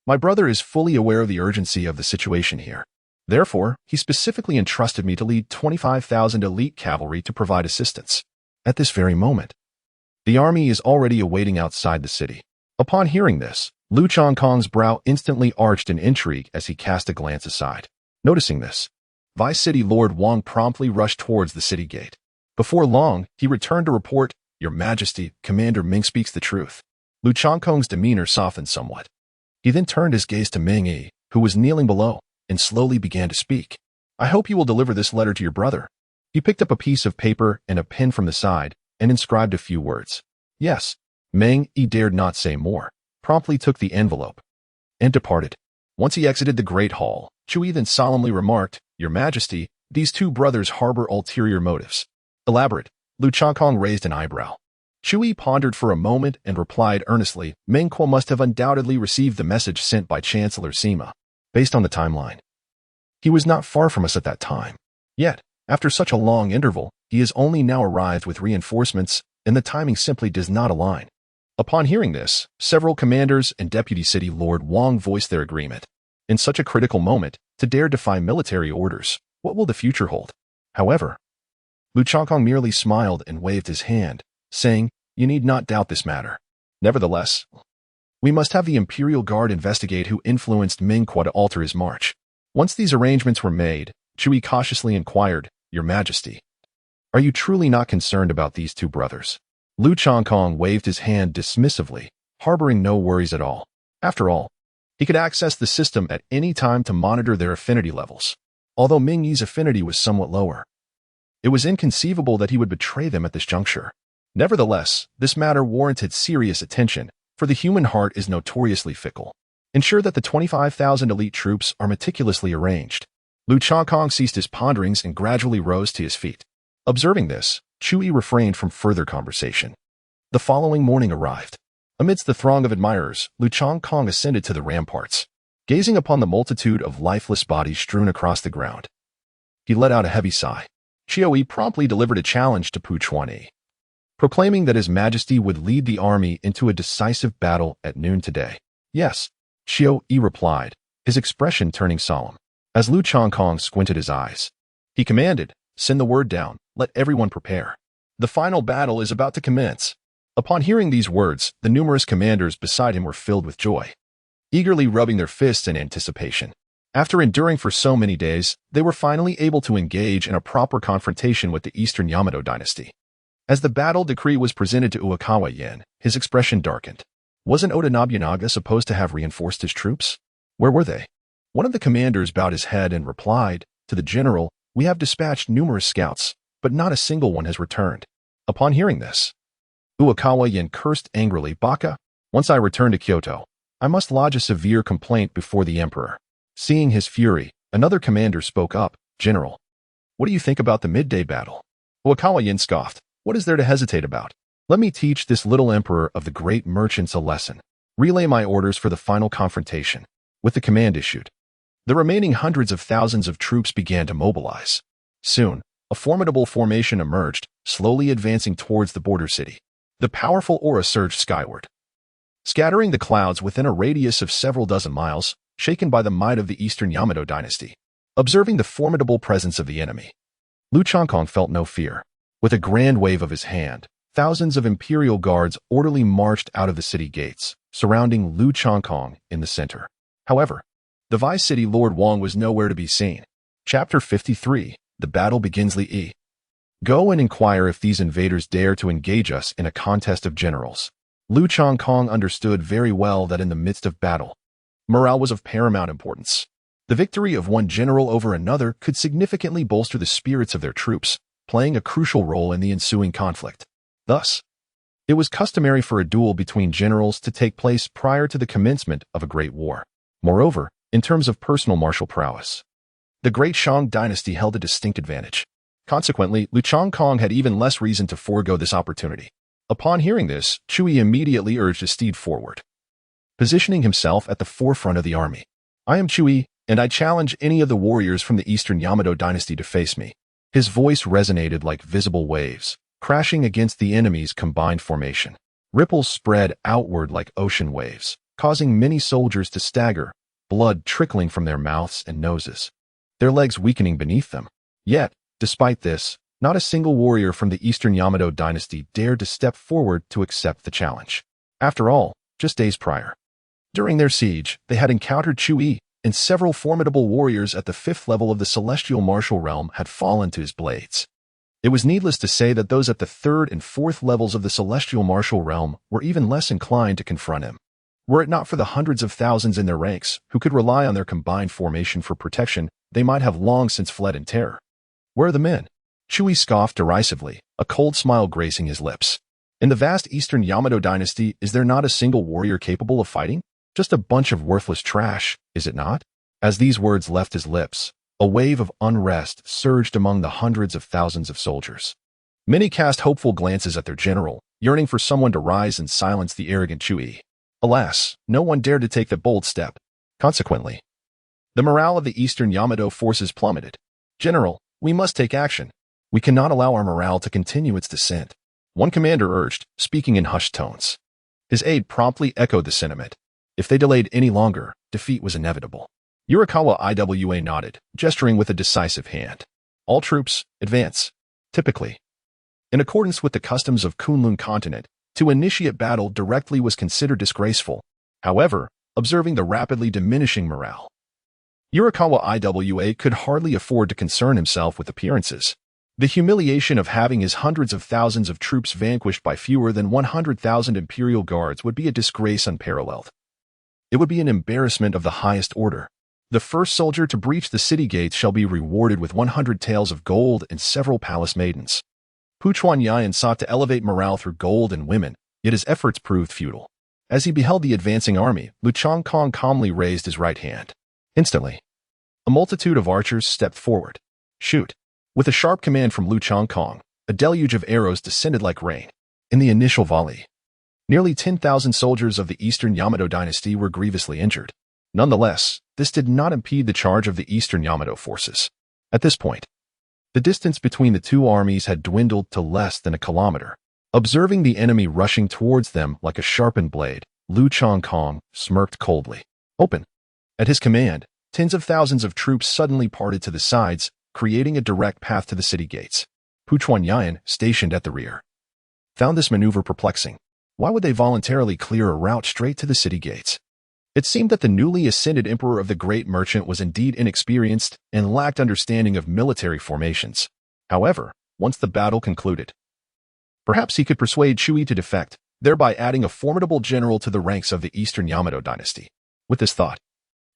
A: my brother is fully aware of the urgency of the situation here. Therefore, he specifically entrusted me to lead 25,000 elite cavalry to provide assistance. At this very moment, the army is already awaiting outside the city." Upon hearing this, Lu Changkong's brow instantly arched in intrigue as he cast a glance aside. Noticing this, Vice City Lord Wang promptly rushed towards the city gate. Before long, he returned to report, "Your Majesty, Commander Ming speaks the truth." Lu Changkong's demeanor softened somewhat. He then turned his gaze to Ming Yi, who was kneeling below, and slowly began to speak. "I hope you will deliver this letter to your brother." He picked up a piece of paper and a pen from the side and inscribed a few words. "Yes." Ming Yi dared not say more, promptly took the envelope and departed. Once he exited the Great Hall, Chui then solemnly remarked, "Your Majesty, these two brothers harbor ulterior motives." Elaborate. Lu Changkong raised an eyebrow. Chui pondered for a moment and replied earnestly, "Meng Kuo must have undoubtedly received the message sent by Chancellor Sima. Based on the timeline, he was not far from us at that time. Yet, after such a long interval, he has only now arrived with reinforcements, and the timing simply does not align." Upon hearing this, several commanders and Deputy City Lord Wang voiced their agreement. In such a critical moment, to dare defy military orders, what will the future hold? However, Lu Changkong merely smiled and waved his hand, saying, "You need not doubt this matter. Nevertheless, we must have the Imperial Guard investigate who influenced Meng Kuo to alter his march." Once these arrangements were made, Chui cautiously inquired, "Your Majesty, are you truly not concerned about these two brothers?" Lu Changkong waved his hand dismissively, harboring no worries at all. After all, he could access the system at any time to monitor their affinity levels. Although Ming Yi's affinity was somewhat lower, it was inconceivable that he would betray them at this juncture. Nevertheless, this matter warranted serious attention, for the human heart is notoriously fickle. Ensure that the 25,000 elite troops are meticulously arranged. Lu Changkong ceased his ponderings and gradually rose to his feet. Observing this, Chui refrained from further conversation. The following morning arrived. Amidst the throng of admirers, Lu Changkong ascended to the ramparts. Gazing upon the multitude of lifeless bodies strewn across the ground, he let out a heavy sigh. Chiao Yi promptly delivered a challenge to Pu Chuanyi, proclaiming that His Majesty would lead the army into a decisive battle at noon today. "Yes," Chiao Yi replied, his expression turning solemn. As Lu Changkong squinted his eyes, he commanded, "Send the word down, let everyone prepare. The final battle is about to commence." Upon hearing these words, the numerous commanders beside him were filled with joy, eagerly rubbing their fists in anticipation. After enduring for so many days, they were finally able to engage in a proper confrontation with the Eastern Yamato dynasty. As the battle decree was presented to Uekawa Yin, his expression darkened. Wasn't Oda Nobunaga supposed to have reinforced his troops? Where were they? One of the commanders bowed his head and replied, "To the general, we have dispatched numerous scouts, but not a single one has returned." Upon hearing this, Uekawa Yin cursed angrily, "Baka, once I return to Kyoto, I must lodge a severe complaint before the emperor." Seeing his fury, another commander spoke up, "General, what do you think about the midday battle?" Uekawa Yin scoffed, "What is there to hesitate about? Let me teach this little emperor of the great merchants a lesson. Relay my orders for the final confrontation." With the command issued, the remaining hundreds of thousands of troops began to mobilize. Soon, a formidable formation emerged, slowly advancing towards the border city. The powerful aura surged skyward, scattering the clouds within a radius of several dozen miles, shaken by the might of the Eastern Yamato dynasty. Observing the formidable presence of the enemy, Lu Changkong felt no fear. With a grand wave of his hand, thousands of imperial guards orderly marched out of the city gates, surrounding Lu Changkong in the center. However, the Vice City Lord Wang was nowhere to be seen. Chapter 53, The Battle Begins. Li. Go and inquire if these invaders dare to engage us in a contest of generals. Lu Changkong understood very well that in the midst of battle, morale was of paramount importance. The victory of one general over another could significantly bolster the spirits of their troops, playing a crucial role in the ensuing conflict. Thus, it was customary for a duel between generals to take place prior to the commencement of a great war. Moreover, in terms of personal martial prowess, the Great Shang dynasty held a distinct advantage. Consequently, Lu Changkong had even less reason to forego this opportunity. Upon hearing this, Chui immediately urged his steed forward, positioning himself at the forefront of the army. "I am Chui, and I challenge any of the warriors from the Eastern Yamato dynasty to face me." His voice resonated like visible waves, crashing against the enemy's combined formation. Ripples spread outward like ocean waves, causing many soldiers to stagger, blood trickling from their mouths and noses, their legs weakening beneath them. Yet, despite this, not a single warrior from the Eastern Yamato dynasty dared to step forward to accept the challenge. After all, just days prior, during their siege, they had encountered Chui, and several formidable warriors at the 5th level of the Celestial Martial Realm had fallen to his blades. It was needless to say that those at the 3rd and 4th levels of the Celestial Martial Realm were even less inclined to confront him. Were it not for the hundreds of thousands in their ranks who could rely on their combined formation for protection, they might have long since fled in terror. "Where are the men?" Chui scoffed derisively, a cold smile gracing his lips. "In the vast Eastern Yamato dynasty, is there not a single warrior capable of fighting? Just a bunch of worthless trash, is it not? As these words left his lips, a wave of unrest surged among the hundreds of thousands of soldiers. Many cast hopeful glances at their general, yearning for someone to rise and silence the arrogant Chui. Alas, no one dared to take the bold step. Consequently, the morale of the Eastern Yamato forces plummeted. General, we must take action. We cannot allow our morale to continue its descent, one commander urged, speaking in hushed tones. His aide promptly echoed the sentiment. If they delayed any longer, defeat was inevitable. Yurikawa Iwa nodded, gesturing with a decisive hand. All troops, advance. Typically, in accordance with the customs of Kunlun continent, to initiate battle directly was considered disgraceful. However, observing the rapidly diminishing morale, Yurikawa Iwa could hardly afford to concern himself with appearances. The humiliation of having his hundreds of thousands of troops vanquished by fewer than 100,000 Imperial Guards would be a disgrace unparalleled. It would be an embarrassment of the highest order. The first soldier to breach the city gates shall be rewarded with 100 taels of gold and several palace maidens. Pu Chuanyan sought to elevate morale through gold and women, yet his efforts proved futile. As he beheld the advancing army, Lu Changkong calmly raised his right hand. Instantly, a multitude of archers stepped forward. Shoot! With a sharp command from Lu Changkong, a deluge of arrows descended like rain. In the initial volley, nearly 10,000 soldiers of the Eastern Yamato dynasty were grievously injured. Nonetheless, this did not impede the charge of the Eastern Yamato forces. At this point, the distance between the two armies had dwindled to less than a kilometer. Observing the enemy rushing towards them like a sharpened blade, Lu Changkong smirked coldly. Open! At his command, tens of thousands of troops suddenly parted to the sides, creating a direct path to the city gates. Pu Chuanyan, stationed at the rear, found this maneuver perplexing. Why would they voluntarily clear a route straight to the city gates? It seemed that the newly ascended emperor of the great merchant was indeed inexperienced and lacked understanding of military formations. However, once the battle concluded, perhaps he could persuade Chui to defect, thereby adding a formidable general to the ranks of the Eastern Yamato dynasty. With this thought,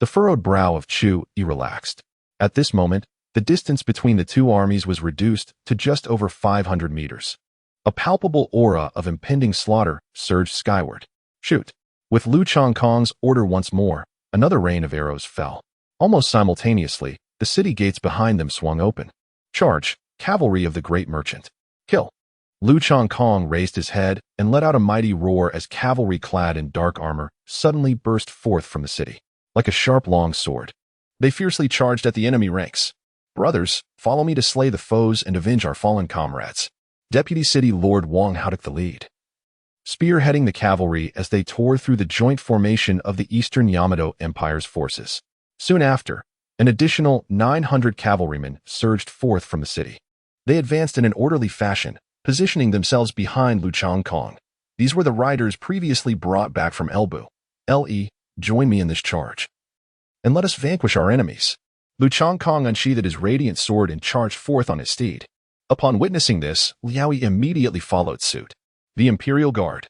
A: the furrowed brow of Chui relaxed. At this moment, the distance between the two armies was reduced to just over 500 meters. A palpable aura of impending slaughter surged skyward. Shoot! With Lu Changkong's order once more, another rain of arrows fell. Almost simultaneously, the city gates behind them swung open. Charge! Cavalry of the great merchant. Kill! Lu Changkong raised his head and let out a mighty roar as cavalry clad in dark armor suddenly burst forth from the city. Like a sharp long sword, they fiercely charged at the enemy ranks. Brothers, follow me to slay the foes and avenge our fallen comrades. Deputy City Lord Wang Hao took the lead, spearheading the cavalry as they tore through the joint formation of the Eastern Yamato Empire's forces. Soon after, an additional 900 cavalrymen surged forth from the city. They advanced in an orderly fashion, positioning themselves behind Lu Changkong. These were the riders previously brought back from Elbu. Le, join me in this charge, and let us vanquish our enemies. Lu Changkong unsheathed his radiant sword and charged forth on his steed. Upon witnessing this, Liaoyi immediately followed suit. The Imperial Guard,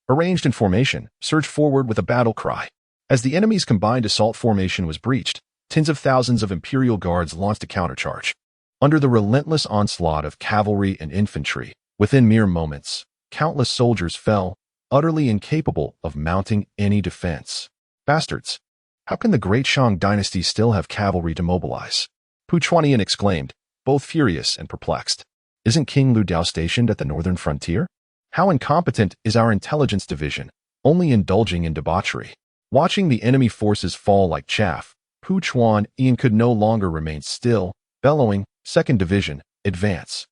A: arranged in formation, surged forward with a battle cry. As the enemy's combined assault formation was breached, tens of thousands of Imperial Guards launched a countercharge. Under the relentless onslaught of cavalry and infantry, within mere moments, countless soldiers fell, utterly incapable of mounting any defense. Bastards! How can the great Shang dynasty still have cavalry to mobilize? Pu Chuanyan exclaimed, both furious and perplexed. Isn't King Lu Dao stationed at the northern frontier? How incompetent is our intelligence division, only indulging in debauchery? Watching the enemy forces fall like chaff, Pu Chuanyan could no longer remain still, bellowing, 2nd Division, advance.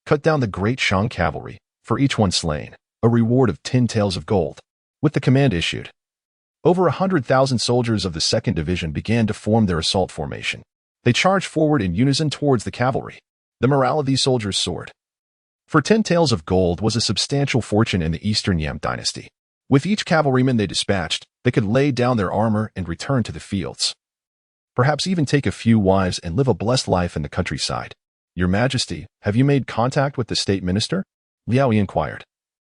A: Cut down the great Shang cavalry, for each one slain, a reward of 10 taels of gold. With the command issued, over 100,000 soldiers of the 2nd Division began to form their assault formation. They charged forward in unison towards the cavalry. The morale of these soldiers soared. For 10 taels of gold was a substantial fortune in the Eastern Yam dynasty. With each cavalryman they dispatched, they could lay down their armor and return to the fields. Perhaps even take a few wives and live a blessed life in the countryside. Your Majesty, have you made contact with the state minister? Liaoyi inquired.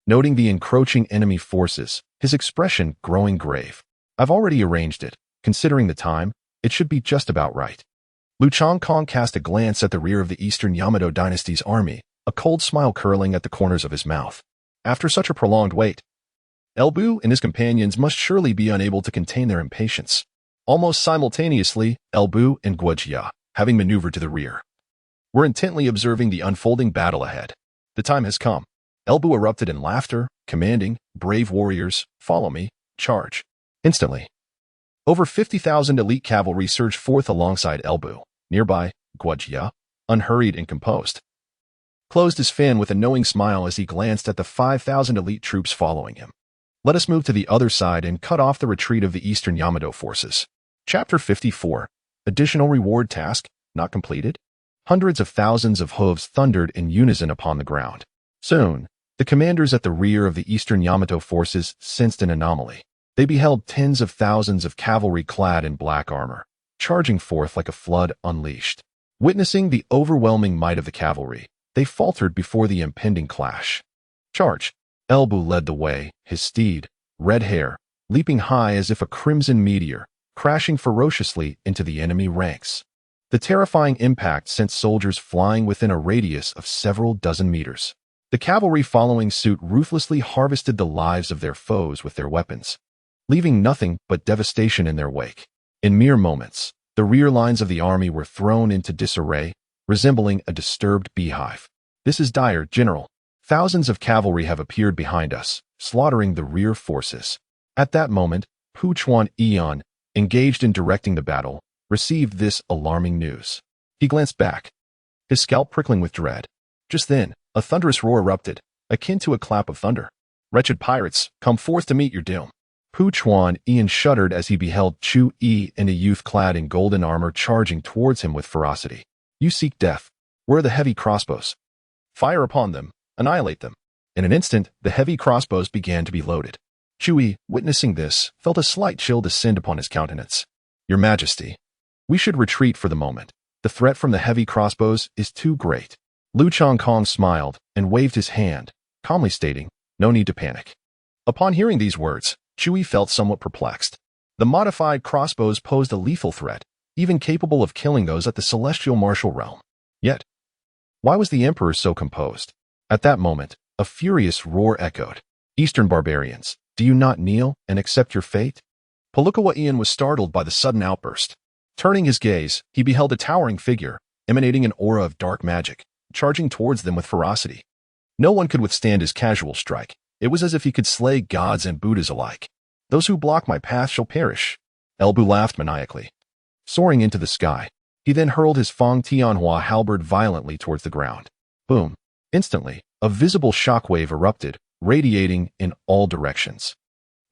A: Noting the encroaching enemy forces, his expression growing grave. I've already arranged it. Considering the time, it should be just about right. Lu Changkong cast a glance at the rear of the Eastern Yamato dynasty's army, a cold smile curling at the corners of his mouth. After such a prolonged wait, Elbu and his companions must surely be unable to contain their impatience. Almost simultaneously, Elbu and Guojia, having maneuvered to the rear, were intently observing the unfolding battle ahead. The time has come. Elbu erupted in laughter, commanding, "Brave warriors, follow me, charge." Instantly, over 50,000 elite cavalry surged forth alongside Elbu. Nearby, Guojia, unhurried and composed, closed his fan with a knowing smile as he glanced at the 5,000 elite troops following him. Let us move to the other side and cut off the retreat of the Eastern Yamato forces. Chapter 54. Additional reward task, not completed? Hundreds of thousands of hooves thundered in unison upon the ground. Soon, the commanders at the rear of the Eastern Yamato forces sensed an anomaly. They beheld tens of thousands of cavalry clad in black armor, charging forth like a flood unleashed. Witnessing the overwhelming might of the cavalry, they faltered before the impending clash. Charge! Elbu led the way, his steed, red hair, leaping high as if a crimson meteor, crashing ferociously into the enemy ranks. The terrifying impact sent soldiers flying within a radius of several dozen meters. The cavalry following suit ruthlessly harvested the lives of their foes with their weapons, leaving nothing but devastation in their wake. In mere moments, the rear lines of the army were thrown into disarray, resembling a disturbed beehive. "This is dire, General. Thousands of cavalry have appeared behind us, slaughtering the rear forces." At that moment, Pu Chuan-Ian, engaged in directing the battle, received this alarming news. He glanced back, his scalp prickling with dread. Just then, a thunderous roar erupted, akin to a clap of thunder. "Wretched pirates, come forth to meet your doom." Pu Chuan-Ian shuddered as he beheld Chu-Yi and a youth clad in golden armor charging towards him with ferocity. "You seek death. Where are the heavy crossbows? Fire upon them. Annihilate them." In an instant, the heavy crossbows began to be loaded. Chu-Yi, witnessing this, felt a slight chill descend upon his countenance. "Your Majesty, we should retreat for the moment. The threat from the heavy crossbows is too great." Lu Changkong smiled and waved his hand, calmly stating, "No need to panic." Upon hearing these words, Chu-Yi felt somewhat perplexed. The modified crossbows posed a lethal threat, even capable of killing those at the Celestial Martial Realm. Yet, why was the Emperor so composed? At that moment, a furious roar echoed. "Eastern barbarians, do you not kneel and accept your fate?" Palukawa-Ian was startled by the sudden outburst. Turning his gaze, he beheld a towering figure, emanating an aura of dark magic, charging towards them with ferocity. No one could withstand his casual strike. It was as if he could slay gods and Buddhas alike. "Those who block my path shall perish." Elbu laughed maniacally. Soaring into the sky, he then hurled his Fang Tianhua halberd violently towards the ground. Boom! Instantly, a visible shockwave erupted, radiating in all directions.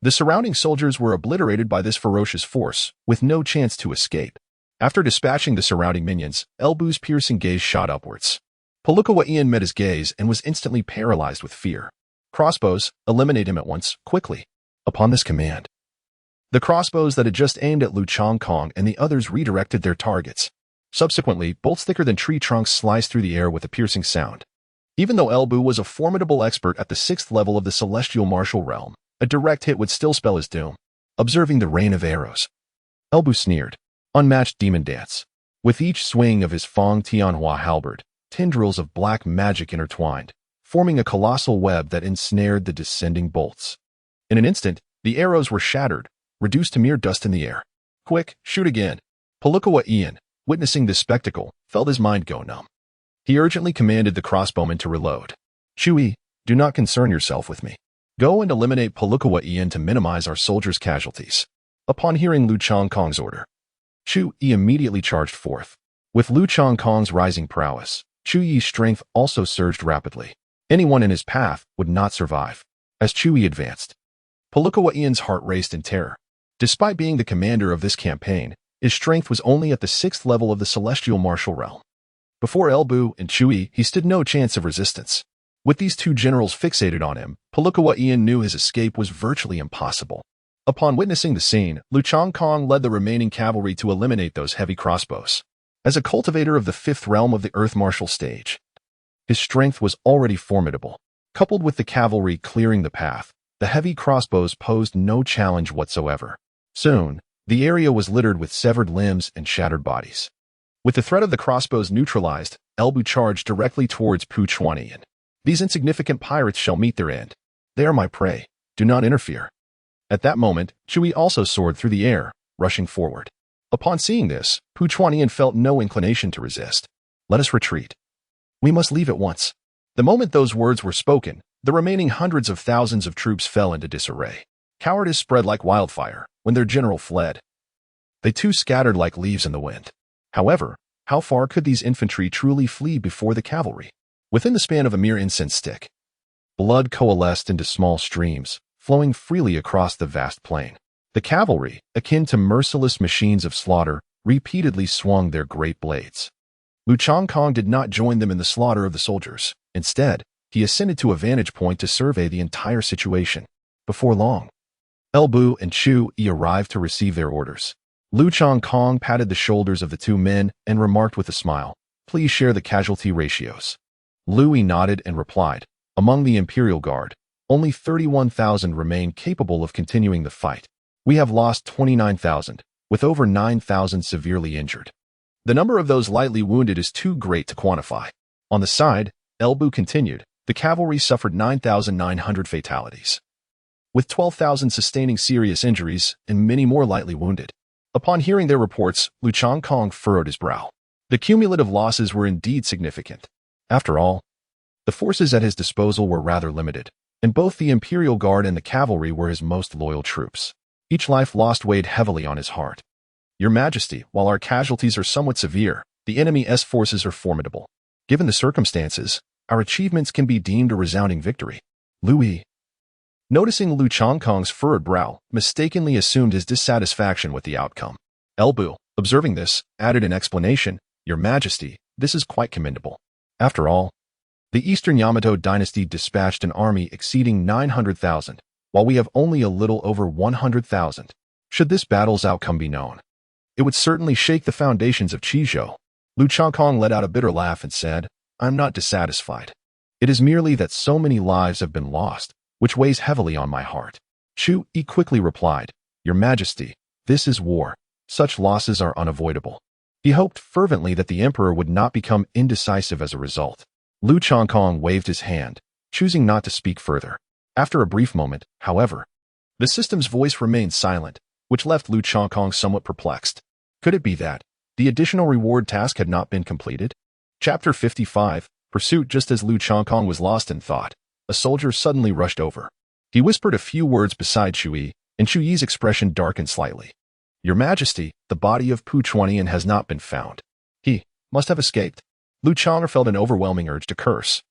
A: The surrounding soldiers were obliterated by this ferocious force, with no chance to escape. After dispatching the surrounding minions, Elbu's piercing gaze shot upwards. Palukawa-Ian met his gaze and was instantly paralyzed with fear. "Crossbows, eliminate him at once, quickly." Upon this command, the crossbows that had just aimed at Lu Changkong and the others redirected their targets. Subsequently, bolts thicker than tree trunks sliced through the air with a piercing sound. Even though Elbu was a formidable expert at the 6th level of the Celestial Martial Realm, a direct hit would still spell his doom. Observing the rain of arrows, Elbu sneered. Unmatched demon dance. With each swing of his Fang Tianhua halberd, tendrils of black magic intertwined, forming a colossal web that ensnared the descending bolts. In an instant, the arrows were shattered, reduced to mere dust in the air. "Quick, shoot again." Palukawa-Ian, witnessing this spectacle, felt his mind go numb. He urgently commanded the crossbowmen to reload. "Chu-Yi, do not concern yourself with me. Go and eliminate Palukawa-Ian to minimize our soldiers' casualties." Upon hearing Lu Changkong's order, Chu-Yi immediately charged forth. With Lu Changkong's rising prowess, Chu-Yi's strength also surged rapidly. Anyone in his path would not survive. As Chu-Yi advanced, Palukawa-Ian's heart raced in terror. Despite being the commander of this campaign, his strength was only at the 6th level of the Celestial Martial Realm. Before Elbu and Chu-Yi, he stood no chance of resistance. With these two generals fixated on him, Palukawa-Ian knew his escape was virtually impossible. Upon witnessing the scene, Lu Changkong led the remaining cavalry to eliminate those heavy crossbows. As a cultivator of the 5th realm of the Earth Martial stage, his strength was already formidable. Coupled with the cavalry clearing the path, the heavy crossbows posed no challenge whatsoever. Soon, the area was littered with severed limbs and shattered bodies. With the threat of the crossbows neutralized, Elbu charged directly towards Pu Chuan-Ian. "These insignificant pirates shall meet their end. They are my prey." Do not interfere. At that moment, Chui also soared through the air, rushing forward. Upon seeing this, Pu Chuanyan felt no inclination to resist. Let us retreat. We must leave at once. The moment those words were spoken, the remaining hundreds of thousands of troops fell into disarray. Cowardice spread like wildfire when their general fled. They too scattered like leaves in the wind. However, how far could these infantry truly flee before the cavalry? Within the span of a mere incense stick, blood coalesced into small streams, flowing freely across the vast plain. The cavalry, akin to merciless machines of slaughter, repeatedly swung their great blades. Lu Changkong did not join them in the slaughter of the soldiers. Instead, he ascended to a vantage point to survey the entire situation. Before long, El Bu and Chu Yi arrived to receive their orders. Lu Changkong patted the shoulders of the two men and remarked with a smile, "Please share the casualty ratios." Lu Yi nodded and replied, "Among the Imperial Guard, only 31,000 remain capable of continuing the fight. We have lost 29,000, with over 9,000 severely injured. The number of those lightly wounded is too great to quantify." On the side, El Bu continued, "The cavalry suffered 9,900 fatalities, with 12,000 sustaining serious injuries and many more lightly wounded." Upon hearing their reports, Lu Changkong furrowed his brow. The cumulative losses were indeed significant. After all, the forces at his disposal were rather limited, and both the Imperial Guard and the cavalry were his most loyal troops. Each life lost weighed heavily on his heart. "Your Majesty, while our casualties are somewhat severe, the enemy's forces are formidable. Given the circumstances, our achievements can be deemed a resounding victory." Lu Yi, noticing Lu Changkong's furrowed brow, mistakenly assumed his dissatisfaction with the outcome. El Bu, observing this, added an explanation, "Your Majesty, this is quite commendable. After all, the Eastern Yamato dynasty dispatched an army exceeding 900,000, while we have only a little over 100,000. Should this battle's outcome be known, it would certainly shake the foundations of Qizhou." Lu Changkong let out a bitter laugh and said, "I'm not dissatisfied. It is merely that so many lives have been lost, which weighs heavily on my heart." Chu Yi quickly replied, "Your Majesty, this is war. Such losses are unavoidable." He hoped fervently that the emperor would not become indecisive as a result. Lu Changkong waved his hand, choosing not to speak further. After a brief moment, however, the system's voice remained silent, which left Lu Changkong somewhat perplexed. Could it be that the additional reward task had not been completed? Chapter 55, Pursuit. Just as Lu Changkong was lost in thought, a soldier suddenly rushed over. He whispered a few words beside Chu Yi, and Chu Yi's expression darkened slightly. "Your Majesty, the body of Pu Chuanyan has not been found. He must have escaped." Lu Changkong felt an overwhelming urge to curse.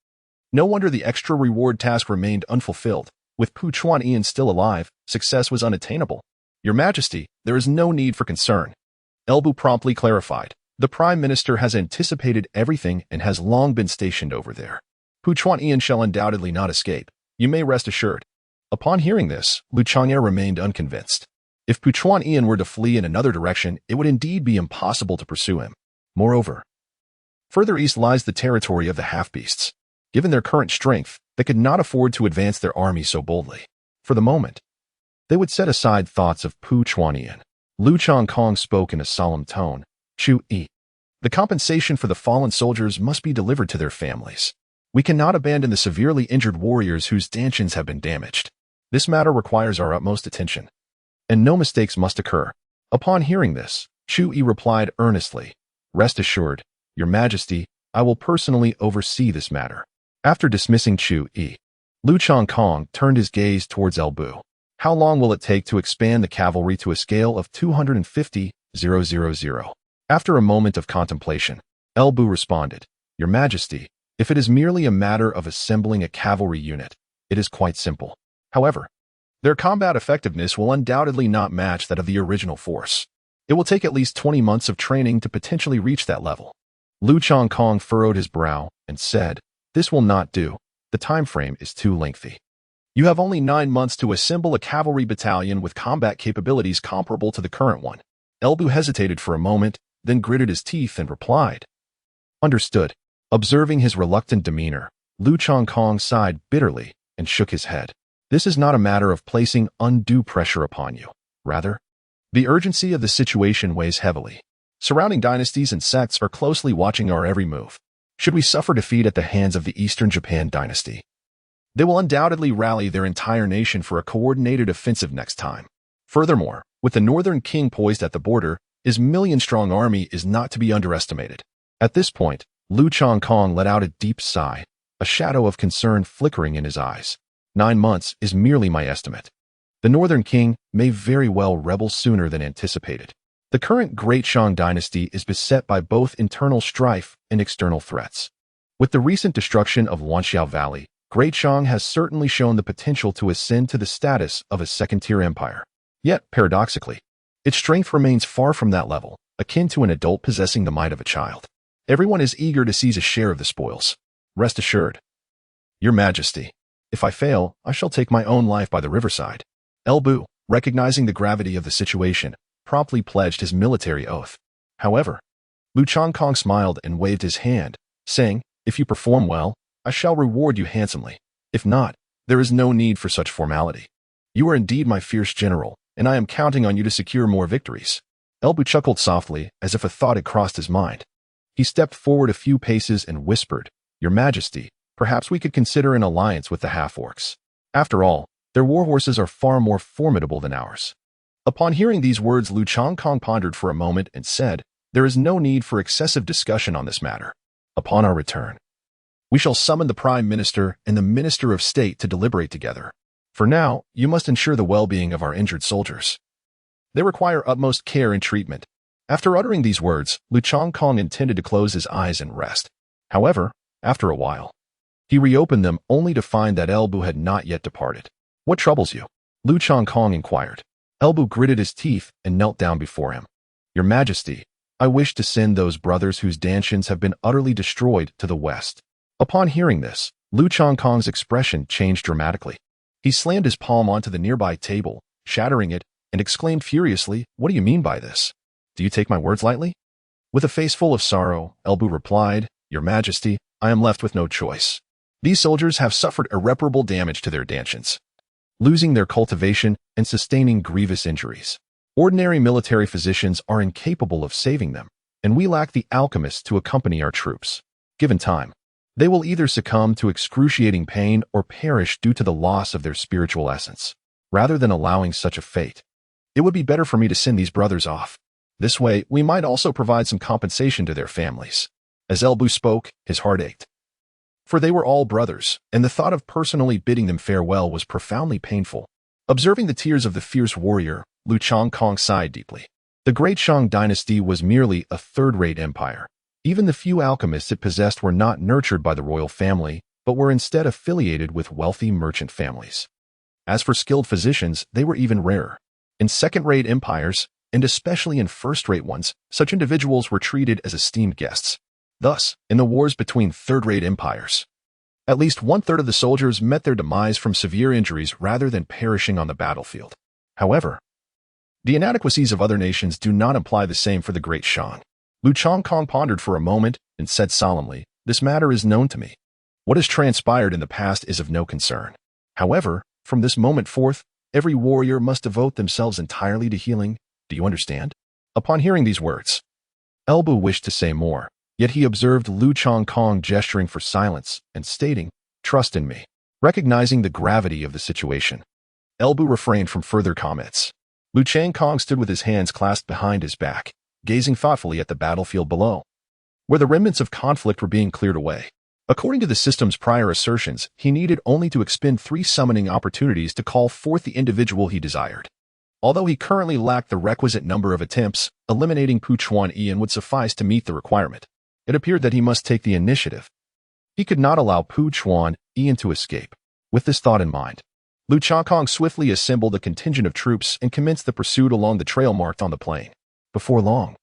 A: No wonder the extra reward task remained unfulfilled. With Pu Chuanyan still alive, success was unattainable. "Your Majesty, there is no need for concern." El Bu promptly clarified, "The Prime Minister has anticipated everything and has long been stationed over there. Pu Chuanyan shall undoubtedly not escape. You may rest assured." Upon hearing this, Lu Changkong remained unconvinced. If Pu Chuanyan were to flee in another direction, it would indeed be impossible to pursue him. Moreover, further east lies the territory of the half-beasts. Given their current strength, they could not afford to advance their army so boldly. For the moment, they would set aside thoughts of Pu Chuanyan. Lu Changkong spoke in a solemn tone, "Chu Yi, the compensation for the fallen soldiers must be delivered to their families. We cannot abandon the severely injured warriors whose stanchions have been damaged. This matter requires our utmost attention, and no mistakes must occur." Upon hearing this, Chu Yi replied earnestly, "Rest assured, Your Majesty, I will personally oversee this matter." After dismissing Chu Yi, Lu Changkong turned his gaze towards El Bu. "How long will it take to expand the cavalry to a scale of 250,000? After a moment of contemplation, El Bu responded, "Your Majesty, if it is merely a matter of assembling a cavalry unit, it is quite simple. However, their combat effectiveness will undoubtedly not match that of the original force. It will take at least 20 months of training to potentially reach that level." Lu Changkong furrowed his brow and said, "This will not do. The time frame is too lengthy. You have only 9 months to assemble a cavalry battalion with combat capabilities comparable to the current one." El Bu hesitated for a moment, then gritted his teeth and replied, "Understood." Observing his reluctant demeanor, Lu Changkong sighed bitterly and shook his head. "This is not a matter of placing undue pressure upon you. Rather, the urgency of the situation weighs heavily. Surrounding dynasties and sects are closely watching our every move. Should we suffer defeat at the hands of the Eastern Japan dynasty, They will undoubtedly rally their entire nation for a coordinated offensive next time. Furthermore, with the Northern King poised at the border, his million-strong army is not to be underestimated. At this point, Lu Changkong let out a deep sigh, a shadow of concern flickering in his eyes. 9 months is merely my estimate. The Northern King may very well rebel sooner than anticipated. The current Great Shang dynasty is beset by both internal strife and external threats. With the recent destruction of Wanxiao Valley, Great Shang has certainly shown the potential to ascend to the status of a second-tier empire. Yet, paradoxically, its strength remains far from that level, akin to an adult possessing the might of a child. Everyone is eager to seize a share of the spoils. Rest assured. Your Majesty, if I fail, I shall take my own life by the riverside. El Bu, recognizing the gravity of the situation, promptly pledged his military oath. However, Lu Changkong smiled and waved his hand, saying, "If you perform well, I shall reward you handsomely. If not, there is no need for such formality. You are indeed my fierce general, and I am counting on you to secure more victories." El Bu chuckled softly, as if a thought had crossed his mind. He stepped forward a few paces and whispered, "Your Majesty, perhaps we could consider an alliance with the half-orcs. After all, their warhorses are far more formidable than ours." Upon hearing these words, Lu Changkong pondered for a moment and said, "There is no need for excessive discussion on this matter. Upon our return, we shall summon the Prime Minister and the Minister of State to deliberate together. For now, you must ensure the well-being of our injured soldiers. They require utmost care and treatment." After uttering these words, Lu Changkong intended to close his eyes and rest. However, after a while, he reopened them only to find that El Bu had not yet departed. "What troubles you?" Lu Changkong inquired. El Bu gritted his teeth and knelt down before him. "Your Majesty, I wish to send those brothers whose dantians have been utterly destroyed to the west." Upon hearing this, Lu Changkong's expression changed dramatically. He slammed his palm onto the nearby table, shattering it, and exclaimed furiously, "What do you mean by this? Do you take my words lightly?" With a face full of sorrow, El Bu replied, "Your Majesty, I am left with no choice. These soldiers have suffered irreparable damage to their dantians, losing their cultivation and sustaining grievous injuries. Ordinary military physicians are incapable of saving them, and we lack the alchemists to accompany our troops. Given time, they will either succumb to excruciating pain or perish due to the loss of their spiritual essence. Rather than allowing such a fate, it would be better for me to send these brothers off. This way, we might also provide some compensation to their families." As El Bu spoke, his heart ached. For they were all brothers, and the thought of personally bidding them farewell was profoundly painful. Observing the tears of the fierce warrior, Lu Changkong sighed deeply. The Great Shang dynasty was merely a third-rate empire. Even the few alchemists it possessed were not nurtured by the royal family, but were instead affiliated with wealthy merchant families. As for skilled physicians, they were even rarer. In second-rate empires, and especially in first-rate ones, such individuals were treated as esteemed guests. Thus, in the wars between third-rate empires, at least one-third of the soldiers met their demise from severe injuries rather than perishing on the battlefield. However, the inadequacies of other nations do not imply the same for the Great Shang. Lu Changkong pondered for a moment and said solemnly, "This matter is known to me. What has transpired in the past is of no concern. However, from this moment forth, every warrior must devote themselves entirely to healing. Do you understand?" Upon hearing these words, El Bu wished to say more, yet he observed Lu Changkong gesturing for silence and stating, "Trust in me." Recognizing the gravity of the situation, El Bu refrained from further comments. Lu Changkong stood with his hands clasped behind his back, gazing thoughtfully at the battlefield below, where the remnants of conflict were being cleared away. According to the system's prior assertions, he needed only to expend 3 summoning opportunities to call forth the individual he desired. Although he currently lacked the requisite number of attempts, eliminating Pu Chuan-Ian would suffice to meet the requirement. It appeared that he must take the initiative. He could not allow Pu Chuan-Ian to escape. With this thought in mind, Lu Changkong swiftly assembled a contingent of troops and commenced the pursuit along the trail marked on the plain. Before long,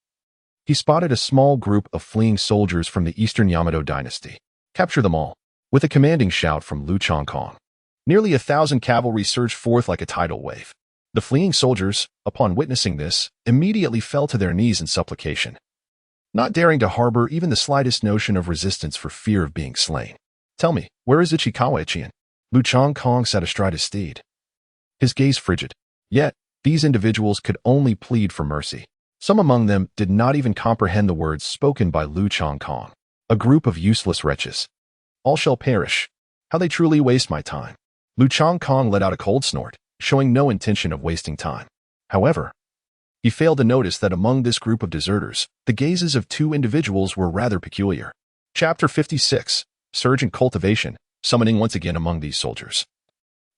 A: he spotted a small group of fleeing soldiers from the Eastern Yamato dynasty. "Capture them all," with a commanding shout from Lu Changkong. Nearly 1,000 cavalry surged forth like a tidal wave. The fleeing soldiers, upon witnessing this, immediately fell to their knees in supplication, not daring to harbor even the slightest notion of resistance for fear of being slain. "Tell me, where is Ichikawa Ichian?" Lu Changkong sat astride his steed, his gaze frigid. Yet, these individuals could only plead for mercy. Some among them did not even comprehend the words spoken by Lu Changkong. "A group of useless wretches. All shall perish." How they truly waste my time. Lu Changkong let out a cold snort, showing no intention of wasting time. However, he failed to notice that among this group of deserters, the gazes of two individuals were rather peculiar. Chapter 56, Surge in Cultivation, Summoning once again among these soldiers.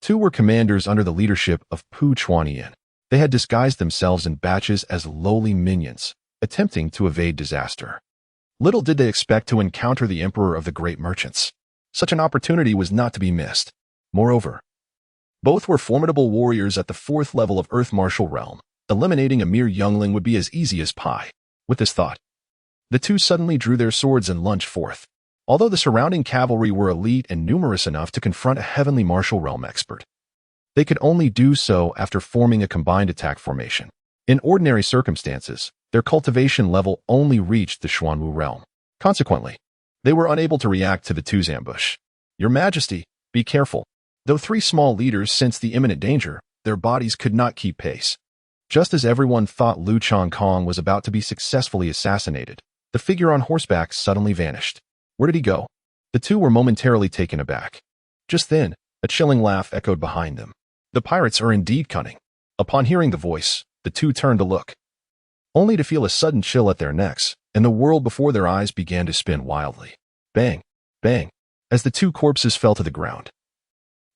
A: Two were commanders under the leadership of Pu Chuanyin. They had disguised themselves in batches as lowly minions, attempting to evade disaster. Little did they expect to encounter the emperor of the great merchants. Such an opportunity was not to be missed. Moreover, both were formidable warriors at the 4th level of Earth Martial Realm. Eliminating a mere youngling would be as easy as pie. With this thought, the two suddenly drew their swords and lunged forth. Although the surrounding cavalry were elite and numerous enough to confront a heavenly martial realm expert, they could only do so after forming a combined attack formation. In ordinary circumstances, their cultivation level only reached the Xuanwu realm. Consequently, they were unable to react to the two's ambush. Your Majesty, be careful. Though three small leaders sensed the imminent danger, their bodies could not keep pace. Just as everyone thought Lu Changkong was about to be successfully assassinated, the figure on horseback suddenly vanished. Where did he go? The two were momentarily taken aback. Just then, a chilling laugh echoed behind them. The pirates are indeed cunning. Upon hearing the voice, the two turned to look, only to feel a sudden chill at their necks, and the world before their eyes began to spin wildly. Bang! Bang! As the two corpses fell to the ground.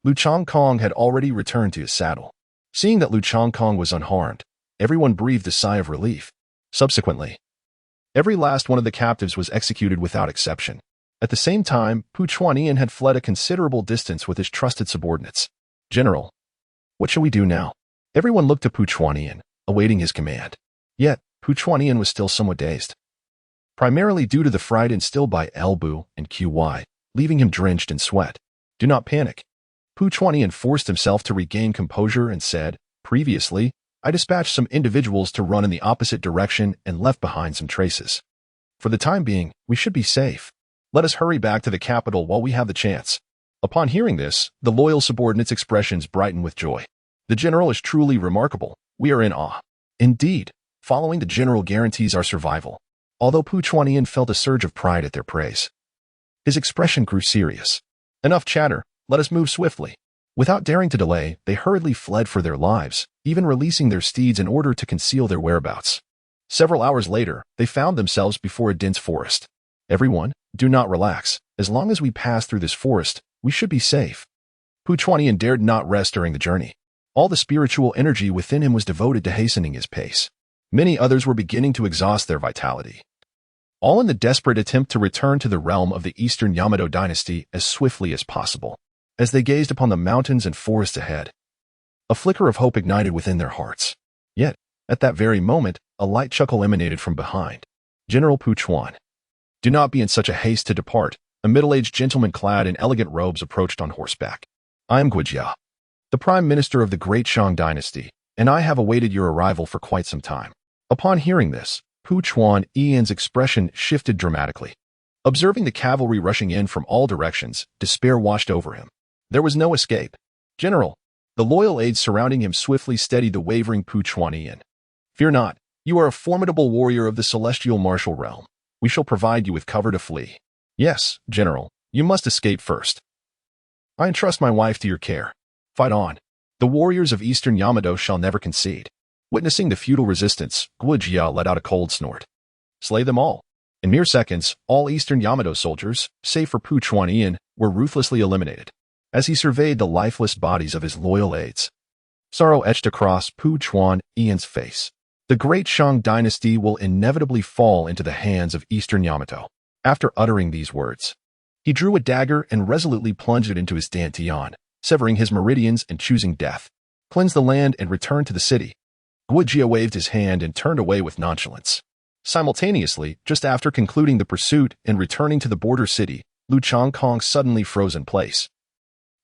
A: Lu Changkong had already returned to his saddle. Seeing that Lu Changkong was unharmed, everyone breathed a sigh of relief. Subsequently, every last one of the captives was executed without exception. At the same time, Pu Chuanyin had fled a considerable distance with his trusted subordinates. General, what shall we do now? Everyone looked to Pu Chuanyin, awaiting his command. Yet, Pu Chuanyin was still somewhat dazed, primarily due to the fright instilled by El Bu and Qy, leaving him drenched in sweat. Do not panic. Pu Chuanyin forced himself to regain composure and said, previously, I dispatched some individuals to run in the opposite direction and left behind some traces. For the time being, we should be safe. Let us hurry back to the capital while we have the chance. Upon hearing this, the loyal subordinates' expressions brightened with joy. The general is truly remarkable. We are in awe. Indeed, following the general guarantees our survival. Although Pu Chuanyin felt a surge of pride at their praise, his expression grew serious. Enough chatter. Let us move swiftly. Without daring to delay, they hurriedly fled for their lives, even releasing their steeds in order to conceal their whereabouts. Several hours later, they found themselves before a dense forest. Everyone, do not relax. As long as we pass through this forest, we should be safe. Pu Chuanyin dared not rest during the journey. All the spiritual energy within him was devoted to hastening his pace. Many others were beginning to exhaust their vitality, all in the desperate attempt to return to the realm of the Eastern Yamato dynasty as swiftly as possible. As they gazed upon the mountains and forests ahead, a flicker of hope ignited within their hearts. Yet, at that very moment, a light chuckle emanated from behind. General Pu Chuan, do not be in such a haste to depart. A middle-aged gentleman clad in elegant robes approached on horseback. I am Guijia, the Prime Minister of the Great Shang Dynasty, and I have awaited your arrival for quite some time. Upon hearing this, Pu Chuanyi's expression shifted dramatically. Observing the cavalry rushing in from all directions, despair washed over him. There was no escape. General, the loyal aides surrounding him swiftly steadied the wavering Pu Chuanyin. Fear not, you are a formidable warrior of the celestial martial realm. We shall provide you with cover to flee. Yes, General, you must escape first. I entrust my wife to your care. Fight on. The warriors of Eastern Yamato shall never concede. Witnessing the futile resistance, Guijia let out a cold snort. Slay them all. In mere seconds, all Eastern Yamato soldiers, save for Pu Chuanyin, were ruthlessly eliminated. As he surveyed the lifeless bodies of his loyal aides, sorrow etched across Pu Chuanyin's face. The Great Shang Dynasty will inevitably fall into the hands of Eastern Yamato. After uttering these words, he drew a dagger and resolutely plunged it into his dantian, severing his meridians and choosing death. Cleanse the land and return to the city. Guijia waved his hand and turned away with nonchalance. Simultaneously, just after concluding the pursuit and returning to the border city, Lu Changkong suddenly froze in place,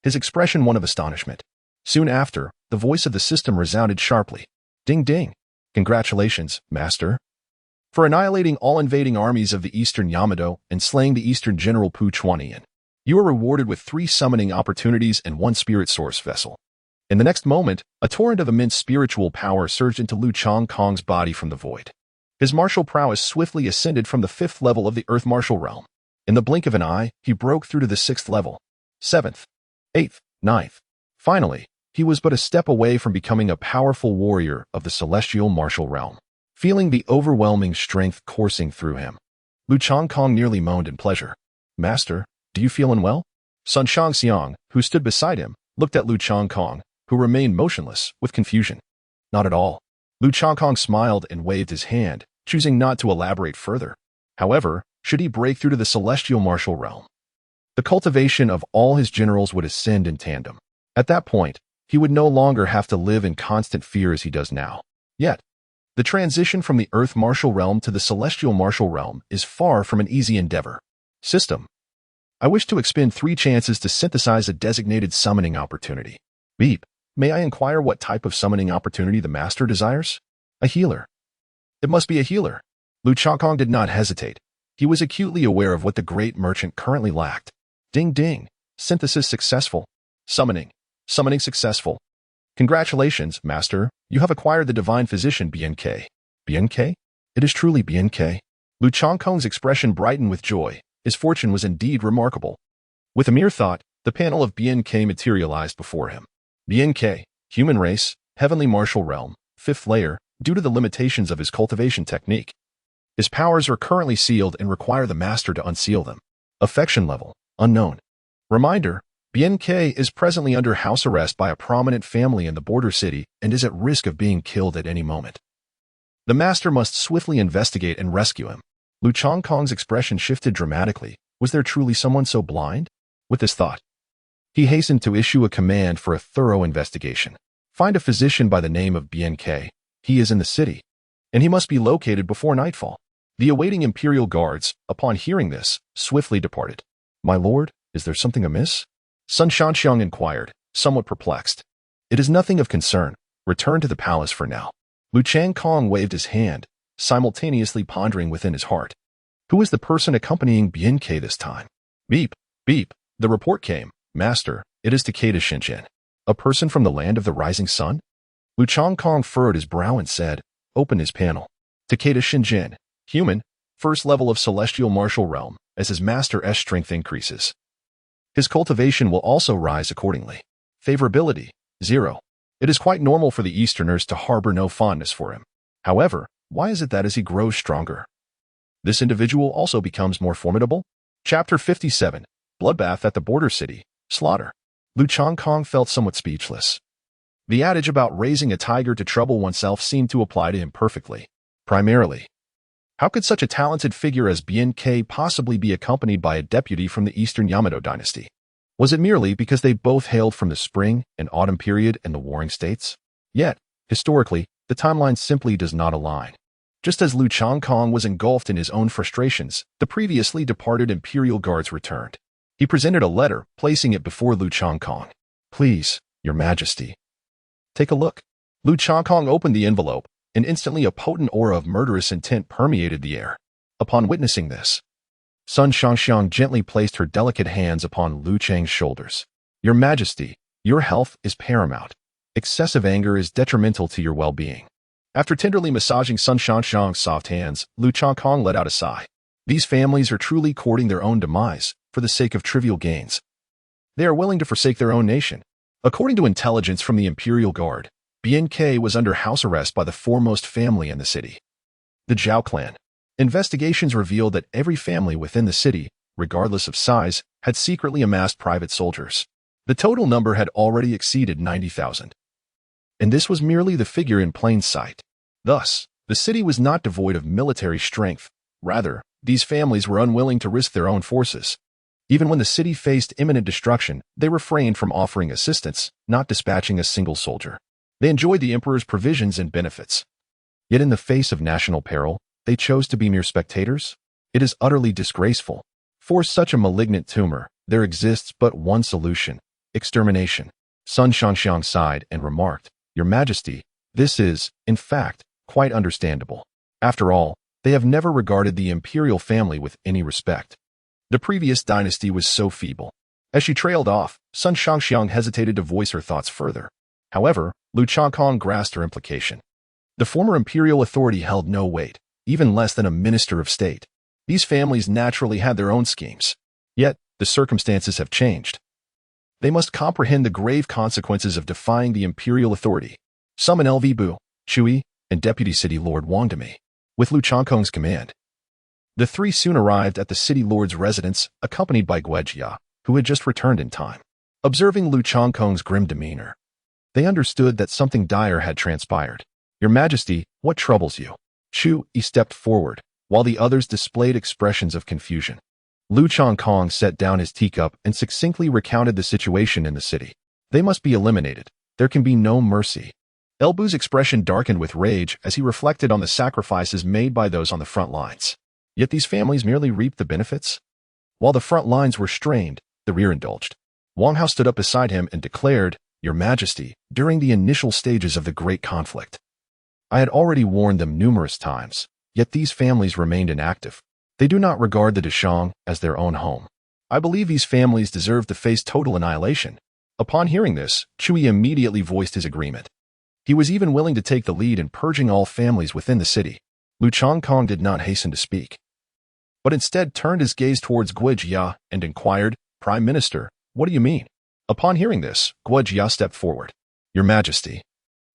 A: his expression one of astonishment. Soon after, the voice of the system resounded sharply. Ding ding. Congratulations, Master, for annihilating all invading armies of the Eastern Yamato and slaying the Eastern General Pu Chuanyin. You are rewarded with 3 summoning opportunities and 1 spirit source vessel. In the next moment, a torrent of immense spiritual power surged into Lu Changkong's body from the void. His martial prowess swiftly ascended from the 5th level of the Earth Martial Realm. In the blink of an eye, he broke through to the 6th level. 7th, 8th, 9th. Finally, he was but a step away from becoming a powerful warrior of the celestial martial realm. Feeling the overwhelming strength coursing through him, Lu Changkong nearly moaned in pleasure. "Master, do you feel unwell?" Sun Shangxiang, who stood beside him, looked at Lu Changkong, who remained motionless with confusion. "Not at all." Lu Changkong smiled and waved his hand, choosing not to elaborate further. However, should he break through to the celestial martial realm, the cultivation of all his generals would ascend in tandem. At that point, he would no longer have to live in constant fear as he does now. Yet, the transition from the Earth martial realm to the celestial martial realm is far from an easy endeavor. System. I wish to expend 3 chances to synthesize a designated summoning opportunity. Beep. May I inquire what type of summoning opportunity the master desires? A healer. It must be a healer. Lu Changkong did not hesitate. He was acutely aware of what the great merchant currently lacked. Ding ding. Synthesis successful. Summoning. Summoning successful. Congratulations, master. You have acquired the divine physician BNK. BNK? It is truly BNK. Lu Changkong's expression brightened with joy. His fortune was indeed remarkable. With a mere thought, the panel of BNK materialized before him. BNK, human race, heavenly martial realm, 5th layer, due to the limitations of his cultivation technique. His powers are currently sealed and require the master to unseal them. Affection level, unknown. Reminder, BNK is presently under house arrest by a prominent family in the border city and is at risk of being killed at any moment. The master must swiftly investigate and rescue him. Lu Changkong's expression shifted dramatically. Was there truly someone so blind? With this thought, he hastened to issue a command for a thorough investigation. Find a physician by the name of BNK. He is in the city, and he must be located before nightfall. The awaiting imperial guards, upon hearing this, swiftly departed. My lord, is there something amiss? Sun Shanxiang inquired, somewhat perplexed. It is nothing of concern. Return to the palace for now. Lu Changkong waved his hand, simultaneously pondering within his heart. Who is the person accompanying BNK this time? Beep, beep. The report came. Master, it is Takeda Shinjin. A person from the land of the rising sun? Lu Changkong furrowed his brow and said, open his panel. Takeda Shinjin, human, 1st level of celestial martial realm, as his master's strength increases. His cultivation will also rise accordingly. Favorability, 0. It is quite normal for the Easterners to harbor no fondness for him. However, why is it that as he grows stronger, this individual also becomes more formidable? Chapter 57, Bloodbath at the Border City, Slaughter. Lu Changkong felt somewhat speechless. The adage about raising a tiger to trouble oneself seemed to apply to him perfectly. Primarily, how could such a talented figure as BNK possibly be accompanied by a deputy from the Eastern Yamato dynasty? Was it merely because they both hailed from the spring and autumn period in the warring states? Yet, historically, the timeline simply does not align. Just as Lu Changkong was engulfed in his own frustrations, the previously departed imperial guards returned. He presented a letter, placing it before Lu Changkong. Please, Your Majesty. Take a look. Lu Changkong opened the envelope, and instantly a potent aura of murderous intent permeated the air. Upon witnessing this, Sun Shangxiang gently placed her delicate hands upon Lu Chang's shoulders. Your Majesty, your health is paramount. Excessive anger is detrimental to your well-being. After tenderly massaging Sun Shangxiang's soft hands, Lu Changkong let out a sigh. These families are truly courting their own demise for the sake of trivial gains. They are willing to forsake their own nation. According to intelligence from the Imperial Guard, BNK was under house arrest by the foremost family in the city, the Zhao clan. Investigations revealed that every family within the city, regardless of size, had secretly amassed private soldiers. The total number had already exceeded 90,000. And this was merely the figure in plain sight. Thus, the city was not devoid of military strength. Rather, these families were unwilling to risk their own forces. Even when the city faced imminent destruction, they refrained from offering assistance, not dispatching a single soldier. They enjoyed the emperor's provisions and benefits. Yet in the face of national peril, they chose to be mere spectators? It is utterly disgraceful. For such a malignant tumor, there exists but one solution: extermination. Sun Shangxiang sighed and remarked, Your Majesty, this is, in fact, quite understandable. After all, they have never regarded the imperial family with any respect. The previous dynasty was so feeble. As she trailed off, Sun Shangxiang hesitated to voice her thoughts further. However, Lu Changkong grasped her implication. The former imperial authority held no weight, even less than a minister of state. These families naturally had their own schemes. Yet, the circumstances have changed. They must comprehend the grave consequences of defying the imperial authority. Summon LV Bu, Chui, and Deputy City Lord Wang to me, with Lu Changkong's command. The three soon arrived at the city lord's residence, accompanied by Guejia, who had just returned in time. Observing Lu Changkong's grim demeanor, they understood that something dire had transpired. Your Majesty, what troubles you? Chui stepped forward, while the others displayed expressions of confusion. Lu Changkong set down his teacup and succinctly recounted the situation in the city. They must be eliminated. There can be no mercy. Elbu's expression darkened with rage as he reflected on the sacrifices made by those on the front lines. Yet these families merely reaped the benefits? While the front lines were strained, the rear indulged. Wang Hao stood up beside him and declared, Your Majesty, during the initial stages of the great conflict, I had already warned them numerous times, yet these families remained inactive. They do not regard the Dashang as their own home. I believe these families deserve to face total annihilation. Upon hearing this, Chui immediately voiced his agreement. He was even willing to take the lead in purging all families within the city. Lu Changkong did not hasten to speak, but instead turned his gaze towards Guejia and inquired, Prime Minister, what do you mean? Upon hearing this, Guejia stepped forward. Your Majesty,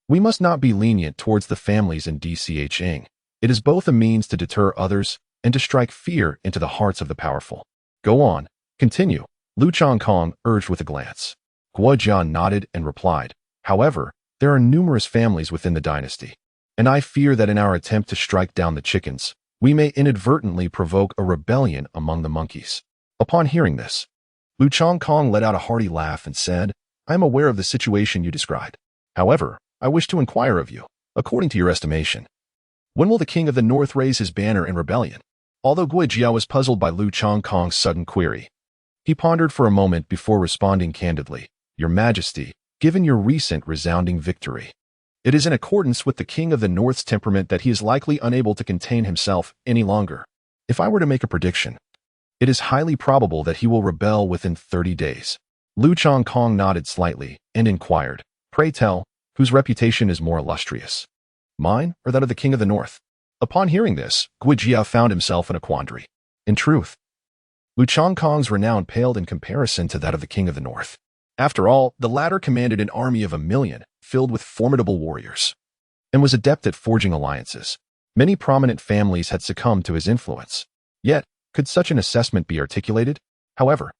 A: we must not be lenient towards the families in Dcheng. It is both a means to deter others and to strike fear into the hearts of the powerful. Go on, continue, Lu Changkong urged with a glance. Guejia nodded and replied, However, there are numerous families within the dynasty, and I fear that in our attempt to strike down the chickens, we may inadvertently provoke a rebellion among the monkeys. Upon hearing this, Lu Changkong let out a hearty laugh and said, I am aware of the situation you described. However, I wish to inquire of you, according to your estimation, when will the King of the North raise his banner in rebellion? Although Guejia was puzzled by Lu Changkong's sudden query, he pondered for a moment before responding candidly, Your Majesty, given your recent resounding victory, it is in accordance with the King of the North's temperament that he is likely unable to contain himself any longer. If I were to make a prediction, it is highly probable that he will rebel within 30 days. Lu Changkong nodded slightly and inquired, Pray tell, whose reputation is more illustrious, mine or that of the King of the North? Upon hearing this, Guejia found himself in a quandary. In truth, Lu Changkong's renown paled in comparison to that of the King of the North. After all, the latter commanded an army of 1 million, filled with formidable warriors, and was adept at forging alliances. Many prominent families had succumbed to his influence. Yet, could such an assessment be articulated? However,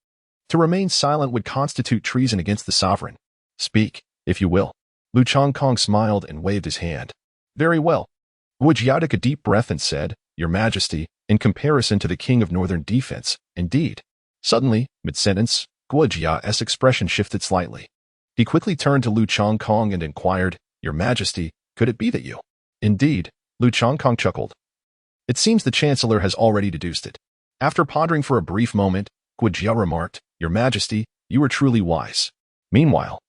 A: to remain silent would constitute treason against the sovereign. Speak, if you will. Lu Changkong smiled and waved his hand. Very well. Guejia took a deep breath and said, Your Majesty, in comparison to the King of Northern Defense, indeed. Suddenly, mid-sentence, Guejia's expression shifted slightly. He quickly turned to Lu Changkong and inquired, Your Majesty, could it be that you? Indeed, Lu Changkong chuckled. It seems the Chancellor has already deduced it. After pondering for a brief moment, Guejia remarked, Your Majesty, you are truly wise. Meanwhile,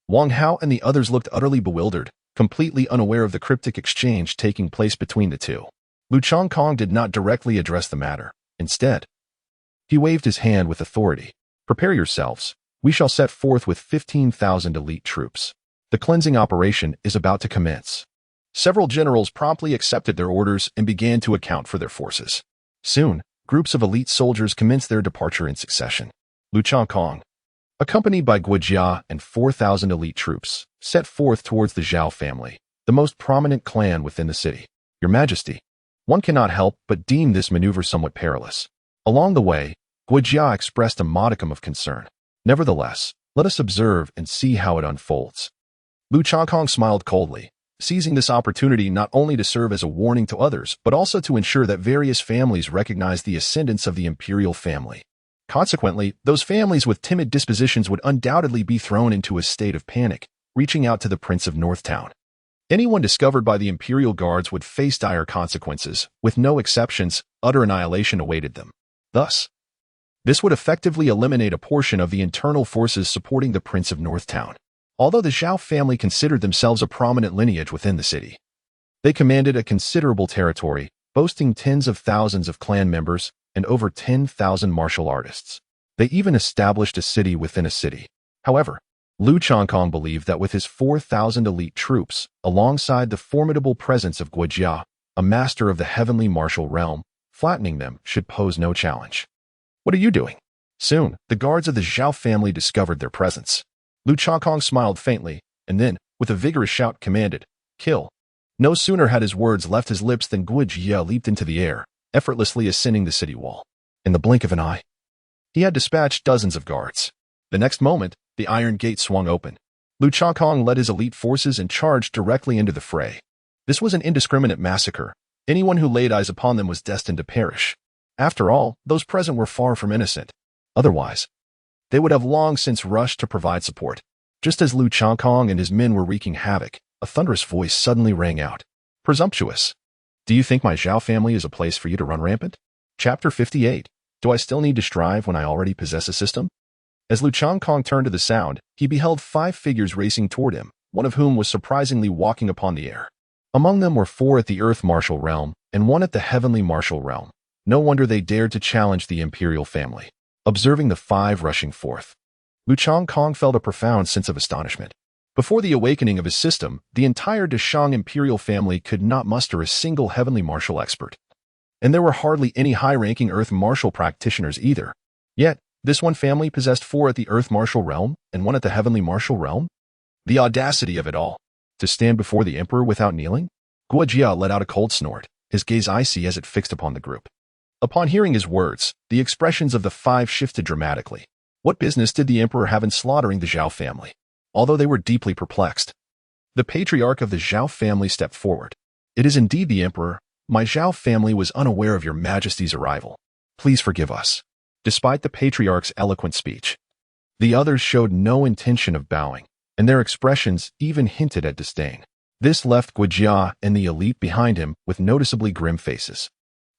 A: Wang Hao and the others looked utterly bewildered, completely unaware of the cryptic exchange taking place between the two. Lu Changkong did not directly address the matter. Instead, he waved his hand with authority. Prepare yourselves. We shall set forth with 15,000 elite troops. The cleansing operation is about to commence. Several generals promptly accepted their orders and began to account for their forces. Soon, groups of elite soldiers commenced their departure in succession. Lu Changkong, accompanied by Guejia and 4,000 elite troops, set forth towards the Zhao family, the most prominent clan within the city. Your Majesty, one cannot help but deem this maneuver somewhat perilous. Along the way, Guejia expressed a modicum of concern. Nevertheless, let us observe and see how it unfolds. Lu Changkong smiled coldly, seizing this opportunity not only to serve as a warning to others, but also to ensure that various families recognize the ascendance of the imperial family. Consequently, those families with timid dispositions would undoubtedly be thrown into a state of panic, reaching out to the Prince of Northtown. Anyone discovered by the Imperial Guards would face dire consequences. With no exceptions, utter annihilation awaited them. Thus, this would effectively eliminate a portion of the internal forces supporting the Prince of Northtown. Although the Zhao family considered themselves a prominent lineage within the city, they commanded a considerable territory, boasting tens of thousands of clan members and over 10,000 martial artists. They even established a city within a city. However, Lu Changkong believed that with his 4,000 elite troops, alongside the formidable presence of Guejia, a master of the heavenly martial realm, flattening them should pose no challenge. What are you doing? Soon, the guards of the Zhao family discovered their presence. Lu Changkong smiled faintly, and then, with a vigorous shout, commanded, "Kill." No sooner had his words left his lips than Guo Jia leaped into the air, effortlessly ascending the city wall. In the blink of an eye, he had dispatched dozens of guards. The next moment, the iron gate swung open. Lu Changkong led his elite forces and charged directly into the fray. This was an indiscriminate massacre. Anyone who laid eyes upon them was destined to perish. After all, those present were far from innocent. Otherwise, they would have long since rushed to provide support. Just as Lu Changkong and his men were wreaking havoc, a thunderous voice suddenly rang out. "Presumptuous! Do you think my Zhao family is a place for you to run rampant?" Chapter 58. Do I still need to strive when I already possess a system? As Lu Changkong turned to the sound, he beheld 5 figures racing toward him, one of whom was surprisingly walking upon the air. Among them were 4 at the Earth Martial Realm and 1 at the Heavenly Martial Realm. No wonder they dared to challenge the Imperial family. Observing the 5 rushing forth, Lu Changkong felt a profound sense of astonishment. Before the awakening of his system, the entire Deshang Imperial family could not muster a single Heavenly Martial expert. And there were hardly any high-ranking Earth Martial practitioners either. Yet, this one family possessed 4 at the Earth Martial Realm and 1 at the Heavenly Martial Realm? The audacity of it all! To stand before the Emperor without kneeling? Guo Jia let out a cold snort, his gaze icy as it fixed upon the group. Upon hearing his words, the expressions of the 5 shifted dramatically. What business did the Emperor have in slaughtering the Zhao family? Although they were deeply perplexed, the patriarch of the Zhao family stepped forward. "It is indeed the Emperor. My Zhao family was unaware of your Majesty's arrival. Please forgive us." Despite the patriarch's eloquent speech, the others showed no intention of bowing, and their expressions even hinted at disdain. This left Guo Jia and the elite behind him with noticeably grim faces.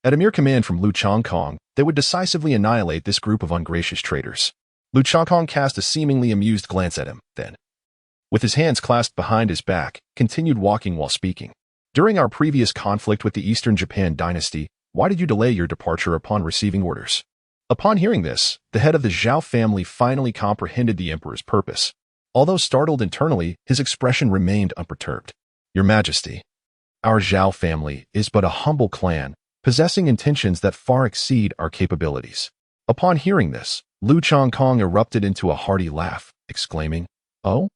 A: At a mere command from Lu Changkong, they would decisively annihilate this group of ungracious traitors. Lu Changkong cast a seemingly amused glance at him, then, with his hands clasped behind his back, continued walking while speaking. "During our previous conflict with the Eastern Japan dynasty, why did you delay your departure upon receiving orders?" Upon hearing this, the head of the Zhao family finally comprehended the Emperor's purpose. Although startled internally, his expression remained unperturbed. "Your Majesty, our Zhao family is but a humble clan, possessing intentions that far exceed our capabilities." Upon hearing this, Lu Changkong erupted into a hearty laugh, exclaiming, "Oh?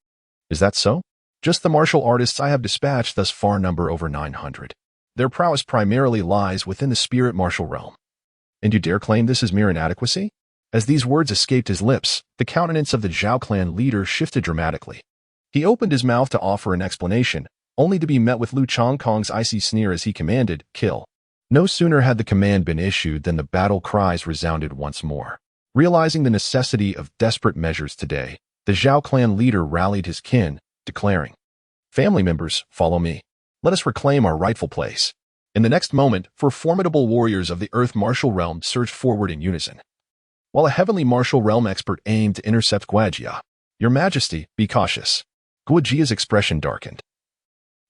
A: Is that so? Just the martial artists I have dispatched thus far number over 900. Their prowess primarily lies within the spirit martial realm. And you dare claim this is mere inadequacy?" As these words escaped his lips, the countenance of the Zhao clan leader shifted dramatically. He opened his mouth to offer an explanation, only to be met with Lu Changkong's icy sneer as he commanded, "Kill." No sooner had the command been issued than the battle cries resounded once more. Realizing the necessity of desperate measures today, the Zhao clan leader rallied his kin, declaring, "Family members, follow me. Let us reclaim our rightful place." In the next moment, 4 formidable warriors of the Earth Martial Realm surged forward in unison, while a Heavenly Martial Realm expert aimed to intercept Guo Jia. "Your Majesty, be cautious." Guo Jia's expression darkened.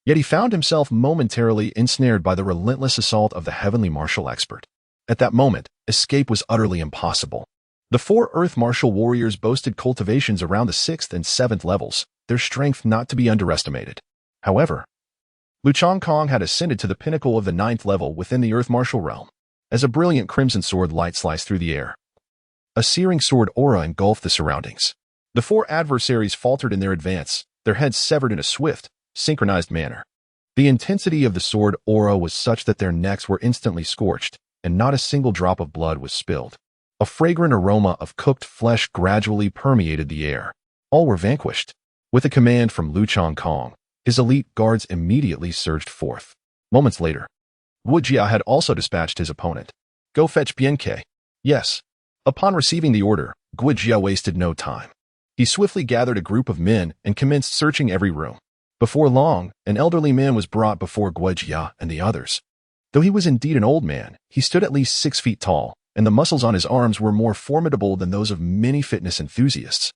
A: Yet he found himself momentarily ensnared by the relentless assault of the Heavenly Martial expert. At that moment, escape was utterly impossible. The 4 Earth Martial warriors boasted cultivations around the 6th and 7th levels, their strength not to be underestimated. However, Lu Changkong had ascended to the pinnacle of the 9th level within the Earth Martial Realm. As a brilliant crimson sword light sliced through the air, a searing sword aura engulfed the surroundings. The 4 adversaries faltered in their advance, their heads severed in a swift, synchronized manner. The intensity of the sword aura was such that their necks were instantly scorched, and not a single drop of blood was spilled. A fragrant aroma of cooked flesh gradually permeated the air. All were vanquished. With a command from Lu Changkong, his elite guards immediately surged forth. Moments later, Guo Jia had also dispatched his opponent. "Go fetch Bianke." Yes. Upon receiving the order, Guo Jia wasted no time. He swiftly gathered a group of men and commenced searching every room. Before long, an elderly man was brought before Guo Jia and the others. Though he was indeed an old man, he stood at least 6 feet tall, and the muscles on his arms were more formidable than those of many fitness enthusiasts.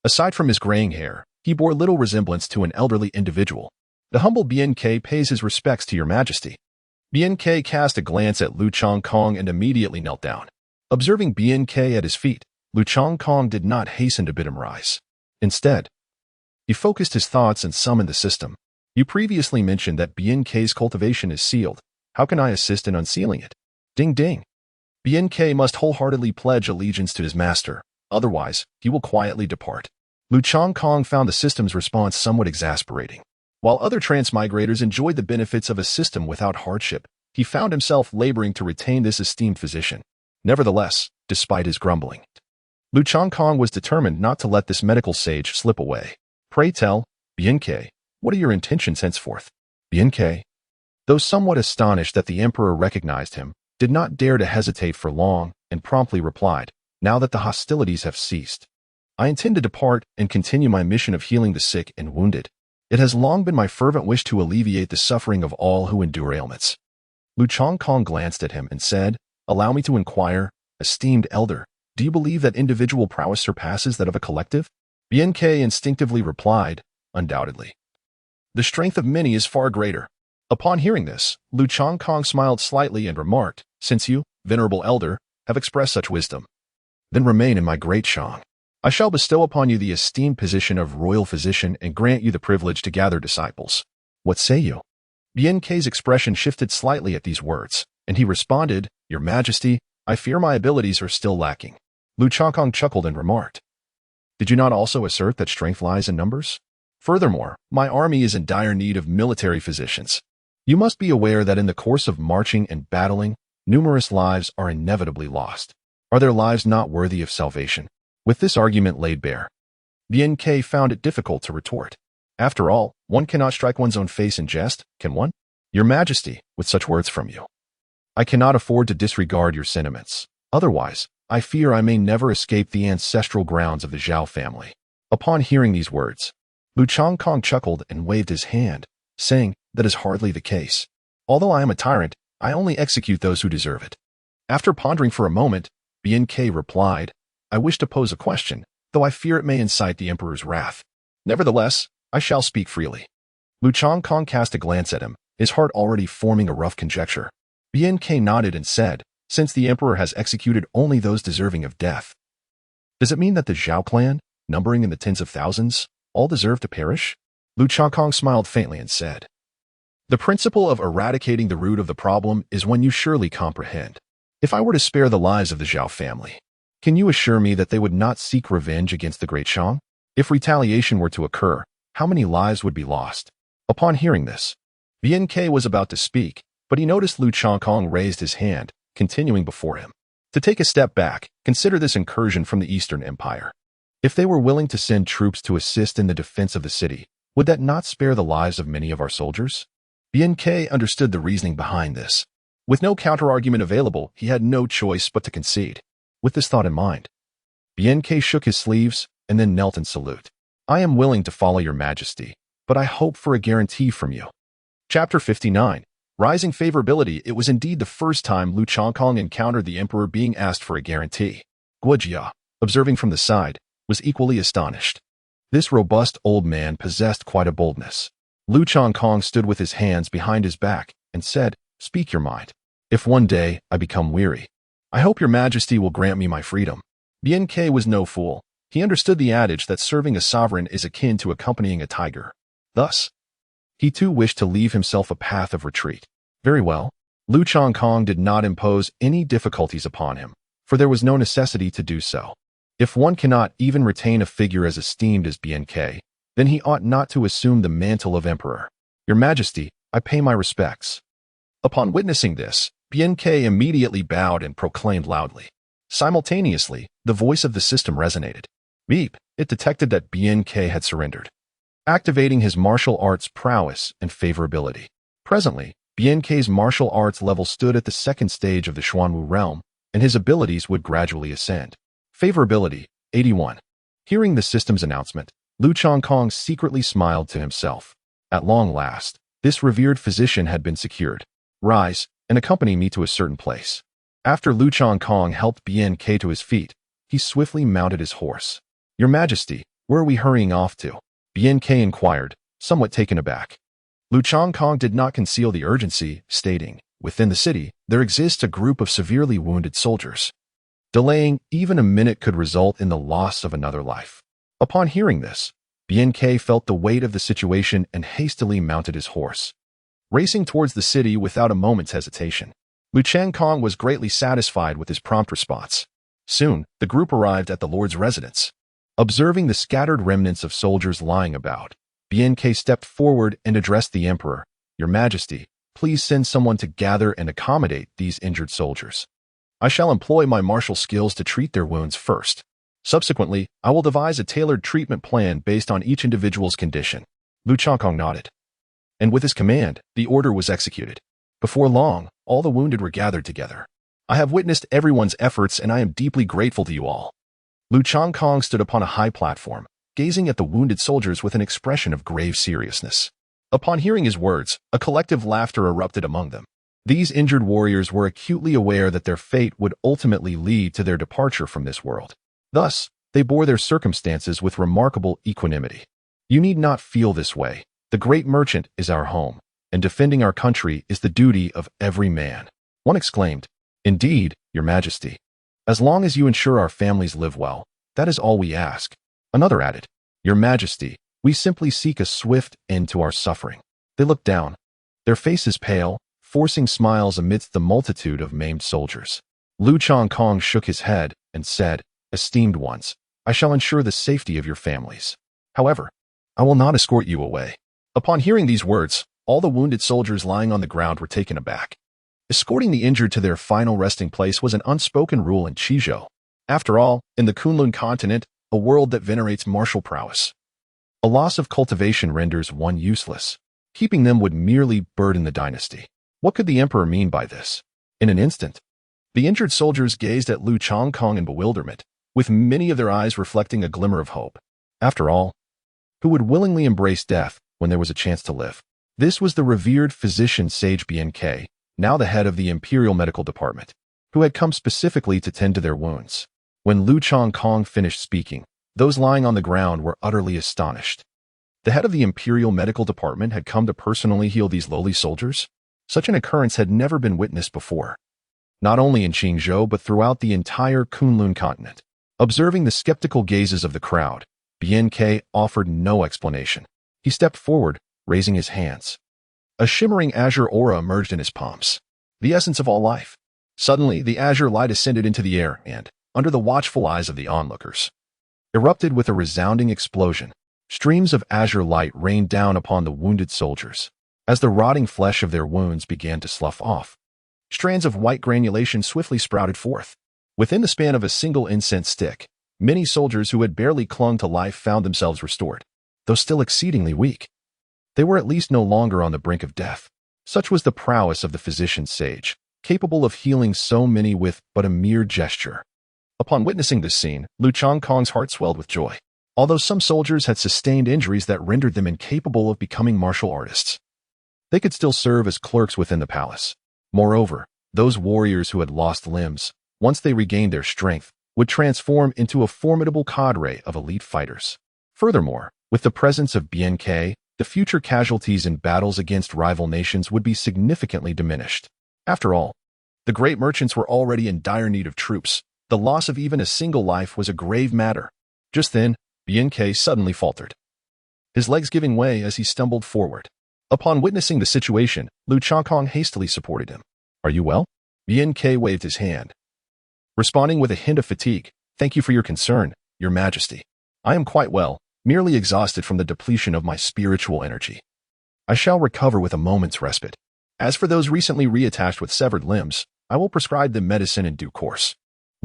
A: Aside from his graying hair, he bore little resemblance to an elderly individual. "The humble BNK pays his respects to your Majesty." BNK cast a glance at Lu Changkong and immediately knelt down. Observing BNK at his feet, Lu Changkong did not hasten to bid him rise. Instead, he focused his thoughts and summoned the system. "You previously mentioned that BNK's cultivation is sealed. How can I assist in unsealing it?" Ding ding. BNK must wholeheartedly pledge allegiance to his master, otherwise he will quietly depart. Lu Changkong found the system's response somewhat exasperating. While other transmigrators enjoyed the benefits of a system without hardship, he found himself laboring to retain this esteemed physician. Nevertheless, despite his grumbling, Lu Changkong was determined not to let this medical sage slip away. Pray tell, BNK, what are your intentions henceforth? BNK, though somewhat astonished that the emperor recognized him, did not dare to hesitate for long and promptly replied, now that the hostilities have ceased, I intend to depart and continue my mission of healing the sick and wounded. It has long been my fervent wish to alleviate the suffering of all who endure ailments. Lu Changkong glanced at him and said, allow me to inquire, esteemed elder, do you believe that individual prowess surpasses that of a collective? BNK instinctively replied, undoubtedly. The strength of many is far greater. Upon hearing this, Lu Changkong smiled slightly and remarked, since you, venerable elder, have expressed such wisdom, then remain in my great Shang. I shall bestow upon you the esteemed position of royal physician and grant you the privilege to gather disciples. What say you? BNK's expression shifted slightly at these words, and he responded, Your Majesty, I fear my abilities are still lacking. Lu Changkong chuckled and remarked, Did you not also assert that strength lies in numbers? Furthermore, my army is in dire need of military physicians. You must be aware that in the course of marching and battling, numerous lives are inevitably lost. Are their lives not worthy of salvation? With this argument laid bare, BNK found it difficult to retort. After all, one cannot strike one's own face in jest, can one? Your Majesty, with such words from you, I cannot afford to disregard your sentiments. Otherwise, I fear I may never escape the ancestral grounds of the Zhao family. Upon hearing these words, Lu Changkong chuckled and waved his hand, saying, That is hardly the case. Although I am a tyrant, I only execute those who deserve it. After pondering for a moment, BNK replied, I wish to pose a question, though I fear it may incite the emperor's wrath. Nevertheless, I shall speak freely. Lu Changkong cast a glance at him, his heart already forming a rough conjecture. BNK nodded and said, Since the emperor has executed only those deserving of death, does it mean that the Zhao clan, numbering in the tens of thousands, all deserve to perish? Lu Changkong smiled faintly and said, The principle of eradicating the root of the problem is one you surely comprehend. If I were to spare the lives of the Zhao family, can you assure me that they would not seek revenge against the Great Shang? If retaliation were to occur, how many lives would be lost? Upon hearing this, BNK was about to speak, but he noticed Lu Changkong raised his hand, continuing before him. To take a step back, consider this incursion from the Eastern Empire. If they were willing to send troops to assist in the defense of the city, would that not spare the lives of many of our soldiers? BNK understood the reasoning behind this. With no counterargument available, he had no choice but to concede. With this thought in mind, BNK shook his sleeves and then knelt in salute. I am willing to follow your Majesty, but I hope for a guarantee from you. Chapter 59. Rising Favorability. It was indeed the first time Lu Changkong encountered the emperor being asked for a guarantee. Guojia, observing from the side, was equally astonished. This robust old man possessed quite a boldness. Lu Changkong stood with his hands behind his back and said, Speak your mind. If one day I become weary, I hope your Majesty will grant me my freedom. BNK was no fool. He understood the adage that serving a sovereign is akin to accompanying a tiger. Thus, he too wished to leave himself a path of retreat. Very well. Lu Changkong did not impose any difficulties upon him, for there was no necessity to do so. If one cannot even retain a figure as esteemed as BNK, then he ought not to assume the mantle of emperor. Your Majesty, I pay my respects. Upon witnessing this, BNK immediately bowed and proclaimed loudly. Simultaneously, the voice of the system resonated. Beep! It detected that BNK had surrendered, activating his martial arts prowess and favorability. Presently, BNK's martial arts level stood at the second stage of the Xuanwu realm, and his abilities would gradually ascend. Favorability, 81. Hearing the system's announcement, Lu Changkong secretly smiled to himself. At long last, this revered physician had been secured. Rise, and accompany me to a certain place. After Lu Changkong helped BNK to his feet, he swiftly mounted his horse. Your Majesty, where are we hurrying off to? BNK inquired, somewhat taken aback. Lu Changkong did not conceal the urgency, stating, Within the city, there exists a group of severely wounded soldiers. Delaying even a minute could result in the loss of another life. Upon hearing this, BNK felt the weight of the situation and hastily mounted his horse, racing towards the city without a moment's hesitation. Lu Changkong was greatly satisfied with his prompt response. Soon, the group arrived at the Lord's residence. Observing the scattered remnants of soldiers lying about, BNK stepped forward and addressed the Emperor. Your Majesty, please send someone to gather and accommodate these injured soldiers. I shall employ my martial skills to treat their wounds first. Subsequently, I will devise a tailored treatment plan based on each individual's condition. Lu Changkong nodded. And with his command, the order was executed. Before long, all the wounded were gathered together. I have witnessed everyone's efforts and I am deeply grateful to you all. Lu Changkong stood upon a high platform, gazing at the wounded soldiers with an expression of grave seriousness. Upon hearing his words, a collective laughter erupted among them. These injured warriors were acutely aware that their fate would ultimately lead to their departure from this world. Thus, they bore their circumstances with remarkable equanimity. You need not feel this way. The great merchant is our home, and defending our country is the duty of every man. One exclaimed, Indeed, Your Majesty. As long as you ensure our families live well, that is all we ask. Another added, Your Majesty, we simply seek a swift end to our suffering. They looked down, their faces pale, forcing smiles amidst the multitude of maimed soldiers. Lu Changkong shook his head and said, Esteemed ones, I shall ensure the safety of your families. However, I will not escort you away. Upon hearing these words, all the wounded soldiers lying on the ground were taken aback. Escorting the injured to their final resting place was an unspoken rule in Qizhou. After all, in the Kunlun continent, a world that venerates martial prowess, a loss of cultivation renders one useless. Keeping them would merely burden the dynasty. What could the emperor mean by this? In an instant, the injured soldiers gazed at Lu Changkong in bewilderment, with many of their eyes reflecting a glimmer of hope. After all, who would willingly embrace death when there was a chance to live? This was the revered physician Sage BNK, now the head of the Imperial Medical Department, who had come specifically to tend to their wounds. When Lu Changkong finished speaking, those lying on the ground were utterly astonished. The head of the Imperial Medical Department had come to personally heal these lowly soldiers? Such an occurrence had never been witnessed before, not only in Qingzhou but throughout the entire Kunlun continent. Observing the skeptical gazes of the crowd, BNK offered no explanation. He stepped forward, raising his hands. A shimmering azure aura emerged in his palms, the essence of all life. Suddenly, the azure light ascended into the air and, under the watchful eyes of the onlookers, erupted with a resounding explosion. Streams of azure light rained down upon the wounded soldiers. As the rotting flesh of their wounds began to slough off, strands of white granulation swiftly sprouted forth. Within the span of a single incense stick, many soldiers who had barely clung to life found themselves restored, though still exceedingly weak. They were at least no longer on the brink of death. Such was the prowess of the physician sage, capable of healing so many with but a mere gesture. Upon witnessing this scene, Lu Changkong's heart swelled with joy. Although some soldiers had sustained injuries that rendered them incapable of becoming martial artists, they could still serve as clerks within the palace. Moreover, those warriors who had lost limbs, once they regained their strength, would transform into a formidable cadre of elite fighters. Furthermore, with the presence of BNK, the future casualties in battles against rival nations would be significantly diminished. After all, the great merchants were already in dire need of troops. The loss of even a single life was a grave matter. Just then, BNK suddenly faltered, his legs giving way as he stumbled forward. Upon witnessing the situation, Lu Changkong hastily supported him. Are you well? BNK waved his hand, responding with a hint of fatigue. Thank you for your concern, Your Majesty. I am quite well, merely exhausted from the depletion of my spiritual energy. I shall recover with a moment's respite. As for those recently reattached with severed limbs, I will prescribe them medicine in due course.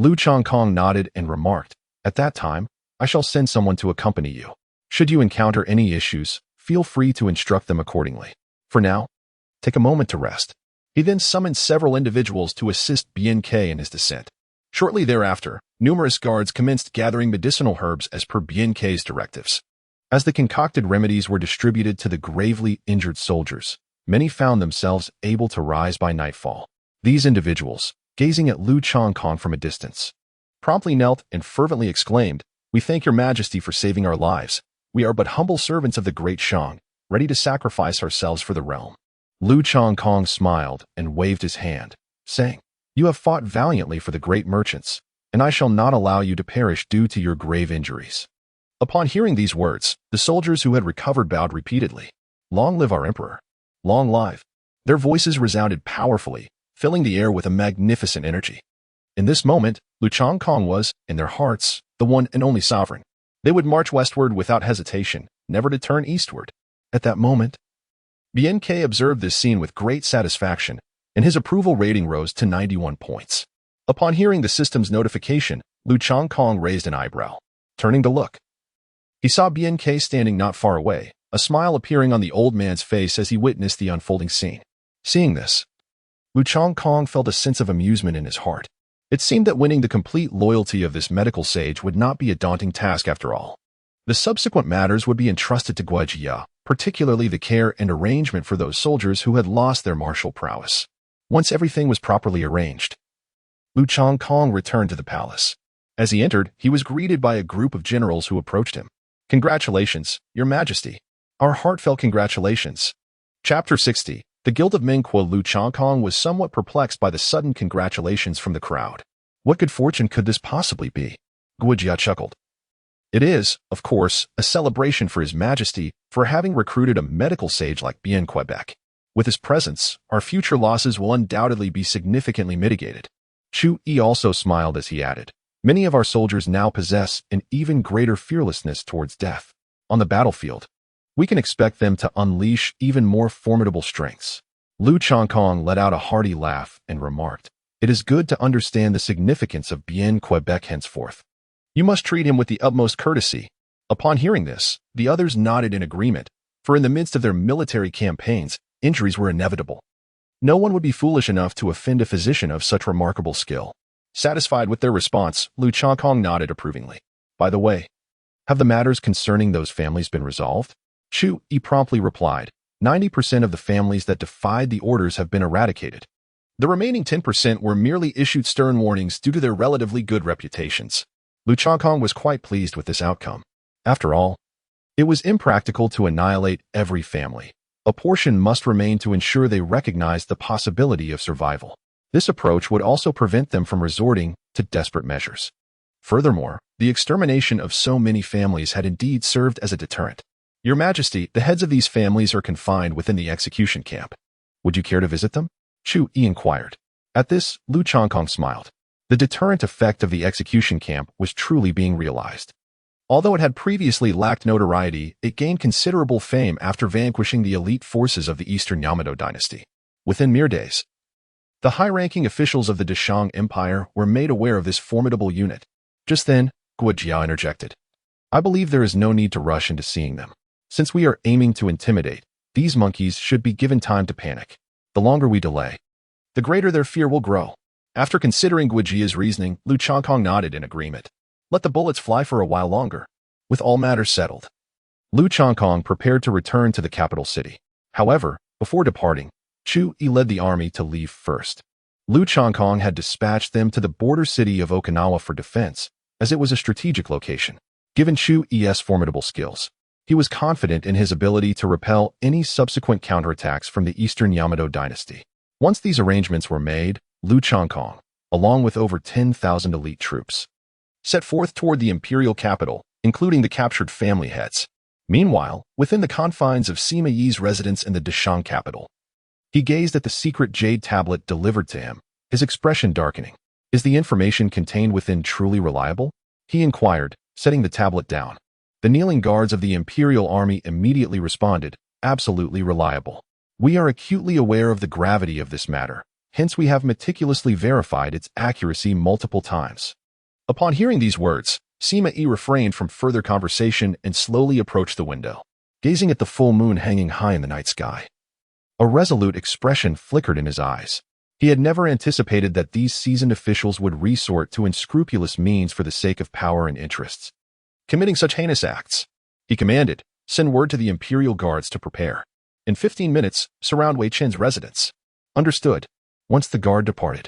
A: Lu Changkong nodded and remarked, At that time, I shall send someone to accompany you. Should you encounter any issues, feel free to instruct them accordingly. For now, take a moment to rest. He then summoned several individuals to assist BNK in his descent. Shortly thereafter, numerous guards commenced gathering medicinal herbs as per BNK's directives. As the concocted remedies were distributed to the gravely injured soldiers, many found themselves able to rise by nightfall. These individuals, gazing at Lu Changkong from a distance, promptly knelt and fervently exclaimed, We thank Your Majesty for saving our lives. We are but humble servants of the great Shang, ready to sacrifice ourselves for the realm. Lu Changkong smiled and waved his hand, saying, You have fought valiantly for the great merchants, and I shall not allow you to perish due to your grave injuries. Upon hearing these words, the soldiers who had recovered bowed repeatedly. Long live our emperor! Long live! Their voices resounded powerfully, filling the air with a magnificent energy. In this moment, Luchang Kong was, in their hearts, the one and only sovereign. They would march westward without hesitation, never to turn eastward. At that moment, BNK observed this scene with great satisfaction, and his approval rating rose to 91 points. Upon hearing the system's notification, Luchang Kong raised an eyebrow. Turning to look, he saw BNK standing not far away, a smile appearing on the old man's face as he witnessed the unfolding scene. Seeing this, Luchang Kong felt a sense of amusement in his heart. It seemed that winning the complete loyalty of this medical sage would not be a daunting task after all. The subsequent matters would be entrusted to Guojia, particularly the care and arrangement for those soldiers who had lost their martial prowess. Once everything was properly arranged, Luchang Kong returned to the palace. As he entered, he was greeted by a group of generals who approached him. "Congratulations, Your Majesty. Our heartfelt congratulations." Chapter 60. The Guild of Mengque. Luchang Kong was somewhat perplexed by the sudden congratulations from the crowd. What good fortune could this possibly be? Guojia chuckled. It is, of course, a celebration for His Majesty for having recruited a medical sage like Bien Quebec. With his presence, our future losses will undoubtedly be significantly mitigated. Chu Yi also smiled as he added, "Many of our soldiers now possess an even greater fearlessness towards death. On the battlefield, we can expect them to unleash even more formidable strengths." Luchang Kong let out a hearty laugh and remarked, "It is good to understand the significance of Bien Quebec henceforth. You must treat him with the utmost courtesy." Upon hearing this, the others nodded in agreement, for in the midst of their military campaigns, injuries were inevitable. No one would be foolish enough to offend a physician of such remarkable skill. Satisfied with their response, Luchang Kong nodded approvingly. "By the way, have the matters concerning those families been resolved?" Chu Yi promptly replied, 90% of the families that defied the orders have been eradicated. The remaining 10% were merely issued stern warnings due to their relatively good reputations. Luchang Kong was quite pleased with this outcome. After all, it was impractical to annihilate every family. A portion must remain to ensure they recognized the possibility of survival. This approach would also prevent them from resorting to desperate measures. Furthermore, the extermination of so many families had indeed served as a deterrent. "Your Majesty, the heads of these families are confined within the execution camp. Would you care to visit them?" Chu Yi inquired. At this, Luchang Kong smiled. The deterrent effect of the execution camp was truly being realized. Although it had previously lacked notoriety, it gained considerable fame after vanquishing the elite forces of the Eastern Yamato dynasty. Within mere days, the high-ranking officials of the Deshang Empire were made aware of this formidable unit. Just then, Guojia interjected, "I believe there is no need to rush into seeing them. Since we are aiming to intimidate, these monkeys should be given time to panic. The longer we delay, the greater their fear will grow." After considering Guojia's reasoning, Luchang Kong nodded in agreement. Let the bullets fly for a while longer. With all matters settled, Luchang Kong prepared to return to the capital city. However, before departing, Chu Yi led the army to leave first. Luchang Kong had dispatched them to the border city of Okinawa for defense, as it was a strategic location. Given Chu Yi's formidable skills, he was confident in his ability to repel any subsequent counterattacks from the Eastern Yamato dynasty. Once these arrangements were made, Luchang Kong, along with over 10,000 elite troops, set forth toward the imperial capital, including the captured family heads. Meanwhile, within the confines of Sima Yi's residence in the Deshang capital, he gazed at the secret jade tablet delivered to him, his expression darkening. "Is the information contained within truly reliable?" he inquired, setting the tablet down. The kneeling guards of the imperial army immediately responded, "Absolutely reliable. We are acutely aware of the gravity of this matter. Hence we have meticulously verified its accuracy multiple times." Upon hearing these words, Sima Yi refrained from further conversation and slowly approached the window, gazing at the full moon hanging high in the night sky. A resolute expression flickered in his eyes. He had never anticipated that these seasoned officials would resort to unscrupulous means for the sake of power and interests, committing such heinous acts. He commanded, "Send word to the imperial guards to prepare. In 15 minutes, surround Wei Chen's residence." "Understood." Once the guard departed,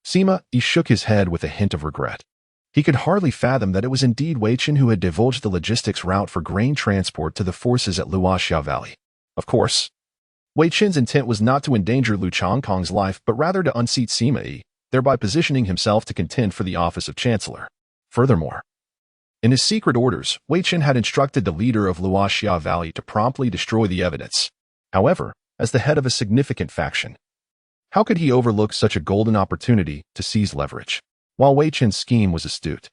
A: Sima Yi shook his head with a hint of regret. He could hardly fathom that it was indeed Wei Chen who had divulged the logistics route for grain transport to the forces at Luoxia Valley. Of course, Wei Chen's intent was not to endanger Luchang Kong's life, but rather to unseat Sima Yi, thereby positioning himself to contend for the office of Chancellor. Furthermore, in his secret orders, Wei Chen had instructed the leader of Luoxia Valley to promptly destroy the evidence. However, as the head of a significant faction, How could he overlook such a golden opportunity to seize leverage? While Wei Chen's scheme was astute,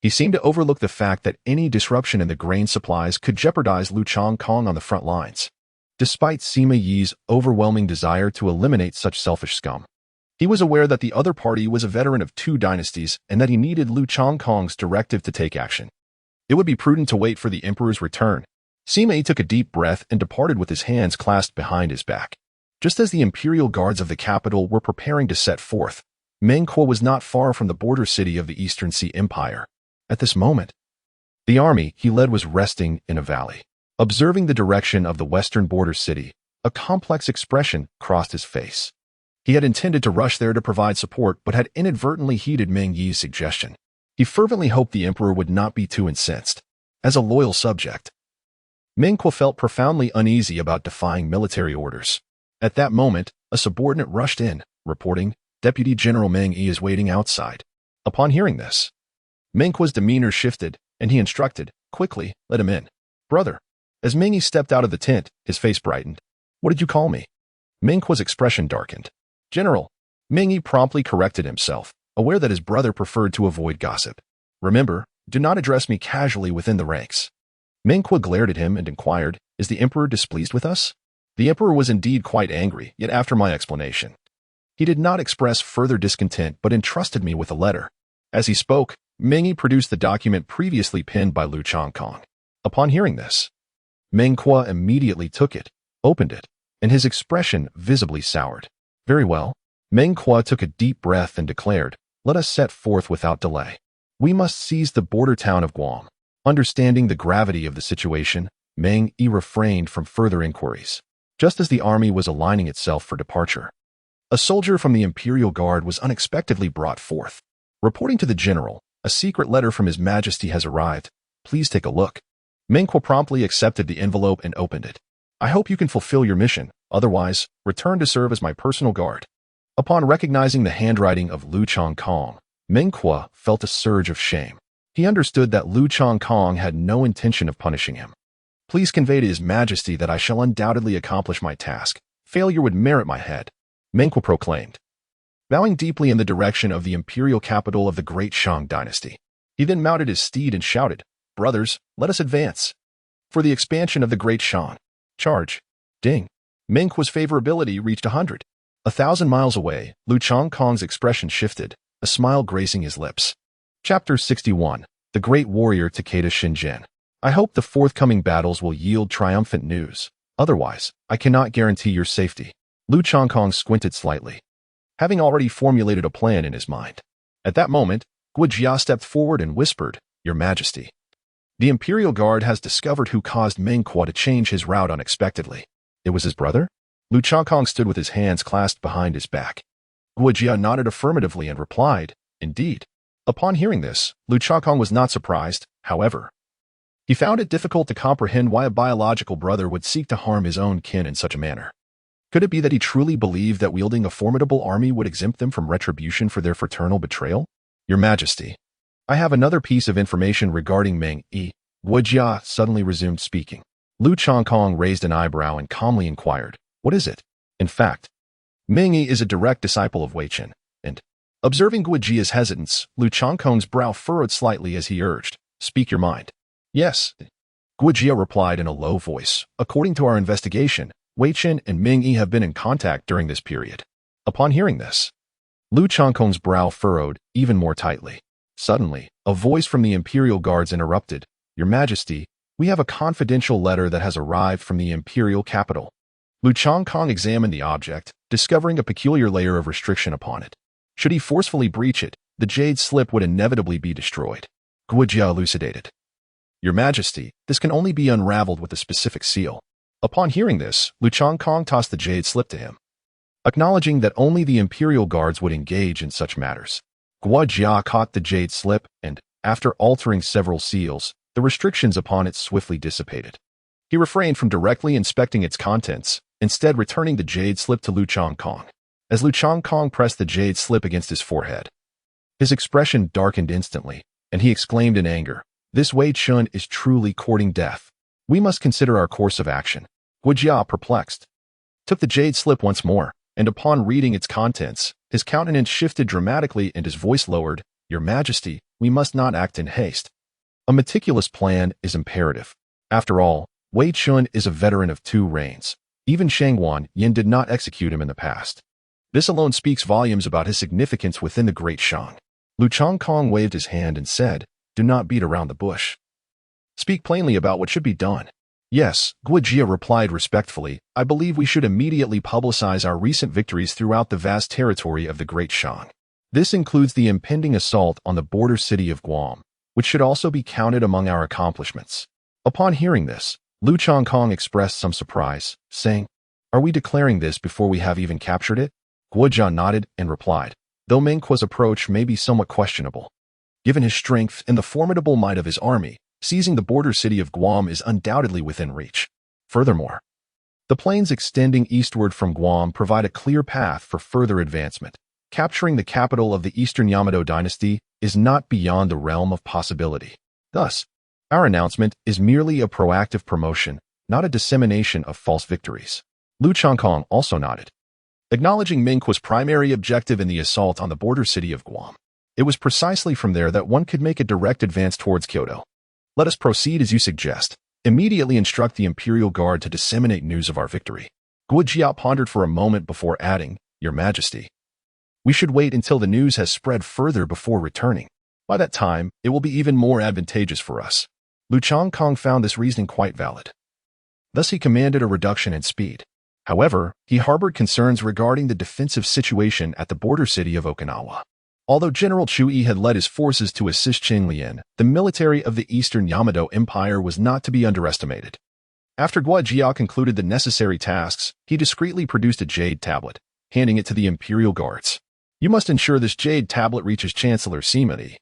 A: he seemed to overlook the fact that any disruption in the grain supplies could jeopardize Lu Changkong on the front lines. Despite Sima Yi's overwhelming desire to eliminate such selfish scum, he was aware that the other party was a veteran of 2 dynasties and that he needed Lu Changkong's directive to take action. It would be prudent to wait for the emperor's return. Sima Yi took a deep breath and departed with his hands clasped behind his back. Just as the imperial guards of the capital were preparing to set forth, Meng Kuo was not far from the border city of the Eastern Sea Empire. At this moment, the army he led was resting in a valley. Observing the direction of the western border city, a complex expression crossed his face. He had intended to rush there to provide support but had inadvertently heeded Meng Yi's suggestion. He fervently hoped the emperor would not be too incensed. As a loyal subject, Meng Kuo felt profoundly uneasy about defying military orders. At that moment, a subordinate rushed in, reporting, "Deputy General Meng Yi is waiting outside." Upon hearing this, Meng Kuo's demeanor shifted, and he instructed, "Quickly, let him in." "Brother." As Meng Yi stepped out of the tent, his face brightened. "What did you call me?" Meng Kuo's expression darkened. "General." Meng Yi promptly corrected himself, aware that his brother preferred to avoid gossip. "Remember, do not address me casually within the ranks." Meng Kuo glared at him and inquired, "Is the emperor displeased with us?" The emperor was indeed quite angry, yet after my explanation, he did not express further discontent but entrusted me with a letter. As he spoke, Meng Yi produced the document previously penned by Lu Changkong. Upon hearing this, Meng Kuo immediately took it, opened it, and his expression visibly soured. "Very well." Meng Kuo took a deep breath and declared, "Let us set forth without delay. We must seize the border town of Guam." Understanding the gravity of the situation, Meng Yi refrained from further inquiries. Just as the army was aligning itself for departure, a soldier from the Imperial Guard was unexpectedly brought forth. Reporting to the general, "A secret letter from His Majesty has arrived. Please take a look." Meng Kuo promptly accepted the envelope and opened it. "I hope you can fulfill your mission, otherwise, return to serve as my personal guard." Upon recognizing the handwriting of Lu Changkong, Meng Kuo felt a surge of shame. He understood that Lu Changkong had no intention of punishing him. "Please convey to His Majesty that I shall undoubtedly accomplish my task. Failure would merit my head," Meng Kuo proclaimed, bowing deeply in the direction of the imperial capital of the Great Shang Dynasty. He then mounted his steed and shouted, "Brothers, let us advance for the expansion of the Great Shang. Charge!" Ding! Meng Kuo's favorability reached 100. 1,000 miles away, Lu Changkong's expression shifted, a smile gracing his lips. Chapter 61. The Great Warrior Takeda Shingen. "I hope the forthcoming battles will yield triumphant news. Otherwise, I cannot guarantee your safety." Lu Changkong squinted slightly, having already formulated a plan in his mind. At that moment, Guo Jia stepped forward and whispered, "Your Majesty, the Imperial Guard has discovered who caused Meng Kuo to change his route unexpectedly." "It was his brother?" Lu Changkong stood with his hands clasped behind his back. Guo Jia nodded affirmatively and replied, "Indeed." Upon hearing this, Lu Changkong was not surprised, however. He found it difficult to comprehend why a biological brother would seek to harm his own kin in such a manner. Could it be that he truly believed that wielding a formidable army would exempt them from retribution for their fraternal betrayal? "Your Majesty, I have another piece of information regarding Meng Yi." Guo Jia suddenly resumed speaking. Lu Changkong raised an eyebrow and calmly inquired, "What is it?" In fact, Meng Yi is a direct disciple of Wei Chen, and, observing Guo Jia's hesitance, Lu Changkong's brow furrowed slightly as he urged, "Speak your mind." "Yes," Guo Jia replied in a low voice. "According to our investigation, Wei Chen and Meng Yi have been in contact during this period." Upon hearing this, Lu Changkong's brow furrowed even more tightly. Suddenly, a voice from the Imperial Guards interrupted, "Your Majesty, we have a confidential letter that has arrived from the Imperial capital." Lu Changkong examined the object, discovering a peculiar layer of restriction upon it. Should he forcefully breach it, the jade slip would inevitably be destroyed. Guo Jia elucidated, "Your Majesty, this can only be unraveled with a specific seal." Upon hearing this, Lu Changkong tossed the jade slip to him, acknowledging that only the Imperial Guards would engage in such matters. Guo Jia caught the jade slip and, after altering several seals, the restrictions upon it swiftly dissipated. He refrained from directly inspecting its contents, instead returning the jade slip to Lu Changkong. As Lu Changkong pressed the jade slip against his forehead, his expression darkened instantly, and he exclaimed in anger, "This Wei Chun is truly courting death. We must consider our course of action." Guo Jia, perplexed, took the jade slip once more. and upon reading its contents, his countenance shifted dramatically and his voice lowered. Your Majesty, we must not act in haste. A meticulous plan is imperative. After all, Wei Chun is a veteran of 2 reigns. Even Shangguan Yin did not execute him in the past. This alone speaks volumes about his significance within the Great Shang. Lu Changkong waved his hand and said, do not beat around the bush. Speak plainly about what should be done. Yes, Guo Jia replied respectfully, I believe we should immediately publicize our recent victories throughout the vast territory of the Great Shang. This includes the impending assault on the border city of Guam, which should also be counted among our accomplishments. Upon hearing this, Lu Changkong expressed some surprise, saying, are we declaring this before we have even captured it? Guo Jia nodded and replied, though Meng Quo's approach may be somewhat questionable. Given his strength and the formidable might of his army, seizing the border city of Guam is undoubtedly within reach. Furthermore, the plains extending eastward from Guam provide a clear path for further advancement. Capturing the capital of the Eastern Yamato dynasty is not beyond the realm of possibility. Thus, our announcement is merely a proactive promotion, not a dissemination of false victories. Lu Changkong also nodded, acknowledging Meng Quo's primary objective in the assault on the border city of Guam. It was precisely from there that one could make a direct advance towards Kyoto. Let us proceed as you suggest. Immediately instruct the Imperial Guard to disseminate news of our victory. Guo Jia pondered for a moment before adding, Your Majesty, we should wait until the news has spread further before returning. By that time, it will be even more advantageous for us. Lu Changkong found this reasoning quite valid. Thus he commanded a reduction in speed. However, he harbored concerns regarding the defensive situation at the border city of Okinawa. Although General Chu Yi had led his forces to assist Qing Lian, the military of the Eastern Yamato Empire was not to be underestimated. After Guo Jia concluded the necessary tasks, he discreetly produced a jade tablet, handing it to the Imperial Guards. You must ensure this jade tablet reaches Chancellor Sima Yi.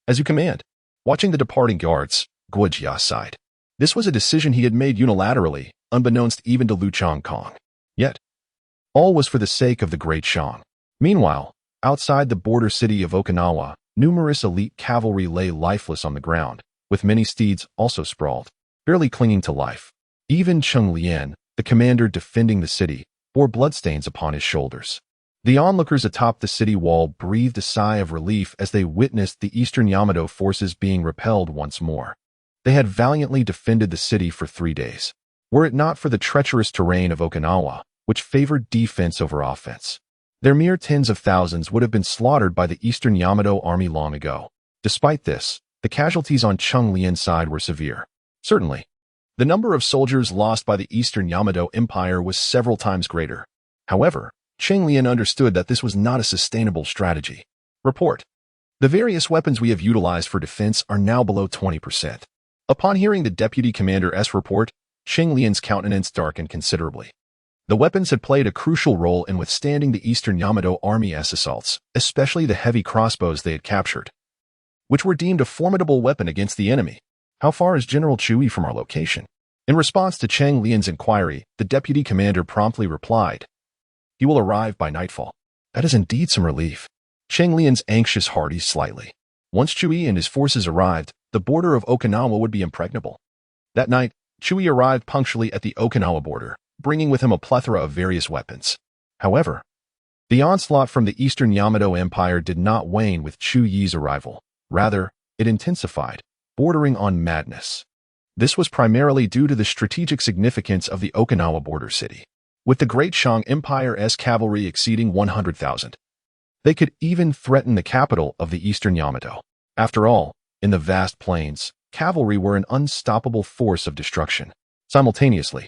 A: As you command. Watching the departing guards, Guo Jia sighed. This was a decision he had made unilaterally, unbeknownst even to Lu Changkong. Yet, all was for the sake of the Great Shang. Meanwhile, outside the border city of Okinawa, numerous elite cavalry lay lifeless on the ground, with many steeds also sprawled, barely clinging to life. Even Cheng Lian, the commander defending the city, bore bloodstains upon his shoulders. The onlookers atop the city wall breathed a sigh of relief as they witnessed the Eastern Yamato forces being repelled once more. They had valiantly defended the city for 3 days. Were it not for the treacherous terrain of Okinawa, which favored defense over offense, their mere tens of thousands would have been slaughtered by the Eastern Yamato army long ago. Despite this, the casualties on Cheng Lian's side were severe. Certainly, the number of soldiers lost by the Eastern Yamato Empire was several times greater. However, Cheng Lian understood that this was not a sustainable strategy. Report. The various weapons we have utilized for defense are now below 20%. Upon hearing the Deputy Commander's report, Cheng Lian's countenance darkened considerably. The weapons had played a crucial role in withstanding the Eastern Yamato Army's assaults, especially the heavy crossbows they had captured, which were deemed a formidable weapon against the enemy. How far is General Chu Yi from our location? In response to Cheng Lian's inquiry, the Deputy Commander promptly replied, He will arrive by nightfall. That is indeed some relief. Cheng Lian's anxious heart eased slightly. Once Chu Yi and his forces arrived, the border of Okinawa would be impregnable. That night, Chu Yi arrived punctually at the Okinawa border, bringing with him a plethora of various weapons. However, the onslaught from the Eastern Yamato Empire did not wane with Chu Yi's arrival. Rather, it intensified, bordering on madness. This was primarily due to the strategic significance of the Okinawa border city. With the Great Shang Empire's cavalry exceeding 100,000, they could even threaten the capital of the Eastern Yamato. After all, in the vast plains, cavalry were an unstoppable force of destruction. Simultaneously,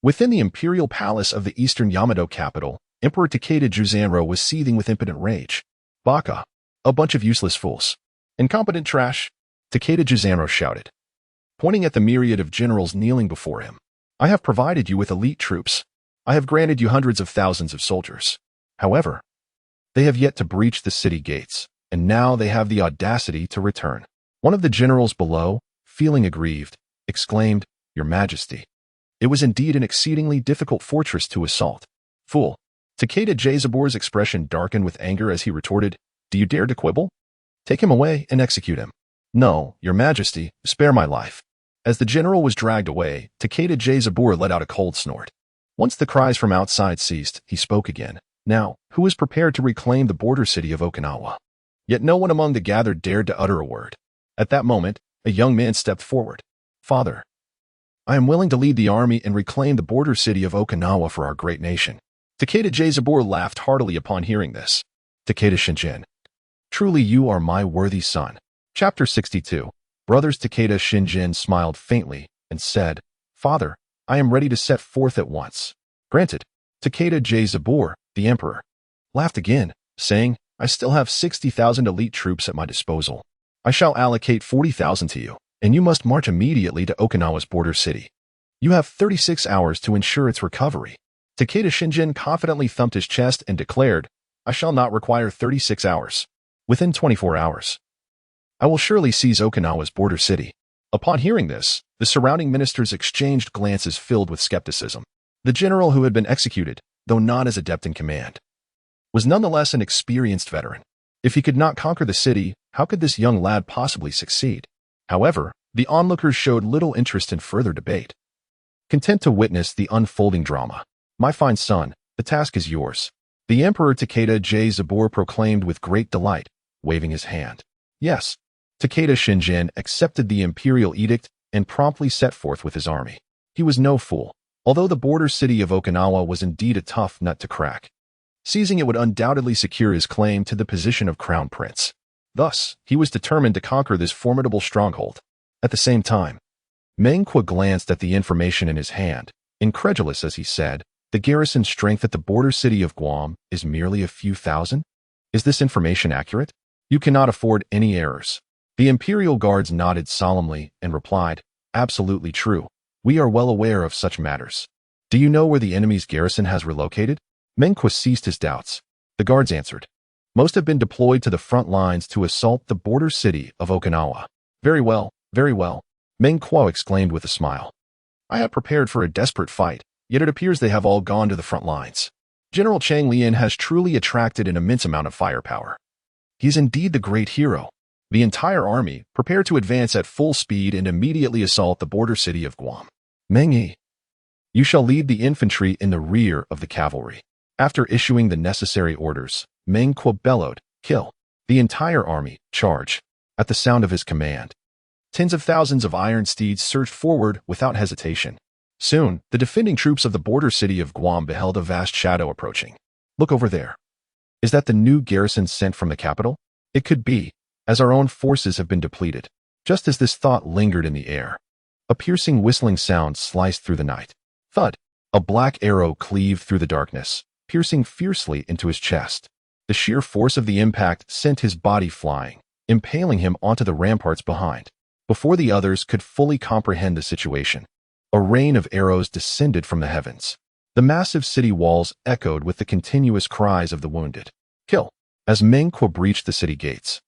A: within the imperial palace of the Eastern Yamato capital, Emperor Takeda Juzanro was seething with impotent rage. Baka, a bunch of useless fools. Incompetent trash, Takeda Juzanro shouted, pointing at the myriad of generals kneeling before him. I have provided you with elite troops. I have granted you hundreds of thousands of soldiers. However, they have yet to breach the city gates, and now they have the audacity to return. One of the generals below, feeling aggrieved, exclaimed, Your Majesty. It was indeed an exceedingly difficult fortress to assault. Fool. Takeda Jazabor's expression darkened with anger as he retorted, Do you dare to quibble? Take him away and execute him. No, Your Majesty, spare my life. As the general was dragged away, Takeda Jazabor let out a cold snort. Once the cries from outside ceased, he spoke again. Now, who was prepared to reclaim the border city of Okinawa? Yet no one among the gathered dared to utter a word. At that moment, a young man stepped forward. Father, I am willing to lead the army and reclaim the border city of Okinawa for our great nation. Takeda Jazabur laughed heartily upon hearing this. Takeda Shinjin, truly you are my worthy son. Chapter 62. Brothers Takeda Shinjin smiled faintly and said, Father, I am ready to set forth at once. Granted. Takeda Jazabur, the emperor, laughed again, saying, I still have 60,000 elite troops at my disposal. I shall allocate 40,000 to you, and you must march immediately to Okinawa's border city. You have 36 hours to ensure its recovery. Takeda Shinjin confidently thumped his chest and declared, I shall not require 36 hours. Within 24 hours, I will surely seize Okinawa's border city. Upon hearing this, the surrounding ministers exchanged glances filled with skepticism. The general who had been executed, though not as adept in command, was nonetheless an experienced veteran. If he could not conquer the city, how could this young lad possibly succeed? However, the onlookers showed little interest in further debate. Content to witness the unfolding drama. My fine son, the task is yours. The Emperor Takeda Jazabur proclaimed with great delight, waving his hand. Yes. Takeda Shinjin accepted the imperial edict and promptly set forth with his army. He was no fool. Although the border city of Okinawa was indeed a tough nut to crack, seizing it would undoubtedly secure his claim to the position of crown prince. Thus, he was determined to conquer this formidable stronghold. At the same time, Meng Qi glanced at the information in his hand, incredulous as he said, the garrison strength at the border city of Guam is merely a few thousand? Is this information accurate? You cannot afford any errors. The Imperial Guards nodded solemnly and replied, absolutely true. We are well aware of such matters. Do you know where the enemy's garrison has relocated? Meng Qi ceased his doubts. The guards answered. Most have been deployed to the front lines to assault the border city of Okinawa. Very well, very well. Meng Qi exclaimed with a smile. I had prepared for a desperate fight, yet it appears they have all gone to the front lines. General Chang Lian has truly attracted an immense amount of firepower. He is indeed the great hero. The entire army prepared to advance at full speed and immediately assault the border city of Guam. Meng Yi, you shall lead the infantry in the rear of the cavalry. After issuing the necessary orders, Meng Qi bellowed, kill. The entire army, charge. At the sound of his command, tens of thousands of iron steeds surged forward without hesitation. Soon, the defending troops of the border city of Guam beheld a vast shadow approaching. Look over there. Is that the new garrison sent from the capital? It could be, as our own forces have been depleted. Just as this thought lingered in the air, a piercing whistling sound sliced through the night. Thud! A black arrow cleaved through the darkness, piercing fiercely into his chest. The sheer force of the impact sent his body flying, impaling him onto the ramparts behind. Before the others could fully comprehend the situation, a rain of arrows descended from the heavens. The massive city walls echoed with the continuous cries of the wounded. Kill! As Meng Qi breached the city gates,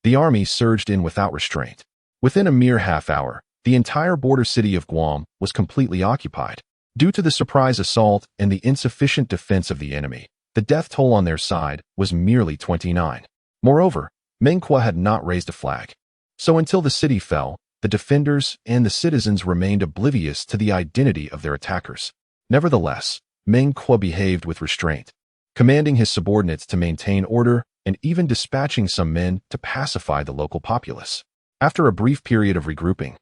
A: the army surged in without restraint. Within a mere half hour, the entire border city of Guam was completely occupied. Due to the surprise assault and the insufficient defense of the enemy, the death toll on their side was merely 29. Moreover, Meng Qi had not raised a flag. So until the city fell, the defenders and the citizens remained oblivious to the identity of their attackers. Nevertheless, Meng Qi behaved with restraint, commanding his subordinates to maintain order and even dispatching some men to pacify the local populace. After a brief period of regrouping,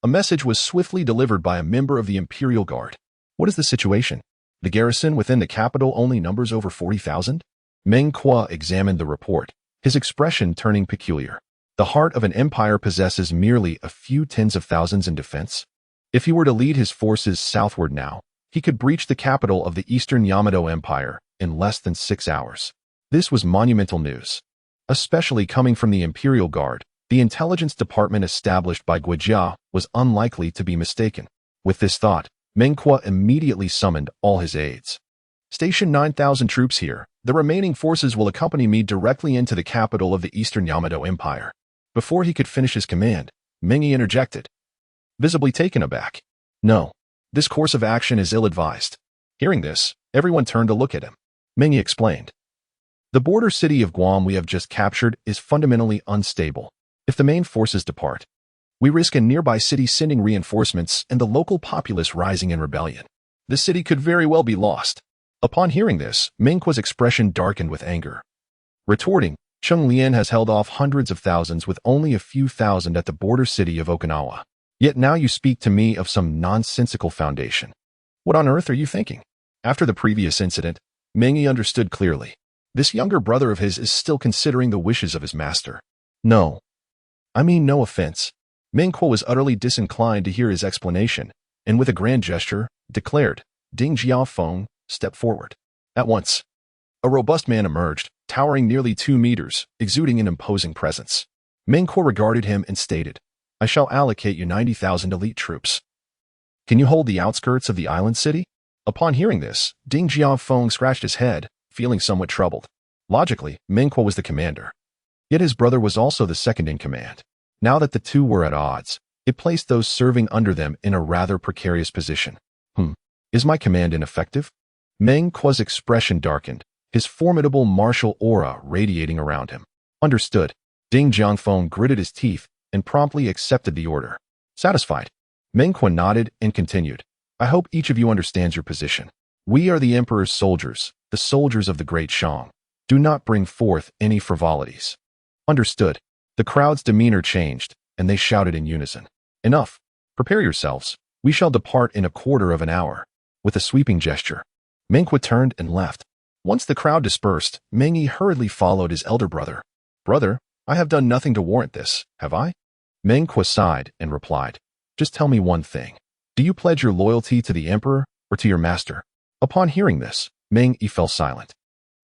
A: a message was swiftly delivered by a member of the Imperial Guard. What is the situation? The garrison within the capital only numbers over 40,000? Meng Qi examined the report, his expression turning peculiar. The heart of an empire possesses merely a few tens of thousands in defense. If he were to lead his forces southward now, he could breach the capital of the Eastern Yamato Empire in less than 6 hours. This was monumental news, especially coming from the Imperial Guard. The intelligence department established by Guijia was unlikely to be mistaken. With this thought, Meng Qi immediately summoned all his aides. Station 9,000 troops here. The remaining forces will accompany me directly into the capital of the Eastern Yamato Empire. Before he could finish his command, Meng Yi interjected, visibly taken aback. No, this course of action is ill-advised. Hearing this, everyone turned to look at him. Meng Yi explained, the border city of Guam we have just captured is fundamentally unstable. If the main forces depart, we risk a nearby city sending reinforcements and the local populace rising in rebellion. The city could very well be lost. Upon hearing this, Meng Quo's expression darkened with anger. Retorting, Cheng Lian has held off hundreds of thousands with only a few thousand at the border city of Okinawa. Yet now you speak to me of some nonsensical foundation. What on earth are you thinking? After the previous incident, Meng Yi understood clearly. This younger brother of his is still considering the wishes of his master. No. I mean no offense. Meng Quo was utterly disinclined to hear his explanation, and with a grand gesture, declared, Ding Jiafeng, step forward. At once, a robust man emerged, towering nearly 2 meters, exuding an imposing presence. Meng Quo regarded him and stated, I shall allocate you 90,000 elite troops. Can you hold the outskirts of the island city? Upon hearing this, Ding Jiafeng scratched his head, feeling somewhat troubled. Logically, Meng Quo was the commander. Yet his brother was also the second in command. Now that the two were at odds, it placed those serving under them in a rather precarious position. Is my command ineffective? Meng Quo's expression darkened, his formidable martial aura radiating around him. Understood. Ding Jiafeng gritted his teeth and promptly accepted the order. Satisfied, Meng Quo nodded and continued. I hope each of you understands your position. We are the Emperor's soldiers, the soldiers of the Great Shang. Do not bring forth any frivolities. Understood. The crowd's demeanor changed, and they shouted in unison. Enough. Prepare yourselves. We shall depart in a quarter of an hour. With a sweeping gesture, Meng Quo turned and left. Once the crowd dispersed, Meng Yi hurriedly followed his elder brother. Brother, I have done nothing to warrant this, have I? Meng Quo sighed and replied, Just tell me one thing. Do you pledge your loyalty to the Emperor or to your master? Upon hearing this, Meng Yi fell silent.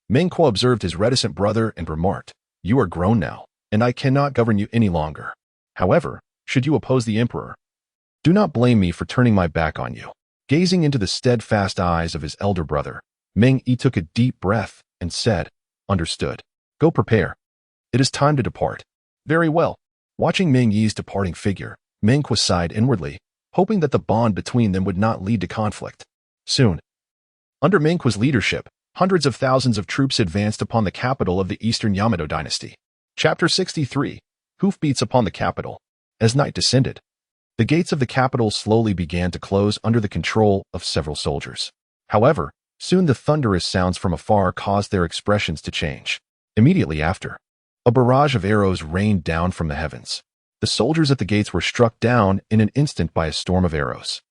A: Meng Quo observed his reticent brother and remarked, You are grown now, and I cannot govern you any longer. However, should you oppose the Emperor, do not blame me for turning my back on you. Gazing into the steadfast eyes of his elder brother, Meng Yi took a deep breath and said, Understood. Go prepare. It is time to depart. Very well. Watching Meng Yi's departing figure, Meng Quo sighed inwardly, hoping that the bond between them would not lead to conflict. Soon, under Meng Quo's leadership, hundreds of thousands of troops advanced upon the capital of the Eastern Yamato dynasty. Chapter 63. Hoofbeats upon the capital. As night descended, the gates of the capital slowly began to close under the control of several soldiers. However, soon the thunderous sounds from afar caused their expressions to change. Immediately after, a barrage of arrows rained down from the heavens. The soldiers at the gates were struck down in an instant by a storm of arrows.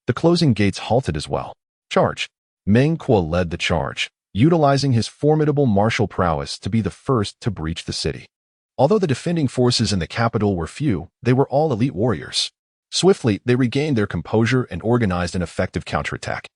A: The closing gates halted as well. Charge. Meng Quo led the charge, utilizing his formidable martial prowess to be the first to breach the city. Although the defending forces in the capital were few, they were all elite warriors. Swiftly, they regained their composure and organized an effective counterattack.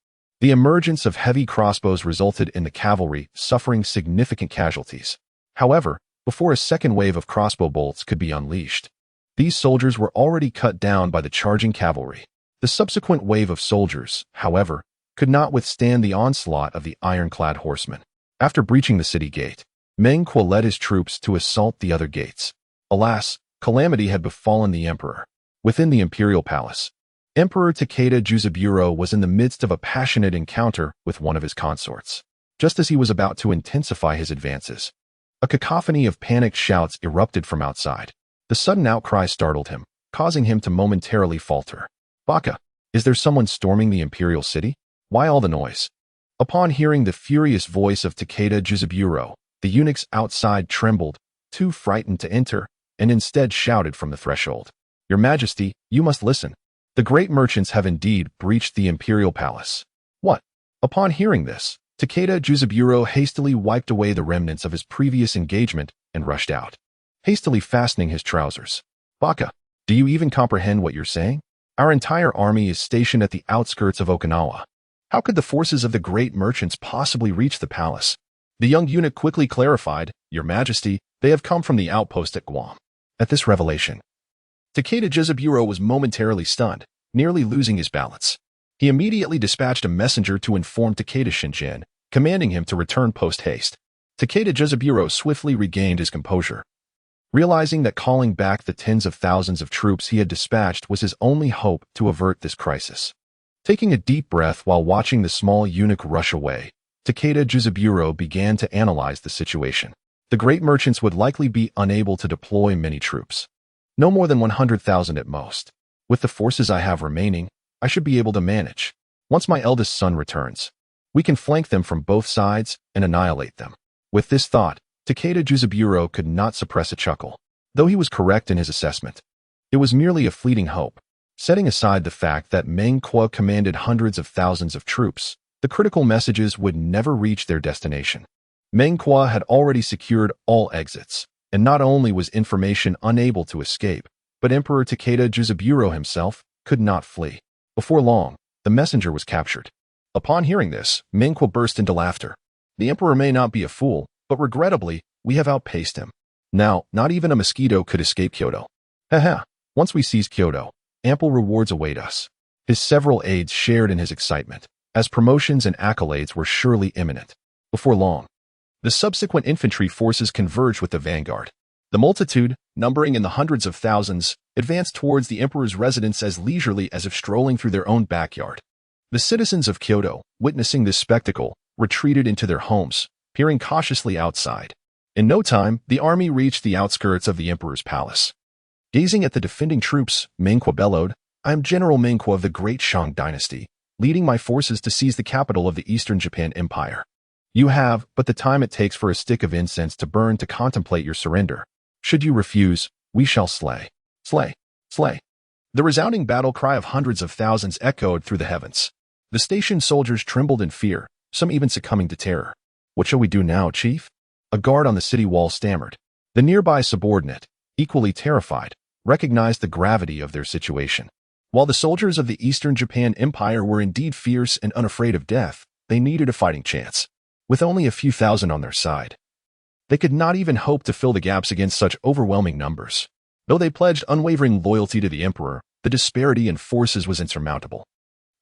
A: The emergence of heavy crossbows resulted in the cavalry suffering significant casualties. However, before a second wave of crossbow bolts could be unleashed, these soldiers were already cut down by the charging cavalry. The subsequent wave of soldiers, however, could not withstand the onslaught of the ironclad horsemen. After breaching the city gate, Meng Quo led his troops to assault the other gates. Alas, calamity had befallen the emperor. Within the imperial palace, Emperor Takeda Juzaburo was in the midst of a passionate encounter with one of his consorts. Just as he was about to intensify his advances, a cacophony of panicked shouts erupted from outside. The sudden outcry startled him, causing him to momentarily falter. Baka, is there someone storming the imperial city? Why all the noise? Upon hearing the furious voice of Takeda Juzaburo, the eunuchs outside trembled, too frightened to enter, and instead shouted from the threshold. Your Majesty, you must listen. The great merchants have indeed breached the imperial palace. What? Upon hearing this, Takeda Juzaburo hastily wiped away the remnants of his previous engagement and rushed out, hastily fastening his trousers. Baka, do you even comprehend what you're saying? Our entire army is stationed at the outskirts of Okinawa. How could the forces of the great merchants possibly reach the palace? The young eunuch quickly clarified, Your Majesty, they have come from the outpost at Guam. At this revelation, Takeda Juzaburo was momentarily stunned, nearly losing his balance. He immediately dispatched a messenger to inform Takeda Shinjin, commanding him to return post-haste. Takeda Juzaburo swiftly regained his composure, realizing that calling back the tens of thousands of troops he had dispatched was his only hope to avert this crisis. Taking a deep breath while watching the small eunuch rush away, Takeda Juzaburo began to analyze the situation. The great merchants would likely be unable to deploy many troops. No more than 100,000 at most. With the forces I have remaining, I should be able to manage. Once my eldest son returns, We can flank them from both sides and annihilate them. With this thought, Takeda Juzaburo could not suppress a chuckle. Though he was correct in his assessment, it was merely a fleeting hope. Setting aside the fact that Meng Kuo commanded hundreds of thousands of troops, the critical messages would never reach their destination. Meng Kuo had already secured all exits, and not only was information unable to escape, but Emperor Takeda Juzaburo himself could not flee. Before long, the messenger was captured. Upon hearing this, Meng Kuo burst into laughter. The emperor may not be a fool, but regrettably, we have outpaced him. Now, not even a mosquito could escape Kyoto. Haha, once we seize Kyoto, ample rewards await us. His several aides shared in his excitement, as promotions and accolades were surely imminent. Before long, the subsequent infantry forces converged with the vanguard. The multitude, numbering in the hundreds of thousands, advanced towards the emperor's residence as leisurely as if strolling through their own backyard. The citizens of Kyoto, witnessing this spectacle, retreated into their homes, peering cautiously outside. In no time, the army reached the outskirts of the emperor's palace. Gazing at the defending troops, Meng Kuo bellowed, "I am General Meng Kuo of the Great Shang Dynasty, leading my forces to seize the capital of the Eastern Japan Empire. You have but the time it takes for a stick of incense to burn to contemplate your surrender. Should you refuse, we shall slay. Slay. Slay." The resounding battle cry of hundreds of thousands echoed through the heavens. The station soldiers trembled in fear, some even succumbing to terror. "What shall we do now, chief?" A guard on the city wall stammered. The nearby subordinate, equally terrified, recognized the gravity of their situation. While the soldiers of the Eastern Japan Empire were indeed fierce and unafraid of death, they needed a fighting chance. With only a few thousand on their side, they could not even hope to fill the gaps against such overwhelming numbers. Though they pledged unwavering loyalty to the emperor, the disparity in forces was insurmountable.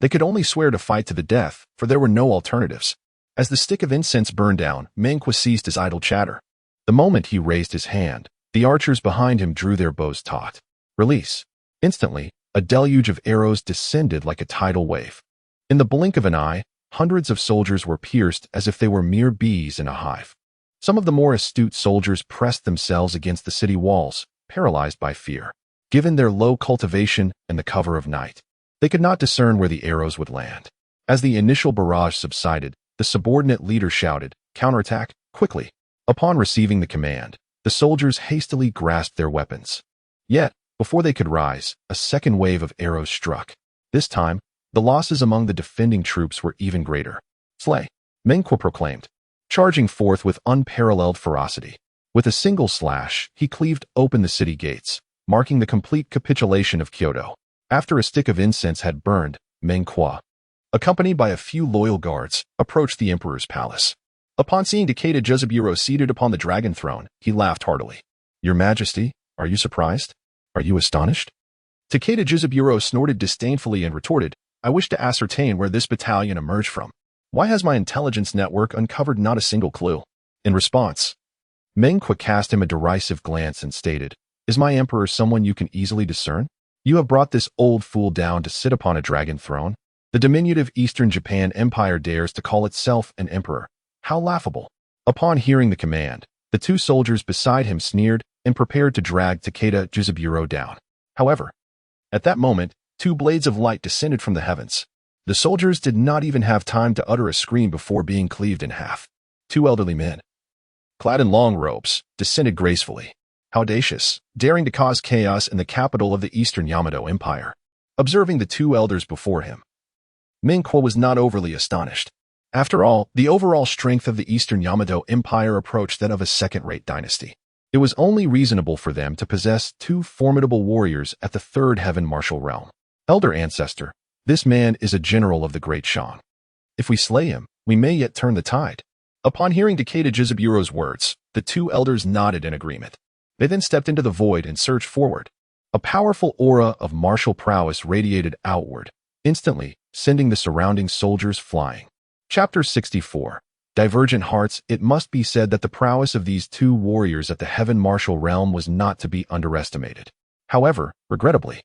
A: They could only swear to fight to the death, for there were no alternatives. As the stick of incense burned down, Meng Kuo ceased his idle chatter. The moment he raised his hand, the archers behind him drew their bows taut. Release. Instantly, a deluge of arrows descended like a tidal wave. In the blink of an eye, hundreds of soldiers were pierced as if they were mere bees in a hive. Some of the more astute soldiers pressed themselves against the city walls, paralyzed by fear. Given their low cultivation and the cover of night, they could not discern where the arrows would land. As the initial barrage subsided, the subordinate leader shouted, "Counterattack, quickly!" Upon receiving the command, the soldiers hastily grasped their weapons. Yet, before they could rise, a second wave of arrows struck. This time, the losses among the defending troops were even greater. "Slay!" Meng Kuo proclaimed, charging forth with unparalleled ferocity. With a single slash, he cleaved open the city gates, marking the complete capitulation of Kyoto. After a stick of incense had burned, Meng Kuo, accompanied by a few loyal guards, approached the emperor's palace. Upon seeing Takeda Juzaburo seated upon the dragon throne, he laughed heartily. "Your Majesty, are you surprised? Are you astonished?" Takeda Juzaburo snorted disdainfully and retorted, "I wish to ascertain where this battalion emerged from. Why has my intelligence network uncovered not a single clue?" In response, Meng Kuo cast him a derisive glance and stated, "Is my emperor someone you can easily discern? You have brought this old fool down to sit upon a dragon throne. The diminutive Eastern Japan Empire dares to call itself an emperor. How laughable." Upon hearing the command, the two soldiers beside him sneered and prepared to drag Takeda Juzaburo down. However, at that moment, two blades of light descended from the heavens. The soldiers did not even have time to utter a scream before being cleaved in half. Two elderly men, clad in long robes, descended gracefully. How audacious, daring to cause chaos in the capital of the Eastern Yamato Empire. Observing the two elders before him, Meng Kuo was not overly astonished. After all, the overall strength of the Eastern Yamato Empire approached that of a second-rate dynasty. It was only reasonable for them to possess two formidable warriors at the third heaven martial realm. "Elder ancestor, this man is a general of the Great Shang. If we slay him, we may yet turn the tide." Upon hearing Takeda Juzaburo's words, the two elders nodded in agreement. They then stepped into the void and surged forward. A powerful aura of martial prowess radiated outward, instantly sending the surrounding soldiers flying. Chapter 64. Divergent Hearts. It must be said that the prowess of these two warriors at the heaven martial realm was not to be underestimated. However, regrettably,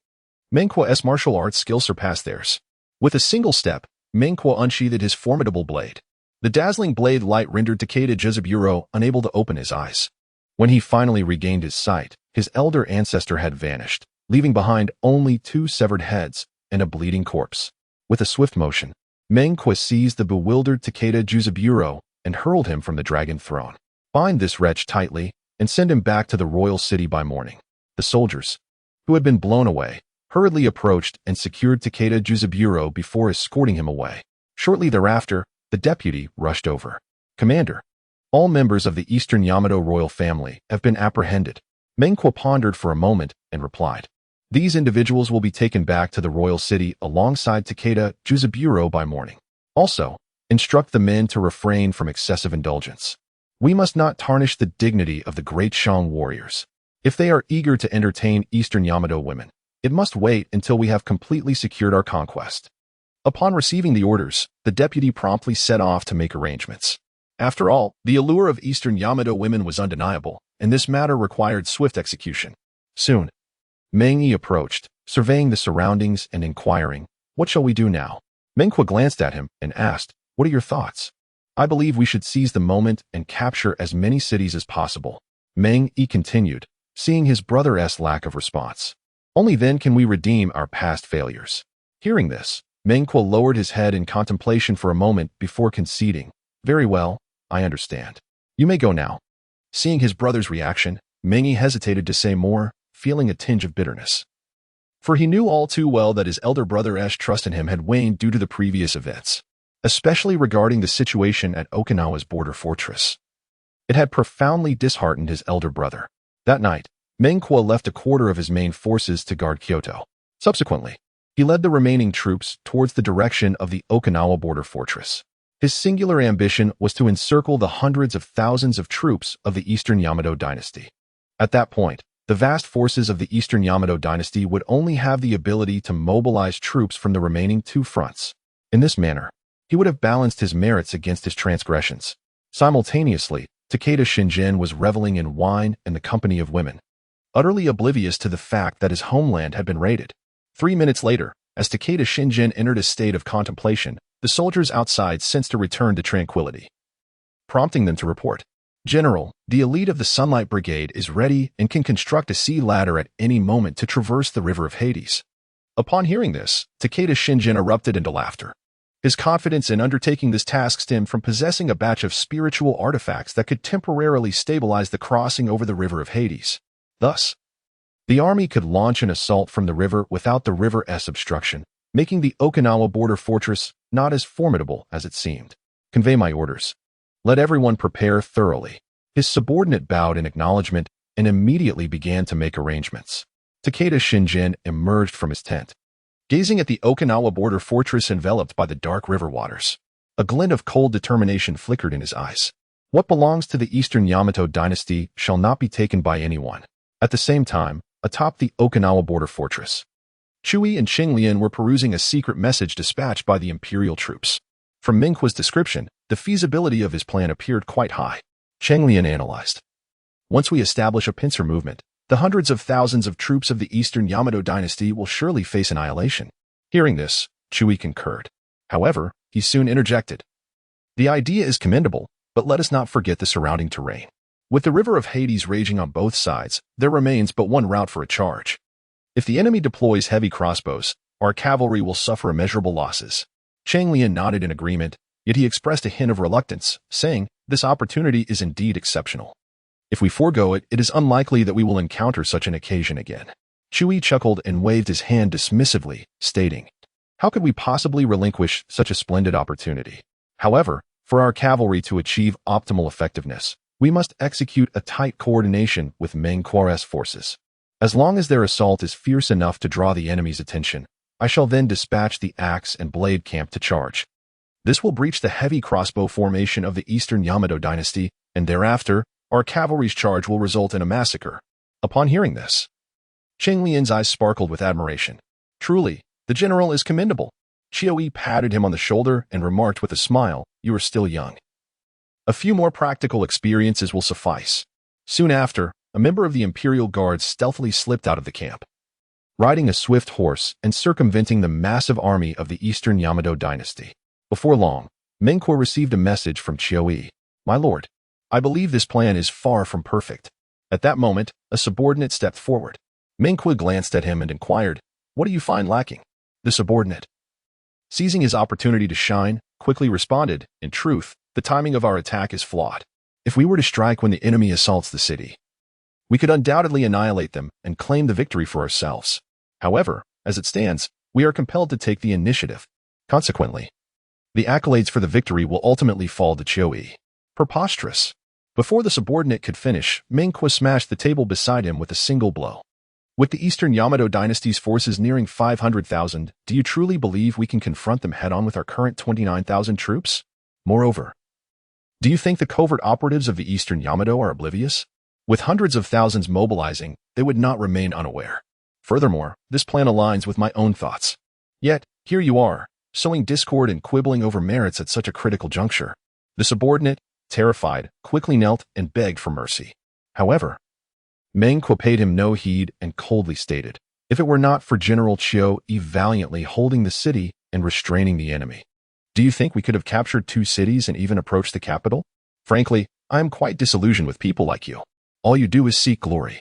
A: Meng Kuo's martial arts skill surpassed theirs. With a single step, Meng Kuo unsheathed his formidable blade. The dazzling blade light rendered Takeda Juzaburo unable to open his eyes. When he finally regained his sight, his elder ancestor had vanished, leaving behind only two severed heads and a bleeding corpse. With a swift motion, Meng Qi seized the bewildered Takeda Juzaburo and hurled him from the dragon throne. Bind this wretch tightly and send him back to the royal city by morning. The soldiers, who had been blown away, hurriedly approached and secured Takeda Juzaburo before escorting him away. Shortly thereafter, the deputy rushed over. Commander, all members of the Eastern Yamato royal family have been apprehended. Meng Qi pondered for a moment and replied, these individuals will be taken back to the royal city alongside Takeda Juzaburo by morning. Also, instruct the men to refrain from excessive indulgence. We must not tarnish the dignity of the great Shang warriors. If they are eager to entertain Eastern Yamato women, it must wait until we have completely secured our conquest. Upon receiving the orders, the deputy promptly set off to make arrangements. After all, the allure of Eastern Yamato women was undeniable, and this matter required swift execution. Soon, Meng Yi approached, surveying the surroundings and inquiring, what shall we do now? Meng Qi glanced at him and asked, what are your thoughts? I believe we should seize the moment and capture as many cities as possible. Meng Yi continued, seeing his brother's lack of response. Only then can we redeem our past failures. Hearing this, Meng Qi lowered his head in contemplation for a moment before conceding, very well, I understand. You may go now. Seeing his brother's reaction, Meng Yi hesitated to say more, feeling a tinge of bitterness. For he knew all too well that his elder brother's trust in him had waned due to the previous events, especially regarding the situation at Okinawa's border fortress. It had profoundly disheartened his elder brother. That night, Meng Qi left a quarter of his main forces to guard Kyoto. Subsequently, he led the remaining troops towards the direction of the Okinawa border fortress. His singular ambition was to encircle the hundreds of thousands of troops of the Eastern Yamato dynasty. At that point, the vast forces of the Eastern Yamato dynasty would only have the ability to mobilize troops from the remaining two fronts. In this manner, he would have balanced his merits against his transgressions. Simultaneously, Takeda Shingen was reveling in wine and the company of women, utterly oblivious to the fact that his homeland had been raided. 3 minutes later, as Takeda Shingen entered a state of contemplation, the soldiers outside sensed a return to tranquility, prompting them to report, General, the elite of the Sunlight Brigade is ready and can construct a sea ladder at any moment to traverse the River of Hades. Upon hearing this, Takeda Shingen erupted into laughter. His confidence in undertaking this task stemmed from possessing a batch of spiritual artifacts that could temporarily stabilize the crossing over the River of Hades. Thus, the army could launch an assault from the river without the river's obstruction, making the Okinawa border fortress not as formidable as it seemed. Convey my orders. Let everyone prepare thoroughly. His subordinate bowed in acknowledgement and immediately began to make arrangements. Takeda Shingen emerged from his tent, gazing at the Okinawa border fortress enveloped by the dark river waters. A glint of cold determination flickered in his eyes. What belongs to the Eastern Yamato dynasty shall not be taken by anyone. At the same time, atop the Okinawa border fortress, Chui and Qinglian were perusing a secret message dispatched by the imperial troops. From Meng Qi's description, the feasibility of his plan appeared quite high. Qinglian analyzed. Once we establish a pincer movement, the hundreds of thousands of troops of the Eastern Yamato dynasty will surely face annihilation. Hearing this, Chui concurred. However, he soon interjected. The idea is commendable, but let us not forget the surrounding terrain. With the River of Hades raging on both sides, there remains but one route for a charge. If the enemy deploys heavy crossbows, our cavalry will suffer immeasurable losses. Qinglian nodded in agreement, yet he expressed a hint of reluctance, saying, this opportunity is indeed exceptional. If we forego it, it is unlikely that we will encounter such an occasion again. Chui chuckled and waved his hand dismissively, stating, how could we possibly relinquish such a splendid opportunity? However, for our cavalry to achieve optimal effectiveness, we must execute a tight coordination with Meng Qi's forces. As long as their assault is fierce enough to draw the enemy's attention, I shall then dispatch the axe and blade camp to charge. This will breach the heavy crossbow formation of the Eastern Yamato dynasty, and thereafter, our cavalry's charge will result in a massacre. Upon hearing this, Qinglian's eyes sparkled with admiration. Truly, the general is commendable. Qiui patted him on the shoulder and remarked with a smile, you are still young. A few more practical experiences will suffice. Soon after, a member of the Imperial Guard stealthily slipped out of the camp, riding a swift horse and circumventing the massive army of the Eastern Yamato dynasty. Before long, Meng Qi received a message from Qiui. My lord, I believe this plan is far from perfect. At that moment, a subordinate stepped forward. Meng Qi glanced at him and inquired, what do you find lacking? The subordinate seizing his opportunity to shine, quickly responded, "In truth, the timing of our attack is flawed. If we were to strike when the enemy assaults the city, we could undoubtedly annihilate them and claim the victory for ourselves. However, as it stands, we are compelled to take the initiative. Consequently, the accolades for the victory will ultimately fall to Qiuyi." Preposterous. Before the subordinate could finish, Meng Kuo smashed the table beside him with a single blow. "With the Eastern Yamato dynasty's forces nearing 500,000, do you truly believe we can confront them head-on with our current 29,000 troops? Moreover, do you think the covert operatives of the Eastern Yamato are oblivious? With hundreds of thousands mobilizing, they would not remain unaware. Furthermore, this plan aligns with my own thoughts. Yet, here you are, sowing discord and quibbling over merits at such a critical juncture." The subordinate, terrified, quickly knelt and begged for mercy. However, Meng Kuo paid him no heed and coldly stated, "If it were not for General Qiuyi valiantly holding the city and restraining the enemy, do you think we could have captured 2 cities and even approached the capital? Frankly, I am quite disillusioned with people like you. All you do is seek glory.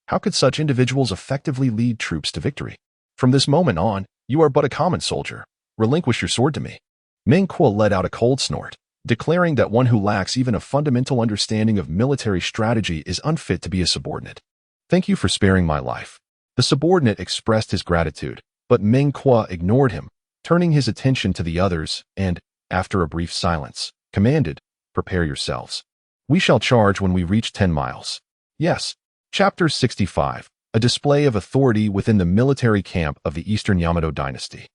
A: How could such individuals effectively lead troops to victory? From this moment on, you are but a common soldier. Relinquish your sword to me." Meng Kuo let out a cold snort, declaring that one who lacks even a fundamental understanding of military strategy is unfit to be a subordinate. "Thank you for sparing my life." The subordinate expressed his gratitude, but Meng Kuo ignored him, turning his attention to the others and, after a brief silence, commanded, "Prepare yourselves. We shall charge when we reach 10 miles. Yes. Chapter 65. A display of authority within the military camp of the Eastern Yamato dynasty.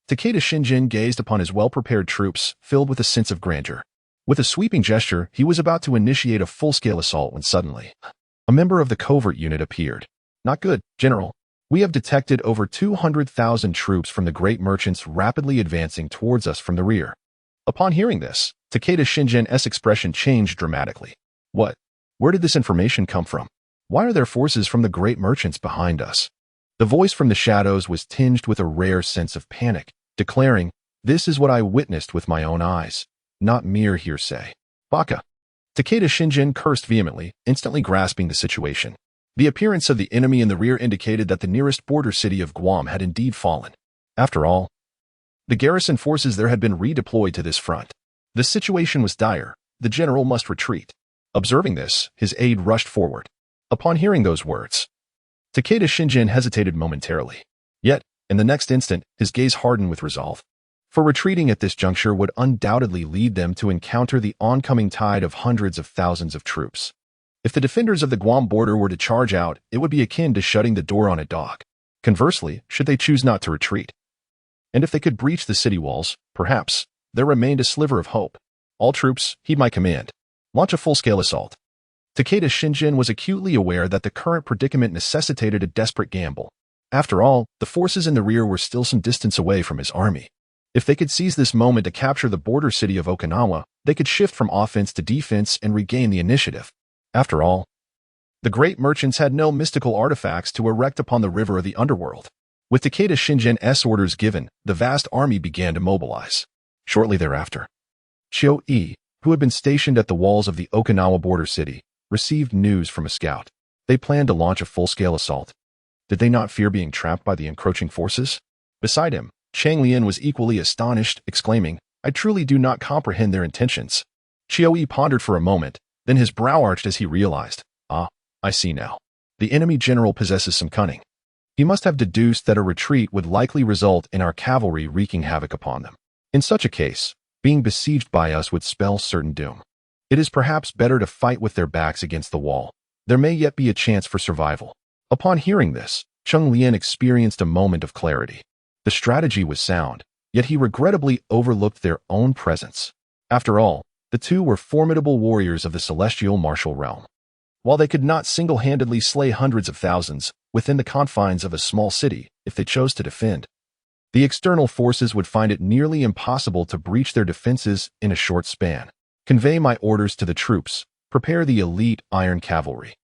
A: Takeda Shinjin gazed upon his well-prepared troops, filled with a sense of grandeur. With a sweeping gesture, he was about to initiate a full-scale assault when suddenly, a member of the covert unit appeared. "Not good, General. We have detected over 200,000 troops from the great merchants rapidly advancing towards us from the rear." Upon hearing this, Takeda Shinjin's expression changed dramatically. "What? Where did this information come from? Why are there forces from the great merchants behind us?" The voice from the shadows was tinged with a rare sense of panic, declaring, "This is what I witnessed with my own eyes, not mere hearsay." "Baka!" Takeda Shinjin cursed vehemently, instantly grasping the situation. The appearance of the enemy in the rear indicated that the nearest border city of Guam had indeed fallen. After all, the garrison forces there had been redeployed to this front. The situation was dire. The general must retreat. Observing this, his aide rushed forward. Upon hearing those words, Takeda Shinjin hesitated momentarily. Yet, in the next instant, his gaze hardened with resolve. For retreating at this juncture would undoubtedly lead them to encounter the oncoming tide of hundreds of thousands of troops. If the defenders of the Guam border were to charge out, it would be akin to shutting the door on a dog. Conversely, should they choose not to retreat, and if they could breach the city walls, perhaps, there remained a sliver of hope. "All troops, heed my command. Launch a full-scale assault." Takeda Shinjin was acutely aware that the current predicament necessitated a desperate gamble. After all, the forces in the rear were still some distance away from his army. If they could seize this moment to capture the border city of Okinawa, they could shift from offense to defense and regain the initiative. After all, the great merchants had no mystical artifacts to erect upon the river of the underworld. With Takeda Shinjin's orders given, the vast army began to mobilize. Shortly thereafter, Qiuyi, who had been stationed at the walls of the Okinawa border city, received news from a scout. They planned to launch a full-scale assault. Did they not fear being trapped by the encroaching forces? Beside him, Chang Lian was equally astonished, exclaiming, "I truly do not comprehend their intentions." Qiuyi pondered for a moment, then his brow arched as he realized, I see now. The enemy general possesses some cunning. He must have deduced that a retreat would likely result in our cavalry wreaking havoc upon them. In such a case, being besieged by us would spell certain doom. It is perhaps better to fight with their backs against the wall. There may yet be a chance for survival." Upon hearing this, Cheng Lian experienced a moment of clarity. The strategy was sound, yet he regrettably overlooked their own presence. After all, the two were formidable warriors of the celestial martial realm. While they could not single-handedly slay hundreds of thousands within the confines of a small city if they chose to defend, the external forces would find it nearly impossible to breach their defenses in a short span. "Convey my orders to the troops. Prepare the elite iron cavalry.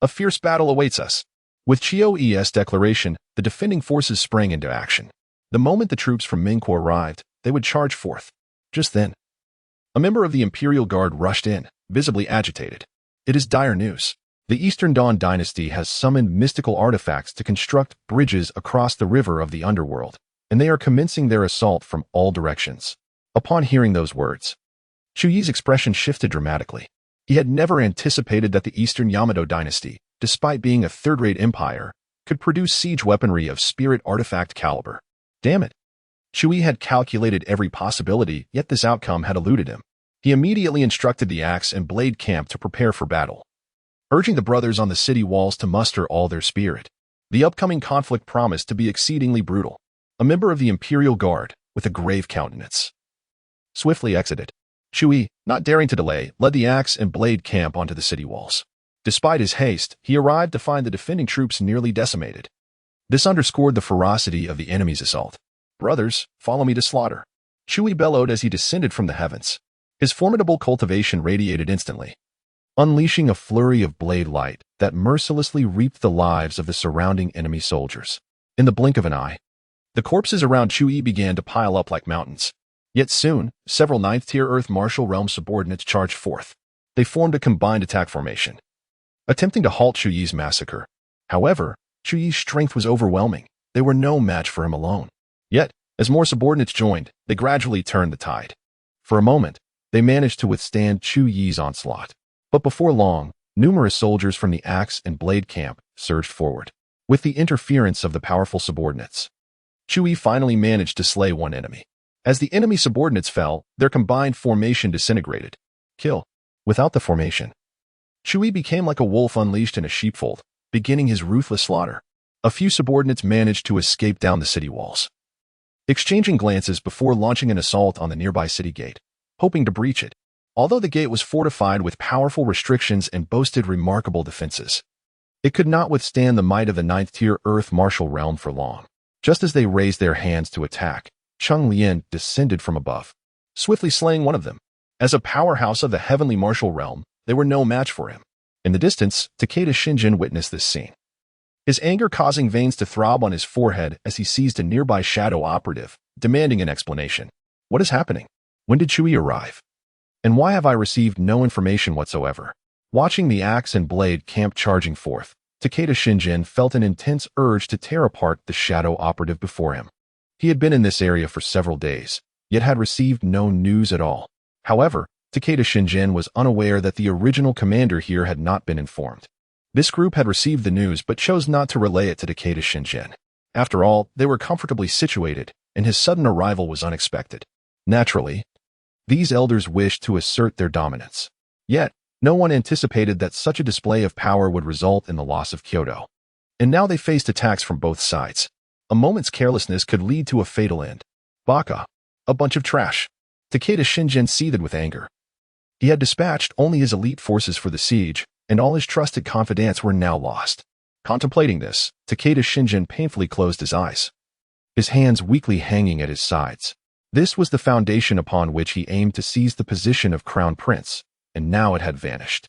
A: A fierce battle awaits us." With Qiuyi's declaration, the defending forces sprang into action. The moment the troops from Meng Kuo arrived, they would charge forth. Just then, a member of the Imperial Guard rushed in, visibly agitated. "It is dire news. The Eastern Dawn dynasty has summoned mystical artifacts to construct bridges across the river of the underworld. and they are commencing their assault from all directions. Upon hearing those words, Chu Yi's expression shifted dramatically. He had never anticipated that the Eastern Yamato dynasty, despite being a third-rate empire, could produce siege weaponry of spirit artifact caliber. Damn it. Chu Yi had calculated every possibility, yet this outcome had eluded him. He immediately instructed the axe and blade camp to prepare for battle, urging the brothers on the city walls to muster all their spirit. The upcoming conflict promised to be exceedingly brutal. A member of the Imperial Guard, with a grave countenance, swiftly exited. Chu Yi, not daring to delay, led the axe and blade camp onto the city walls. Despite his haste, he arrived to find the defending troops nearly decimated. This underscored the ferocity of the enemy's assault. "Brothers, follow me to slaughter," Chu Yi bellowed as he descended from the heavens. His formidable cultivation radiated instantly, unleashing a flurry of blade light that mercilessly reaped the lives of the surrounding enemy soldiers. In the blink of an eye, the corpses around Chu Yi began to pile up like mountains. Yet soon, several 9th-tier Earth Martial Realm subordinates charged forth. They formed a combined attack formation, attempting to halt Chu Yi's massacre. However, Chu Yi's strength was overwhelming. They were no match for him alone. Yet, as more subordinates joined, they gradually turned the tide. For a moment, they managed to withstand Chu Yi's onslaught. But before long, numerous soldiers from the axe and blade camp surged forward. With the interference of the powerful subordinates, Chu Yi finally managed to slay one enemy. As the enemy subordinates fell, their combined formation disintegrated. Kill. Without the formation, Chu Yi became like a wolf unleashed in a sheepfold, beginning his ruthless slaughter. A few subordinates managed to escape down the city walls, exchanging glances before launching an assault on the nearby city gate, hoping to breach it. Although the gate was fortified with powerful restrictions and boasted remarkable defenses, it could not withstand the might of the 9th-tier Earth Martial Realm for long. Just as they raised their hands to attack, Cheng Lian descended from above, swiftly slaying one of them. As a powerhouse of the heavenly martial realm, they were no match for him. In the distance, Takeda Shinjin witnessed this scene, his anger causing veins to throb on his forehead as he seized a nearby shadow operative, demanding an explanation. What is happening? When did Chu Yi arrive? And why have I received no information whatsoever? Watching the axe and blade camp charging forth, Takeda Shinjin felt an intense urge to tear apart the shadow operative before him. He had been in this area for several days, yet had received no news at all. However, Takeda Shinjin was unaware that the original commander here had not been informed. This group had received the news but chose not to relay it to Takeda Shinjin. After all, they were comfortably situated, and his sudden arrival was unexpected. Naturally, these elders wished to assert their dominance. Yet, no one anticipated that such a display of power would result in the loss of Kyoto. And now they faced attacks from both sides. A moment's carelessness could lead to a fatal end. Baka. A bunch of trash. Takeda Shinjin seethed with anger. He had dispatched only his elite forces for the siege, and all his trusted confidants were now lost. Contemplating this, Takeda Shinjin painfully closed his eyes, his hands weakly hanging at his sides. This was the foundation upon which he aimed to seize the position of Crown Prince, and now it had vanished.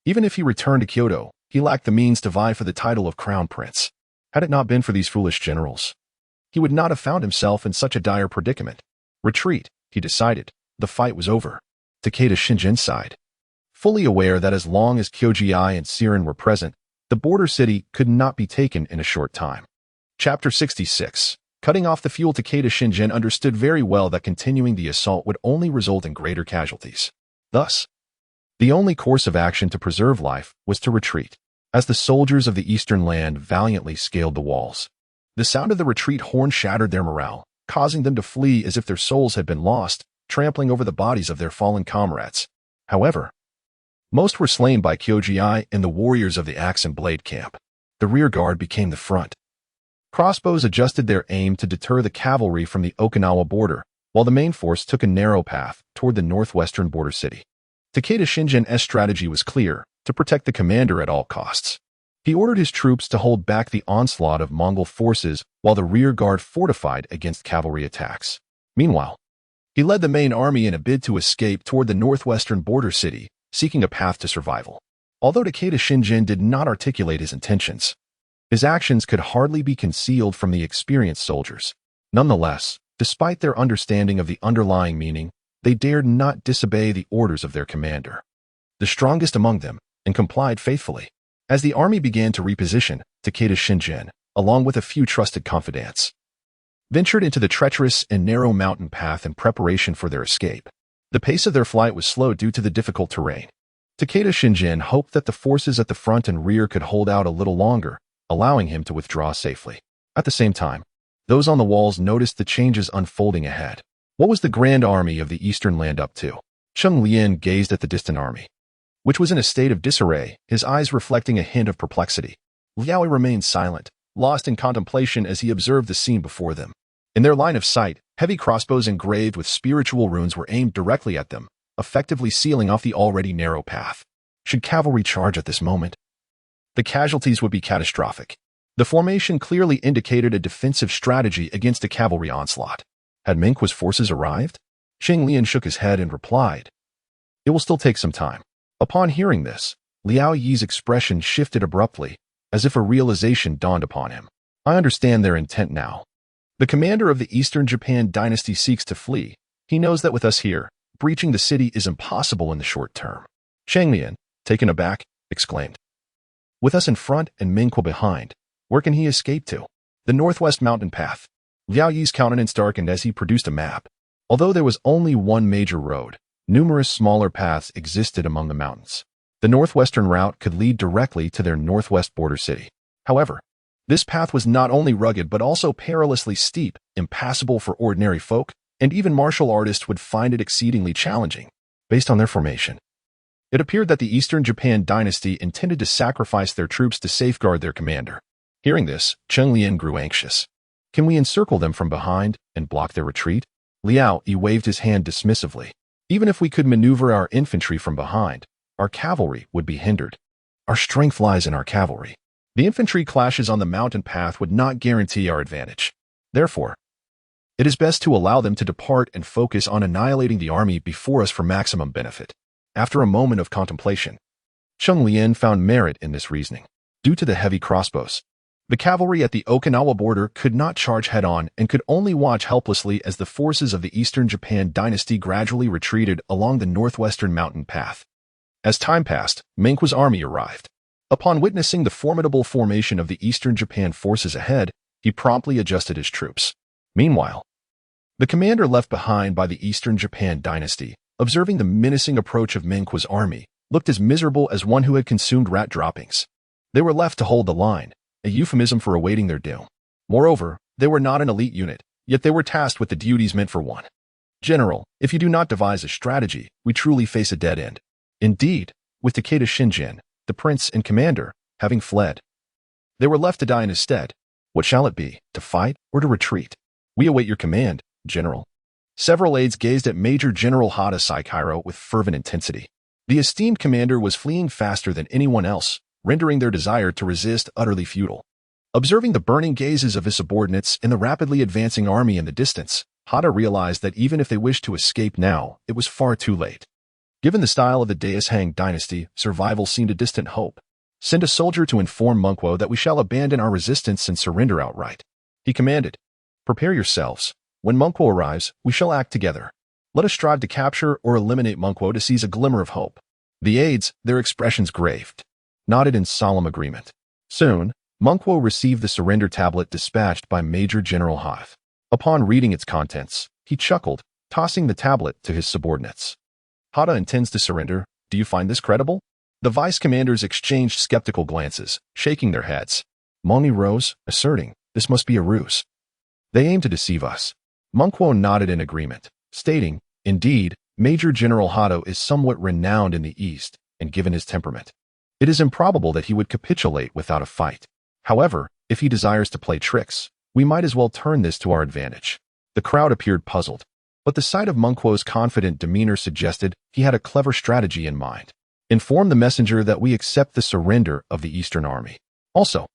A: Even if he returned to Kyoto, he lacked the means to vie for the title of Crown Prince. Had it not been for these foolish generals, he would not have found himself in such a dire predicament. Retreat, he decided. The fight was over. Takeda Shinjin sighed, fully aware that as long as Kyoji and Siren were present, the border city could not be taken in a short time. Chapter 66. Cutting off the fuel. Takeda Shinjin understood very well that continuing the assault would only result in greater casualties. Thus, the only course of action to preserve life was to retreat. As the soldiers of the eastern land valiantly scaled the walls, the sound of the retreat horn shattered their morale, causing them to flee as if their souls had been lost, trampling over the bodies of their fallen comrades. However, most were slain by Kyoji and the warriors of the axe and blade camp. The rear guard became the front. Crossbows adjusted their aim to deter the cavalry from the Okinawa border, while the main force took a narrow path toward the northwestern border city. Takeda Shinjin's strategy was clear: to protect the commander at all costs. He ordered his troops to hold back the onslaught of Mongol forces while the rear guard fortified against cavalry attacks. Meanwhile, he led the main army in a bid to escape toward the northwestern border city, seeking a path to survival. Although Takeda Shinjin did not articulate his intentions, his actions could hardly be concealed from the experienced soldiers. Nonetheless, despite their understanding of the underlying meaning, they dared not disobey the orders of their commander, the strongest among them, and complied faithfully. As the army began to reposition, Takeda Shinjin, along with a few trusted confidants, ventured into the treacherous and narrow mountain path in preparation for their escape. The pace of their flight was slow due to the difficult terrain. Takeda Shingen hoped that the forces at the front and rear could hold out a little longer, allowing him to withdraw safely. At the same time, those on the walls noticed the changes unfolding ahead. What was the Grand Army of the Eastern Land up to? Cheng Lian gazed at the distant army, which was in a state of disarray, his eyes reflecting a hint of perplexity. Liao remained silent, lost in contemplation as he observed the scene before them. In their line of sight, heavy crossbows engraved with spiritual runes were aimed directly at them, effectively sealing off the already narrow path. Should cavalry charge at this moment, the casualties would be catastrophic. The formation clearly indicated a defensive strategy against a cavalry onslaught. Had Mingquo's forces arrived? Cheng Lian shook his head and replied, "It will still take some time." Upon hearing this, Liao Yi's expression shifted abruptly, as if a realization dawned upon him. "I understand their intent now. The commander of the Eastern Japan dynasty seeks to flee. He knows that with us here, breaching the city is impossible in the short term." Cheng Lian, taken aback, exclaimed, "With us in front and Mingquo behind, where can he escape to?" "The northwest mountain path." Liao Yi's countenance darkened as he produced a map. Although there was only one major road, numerous smaller paths existed among the mountains. The northwestern route could lead directly to their northwest border city. However, this path was not only rugged but also perilously steep, impassable for ordinary folk, and even martial artists would find it exceedingly challenging. Based on their formation, it appeared that the Eastern Japan dynasty intended to sacrifice their troops to safeguard their commander. Hearing this, Cheng Lian grew anxious. "Can we encircle them from behind and block their retreat?" Liao Yi waved his hand dismissively. "Even if we could maneuver our infantry from behind, our cavalry would be hindered. Our strength lies in our cavalry. The infantry clashes on the mountain path would not guarantee our advantage. Therefore, it is best to allow them to depart and focus on annihilating the army before us for maximum benefit." After a moment of contemplation, Cheng Lian found merit in this reasoning. Due to the heavy crossbows, the cavalry at the Okinawa border could not charge head-on and could only watch helplessly as the forces of the Eastern Japan dynasty gradually retreated along the northwestern mountain path. As time passed, Mingquo's army arrived. Upon witnessing the formidable formation of the Eastern Japan forces ahead, he promptly adjusted his troops. Meanwhile, the commander left behind by the Eastern Japan dynasty, observing the menacing approach of Mingquo's army, looked as miserable as one who had consumed rat droppings. They were left to hold the line, a euphemism for awaiting their doom. Moreover, they were not an elite unit, yet they were tasked with the duties meant for one. "General, if you do not devise a strategy, we truly face a dead end." Indeed, with Takeda Shingen, the prince and commander, having fled, they were left to die in his stead. What shall it be, to fight or to retreat? "We await your command, General." Several aides gazed at Major General Hada Saikairo with fervent intensity. The esteemed commander was fleeing faster than anyone else, rendering their desire to resist utterly futile. Observing the burning gazes of his subordinates and the rapidly advancing army in the distance, Hada realized that even if they wished to escape now, it was far too late. Given the style of the Daishang dynasty, survival seemed a distant hope. "Send a soldier to inform Mingquo that we shall abandon our resistance and surrender outright," he commanded. "Prepare yourselves. When Mingquo arrives, we shall act together. Let us strive to capture or eliminate Mingquo to seize a glimmer of hope." The aides, their expressions grave, nodded in solemn agreement. Soon, Mingquo received the surrender tablet dispatched by Major General Hath. Upon reading its contents, he chuckled, tossing the tablet to his subordinates. "Hada intends to surrender. Do you find this credible?" The vice commanders exchanged skeptical glances, shaking their heads. Moni rose, asserting, "This must be a ruse. They aim to deceive us." Mingquo nodded in agreement, stating, "Indeed, Major General Hado is somewhat renowned in the East, and given his temperament, it is improbable that he would capitulate without a fight. However, if he desires to play tricks, we might as well turn this to our advantage." The crowd appeared puzzled, but the sight of Mingquo's confident demeanor suggested he had a clever strategy in mind. "Inform the messenger that we accept the surrender of the Eastern Army. Also,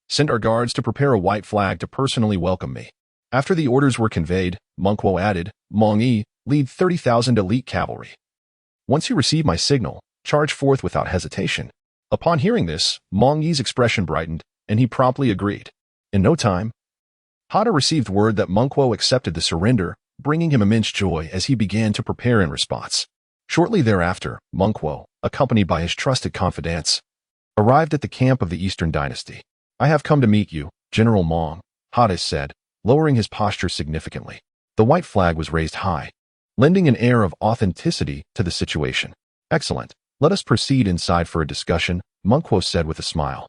A: send our guards to prepare a white flag to personally welcome me." After the orders were conveyed, Mingquo added, "Mong Yi, lead 30,000 elite cavalry. Once you receive my signal, charge forth without hesitation." Upon hearing this, Mong Yi's expression brightened, and he promptly agreed. In no time, Hada received word that Mingquo accepted the surrender, bringing him immense joy as he began to prepare in response. Shortly thereafter, Mingquo, accompanied by his trusted confidants, arrived at the camp of the Eastern Dynasty. "I have come to meet you, General Mong," Hada said, lowering his posture significantly. The white flag was raised high, lending an air of authenticity to the situation. Excellent. Let us proceed inside for a discussion, Mengkuo said with a smile,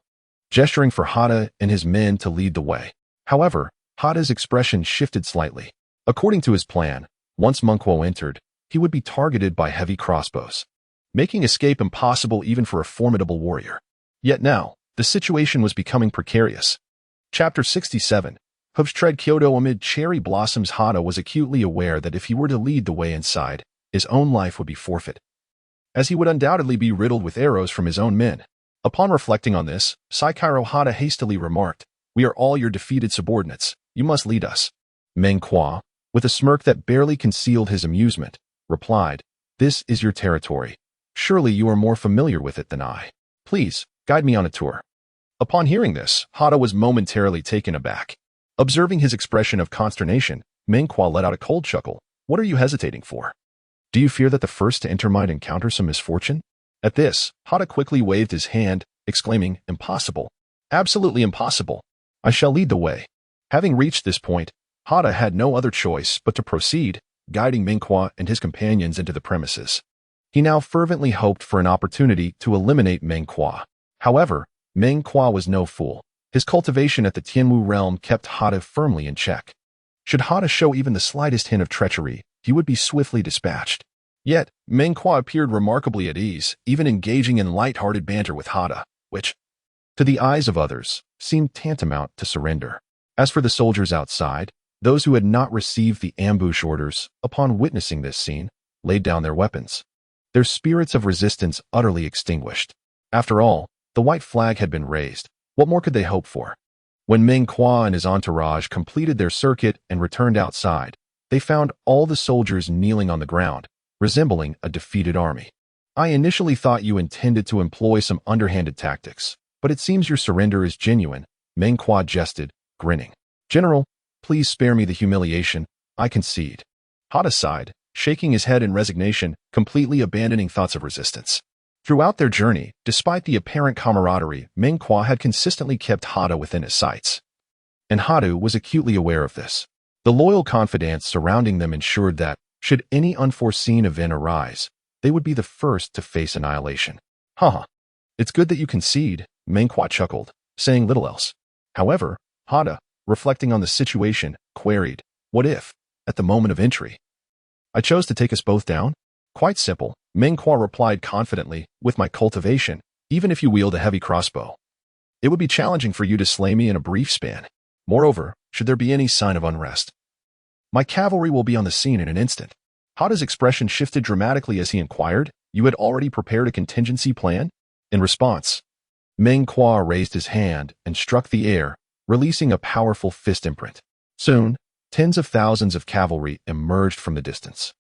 A: gesturing for Hada and his men to lead the way. However, Hada's expression shifted slightly. According to his plan, once Mengkuo entered, he would be targeted by heavy crossbows, making escape impossible even for a formidable warrior. Yet now, the situation was becoming precarious. Chapter 67. Hooves tread Kyoto amid cherry blossoms. Hada was acutely aware that if he were to lead the way inside, his own life would be forfeit, as he would undoubtedly be riddled with arrows from his own men. Upon reflecting on this, Saikiro Hada hastily remarked, "We are all your defeated subordinates. You must lead us." Mengkuo, with a smirk that barely concealed his amusement, replied, "This is your territory. Surely you are more familiar with it than I. Please, guide me on a tour." Upon hearing this, Hada was momentarily taken aback. Observing his expression of consternation, Mengkuo let out a cold chuckle. "What are you hesitating for? Do you fear that the first to enter might encounter some misfortune?" At this, Hada quickly waved his hand, exclaiming, "Impossible. Absolutely impossible. I shall lead the way." Having reached this point, Hada had no other choice but to proceed, guiding Mengkuo and his companions into the premises. He now fervently hoped for an opportunity to eliminate Mengkuo. However, Mengkuo was no fool. His cultivation at the Tianwu realm kept Hada firmly in check. Should Hada show even the slightest hint of treachery, he would be swiftly dispatched. Yet, Mengkuo appeared remarkably at ease, even engaging in light-hearted banter with Hada, which, to the eyes of others, seemed tantamount to surrender. As for the soldiers outside, those who had not received the ambush orders, upon witnessing this scene, laid down their weapons, their spirits of resistance utterly extinguished. After all, the white flag had been raised. What more could they hope for? When Mengkuo and his entourage completed their circuit and returned outside, they found all the soldiers kneeling on the ground, resembling a defeated army. "I initially thought you intended to employ some underhanded tactics, but it seems your surrender is genuine," Mengkuo jested, grinning. "General, please spare me the humiliation. I concede." Hada sighed, shaking his head in resignation, completely abandoning thoughts of resistance. Throughout their journey, despite the apparent camaraderie, Mengkuo had consistently kept Hada within his sights, and Hada was acutely aware of this. The loyal confidants surrounding them ensured that, should any unforeseen event arise, they would be the first to face annihilation. "Haha, it's good that you concede," Mengkuo chuckled, saying little else. However, Hada, reflecting on the situation, queried, "What if, at the moment of entry, I chose to take us both down?" "Quite simple," Mengkuo replied confidently, "with my cultivation, even if you wield a heavy crossbow, it would be challenging for you to slay me in a brief span. Moreover, should there be any sign of unrest, my cavalry will be on the scene in an instant." Hada's expression shifted dramatically as he inquired, "You had already prepared a contingency plan?" In response, Mengkuo raised his hand and struck the air, releasing a powerful fist imprint. Soon, tens of thousands of cavalry emerged from the distance,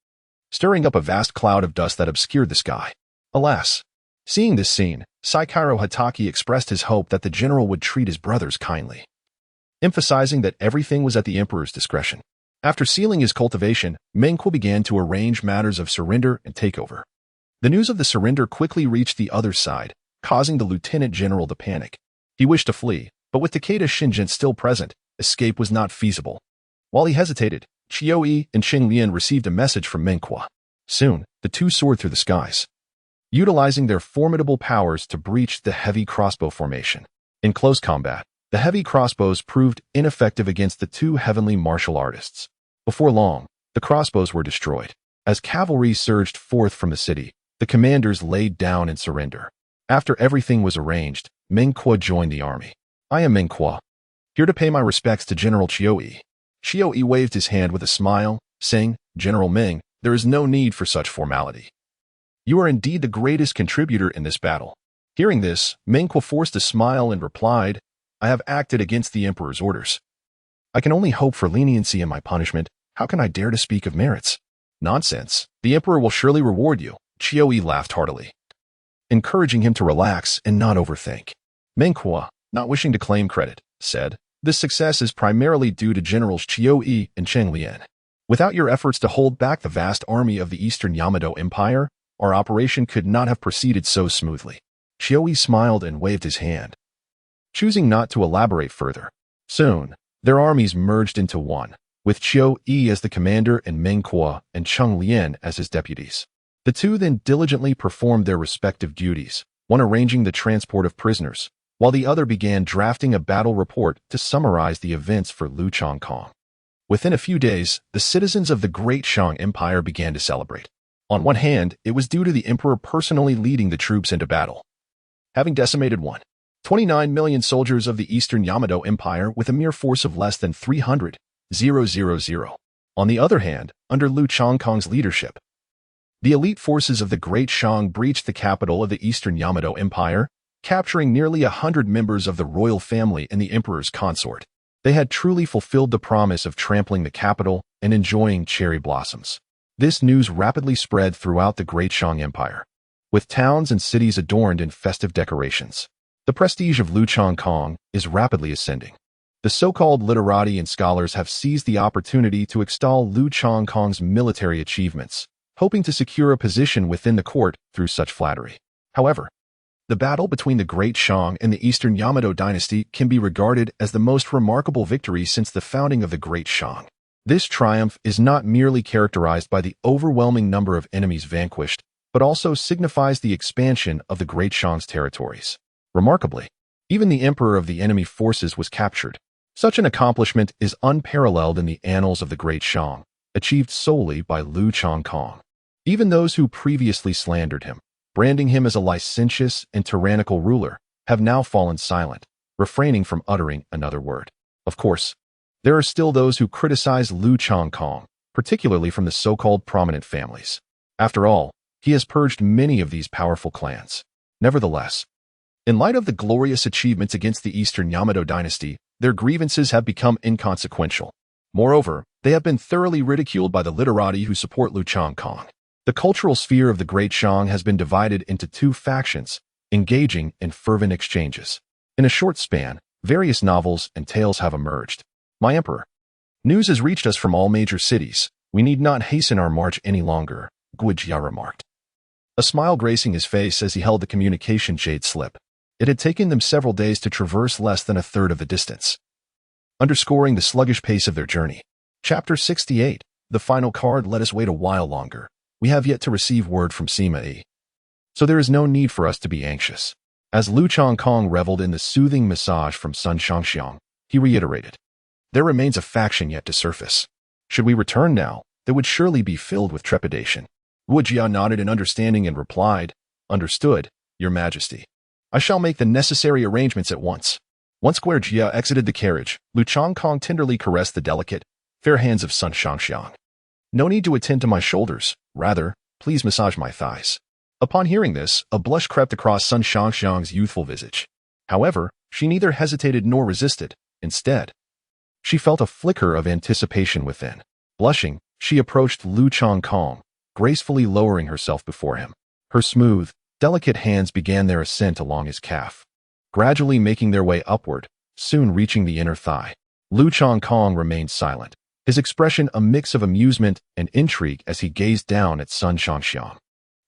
A: stirring up a vast cloud of dust that obscured the sky. Alas! Seeing this scene, Saikiro Hatake expressed his hope that the general would treat his brothers kindly, emphasizing that everything was at the emperor's discretion. After sealing his cultivation, Mengkuo began to arrange matters of surrender and takeover. The news of the surrender quickly reached the other side, causing the lieutenant general to panic. He wished to flee, but with Takeda Shingen still present, escape was not feasible. While he hesitated, Qiuyi and Cheng Lian received a message from Mengkuo. Soon, the two soared through the skies, utilizing their formidable powers to breach the heavy crossbow formation. In close combat, the heavy crossbows proved ineffective against the two heavenly martial artists. Before long, the crossbows were destroyed. As cavalry surged forth from the city, the commanders laid down in surrender. After everything was arranged, Mengkuo joined the army. "I am Mengkuo, here to pay my respects to General Qiuyi." Qiuyi waved his hand with a smile, saying, "General Meng, there is no need for such formality. You are indeed the greatest contributor in this battle." Hearing this, Mengkuo forced a smile and replied, "I have acted against the emperor's orders. I can only hope for leniency in my punishment. How can I dare to speak of merits?" "Nonsense. The emperor will surely reward you," Qiuyi laughed heartily, encouraging him to relax and not overthink. Mengkuo, not wishing to claim credit, said, "This success is primarily due to Generals Qiuyi and Cheng Lian. Without your efforts to hold back the vast army of the Eastern Yamato Empire, our operation could not have proceeded so smoothly." Qiuyi smiled and waved his hand, choosing not to elaborate further. Soon, Their armies merged into one, with Qiu Yi as the commander and Meng Kuo and Cheng Lian as his deputies. The two then diligently performed their respective duties, one arranging the transport of prisoners, while the other began drafting a battle report to summarize the events for Lu Changkong. Within a few days, the citizens of the Great Shang Empire began to celebrate. On one hand, it was due to the emperor personally leading the troops into battle, having decimated 29 million soldiers of the Eastern Yamato Empire with a mere force of less than 300,000. On the other hand, under Lu Changkong's leadership, the elite forces of the Great Shang breached the capital of the Eastern Yamato Empire, capturing nearly 100 members of the royal family and the emperor's consort. They had truly fulfilled the promise of trampling the capital and enjoying cherry blossoms. This news rapidly spread throughout the Great Shang Empire, with towns and cities adorned in festive decorations. The prestige of Lu Changkong is rapidly ascending. The so-called literati and scholars have seized the opportunity to extol Lu Changkong's military achievements, hoping to secure a position within the court through such flattery. However, the battle between the Great Shang and the Eastern Yamato dynasty can be regarded as the most remarkable victory since the founding of the Great Shang. This triumph is not merely characterized by the overwhelming number of enemies vanquished, but also signifies the expansion of the Great Shang's territories. Remarkably, even the emperor of the enemy forces was captured. Such an accomplishment is unparalleled in the annals of the Great Shang, achieved solely by Lu Changkong. Even those who previously slandered him, branding him as a licentious and tyrannical ruler, have now fallen silent, refraining from uttering another word. Of course, there are still those who criticize Lu Changkong, particularly from the so-called prominent families. After all, he has purged many of these powerful clans. Nevertheless, in light of the glorious achievements against the Eastern Yamato dynasty, their grievances have become inconsequential. Moreover, they have been thoroughly ridiculed by the literati who support Lu Changkong. The cultural sphere of the Great Shang has been divided into two factions, engaging in fervent exchanges. In a short span, various novels and tales have emerged. My emperor, news has reached us from all major cities. We need not hasten our march any longer, Guijia remarked, a smile gracing his face as he held the communication jade slip. It had taken them several days to traverse less than a third of the distance, underscoring the sluggish pace of their journey. Chapter 68. The final card. Let us wait a while longer. We have yet to receive word from Sima Yi, so there is no need for us to be anxious. As Lu Changkong reveled in the soothing massage from Sun Shangxiang, he reiterated, there remains a faction yet to surface. Should we return now, they would surely be filled with trepidation. Wu Jia nodded in understanding and replied, understood, Your Majesty. I shall make the necessary arrangements at once. Once Guijia exited the carriage, Lu Changkong tenderly caressed the delicate, fair hands of Sun Shangxiang. No need to attend to my shoulders. Rather, please massage my thighs. Upon hearing this, a blush crept across Sun Shangxiang's youthful visage. However, she neither hesitated nor resisted. Instead, she felt a flicker of anticipation within. Blushing, she approached Lu Changkong, gracefully lowering herself before him. Her smooth, delicate hands began their ascent along his calf, gradually making their way upward, soon reaching the inner thigh. Lu Changkong remained silent, his expression a mix of amusement and intrigue as he gazed down at Sun Shangxiang.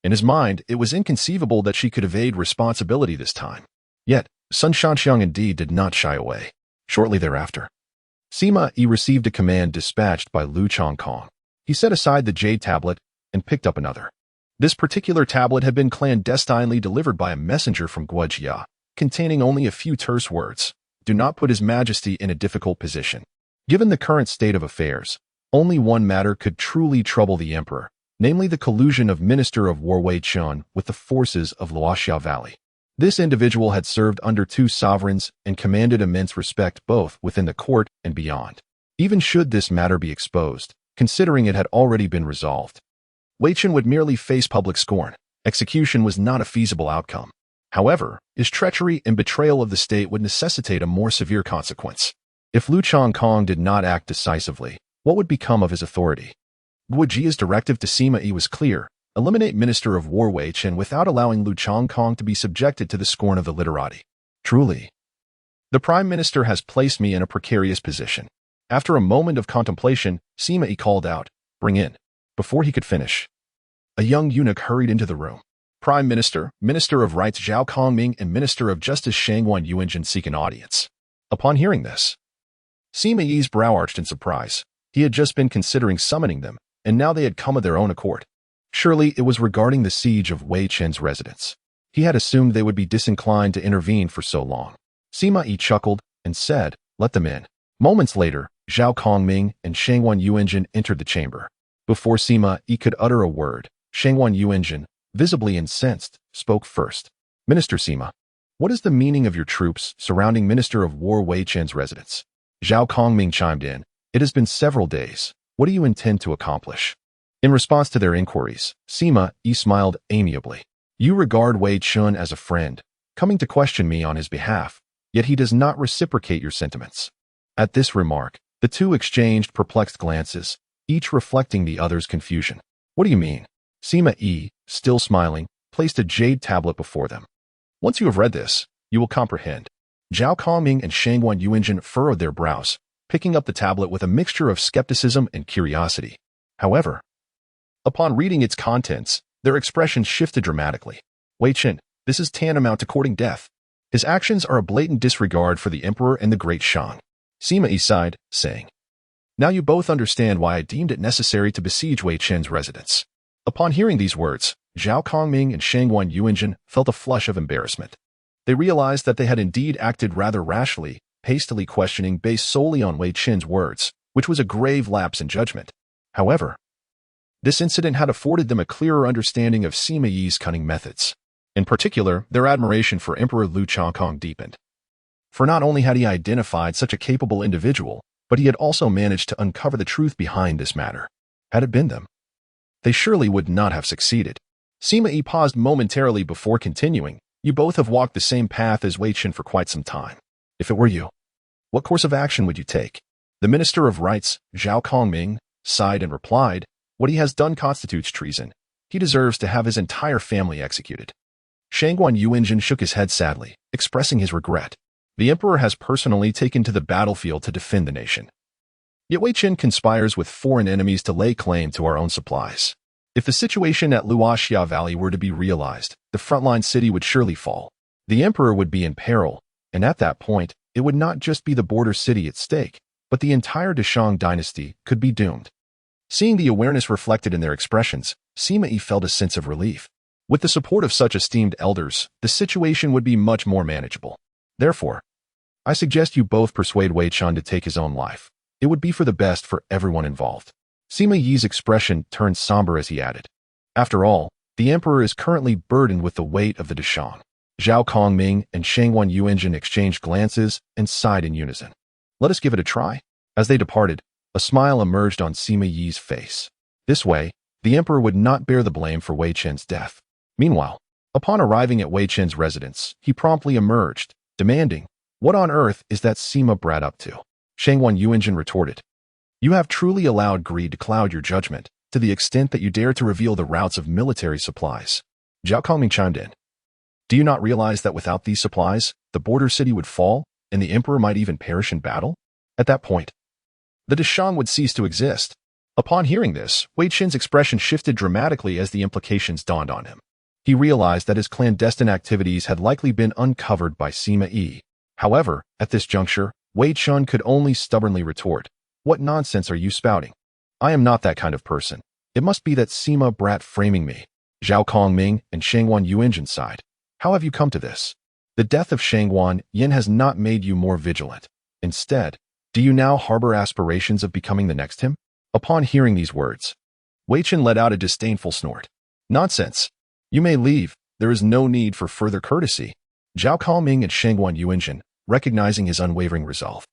A: In his mind, it was inconceivable that she could evade responsibility this time. Yet, Sun Shangxiang indeed did not shy away. Shortly thereafter, Sima Yi received a command dispatched by Lu Changkong. He set aside the jade tablet and picked up another. This particular tablet had been clandestinely delivered by a messenger from Guijia, containing only a few terse words. Do not put His Majesty in a difficult position. Given the current state of affairs, only one matter could truly trouble the emperor, namely the collusion of Minister of War Wei Chun with the forces of Luoxia Valley. This individual had served under two sovereigns and commanded immense respect both within the court and beyond. Even should this matter be exposed, considering it had already been resolved, Wei Chun would merely face public scorn. Execution was not a feasible outcome. However, his treachery and betrayal of the state would necessitate a more severe consequence. If Lu Changkong did not act decisively, what would become of his authority? Guijia's directive to Sima Yi was clear: eliminate Minister of War Wei Chun without allowing Lu Changkong to be subjected to the scorn of the literati. Truly, the Prime Minister has placed me in a precarious position. After a moment of contemplation, Sima Yi called out, bring in. Before he could finish, a young eunuch hurried into the room. Prime Minister, Minister of Rights Zhao Kongming and Minister of Justice Shang Wan Yuanjin seek an audience. Upon hearing this, Sima Yi's brow arched in surprise. He had just been considering summoning them, and now they had come of their own accord. Surely it was regarding the siege of Wei Chen's residence. He had assumed they would be disinclined to intervene for so long. Sima Yi chuckled and said, "Let them in." Moments later, Zhao Kongming and Shangwan Yuanjin entered the chamber. Before Sima Yi could utter a word, Shangwan Yuanjin, visibly incensed, spoke first. "Minister Sima, what is the meaning of your troops surrounding Minister of War Wei Chen's residence?" Zhao Kongming chimed in, "It has been several days. What do you intend to accomplish?" In response to their inquiries, Sima Yi smiled amiably. "You regard Wei Chen as a friend, coming to question me on his behalf, yet he does not reciprocate your sentiments." At this remark, the two exchanged perplexed glances, each reflecting the other's confusion. "What do you mean?" Sima Yi, still smiling, placed a jade tablet before them. "Once you have read this, you will comprehend." Zhao Kongming and Shangwan Yuanjin furrowed their brows, picking up the tablet with a mixture of skepticism and curiosity. However, upon reading its contents, their expressions shifted dramatically. "Wei Chen, this is tantamount to courting death. His actions are a blatant disregard for the emperor and the great Shang." Sima Yi sighed, saying, "Now you both understand why I deemed it necessary to besiege Wei Chen's residence." Upon hearing these words, Zhao Kongming and Shangwan Yuanjin felt a flush of embarrassment. They realized that they had indeed acted rather rashly, hastily questioning based solely on Wei Chen's words, which was a grave lapse in judgment. However, this incident had afforded them a clearer understanding of Sima Yi's cunning methods. In particular, their admiration for Emperor Lu Changkong deepened. For not only had he identified such a capable individual, but he had also managed to uncover the truth behind this matter. Had it been them, they surely would not have succeeded. Sima Yi paused momentarily before continuing. "You both have walked the same path as Wei Chen for quite some time. If it were you, what course of action would you take?" The Minister of Rights, Zhao Kongming, sighed and replied, "What he has done constitutes treason. He deserves to have his entire family executed." Shangwan Yuanjin shook his head sadly, expressing his regret. "The emperor has personally taken to the battlefield to defend the nation. Yet Wei Chen conspires with foreign enemies to lay claim to our own supplies. If the situation at Luoxia Valley were to be realized, the frontline city would surely fall. The emperor would be in peril, and at that point, it would not just be the border city at stake, but the entire Deshang dynasty could be doomed." Seeing the awareness reflected in their expressions, Sima Yi felt a sense of relief. With the support of such esteemed elders, the situation would be much more manageable. "Therefore, I suggest you both persuade Wei Chen to take his own life. It would be for the best for everyone involved." Sima Yi's expression turned somber as he added, "After all, the emperor is currently burdened with the weight of the Deshang." Zhao Kongming and Shangwan Yuanjin exchanged glances and sighed in unison. "Let us give it a try." As they departed, a smile emerged on Sima Yi's face. This way, the emperor would not bear the blame for Wei Chen's death. Meanwhile, upon arriving at Wei Chen's residence, he promptly emerged, demanding, "What on earth is that Sima brat up to?" Shangwan Yuanjin retorted, "You have truly allowed greed to cloud your judgment, to the extent that you dare to reveal the routes of military supplies." Zhao Kongming chimed in, "Do you not realize that without these supplies, the border city would fall, and the emperor might even perish in battle? At that point, the Deshang would cease to exist." Upon hearing this, Wei Chen's expression shifted dramatically as the implications dawned on him. He realized that his clandestine activities had likely been uncovered by Sima Yi. However, at this juncture, Wei Chen could only stubbornly retort, "What nonsense are you spouting? I am not that kind of person. It must be that Sima brat framing me." Zhao Kongming and Shangwan Yuanjin sighed. "How have you come to this? The death of Shangwan Yin has not made you more vigilant. Instead, do you now harbor aspirations of becoming the next him?" Upon hearing these words, Wei Chen let out a disdainful snort. "Nonsense. You may leave. There is no need for further courtesy." Zhao Kongming and Shangwan Yuanjin, recognizing his unwavering resolve,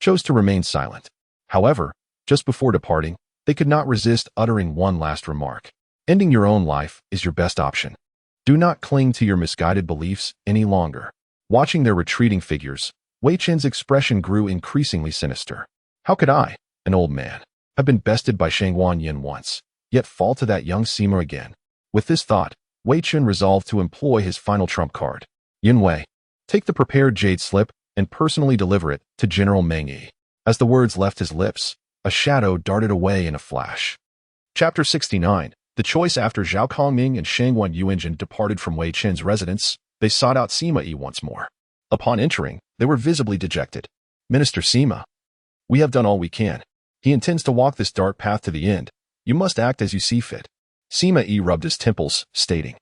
A: chose to remain silent. However, just before departing, they could not resist uttering one last remark. "Ending your own life is your best option. Do not cling to your misguided beliefs any longer." Watching their retreating figures, Wei Chen's expression grew increasingly sinister. "How could I, an old man, have been bested by Shangwan Yin once, yet fall to that young Sima again?" With this thought, Wei Chen resolved to employ his final trump card. "Yin Wei, take the prepared jade slip and personally deliver it to General Meng Yi." As the words left his lips, a shadow darted away in a flash. Chapter 69. The choice. After Zhao Kongming and Shangwan Yuanjin departed from Wei Chen's residence, they sought out Sima Yi once more. Upon entering, they were visibly dejected. "Minister Sima, We have done all we can. He intends to walk this dark path to the end. You must act as you see fit. Sima Yi rubbed his temples, stating,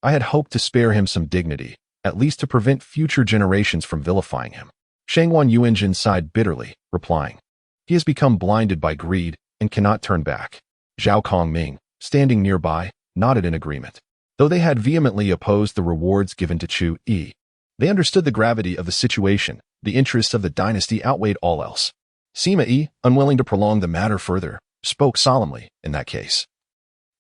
A: I had hoped to spare him some dignity, at least to prevent future generations from vilifying him. Shangwan Yuanjin sighed bitterly, replying, He has become blinded by greed and cannot turn back. Zhao Kongming, standing nearby, nodded in agreement. Though they had vehemently opposed the rewards given to Chu Yi, they understood the gravity of the situation. The interests of the dynasty outweighed all else. Sima Yi, unwilling to prolong the matter further, spoke solemnly, in that case.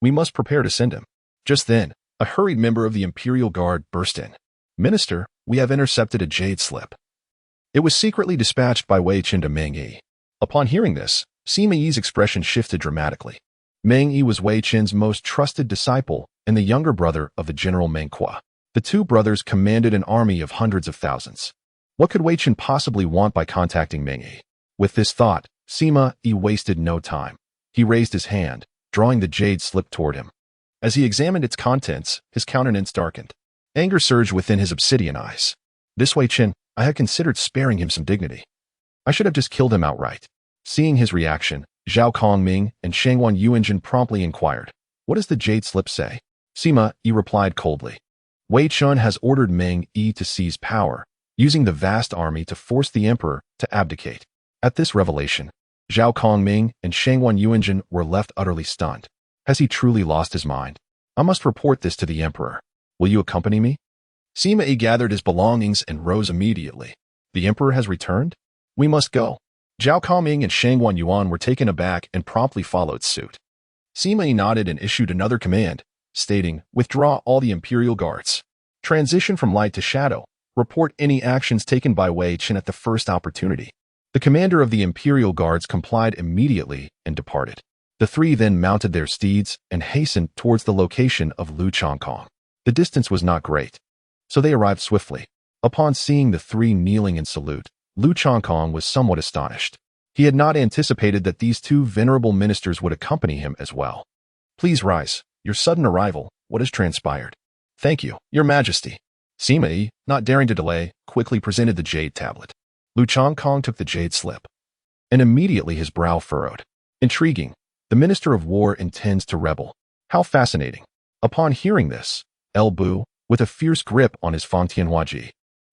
A: We must prepare to send him. Just then, a hurried member of the Imperial Guard burst in. Minister, we have intercepted a jade slip. It was secretly dispatched by Wei Qin to Meng Yi. Upon hearing this, Sima Yi's expression shifted dramatically. Meng Yi was Wei Qin's most trusted disciple and the younger brother of the General Meng Qua. The two brothers commanded an army of hundreds of thousands. What could Wei Qin possibly want by contacting Meng Yi? With this thought, Sima Yi wasted no time. He raised his hand, drawing the jade slip toward him. As he examined its contents, his countenance darkened. Anger surged within his obsidian eyes. This Wei Qin, I had considered sparing him some dignity. I should have just killed him outright. Seeing his reaction, Zhao Kongming and Shangwan Yuanjin promptly inquired, What does the jade slip say? Sima Yi replied coldly. Wei Chun has ordered Meng Yi to seize power, using the vast army to force the emperor to abdicate. At this revelation, Zhao Kongming and Shangwan Yuanjin were left utterly stunned. Has he truly lost his mind? I must report this to the emperor. Will you accompany me? Sima Yi gathered his belongings and rose immediately. The emperor has returned? We must go. Zhao Kongming and Shangwan Yuan were taken aback and promptly followed suit. Sima Yi nodded and issued another command, stating, Withdraw all the imperial guards. Transition from light to shadow. Report any actions taken by Wei Qin at the first opportunity. The commander of the imperial guards complied immediately and departed. The three then mounted their steeds and hastened towards the location of Lu Chongkong. The distance was not great, so they arrived swiftly. Upon seeing the three kneeling in salute, Lu Chongkong was somewhat astonished. He had not anticipated that these two venerable ministers would accompany him as well. Please rise. Your sudden arrival, what has transpired? Thank you, Your Majesty. Sima Yi, not daring to delay, quickly presented the jade tablet. Lu Chongkong took the jade slip, and immediately his brow furrowed. Intriguing. The Minister of War intends to rebel. How fascinating. Upon hearing this, El Bu, with a fierce grip on his Fangtianhuaji,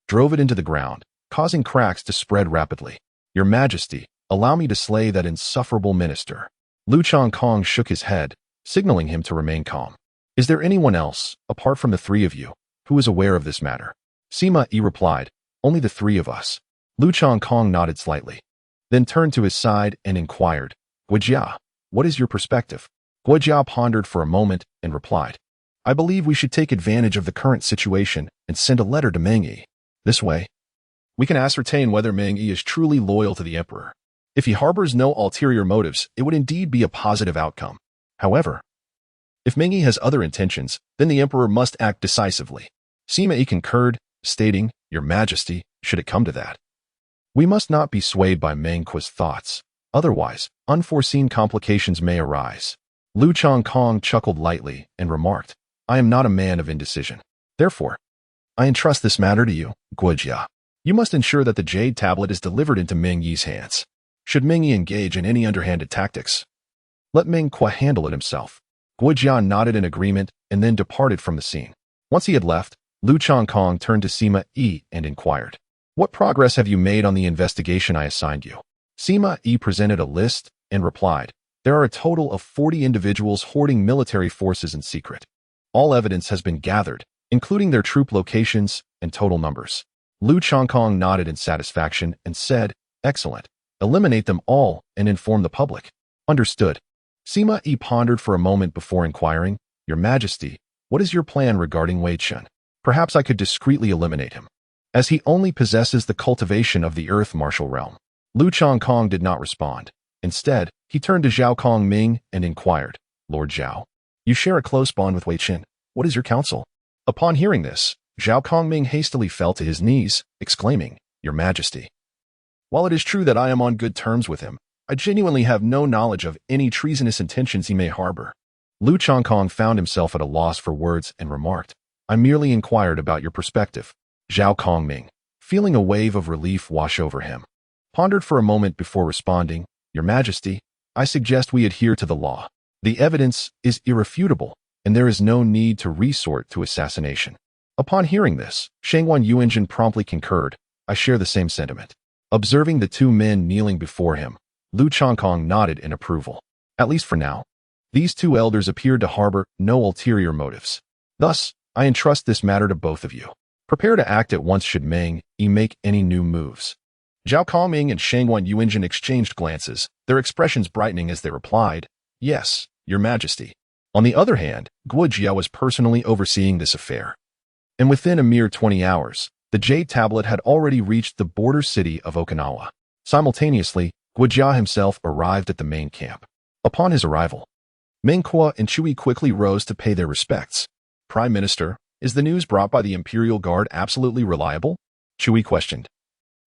A: drove it into the ground, causing cracks to spread rapidly. Your Majesty, allow me to slay that insufferable minister. Lu Chongkong shook his head, signaling him to remain calm. Is there anyone else, apart from the three of you, who is aware of this matter? Sima Yi replied, Only the three of us. Lu Chongkong nodded slightly, then turned to his side and inquired, Guojia, what is your perspective? Guojia pondered for a moment and replied, I believe we should take advantage of the current situation and send a letter to Meng Yi. This way, we can ascertain whether Meng Yi is truly loyal to the emperor. If he harbors no ulterior motives, it would indeed be a positive outcome. However, if Meng Yi has other intentions, then the emperor must act decisively. Sima Yi concurred, stating, Your Majesty, should it come to that, we must not be swayed by Meng Qua's thoughts. Otherwise, unforeseen complications may arise. Lu Chongkong chuckled lightly and remarked, I am not a man of indecision. Therefore, I entrust this matter to you, Guojia. You must ensure that the jade tablet is delivered into Meng Yi's hands. Should Meng Yi engage in any underhanded tactics, let Meng Qua handle it himself. Guojia nodded in agreement and then departed from the scene. Once he had left, Lu Chongkong turned to Sima Yi and inquired, What progress have you made on the investigation I assigned you? Sima Yi presented a list and replied, There are a total of 40 individuals hoarding military forces in secret. All evidence has been gathered, including their troop locations and total numbers. Lu Chongkong nodded in satisfaction and said, Excellent. Eliminate them all and inform the public. Understood. Sima Yi pondered for a moment before inquiring, Your Majesty, what is your plan regarding Wei Chun? Perhaps I could discreetly eliminate him, as he only possesses the cultivation of the earth martial realm. Lu Chongkong did not respond. Instead, he turned to Zhao Kongming and inquired, Lord Zhao, you share a close bond with Wei Chun. What is your counsel? Upon hearing this, Zhao Kongming hastily fell to his knees, exclaiming, Your Majesty, while it is true that I am on good terms with him, I genuinely have no knowledge of any treasonous intentions he may harbor. Lu Chongkong found himself at a loss for words and remarked, I merely inquired about your perspective. Zhao Kongming, feeling a wave of relief wash over him, pondered for a moment before responding, "Your Majesty, I suggest we adhere to the law. The evidence is irrefutable, and there is no need to resort to assassination." Upon hearing this, Shangwan Yuanjin promptly concurred. "I share the same sentiment." Observing the two men kneeling before him, Lu Changkong nodded in approval. At least for now. These two elders appeared to harbor no ulterior motives. Thus, I entrust this matter to both of you. Prepare to act at once should Meng Yi make any new moves. Zhao Kongming and Shangwan Yuanjin exchanged glances, their expressions brightening as they replied, "Yes, Your Majesty." On the other hand, Guo Jia was personally overseeing this affair. And within a mere 20 hours, the Jade Tablet had already reached the border city of Okinawa. Simultaneously, Guo Jia himself arrived at the main camp. Upon his arrival, Meng Kuo and Chui quickly rose to pay their respects. "Prime Minister, is the news brought by the Imperial Guard absolutely reliable?" Chui questioned,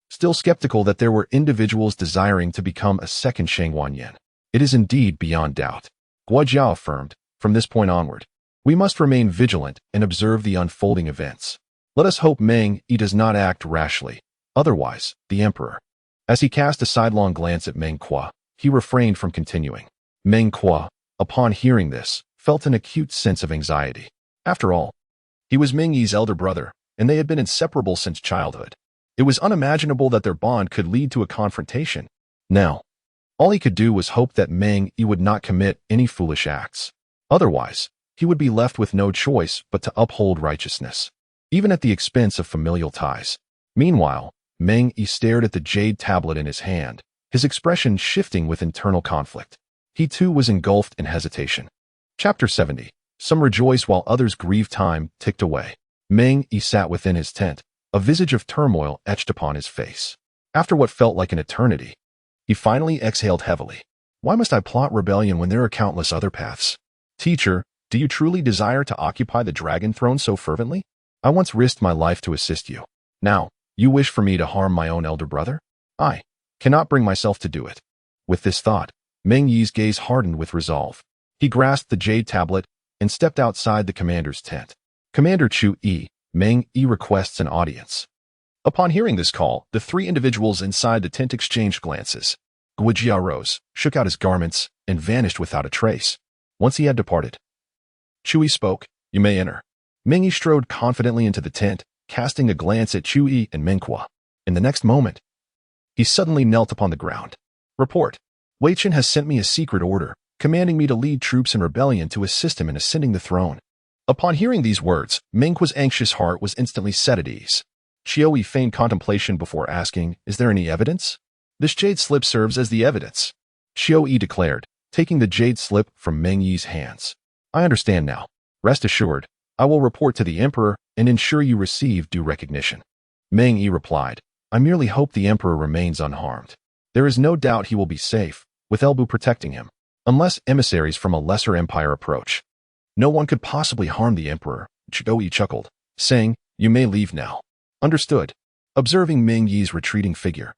A: still skeptical that there were individuals desiring to become a second Shangwan Yan. "It is indeed beyond doubt," Guo Jia affirmed. "From this point onward, we must remain vigilant and observe the unfolding events. Let us hope Meng Yi does not act rashly. Otherwise, the Emperor..." As he cast a sidelong glance at Meng Kuo, he refrained from continuing. Meng Kuo, upon hearing this, felt an acute sense of anxiety. After all, he was Meng Yi's elder brother, and they had been inseparable since childhood. It was unimaginable that their bond could lead to a confrontation. Now, all he could do was hope that Meng Yi would not commit any foolish acts. Otherwise, he would be left with no choice but to uphold righteousness, even at the expense of familial ties. Meanwhile, Meng Yi stared at the jade tablet in his hand, his expression shifting with internal conflict. He too was engulfed in hesitation. Chapter 70. Some rejoice while others grieve. Time ticked away. Meng Yi sat within his tent, a visage of turmoil etched upon his face. After what felt like an eternity, he finally exhaled heavily. "Why must I plot rebellion when there are countless other paths? Teacher, do you truly desire to occupy the dragon throne so fervently? I once risked my life to assist you. Now, you wish for me to harm my own elder brother? I cannot bring myself to do it." With this thought, Meng Yi's gaze hardened with resolve. He grasped the jade tablet and stepped outside the commander's tent. "Commander Chu Yi, Meng Yi requests an audience." Upon hearing this call, the three individuals inside the tent exchanged glances. Guo Jia rose, shook out his garments, and vanished without a trace. Once he had departed, Chui spoke, "You may enter." Meng Yi strode confidently into the tent, casting a glance at Chui and Meng Kuo. In the next moment, he suddenly knelt upon the ground. "Report. Wei Chen has sent me a secret order, commanding me to lead troops in rebellion to assist him in ascending the throne." Upon hearing these words, Meng Kuo's anxious heart was instantly set at ease. Chiao Yi feigned contemplation before asking, "Is there any evidence?" "This jade slip serves as the evidence," Chiao Yi declared, taking the jade slip from Meng Yi's hands. "I understand now. Rest assured, I will report to the Emperor and ensure you receive due recognition." Meng Yi replied, "I merely hope the Emperor remains unharmed. There is no doubt he will be safe, with Elbu protecting him, unless emissaries from a lesser empire approach. No one could possibly harm the Emperor." Chiao Yi chuckled, saying, "You may leave now." "Understood." Observing Meng Yi's retreating figure,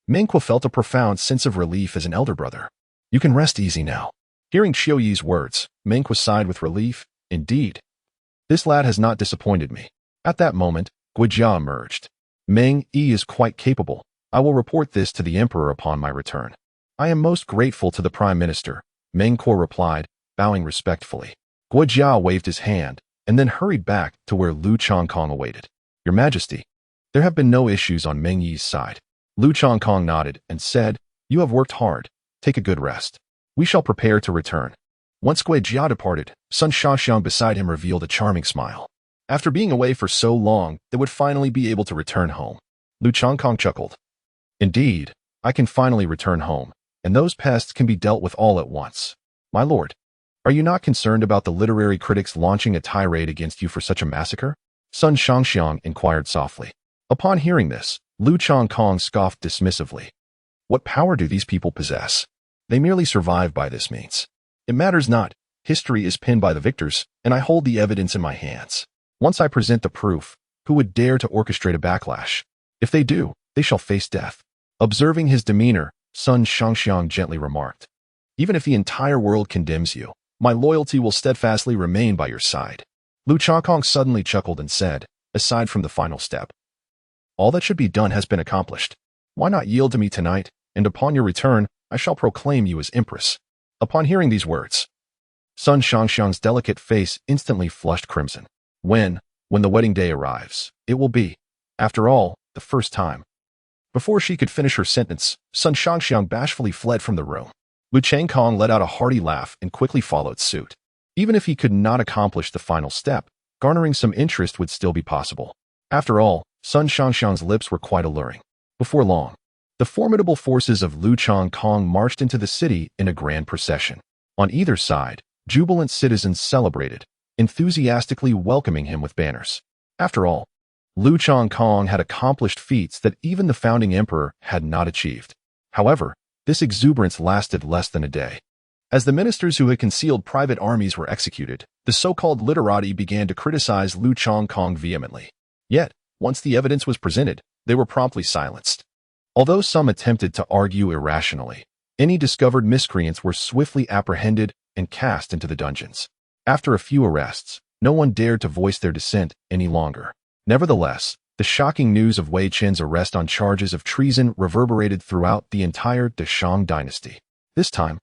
A: Meng Kuo felt a profound sense of relief as an elder brother. "You can rest easy now." Hearing Chiao Yi's words, Meng Kuo sighed with relief. "Indeed, this lad has not disappointed me." At that moment, Guo Jia emerged. "Meng Yi is quite capable. I will report this to the Emperor upon my return." "I am most grateful to the Prime Minister," Meng Kuo replied, bowing respectfully. Guo Jia waved his hand and then hurried back to where Lu Changkong awaited. "Your Majesty, there have been no issues on Meng Yi's side." Lu Changkong nodded and said, "You have worked hard. Take a good rest. We shall prepare to return." Once Guo Jia departed, Sun Shaoxiang beside him revealed a charming smile. After being away for so long, they would finally be able to return home. Lu Changkong chuckled. "Indeed, I can finally return home, and those pests can be dealt with all at once. My lord, are you not concerned about the literary critics launching a tirade against you for such a massacre?" Sun Shaoxiang inquired softly. Upon hearing this, Lu Changkong scoffed dismissively. "What power do these people possess? They merely survive by this means. It matters not. History is penned by the victors, and I hold the evidence in my hands. Once I present the proof, who would dare to orchestrate a backlash? If they do, they shall face death." Observing his demeanor, Sun Shaoxiang gently remarked, "Even if the entire world condemns you, my loyalty will steadfastly remain by your side." Lu Changkong suddenly chuckled and said, "Aside from the final step, all that should be done has been accomplished. Why not yield to me tonight, and upon your return, I shall proclaim you as empress." Upon hearing these words, Sun Shangxiang's delicate face instantly flushed crimson. When the wedding day arrives, it will be, after all, the first time. Before she could finish her sentence, Sun Shangxiang bashfully fled from the room. Lu Changkong let out a hearty laugh and quickly followed suit. Even if he could not accomplish the final step, garnering some interest would still be possible. After all, Sun Shangxiang's lips were quite alluring. Before long, the formidable forces of Lu Changkong marched into the city in a grand procession. On either side, jubilant citizens celebrated, enthusiastically welcoming him with banners. After all, Lu Changkong had accomplished feats that even the founding emperor had not achieved. However, this exuberance lasted less than a day. As the ministers who had concealed private armies were executed, the so-called literati began to criticize Lu Changkong vehemently. Yet, once the evidence was presented, they were promptly silenced. Although some attempted to argue irrationally, any discovered miscreants were swiftly apprehended and cast into the dungeons. After a few arrests, no one dared to voice their dissent any longer. Nevertheless, the shocking news of Wei Qin's arrest on charges of treason reverberated throughout the entire Deshang dynasty. This time,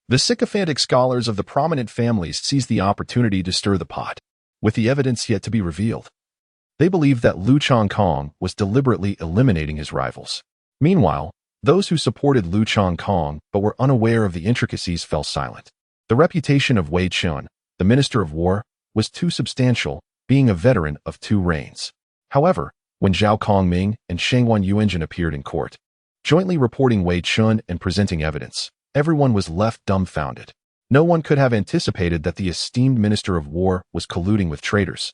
A: the sycophantic scholars of the prominent families seized the opportunity to stir the pot, with the evidence yet to be revealed. They believed that Lu Changkong was deliberately eliminating his rivals. Meanwhile, those who supported Lu Changkong but were unaware of the intricacies fell silent. The reputation of Wei Qin, the Minister of War, was too substantial, being a veteran of 2 reigns. However, when Zhao Kongming and Shangwan Yuanjun appeared in court, jointly reporting Wei Qin and presenting evidence, everyone was left dumbfounded. No one could have anticipated that the esteemed Minister of War was colluding with traitors,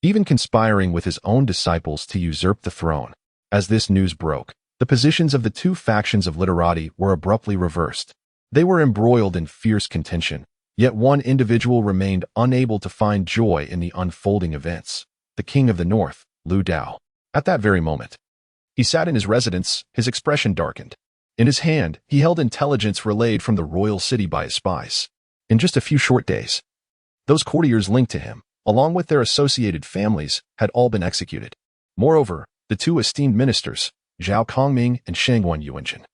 A: even conspiring with his own disciples to usurp the throne. As this news broke, the positions of the 2 factions of literati were abruptly reversed. They were embroiled in fierce contention, yet one individual remained unable to find joy in the unfolding events: the King of the North, Lu Dao. At that very moment, he sat in his residence, his expression darkened. In his hand, he held intelligence relayed from the royal city by his spies. In just a few short days, those courtiers linked to him, along with their associated families, had all been executed. Moreover, the 2 esteemed ministers, Zhao Kongming and Shangwan Yuanjun,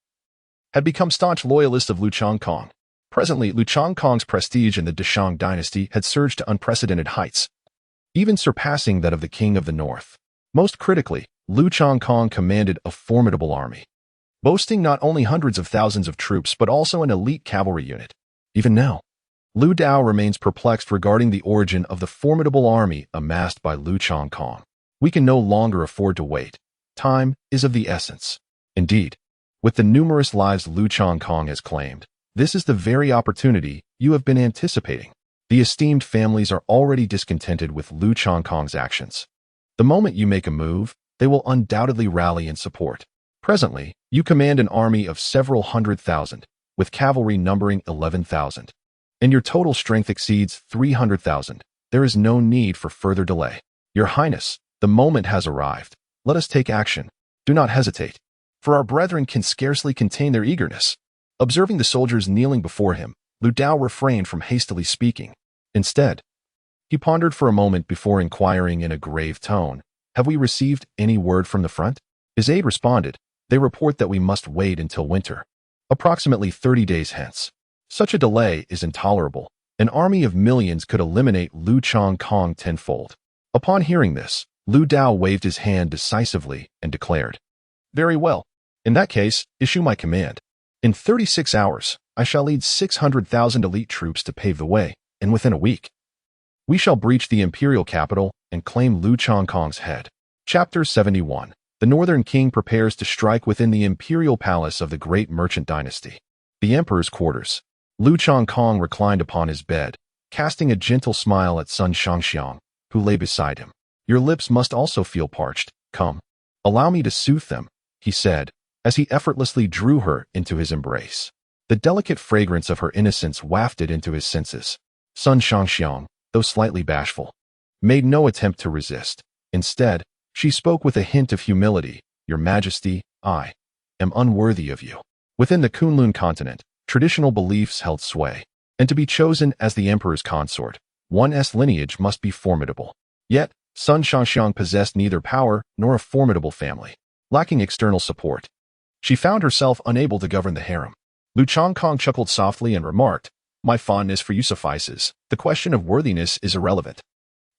A: had become staunch loyalists of Lu Changkong. Presently, Lu Changkong's prestige in the Deshang dynasty had surged to unprecedented heights, even surpassing that of the King of the North. Most critically, Lu Changkong commanded a formidable army, boasting not only hundreds of thousands of troops but also an elite cavalry unit. Even now, Lu Dao remains perplexed regarding the origin of the formidable army amassed by Lu Changkong. We can no longer afford to wait. Time is of the essence. Indeed, with the numerous lives Lu Changkong has claimed, this is the very opportunity you have been anticipating. The esteemed families are already discontented with Lu Changkong's actions. The moment you make a move, they will undoubtedly rally in support. Presently, you command an army of several 100,000, with cavalry numbering 11,000. And your total strength exceeds 300,000. There is no need for further delay. Your Highness, the moment has arrived. Let us take action. Do not hesitate, for our brethren can scarcely contain their eagerness. Observing the soldiers kneeling before him, Lu Dao refrained from hastily speaking. Instead, he pondered for a moment before inquiring in a grave tone, "Have we received any word from the front?" His aide responded, "They report that we must wait until winter, approximately 30 days hence. Such a delay is intolerable. An army of millions could eliminate Lu Changkong tenfold." Upon hearing this, Lu Dao waved his hand decisively and declared, "Very well. In that case, issue my command. In 36 hours, I shall lead 600,000 elite troops to pave the way, and within a week, we shall breach the imperial capital and claim Lu Changkong's head." Chapter 71. The Northern King prepares to strike within the imperial palace of the great merchant dynasty. The emperor's quarters. Lu Changkong reclined upon his bed, casting a gentle smile at Sun Shangxiang, who lay beside him. "Your lips must also feel parched. Come, allow me to soothe them," he said, as he effortlessly drew her into his embrace. The delicate fragrance of her innocence wafted into his senses. Sun Shangxiang, though slightly bashful, made no attempt to resist. Instead, she spoke with a hint of humility. "Your Majesty, I am unworthy of you." Within the Kunlun continent, traditional beliefs held sway, and to be chosen as the emperor's consort, one's lineage must be formidable. Yet, Sun Shangxiang possessed neither power nor a formidable family. Lacking external support, She found herself unable to govern the harem. Lu Changkong chuckled softly and remarked, "My fondness for you suffices. The question of worthiness is irrelevant.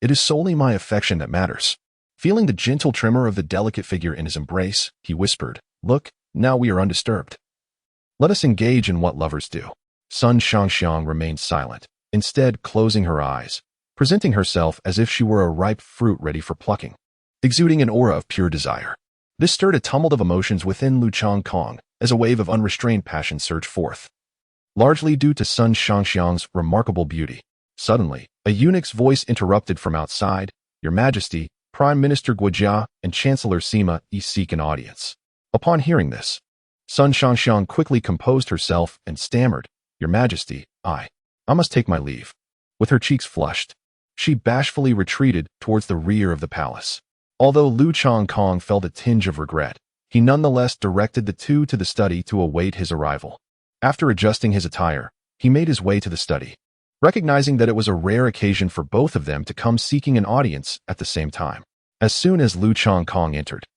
A: It is solely my affection that matters." Feeling the gentle tremor of the delicate figure in his embrace, he whispered, "Look, now we are undisturbed. Let us engage in what lovers do." Sun Shangxiang remained silent, instead closing her eyes, presenting herself as if she were a ripe fruit ready for plucking, exuding an aura of pure desire. This stirred a tumult of emotions within Lu Changkong as a wave of unrestrained passion surged forth, largely due to Sun Shangxiang's remarkable beauty. Suddenly, a eunuch's voice interrupted from outside, "Your Majesty, Prime Minister Guojia and Chancellor Sima Yi seek an audience." Upon hearing this, Sun Shangxiang quickly composed herself and stammered, "Your Majesty, I must take my leave." With her cheeks flushed, she bashfully retreated towards the rear of the palace. Although Lu Changkong felt a tinge of regret, he nonetheless directed the two to the study to await his arrival. After adjusting his attire, he made his way to the study, recognizing that it was a rare occasion for both of them to come seeking an audience at the same time. As soon as Lu Changkong entered,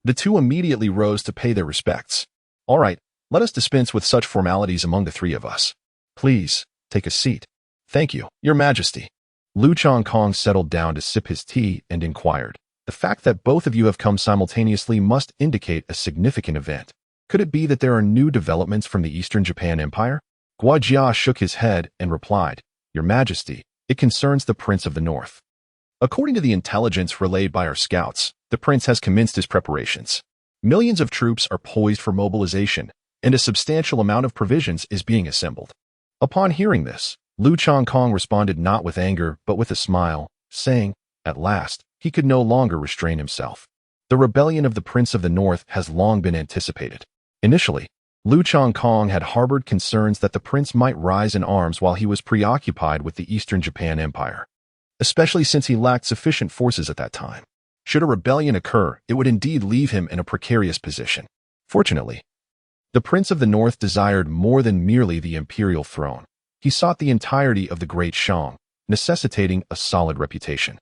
A: the two immediately rose to pay their respects. "All right, let us dispense with such formalities among the three of us. Please, take a seat." "Thank you, Your Majesty." Lu Changkong settled down to sip his tea and inquired, "The fact that both of you have come simultaneously must indicate a significant event. Could it be that there are new developments from the Eastern Japan Empire?" Guojia shook his head and replied, "Your Majesty, it concerns the Prince of the North. According to the intelligence relayed by our scouts, the prince has commenced his preparations. Millions of troops are poised for mobilization, and a substantial amount of provisions is being assembled." Upon hearing this, Lu Changkong responded not with anger but with a smile, saying, at last, he could no longer restrain himself. The rebellion of the Prince of the North has long been anticipated. Initially, Lu Changkong had harbored concerns that the prince might rise in arms while he was preoccupied with the Eastern Japan Empire, especially since he lacked sufficient forces at that time. Should a rebellion occur, it would indeed leave him in a precarious position. Fortunately, the Prince of the North desired more than merely the imperial throne. He sought the entirety of the Great Shang, necessitating a solid reputation.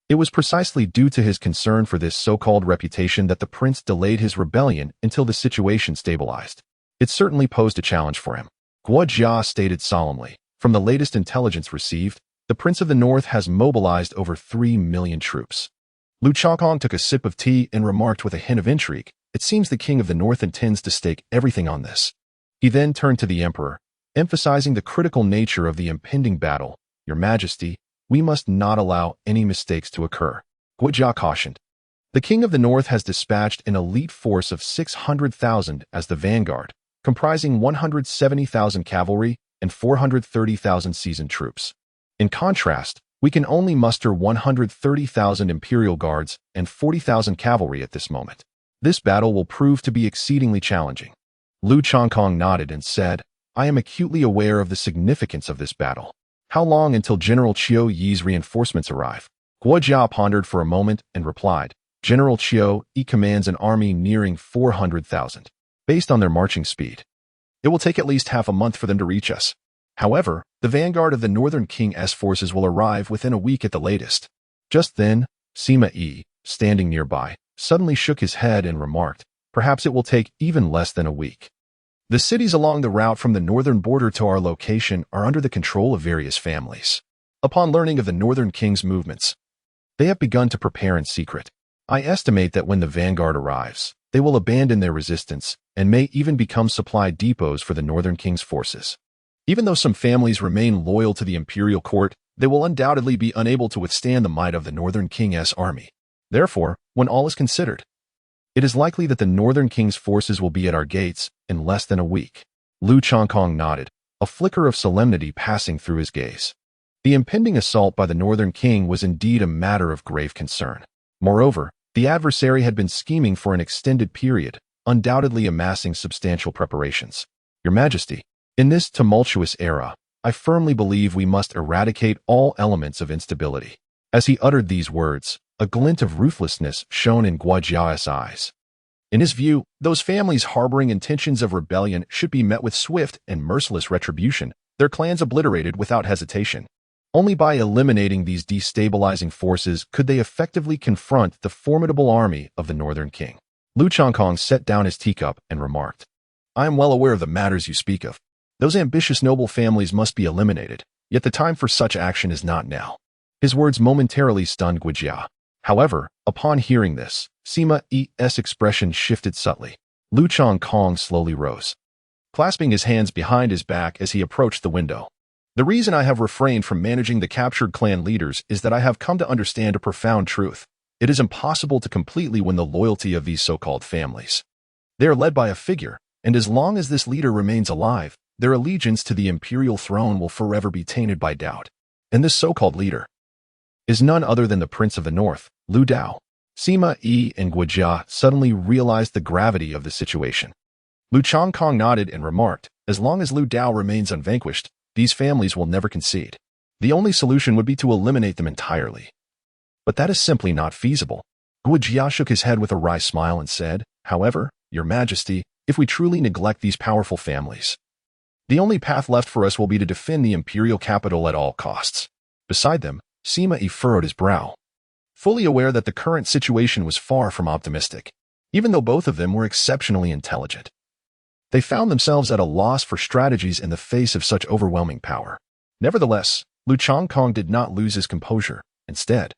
A: It was precisely due to his concern for this so-called reputation that the prince delayed his rebellion until the situation stabilized. It certainly posed a challenge for him. Guojia stated solemnly, "From the latest intelligence received, the Prince of the North has mobilized over 3 million troops." Lu Changkong took a sip of tea and remarked with a hint of intrigue, "It seems the King of the North intends to stake everything on this." He then turned to the Emperor, emphasizing the critical nature of the impending battle. "Your Majesty, we must not allow any mistakes to occur." Guojia cautioned, "The King of the North has dispatched an elite force of 600,000 as the vanguard, comprising 170,000 cavalry and 430,000 seasoned troops. In contrast, we can only muster 130,000 Imperial Guards and 40,000 cavalry at this moment. This battle will prove to be exceedingly challenging." Lu Changkong nodded and said, "I am acutely aware of the significance of this battle. How long until General Qiu Yi's reinforcements arrive?" Guojia pondered for a moment and replied, "General Qiu Yi commands an army nearing 400,000. Based on their marching speed, it will take at least half a month for them to reach us. However, the vanguard of the Northern King's forces will arrive within a week at the latest." Just then, Sima Yi, standing nearby, suddenly shook his head and remarked, "Perhaps it will take even less than a week. The cities along the route from the northern border to our location are under the control of various families. Upon learning of the Northern King's movements, they have begun to prepare in secret. I estimate that when the vanguard arrives, they will abandon their resistance and may even become supply depots for the Northern King's forces. Even though some families remain loyal to the imperial court, they will undoubtedly be unable to withstand the might of the Northern King's army. Therefore, when all is considered, it is likely that the Northern King's forces will be at our gates in less than a week." Lu Changkong nodded, a flicker of solemnity passing through his gaze. The impending assault by the Northern King was indeed a matter of grave concern. Moreover, the adversary had been scheming for an extended period, undoubtedly amassing substantial preparations. "Your Majesty, in this tumultuous era, I firmly believe we must eradicate all elements of instability." As he uttered these words, a glint of ruthlessness shone in Guojia's eyes. In his view, those families harboring intentions of rebellion should be met with swift and merciless retribution, their clans obliterated without hesitation. Only by eliminating these destabilizing forces could they effectively confront the formidable army of the Northern King. Lu Changkong set down his teacup and remarked, I am well aware of the matters you speak of. Those ambitious noble families must be eliminated, yet the time for such action is not now. His words momentarily stunned Guijia. However, upon hearing this, Sima Yi's expression shifted subtly. Lu Changkong slowly rose, clasping his hands behind his back as he approached the window. The reason I have refrained from managing the captured clan leaders is that I have come to understand a profound truth. It is impossible to completely win the loyalty of these so-called families. They are led by a figure, and as long as this leader remains alive, their allegiance to the imperial throne will forever be tainted by doubt. And this so-called leader is none other than the Prince of the North, Lu Dao. Sima Yi and Guijia suddenly realized the gravity of the situation. Lu Changkong nodded and remarked, as long as Lu Dao remains unvanquished, these families will never concede. The only solution would be to eliminate them entirely. But that is simply not feasible. Guijia shook his head with a wry smile and said, However, Your Majesty, if we truly neglect these powerful families, the only path left for us will be to defend the imperial capital at all costs. Beside them, Sima Yi furrowed his brow, fully aware that the current situation was far from optimistic, even though both of them were exceptionally intelligent. They found themselves at a loss for strategies in the face of such overwhelming power. Nevertheless, Lu Changkong did not lose his composure. Instead,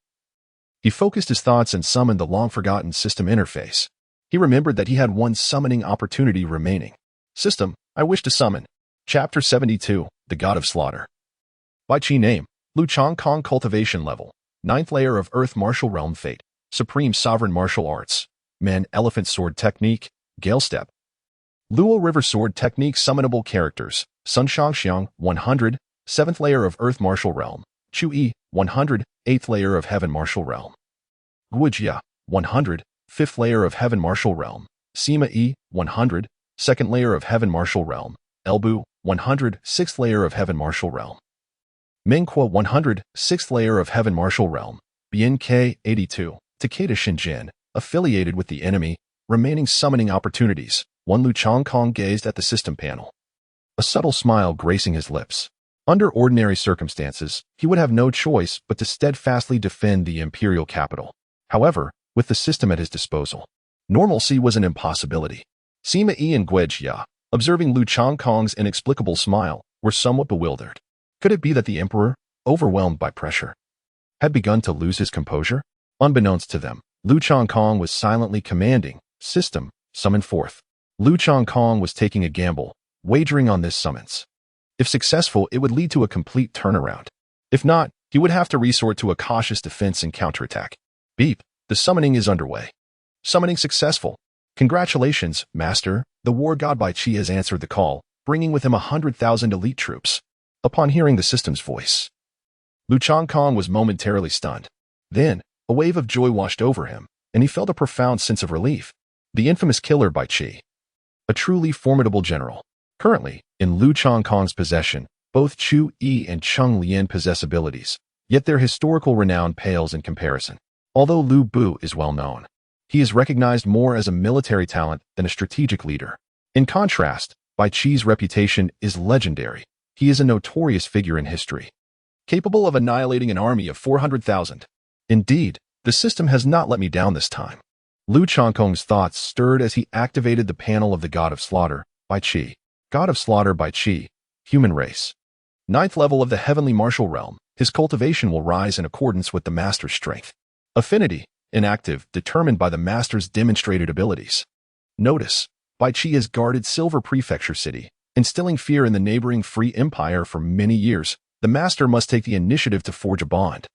A: he focused his thoughts and summoned the long-forgotten system interface. He remembered that he had one summoning opportunity remaining. System, I wish to summon. Chapter 72, The God of Slaughter. By Qi name, Lu Changkong cultivation level. 9th layer of Earth Martial Realm Fate. Supreme Sovereign Martial Arts. Men Elephant Sword Technique. Gale Step. Luo River Sword Technique Summonable Characters. Sun Shangxiang, 100. 7th layer of Earth Martial Realm. Chu Yi, 100. 8th layer of Heaven Martial Realm. Guijia, 100. 5th layer of Heaven Martial Realm. Sima Yi, 100. 2nd layer of Heaven Martial Realm. Elbu, 100. 6th layer of Heaven Martial Realm. Mingque, 100. 6th layer of Heaven Martial Realm. Bian Ke, 82. Takeda Shinjin, affiliated with the enemy. Remaining summoning opportunities. 1. Lu Changkong gazed at the system panel, a subtle smile gracing his lips. Under ordinary circumstances, he would have no choice but to steadfastly defend the imperial capital. However, with the system at his disposal, normalcy was an impossibility. Sima Yi and Guijia, observing Lu Changkong's inexplicable smile, were somewhat bewildered. Could it be that the emperor, overwhelmed by pressure, had begun to lose his composure? Unbeknownst to them, Lu Changkong was silently commanding, System, summon forth. Lu Changkong was taking a gamble, wagering on this summons. If successful, it would lead to a complete turnaround. If not, he would have to resort to a cautious defense and counterattack. Beep, the summoning is underway. Summoning successful. Congratulations, Master. The war god Bai Qi has answered the call, bringing with him 100,000 elite troops. Upon hearing the system's voice, Lu Changkong was momentarily stunned. Then, a wave of joy washed over him, and he felt a profound sense of relief. The infamous killer Bai Qi, a truly formidable general. Currently, in Lu Changkong's possession, both Chu Yi and Cheng Lian possess abilities, yet their historical renown pales in comparison. Although Lu Bu is well known, he is recognized more as a military talent than a strategic leader. In contrast, Bai Qi's reputation is legendary. He is a notorious figure in history, capable of annihilating an army of 400,000. Indeed, the system has not let me down this time. Lu Changkong's thoughts stirred as he activated the panel of the God of Slaughter, Bai Qi. God of Slaughter Bai Qi, human race. 9th level of the Heavenly Martial Realm. His cultivation will rise in accordance with the Master's strength. Affinity, inactive, determined by the Master's demonstrated abilities. Notice, Bai Qi has guarded Silver Prefecture City, instilling fear in the neighboring Free Empire for many years. The Master must take the initiative to forge a bond.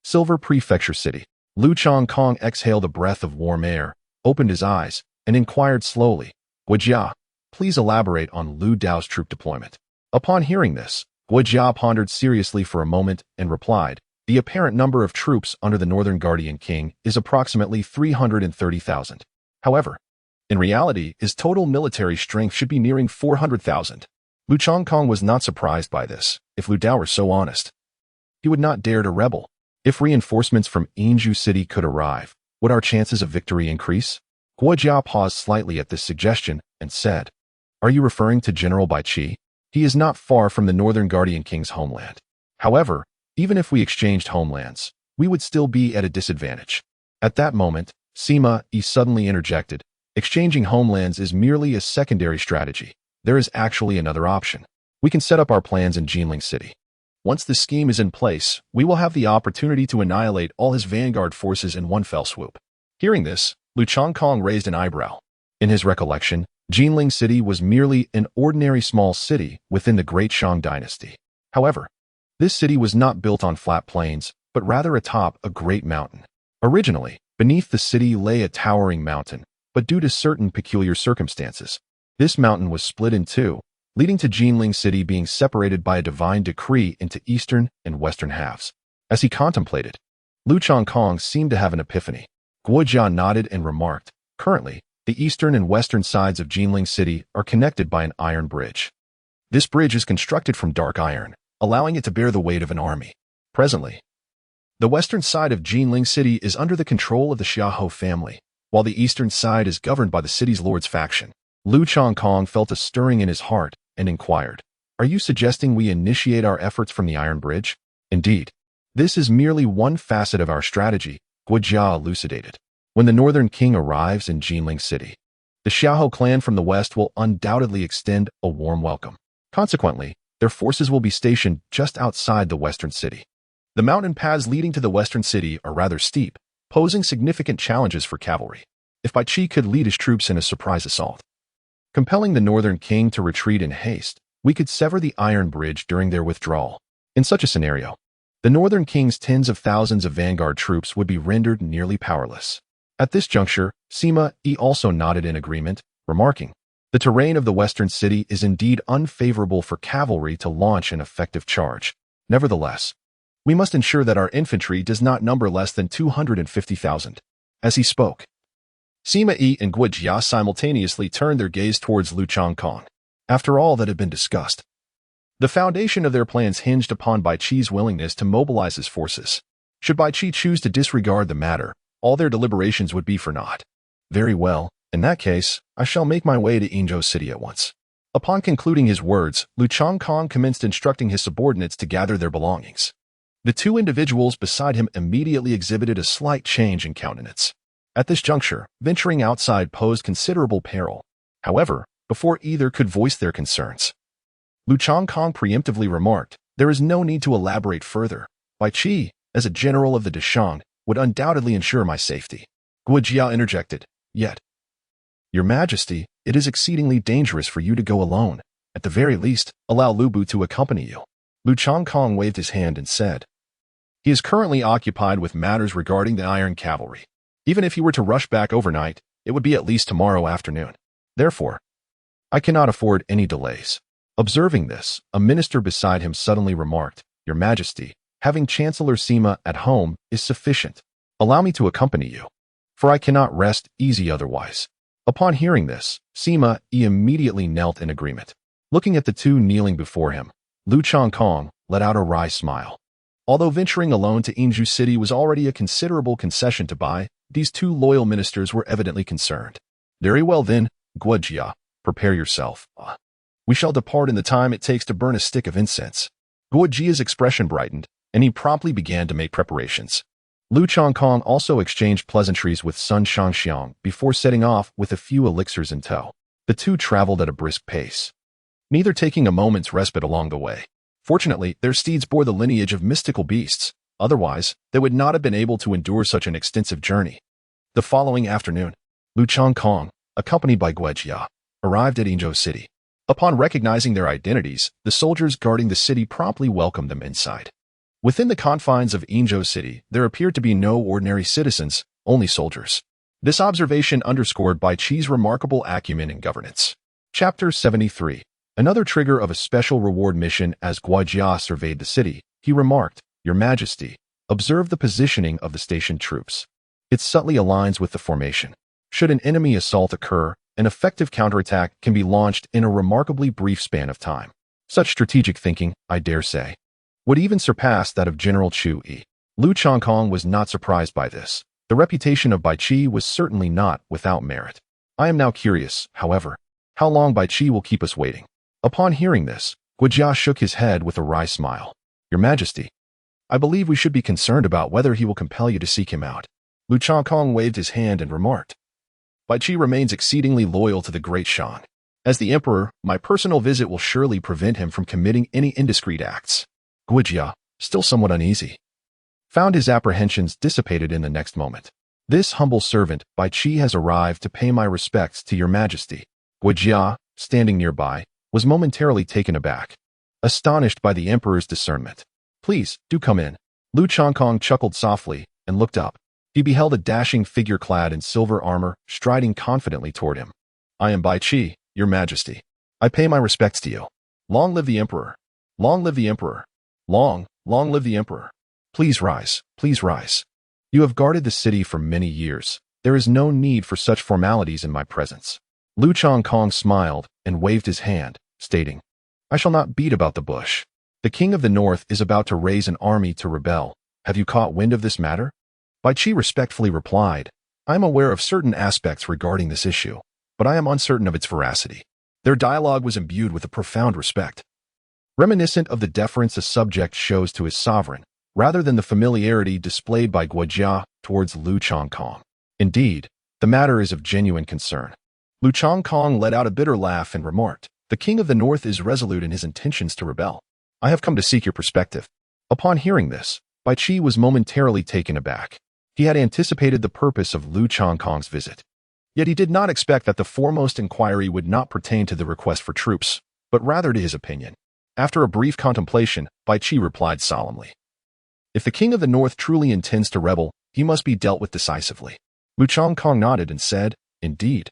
A: Silver Prefecture City. Lu Changkong exhaled a breath of warm air, opened his eyes, and inquired slowly, Guijia, please elaborate on Lu Dao's troop deployment. Upon hearing this, Guijia pondered seriously for a moment and replied, the apparent number of troops under the Northern Guardian King is approximately 330,000. However, in reality, his total military strength should be nearing 400,000. Lu Changkong was not surprised by this. If Lu Dao were so honest, he would not dare to rebel. If reinforcements from Yingzhou City could arrive, would our chances of victory increase? Guijia paused slightly at this suggestion and said, are you referring to General Bai Qi? He is not far from the Northern Guardian King's homeland. However, even if we exchanged homelands, we would still be at a disadvantage. At that moment, Sima Yi suddenly interjected, Exchanging homelands is merely a secondary strategy. There is actually another option. We can set up our plans in Jinling City. Once the scheme is in place, we will have the opportunity to annihilate all his vanguard forces in one fell swoop. Hearing this, Lu Changkong raised an eyebrow. In his recollection, Jinling City was merely an ordinary small city within the Great Shang dynasty. However, this city was not built on flat plains, but rather atop a great mountain. Originally, beneath the city lay a towering mountain, but due to certain peculiar circumstances, this mountain was split in two, leading to Jinling City being separated by a divine decree into eastern and western halves. As he contemplated, Lu Changkong seemed to have an epiphany. Guo Jia nodded and remarked, "Currently, the eastern and western sides of Jinling City are connected by an iron bridge. This bridge is constructed from dark iron, allowing it to bear the weight of an army. Presently, the western side of Jinling City is under the control of the Xiahou family, while the eastern side is governed by the city's lord's faction." Lu Changkong felt a stirring in his heart and inquired, "Are you suggesting we initiate our efforts from the Iron Bridge?" "Indeed. This is merely one facet of our strategy," Guo Jia elucidated. "When the Northern King arrives in Jinling City, the Xiahou clan from the west will undoubtedly extend a warm welcome. Consequently, their forces will be stationed just outside the western city. The mountain paths leading to the western city are rather steep, posing significant challenges for cavalry. If Bai Qi could lead his troops in a surprise assault, compelling the Northern King to retreat in haste, we could sever the Iron Bridge during their withdrawal. In such a scenario, the Northern King's tens of thousands of vanguard troops would be rendered nearly powerless." At this juncture, Sima Yi also nodded in agreement, remarking, "The terrain of the western city is indeed unfavorable for cavalry to launch an effective charge. Nevertheless, we must ensure that our infantry does not number less than 250,000. As he spoke, Sima Yi and Guo Jia simultaneously turned their gaze towards Lu Changkong. After all that had been discussed, the foundation of their plans hinged upon Bai Qi's willingness to mobilize his forces. Should Bai Qi choose to disregard the matter, all their deliberations would be for naught. "Very well, in that case, I shall make my way to Yingzhou City at once." Upon concluding his words, Lu Changkong commenced instructing his subordinates to gather their belongings. The two individuals beside him immediately exhibited a slight change in countenance. At this juncture, venturing outside posed considerable peril. However, before either could voice their concerns, Lu Changkong preemptively remarked, "There is no need to elaborate further. Bai Qi, as a general of the Deshang, would undoubtedly ensure my safety." Guo Jia interjected, "Yet, Your Majesty, it is exceedingly dangerous for you to go alone. At the very least, allow Lu Bu to accompany you." Lu Changkong waved his hand and said, "He is currently occupied with matters regarding the Iron Cavalry. Even if he were to rush back overnight, it would be at least tomorrow afternoon. Therefore, I cannot afford any delays." Observing this, a minister beside him suddenly remarked, "Your Majesty, having Chancellor Sima at home is sufficient. Allow me to accompany you, for I cannot rest easy otherwise." Upon hearing this, Sima Yi immediately knelt in agreement. Looking at the two kneeling before him, Lu Changkong let out a wry smile. Although venturing alone to Yingzhou City was already a considerable concession to Bai, these two loyal ministers were evidently concerned. "Very well then, Guo Jia, prepare yourself. We shall depart in the time it takes to burn a stick of incense." Guo Jia's expression brightened, and he promptly began to make preparations. Lu Changkong also exchanged pleasantries with Sun Shangxiang before setting off with a few elixirs in tow. The two traveled at a brisk pace, neither taking a moment's respite along the way. Fortunately, their steeds bore the lineage of mystical beasts. Otherwise, they would not have been able to endure such an extensive journey. The following afternoon, Lu Changkong, accompanied by Guo Jia, arrived at Yingzhou City. Upon recognizing their identities, the soldiers guarding the city promptly welcomed them inside. Within the confines of Yingzhou City, there appeared to be no ordinary citizens, only soldiers. This observation underscored Bai Qi's remarkable acumen in governance. Chapter 73. Another trigger of a special reward mission. As Guo Jia surveyed the city, he remarked, "Your Majesty, observe the positioning of the stationed troops. It subtly aligns with the formation. Should an enemy assault occur, an effective counterattack can be launched in a remarkably brief span of time. Such strategic thinking, I dare say, would even surpass that of General Chu Yi." Lu Changkong was not surprised by this. The reputation of Bai Qi was certainly not without merit. "I am now curious, however, how long Bai Qi will keep us waiting." Upon hearing this, Guo Jia shook his head with a wry smile. "Your Majesty, I believe we should be concerned about whether he will compel you to seek him out." Lu Changkong waved his hand and remarked, Bai Qi remains exceedingly loyal to the Great Shan. As the emperor, my personal visit will surely prevent him from committing any indiscreet acts. Guijia, still somewhat uneasy, found his apprehensions dissipated in the next moment. This humble servant, Bai Qi, has arrived to pay my respects to your majesty. Guijia, standing nearby, was momentarily taken aback, astonished by the emperor's discernment. Please, do come in. Lu Changkong chuckled softly and looked up. He beheld a dashing figure clad in silver armor, striding confidently toward him. I am Bai Qi, your majesty. I pay my respects to you. Long live the emperor. Long live the emperor. Long live the emperor. Please rise, please rise. You have guarded the city for many years. There is no need for such formalities in my presence. Lu Changkong smiled and waved his hand, stating, I shall not beat about the bush. The king of the north is about to raise an army to rebel. Have you caught wind of this matter? Bai Qi respectfully replied, I am aware of certain aspects regarding this issue, but I am uncertain of its veracity. Their dialogue was imbued with a profound respect, reminiscent of the deference a subject shows to his sovereign, rather than the familiarity displayed by Guijia towards Lu Changkong. Indeed, the matter is of genuine concern. Lu Changkong let out a bitter laugh and remarked, The king of the north is resolute in his intentions to rebel. I have come to seek your perspective. Upon hearing this, Bai Qi was momentarily taken aback. He had anticipated the purpose of Lu Changkong's visit. Yet he did not expect that the foremost inquiry would not pertain to the request for troops, but rather to his opinion. After a brief contemplation, Bai Qi replied solemnly, If the king of the north truly intends to rebel, he must be dealt with decisively. Lu Changkong nodded and said, Indeed.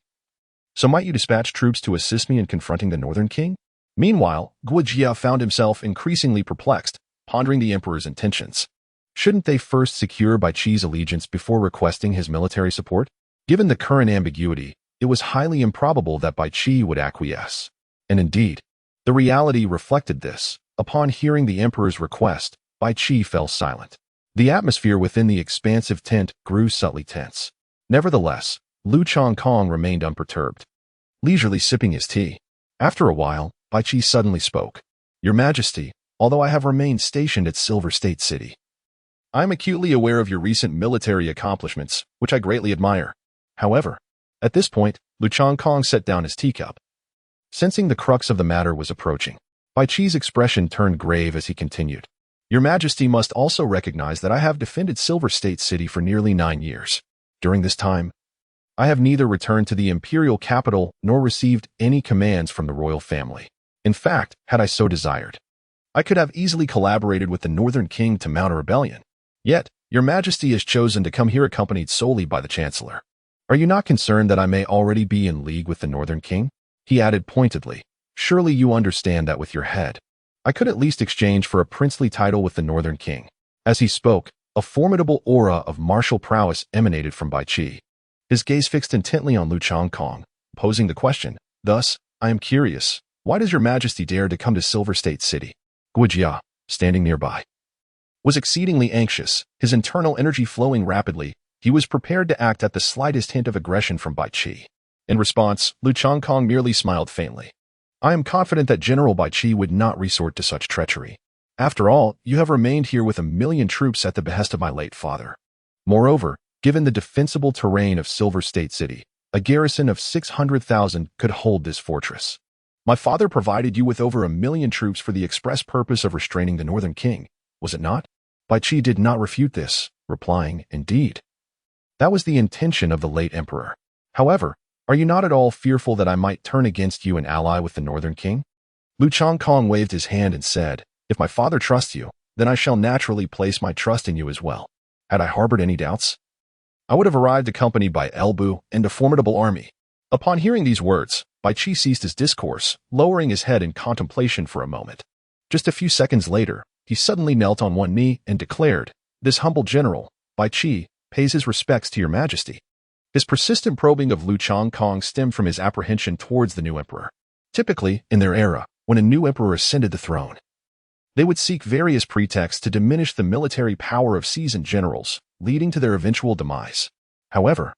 A: So might you dispatch troops to assist me in confronting the northern king? Meanwhile, Guijia found himself increasingly perplexed, pondering the emperor's intentions. Shouldn't they first secure Bai Qi's allegiance before requesting his military support? Given the current ambiguity, it was highly improbable that Bai Qi would acquiesce. And indeed, the reality reflected this. Upon hearing the emperor's request, Bai Qi fell silent. The atmosphere within the expansive tent grew subtly tense. Nevertheless, Lu Changkong remained unperturbed, leisurely sipping his tea. After a while, Bai Qi suddenly spoke. Your Majesty, although I have remained stationed at Silver State City, I am acutely aware of your recent military accomplishments, which I greatly admire. However, at this point, Lu Changkong set down his teacup. Sensing the crux of the matter was approaching, Bai Qi's expression turned grave as he continued. Your Majesty must also recognize that I have defended Silver State City for nearly 9 years. During this time, I have neither returned to the imperial capital nor received any commands from the royal family. In fact, had I so desired, I could have easily collaborated with the Northern King to mount a rebellion. Yet, your Majesty has chosen to come here accompanied solely by the Chancellor. Are you not concerned that I may already be in league with the Northern King? He added pointedly, Surely you understand that with your head. I could at least exchange for a princely title with the Northern King. As he spoke, a formidable aura of martial prowess emanated from Bai Qi. His gaze fixed intently on Lu Changkong, posing the question, Thus, I am curious, why does your Majesty dare to come to Silver State City? Guijia, standing nearby, was exceedingly anxious, his internal energy flowing rapidly. He was prepared to act at the slightest hint of aggression from Bai Qi. In response, Lu Changkong merely smiled faintly. I am confident that General Bai Qi would not resort to such treachery. After all, you have remained here with 1,000,000 troops at the behest of my late father. Moreover, given the defensible terrain of Silver State City, a garrison of 600,000 could hold this fortress. My father provided you with over 1,000,000 troops for the express purpose of restraining the Northern King, was it not? Bai Qi did not refute this, replying, Indeed. That was the intention of the late emperor. However, are you not at all fearful that I might turn against you and ally with the Northern King? Lu Changkong waved his hand and said, If my father trusts you, then I shall naturally place my trust in you as well. Had I harbored any doubts, I would have arrived accompanied by Elbu and a formidable army. Upon hearing these words, Bai Qi ceased his discourse, lowering his head in contemplation for a moment. Just a few seconds later, he suddenly knelt on one knee and declared, This humble general, Bai Qi, pays his respects to your Majesty. His persistent probing of Lu Changkong stemmed from his apprehension towards the new emperor. Typically, in their era, when a new emperor ascended the throne, they would seek various pretexts to diminish the military power of seasoned generals, leading to their eventual demise. However,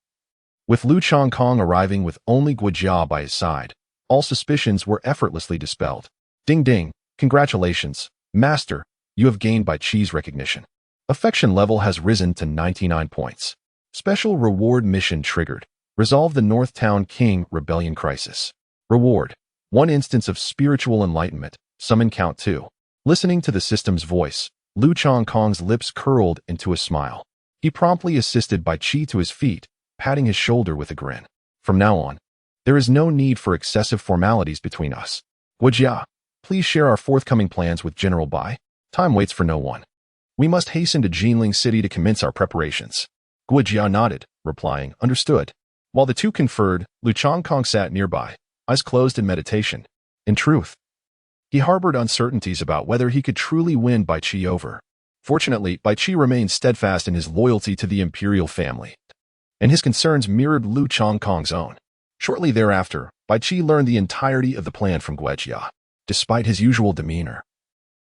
A: with Lu Changkong arriving with only Guijia by his side, all suspicions were effortlessly dispelled. Ding ding, congratulations, Master, you have gained Bai Qi's recognition. Affection level has risen to 99 points. Special reward mission triggered. Resolve the North Town King Rebellion Crisis. Reward. 1 instance of spiritual enlightenment. Summon count 2. Listening to the system's voice, Lu Changkong's lips curled into a smile. He promptly assisted Bai Qi to his feet, patting his shoulder with a grin. From now on, there is no need for excessive formalities between us. Guojia, please share our forthcoming plans with General Bai. Time waits for no one. We must hasten to Jinling City to commence our preparations. Guojia nodded, replying, understood. While the two conferred, Lu Changkong sat nearby, eyes closed in meditation. In truth, he harbored uncertainties about whether he could truly win Bai Qi over. Fortunately, Bai Qi remained steadfast in his loyalty to the imperial family, and his concerns mirrored Lu Changkong's own. Shortly thereafter, Bai Qi learned the entirety of the plan from Guojia. Despite his usual demeanor,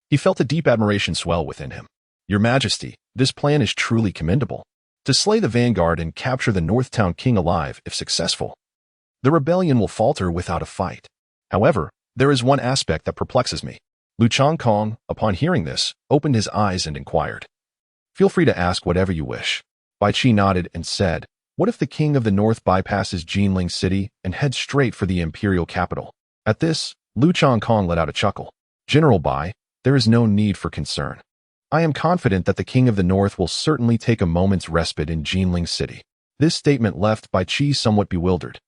A: he felt a deep admiration swell within him. Your Majesty, this plan is truly commendable. To slay the vanguard and capture the North Town King alive, if successful, the rebellion will falter without a fight. However, there is one aspect that perplexes me. Lu Changkong, upon hearing this, opened his eyes and inquired. Feel free to ask whatever you wish. Bai Qi nodded and said, what if the King of the North bypasses Jinling City and heads straight for the imperial capital? At this, Lu Changkong let out a chuckle. General Bai, there is no need for concern. I am confident that the King of the North will certainly take a moment's respite in Jinling City. This statement left Bai Qi somewhat bewildered.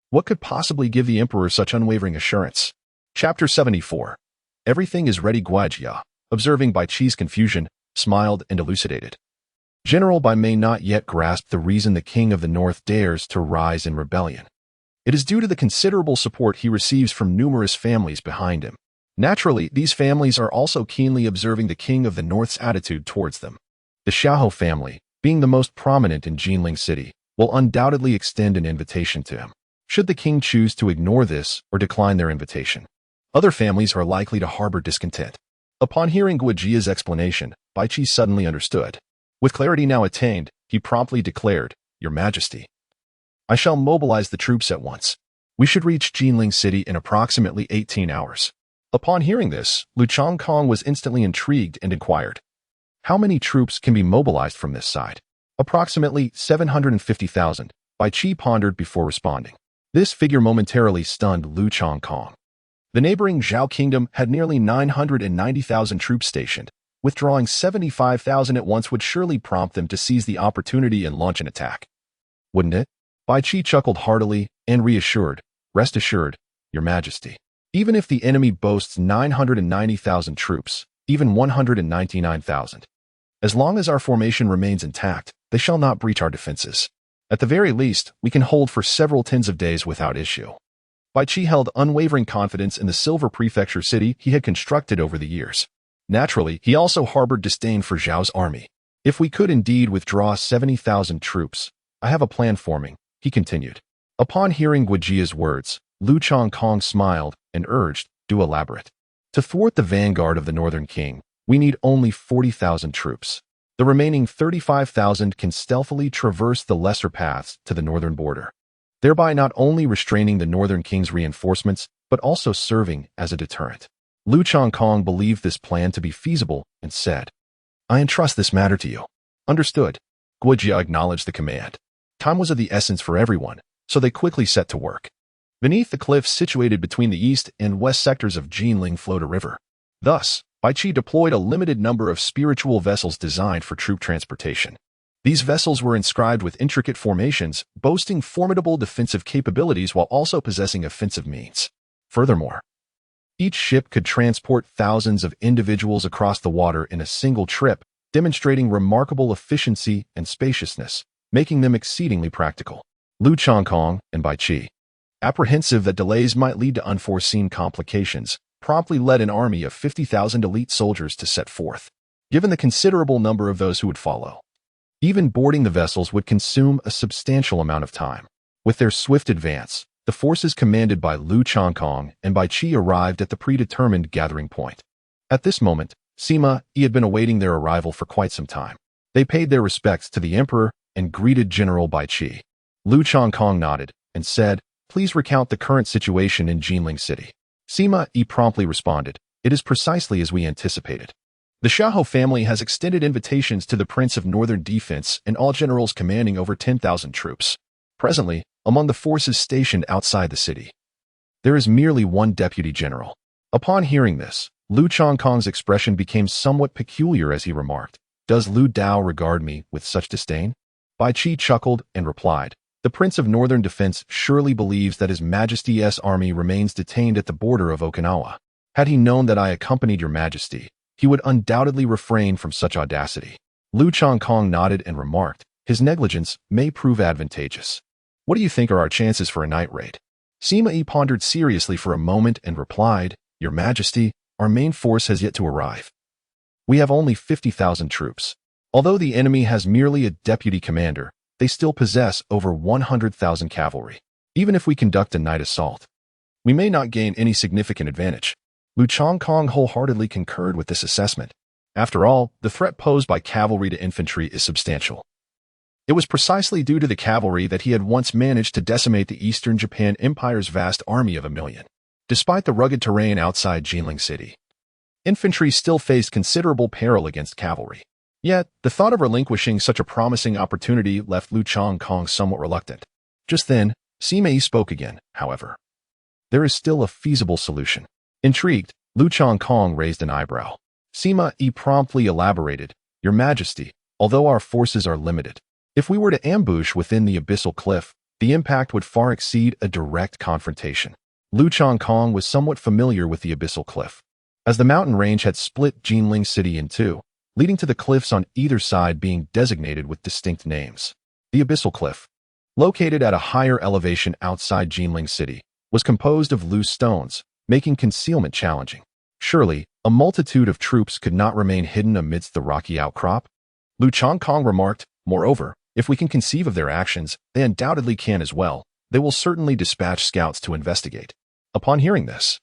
A: What could possibly give the Emperor such unwavering assurance? Chapter 74. Everything is ready. Guojia, observing Bai Qi's confusion, smiled and elucidated. General Bai may not yet grasp the reason the King of the North dares to rise in rebellion. It is due to the considerable support he receives from numerous families behind him. Naturally, these families are also keenly observing the King of the North's attitude towards them. The Xiahou family, being the most prominent in Jinling City, will undoubtedly extend an invitation to him. Should the king choose to ignore this or decline their invitation, other families are likely to harbor discontent. Upon hearing Guojia's explanation, Bai Qi suddenly understood. With clarity now attained, he promptly declared, Your Majesty, I shall mobilize the troops at once. We should reach Jinling City in approximately 18 hours. Upon hearing this, Lu Changkong was instantly intrigued and inquired, how many troops can be mobilized from this side? Approximately 750,000, Bai Qi pondered before responding. This figure momentarily stunned Lu Changkong. The neighboring Zhao Kingdom had nearly 990,000 troops stationed. Withdrawing 75,000 at once would surely prompt them to seize the opportunity and launch an attack. Wouldn't it? Bai Qi chuckled heartily and reassured, Rest assured, Your Majesty. Even if the enemy boasts 990,000 troops, even 199,000, as long as our formation remains intact, they shall not breach our defenses. At the very least, we can hold for several tens of days without issue. Bai Qi held unwavering confidence in the Silver Prefecture city he had constructed over the years. Naturally, he also harbored disdain for Zhao's army. If we could indeed withdraw 70,000 troops, I have a plan forming, he continued. Upon hearing Guojia's words, Lu Changkong smiled and urged, do elaborate. To thwart the vanguard of the Northern King, we need only 40,000 troops. The remaining 35,000 can stealthily traverse the lesser paths to the northern border, thereby not only restraining the Northern King's reinforcements, but also serving as a deterrent. Lu Changkong believed this plan to be feasible and said, I entrust this matter to you. Understood. Guojia acknowledged the command. Time was of the essence for everyone, so they quickly set to work. Beneath the cliffs situated between the east and west sectors of Jinling flowed a river. Thus, Bai Qi deployed a limited number of spiritual vessels designed for troop transportation. These vessels were inscribed with intricate formations, boasting formidable defensive capabilities while also possessing offensive means. Furthermore, each ship could transport thousands of individuals across the water in a single trip, demonstrating remarkable efficiency and spaciousness, making them exceedingly practical. Lu Changkong and Bai Qi, apprehensive that delays might lead to unforeseen complications, promptly led an army of 50,000 elite soldiers to set forth. Given the considerable number of those who would follow, even boarding the vessels would consume a substantial amount of time. With their swift advance, the forces commanded by Lu Changkong and Bai Qi arrived at the predetermined gathering point. At this moment, Sima Yi had been awaiting their arrival for quite some time. They paid their respects to the emperor and greeted General Bai Qi. Lu Changkong nodded and said, Please recount the current situation in Jinling City. Sima Yi promptly responded, It is precisely as we anticipated. The Xiahou family has extended invitations to the Prince of Northern Defense and all generals commanding over 10,000 troops. Presently, among the forces stationed outside the city. There is merely one deputy general. Upon hearing this, Lu Chongkong's expression became somewhat peculiar as he remarked, "Does Lu Dao regard me with such disdain?" Bai Qi chuckled and replied, "The Prince of Northern Defense surely believes that His Majesty's army remains detained at the border of Okinawa. Had he known that I accompanied your Majesty, he would undoubtedly refrain from such audacity." Lu Chongkong nodded and remarked, "His negligence may prove advantageous. What do you think are our chances for a night raid?" Sima Yi pondered seriously for a moment and replied, "Your Majesty, our main force has yet to arrive. We have only 50,000 troops. Although the enemy has merely a deputy commander, they still possess over 100,000 cavalry. Even if we conduct a night assault, we may not gain any significant advantage." Lu Chongkong wholeheartedly concurred with this assessment. After all, the threat posed by cavalry to infantry is substantial. It was precisely due to the cavalry that he had once managed to decimate the Eastern Japan Empire's vast army of 1,000,000. Despite the rugged terrain outside Jinling City, infantry still faced considerable peril against cavalry. Yet, the thought of relinquishing such a promising opportunity left Lu Chongkong somewhat reluctant. Just then, Sima Yi spoke again, however. "There is still a feasible solution." Intrigued, Lu Chongkong raised an eyebrow. Sima Yi promptly elaborated, "Your Majesty, although our forces are limited, if we were to ambush within the abyssal cliff, the impact would far exceed a direct confrontation." Lu Chongkong was somewhat familiar with the abyssal cliff, as the mountain range had split Jinling City in two, leading to the cliffs on either side being designated with distinct names. The abyssal cliff, located at a higher elevation outside Jinling City, was composed of loose stones, making concealment challenging. Surely, a multitude of troops could not remain hidden amidst the rocky outcrop? Lu Chongkong remarked, "Moreover, if we can conceive of their actions, they undoubtedly can as well. They will certainly dispatch scouts to investigate." Upon hearing this,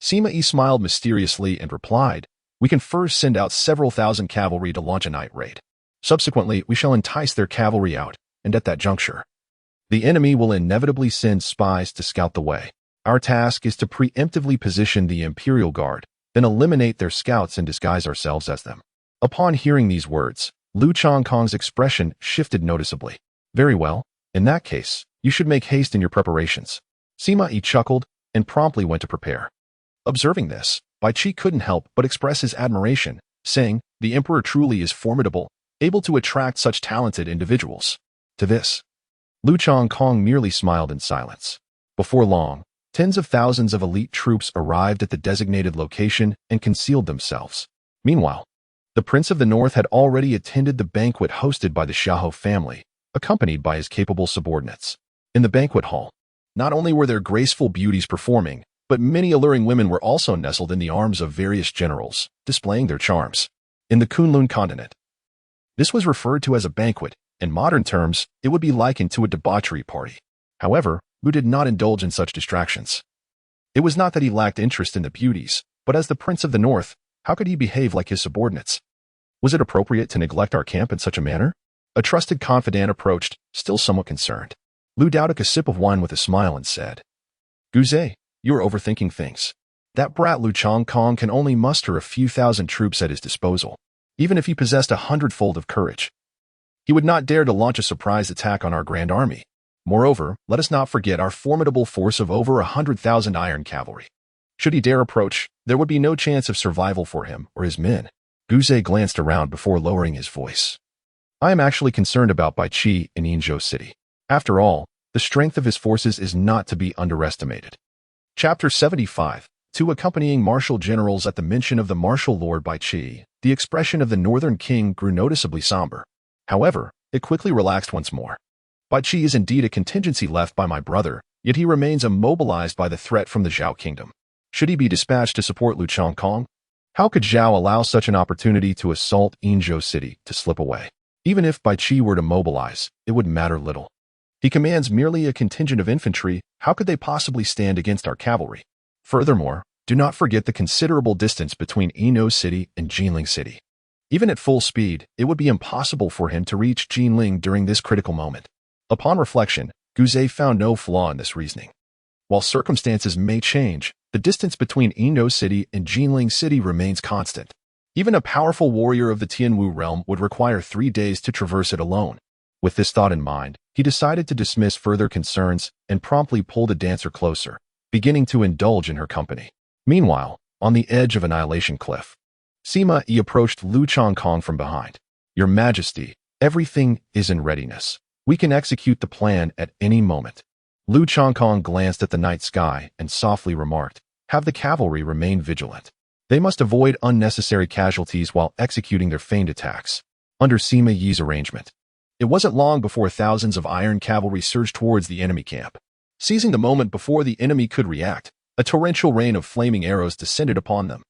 A: Sima Yi smiled mysteriously and replied, "We can first send out several thousand cavalry to launch a night raid. Subsequently, we shall entice their cavalry out, and at that juncture, the enemy will inevitably send spies to scout the way. Our task is to preemptively position the Imperial Guard, then eliminate their scouts and disguise ourselves as them." Upon hearing these words, Lu Chongkong's expression shifted noticeably. "Very well. In that case, you should make haste in your preparations." Sima Yi chuckled and promptly went to prepare. Observing this, Bai Qi couldn't help but express his admiration, saying, "The Emperor truly is formidable, able to attract such talented individuals." To this, Lu Chongkong merely smiled in silence. Before long, tens of thousands of elite troops arrived at the designated location and concealed themselves. Meanwhile, the Prince of the North had already attended the banquet hosted by the Xiahou family, accompanied by his capable subordinates. In the banquet hall, not only were there graceful beauties performing, but many alluring women were also nestled in the arms of various generals, displaying their charms. In the Kunlun continent, this was referred to as a banquet. In modern terms, it would be likened to a debauchery party. However, Lu did not indulge in such distractions. It was not that he lacked interest in the beauties, but as the Prince of the North, how could he behave like his subordinates? Was it appropriate to neglect our camp in such a manner? A trusted confidant approached, still somewhat concerned. Lu Dao took a sip of wine with a smile and said, "Guze, you are overthinking things. That brat Lu Chongkong can only muster a few thousand troops at his disposal. Even if he possessed 100-fold of courage, he would not dare to launch a surprise attack on our grand army. Moreover, let us not forget our formidable force of over 100,000 iron cavalry. Should he dare approach, there would be no chance of survival for him or his men." Guze glanced around before lowering his voice. "I am actually concerned about Bai Qi in Yinzhou City. After all, the strength of his forces is not to be underestimated." Chapter 75. To accompanying martial generals at the mention of the martial lord Bai Qi, the expression of the Northern King grew noticeably somber. However, it quickly relaxed once more. "Bai Qi is indeed a contingency left by my brother, yet he remains immobilized by the threat from the Zhao Kingdom. Should he be dispatched to support Lu Chongkong? How could Zhao allow such an opportunity to assault Yinzhou City to slip away? Even if Bai Qi were to mobilize, it would matter little. He commands merely a contingent of infantry. How could they possibly stand against our cavalry? Furthermore, do not forget the considerable distance between Yinzhou City and Jinling City. Even at full speed, it would be impossible for him to reach Jinling during this critical moment." Upon reflection, Guze found no flaw in this reasoning. While circumstances may change, the distance between Yinzhou City and Jinling City remains constant. Even a powerful warrior of the Tianwu realm would require 3 days to traverse it alone. With this thought in mind, he decided to dismiss further concerns and promptly pull the dancer closer, beginning to indulge in her company. Meanwhile, on the edge of Annihilation Cliff, Sima Yi approached Lu Changkong from behind. "Your Majesty, everything is in readiness. We can execute the plan at any moment." Lu Changkong glanced at the night sky and softly remarked, "Have the cavalry remain vigilant. They must avoid unnecessary casualties while executing their feigned attacks." Under Sima Yi's arrangement, it wasn't long before thousands of iron cavalry surged towards the enemy camp. Seizing the moment before the enemy could react, a torrential rain of flaming arrows descended upon them.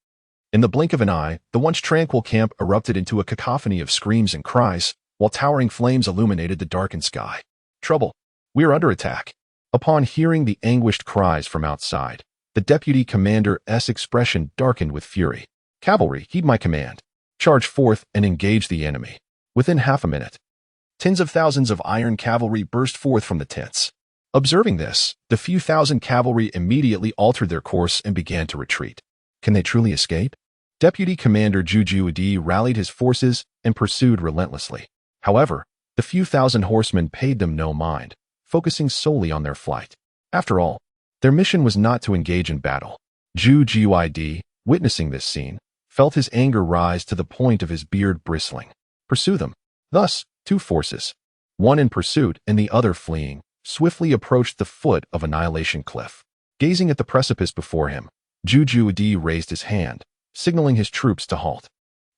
A: In the blink of an eye, the once tranquil camp erupted into a cacophony of screams and cries, while towering flames illuminated the darkened sky. "Trouble! We are under attack!" Upon hearing the anguished cries from outside, the deputy commander's expression darkened with fury. "Cavalry, heed my command. Charge forth and engage the enemy." Within half a minute, tens of thousands of iron cavalry burst forth from the tents. Observing this, the few thousand cavalry immediately altered their course and began to retreat. Can they truly escape? Deputy Commander Zhu Juadi rallied his forces and pursued relentlessly. However, the few thousand horsemen paid them no mind, focusing solely on their flight. After all, their mission was not to engage in battle. Zhu Juadi, witnessing this scene, felt his anger rise to the point of his beard bristling. Pursue them. Thus, two forces, one in pursuit and the other fleeing, swiftly approached the foot of Annihilation Cliff. Gazing at the precipice before him, Zhu Juadi raised his hand, signaling his troops to halt.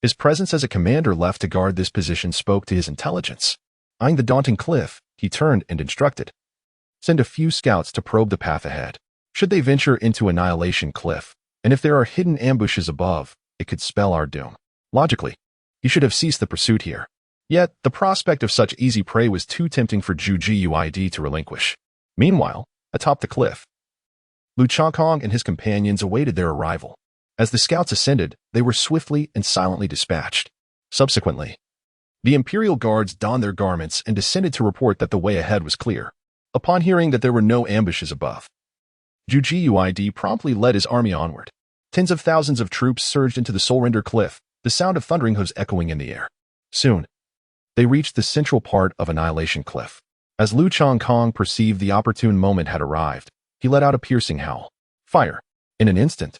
A: His presence as a commander left to guard this position spoke to his intelligence. Eyeing the daunting cliff, he turned and instructed, "Send a few scouts to probe the path ahead. Should they venture into Annihilation Cliff, and if there are hidden ambushes above, it could spell our doom. Logically, he should have ceased the pursuit here. Yet, the prospect of such easy prey was too tempting for Zhu Juadi to relinquish. Meanwhile, atop the cliff, Lu Changkong and his companions awaited their arrival. As the scouts ascended, they were swiftly and silently dispatched. Subsequently, the Imperial Guards donned their garments and descended to report that the way ahead was clear. Upon hearing that there were no ambushes above, Zhu Juadi promptly led his army onward. Tens of thousands of troops surged into the Solrender Cliff, the sound of thundering hooves echoing in the air. Soon, they reached the central part of Annihilation Cliff. As Lu Changkong perceived the opportune moment had arrived, he let out a piercing howl. Fire! In an instant,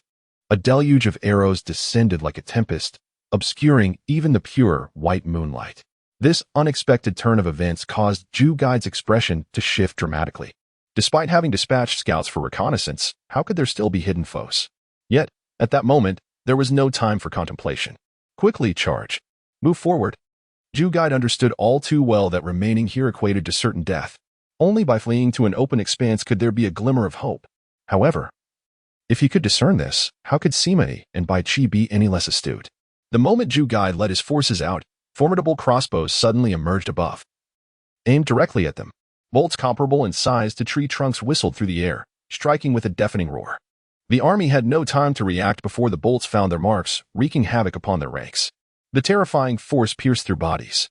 A: a deluge of arrows descended like a tempest, obscuring even the pure white moonlight. This unexpected turn of events caused Zhu Guide's expression to shift dramatically. Despite having dispatched scouts for reconnaissance, how could there still be hidden foes? Yet, at that moment, there was no time for contemplation. Quickly charge. Move forward. Zhu Guide understood all too well that remaining here equated to certain death. Only by fleeing to an open expanse could there be a glimmer of hope. However, if he could discern this, how could Sima Yi and Bai Qi be any less astute? The moment Zhu Guide led his forces out, formidable crossbows suddenly emerged above. Aimed directly at them, bolts comparable in size to tree trunks whistled through the air, striking with a deafening roar. The army had no time to react before the bolts found their marks, wreaking havoc upon their ranks. The terrifying force pierced through bodies,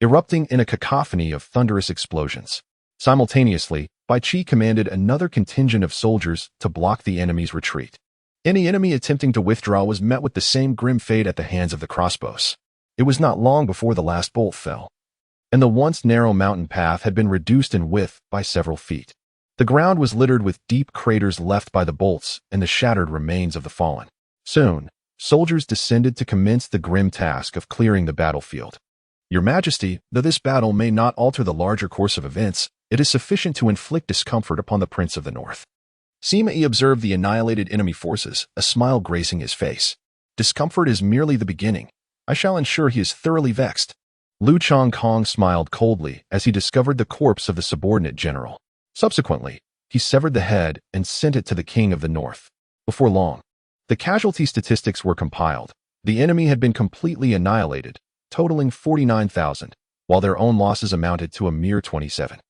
A: erupting in a cacophony of thunderous explosions. Simultaneously, Bai Qi commanded another contingent of soldiers to block the enemy's retreat. Any enemy attempting to withdraw was met with the same grim fate at the hands of the crossbows. It was not long before the last bolt fell, and the once narrow mountain path had been reduced in width by several feet. The ground was littered with deep craters left by the bolts and the shattered remains of the fallen. Soon, soldiers descended to commence the grim task of clearing the battlefield. Your Majesty, though this battle may not alter the larger course of events, it is sufficient to inflict discomfort upon the Prince of the North. Sima Yi observed the annihilated enemy forces, a smile gracing his face. Discomfort is merely the beginning. I shall ensure he is thoroughly vexed. Lu Changkong smiled coldly as he discovered the corpse of the subordinate general. Subsequently, he severed the head and sent it to the King of the North. Before long, the casualty statistics were compiled. The enemy had been completely annihilated, totaling 49,000, while their own losses amounted to a mere 27.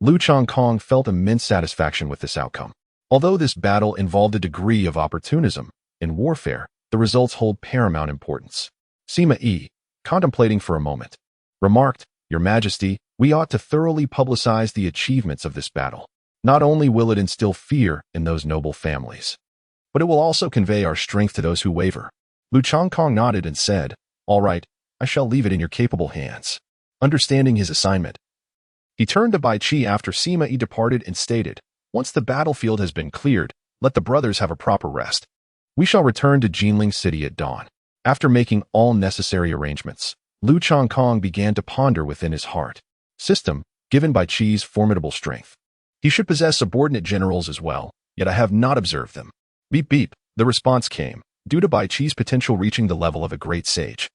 A: Lu Changkong felt immense satisfaction with this outcome. Although this battle involved a degree of opportunism, in warfare, the results hold paramount importance. Sima Yi, contemplating for a moment, remarked, Your Majesty, we ought to thoroughly publicize the achievements of this battle. Not only will it instill fear in those noble families, but it will also convey our strength to those who waver. Lu Changkong nodded and said, All right, I shall leave it in your capable hands. Understanding his assignment, He turned to Bai Qi after Sima Yi departed and stated, "Once the battlefield has been cleared, let the brothers have a proper rest. We shall return to Jinling City at dawn." After making all necessary arrangements, Lu Chongkong began to ponder within his heart. System, given Bai Qi's formidable strength. He should possess subordinate generals as well, yet I have not observed them. Beep beep, the response came, due to Bai Qi's potential reaching the level of a great sage.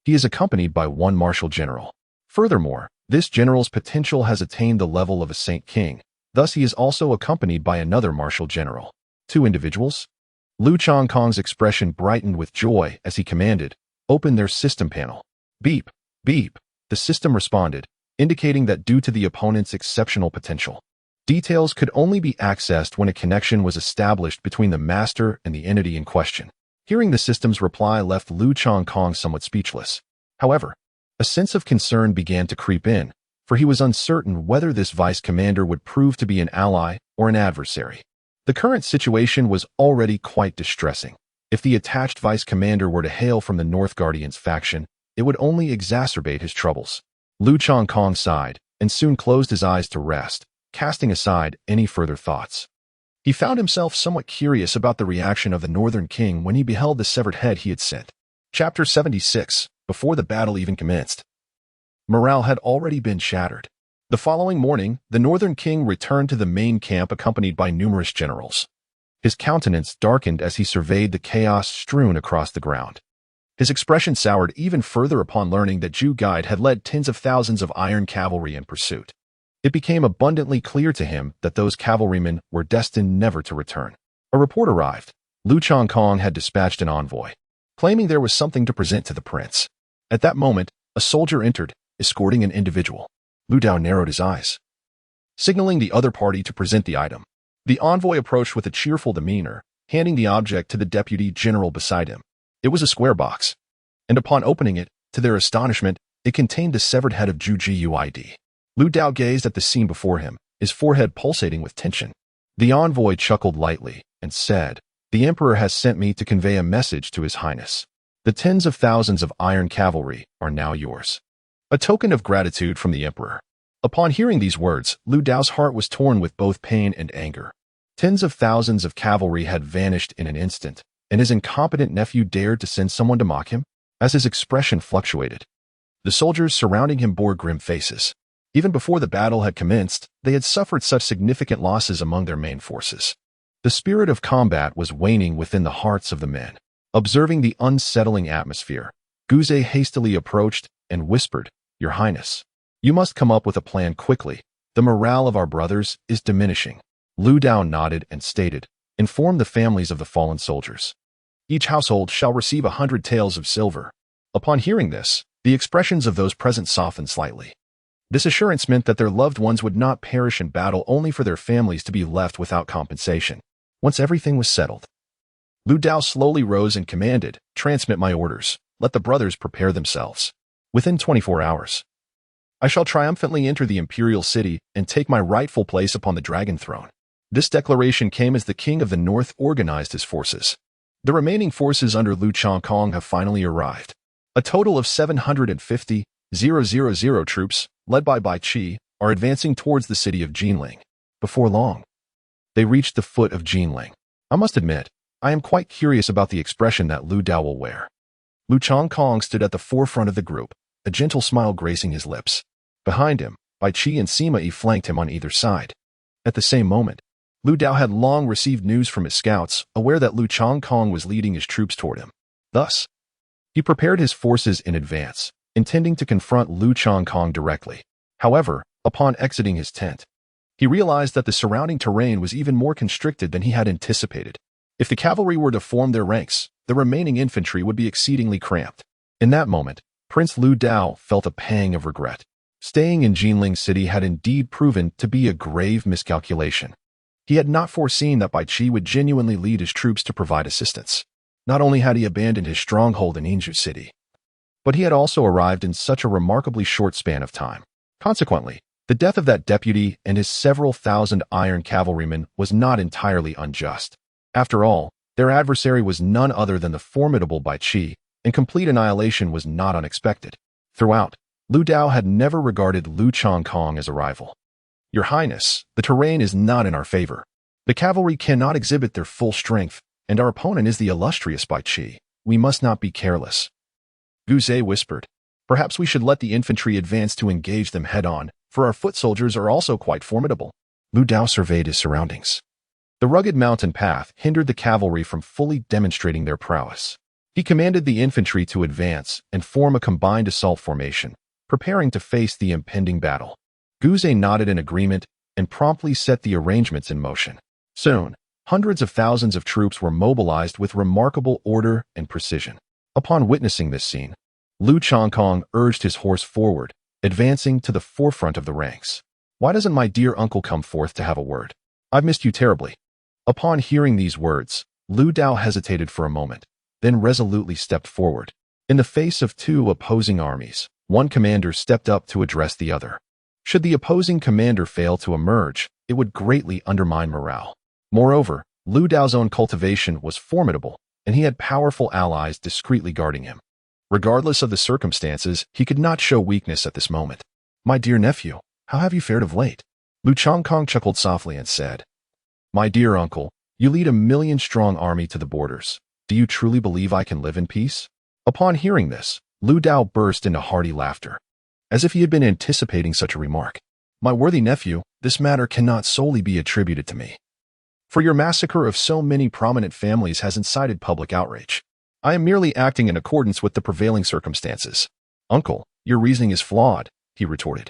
A: He is accompanied by one martial general. Furthermore, this general's potential has attained the level of a Saint King, thus he is also accompanied by another martial general. 2 individuals? Lu Chongkong's expression brightened with joy as he commanded, "Open their system panel." Beep, beep, the system responded, indicating that due to the opponent's exceptional potential, details could only be accessed when a connection was established between the master and the entity in question. Hearing the system's reply left Lu Chongkong somewhat speechless. However, a sense of concern began to creep in, for he was uncertain whether this vice commander would prove to be an ally or an adversary. The current situation was already quite distressing. If the attached vice commander were to hail from the North Guardians faction, it would only exacerbate his troubles. Lu Chongkong sighed and soon closed his eyes to rest, casting aside any further thoughts. He found himself somewhat curious about the reaction of the Northern King when he beheld the severed head he had sent. Chapter 76, before the battle even commenced. Morale had already been shattered. The following morning, the Northern King returned to the main camp accompanied by numerous generals. His countenance darkened as he surveyed the chaos strewn across the ground. His expression soured even further upon learning that Zhu Guide had led tens of thousands of iron cavalry in pursuit. It became abundantly clear to him that those cavalrymen were destined never to return. A report arrived. Lu Chongkong had dispatched an envoy, claiming there was something to present to the prince. At that moment, a soldier entered, escorting an individual. Lu Dao narrowed his eyes, signaling the other party to present the item. The envoy approached with a cheerful demeanor, handing the object to the deputy general beside him. It was a square box, and upon opening it, to their astonishment, it contained the severed head of Zhu Guide. Lu Dao gazed at the scene before him, his forehead pulsating with tension. The envoy chuckled lightly and said, "The Emperor has sent me to convey a message to His Highness. The tens of thousands of iron cavalry are now yours." A token of gratitude from the Emperor. Upon hearing these words, Lu Dao's heart was torn with both pain and anger. Tens of thousands of cavalry had vanished in an instant, and his incompetent nephew dared to send someone to mock him? As his expression fluctuated, the soldiers surrounding him bore grim faces. Even before the battle had commenced, they had suffered such significant losses among their main forces. The spirit of combat was waning within the hearts of the men. Observing the unsettling atmosphere, Guze hastily approached and whispered, "Your Highness, you must come up with a plan quickly. The morale of our brothers is diminishing." Lu Dao nodded and stated, "Inform the families of the fallen soldiers. Each household shall receive 100 taels of silver." Upon hearing this, the expressions of those present softened slightly. This assurance meant that their loved ones would not perish in battle only for their families to be left without compensation. Once everything was settled, Lu Dao slowly rose and commanded, "Transmit my orders. Let the brothers prepare themselves. Within 24 hours, I shall triumphantly enter the imperial city and take my rightful place upon the dragon throne." This declaration came as the king of the north organized his forces. The remaining forces under Lu Chongkong have finally arrived. A total of 750,000 troops, led by Bai Qi, are advancing towards the city of Jinling. Before long, they reached the foot of Jinling. I must admit, I am quite curious about the expression that Lu Dao will wear. Lu Chongkong stood at the forefront of the group, a gentle smile gracing his lips. Behind him, Bai Qi and Sima Yi flanked him on either side. At the same moment, Lu Dao had long received news from his scouts, aware that Lu Chongkong was leading his troops toward him. Thus, he prepared his forces in advance, intending to confront Lu Chongkong directly. However, upon exiting his tent, he realized that the surrounding terrain was even more constricted than he had anticipated. If the cavalry were to form their ranks, the remaining infantry would be exceedingly cramped. In that moment, Prince Lu Dao felt a pang of regret. Staying in Jinling City had indeed proven to be a grave miscalculation. He had not foreseen that Bai Qi would genuinely lead his troops to provide assistance. Not only had he abandoned his stronghold in Yingzhou City, but he had also arrived in such a remarkably short span of time. Consequently, the death of that deputy and his several thousand iron cavalrymen was not entirely unjust. After all, their adversary was none other than the formidable Bai Qi, and complete annihilation was not unexpected. Throughout, Lu Dao had never regarded Lu Changkong as a rival. Your Highness, the terrain is not in our favor. The cavalry cannot exhibit their full strength, and our opponent is the illustrious Bai Qi. We must not be careless. Gu Zhe whispered. Perhaps we should let the infantry advance to engage them head-on, for our foot soldiers are also quite formidable. Lu Dao surveyed his surroundings. The rugged mountain path hindered the cavalry from fully demonstrating their prowess. He commanded the infantry to advance and form a combined assault formation, preparing to face the impending battle. Gu Zhe nodded in agreement and promptly set the arrangements in motion. Soon, hundreds of thousands of troops were mobilized with remarkable order and precision. Upon witnessing this scene, Lu Changkong urged his horse forward, advancing to the forefront of the ranks. Why doesn't my dear uncle come forth to have a word? I've missed you terribly. Upon hearing these words, Lu Dao hesitated for a moment, then resolutely stepped forward. In the face of two opposing armies, one commander stepped up to address the other. Should the opposing commander fail to emerge, it would greatly undermine morale. Moreover, Lu Dao's own cultivation was formidable, and he had powerful allies discreetly guarding him. Regardless of the circumstances, he could not show weakness at this moment. My dear nephew, how have you fared of late? Lu Changkong chuckled softly and said, My dear uncle, you lead a million-strong army to the borders. Do you truly believe I can live in peace? Upon hearing this, Lu Dao burst into hearty laughter, as if he had been anticipating such a remark. My worthy nephew, this matter cannot solely be attributed to me. For your massacre of so many prominent families has incited public outrage. I am merely acting in accordance with the prevailing circumstances. Uncle, your reasoning is flawed, he retorted.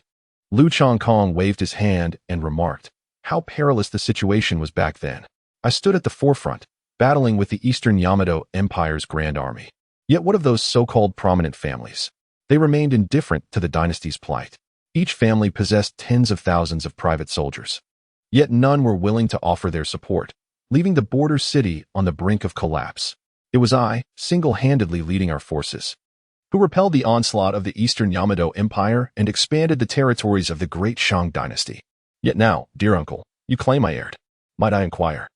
A: Lu Changkong waved his hand and remarked, how perilous the situation was back then. I stood at the forefront, battling with the Eastern Yamato Empire's grand army. Yet what of those so-called prominent families? They remained indifferent to the dynasty's plight. Each family possessed tens of thousands of private soldiers. Yet none were willing to offer their support, leaving the border city on the brink of collapse. It was I, single-handedly leading our forces, who repelled the onslaught of the Eastern Yamato Empire and expanded the territories of the great Shang dynasty. Yet now, dear uncle, you claim I erred. Might I inquire?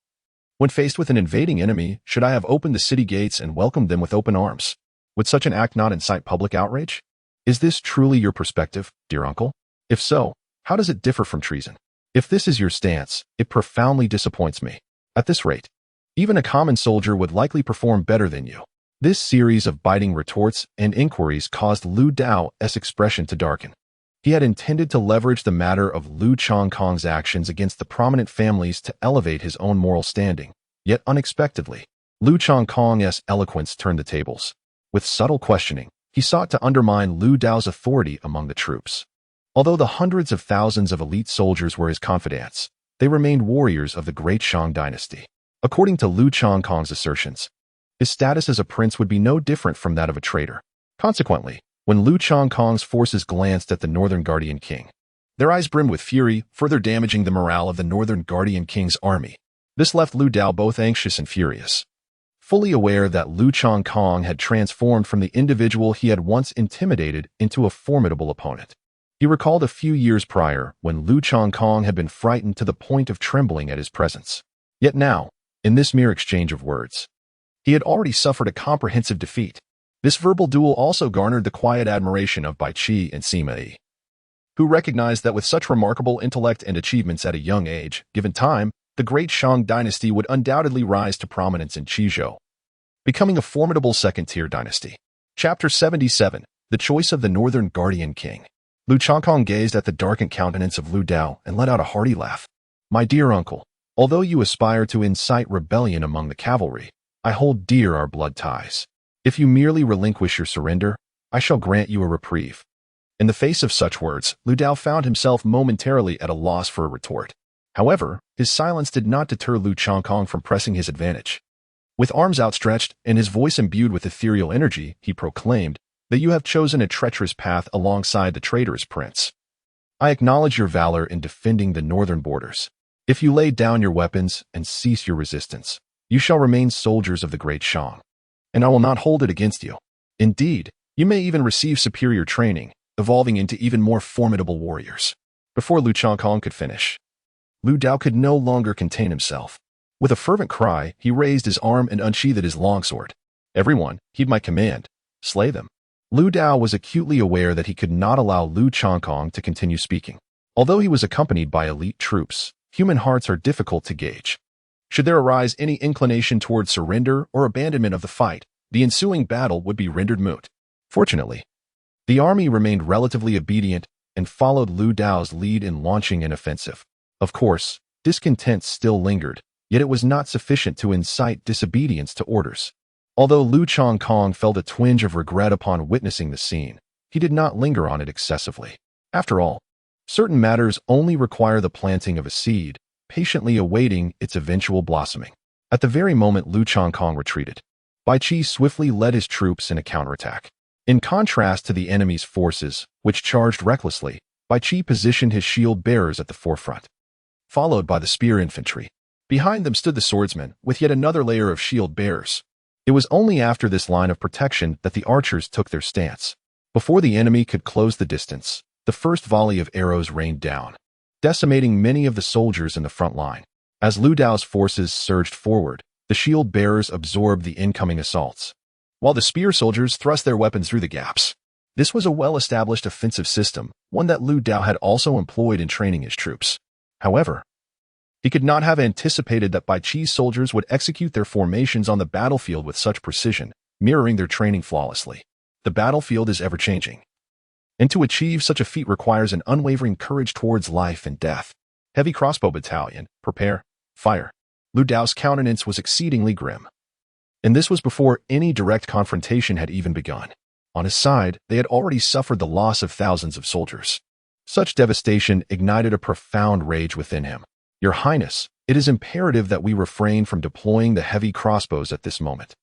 A: When faced with an invading enemy, should I have opened the city gates and welcomed them with open arms? Would such an act not incite public outrage? Is this truly your perspective, dear uncle? If so, how does it differ from treason? If this is your stance, it profoundly disappoints me. At this rate, even a common soldier would likely perform better than you. This series of biting retorts and inquiries caused Lu Dao's expression to darken. He had intended to leverage the matter of Lu Changkong's actions against the prominent families to elevate his own moral standing. Yet unexpectedly, Lu Changkong's eloquence turned the tables. With subtle questioning, he sought to undermine Lu Dao's authority among the troops. Although the hundreds of thousands of elite soldiers were his confidants, they remained warriors of the great Shang dynasty. According to Lu Changkong's assertions, his status as a prince would be no different from that of a traitor. Consequently, when Lu Changkong's forces glanced at the Northern Guardian King, their eyes brimmed with fury, further damaging the morale of the Northern Guardian King's army. This left Lu Dao both anxious and furious. Fully aware that Lu Changkong had transformed from the individual he had once intimidated into a formidable opponent, he recalled a few years prior when Lu Changkong had been frightened to the point of trembling at his presence. Yet now, in this mere exchange of words, he had already suffered a comprehensive defeat. This verbal duel also garnered the quiet admiration of Bai Qi and Sima Yi, who recognized that with such remarkable intellect and achievements at a young age, given time, the great Shang dynasty would undoubtedly rise to prominence in Qizhou, becoming a formidable second-tier dynasty. Chapter 77, The Choice of the Northern Guardian King. Lu Changkong gazed at the darkened countenance of Lu Dao and let out a hearty laugh. My dear uncle, although you aspire to incite rebellion among the cavalry, I hold dear our blood ties. If you merely relinquish your surrender, I shall grant you a reprieve. In the face of such words, Lu Dao found himself momentarily at a loss for a retort. However, his silence did not deter Lu Changkong from pressing his advantage. With arms outstretched and his voice imbued with ethereal energy, he proclaimed that you have chosen a treacherous path alongside the traitorous prince. I acknowledge your valor in defending the northern borders. If you lay down your weapons and cease your resistance, you shall remain soldiers of the great Shang, and I will not hold it against you. Indeed, you may even receive superior training, evolving into even more formidable warriors. Before Lu Changkong could finish, Lu Dao could no longer contain himself. With a fervent cry, he raised his arm and unsheathed his longsword. Everyone, heed my command. Slay them. Lu Dao was acutely aware that he could not allow Lu Changkong to continue speaking. Although he was accompanied by elite troops, human hearts are difficult to gauge. Should there arise any inclination toward surrender or abandonment of the fight, the ensuing battle would be rendered moot. Fortunately, the army remained relatively obedient and followed Lu Dao's lead in launching an offensive. Of course, discontent still lingered, yet it was not sufficient to incite disobedience to orders. Although Lu Changkong felt a twinge of regret upon witnessing the scene, he did not linger on it excessively. After all, certain matters only require the planting of a seed, patiently awaiting its eventual blossoming. At the very moment Lu Changkong retreated, Bai Qi swiftly led his troops in a counterattack. In contrast to the enemy's forces, which charged recklessly, Bai Qi positioned his shield-bearers at the forefront, followed by the spear infantry. Behind them stood the swordsmen, with yet another layer of shield-bearers. It was only after this line of protection that the archers took their stance. Before the enemy could close the distance, the first volley of arrows rained down, decimating many of the soldiers in the front line. As Lu Dao's forces surged forward, the shield-bearers absorbed the incoming assaults, while the spear soldiers thrust their weapons through the gaps. This was a well-established offensive system, one that Lu Dao had also employed in training his troops. However, he could not have anticipated that Bai Qi's soldiers would execute their formations on the battlefield with such precision, mirroring their training flawlessly. The battlefield is ever-changing, and to achieve such a feat requires an unwavering courage towards life and death. Heavy crossbow battalion, prepare, fire. Lu Dao's countenance was exceedingly grim, and this was before any direct confrontation had even begun. On his side, they had already suffered the loss of thousands of soldiers. Such devastation ignited a profound rage within him. Your Highness, it is imperative that we refrain from deploying the heavy crossbows at this moment.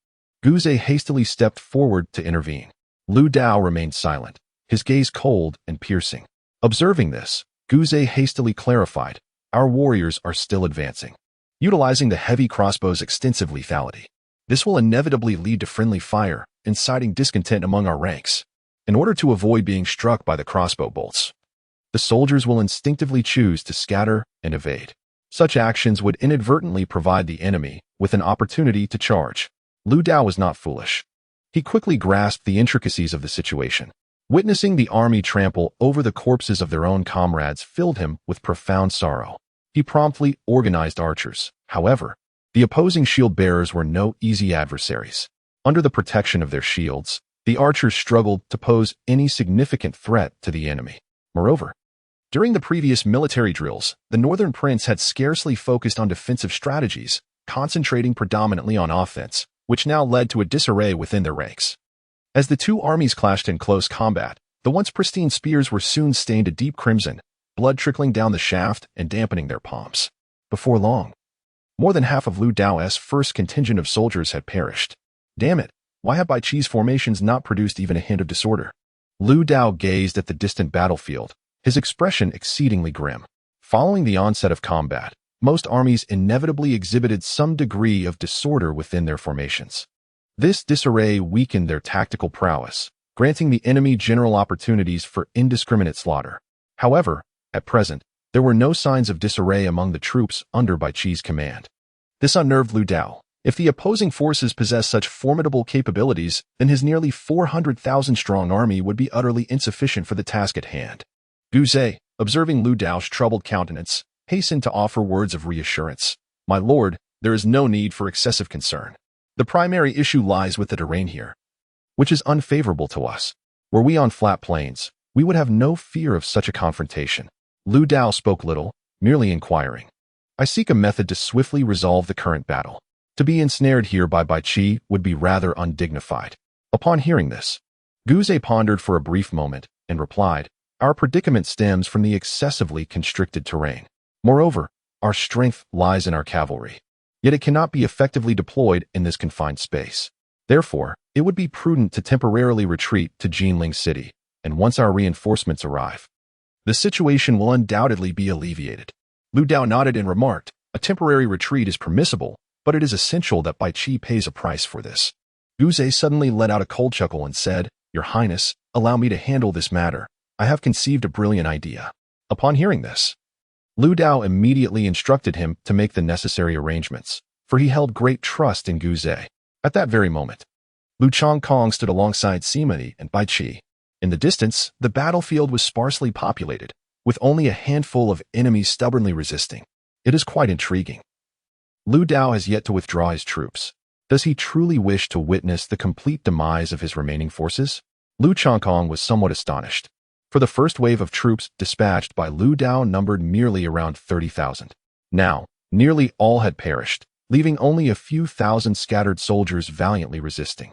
A: Gu Zhe hastily stepped forward to intervene. Lu Dao remained silent, his gaze cold and piercing. Observing this, Gu Zhe hastily clarified, our warriors are still advancing, utilizing the heavy crossbow's extensive lethality. This will inevitably lead to friendly fire, inciting discontent among our ranks. In order to avoid being struck by the crossbow bolts, the soldiers will instinctively choose to scatter and evade. Such actions would inadvertently provide the enemy with an opportunity to charge. Lu Dao was not foolish. He quickly grasped the intricacies of the situation. Witnessing the army trample over the corpses of their own comrades filled him with profound sorrow. He promptly organized archers. However, the opposing shield-bearers were no easy adversaries. Under the protection of their shields, the archers struggled to pose any significant threat to the enemy. Moreover, during the previous military drills, the Northern Prince had scarcely focused on defensive strategies, concentrating predominantly on offense, which now led to a disarray within their ranks. As the two armies clashed in close combat, the once pristine spears were soon stained a deep crimson, blood trickling down the shaft and dampening their palms. Before long, more than half of Lu Dao's first contingent of soldiers had perished. Damn it, why have Bai Qi's formations not produced even a hint of disorder? Lu Dao gazed at the distant battlefield, his expression exceedingly grim. Following the onset of combat, most armies inevitably exhibited some degree of disorder within their formations. This disarray weakened their tactical prowess, granting the enemy general opportunities for indiscriminate slaughter. However, at present, there were no signs of disarray among the troops under Bai Qi's command. This unnerved Lu Dao. If the opposing forces possessed such formidable capabilities, then his nearly 400,000-strong army would be utterly insufficient for the task at hand. Gu Zhe, observing Lu Dao's troubled countenance, hastened to offer words of reassurance. My lord, there is no need for excessive concern. The primary issue lies with the terrain here, which is unfavorable to us. Were we on flat plains, we would have no fear of such a confrontation. Lu Dao spoke little, merely inquiring. I seek a method to swiftly resolve the current battle. To be ensnared here by Bai Qi would be rather undignified. Upon hearing this, Gu Zhe pondered for a brief moment and replied, our predicament stems from the excessively constricted terrain. Moreover, our strength lies in our cavalry, yet it cannot be effectively deployed in this confined space. Therefore, it would be prudent to temporarily retreat to Jinling City, and once our reinforcements arrive, the situation will undoubtedly be alleviated. Lu Dao nodded and remarked, a temporary retreat is permissible, but it is essential that Bai Qi pays a price for this. Gu Zhe suddenly let out a cold chuckle and said, Your Highness, allow me to handle this matter. I have conceived a brilliant idea. Upon hearing this, Lu Dao immediately instructed him to make the necessary arrangements, for he held great trust in Gu Zhe. At that very moment, Lu Chongkong stood alongside Sima Yi and Bai Qi. In the distance, the battlefield was sparsely populated, with only a handful of enemies stubbornly resisting. It is quite intriguing. Lu Dao has yet to withdraw his troops. Does he truly wish to witness the complete demise of his remaining forces? Lu Chongkong was somewhat astonished, for the first wave of troops dispatched by Lu Dao numbered merely around 30,000. Now, nearly all had perished, leaving only a few thousand scattered soldiers valiantly resisting.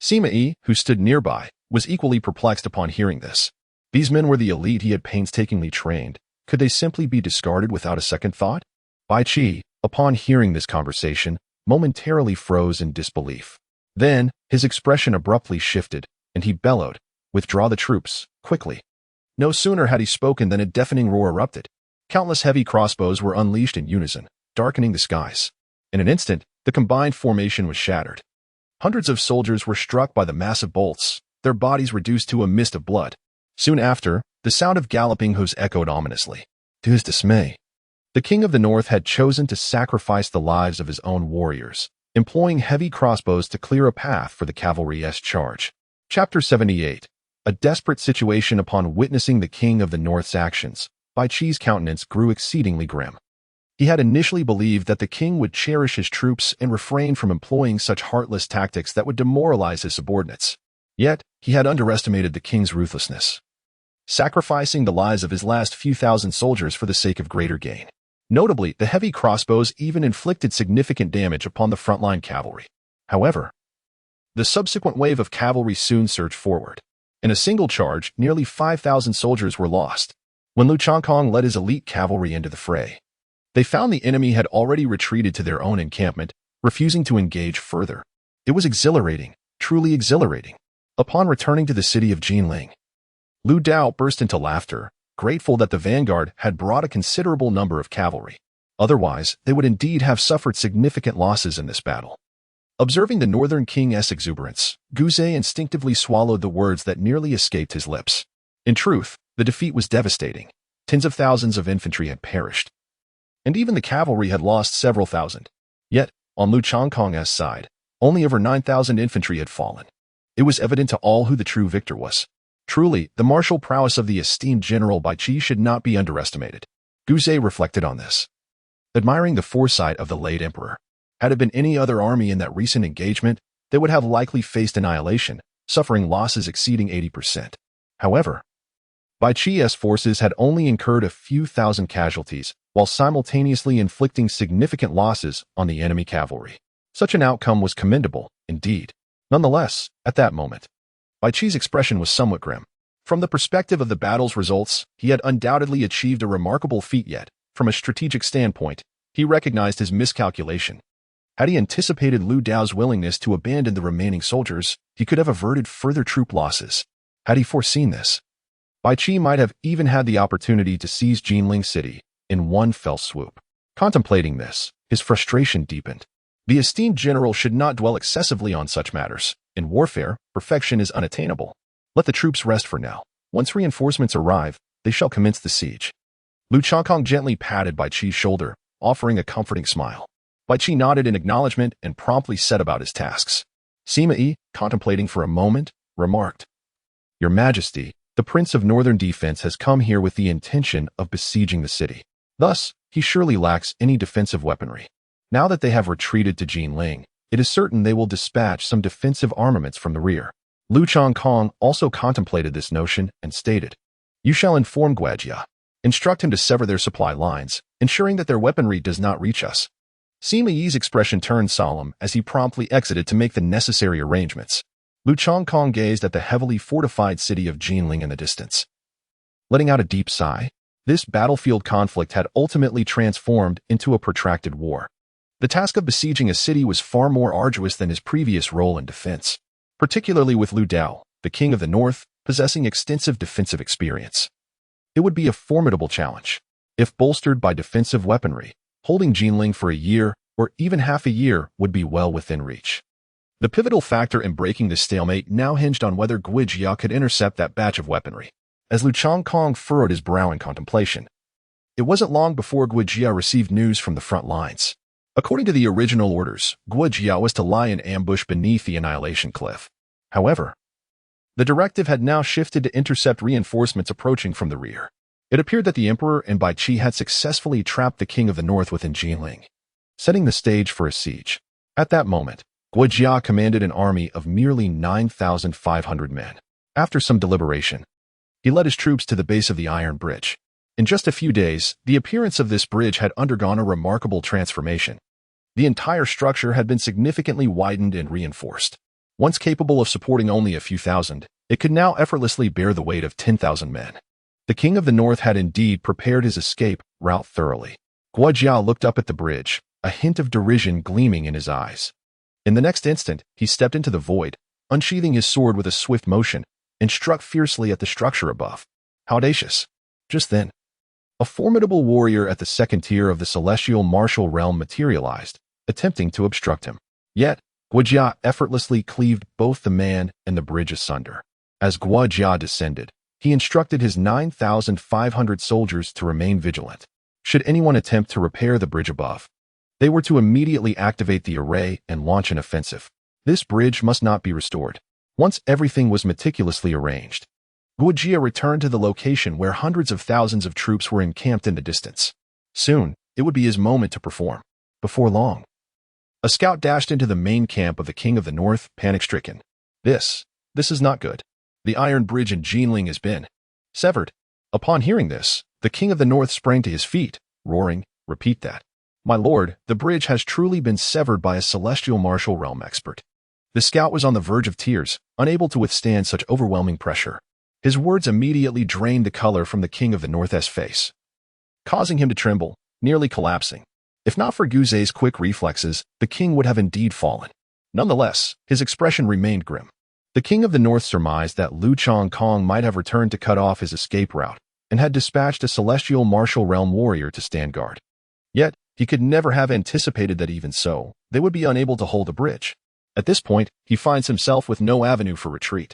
A: Sima Yi, who stood nearby, was equally perplexed upon hearing this. These men were the elite he had painstakingly trained. Could they simply be discarded without a second thought? Bai Qi, upon hearing this conversation, momentarily froze in disbelief. Then, his expression abruptly shifted, and he bellowed, "Withdraw the troops, quickly." No sooner had he spoken than a deafening roar erupted. Countless heavy crossbows were unleashed in unison, darkening the skies. In an instant, the combined formation was shattered. Hundreds of soldiers were struck by the massive bolts, their bodies reduced to a mist of blood. Soon after, the sound of galloping hooves echoed ominously. To his dismay, the king of the north had chosen to sacrifice the lives of his own warriors, employing heavy crossbows to clear a path for the cavalry's charge. Chapter 78. A desperate situation. Upon witnessing the king of the north's actions, Bai Qi's countenance grew exceedingly grim. He had initially believed that the king would cherish his troops and refrain from employing such heartless tactics that would demoralize his subordinates. Yet, he had underestimated the king's ruthlessness, sacrificing the lives of his last few thousand soldiers for the sake of greater gain. Notably, the heavy crossbows even inflicted significant damage upon the frontline cavalry. However, the subsequent wave of cavalry soon surged forward. In a single charge, nearly 5,000 soldiers were lost. When Lu Chongkong led his elite cavalry into the fray, they found the enemy had already retreated to their own encampment, refusing to engage further. It was exhilarating, truly exhilarating. Upon returning to the city of Jinling, Lu Dao burst into laughter, grateful that the vanguard had brought a considerable number of cavalry. Otherwise, they would indeed have suffered significant losses in this battle. Observing the northern king's exuberance, Guzhe instinctively swallowed the words that nearly escaped his lips. In truth, the defeat was devastating. Tens of thousands of infantry had perished, and even the cavalry had lost several thousand. Yet, on Lu Chongkong's side, only over 9,000 infantry had fallen. It was evident to all who the true victor was. Truly, the martial prowess of the esteemed General Bai Qi should not be underestimated. Guzhe reflected on this, admiring the foresight of the late emperor. Had it been any other army in that recent engagement, they would have likely faced annihilation, suffering losses exceeding 80%. However, Bai Qi's forces had only incurred a few thousand casualties, while simultaneously inflicting significant losses on the enemy cavalry. Such an outcome was commendable, indeed. Nonetheless, at that moment, Bai Qi's expression was somewhat grim. From the perspective of the battle's results, he had undoubtedly achieved a remarkable feat, yet, from a strategic standpoint, he recognized his miscalculation. Had he anticipated Lu Dao's willingness to abandon the remaining soldiers, he could have averted further troop losses. Had he foreseen this, Bai Qi might have even had the opportunity to seize Jinling City in one fell swoop. Contemplating this, his frustration deepened. The esteemed general should not dwell excessively on such matters. In warfare, perfection is unattainable. Let the troops rest for now. Once reinforcements arrive, they shall commence the siege. Lu Chongkong gently patted Bai Qi's shoulder, offering a comforting smile. Bai Qi nodded in acknowledgement and promptly set about his tasks. Sima Yi, contemplating for a moment, remarked, "Your Majesty, the Prince of Northern Defense has come here with the intention of besieging the city. Thus, he surely lacks any defensive weaponry. Now that they have retreated to Jinling, it is certain they will dispatch some defensive armaments from the rear." Lu Chongkong also contemplated this notion and stated, "You shall inform Guojia. Instruct him to sever their supply lines, ensuring that their weaponry does not reach us." Sima Yi's expression turned solemn as he promptly exited to make the necessary arrangements. Lu Chongkong gazed at the heavily fortified city of Jinling in the distance, letting out a deep sigh. This battlefield conflict had ultimately transformed into a protracted war. The task of besieging a city was far more arduous than his previous role in defense, particularly with Lu Dao, the king of the north, possessing extensive defensive experience. It would be a formidable challenge. If bolstered by defensive weaponry, holding Jinling for a year or even half a year would be well within reach. The pivotal factor in breaking this stalemate now hinged on whether Guojia could intercept that batch of weaponry. As Lu Chongkong furrowed his brow in contemplation, it wasn't long before Guojia received news from the front lines. According to the original orders, Guo Jia was to lie in ambush beneath the Annihilation Cliff. However, the directive had now shifted to intercept reinforcements approaching from the rear. It appeared that the Emperor and Bai Qi had successfully trapped the King of the North within Jinling, setting the stage for a siege. At that moment, Guo Jia commanded an army of merely 9,500 men. After some deliberation, he led his troops to the base of the Iron Bridge. In just a few days, the appearance of this bridge had undergone a remarkable transformation. The entire structure had been significantly widened and reinforced. Once capable of supporting only a few thousand, it could now effortlessly bear the weight of 10,000 men. The King of the North had indeed prepared his escape route thoroughly. Guo Jia looked up at the bridge, a hint of derision gleaming in his eyes. In the next instant, he stepped into the void, unsheathing his sword with a swift motion, and struck fiercely at the structure above. How audacious! Just then, a formidable warrior at the second tier of the celestial martial realm materialized, attempting to obstruct him. Yet, Guo Jia effortlessly cleaved both the man and the bridge asunder. As Guo Jia descended, he instructed his 9,500 soldiers to remain vigilant. Should anyone attempt to repair the bridge above, they were to immediately activate the array and launch an offensive. This bridge must not be restored. Once everything was meticulously arranged, Guo Jia returned to the location where hundreds of thousands of troops were encamped in the distance. Soon, it would be his moment to perform. Before long, a scout dashed into the main camp of the King of the North, panic-stricken. This is not good. The Iron Bridge in Jinling has been severed. Upon hearing this, the King of the North sprang to his feet, roaring, "Repeat that. My lord, the bridge has truly been severed by a celestial martial realm expert." The scout was on the verge of tears, unable to withstand such overwhelming pressure. His words immediately drained the color from the King of the North's face, causing him to tremble, nearly collapsing. If not for Guzai's quick reflexes, the king would have indeed fallen. Nonetheless, his expression remained grim. The King of the North surmised that Lu Chongkong might have returned to cut off his escape route and had dispatched a celestial martial realm warrior to stand guard. Yet, he could never have anticipated that even so, they would be unable to hold the bridge. At this point, he finds himself with no avenue for retreat.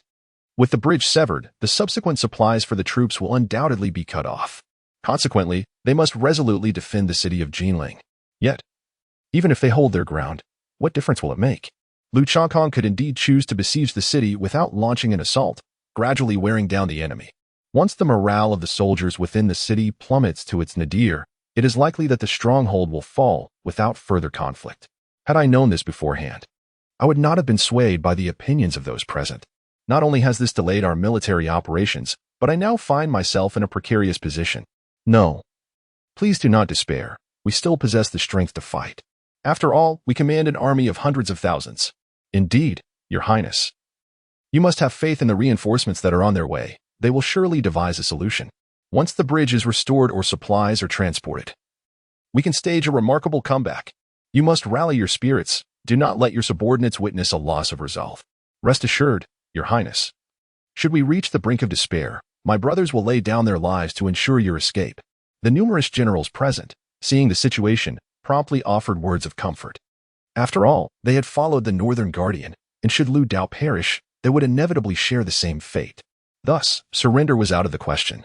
A: With the bridge severed, the subsequent supplies for the troops will undoubtedly be cut off. Consequently, they must resolutely defend the city of Jinling. Yet, even if they hold their ground, what difference will it make? Lu Chongkong could indeed choose to besiege the city without launching an assault, gradually wearing down the enemy. Once the morale of the soldiers within the city plummets to its nadir, it is likely that the stronghold will fall without further conflict. Had I known this beforehand, I would not have been swayed by the opinions of those present. Not only has this delayed our military operations, but I now find myself in a precarious position. No. Please do not despair. We still possess the strength to fight. After all, we command an army of hundreds of thousands. Indeed, Your Highness. You must have faith in the reinforcements that are on their way. They will surely devise a solution. Once the bridge is restored or supplies are transported, we can stage a remarkable comeback. You must rally your spirits. Do not let your subordinates witness a loss of resolve. Rest assured, Your Highness. Should we reach the brink of despair, my brothers will lay down their lives to ensure your escape. The numerous generals present, seeing the situation, promptly offered words of comfort. After all, they had followed the Northern Guardian, and should Lu Dao perish, they would inevitably share the same fate. Thus, surrender was out of the question.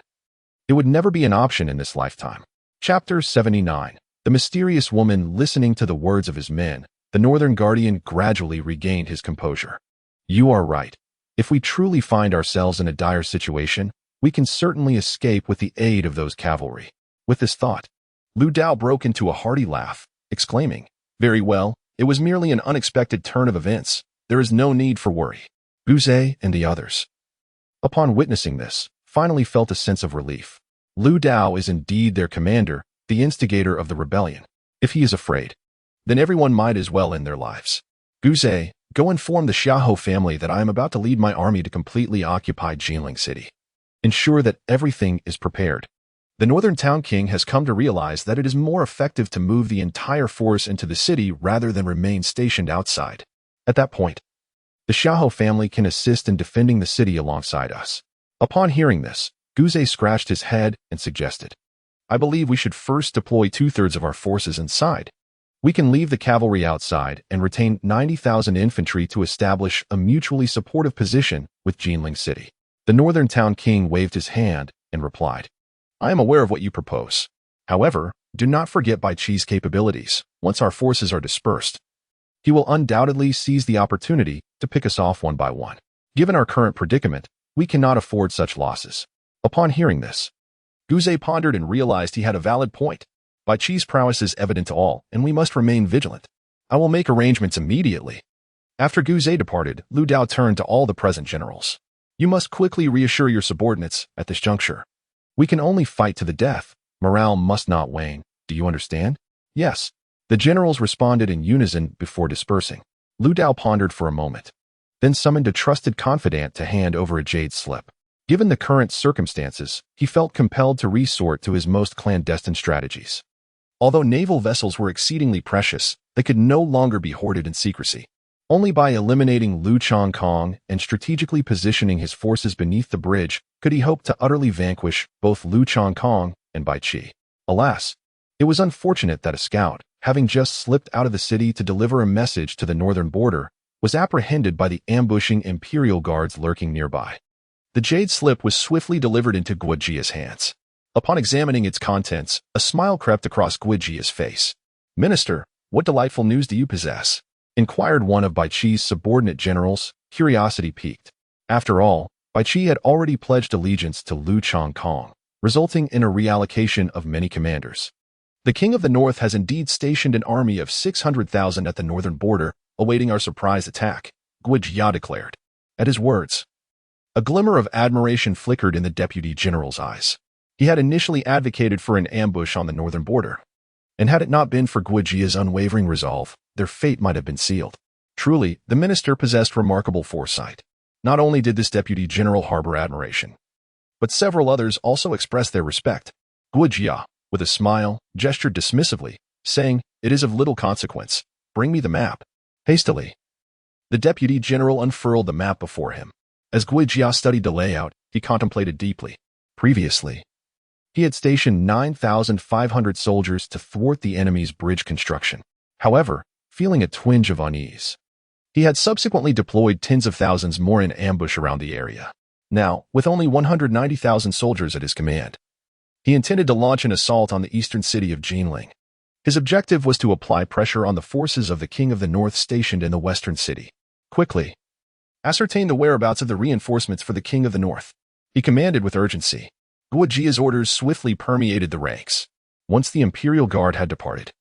A: It would never be an option in this lifetime. Chapter 79. The mysterious woman listening to the words of his men, the Northern Guardian gradually regained his composure. You are right. If we truly find ourselves in a dire situation, we can certainly escape with the aid of those cavalry. With this thought, Lu Dao broke into a hearty laugh, exclaiming, "Very well, it was merely an unexpected turn of events. There is no need for worry." Guzai and the others, upon witnessing this, finally felt a sense of relief. Lu Dao is indeed their commander, the instigator of the rebellion. If he is afraid, then everyone might as well end their lives. Guzai, go inform the Xiahou family that I am about to lead my army to completely occupy Jinling City. Ensure that everything is prepared. The Northern Town King has come to realize that it is more effective to move the entire force into the city rather than remain stationed outside. At that point, the Xiahou family can assist in defending the city alongside us. Upon hearing this, Guzai scratched his head and suggested, I believe we should first deploy 2/3 of our forces inside. We can leave the cavalry outside and retain 90,000 infantry to establish a mutually supportive position with Jinling City. The Northern Town King waved his hand and replied, I am aware of what you propose. However, Do not forget Bai Qi's capabilities. Once our forces are dispersed, he will undoubtedly seize the opportunity to pick us off one by one. Given our current predicament, we cannot afford such losses. Upon hearing this, Gu Zhe pondered and realized he had a valid point. Bai Qi's prowess is evident to all, and we must remain vigilant. I will make arrangements immediately. After Gu Zhe departed, Lu Dao turned to all the present generals. You must quickly reassure your subordinates at this juncture. We can only fight to the death. Morale must not wane. Do you understand? Yes. The generals responded in unison before dispersing. Lu Dao pondered for a moment, then summoned a trusted confidant to hand over a jade slip. Given the current circumstances, he felt compelled to resort to his most clandestine strategies. Although naval vessels were exceedingly precious, they could no longer be hoarded in secrecy. Only by eliminating Lu Changkong and strategically positioning his forces beneath the bridge could he hope to utterly vanquish both Lu Changkong and Bai Qi. Alas, it was unfortunate that a scout, having just slipped out of the city to deliver a message to the northern border, was apprehended by the ambushing imperial guards lurking nearby. The jade slip was swiftly delivered into Guojia's hands. Upon examining its contents, a smile crept across Guojia's face. "Minister, what delightful news do you possess?" inquired one of Bai Qi's subordinate generals, curiosity piqued. After all, Bai Qi had already pledged allegiance to Lu Changkong, resulting in a reallocation of many commanders. The King of the North has indeed stationed an army of 600,000 at the northern border, awaiting our surprise attack, Guojia declared. At his words, a glimmer of admiration flickered in the deputy general's eyes. He had initially advocated for an ambush on the northern border, and had it not been for Guojia's unwavering resolve, their fate might have been sealed. Truly, the minister possessed remarkable foresight. Not only did this deputy general harbor admiration, but several others also expressed their respect. Guojia, with a smile, gestured dismissively, saying, "It is of little consequence. Bring me the map." Hastily, the deputy general unfurled the map before him. As Guojia studied the layout, he contemplated deeply. Previously, he had stationed 9,500 soldiers to thwart the enemy's bridge construction. However, feeling a twinge of unease, he had subsequently deployed tens of thousands more in ambush around the area. Now, with only 190,000 soldiers at his command, he intended to launch an assault on the eastern city of Jinling. His objective was to apply pressure on the forces of the King of the North stationed in the western city. Quickly, ascertain the whereabouts of the reinforcements for the King of the North, he commanded with urgency. Guojia's orders swiftly permeated the ranks. Once the Imperial Guard had departed,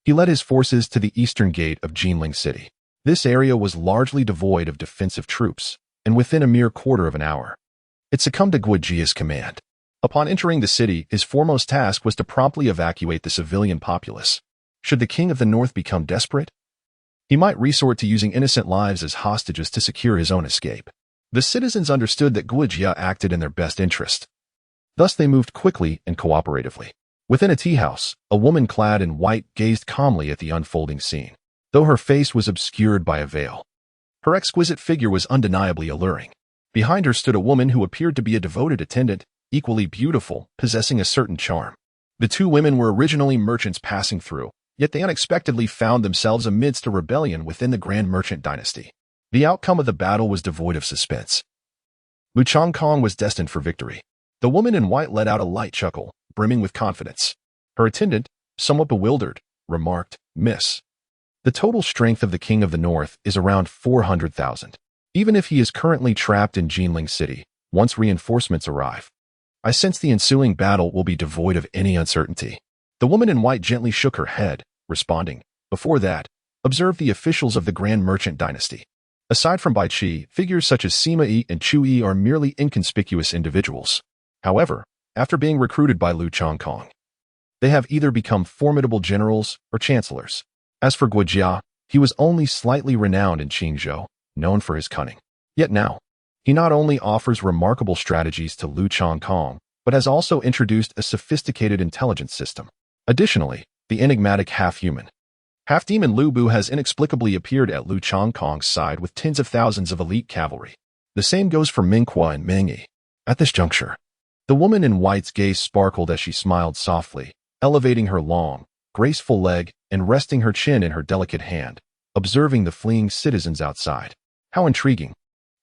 A: he led his forces to the eastern gate of Jinling City. This area was largely devoid of defensive troops, and within a mere quarter of an hour, it succumbed to Guojia's command. Upon entering the city, his foremost task was to promptly evacuate the civilian populace. Should the King of the North become desperate, he might resort to using innocent lives as hostages to secure his own escape. The citizens understood that Guojia acted in their best interest. Thus they moved quickly and cooperatively. Within a tea house, a woman clad in white gazed calmly at the unfolding scene, though her face was obscured by a veil. Her exquisite figure was undeniably alluring. Behind her stood a woman who appeared to be a devoted attendant, equally beautiful, possessing a certain charm. The two women were originally merchants passing through, yet they unexpectedly found themselves amidst a rebellion within the Grand Merchant dynasty. The outcome of the battle was devoid of suspense. Lu Changkong was destined for victory. The woman in white let out a light chuckle, brimming with confidence. Her attendant, somewhat bewildered, remarked, "Miss, the total strength of the King of the North is around 400,000. Even if he is currently trapped in Jinling City, once reinforcements arrive, I sense the ensuing battle will be devoid of any uncertainty." The woman in white gently shook her head, responding, "Before that, observe the officials of the Grand Merchant dynasty. Aside from Bai Qi, figures such as Sima Yi and Chu Yi are merely inconspicuous individuals. However, after being recruited by Lu Changkong, they have either become formidable generals or chancellors. As for Guojia, he was only slightly renowned in Qingzhou, known for his cunning. Yet now, he not only offers remarkable strategies to Lu Changkong, but has also introduced a sophisticated intelligence system. Additionally, the enigmatic half-human, half-demon Lu Bu has inexplicably appeared at Lu Changkong's side with tens of thousands of elite cavalry. The same goes for Ming Hua and Meng Yi. At this juncture, the woman in white's gaze sparkled as she smiled softly, elevating her long, graceful leg and resting her chin in her delicate hand, observing the fleeing citizens outside. How intriguing.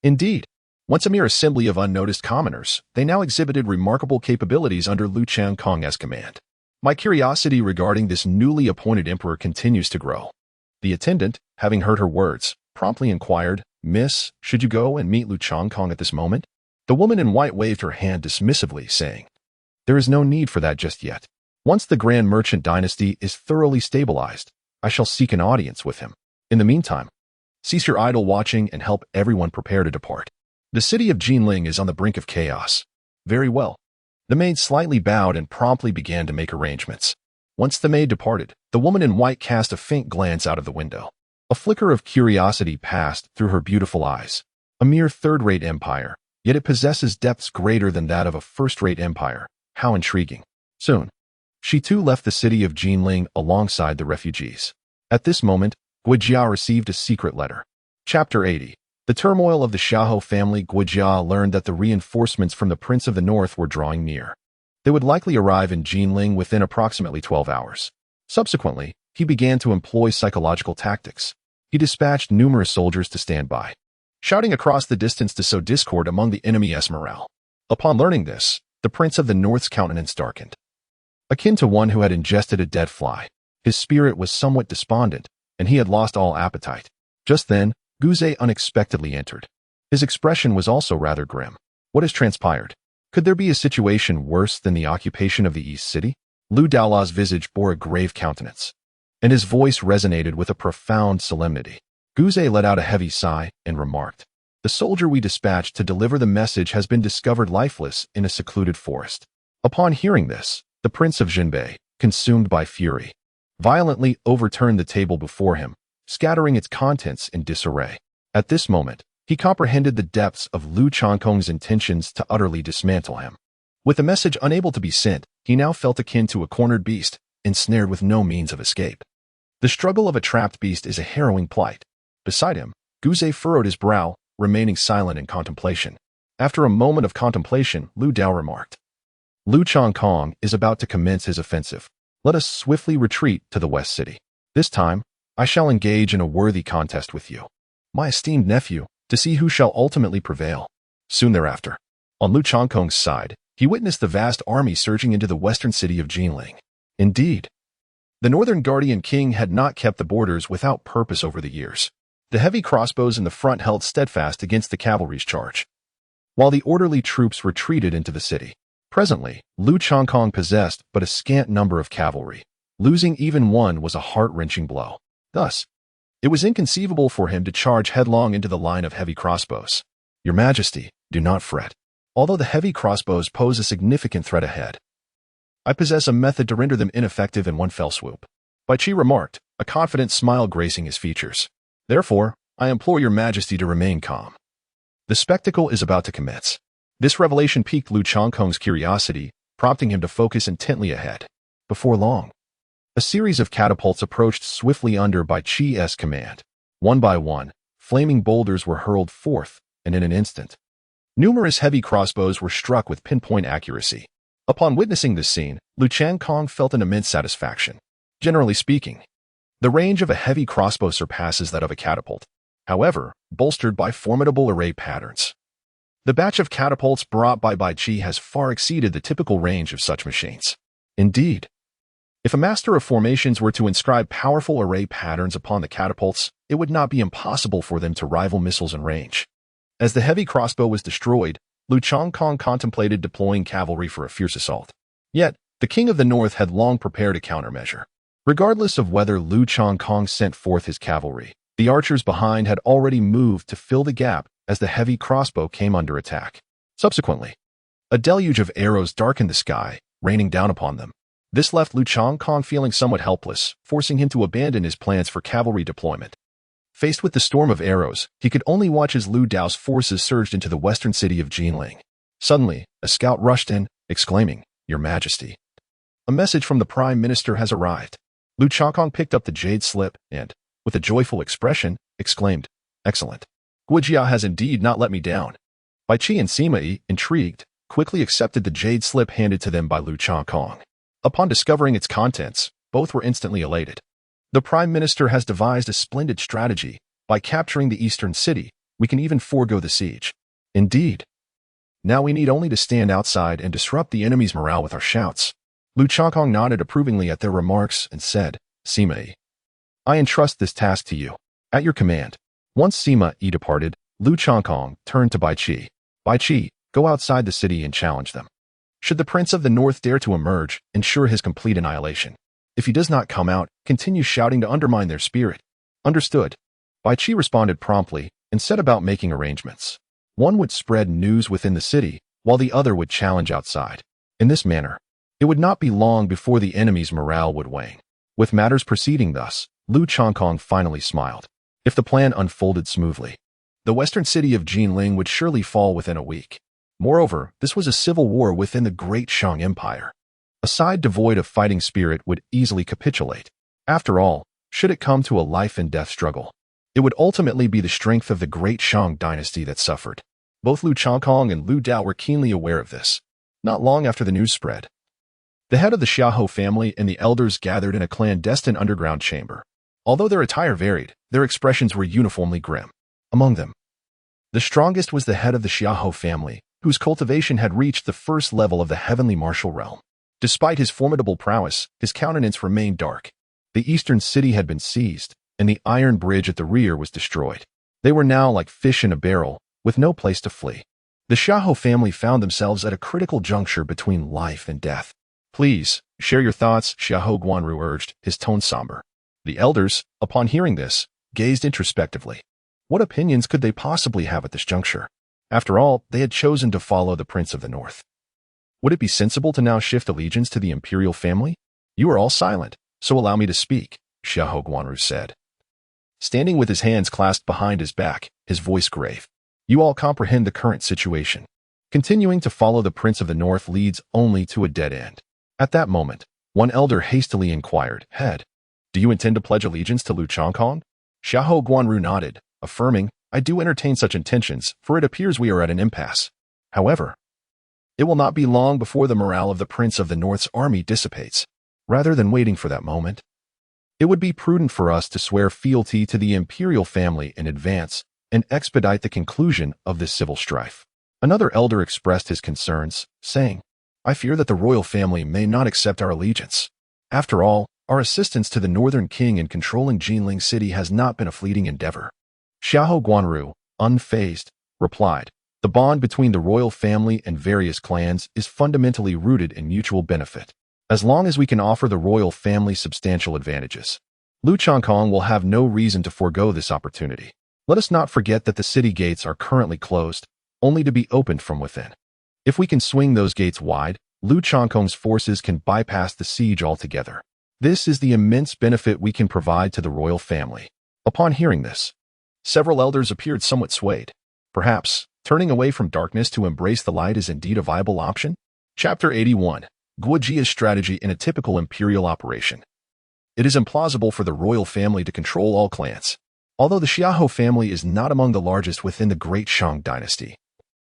A: Indeed, once a mere assembly of unnoticed commoners, they now exhibited remarkable capabilities under Lu Changkong as command. My curiosity regarding this newly appointed emperor continues to grow. The attendant, having heard her words, promptly inquired, Miss, should you go and meet Lu Changkong at this moment? The woman in white waved her hand dismissively, saying, There is no need for that just yet. Once the Grand Merchant dynasty is thoroughly stabilized, I shall seek an audience with him. In the meantime, cease your idle watching and help everyone prepare to depart. The city of Jinling is on the brink of chaos. Very well. The maid slightly bowed and promptly began to make arrangements. Once the maid departed, the woman in white cast a faint glance out of the window. A flicker of curiosity passed through her beautiful eyes. A mere third-rate empire, yet it possesses depths greater than that of a first-rate empire. How intriguing. Soon, she too left the city of Jinling alongside the refugees. At this moment, Guijia received a secret letter. Chapter 80. The turmoil of the Xiahou family. Guijia learned that the reinforcements from the Prince of the North were drawing near. They would likely arrive in Jinling within approximately 12 hours. Subsequently, he began to employ psychological tactics. He dispatched numerous soldiers to stand by, shouting across the distance to sow discord among the enemy's morale. Upon learning this, the Prince of the North's countenance darkened. Akin to one who had ingested a dead fly, his spirit was somewhat despondent, and he had lost all appetite. Just then, Guzhe unexpectedly entered. His expression was also rather grim. What has transpired? Could there be a situation worse than the occupation of the East City? Lu Daola's visage bore a grave countenance, and his voice resonated with a profound solemnity. Guzhe let out a heavy sigh and remarked, The soldier we dispatched to deliver the message has been discovered lifeless in a secluded forest. Upon hearing this, the Prince of Jinbei, consumed by fury, violently overturned the table before him, scattering its contents in disarray. At this moment, he comprehended the depths of Lu Changkong's intentions to utterly dismantle him. With the message unable to be sent, he now felt akin to a cornered beast, ensnared with no means of escape. The struggle of a trapped beast is a harrowing plight. Beside him, Guzhe furrowed his brow, remaining silent in contemplation. After a moment of contemplation, Lu Dao remarked, Lu Changkong is about to commence his offensive. Let us swiftly retreat to the West City. This time, I shall engage in a worthy contest with you, my esteemed nephew, to see who shall ultimately prevail. Soon thereafter, on Lu Changkong's side, he witnessed the vast army surging into the western city of Jinling. Indeed, the Northern Guardian King had not kept the borders without purpose over the years. The heavy crossbows in the front held steadfast against the cavalry's charge, while the orderly troops retreated into the city. Presently, Lu Changkong possessed but a scant number of cavalry. Losing even one was a heart-wrenching blow. Thus, it was inconceivable for him to charge headlong into the line of heavy crossbows. Your Majesty, do not fret. Although the heavy crossbows pose a significant threat ahead, I possess a method to render them ineffective in one fell swoop. Bai Qi remarked, a confident smile gracing his features. Therefore, I implore your Majesty to remain calm. The spectacle is about to commence. This revelation piqued Lu Changkong's curiosity, prompting him to focus intently ahead. Before long, a series of catapults approached swiftly under Bai Qi's command. One by one, flaming boulders were hurled forth, and in an instant, numerous heavy crossbows were struck with pinpoint accuracy. Upon witnessing this scene, Lu Changkong felt an immense satisfaction. Generally speaking, the range of a heavy crossbow surpasses that of a catapult, however, bolstered by formidable array patterns. The batch of catapults brought by Bai Qi has far exceeded the typical range of such machines. Indeed, if a master of formations were to inscribe powerful array patterns upon the catapults, it would not be impossible for them to rival missiles in range. As the heavy crossbow was destroyed, Lu Changkong contemplated deploying cavalry for a fierce assault. Yet, the King of the North had long prepared a countermeasure. Regardless of whether Lu Changkong sent forth his cavalry, the archers behind had already moved to fill the gap as the heavy crossbow came under attack. Subsequently, a deluge of arrows darkened the sky, raining down upon them. This left Lu Changkong feeling somewhat helpless, forcing him to abandon his plans for cavalry deployment. Faced with the storm of arrows, he could only watch as Lu Dao's forces surged into the western city of Jinling. Suddenly, a scout rushed in, exclaiming, Your Majesty, a message from the Prime Minister has arrived. Lu Changkong picked up the jade slip and, with a joyful expression, exclaimed, Excellent. Guijia has indeed not let me down. Bai Qi and Sima Yi, intrigued, quickly accepted the jade slip handed to them by Lu Changkong. Upon discovering its contents, both were instantly elated. The Prime Minister has devised a splendid strategy. By capturing the eastern city, we can even forego the siege. Indeed. Now we need only to stand outside and disrupt the enemy's morale with our shouts. Lu Changkong nodded approvingly at their remarks and said, Sima Yi, I entrust this task to you. At your command. Once Sima Yi departed, Lu Changkong turned to Bai Qi. Bai Qi, go outside the city and challenge them. Should the Prince of the North dare to emerge, ensure his complete annihilation. If he does not come out, continue shouting to undermine their spirit. Understood. Bai Qi responded promptly and set about making arrangements. One would spread news within the city, while the other would challenge outside. In this manner, it would not be long before the enemy's morale would wane. With matters proceeding thus, Lu Changkong finally smiled. If the plan unfolded smoothly, the western city of Jinling would surely fall within a week. Moreover, this was a civil war within the great Shang Empire. A side devoid of fighting spirit would easily capitulate. After all, should it come to a life-and-death struggle, it would ultimately be the strength of the great Shang dynasty that suffered. Both Lu Changkong and Lu Dao were keenly aware of this. Not long after the news spread, the head of the Xiahou family and the elders gathered in a clandestine underground chamber. Although their attire varied, their expressions were uniformly grim. Among them, the strongest was the head of the Xiahou family, whose cultivation had reached the first level of the heavenly martial realm. Despite his formidable prowess, his countenance remained dark. The eastern city had been seized, and the iron bridge at the rear was destroyed. They were now like fish in a barrel, with no place to flee. The Xiahou family found themselves at a critical juncture between life and death. Please, share your thoughts, Xiahou Guanru urged, his tone somber. The elders, upon hearing this, gazed introspectively. What opinions could they possibly have at this juncture? After all, they had chosen to follow the Prince of the North. Would it be sensible to now shift allegiance to the imperial family? You are all silent, so allow me to speak, Xiahou Guanru said. Standing with his hands clasped behind his back, his voice grave. You all comprehend the current situation. Continuing to follow the Prince of the North leads only to a dead end. At that moment, one elder hastily inquired, Head, do you intend to pledge allegiance to Lu Changkong? Xiahou Guanru nodded, affirming, I do entertain such intentions, for it appears we are at an impasse. However, it will not be long before the morale of the Prince of the North's army dissipates. Rather than waiting for that moment, it would be prudent for us to swear fealty to the imperial family in advance and expedite the conclusion of this civil strife. Another elder expressed his concerns, saying, I fear that the royal family may not accept our allegiance. After all, our assistance to the northern king in controlling Jinling City has not been a fleeting endeavor. Xiahou Guanru, unfazed, replied, the bond between the royal family and various clans is fundamentally rooted in mutual benefit. As long as we can offer the royal family substantial advantages, Lu Changkong will have no reason to forego this opportunity. Let us not forget that the city gates are currently closed, only to be opened from within. If we can swing those gates wide, Lu Changkong's forces can bypass the siege altogether. This is the immense benefit we can provide to the royal family. Upon hearing this, several elders appeared somewhat swayed. Perhaps, turning away from darkness to embrace the light is indeed a viable option? Chapter 81. Guojia's strategy in a typical imperial operation. It is implausible for the royal family to control all clans. Although the Xiahou family is not among the largest within the great Shang dynasty,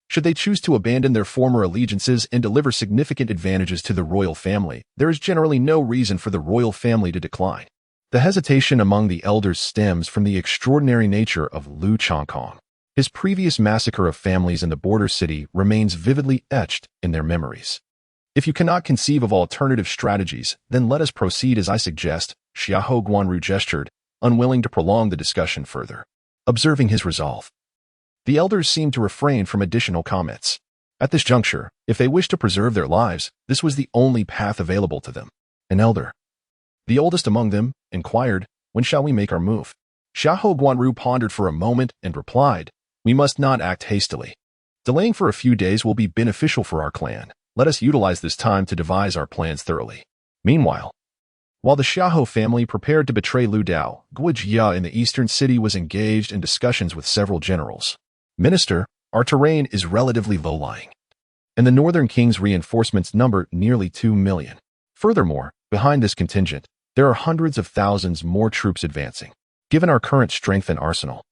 A: should they choose to abandon their former allegiances and deliver significant advantages to the royal family, there is generally no reason for the royal family to decline. The hesitation among the elders stems from the extraordinary nature of Lu Changkong. His previous massacre of families in the border city remains vividly etched in their memories. If you cannot conceive of alternative strategies, then let us proceed as I suggest, Xiahou Guanru gestured, unwilling to prolong the discussion further. Observing his resolve, the elders seemed to refrain from additional comments. At this juncture, if they wished to preserve their lives, this was the only path available to them. An elder, the oldest among them, inquired, when shall we make our move? Xiahou Guanru pondered for a moment and replied, we must not act hastily. Delaying for a few days will be beneficial for our clan. Let us utilize this time to devise our plans thoroughly. Meanwhile, while the Xiahou family prepared to betray Lu Dao, Guojia in the eastern city was engaged in discussions with several generals. Minister, our terrain is relatively low-lying, and the northern king's reinforcements number nearly 2 million. Furthermore, behind this contingent, there are hundreds of thousands more troops advancing. Given our current strength and arsenal,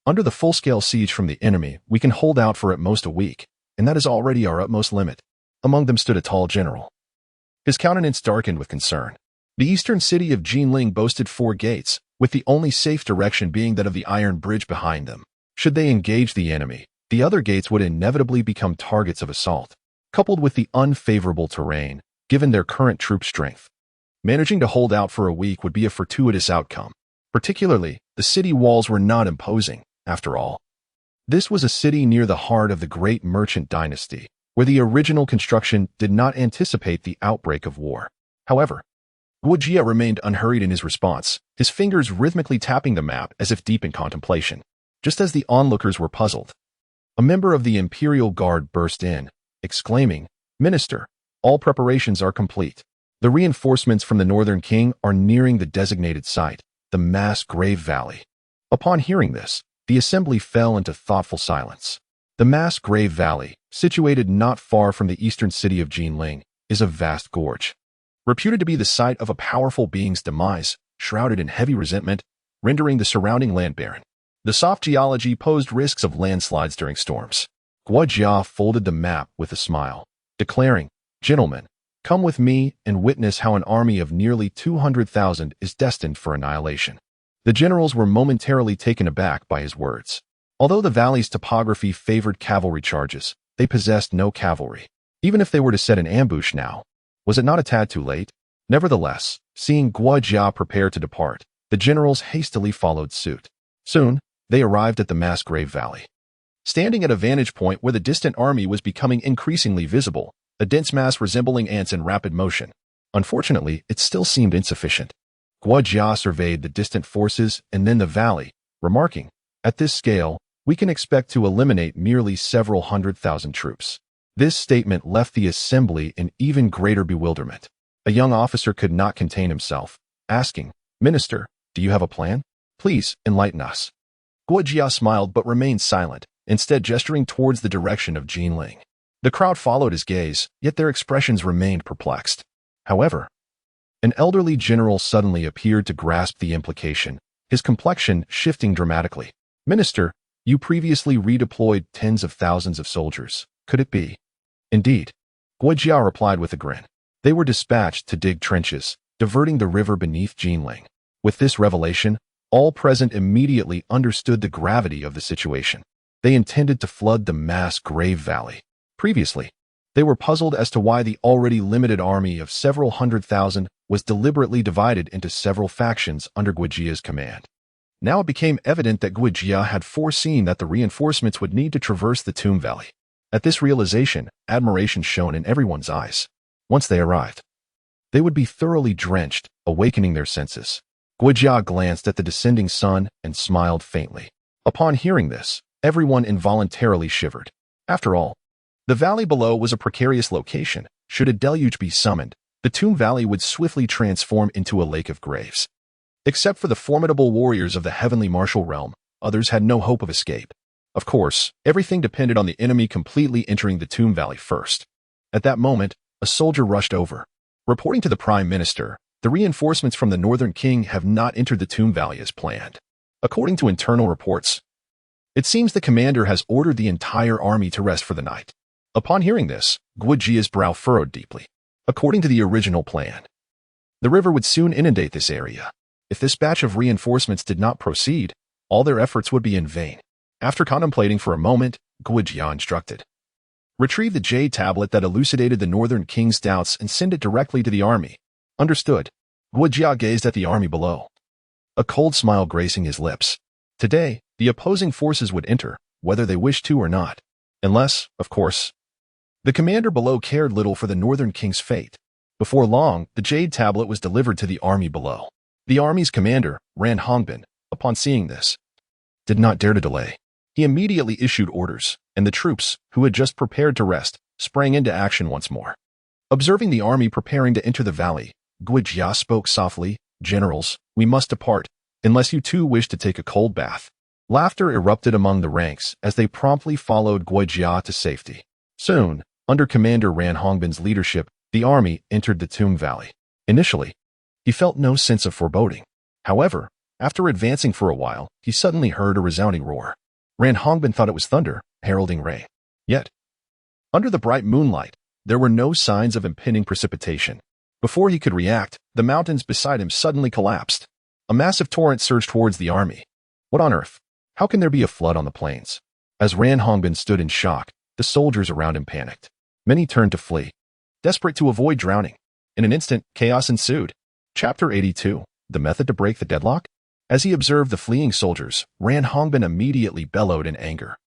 A: under the full-scale siege from the enemy, we can hold out for at most a week, and that is already our utmost limit. Among them stood a tall general. His countenance darkened with concern. The eastern city of Jinling boasted 4 gates, with the only safe direction being that of the iron bridge behind them. Should they engage the enemy, the other gates would inevitably become targets of assault. Coupled with the unfavorable terrain, given their current troop strength. Managing to hold out for a week would be a fortuitous outcome. Particularly, the city walls were not imposing, after all. This was a city near the heart of the great merchant dynasty, where the original construction did not anticipate the outbreak of war. However, Guo Jia remained unhurried in his response, his fingers rhythmically tapping the map as if deep in contemplation. Just as the onlookers were puzzled, a member of the Imperial Guard burst in, exclaiming, "Minister, all preparations are complete. The reinforcements from the Northern King are nearing the designated site, the Mass Grave Valley." Upon hearing this, the assembly fell into thoughtful silence. The Mass Grave Valley, situated not far from the eastern city of Jinling, is a vast gorge. Reputed to be the site of a powerful being's demise, shrouded in heavy resentment, rendering the surrounding land barren. The soft geology posed risks of landslides during storms. Guo Jia folded the map with a smile, declaring, "Gentlemen, come with me and witness how an army of nearly 200,000 is destined for annihilation." The generals were momentarily taken aback by his words. Although the valley's topography favored cavalry charges, they possessed no cavalry. Even if they were to set an ambush now, was it not a tad too late? Nevertheless, seeing Guo Jia prepare to depart, the generals hastily followed suit. Soon, they arrived at the Mass Grave Valley. Standing at a vantage point where the distant army was becoming increasingly visible, a dense mass resembling ants in rapid motion. Unfortunately, it still seemed insufficient. Guo Jia surveyed the distant forces and then the valley, remarking, "At this scale, we can expect to eliminate merely several 100,000 troops." This statement left the assembly in even greater bewilderment. A young officer could not contain himself, asking, "Minister, do you have a plan? Please enlighten us." Guo Jia smiled but remained silent, instead gesturing towards the direction of Jinling. The crowd followed his gaze, yet their expressions remained perplexed. However, an elderly general suddenly appeared to grasp the implication, his complexion shifting dramatically. "Minister, you previously redeployed tens of thousands of soldiers. Could it be?" "Indeed," Guo Jia replied with a grin. "They were dispatched to dig trenches, diverting the river beneath Jinling." With this revelation, all present immediately understood the gravity of the situation. They intended to flood the Mass Grave Valley. Previously, they were puzzled as to why the already limited army of several 100,000 was deliberately divided into several factions under Guo Jia's command. Now it became evident that Guo Jia had foreseen that the reinforcements would need to traverse the Tomb Valley. At this realization, admiration shone in everyone's eyes. Once they arrived, they would be thoroughly drenched, awakening their senses. Guo Jia glanced at the descending sun and smiled faintly. Upon hearing this, everyone involuntarily shivered. After all, the valley below was a precarious location. Should a deluge be summoned, the Tomb Valley would swiftly transform into a lake of graves. Except for the formidable warriors of the heavenly martial realm, others had no hope of escape. Of course, everything depended on the enemy completely entering the Tomb Valley first. At that moment, a soldier rushed over. Reporting to the Prime Minister, the reinforcements from the Northern King have not entered the Tomb Valley as planned. According to internal reports, it seems the commander has ordered the entire army to rest for the night. Upon hearing this, Guo Jia's brow furrowed deeply. According to the original plan, the river would soon inundate this area. If this batch of reinforcements did not proceed, all their efforts would be in vain. After contemplating for a moment, Guo Jia instructed, "Retrieve the jade tablet that elucidated the Northern King's doubts and send it directly to the army." "Understood." Guo Jia gazed at the army below, a cold smile gracing his lips. Today, the opposing forces would enter, whether they wished to or not. Unless, of course, the commander below cared little for the Northern King's fate. Before long, the jade tablet was delivered to the army below. The army's commander, Ran Hongbin, upon seeing this, did not dare to delay. He immediately issued orders, and the troops, who had just prepared to rest, sprang into action once more. Observing the army preparing to enter the valley, Guo Jia spoke softly, "Generals, we must depart, unless you too wish to take a cold bath." Laughter erupted among the ranks as they promptly followed Guo Jia to safety. Soon, under Commander Ran Hongbin's leadership, the army entered the Tomb Valley. Initially, he felt no sense of foreboding. However, after advancing for a while, he suddenly heard a resounding roar. Ran Hongbin thought it was thunder, heralding rain. Yet, under the bright moonlight, there were no signs of impending precipitation. Before he could react, the mountains beside him suddenly collapsed. A massive torrent surged towards the army. What on earth? How can there be a flood on the plains? As Ran Hongbin stood in shock, the soldiers around him panicked. Many turned to flee. desperate to avoid drowning. In an instant, chaos ensued. Chapter 82. The Method to Break the Deadlock? As he observed the fleeing soldiers, Ran Hongbin immediately bellowed in anger.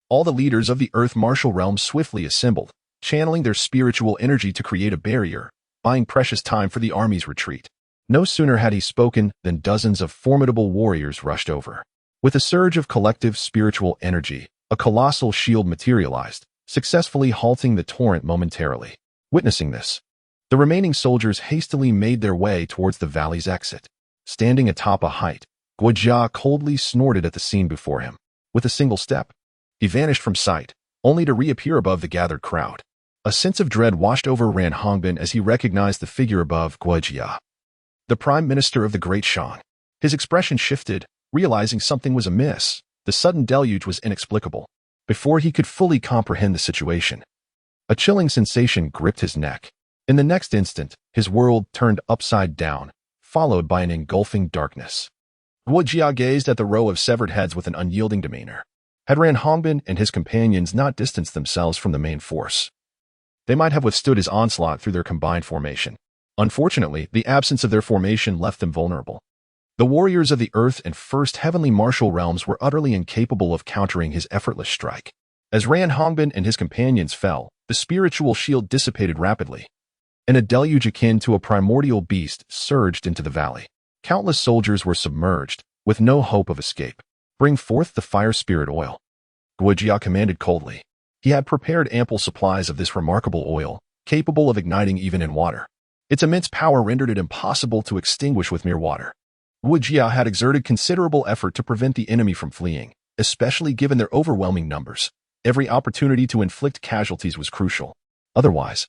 A: All the leaders of the Earth Martial Realm swiftly assembled, channeling their spiritual energy to create a barrier, buying precious time for the army's retreat. No sooner had he spoken than dozens of formidable warriors rushed over. With a surge of collective spiritual energy, a colossal shield materialized, successfully halting the torrent momentarily. Witnessing this, the remaining soldiers hastily made their way towards the valley's exit. Standing atop a height, Guojia coldly snorted at the scene before him. With a single step, he vanished from sight, only to reappear above the gathered crowd. A sense of dread washed over Ran Hongbin as he recognized the figure above Guojia, the Prime Minister of the Great Shan. His expression shifted, realizing something was amiss. The sudden deluge was inexplicable. Before he could fully comprehend the situation, a chilling sensation gripped his neck. In the next instant, his world turned upside down, followed by an engulfing darkness. Guojia gazed at the row of severed heads with an unyielding demeanor. Had Ran Hongbin and his companions not distanced themselves from the main force, they might have withstood his onslaught through their combined formation. Unfortunately, the absence of their formation left them vulnerable. The warriors of the Earth and First Heavenly Martial Realms were utterly incapable of countering his effortless strike. As Ran Hongbin and his companions fell, the spiritual shield dissipated rapidly, and a deluge akin to a primordial beast surged into the valley. Countless soldiers were submerged, with no hope of escape. Bring forth the fire spirit oil, Guojia commanded coldly. He had prepared ample supplies of this remarkable oil, capable of igniting even in water. Its immense power rendered it impossible to extinguish with mere water. Guojia had exerted considerable effort to prevent the enemy from fleeing, especially given their overwhelming numbers. Every opportunity to inflict casualties was crucial. Otherwise,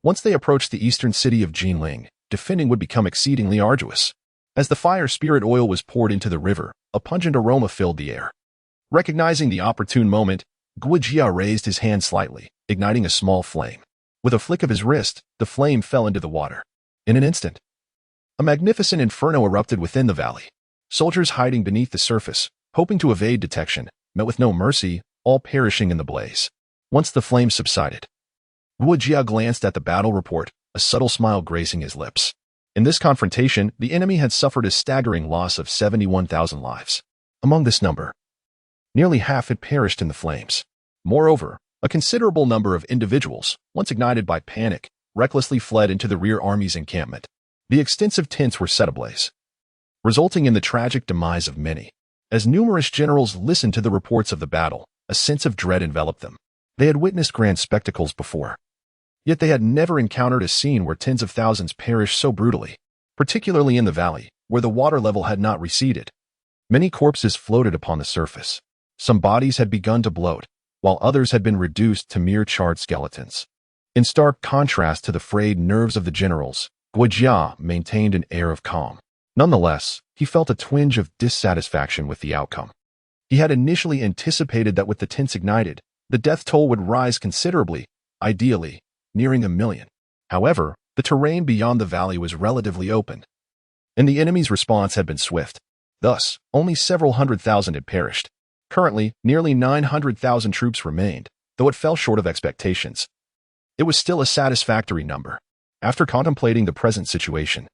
A: once they approached the eastern city of Jinling, defending would become exceedingly arduous. As the fire spirit oil was poured into the river, a pungent aroma filled the air. Recognizing the opportune moment, Guojia raised his hand slightly, igniting a small flame. With a flick of his wrist, the flame fell into the water. In an instant, a magnificent inferno erupted within the valley. Soldiers hiding beneath the surface, hoping to evade detection, met with no mercy, all perishing in the blaze. Once the flames subsided, Guojia glanced at the battle report, a subtle smile gracing his lips. In this confrontation, the enemy had suffered a staggering loss of 71,000 lives. Among this number, nearly half had perished in the flames. Moreover, a considerable number of individuals, once ignited by panic, recklessly fled into the rear army's encampment. The extensive tents were set ablaze, resulting in the tragic demise of many. As numerous generals listened to the reports of the battle, a sense of dread enveloped them. They had witnessed grand spectacles before, yet they had never encountered a scene where tens of thousands perished so brutally, particularly in the valley, where the water level had not receded. Many corpses floated upon the surface. Some bodies had begun to bloat, while others had been reduced to mere charred skeletons. In stark contrast to the frayed nerves of the generals, Guojia maintained an air of calm. Nonetheless, he felt a twinge of dissatisfaction with the outcome. He had initially anticipated that with the tents ignited, the death toll would rise considerably, ideally, nearing 1 million. However, the terrain beyond the valley was relatively open, and the enemy's response had been swift. Thus, only several 100,000 had perished. Currently, nearly 900,000 troops remained, though it fell short of expectations. It was still a satisfactory number. After contemplating the present situation,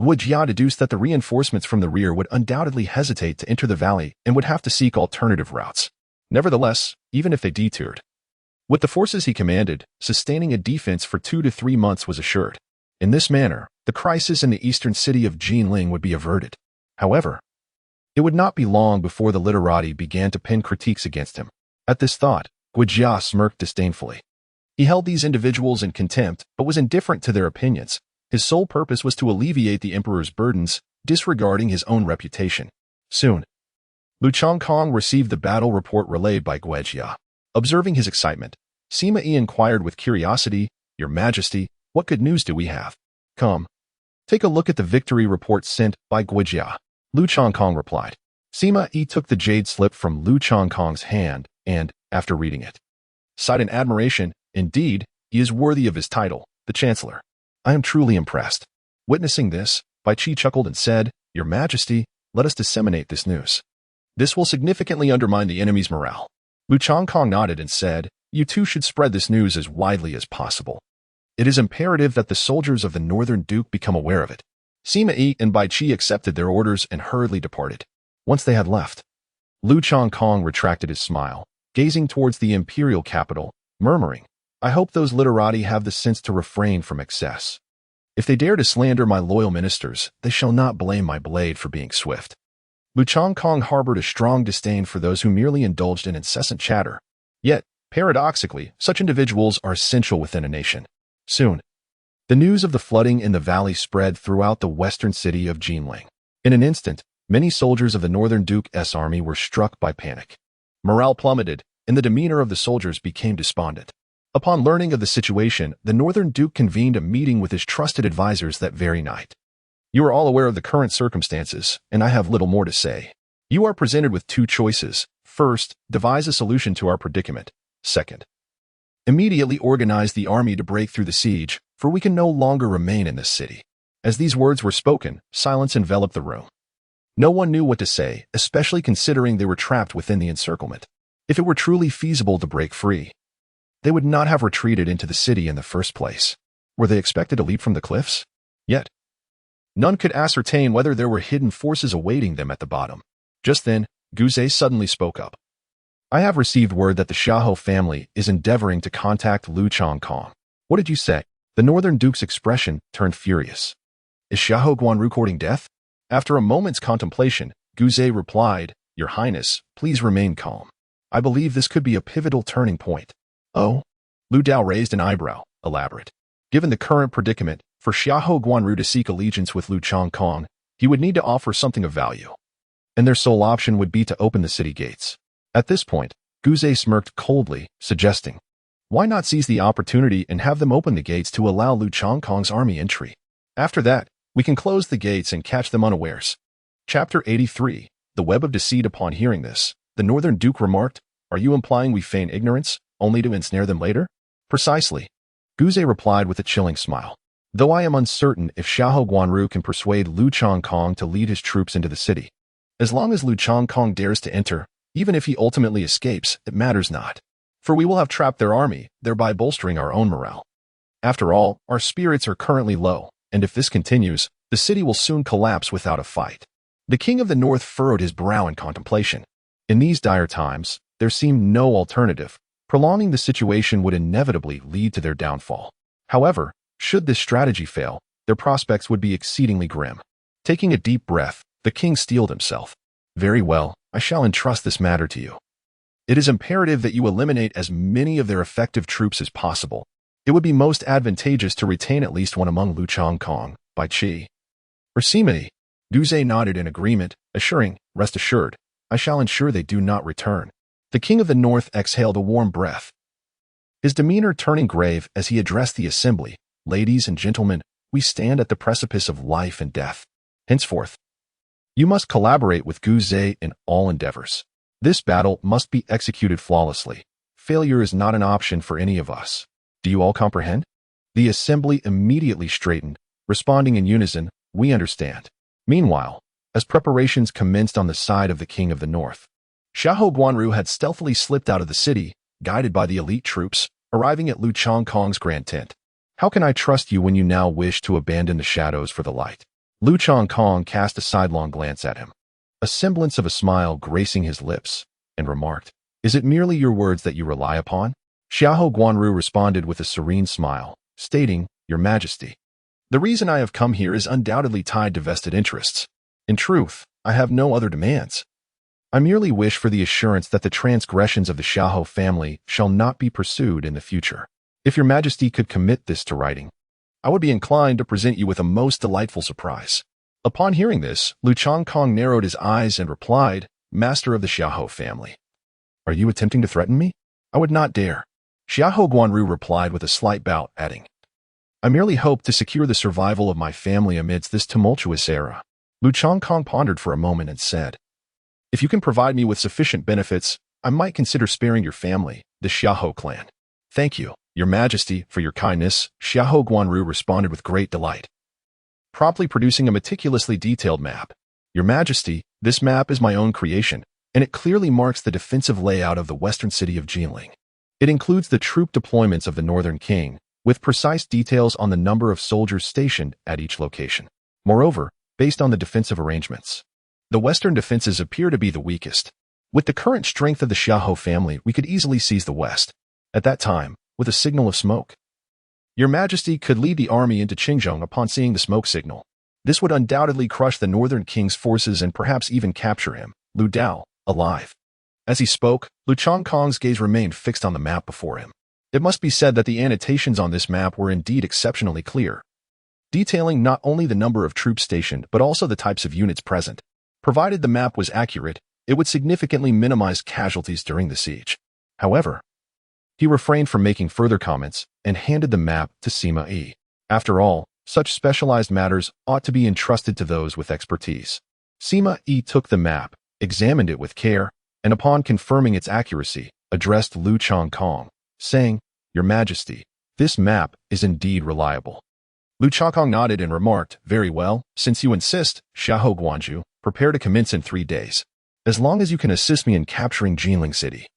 A: Guojia deduced that the reinforcements from the rear would undoubtedly hesitate to enter the valley and would have to seek alternative routes. Nevertheless, even if they detoured, with the forces he commanded, sustaining a defense for 2 to 3 months was assured. In this manner, the crisis in the eastern city of Jinling would be averted. However, it would not be long before the literati began to pen critiques against him. At this thought, Guojia smirked disdainfully. He held these individuals in contempt, but was indifferent to their opinions. His sole purpose was to alleviate the emperor's burdens, disregarding his own reputation. Soon, Lu Changkong received the battle report relayed by Guojia. Observing his excitement, Sima Yi inquired with curiosity, "Your Majesty, what good news do we have?" "Come, take a look at the victory report sent by Guojia," Lu Changkong replied. Sima Yi took the jade slip from Lu Changkong's hand and, after reading it, sighed in admiration. Indeed, he is worthy of his title, the Chancellor. I am truly impressed. Witnessing this, Bai Qi chuckled and said, "Your Majesty, let us disseminate this news. This will significantly undermine the enemy's morale." Lu Changkong nodded and said, "You too should spread this news as widely as possible." It is imperative that the soldiers of the Northern Duke become aware of it. Sima Yi and Bai Qi accepted their orders and hurriedly departed. Once they had left, Lu Chongkong retracted his smile, gazing towards the imperial capital, murmuring, I hope those literati have the sense to refrain from excess. If they dare to slander my loyal ministers, they shall not blame my blade for being swift. Lu Chongkong harbored a strong disdain for those who merely indulged in incessant chatter. Yet, paradoxically, such individuals are essential within a nation. Soon, the news of the flooding in the valley spread throughout the western city of Jinling. In an instant, many soldiers of the Northern Duke's army were struck by panic. Morale plummeted, and the demeanor of the soldiers became despondent. Upon learning of the situation, the Northern Duke convened a meeting with his trusted advisors that very night. You are all aware of the current circumstances, and I have little more to say. You are presented with two choices. First, devise a solution to our predicament. Second, immediately organize the army to break through the siege, for we can no longer remain in this city. As these words were spoken, silence enveloped the room. No one knew what to say, especially considering they were trapped within the encirclement. If it were truly feasible to break free, they would not have retreated into the city in the first place. Were they expected to leap from the cliffs? Yet, none could ascertain whether there were hidden forces awaiting them at the bottom. Just then, Gu Zhe suddenly spoke up. I have received word that the Xiahou family is endeavoring to contact Lu Chongkong. What did you say? The Northern Duke's expression turned furious. Is Xiahou Guanru courting death? After a moment's contemplation, Gu Zhe replied, Your Highness, please remain calm. I believe this could be a pivotal turning point. Oh? Lu Dao raised an eyebrow, elaborate. Given the current predicament, for Xiahou Guanru to seek allegiance with Lu Chongkong, he would need to offer something of value. And their sole option would be to open the city gates. At this point, Gu Zhe smirked coldly, suggesting, why not seize the opportunity and have them open the gates to allow Lu Chongkong's army entry? After that, we can close the gates and catch them unawares. Chapter 83, The Web of Deceit. Upon hearing this, the Northern Duke remarked, Are you implying we feign ignorance, only to ensnare them later? Precisely. Gu Zhe replied with a chilling smile. Though I am uncertain if Xiahou Guanru can persuade Lu Chongkong to lead his troops into the city. As long as Lu Chongkong dares to enter, even if he ultimately escapes, it matters not. For we will have trapped their army, thereby bolstering our own morale. After all, our spirits are currently low, and if this continues, the city will soon collapse without a fight. The King of the North furrowed his brow in contemplation. In these dire times, there seemed no alternative. Prolonging the situation would inevitably lead to their downfall. However, should this strategy fail, their prospects would be exceedingly grim. Taking a deep breath, the king steeled himself. Very well, I shall entrust this matter to you. It is imperative that you eliminate as many of their effective troops as possible. It would be most advantageous to retain at least one among Lu Chongkong, Bai Qi, or Sima Yi. Gu Zhe nodded in agreement, assuring, Rest assured, I shall ensure they do not return. The King of the North exhaled a warm breath, his demeanor turning grave as he addressed the assembly. Ladies and gentlemen, we stand at the precipice of life and death. Henceforth, you must collaborate with Gu Zhe in all endeavors. This battle must be executed flawlessly. Failure is not an option for any of us. Do you all comprehend? The assembly immediately straightened, responding in unison, We understand. Meanwhile, as preparations commenced on the side of the King of the North, Xiahou Guanru had stealthily slipped out of the city, guided by the elite troops, arriving at Lu Chongkong's grand tent. How can I trust you when you now wish to abandon the shadows for the light? Lu Chongkong cast a sidelong glance at him, a semblance of a smile gracing his lips, and remarked, Is it merely your words that you rely upon? Xiahou Guanru responded with a serene smile, stating, Your Majesty, the reason I have come here is undoubtedly tied to vested interests. In truth, I have no other demands. I merely wish for the assurance that the transgressions of the Xiahou family shall not be pursued in the future. If your Majesty could commit this to writing, I would be inclined to present you with a most delightful surprise. Upon hearing this, Lu Chongkong narrowed his eyes and replied, Master of the Xiahou family, are you attempting to threaten me? I would not dare. Xiahou Guanru replied with a slight bow, adding, I merely hope to secure the survival of my family amidst this tumultuous era. Lu Chongkong pondered for a moment and said, If you can provide me with sufficient benefits, I might consider sparing your family, the Xiahou clan. Thank you, Your Majesty, for your kindness, Xiahou Guanru responded with great delight, promptly producing a meticulously detailed map. Your Majesty, this map is my own creation, and it clearly marks the defensive layout of the western city of Jinling. It includes the troop deployments of the Northern King, with precise details on the number of soldiers stationed at each location. Moreover, based on the defensive arrangements, the western defenses appear to be the weakest. With the current strength of the Xiahou family, we could easily seize the west. At that time, with a signal of smoke, Your Majesty could lead the army into Qingzhou upon seeing the smoke signal. This would undoubtedly crush the northern king's forces and perhaps even capture him, Lu Dao, alive. As he spoke, Lu Chongkong's gaze remained fixed on the map before him. It must be said that the annotations on this map were indeed exceptionally clear, detailing not only the number of troops stationed but also the types of units present. Provided the map was accurate, it would significantly minimize casualties during the siege. However, he refrained from making further comments and handed the map to Sima Yi. After all, such specialized matters ought to be entrusted to those with expertise. Sima Yi took the map, examined it with care, and upon confirming its accuracy, addressed Lu Chongkong, saying, "Your Majesty, this map is indeed reliable." Lu Chongkong nodded and remarked, "Very well, since you insist, Xiahou Guanju, prepare to commence in 3 days. As long as you can assist me in capturing Jinling City,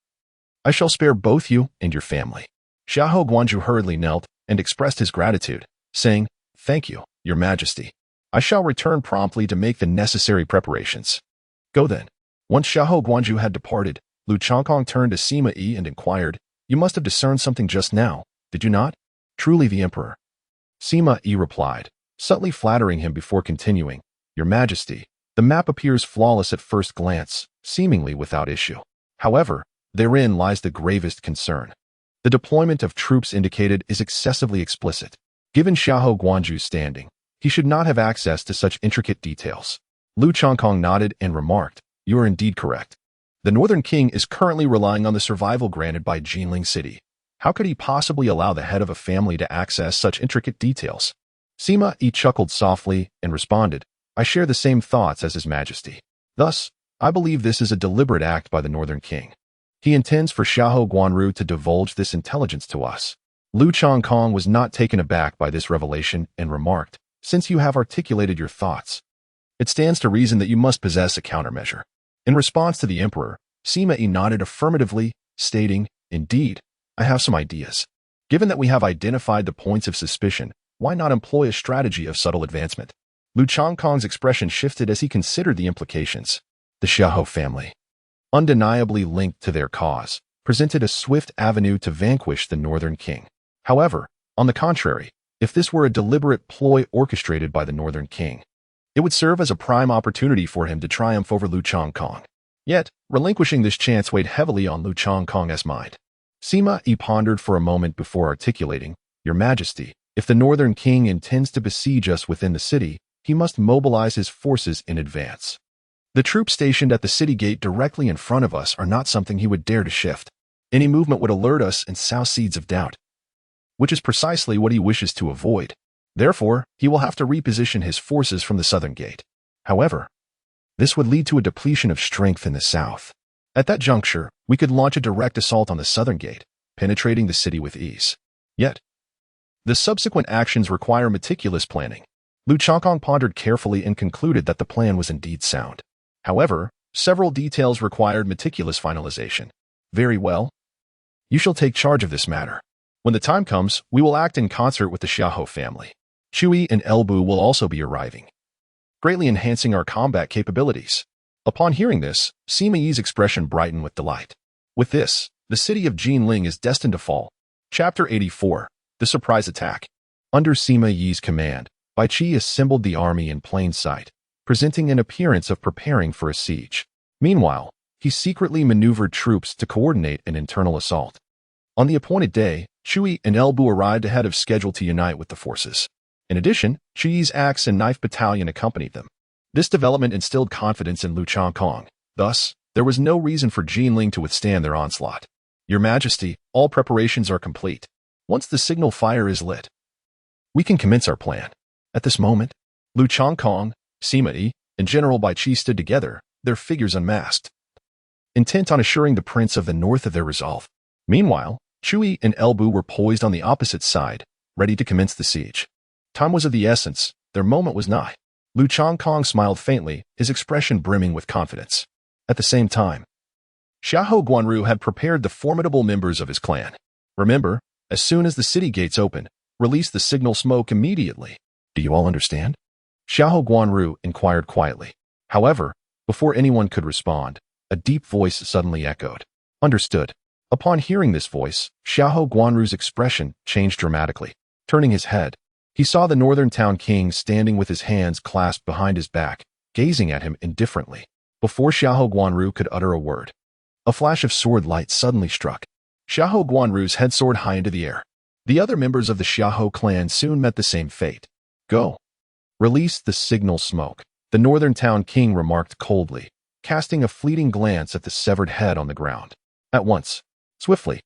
A: I shall spare both you and your family." Xiahou Guanju hurriedly knelt and expressed his gratitude, saying, "Thank you, Your Majesty. I shall return promptly to make the necessary preparations." "Go then." Once Xiahou Guanju had departed, Lu Chongkong turned to Sima Yi and inquired, "You must have discerned something just now, did you not?" "Truly the Emperor." Sima Yi replied, subtly flattering him before continuing, "Your Majesty, the map appears flawless at first glance, seemingly without issue. However, therein lies the gravest concern. The deployment of troops indicated is excessively explicit. Given Xiahou Guanju's standing, he should not have access to such intricate details." Lu Chongkong nodded and remarked, "You are indeed correct. The Northern King is currently relying on the survival granted by Jinling City. How could he possibly allow the head of a family to access such intricate details?" Sima Yi chuckled softly and responded, "I share the same thoughts as His Majesty. Thus, I believe this is a deliberate act by the Northern King. He intends for Xiahou Guanru to divulge this intelligence to us." Lu Chongkong was not taken aback by this revelation and remarked, "Since you have articulated your thoughts, it stands to reason that you must possess a countermeasure." In response to the Emperor, Sima Yi nodded affirmatively, stating, "Indeed, I have some ideas. Given that we have identified the points of suspicion, why not employ a strategy of subtle advancement?" Lu Chongkong's expression shifted as he considered the implications. The Xiahou family, undeniably linked to their cause, presented a swift avenue to vanquish the Northern King. However, on the contrary, if this were a deliberate ploy orchestrated by the Northern King, it would serve as a prime opportunity for him to triumph over Lu Chongkong. Yet, relinquishing this chance weighed heavily on Lu Chongkong's mind. Sima Yi pondered for a moment before articulating, "Your Majesty, if the Northern King intends to besiege us within the city, he must mobilize his forces in advance. The troops stationed at the city gate directly in front of us are not something he would dare to shift. Any movement would alert us and sow seeds of doubt, which is precisely what he wishes to avoid. Therefore, he will have to reposition his forces from the southern gate. However, this would lead to a depletion of strength in the south. At that juncture, we could launch a direct assault on the southern gate, penetrating the city with ease. Yet, the subsequent actions require meticulous planning." Lu Chongkong pondered carefully and concluded that the plan was indeed sound. However, several details required meticulous finalization. "Very well. You shall take charge of this matter. When the time comes, we will act in concert with the Xiahou family. Chui and Elbu will also be arriving, greatly enhancing our combat capabilities." Upon hearing this, Sima Yi's expression brightened with delight. With this, the city of Jinling is destined to fall. Chapter 84, The Surprise Attack. Under Sima Yi's command, Bai Qi assembled the army in plain sight, presenting an appearance of preparing for a siege. Meanwhile, he secretly maneuvered troops to coordinate an internal assault. On the appointed day, Chui and Elbu arrived ahead of schedule to unite with the forces. In addition, Chui's axe and knife battalion accompanied them. This development instilled confidence in Lu Chongkong. Thus, there was no reason for Jinling to withstand their onslaught. "Your Majesty, all preparations are complete. Once the signal fire is lit, we can commence our plan." At this moment, Lu Chongkong, Sima Yi, and General Bai Qi stood together, their figures unmasked, intent on assuring the Prince of the North of their resolve. Meanwhile, Chui and Elbu were poised on the opposite side, ready to commence the siege. Time was of the essence, their moment was nigh. Lu Chongkong smiled faintly, his expression brimming with confidence. At the same time, Xiahou Guanru had prepared the formidable members of his clan. Remember, as soon as the city gates open, Release the signal smoke immediately. Do you all understand? Xiahou Guanru inquired quietly. However, before anyone could respond, a deep voice suddenly echoed. Understood. Upon hearing this voice, Xiahou Guanru's expression changed dramatically. Turning his head, he saw the Northern Town King standing with his hands clasped behind his back, gazing at him indifferently. Before Xiahou Guanru could utter a word, a flash of sword light suddenly struck. Xiahou Guanru's head soared high into the air. The other members of the Xiahou clan soon met the same fate. Go. Release the signal smoke, the Northern Town King remarked coldly, casting a fleeting glance at the severed head on the ground. At once, swiftly,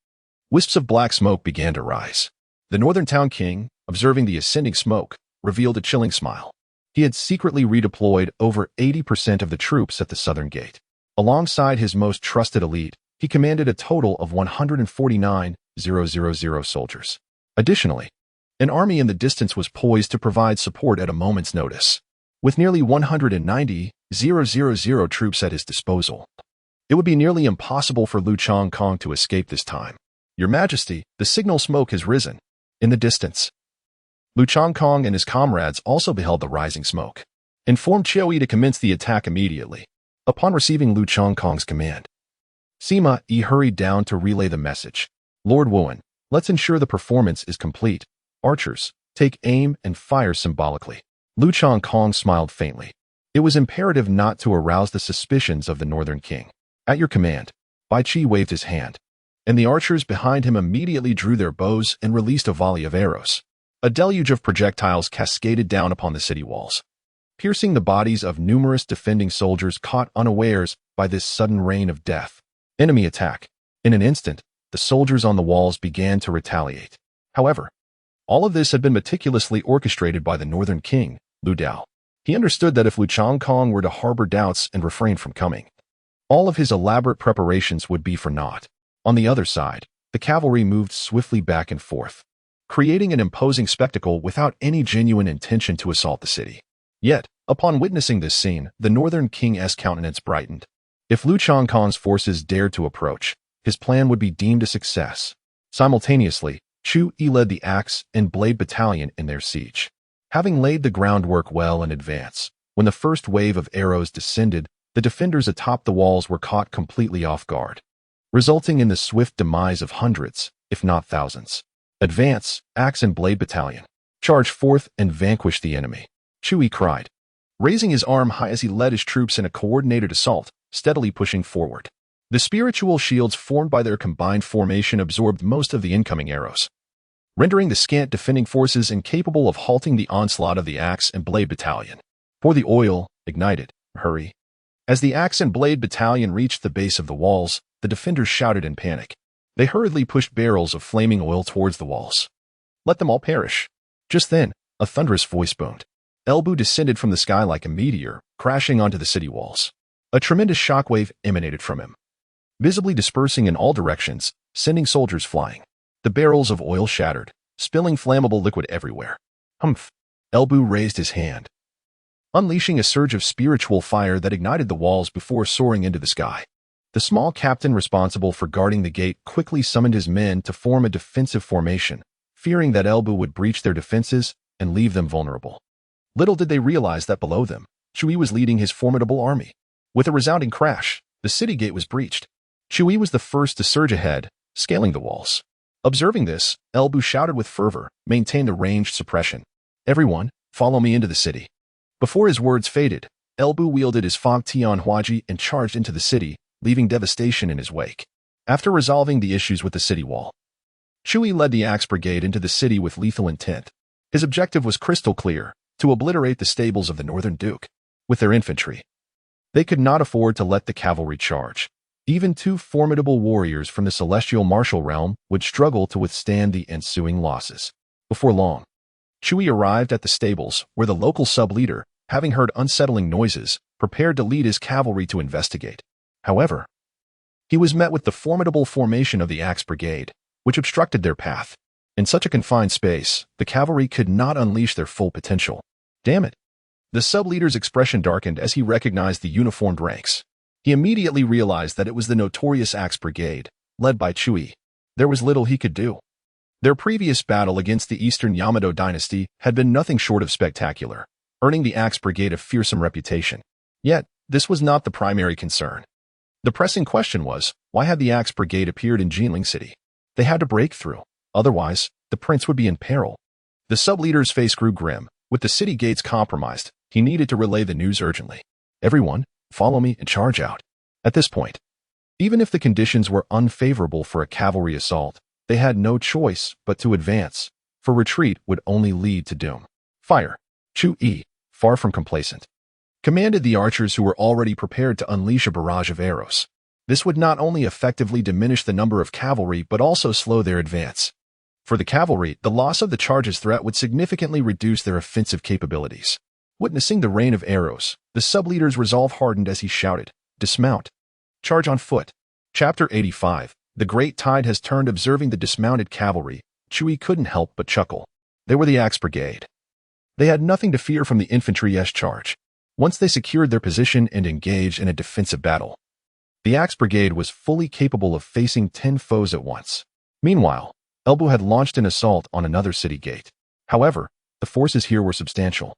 A: wisps of black smoke began to rise. The Northern Town King, observing the ascending smoke, revealed a chilling smile. He had secretly redeployed over 80% of the troops at the southern gate. Alongside his most trusted elite, he commanded a total of 149,000 soldiers. Additionally, an army in the distance was poised to provide support at a moment's notice. With nearly 190,000 troops at his disposal, it would be nearly impossible for Luchang Kong to escape this time. Your Majesty, the signal smoke has risen. In the distance, Luchang Kong and his comrades also beheld the rising smoke. Informed Qiuyi to commence the attack immediately. Upon receiving Luchang Kong's command, Sima Yi hurried down to relay the message. Lord Wuan, let's ensure the performance is complete. Archers, take aim and fire symbolically. Luchang Kong smiled faintly. It was imperative not to arouse the suspicions of the Northern King. At your command, Bai Qi waved his hand, and the archers behind him immediately drew their bows and released a volley of arrows. A deluge of projectiles cascaded down upon the city walls, piercing the bodies of numerous defending soldiers caught unawares by this sudden rain of death. Enemy attack. In an instant, the soldiers on the walls began to retaliate. However, all of this had been meticulously orchestrated by the Northern King, Lu Dao. He understood that if Luchang Kong were to harbor doubts and refrain from coming, all of his elaborate preparations would be for naught. On the other side, the cavalry moved swiftly back and forth, creating an imposing spectacle without any genuine intention to assault the city. Yet, upon witnessing this scene, the Northern King's countenance brightened. If Luchang Kong's forces dared to approach, his plan would be deemed a success. Simultaneously, Chu Yi led the Axe and Blade Battalion in their siege. Having laid the groundwork well in advance, when the first wave of arrows descended, the defenders atop the walls were caught completely off guard, resulting in the swift demise of hundreds, if not thousands. Advance, Axe and Blade Battalion. Charge forth and vanquish the enemy. Chu Yi cried, raising his arm high as he led his troops in a coordinated assault, steadily pushing forward. The spiritual shields formed by their combined formation absorbed most of the incoming arrows, rendering the scant defending forces incapable of halting the onslaught of the Axe and Blade Battalion. Pour the oil, ignited, hurry. As the Axe and Blade Battalion reached the base of the walls, the defenders shouted in panic. They hurriedly pushed barrels of flaming oil towards the walls. Let them all perish. Just then, a thunderous voice boomed. Elbu descended from the sky like a meteor, crashing onto the city walls. A tremendous shockwave emanated from him, visibly dispersing in all directions, sending soldiers flying. The barrels of oil shattered, spilling flammable liquid everywhere. Humph! Elbu raised his hand, unleashing a surge of spiritual fire that ignited the walls before soaring into the sky. The small captain responsible for guarding the gate quickly summoned his men to form a defensive formation, fearing that Elbu would breach their defenses and leave them vulnerable. Little did they realize that below them, Chu Yi was leading his formidable army. With a resounding crash, the city gate was breached. Chu Yi was the first to surge ahead, scaling the walls. Observing this, Elbu shouted with fervor, maintain the ranged suppression. Everyone, follow me into the city. Before his words faded, Elbu wielded his Fang Tian Huaji and charged into the city, leaving devastation in his wake. After resolving the issues with the city wall, Chu Yi led the Axe Brigade into the city with lethal intent. His objective was crystal clear, to obliterate the stables of the Northern Duke. With their infantry, they could not afford to let the cavalry charge. Even two formidable warriors from the celestial martial realm would struggle to withstand the ensuing losses. Before long, Chu Yi arrived at the stables, where the local sub-leader, having heard unsettling noises, prepared to lead his cavalry to investigate. However, he was met with the formidable formation of the Axe Brigade, which obstructed their path. In such a confined space, the cavalry could not unleash their full potential. Damn it! The sub-leader's expression darkened as he recognized the uniformed ranks. He immediately realized that it was the notorious Axe Brigade, led by Chu Yi. There was little he could do. Their previous battle against the Eastern Yamato dynasty had been nothing short of spectacular, earning the Axe Brigade a fearsome reputation. Yet, this was not the primary concern. The pressing question was, why had the Axe Brigade appeared in Jinling City? They had to break through. Otherwise, the prince would be in peril. The sub-leader's face grew grim. With the city gates compromised, he needed to relay the news urgently. Everyone, follow me and charge out. At this point, even if the conditions were unfavorable for a cavalry assault, they had no choice but to advance, for retreat would only lead to doom. Fire. Chu Yi, far from complacent, commanded the archers who were already prepared to unleash a barrage of arrows. This would not only effectively diminish the number of cavalry but also slow their advance. For the cavalry, the loss of the charge's threat would significantly reduce their offensive capabilities. Witnessing the rain of arrows, the sub-leader's resolve hardened as he shouted, "Dismount! Charge on foot!" Chapter 85. The great tide has turned. Observing the dismounted cavalry, Chui couldn't help but chuckle. They were the Axe Brigade. They had nothing to fear from the infantry's charge. Once they secured their position and engaged in a defensive battle, the Axe Brigade was fully capable of facing 10 foes at once. Meanwhile, Elbu had launched an assault on another city gate. However, the forces here were substantial,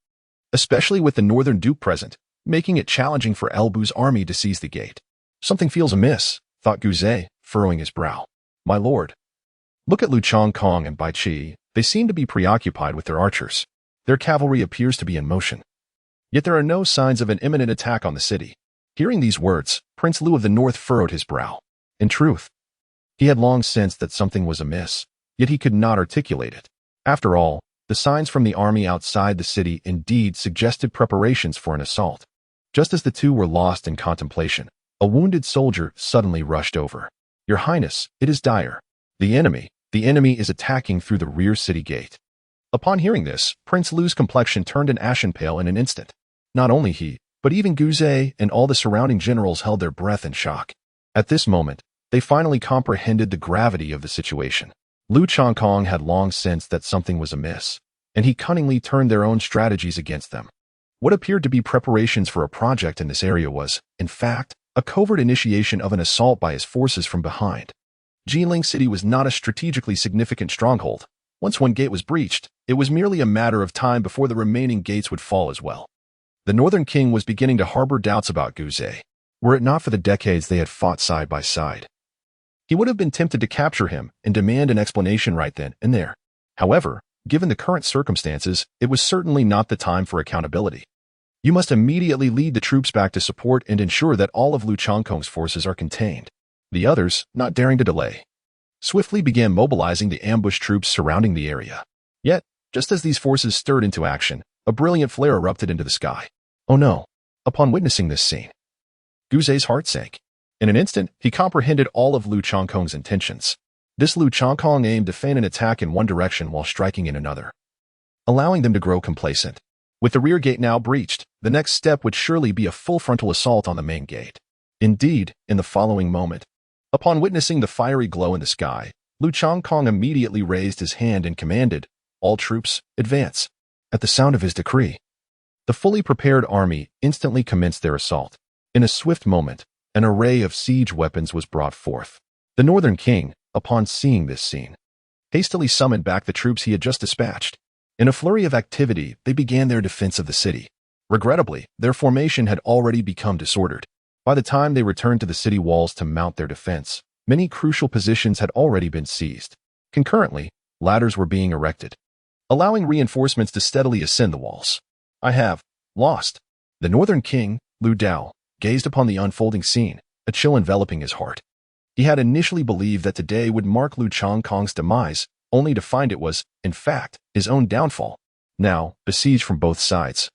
A: especially with the Northern Duke present, making it challenging for Elbu's army to seize the gate. Something feels amiss, thought Guzai, furrowing his brow. My lord, look at Lu Chongkong and Bai Qi. They seem to be preoccupied with their archers. Their cavalry appears to be in motion. Yet there are no signs of an imminent attack on the city. Hearing these words, Prince Lu of the North furrowed his brow. In truth, he had long sensed that something was amiss, yet he could not articulate it. After all, the signs from the army outside the city indeed suggested preparations for an assault. Just as the two were lost in contemplation, a wounded soldier suddenly rushed over. Your Highness, it is dire. The enemy is attacking through the rear city gate. Upon hearing this, Prince Lu's complexion turned an ashen pale in an instant. Not only he, but even Guzai and all the surrounding generals held their breath in shock. At this moment, they finally comprehended the gravity of the situation. Lu Chongkong had long sensed that something was amiss, and he cunningly turned their own strategies against them. What appeared to be preparations for a project in this area was, in fact, a covert initiation of an assault by his forces from behind. Jinling City was not a strategically significant stronghold. Once one gate was breached, it was merely a matter of time before the remaining gates would fall as well. The Northern King was beginning to harbor doubts about Guzai. Were it not for the decades they had fought side by side, he would have been tempted to capture him and demand an explanation right then and there. However, given the current circumstances, it was certainly not the time for accountability. You must immediately lead the troops back to support and ensure that all of Lu Chongkong's forces are contained. The others, not daring to delay, swiftly began mobilizing the ambush troops surrounding the area. Yet, just as these forces stirred into action, a brilliant flare erupted into the sky. Oh no! Upon witnessing this scene, Guzai's heart sank. In an instant, he comprehended all of Lu Chongkong's intentions. This Lu Chongkong aimed to feign an attack in one direction while striking in another, allowing them to grow complacent. With the rear gate now breached, the next step would surely be a full frontal assault on the main gate. Indeed, in the following moment, upon witnessing the fiery glow in the sky, Lu Chongkong immediately raised his hand and commanded, "All troops, advance." At the sound of his decree, the fully prepared army instantly commenced their assault. In a swift moment, an array of siege weapons was brought forth. The Northern King, upon seeing this scene, hastily summoned back the troops he had just dispatched. In a flurry of activity, they began their defense of the city. Regrettably, their formation had already become disordered. By the time they returned to the city walls to mount their defense, many crucial positions had already been seized. Concurrently, ladders were being erected, allowing reinforcements to steadily ascend the walls. I have lost. The Northern King, Lu Dao, gazed upon the unfolding scene, a chill enveloping his heart. He had initially believed that today would mark Lu Chongkong's demise, only to find it was, in fact, his own downfall. Now, besieged from both sides,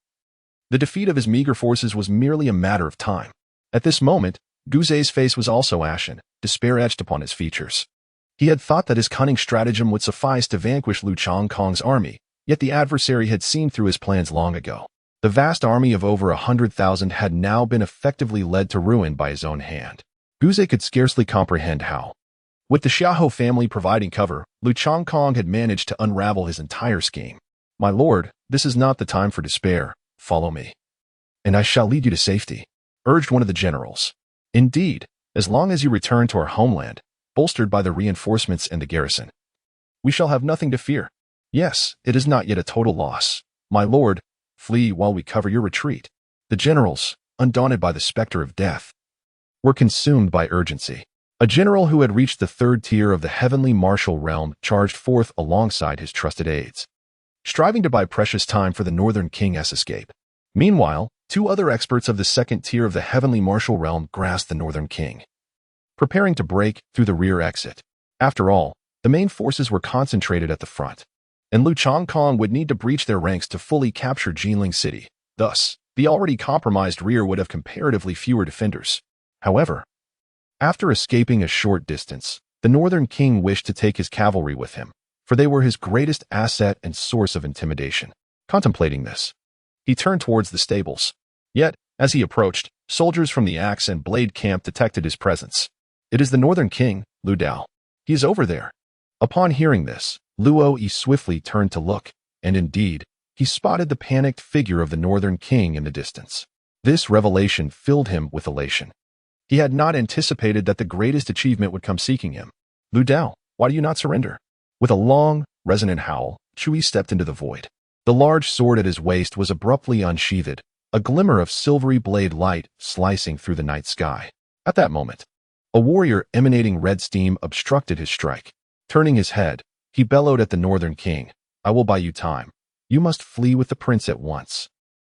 A: the defeat of his meager forces was merely a matter of time. At this moment, Guzai's face was also ashen, despair etched upon his features. He had thought that his cunning stratagem would suffice to vanquish Lu Chongkong's army, yet the adversary had seen through his plans long ago. The vast army of over 100,000 had now been effectively led to ruin by his own hand. Guzai could scarcely comprehend how. With the Xiahou family providing cover, Lu Chongkong had managed to unravel his entire scheme. My lord, this is not the time for despair. Follow me, and I shall lead you to safety, urged one of the generals. Indeed, as long as you return to our homeland, bolstered by the reinforcements and the garrison, We shall have nothing to fear. Yes, it is not yet a total loss. My lord, flee while we cover your retreat. The generals, undaunted by the specter of death, were consumed by urgency. A general who had reached the third tier of the heavenly martial realm charged forth alongside his trusted aides, striving to buy precious time for the Northern King's escape. Meanwhile, two other experts of the second tier of the heavenly martial realm grasped the Northern King, preparing to break through the rear exit. After all, the main forces were concentrated at the front, and Lu Changkong would need to breach their ranks to fully capture Jinling City. Thus, the already compromised rear would have comparatively fewer defenders. However, after escaping a short distance, the Northern King wished to take his cavalry with him, for they were his greatest asset and source of intimidation. Contemplating this, he turned towards the stables. Yet, as he approached, soldiers from the Axe and Blade camp detected his presence. It is the Northern King, Lu Dao. He is over there. Upon hearing this, Luo Yi swiftly turned to look, and indeed, he spotted the panicked figure of the Northern King in the distance. This revelation filled him with elation. He had not anticipated that the greatest achievement would come seeking him. Lu Dao, why do you not surrender? With a long, resonant howl, Chui stepped into the void. The large sword at his waist was abruptly unsheathed, a glimmer of silvery blade light slicing through the night sky. At that moment, a warrior emanating red steam obstructed his strike. Turning his head, he bellowed at the Northern King, I will buy you time. You must flee with the prince at once.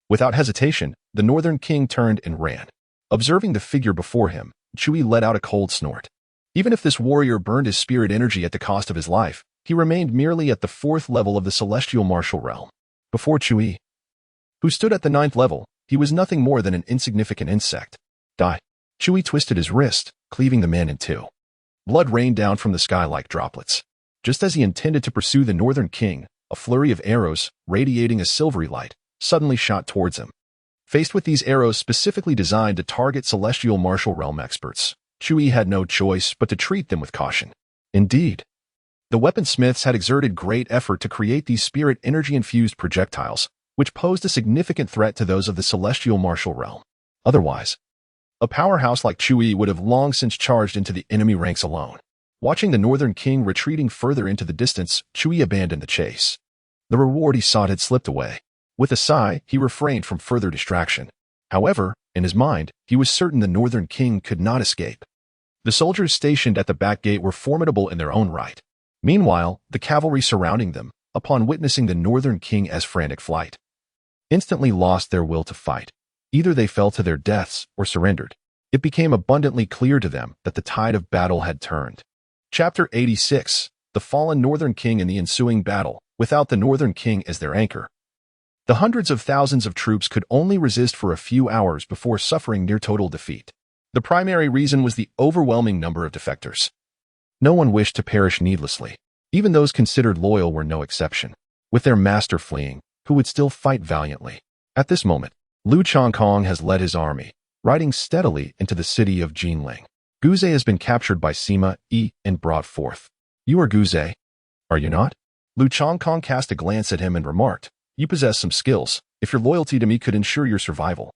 A: Without hesitation, the Northern King turned and ran. Observing the figure before him, Chui let out a cold snort. Even if this warrior burned his spirit energy at the cost of his life, he remained merely at the 4th level of the celestial martial realm. Before Chui, who stood at the 9th level, he was nothing more than an insignificant insect. Die. Chui twisted his wrist, cleaving the man in two. Blood rained down from the sky like droplets. Just as he intended to pursue the Northern King, a flurry of arrows, radiating a silvery light, suddenly shot towards him. Faced with these arrows specifically designed to target celestial martial realm experts, Chui had no choice but to treat them with caution. Indeed, the weaponsmiths had exerted great effort to create these spirit energy-infused projectiles, which posed a significant threat to those of the celestial martial realm. Otherwise, a powerhouse like Chui would have long since charged into the enemy ranks alone. Watching the Northern King retreating further into the distance, Chui abandoned the chase. The reward he sought had slipped away. With a sigh, he refrained from further distraction. However, in his mind, he was certain the Northern King could not escape. The soldiers stationed at the back gate were formidable in their own right. Meanwhile, the cavalry surrounding them, upon witnessing the Northern King's frantic flight, instantly lost their will to fight. Either they fell to their deaths or surrendered. It became abundantly clear to them that the tide of battle had turned. Chapter 86. The Fallen Northern King and the Ensuing Battle. Without the Northern King as their anchor, the hundreds of thousands of troops could only resist for a few hours before suffering near total defeat. The primary reason was the overwhelming number of defectors. No one wished to perish needlessly. Even those considered loyal were no exception. With their master fleeing, who would still fight valiantly? At this moment, Lu Changkong has led his army, riding steadily into the city of Jinling. Guze has been captured by Sima Yi and brought forth. You are Guze, are you not? Lu Changkong cast a glance at him and remarked, you possess some skills, if your loyalty to me could ensure your survival.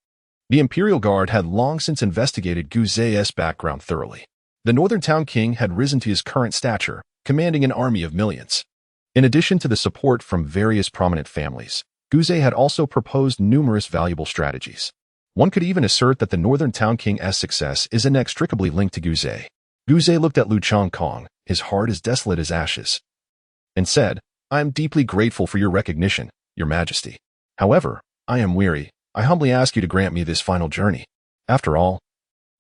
A: The Imperial Guard had long since investigated Guze's background thoroughly. The Northern Town King had risen to his current stature, commanding an army of millions. In addition to the support from various prominent families, Guze had also proposed numerous valuable strategies. One could even assert that the Northern Town King's success is inextricably linked to Guze. Guze looked at Lu Changkong, his heart as desolate as ashes, and said, I am deeply grateful for your recognition, Your Majesty. However, I am weary. I humbly ask you to grant me this final journey. After all,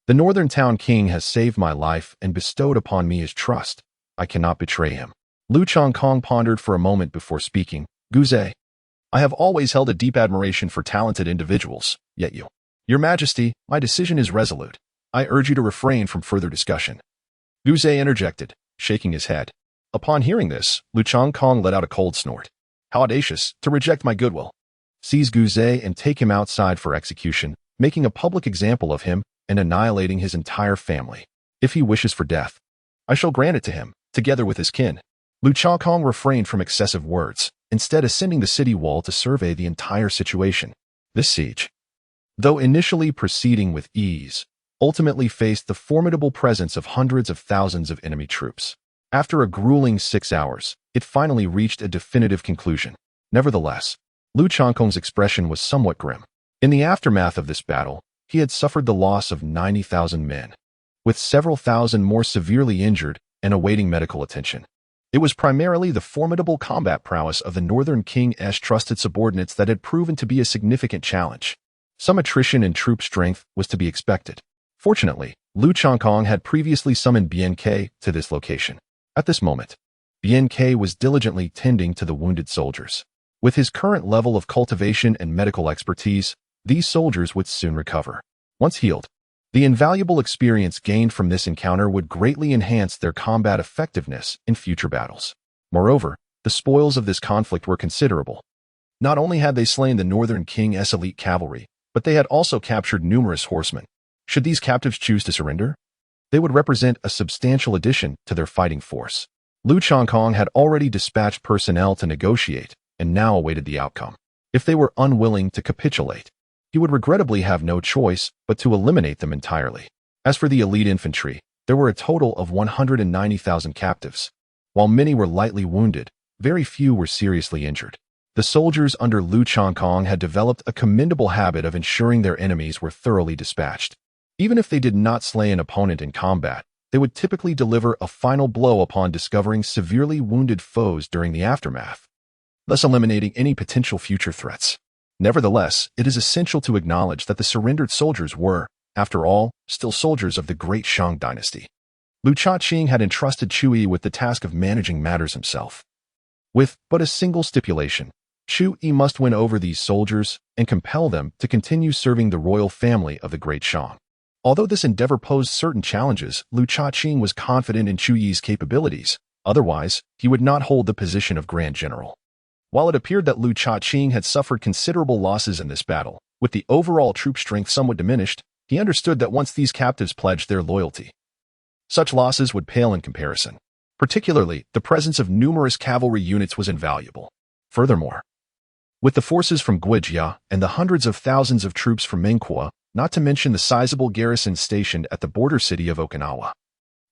A: the Northern Town King has saved my life and bestowed upon me his trust. I cannot betray him. Lu Changkong pondered for a moment before speaking. Guze, I have always held a deep admiration for talented individuals, yet you. Your Majesty, my decision is resolute. I urge you to refrain from further discussion. Guze interjected, shaking his head. Upon hearing this, Lu Changkong let out a cold snort. How audacious, to reject my goodwill. Seize Guze and take him outside for execution, making a public example of him and annihilating his entire family. If he wishes for death, I shall grant it to him, together with his kin. Lu Changkong refrained from excessive words, instead ascending the city wall to survey the entire situation. This siege, though initially proceeding with ease, ultimately faced the formidable presence of hundreds of thousands of enemy troops. After a grueling 6 hours, it finally reached a definitive conclusion. Nevertheless, Lu Changkong's expression was somewhat grim. In the aftermath of this battle, he had suffered the loss of 90,000 men, with several thousand more severely injured and awaiting medical attention. It was primarily the formidable combat prowess of the Northern King's trusted subordinates that had proven to be a significant challenge. Some attrition in troop strength was to be expected. Fortunately, Lu Changkong had previously summoned Bian Ke to this location. At this moment, Bian Ke was diligently tending to the wounded soldiers. With his current level of cultivation and medical expertise, these soldiers would soon recover. Once healed, the invaluable experience gained from this encounter would greatly enhance their combat effectiveness in future battles. Moreover, the spoils of this conflict were considerable. Not only had they slain the Northern King's elite cavalry, but they had also captured numerous horsemen. Should these captives choose to surrender, they would represent a substantial addition to their fighting force. Lu Changkong had already dispatched personnel to negotiate and now awaited the outcome. If they were unwilling to capitulate, he would regrettably have no choice but to eliminate them entirely. As for the elite infantry, there were a total of 190,000 captives. While many were lightly wounded, very few were seriously injured. The soldiers under Lu Changkong had developed a commendable habit of ensuring their enemies were thoroughly dispatched. Even if they did not slay an opponent in combat, they would typically deliver a final blow upon discovering severely wounded foes during the aftermath, thus eliminating any potential future threats. Nevertheless, it is essential to acknowledge that the surrendered soldiers were, after all, still soldiers of the Great Shang dynasty. Lu Chaqing had entrusted Chu Yi with the task of managing matters himself. With but a single stipulation, Chu Yi must win over these soldiers and compel them to continue serving the royal family of the Great Shang. Although this endeavor posed certain challenges, Lu Chaqing was confident in Chu Yi's capabilities. Otherwise, he would not hold the position of Grand General. While it appeared that Lu Chaqing had suffered considerable losses in this battle, with the overall troop strength somewhat diminished, he understood that once these captives pledged their loyalty, such losses would pale in comparison. Particularly, the presence of numerous cavalry units was invaluable. Furthermore, with the forces from Guijia and the hundreds of thousands of troops from Mengkuo, not to mention the sizable garrison stationed at the border city of Okinawa,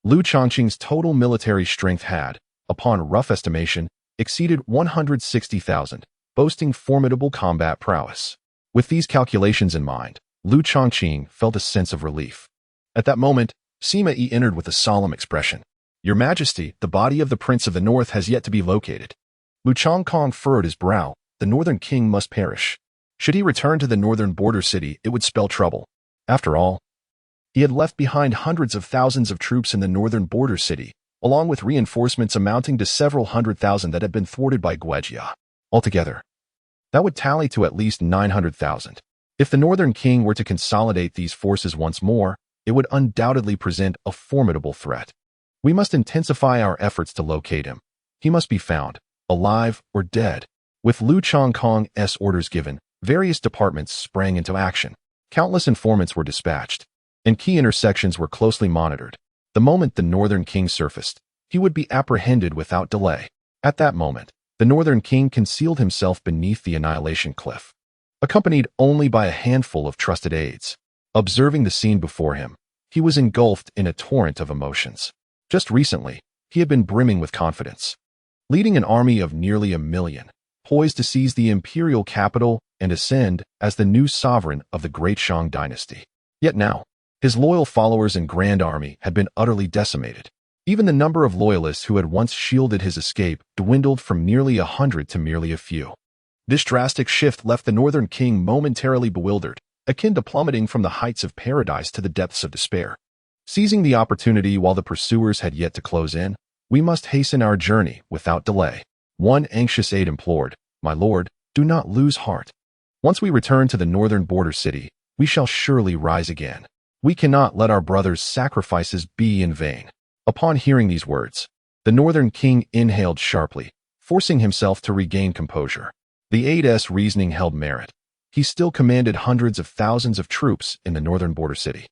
A: Lu Changqing's total military strength had, upon rough estimation, exceeded 160,000, boasting formidable combat prowess. With these calculations in mind, Lu Changqing felt a sense of relief. At that moment, Sima Yi entered with a solemn expression. "Your Majesty, the body of the Prince of the North has yet to be located." Lu Changkong furrowed his brow. The Northern King must perish. Should he return to the northern border city, it would spell trouble. After all, he had left behind hundreds of thousands of troops in the northern border city, along with reinforcements amounting to several 100,000 that had been thwarted by Guijia. Altogether, that would tally to at least 900,000. If the Northern King were to consolidate these forces once more, it would undoubtedly present a formidable threat. We must intensify our efforts to locate him. He must be found, alive or dead. With Lu Changkong's orders given, various departments sprang into action. Countless informants were dispatched, and key intersections were closely monitored. The moment the Northern King surfaced, he would be apprehended without delay. At that moment, the Northern King concealed himself beneath the Annihilation Cliff, accompanied only by a handful of trusted aides. Observing the scene before him, he was engulfed in a torrent of emotions. Just recently, he had been brimming with confidence, leading an army of nearly 1 million, poised to seize the imperial capital and ascend as the new sovereign of the Great Shang dynasty. Yet now, his loyal followers and grand army had been utterly decimated. Even the number of loyalists who had once shielded his escape dwindled from nearly 100 to merely a few. This drastic shift left the Northern King momentarily bewildered, akin to plummeting from the heights of paradise to the depths of despair. Seizing the opportunity while the pursuers had yet to close in, "We must hasten our journey without delay." One anxious aide implored, "My lord, do not lose heart. Once we return to the northern border city, we shall surely rise again. We cannot let our brothers' sacrifices be in vain." Upon hearing these words, the Northern King inhaled sharply, forcing himself to regain composure. The aide's reasoning held merit. He still commanded hundreds of thousands of troops in the northern border city.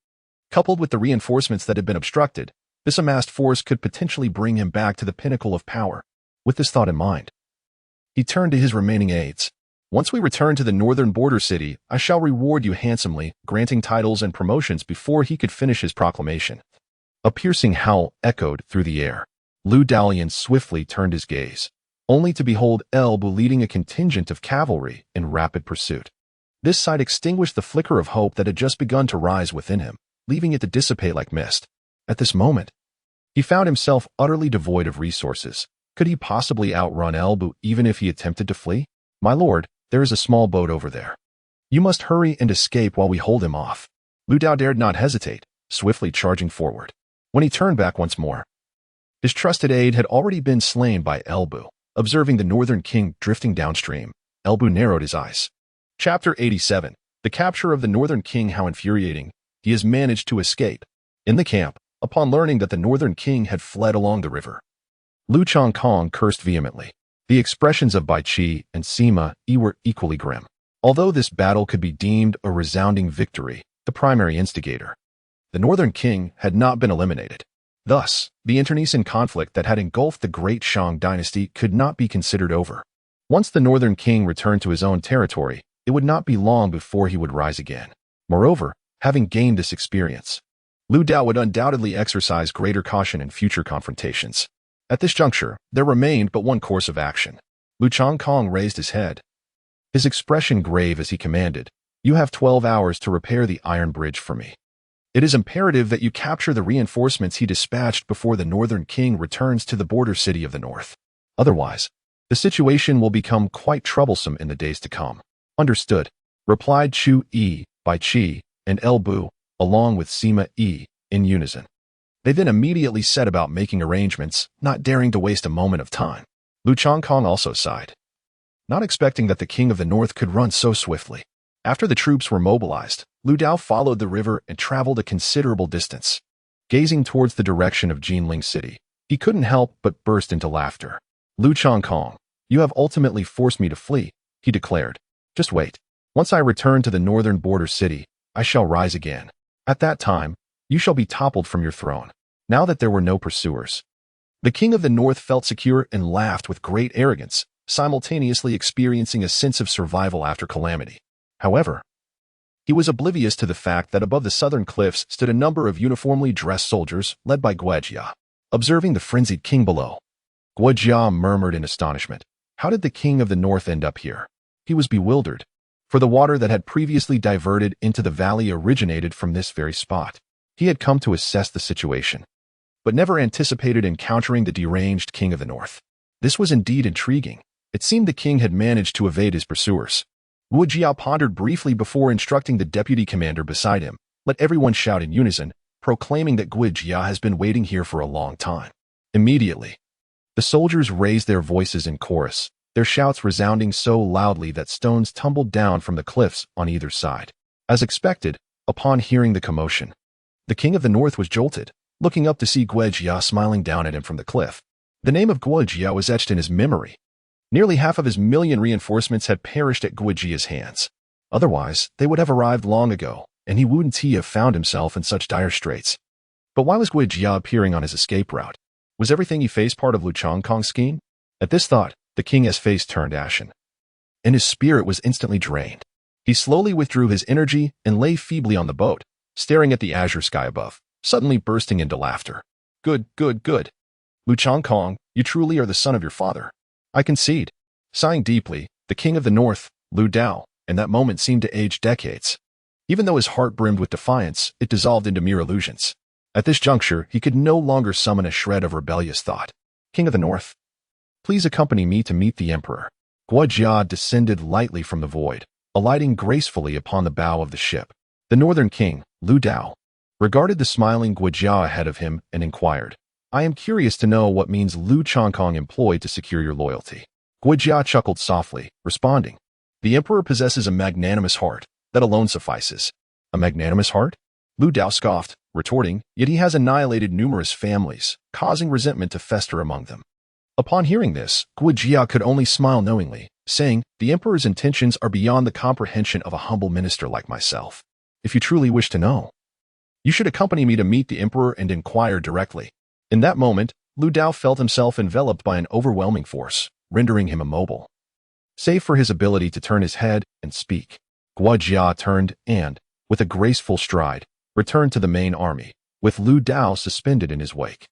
A: Coupled with the reinforcements that had been obstructed, this amassed force could potentially bring him back to the pinnacle of power. With this thought in mind, he turned to his remaining aides. "Once we return to the northern border city, I shall reward you handsomely," granting titles and promotions before he could finish his proclamation. A piercing howl echoed through the air. Lu Dalian swiftly turned his gaze, only to behold El Bu leading a contingent of cavalry in rapid pursuit. This sight extinguished the flicker of hope that had just begun to rise within him, leaving it to dissipate like mist. At this moment, he found himself utterly devoid of resources. Could he possibly outrun El Bu even if he attempted to flee? "My lord, there is a small boat over there. You must hurry and escape while we hold him off." Lu Dao dared not hesitate, swiftly charging forward. When he turned back once more, his trusted aide had already been slain by El Bu. Observing the northern king drifting downstream, El Bu narrowed his eyes. Chapter 87. The capture of the northern king. How infuriating. He has managed to escape. In the camp, upon learning that the northern king had fled along the river, Lu Changkong cursed vehemently. The expressions of Bai Qi and Sima Yi were equally grim. Although this battle could be deemed a resounding victory, the primary instigator, the northern king, had not been eliminated. Thus, the internecine conflict that had engulfed the great Shang dynasty could not be considered over. Once the northern king returned to his own territory, it would not be long before he would rise again. Moreover, having gained this experience, Lu Dao would undoubtedly exercise greater caution in future confrontations. At this juncture, there remained but one course of action. Lu Changkong raised his head, his expression grave as he commanded, "You have 12 hours to repair the iron bridge for me. It is imperative that you capture the reinforcements he dispatched before the northern king returns to the border city of the north. Otherwise, the situation will become quite troublesome in the days to come." "Understood," replied Chu Yi, Bai Qi, and El Bu, along with Sima Yi, in unison. They then immediately set about making arrangements, not daring to waste a moment of time. Lu Changkong also sighed, not expecting that the king of the north could run so swiftly. After the troops were mobilized, Lu Dao followed the river and traveled a considerable distance. Gazing towards the direction of Jinling City, he couldn't help but burst into laughter. "Lu Changkong, you have ultimately forced me to flee," he declared. "Just wait. Once I return to the northern border city, I shall rise again. At that time, you shall be toppled from your throne." Now that there were no pursuers, the king of the north felt secure and laughed with great arrogance, simultaneously experiencing a sense of survival after calamity. However, he was oblivious to the fact that above the southern cliffs stood a number of uniformly dressed soldiers led by Guojia. Observing the frenzied king below, Guojia murmured in astonishment, "How did the king of the north end up here?" He was bewildered, for the water that had previously diverted into the valley originated from this very spot. He had come to assess the situation, but never anticipated encountering the deranged king of the north. This was indeed intriguing. It seemed the king had managed to evade his pursuers. Wu Jia pondered briefly before instructing the deputy commander beside him. Let everyone shout in unison, proclaiming that Gu Jia has been waiting here for a long time. Immediately, the soldiers raised their voices in chorus, their shouts resounding so loudly that stones tumbled down from the cliffs on either side. As expected, upon hearing the commotion, the king of the north was jolted, looking up to see Gu Jia smiling down at him from the cliff. The name of Gu Jia was etched in his memory. Nearly half of his million reinforcements had perished at Gu Jia's hands. Otherwise, they would have arrived long ago, and he wouldn't have found himself in such dire straits. But why was Gu Jia appearing on his escape route? Was everything he faced part of Lu Changkong's scheme? At this thought, the king's face turned ashen, and his spirit was instantly drained. He slowly withdrew his energy and lay feebly on the boat, staring at the azure sky above, suddenly bursting into laughter. Good. Lu Changkong, you truly are the son of your father. I concede." Sighing deeply, the king of the north, Lu Dao, in that moment seemed to age decades. Even though his heart brimmed with defiance, it dissolved into mere illusions. At this juncture, he could no longer summon a shred of rebellious thought. "King of the north, please accompany me to meet the emperor." Gu Jia descended lightly from the void, alighting gracefully upon the bow of the ship. The northern king, Lu Dao, regarded the smiling Gu Jia ahead of him and inquired, "I am curious to know what means Lu Changkong employed to secure your loyalty." Gu Jia chuckled softly, responding, "The emperor possesses a magnanimous heart. That alone suffices." "A magnanimous heart?" Lu Dao scoffed, retorting, "Yet he has annihilated numerous families, causing resentment to fester among them." Upon hearing this, Gu Jia could only smile knowingly, saying, "The emperor's intentions are beyond the comprehension of a humble minister like myself. If you truly wish to know, you should accompany me to meet the emperor and inquire directly." In that moment, Lu Dao felt himself enveloped by an overwhelming force, rendering him immobile. Save for his ability to turn his head and speak, Gu Jia turned and, with a graceful stride, returned to the main army, with Lu Dao suspended in his wake.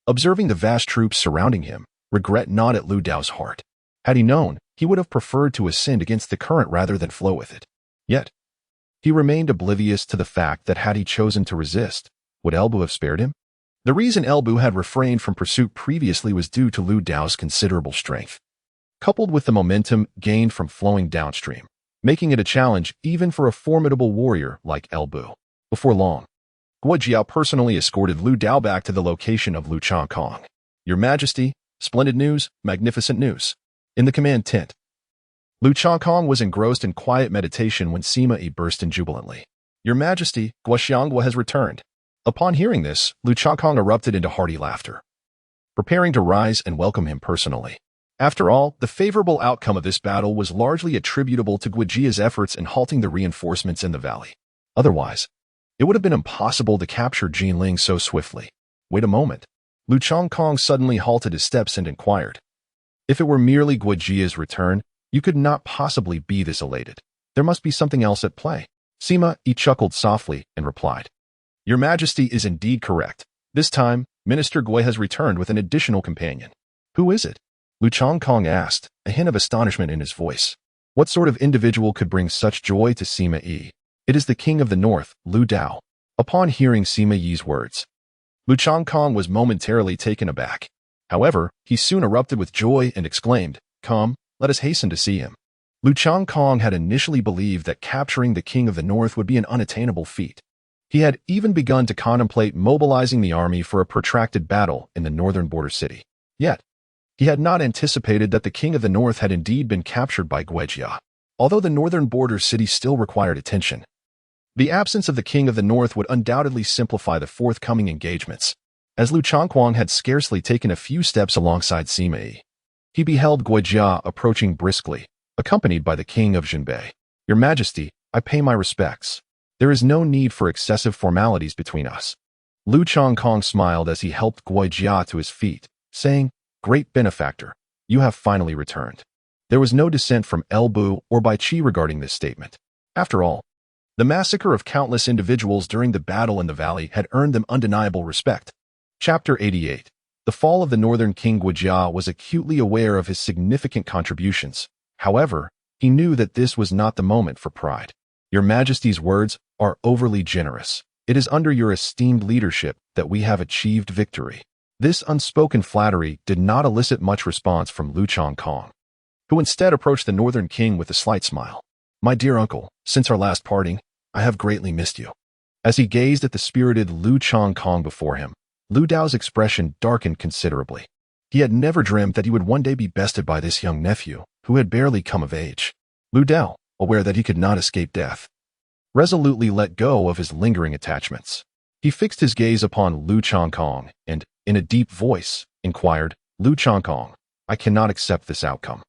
A: Observing the vast troops surrounding him, regret gnawed at Lu Dao's heart. Had he known, he would have preferred to ascend against the current rather than flow with it. Yet, he remained oblivious to the fact that had he chosen to resist, would Elbu have spared him? The reason Elbu had refrained from pursuit previously was due to Lu Dao's considerable strength, coupled with the momentum gained from flowing downstream, making it a challenge even for a formidable warrior like Elbu. Before long, Guo Jiao personally escorted Lu Dao back to the location of Lu Changkong. Your Majesty, splendid news, magnificent news. In the command tent, Lu Changkong was engrossed in quiet meditation when Sima Yi burst in jubilantly. Your Majesty, Guo Xiangguo has returned. Upon hearing this, Lu Changkong erupted into hearty laughter, preparing to rise and welcome him personally. After all, the favorable outcome of this battle was largely attributable to Guo Jia's efforts in halting the reinforcements in the valley. Otherwise, it would have been impossible to capture Jinling so swiftly. Wait a moment. Lu Changkong suddenly halted his steps and inquired. If it were merely Guo Jia's return, you could not possibly be this elated. There must be something else at play. Sima Yi chuckled softly and replied. Your Majesty is indeed correct. This time, Minister Gui has returned with an additional companion. Who is it? Lu Changkong asked, a hint of astonishment in his voice. What sort of individual could bring such joy to Sima Yi? It is the King of the North, Lu Dao. Upon hearing Sima Yi's words, Lu Changkong was momentarily taken aback. However, he soon erupted with joy and exclaimed, Come, let us hasten to see him. Lu Changkong had initially believed that capturing the King of the North would be an unattainable feat. He had even begun to contemplate mobilizing the army for a protracted battle in the northern border city. Yet, he had not anticipated that the King of the North had indeed been captured by Guo Jia. Although the northern border city still required attention, the absence of the King of the North would undoubtedly simplify the forthcoming engagements. As Lu Changkong had scarcely taken a few steps alongside Sima Yi, he beheld Guo Jia approaching briskly, accompanied by the King of Jinbei. Your Majesty, I pay my respects. There is no need for excessive formalities between us. Lu Changkong smiled as he helped Guo Jia to his feet, saying, Great benefactor, you have finally returned. There was no dissent from Elbu or Bai Qi regarding this statement. After all, the massacre of countless individuals during the battle in the valley had earned them undeniable respect. Chapter 88. The fall of the northern king Guo Jia was acutely aware of his significant contributions. However, he knew that this was not the moment for pride. Your Majesty's words are overly generous. It is under your esteemed leadership that we have achieved victory. This unspoken flattery did not elicit much response from Lu Changkong, who instead approached the northern king with a slight smile. My dear uncle, since our last parting, I have greatly missed you. As he gazed at the spirited Lu Changkong before him, Lu Dao's expression darkened considerably. He had never dreamt that he would one day be bested by this young nephew, who had barely come of age. Lu Dao, aware that he could not escape death, resolutely let go of his lingering attachments. He fixed his gaze upon Lu Changkong and, in a deep voice, inquired, Lu Changkong, I cannot accept this outcome.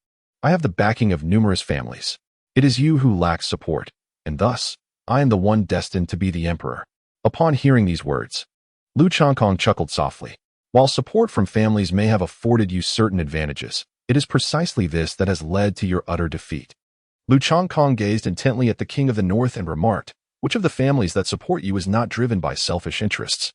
A: I have the backing of numerous families. It is you who lack support, and thus, I am the one destined to be the emperor. Upon hearing these words, Lu Changkong chuckled softly. While support from families may have afforded you certain advantages, it is precisely this that has led to your utter defeat. Lu Changkong gazed intently at the King of the North and remarked, which of the families that support you is not driven by selfish interests?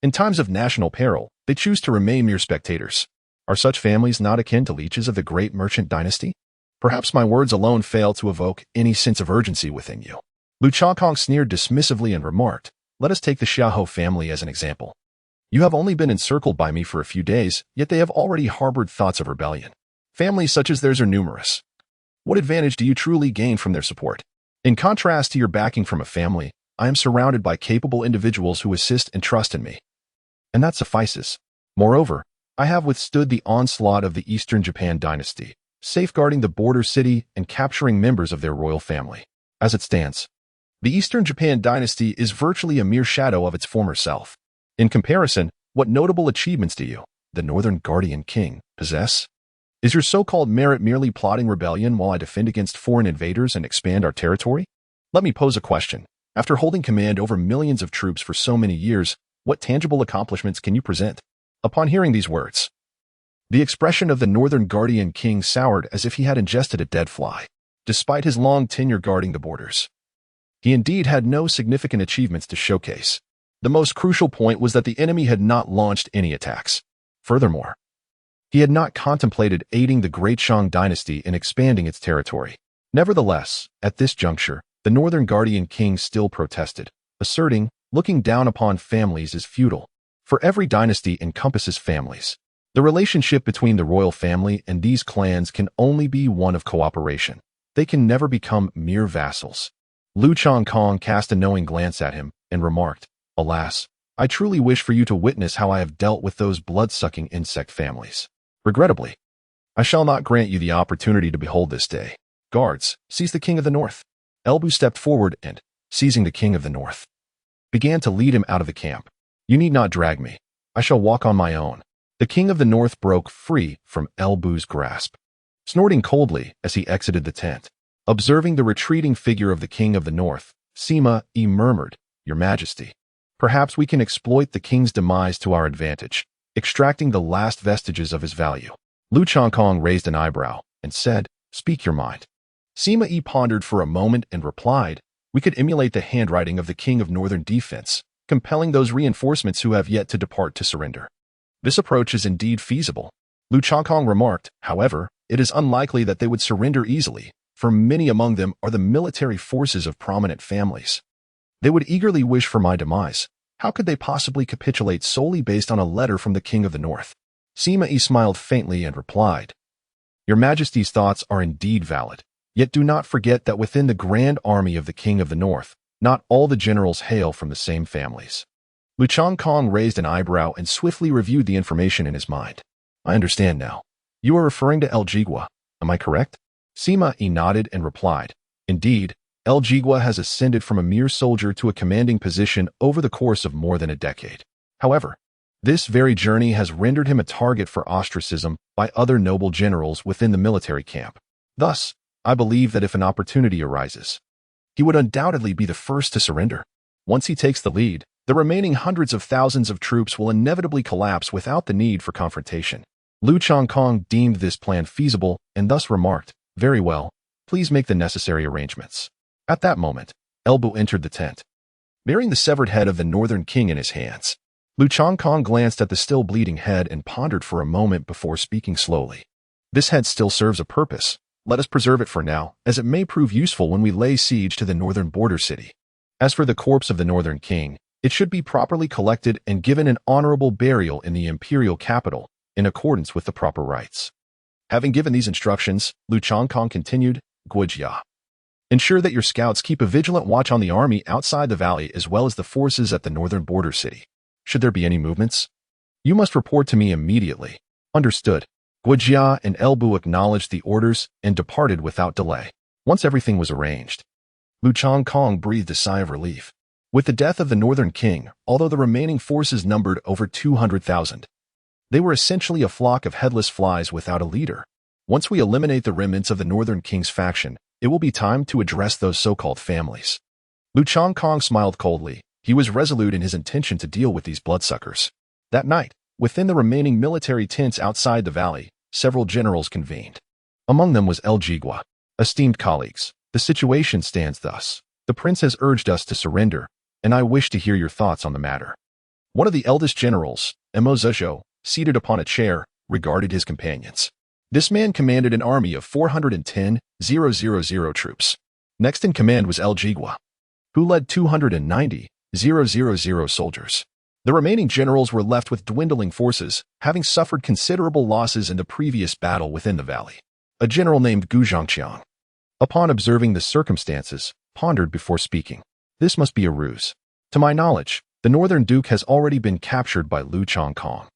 A: In times of national peril, they choose to remain mere spectators. Are such families not akin to leeches of the great merchant dynasty? Perhaps my words alone fail to evoke any sense of urgency within you. Lu Changkong sneered dismissively and remarked, let us take the Xiahou family as an example. You have only been encircled by me for a few days, yet they have already harbored thoughts of rebellion. Families such as theirs are numerous. What advantage do you truly gain from their support? In contrast to your backing from a family, I am surrounded by capable individuals who assist and trust in me. And that suffices. Moreover, I have withstood the onslaught of the Eastern Japan dynasty, safeguarding the border city and capturing members of their royal family. As it stands, the Eastern Japan dynasty is virtually a mere shadow of its former self. In comparison, what notable achievements do you, the Northern Guardian King, possess? Is your so-called merit merely plotting rebellion while I defend against foreign invaders and expand our territory? Let me pose a question. After holding command over millions of troops for so many years, what tangible accomplishments can you present? Upon hearing these words, the expression of the Northern Guardian King soured as if he had ingested a dead fly. Despite his long tenure guarding the borders, he indeed had no significant achievements to showcase. The most crucial point was that the enemy had not launched any attacks. Furthermore, he had not contemplated aiding the Great Shang dynasty in expanding its territory. Nevertheless, at this juncture, the Northern Guardian King still protested, asserting, looking down upon families is futile. For every dynasty encompasses families. The relationship between the royal family and these clans can only be one of cooperation. They can never become mere vassals. Lu Changkong cast a knowing glance at him and remarked, "Alas, I truly wish for you to witness how I have dealt with those blood-sucking insect families. Regrettably, I shall not grant you the opportunity to behold this day. Guards, seize the King of the North." Elbu stepped forward and, seizing the King of the North, began to lead him out of the camp. "You need not drag me. I shall walk on my own." The King of the North broke free from Elbu's grasp, snorting coldly as he exited the tent. Observing the retreating figure of the King of the North, Sima Yi murmured, "Your Majesty, perhaps we can exploit the king's demise to our advantage, extracting the last vestiges of his value." Lu Changkong raised an eyebrow and said, "Speak your mind." Sima Yi pondered for a moment and replied, "We could emulate the handwriting of the King of Northern Defense, compelling those reinforcements who have yet to depart to surrender. This approach is indeed feasible." Lu Changkong remarked, "However, it is unlikely that they would surrender easily, for many among them are the military forces of prominent families. They would eagerly wish for my demise. How could they possibly capitulate solely based on a letter from the King of the North?" Sima Yi smiled faintly and replied, "Your Majesty's thoughts are indeed valid. Yet do not forget that within the grand army of the King of the North, not all the generals hail from the same families." Lu Changkong raised an eyebrow and swiftly reviewed the information in his mind. "I understand now. You are referring to El Jigua, am I correct?" Sima Yi nodded and replied, "Indeed, El Jigua has ascended from a mere soldier to a commanding position over the course of more than a decade. However, this very journey has rendered him a target for ostracism by other noble generals within the military camp. Thus, I believe that if an opportunity arises, he would undoubtedly be the first to surrender. Once he takes the lead, the remaining hundreds of thousands of troops will inevitably collapse without the need for confrontation." Lu Changkong deemed this plan feasible and thus remarked, "Very well, please make the necessary arrangements." At that moment, Elbu entered the tent, bearing the severed head of the Northern King in his hands. Lu Changkong glanced at the still bleeding head and pondered for a moment before speaking slowly. "This head still serves a purpose. Let us preserve it for now, as it may prove useful when we lay siege to the northern border city. As for the corpse of the Northern King, it should be properly collected and given an honorable burial in the imperial capital, in accordance with the proper rites." Having given these instructions, Lu Changkong continued, "Guojia, ensure that your scouts keep a vigilant watch on the army outside the valley as well as the forces at the northern border city. Should there be any movements, you must report to me immediately." "Understood." Guojia and Elbu acknowledged the orders and departed without delay. Once everything was arranged, Lu Changkong breathed a sigh of relief. With the death of the Northern King, although the remaining forces numbered over 200,000, they were essentially a flock of headless flies without a leader. Once we eliminate the remnants of the Northern King's faction, it will be time to address those so-called families. Lu Changkong smiled coldly. He was resolute in his intention to deal with these bloodsuckers. That night, within the remaining military tents outside the valley, several generals convened. Among them was El Jigua. "Esteemed colleagues, the situation stands thus. The prince has urged us to surrender, and I wish to hear your thoughts on the matter." One of the eldest generals, Mo Zizhou, seated upon a chair, regarded his companions. This man commanded an army of 410,000 troops. Next in command was El Jigua, who led 290,000 soldiers. The remaining generals were left with dwindling forces, having suffered considerable losses in the previous battle within the valley. A general named Gu Zhangqiang, upon observing the circumstances, pondered before speaking. "This must be a ruse. To my knowledge, the Northern Duke has already been captured by Lu Changkong.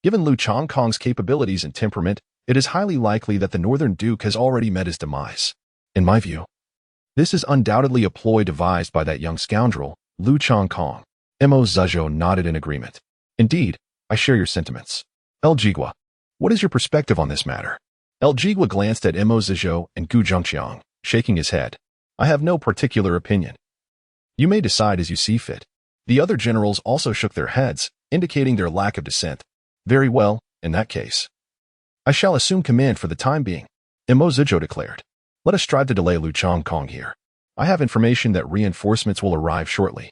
A: Given Lu Changkong's capabilities and temperament, it is highly likely that the Northern Duke has already met his demise. In my view, this is undoubtedly a ploy devised by that young scoundrel, Lu Changkong." Mo Zizhou nodded in agreement. "Indeed, I share your sentiments. El Jigua, what is your perspective on this matter?" El Jigua glanced at Mo Zizhou and Gu Zhangqiang, shaking his head. "I have no particular opinion. You may decide as you see fit." The other generals also shook their heads, indicating their lack of dissent. "Very well, in that case, I shall assume command for the time being," Mo Zizhou declared. "Let us strive to delay Lu Changkong here. I have information that reinforcements will arrive shortly.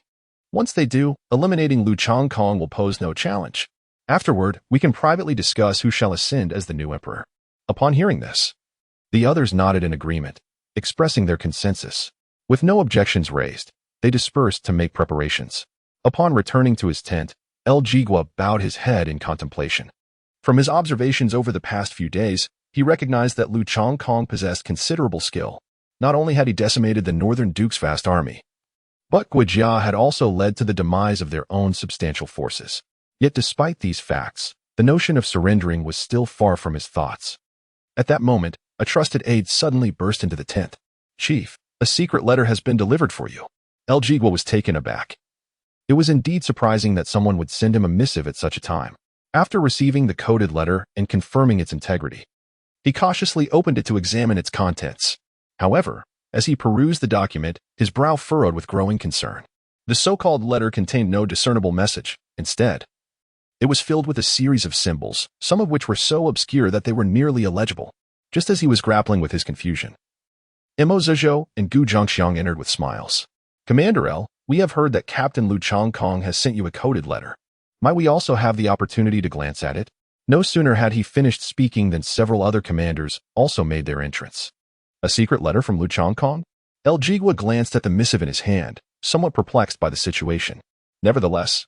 A: Once they do, eliminating Lu Changkong will pose no challenge." Afterward, we can privately discuss who shall ascend as the new emperor. Upon hearing this, the others nodded in agreement, expressing their consensus. With no objections raised, they dispersed to make preparations. Upon returning to his tent, El Jigua bowed his head in contemplation. From his observations over the past few days, he recognized that Lu Chongkong possessed considerable skill. Not only had he decimated the Northern Duke's vast army, but Guijia had also led to the demise of their own substantial forces. Yet despite these facts, the notion of surrendering was still far from his thoughts. At that moment, a trusted aide suddenly burst into the tent. "Chief, a secret letter has been delivered for you." El Jigua was taken aback. It was indeed surprising that someone would send him a missive at such a time. After receiving the coded letter and confirming its integrity, he cautiously opened it to examine its contents. However, as he perused the document, his brow furrowed with growing concern. The so-called letter contained no discernible message. Instead, it was filled with a series of symbols, some of which were so obscure that they were nearly illegible. Just as he was grappling with his confusion, Imo Zizhou and Gu Zhongxiang entered with smiles. "Commander L, we have heard that Captain Lu Chongkong has sent you a coded letter. Might we also have the opportunity to glance at it?" No sooner had he finished speaking than several other commanders also made their entrance. A secret letter from Lu Chongkong? El Jigua glanced at the missive in his hand, somewhat perplexed by the situation. Nevertheless,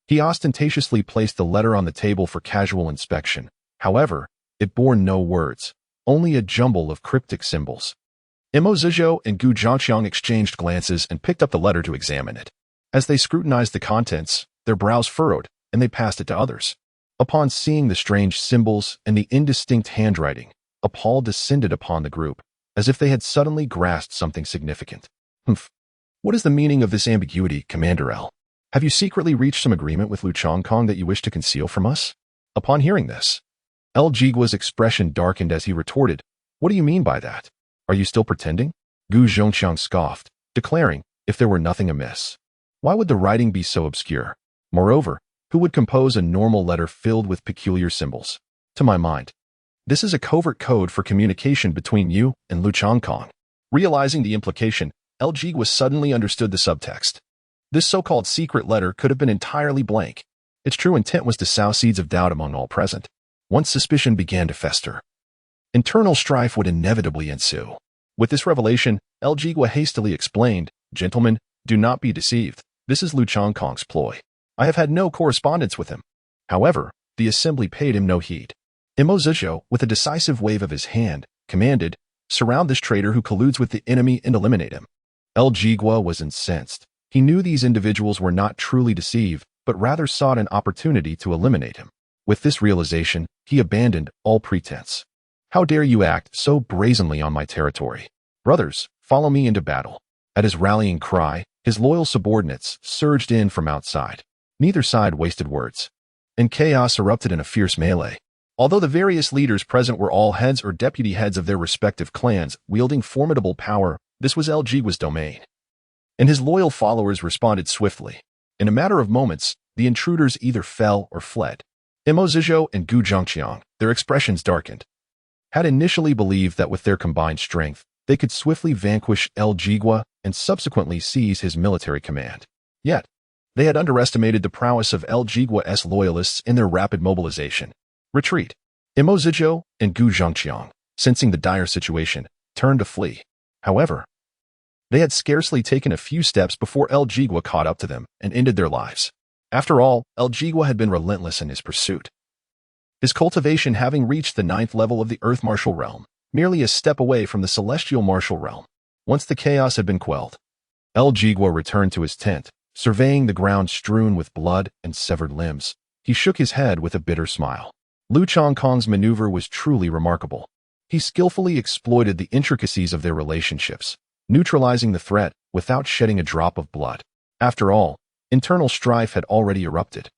A: he ostentatiously placed the letter on the table for casual inspection. However, it bore no words, only a jumble of cryptic symbols. Imo Zizhou and Gu Zhongxiang exchanged glances and picked up the letter to examine it. As they scrutinized the contents, their brows furrowed, and they passed it to others. Upon seeing the strange symbols and the indistinct handwriting, a pall descended upon the group, as if they had suddenly grasped something significant. "Humph. What is the meaning of this ambiguity, Commander L? Have you secretly reached some agreement with Lu Chongkong that you wish to conceal from us?" Upon hearing this, El Jigua's expression darkened as he retorted, "What do you mean by that? Are you still pretending?" Gu Zhongxiang scoffed, declaring, if there were nothing amiss, why would the writing be so obscure? Moreover, who would compose a normal letter filled with peculiar symbols? To my mind, this is a covert code for communication between you and Lu Chongkong. Realizing the implication, El Jigua suddenly understood the subtext. This so-called secret letter could have been entirely blank. Its true intent was to sow seeds of doubt among all present. Once suspicion began to fester, internal strife would inevitably ensue. With this revelation, El Jigua hastily explained, "Gentlemen, do not be deceived. This is Lu Chongkong's ploy. I have had no correspondence with him." However, the assembly paid him no heed. Imo Zizhou, with a decisive wave of his hand, commanded, "Surround this traitor who colludes with the enemy and eliminate him." El Jigua was incensed. He knew these individuals were not truly deceived, but rather sought an opportunity to eliminate him. With this realization, he abandoned all pretense. "How dare you act so brazenly on my territory? Brothers, follow me into battle." At his rallying cry, his loyal subordinates surged in from outside. Neither side wasted words, and chaos erupted in a fierce melee. Although the various leaders present were all heads or deputy heads of their respective clans, wielding formidable power, this was El Jigua's domain. And his loyal followers responded swiftly. In a matter of moments, the intruders either fell or fled. Imo Zizhou and Gu Zhongxiang, their expressions darkened, had initially believed that with their combined strength, they could swiftly vanquish El Jigua and subsequently seize his military command. Yet, they had underestimated the prowess of El Jigua's loyalists in their rapid mobilization. Retreat. Imo Zizhou and Gu Zhongxiang, sensing the dire situation, turned to flee. However, they had scarcely taken a few steps before El Jigua caught up to them and ended their lives. After all, El Jigua had been relentless in his pursuit, his cultivation having reached the 9th level of the Earth Martial Realm, merely a step away from the Celestial Martial Realm. Once the chaos had been quelled, El Jigua returned to his tent, surveying the ground strewn with blood and severed limbs. He shook his head with a bitter smile. Lu Chongkong's maneuver was truly remarkable. He skillfully exploited the intricacies of their relationships, neutralizing the threat without shedding a drop of blood. After all, internal strife had already erupted.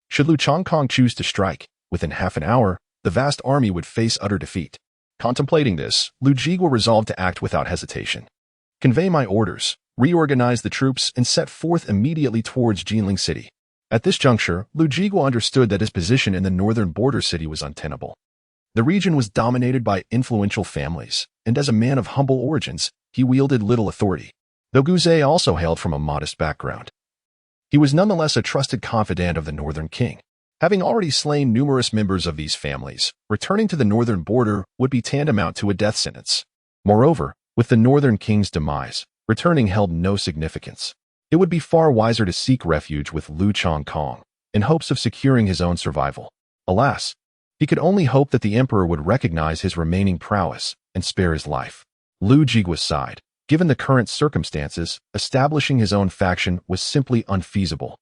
A: Should Lu Chongkong choose to strike, within half an hour, the vast army would face utter defeat. Contemplating this, Lu Jigua resolved to act without hesitation. "Convey my orders, reorganize the troops, and set forth immediately towards Jinling City." At this juncture, Lu Jigua understood that his position in the northern border city was untenable. The region was dominated by influential families, and as a man of humble origins, he wielded little authority. Though Guzei also hailed from a modest background, he was nonetheless a trusted confidant of the northern king. Having already slain numerous members of these families, returning to the northern border would be tantamount to a death sentence. Moreover, with the northern king's demise, returning held no significance. It would be far wiser to seek refuge with Lu Chongkong, in hopes of securing his own survival. Alas, he could only hope that the emperor would recognize his remaining prowess and spare his life. Lu Jigua sighed. Given the current circumstances, establishing his own faction was simply unfeasible.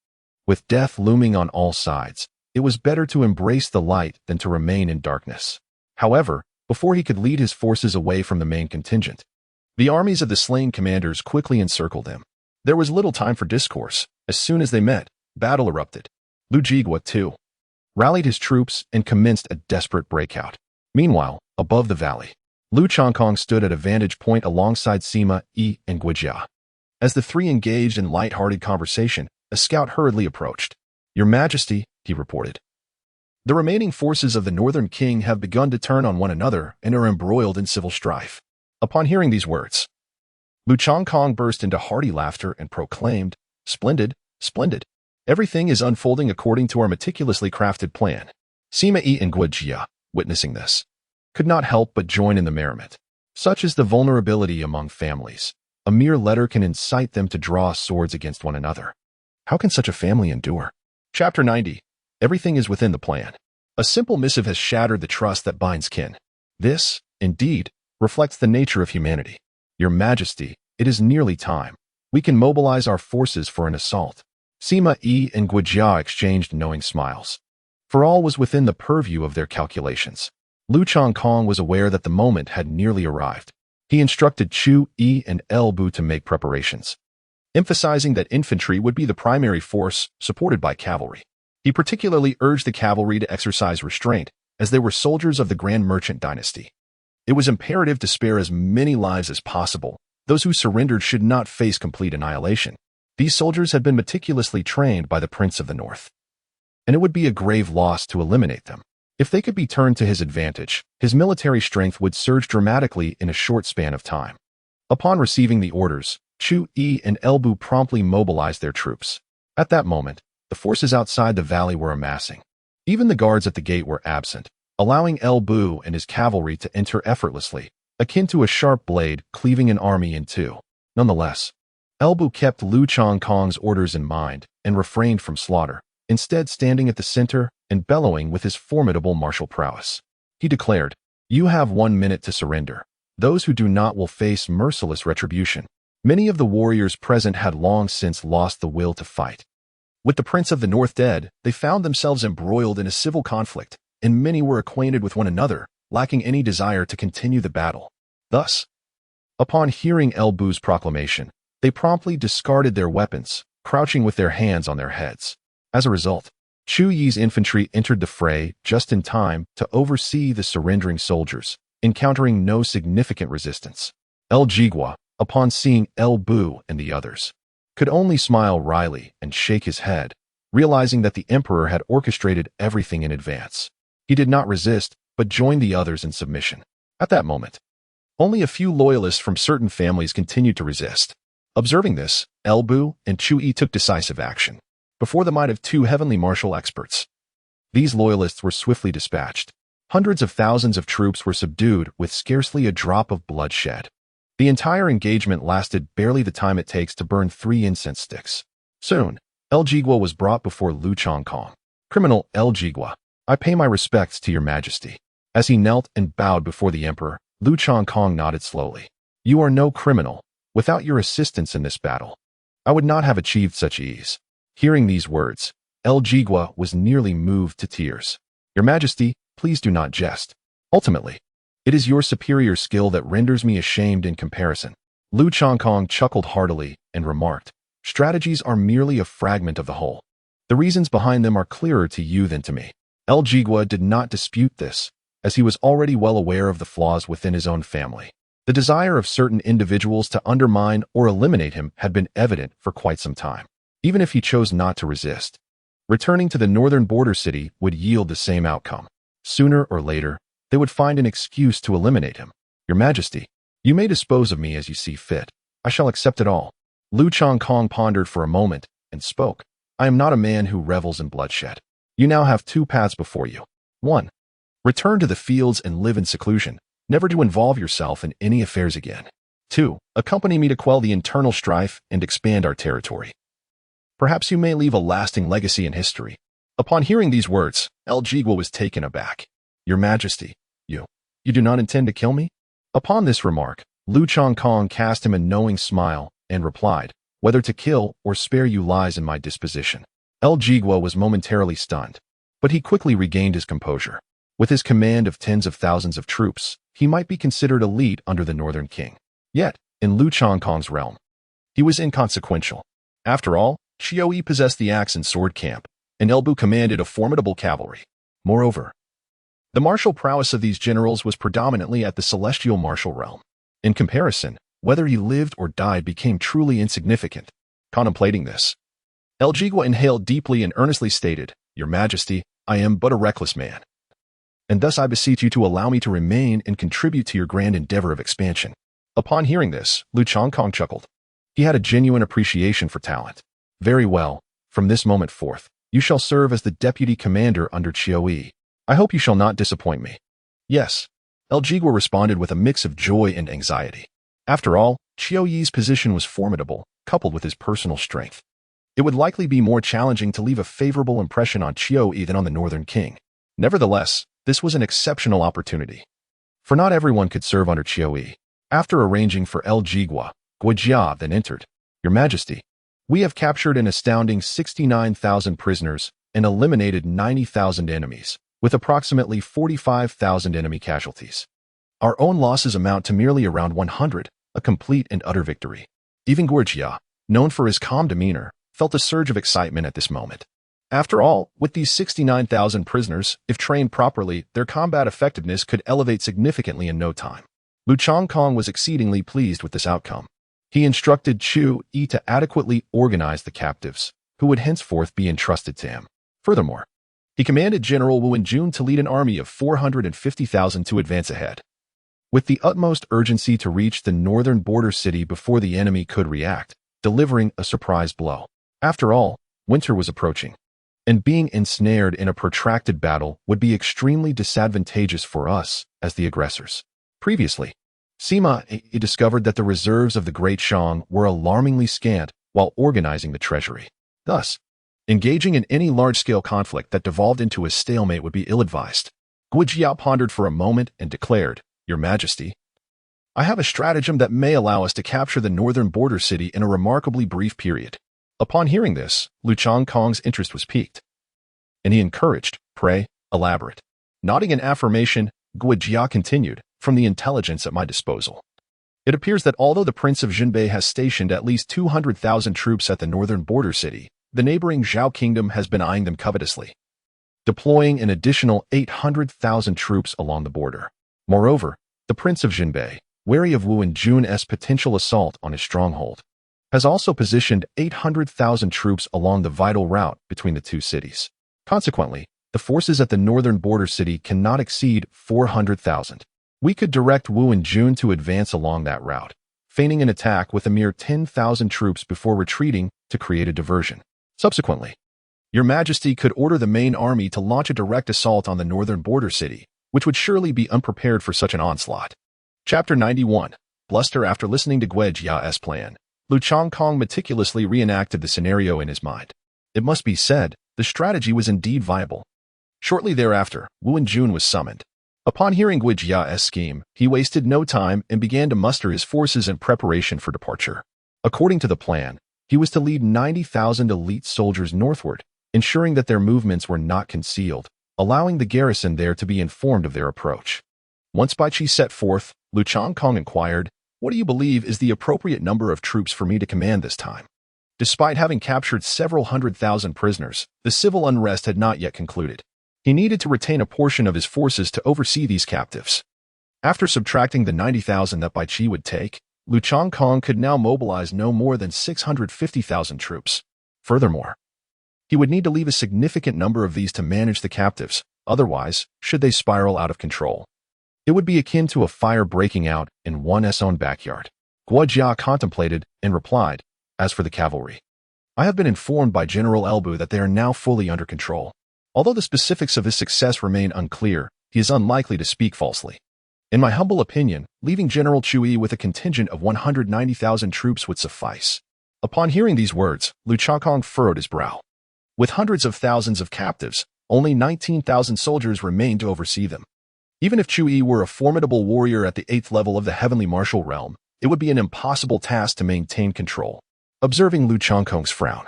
A: With death looming on all sides, it was better to embrace the light than to remain in darkness. However, before he could lead his forces away from the main contingent, the armies of the slain commanders quickly encircled him. There was little time for discourse. As soon as they met, battle erupted. Lu Jigua, too, rallied his troops and commenced a desperate breakout. Meanwhile, above the valley, Lu Chongkong stood at a vantage point alongside Sima Yi and Guijia. As the three engaged in light-hearted conversation, a scout hurriedly approached. "Your Majesty," he reported, "the remaining forces of the Northern King have begun to turn on one another and are embroiled in civil strife." Upon hearing these words, Lu Chongkong burst into hearty laughter and proclaimed, "Splendid, splendid. Everything is unfolding according to our meticulously crafted plan." Sima Yi and Guijia, witnessing this, could not help but join in the merriment. Such is the vulnerability among families. A mere letter can incite them to draw swords against one another. How can such a family endure? Chapter 90. Everything is within the plan. A simple missive has shattered the trust that binds kin. This, indeed, reflects the nature of humanity. Your Majesty, it is nearly time. We can mobilize our forces for an assault. Sima Yi and Guijia exchanged knowing smiles. For all was within the purview of their calculations. Lu Chongkong was aware that the moment had nearly arrived. He instructed Chu Yi and El Bu to make preparations, emphasizing that infantry would be the primary force, supported by cavalry. He particularly urged the cavalry to exercise restraint, as they were soldiers of the Grand Merchant dynasty. It was imperative to spare as many lives as possible. Those who surrendered should not face complete annihilation. These soldiers had been meticulously trained by the Prince of the North, and it would be a grave loss to eliminate them. If they could be turned to his advantage, his military strength would surge dramatically in a short span of time. Upon receiving the orders, Chu Yi and El Bu promptly mobilized their troops. At that moment, the forces outside the valley were amassing. Even the guards at the gate were absent, allowing El Bu and his cavalry to enter effortlessly, akin to a sharp blade cleaving an army in two. Nonetheless, El Bu kept Lu Chongkong's orders in mind and refrained from slaughter, instead standing at the center and bellowing with his formidable martial prowess. He declared, "You have 1 minute to surrender. Those who do not will face merciless retribution." Many of the warriors present had long since lost the will to fight. With the Prince of the North dead, they found themselves embroiled in a civil conflict, and many were acquainted with one another, lacking any desire to continue the battle. Thus, upon hearing El Bu's proclamation, they promptly discarded their weapons, crouching with their hands on their heads. As a result, Chu Yi's infantry entered the fray just in time to oversee the surrendering soldiers, encountering no significant resistance. El Jigua, upon seeing El Bu and the others, could only smile wryly and shake his head, realizing that the emperor had orchestrated everything in advance. He did not resist, but joined the others in submission. At that moment, only a few loyalists from certain families continued to resist. Observing this, El Bu and Chu Yi took decisive action. Before the might of 2 heavenly martial experts, these loyalists were swiftly dispatched. Hundreds of thousands of troops were subdued with scarcely a drop of blood shed. The entire engagement lasted barely the time it takes to burn 3 incense sticks. Soon, El Jigua was brought before Lu Chongkong. "Criminal El Jigua, I pay my respects to your Majesty." As he knelt and bowed before the emperor, Lu Chongkong nodded slowly. "You are no criminal. Without your assistance in this battle, I would not have achieved such ease." Hearing these words, El Jigua was nearly moved to tears. "Your Majesty, please do not jest. Ultimately, it is your superior skill that renders me ashamed in comparison." Lu Chongkong chuckled heartily and remarked, "Strategies are merely a fragment of the whole. The reasons behind them are clearer to you than to me." El Jigua did not dispute this, as he was already well aware of the flaws within his own family. The desire of certain individuals to undermine or eliminate him had been evident for quite some time. Even if he chose not to resist, returning to the northern border city would yield the same outcome. Sooner or later, they would find an excuse to eliminate him. "Your Majesty, you may dispose of me as you see fit. I shall accept it all." Lu Chongkong pondered for a moment and spoke. "I am not a man who revels in bloodshed. You now have two paths before you. 1. Return to the fields and live in seclusion, never to involve yourself in any affairs again. 2. Accompany me to quell the internal strife and expand our territory. Perhaps you may leave a lasting legacy in history. Upon hearing these words, El Jigwa was taken aback. Your Majesty, you do not intend to kill me? Upon this remark, Lu Chongkong cast him a knowing smile and replied, whether to kill or spare you lies in my disposition. El Jigwa was momentarily stunned, but he quickly regained his composure. With his command of tens of thousands of troops, he might be considered elite under the Northern King. Yet, in Lu Chongkong's realm, he was inconsequential. After all, Chiao Yi possessed the axe and sword camp, and Elbu commanded a formidable cavalry. Moreover, the martial prowess of these generals was predominantly at the celestial martial realm. In comparison, whether he lived or died became truly insignificant. Contemplating this, El Jigwa inhaled deeply and earnestly stated, Your Majesty, I am but a reckless man. And thus I beseech you to allow me to remain and contribute to your grand endeavor of expansion. Upon hearing this, Lu Chongkong chuckled. He had a genuine appreciation for talent. Very well, from this moment forth, you shall serve as the deputy commander under Chiao Yi. I hope you shall not disappoint me. Yes, El Jigwa responded with a mix of joy and anxiety. After all, Chiao Yi's position was formidable, coupled with his personal strength. It would likely be more challenging to leave a favorable impression on Chiao Yi than on the Northern King. Nevertheless, this was an exceptional opportunity. For not everyone could serve under Chiao Yi. After arranging for El Jigwa, Guojia then entered. Your Majesty, we have captured an astounding 69,000 prisoners and eliminated 90,000 enemies, with approximately 45,000 enemy casualties. Our own losses amount to merely around 100, a complete and utter victory. Even Guojia, known for his calm demeanor, felt a surge of excitement at this moment. After all, with these 69,000 prisoners, if trained properly, their combat effectiveness could elevate significantly in no time. Lu Chongkong was exceedingly pleased with this outcome. He instructed Chiao Yi to adequately organize the captives, who would henceforth be entrusted to him. Furthermore, he commanded General Wu Wenjun to lead an army of 450,000 to advance ahead, with the utmost urgency to reach the northern border city before the enemy could react, delivering a surprise blow. After all, winter was approaching, and being ensnared in a protracted battle would be extremely disadvantageous for us as the aggressors. Previously, Sima Yi discovered that the reserves of the Great Shang were alarmingly scant while organizing the treasury. Thus, engaging in any large-scale conflict that devolved into a stalemate would be ill-advised. Guojia pondered for a moment and declared, Your Majesty, I have a stratagem that may allow us to capture the northern border city in a remarkably brief period. Upon hearing this, Lu Chongkong's interest was piqued, and he encouraged, Pray, elaborate. Nodding in affirmation, Guojia continued, From the intelligence at my disposal, it appears that although the Prince of Jinbei has stationed at least 200,000 troops at the northern border city, the neighboring Zhao Kingdom has been eyeing them covetously, deploying an additional 800,000 troops along the border. Moreover, the Prince of Jinbei, wary of Wu Wenjun's potential assault on his stronghold, has also positioned 800,000 troops along the vital route between the two cities. Consequently, the forces at the northern border city cannot exceed 400,000. We could direct Wu Wenjun to advance along that route, feigning an attack with a mere 10,000 troops before retreating to create a diversion. Subsequently, Your Majesty could order the main army to launch a direct assault on the northern border city, which would surely be unprepared for such an onslaught. Chapter 91. Bluster. After listening to Guojia's plan, Lu Chongkong meticulously reenacted the scenario in his mind. It must be said, the strategy was indeed viable. Shortly thereafter, Wu Wenjun was summoned. Upon hearing Guojia's scheme, he wasted no time and began to muster his forces in preparation for departure. According to the plan, he was to lead 90,000 elite soldiers northward, ensuring that their movements were not concealed, allowing the garrison there to be informed of their approach. Once Bai Qi set forth, Lu Chongkong inquired, What do you believe is the appropriate number of troops for me to command this time? Despite having captured several 100,000 prisoners, the civil unrest had not yet concluded. He needed to retain a portion of his forces to oversee these captives. After subtracting the 90,000 that Bai Qi would take, Lu Chongkong could now mobilize no more than 650,000 troops. Furthermore, he would need to leave a significant number of these to manage the captives, otherwise, should they spiral out of control, it would be akin to a fire breaking out in one's own backyard. Guojia contemplated and replied, As for the cavalry, I have been informed by General Elbu that they are now fully under control. Although the specifics of his success remain unclear, he is unlikely to speak falsely. In my humble opinion, leaving General Chu Yi with a contingent of 190,000 troops would suffice. Upon hearing these words, Lu Changkong furrowed his brow. With hundreds of thousands of captives, only 19,000 soldiers remained to oversee them. Even if Chu Yi were a formidable warrior at the 8th level of the heavenly martial realm, it would be an impossible task to maintain control. Observing Lu Changkong's frown,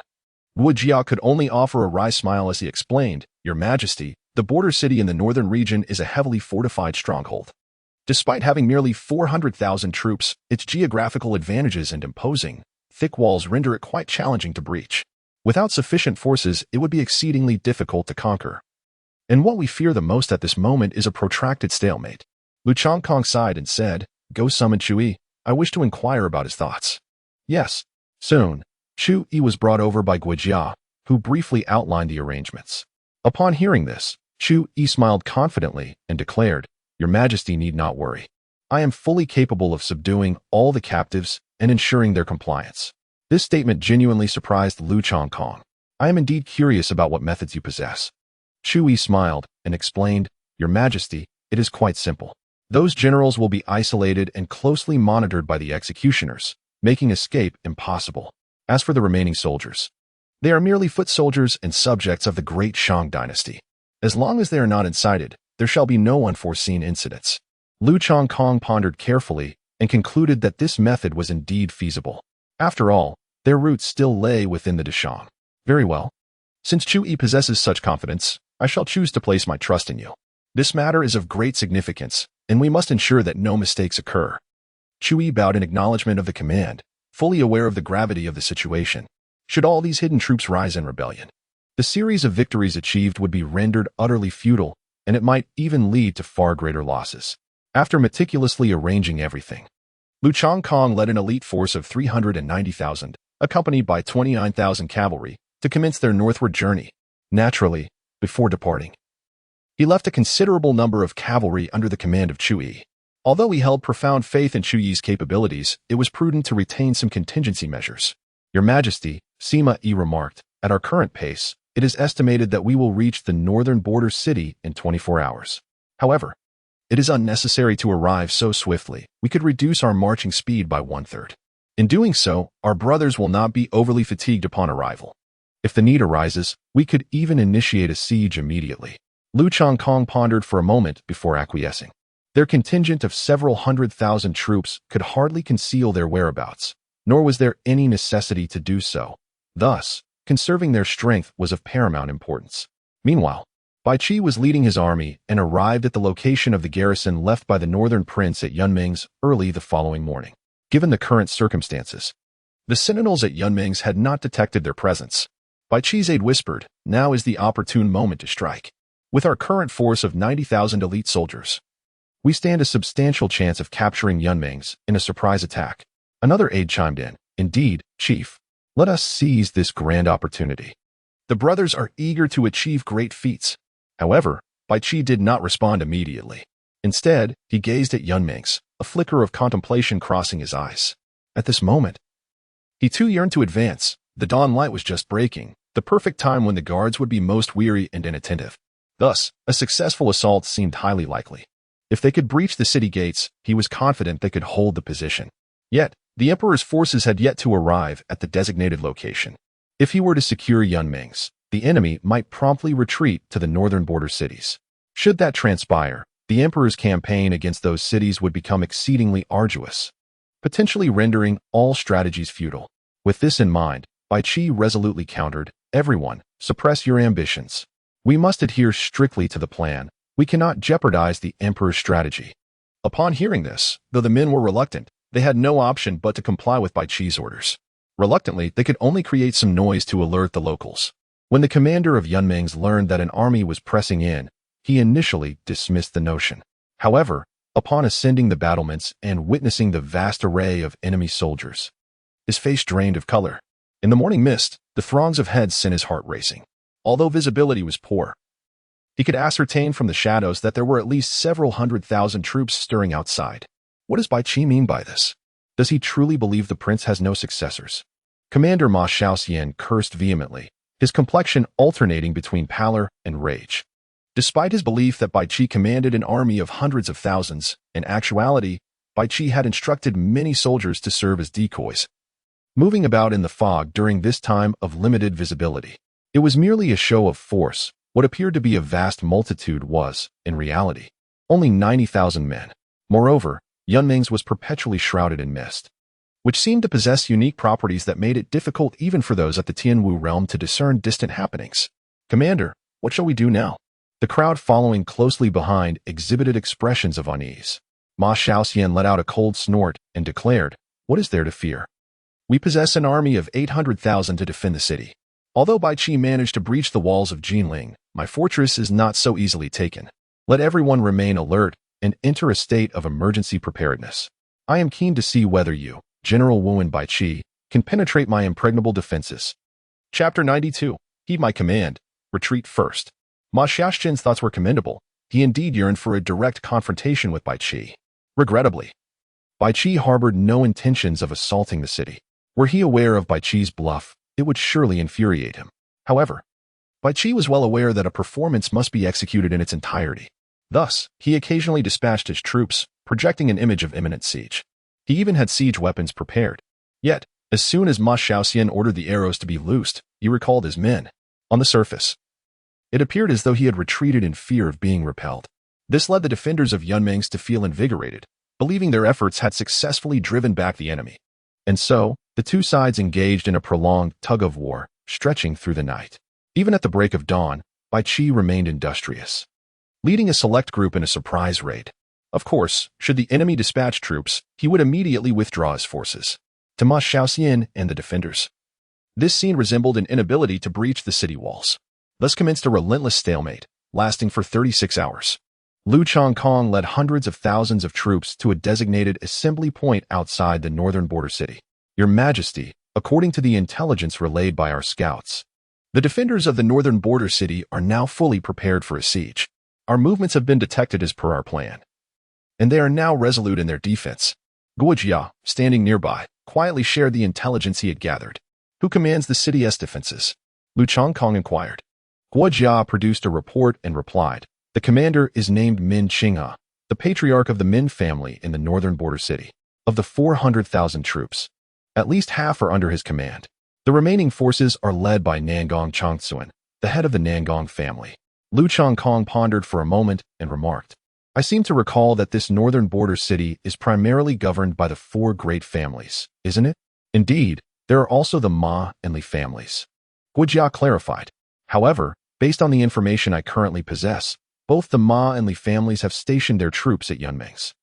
A: Wu Jia could only offer a wry smile as he explained, "Your Majesty, the border city in the northern region is a heavily fortified stronghold. Despite having merely 400,000 troops, its geographical advantages and imposing, thick walls render it quite challenging to breach. Without sufficient forces, it would be exceedingly difficult to conquer. And what we fear the most at this moment is a protracted stalemate." Lu Changkong sighed and said, "Go summon Chu Yi. I wish to inquire about his thoughts." Yes. Soon, Chu Yi was brought over by Gui Jia, who briefly outlined the arrangements. Upon hearing this, Chu Yi smiled confidently and declared, "Your Majesty need not worry. I am fully capable of subduing all the captives and ensuring their compliance." This statement genuinely surprised Lu Changkong. "I am indeed curious about what methods you possess." Chu Yi smiled and explained, "Your Majesty, it is quite simple. Those generals will be isolated and closely monitored by the executioners, making escape impossible. As for the remaining soldiers, they are merely foot soldiers and subjects of the great Shang dynasty. As long as they are not incited, there shall be no unforeseen incidents." Lu Changkong pondered carefully and concluded that this method was indeed feasible. After all, their roots still lay within the Deshang. "Very well. Since Chu Yi possesses such confidence, I shall choose to place my trust in you. This matter is of great significance, and we must ensure that no mistakes occur." Chu Yi bowed in acknowledgement of the command, fully aware of the gravity of the situation. Should all these hidden troops rise in rebellion, the series of victories achieved would be rendered utterly futile, and it might even lead to far greater losses. After meticulously arranging everything, Lu Changkong led an elite force of 390,000, accompanied by 29,000 cavalry, to commence their northward journey. Naturally, before departing, he left a considerable number of cavalry under the command of Chu Yi. Although he held profound faith in Chu Yi's capabilities, it was prudent to retain some contingency measures. "Your Majesty," Sima Yi remarked, "at our current pace, it is estimated that we will reach the northern border city in 24 hours. However, it is unnecessary to arrive so swiftly. We could reduce our marching speed by 1/3. In doing so, our brothers will not be overly fatigued upon arrival. If the need arises, we could even initiate a siege immediately." Lu Changkong pondered for a moment before acquiescing. Their contingent of several 100,000 troops could hardly conceal their whereabouts, nor was there any necessity to do so. Thus, conserving their strength was of paramount importance. Meanwhile, Bai Qi was leading his army and arrived at the location of the garrison left by the northern prince at Yunming's early the following morning. Given the current circumstances, the sentinels at Yunming's had not detected their presence. Bai Qi's aide whispered, "Now is the opportune moment to strike. With our current force of 90,000 elite soldiers, we stand a substantial chance of capturing Yunming's in a surprise attack." Another aide chimed in, "Indeed, Chief. Let us seize this grand opportunity. The brothers are eager to achieve great feats." However, Bai Qi did not respond immediately. Instead, he gazed at Yunming's, a flicker of contemplation crossing his eyes. At this moment, he too yearned to advance. The dawn light was just breaking, the perfect time when the guards would be most weary and inattentive. Thus, a successful assault seemed highly likely. If they could breach the city gates, he was confident they could hold the position. Yet, the emperor's forces had yet to arrive at the designated location. If he were to secure Yunming's, the enemy might promptly retreat to the northern border cities. Should that transpire, the emperor's campaign against those cities would become exceedingly arduous, potentially rendering all strategies futile. With this in mind, Bai Qi resolutely countered, "Everyone, suppress your ambitions. We must adhere strictly to the plan. We cannot jeopardize the emperor's strategy." Upon hearing this, though the men were reluctant, they had no option but to comply with Bai Qi's orders. Reluctantly, they could only create some noise to alert the locals. When the commander of Yunming's learned that an army was pressing in, he initially dismissed the notion. However, upon ascending the battlements and witnessing the vast array of enemy soldiers, his face drained of color. In the morning mist, the throngs of heads sent his heart racing. Although visibility was poor, he could ascertain from the shadows that there were at least several 100,000 troops stirring outside. What does Bai Qi mean by this? Does he truly believe the prince has no successors? Commander Ma Shaoxian cursed vehemently, his complexion alternating between pallor and rage. Despite his belief that Bai Qi commanded an army of hundreds of thousands, in actuality, Bai Qi had instructed many soldiers to serve as decoys, moving about in the fog during this time of limited visibility. It was merely a show of force. What appeared to be a vast multitude was, in reality, only 90,000 men. Moreover, Yunmeng's was perpetually shrouded in mist, which seemed to possess unique properties that made it difficult even for those at the Tianwu realm to discern distant happenings. "Commander, what shall we do now?" The crowd following closely behind exhibited expressions of unease. Ma Xiaoxian let out a cold snort and declared, "What is there to fear? We possess an army of 800,000 to defend the city. Although Bai Qi managed to breach the walls of Jinling, my fortress is not so easily taken. Let everyone remain alert and enter a state of emergency preparedness. I am keen to see whether you, General Wu and Bai Qi, can penetrate my impregnable defenses." Chapter 92. Heed my command. Retreat first. Ma Xiaoxian's thoughts were commendable. He indeed yearned for a direct confrontation with Bai Qi. Regrettably, Bai Qi harbored no intentions of assaulting the city. Were he aware of Bai Qi's bluff, it would surely infuriate him. However, Bai Qi was well aware that a performance must be executed in its entirety. Thus, he occasionally dispatched his troops, projecting an image of imminent siege. He even had siege weapons prepared. Yet, as soon as Ma Xiaoxian ordered the arrows to be loosed, he recalled his men. On the surface, it appeared as though he had retreated in fear of being repelled. This led the defenders of Yunmeng's to feel invigorated, believing their efforts had successfully driven back the enemy. And so, the two sides engaged in a prolonged tug-of-war, stretching through the night. Even at the break of dawn, Bai Qi remained industrious, leading a select group in a surprise raid. Of course, should the enemy dispatch troops, he would immediately withdraw his forces. To Ma Xiaoxian and the defenders, this scene resembled an inability to breach the city walls. Thus commenced a relentless stalemate, lasting for 36 hours. Lu Chongkong led hundreds of thousands of troops to a designated assembly point outside the northern border city. "Your Majesty, according to the intelligence relayed by our scouts, the defenders of the northern border city are now fully prepared for a siege. Our movements have been detected as per our plan, and they are now resolute in their defense." Guo Jia, standing nearby, quietly shared the intelligence he had gathered. "Who commands the city's defenses?" Lu Chongkong inquired. Guo Jia produced a report and replied, "The commander is named Min Qinghe, the patriarch of the Min family in the northern border city. Of the 400,000 troops, at least half are under his command. The remaining forces are led by Nangong Changxuan, the head of the Nangong family." Lu Chongkong pondered for a moment and remarked, "I seem to recall that this northern border city is primarily governed by the four great families, isn't it?" "Indeed, there are also the Ma and Li families," Guo Jia clarified. "However, based on the information I currently possess, both the Ma and Li families have stationed their troops at Yunmeng's.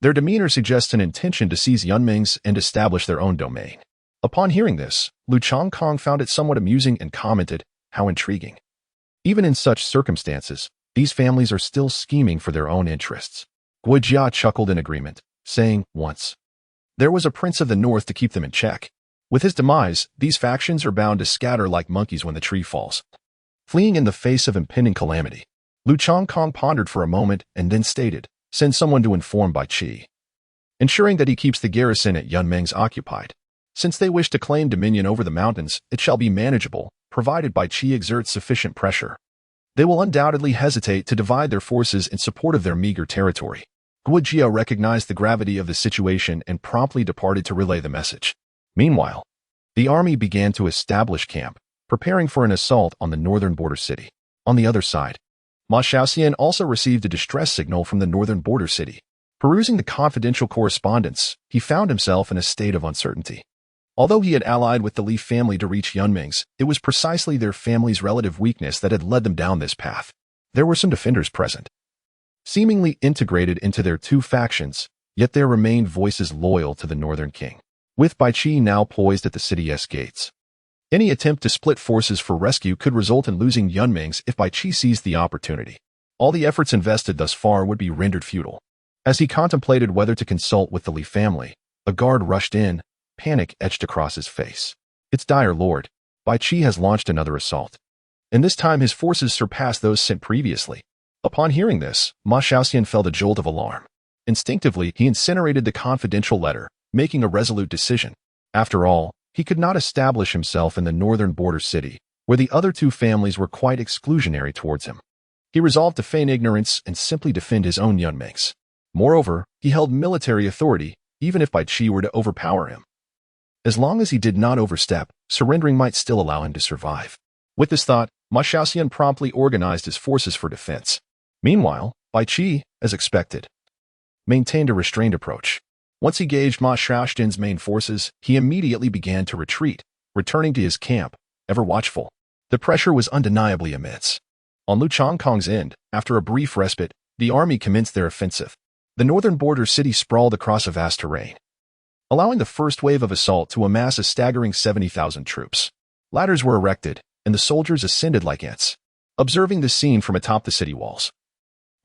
A: Their demeanor suggests an intention to seize Yunmeng's and establish their own domain." Upon hearing this, Lu Chongkong found it somewhat amusing and commented, "How intriguing. Even in such circumstances, these families are still scheming for their own interests." Guo Jia chuckled in agreement, saying, "Once there was a prince of the north to keep them in check. With his demise, these factions are bound to scatter like monkeys when the tree falls, fleeing in the face of impending calamity." Lu Chongkong pondered for a moment and then stated, "Send someone to inform Bai Qi, ensuring that he keeps the garrison at Yunmeng's occupied. Since they wish to claim dominion over the mountains, it shall be manageable, provided Bai Qi exerts sufficient pressure. They will undoubtedly hesitate to divide their forces in support of their meager territory." Guo Jia recognized the gravity of the situation and promptly departed to relay the message. Meanwhile, the army began to establish camp, preparing for an assault on the northern border city. On the other side, Ma Xiaoxian also received a distress signal from the northern border city. Perusing the confidential correspondence, he found himself in a state of uncertainty. Although he had allied with the Li family to reach Yunmeng's, it was precisely their family's relative weakness that had led them down this path. There were some defenders present, seemingly integrated into their two factions, yet there remained voices loyal to the northern king. With Bai Qi now poised at the city's gates, any attempt to split forces for rescue could result in losing Yunmeng's if Bai Qi seized the opportunity. All the efforts invested thus far would be rendered futile. As he contemplated whether to consult with the Li family, a guard rushed in, panic etched across his face. "It's dire, Lord. Bai Qi has launched another assault, and this time his forces surpassed those sent previously." Upon hearing this, Ma Xiaoxian felt a jolt of alarm. Instinctively, he incinerated the confidential letter, making a resolute decision. After all, he could not establish himself in the northern border city, where the other two families were quite exclusionary towards him. He resolved to feign ignorance and simply defend his own Yunmengs. Moreover, he held military authority, even if Bai Qi were to overpower him. As long as he did not overstep, surrendering might still allow him to survive. With this thought, Ma Xiaoxian promptly organized his forces for defense. Meanwhile, Bai Qi, as expected, maintained a restrained approach. Once he gauged Ma Xiaoxian's main forces, he immediately began to retreat, returning to his camp, ever watchful. The pressure was undeniably immense. On Lu Changkong's end, after a brief respite, the army commenced their offensive. The northern border city sprawled across a vast terrain, allowing the first wave of assault to amass a staggering 70,000 troops. Ladders were erected, and the soldiers ascended like ants, observing the scene from atop the city walls.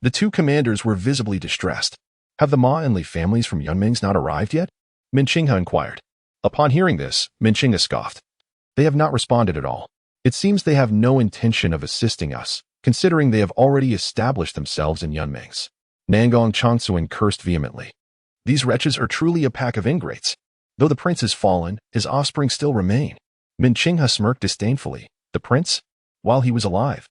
A: The two commanders were visibly distressed. Have the Ma and Li families from Yunmengs not arrived yet? Min Qinghe inquired. Upon hearing this, Min Qinghe scoffed. They have not responded at all. It seems they have no intention of assisting us, considering they have already established themselves in Yunmengs. Nangong Changsuan cursed vehemently. These wretches are truly a pack of ingrates. Though the prince is fallen, his offspring still remain. Min Qinghe smirked disdainfully. The prince? While he was alive.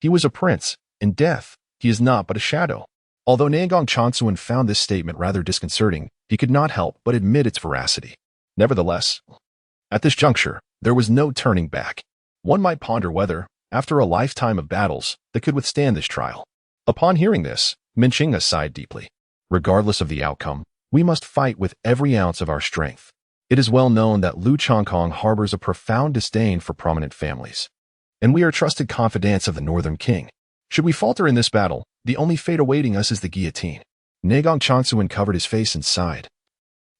A: He was a prince. In death, he is not but a shadow. Although Nangong Changsuan found this statement rather disconcerting, he could not help but admit its veracity. Nevertheless, at this juncture, there was no turning back. One might ponder whether, after a lifetime of battles, they could withstand this trial. Upon hearing this, Min Qinghe sighed deeply. Regardless of the outcome, we must fight with every ounce of our strength. It is well known that Lu Changkong harbors a profound disdain for prominent families, and we are trusted confidants of the Northern King. Should we falter in this battle, the only fate awaiting us is the guillotine. Nangong Changsuan covered his face and sighed.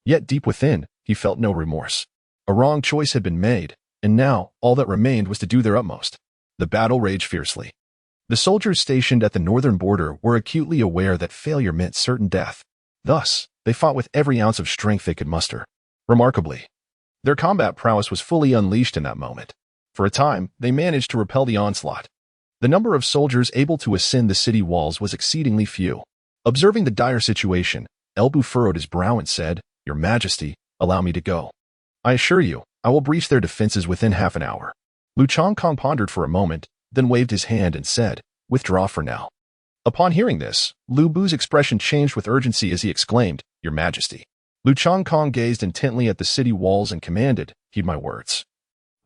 A: Yet deep within, he felt no remorse. A wrong choice had been made, and now all that remained was to do their utmost. The battle raged fiercely. The soldiers stationed at the northern border were acutely aware that failure meant certain death. Thus, they fought with every ounce of strength they could muster. Remarkably, their combat prowess was fully unleashed in that moment. For a time, they managed to repel the onslaught. The number of soldiers able to ascend the city walls was exceedingly few. Observing the dire situation, Elbu furrowed his brow and said, "Your Majesty, allow me to go. I assure you, I will breach their defenses within half an hour." Lu Changkong pondered for a moment, then waved his hand and said, "Withdraw for now." Upon hearing this, Lu Bu's expression changed with urgency as he exclaimed, "Your Majesty." Lu Changkong gazed intently at the city walls and commanded, "Heed my words.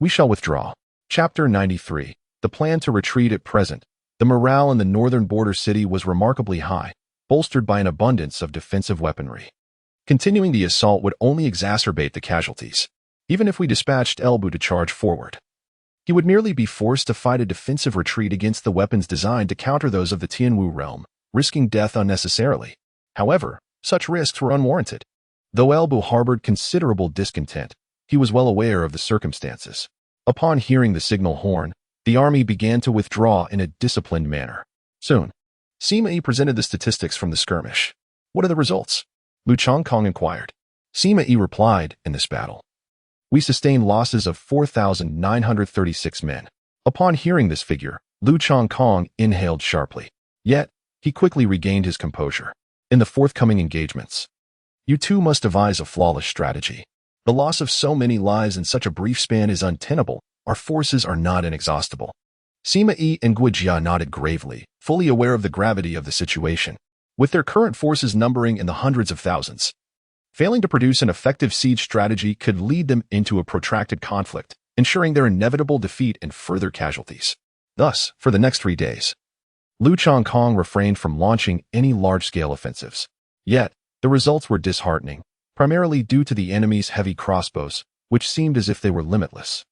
A: We shall withdraw." Chapter 93. The plan to retreat at present. The morale in the northern border city was remarkably high, bolstered by an abundance of defensive weaponry. Continuing the assault would only exacerbate the casualties. Even if we dispatched Elbu to charge forward, he would merely be forced to fight a defensive retreat against the weapons designed to counter those of the Tianwu realm, risking death unnecessarily. However, such risks were unwarranted. Though Elbu harbored considerable discontent, he was well aware of the circumstances. Upon hearing the signal horn, the army began to withdraw in a disciplined manner. Soon, Sima Yi presented the statistics from the skirmish. "What are the results?" Lu Changkong inquired. Sima Yi replied, "In this battle, we sustained losses of 4,936 men." Upon hearing this figure, Lu Changkong inhaled sharply. Yet, he quickly regained his composure. "In the forthcoming engagements, you too must devise a flawless strategy. The loss of so many lives in such a brief span is untenable. Our forces are not inexhaustible." Sima Yi and Guijia nodded gravely, fully aware of the gravity of the situation. With their current forces numbering in the hundreds of thousands, failing to produce an effective siege strategy could lead them into a protracted conflict, ensuring their inevitable defeat and further casualties. Thus, for the next 3 days, Lu Changkong refrained from launching any large-scale offensives. Yet, the results were disheartening, primarily due to the enemy's heavy crossbows, which seemed as if they were limitless.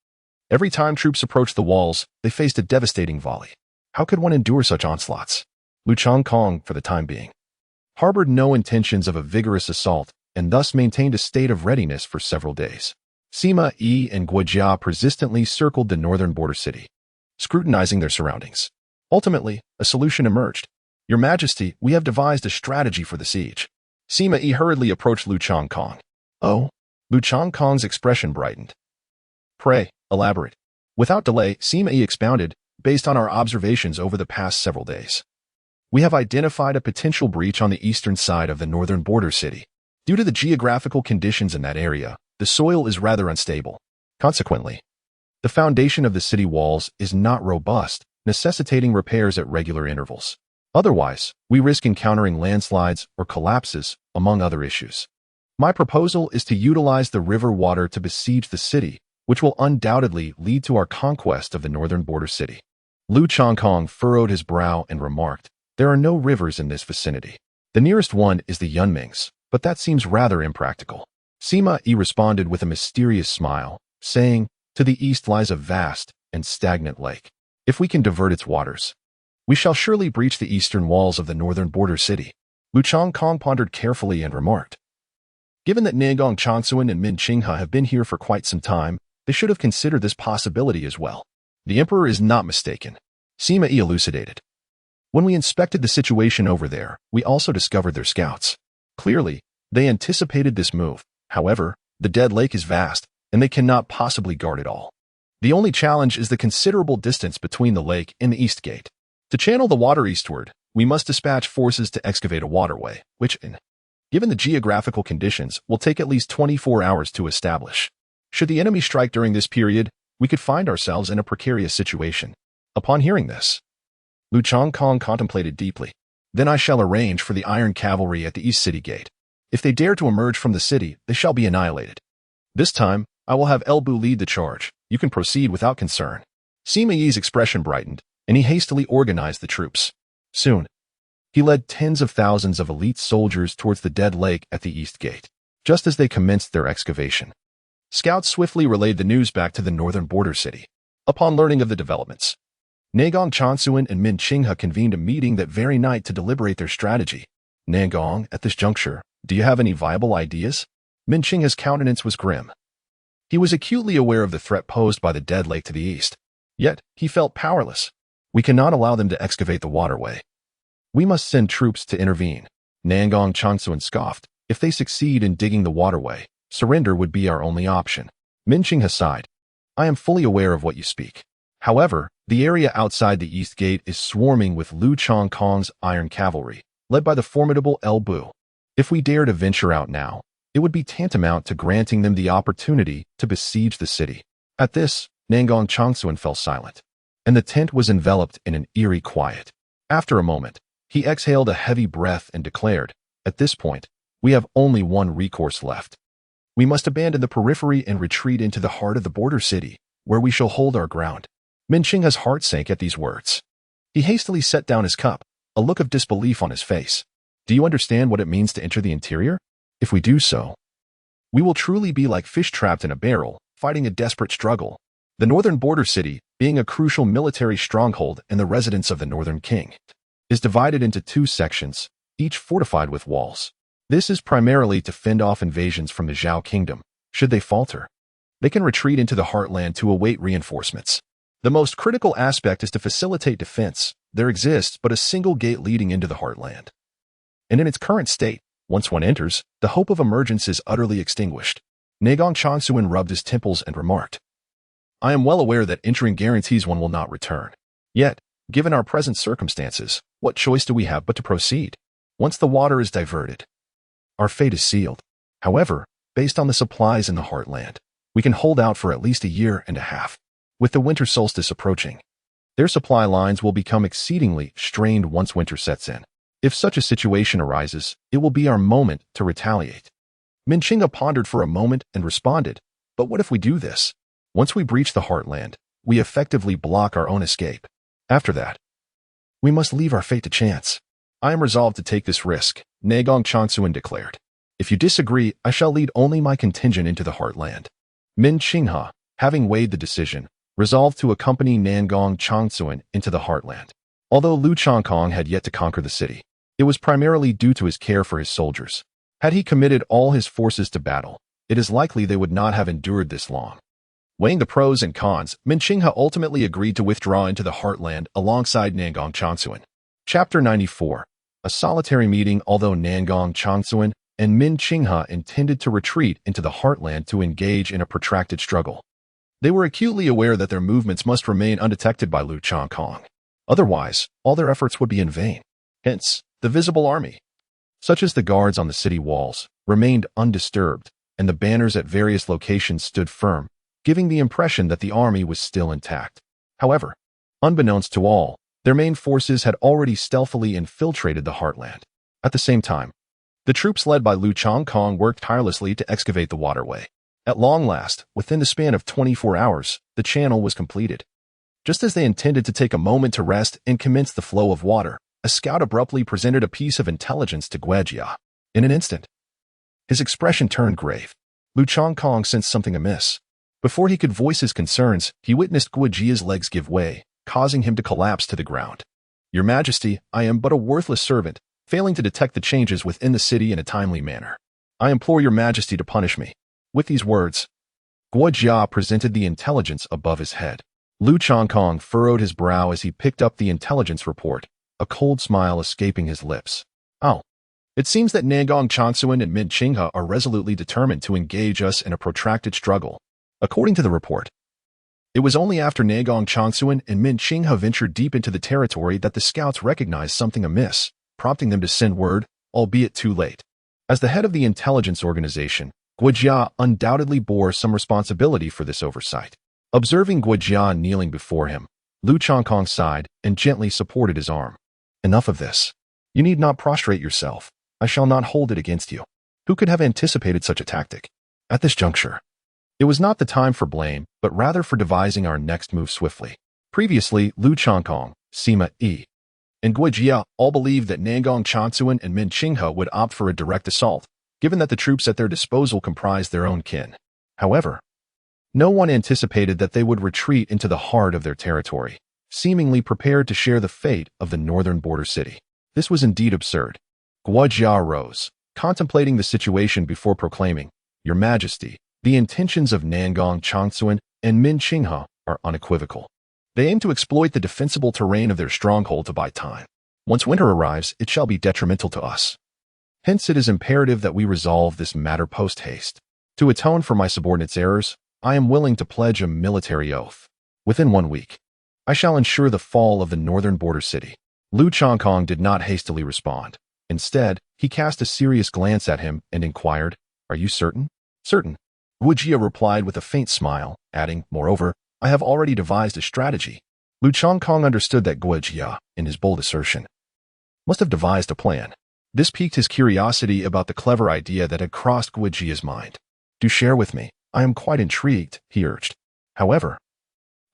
A: Every time troops approached the walls, they faced a devastating volley. How could one endure such onslaughts? Lu Changkong, for the time being, harbored no intentions of a vigorous assault and thus maintained a state of readiness for several days. Sima Yi and Guijia persistently circled the northern border city, scrutinizing their surroundings. Ultimately, a solution emerged. "Your Majesty, we have devised a strategy for the siege." Sima Yi hurriedly approached Lu Changkong. "Oh?" Lu Changkong's expression brightened. "Pray, elaborate." Without delay, Sima Yi expounded, "Based on our observations over the past several days, we have identified a potential breach on the eastern side of the northern border city. Due to the geographical conditions in that area, the soil is rather unstable. Consequently, The foundation of the city walls is not robust, necessitating repairs at regular intervals. Otherwise, we risk encountering landslides or collapses, among other issues. My proposal is to utilize the river water to besiege the city, which will undoubtedly lead to our conquest of the northern border city. Lu Changkong furrowed his brow and remarked, "There are no rivers in this vicinity. The nearest one is the Yunmings, but that seems rather impractical." Sima Yi responded with a mysterious smile, saying, "To the east lies a vast and stagnant lake. If we can divert its waters, we shall surely breach the eastern walls of the northern border city." Lu Changkong pondered carefully and remarked, "Given that Nangong Changsuan and Min Qinghe have been here for quite some time, they should have considered this possibility as well." "The emperor is not mistaken," Sima Yi elucidated. "When we inspected the situation over there, we also discovered their scouts. Clearly, they anticipated this move. However, the dead lake is vast, and they cannot possibly guard it all. The only challenge is the considerable distance between the lake and the east gate. To channel the water eastward, we must dispatch forces to excavate a waterway, which, given the geographical conditions, will take at least 24 hours to establish. Should the enemy strike during this period, we could find ourselves in a precarious situation." Upon hearing this, Lu Changkong contemplated deeply. "Then I shall arrange for the iron cavalry at the east city gate. If they dare to emerge from the city, they shall be annihilated. This time, I will have El Bu lead the charge. You can proceed without concern." Sima Yi's expression brightened, and he hastily organized the troops. Soon, he led tens of thousands of elite soldiers towards the dead lake at the east gate. Just as they commenced their excavation, scouts swiftly relayed the news back to the northern border city. Upon learning of the developments, Nangong Changsuan and Min Qinghe convened a meeting that very night to deliberate their strategy. "Nangong, at this juncture, do you have any viable ideas?" Min Qinghe's countenance was grim. He was acutely aware of the threat posed by the dead lake to the east. Yet, he felt powerless. "We cannot allow them to excavate the waterway. We must send troops to intervene." Nangong Changsuan scoffed. "If they succeed in digging the waterway, surrender would be our only option." Min Qinghe sighed. "I am fully aware of what you speak. However, the area outside the east gate is swarming with Lu Changkong's iron cavalry, led by the formidable El Bu. If we dare to venture out now, it would be tantamount to granting them the opportunity to besiege the city." At this, Nangong Changsuan fell silent, and the tent was enveloped in an eerie quiet. After a moment, he exhaled a heavy breath and declared, "At this point, we have only one recourse left. We must abandon the periphery and retreat into the heart of the border city, where we shall hold our ground." Min Qinghe's heart sank at these words. He hastily set down his cup, a look of disbelief on his face. "Do you understand what it means to enter the interior? If we do so, we will truly be like fish trapped in a barrel, fighting a desperate struggle. The northern border city, being a crucial military stronghold and the residence of the northern king, is divided into two sections, each fortified with walls. This is primarily to fend off invasions from the Zhao kingdom. Should they falter, they can retreat into the heartland to await reinforcements. The most critical aspect is to facilitate defense. There exists but a single gate leading into the heartland, and in its current state, once one enters, the hope of emergence is utterly extinguished." Nangong Changsuan rubbed his temples and remarked, "I am well aware that entering guarantees one will not return. Yet, given our present circumstances, what choice do we have but to proceed? Once the water is diverted, our fate is sealed. However, based on the supplies in the heartland, we can hold out for at least a year and a half. With the winter solstice approaching, their supply lines will become exceedingly strained once winter sets in. If such a situation arises, it will be our moment to retaliate." Min Qinghe pondered for a moment and responded, "But what if we do this? Once we breach the heartland, we effectively block our own escape. After that, we must leave our fate to chance." "I am resolved to take this risk," Nangong Changsuan declared. "If you disagree, I shall lead only my contingent into the heartland." Min Qinghe, having weighed the decision, resolved to accompany Nangong Changsuan into the heartland. Although Lu Changkong had yet to conquer the city, it was primarily due to his care for his soldiers. Had he committed all his forces to battle, it is likely they would not have endured this long. Weighing the pros and cons, Min Qinghe ultimately agreed to withdraw into the heartland alongside Nangong Changsuan. Chapter 94. A solitary meeting. Although Nangong Changsuan and Min Qinghe intended to retreat into the heartland to engage in a protracted struggle, they were acutely aware that their movements must remain undetected by Lu Changkong. Otherwise, all their efforts would be in vain. Hence, the visible army, such as the guards on the city walls, remained undisturbed, and the banners at various locations stood firm, giving the impression that the army was still intact. However, unbeknownst to all, their main forces had already stealthily infiltrated the heartland. At the same time, the troops led by Lu Changkong worked tirelessly to excavate the waterway. At long last, within the span of 24 hours, the channel was completed. Just as they intended to take a moment to rest and commence the flow of water, a scout abruptly presented a piece of intelligence to Guojia. In an instant, his expression turned grave. Lu Changkong sensed something amiss. Before he could voice his concerns, he witnessed Guojia's legs give way, causing him to collapse to the ground. "Your Majesty, I am but a worthless servant, failing to detect the changes within the city in a timely manner. I implore your Majesty to punish me." With these words, Guojia presented the intelligence above his head. Lu Changkong furrowed his brow as he picked up the intelligence report, a cold smile escaping his lips. "Oh. It seems that Nangong Changsuan and Min Qinghe are resolutely determined to engage us in a protracted struggle." According to the report, it was only after Nangong Changsuan and Min Qinghe ventured deep into the territory that the scouts recognized something amiss, prompting them to send word, albeit too late. As the head of the intelligence organization, Guojia undoubtedly bore some responsibility for this oversight. Observing Guojia kneeling before him, Lu Changkong sighed and gently supported his arm. "Enough of this. You need not prostrate yourself. I shall not hold it against you." Who could have anticipated such a tactic? At this juncture, it was not the time for blame, but rather for devising our next move swiftly. Previously, Lu Changkong, Sima Yi, and Guojia all believed that Nangong Changsuan and Min Qinghe would opt for a direct assault, given that the troops at their disposal comprised their own kin. However, no one anticipated that they would retreat into the heart of their territory, seemingly prepared to share the fate of the northern border city. This was indeed absurd. Guojia rose, contemplating the situation before proclaiming, "Your Majesty, the intentions of Nangong Changsuan and Min Qinghe are unequivocal. They aim to exploit the defensible terrain of their stronghold to buy time. Once winter arrives, it shall be detrimental to us. Hence it is imperative that we resolve this matter post-haste. To atone for my subordinates' errors, I am willing to pledge a military oath. Within 1 week, I shall ensure the fall of the northern border city." Lu Changkong did not hastily respond. Instead, he cast a serious glance at him and inquired, "Are you certain?" "Certain," Guojia replied with a faint smile, adding, "Moreover, I have already devised a strategy." Lu Changkong understood that Guojia, in his bold assertion, must have devised a plan. This piqued his curiosity about the clever idea that had crossed Guojia's mind. "Do share with me. I am quite intrigued," he urged. However,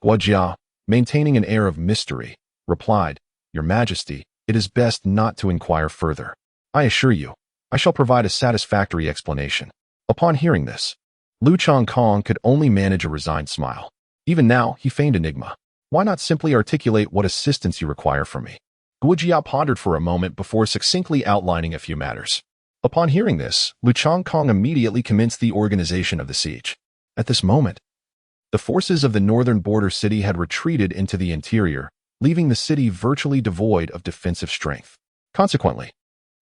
A: Guojia, maintaining an air of mystery, replied, "Your Majesty, it is best not to inquire further. I assure you, I shall provide a satisfactory explanation." Upon hearing this, Lu Changkong could only manage a resigned smile. Even now, he feigned enigma. "Why not simply articulate what assistance you require from me?" Guojia pondered for a moment before succinctly outlining a few matters. Upon hearing this, Lu Changkong immediately commenced the organization of the siege. At this moment, the forces of the northern border city had retreated into the interior, leaving the city virtually devoid of defensive strength. Consequently,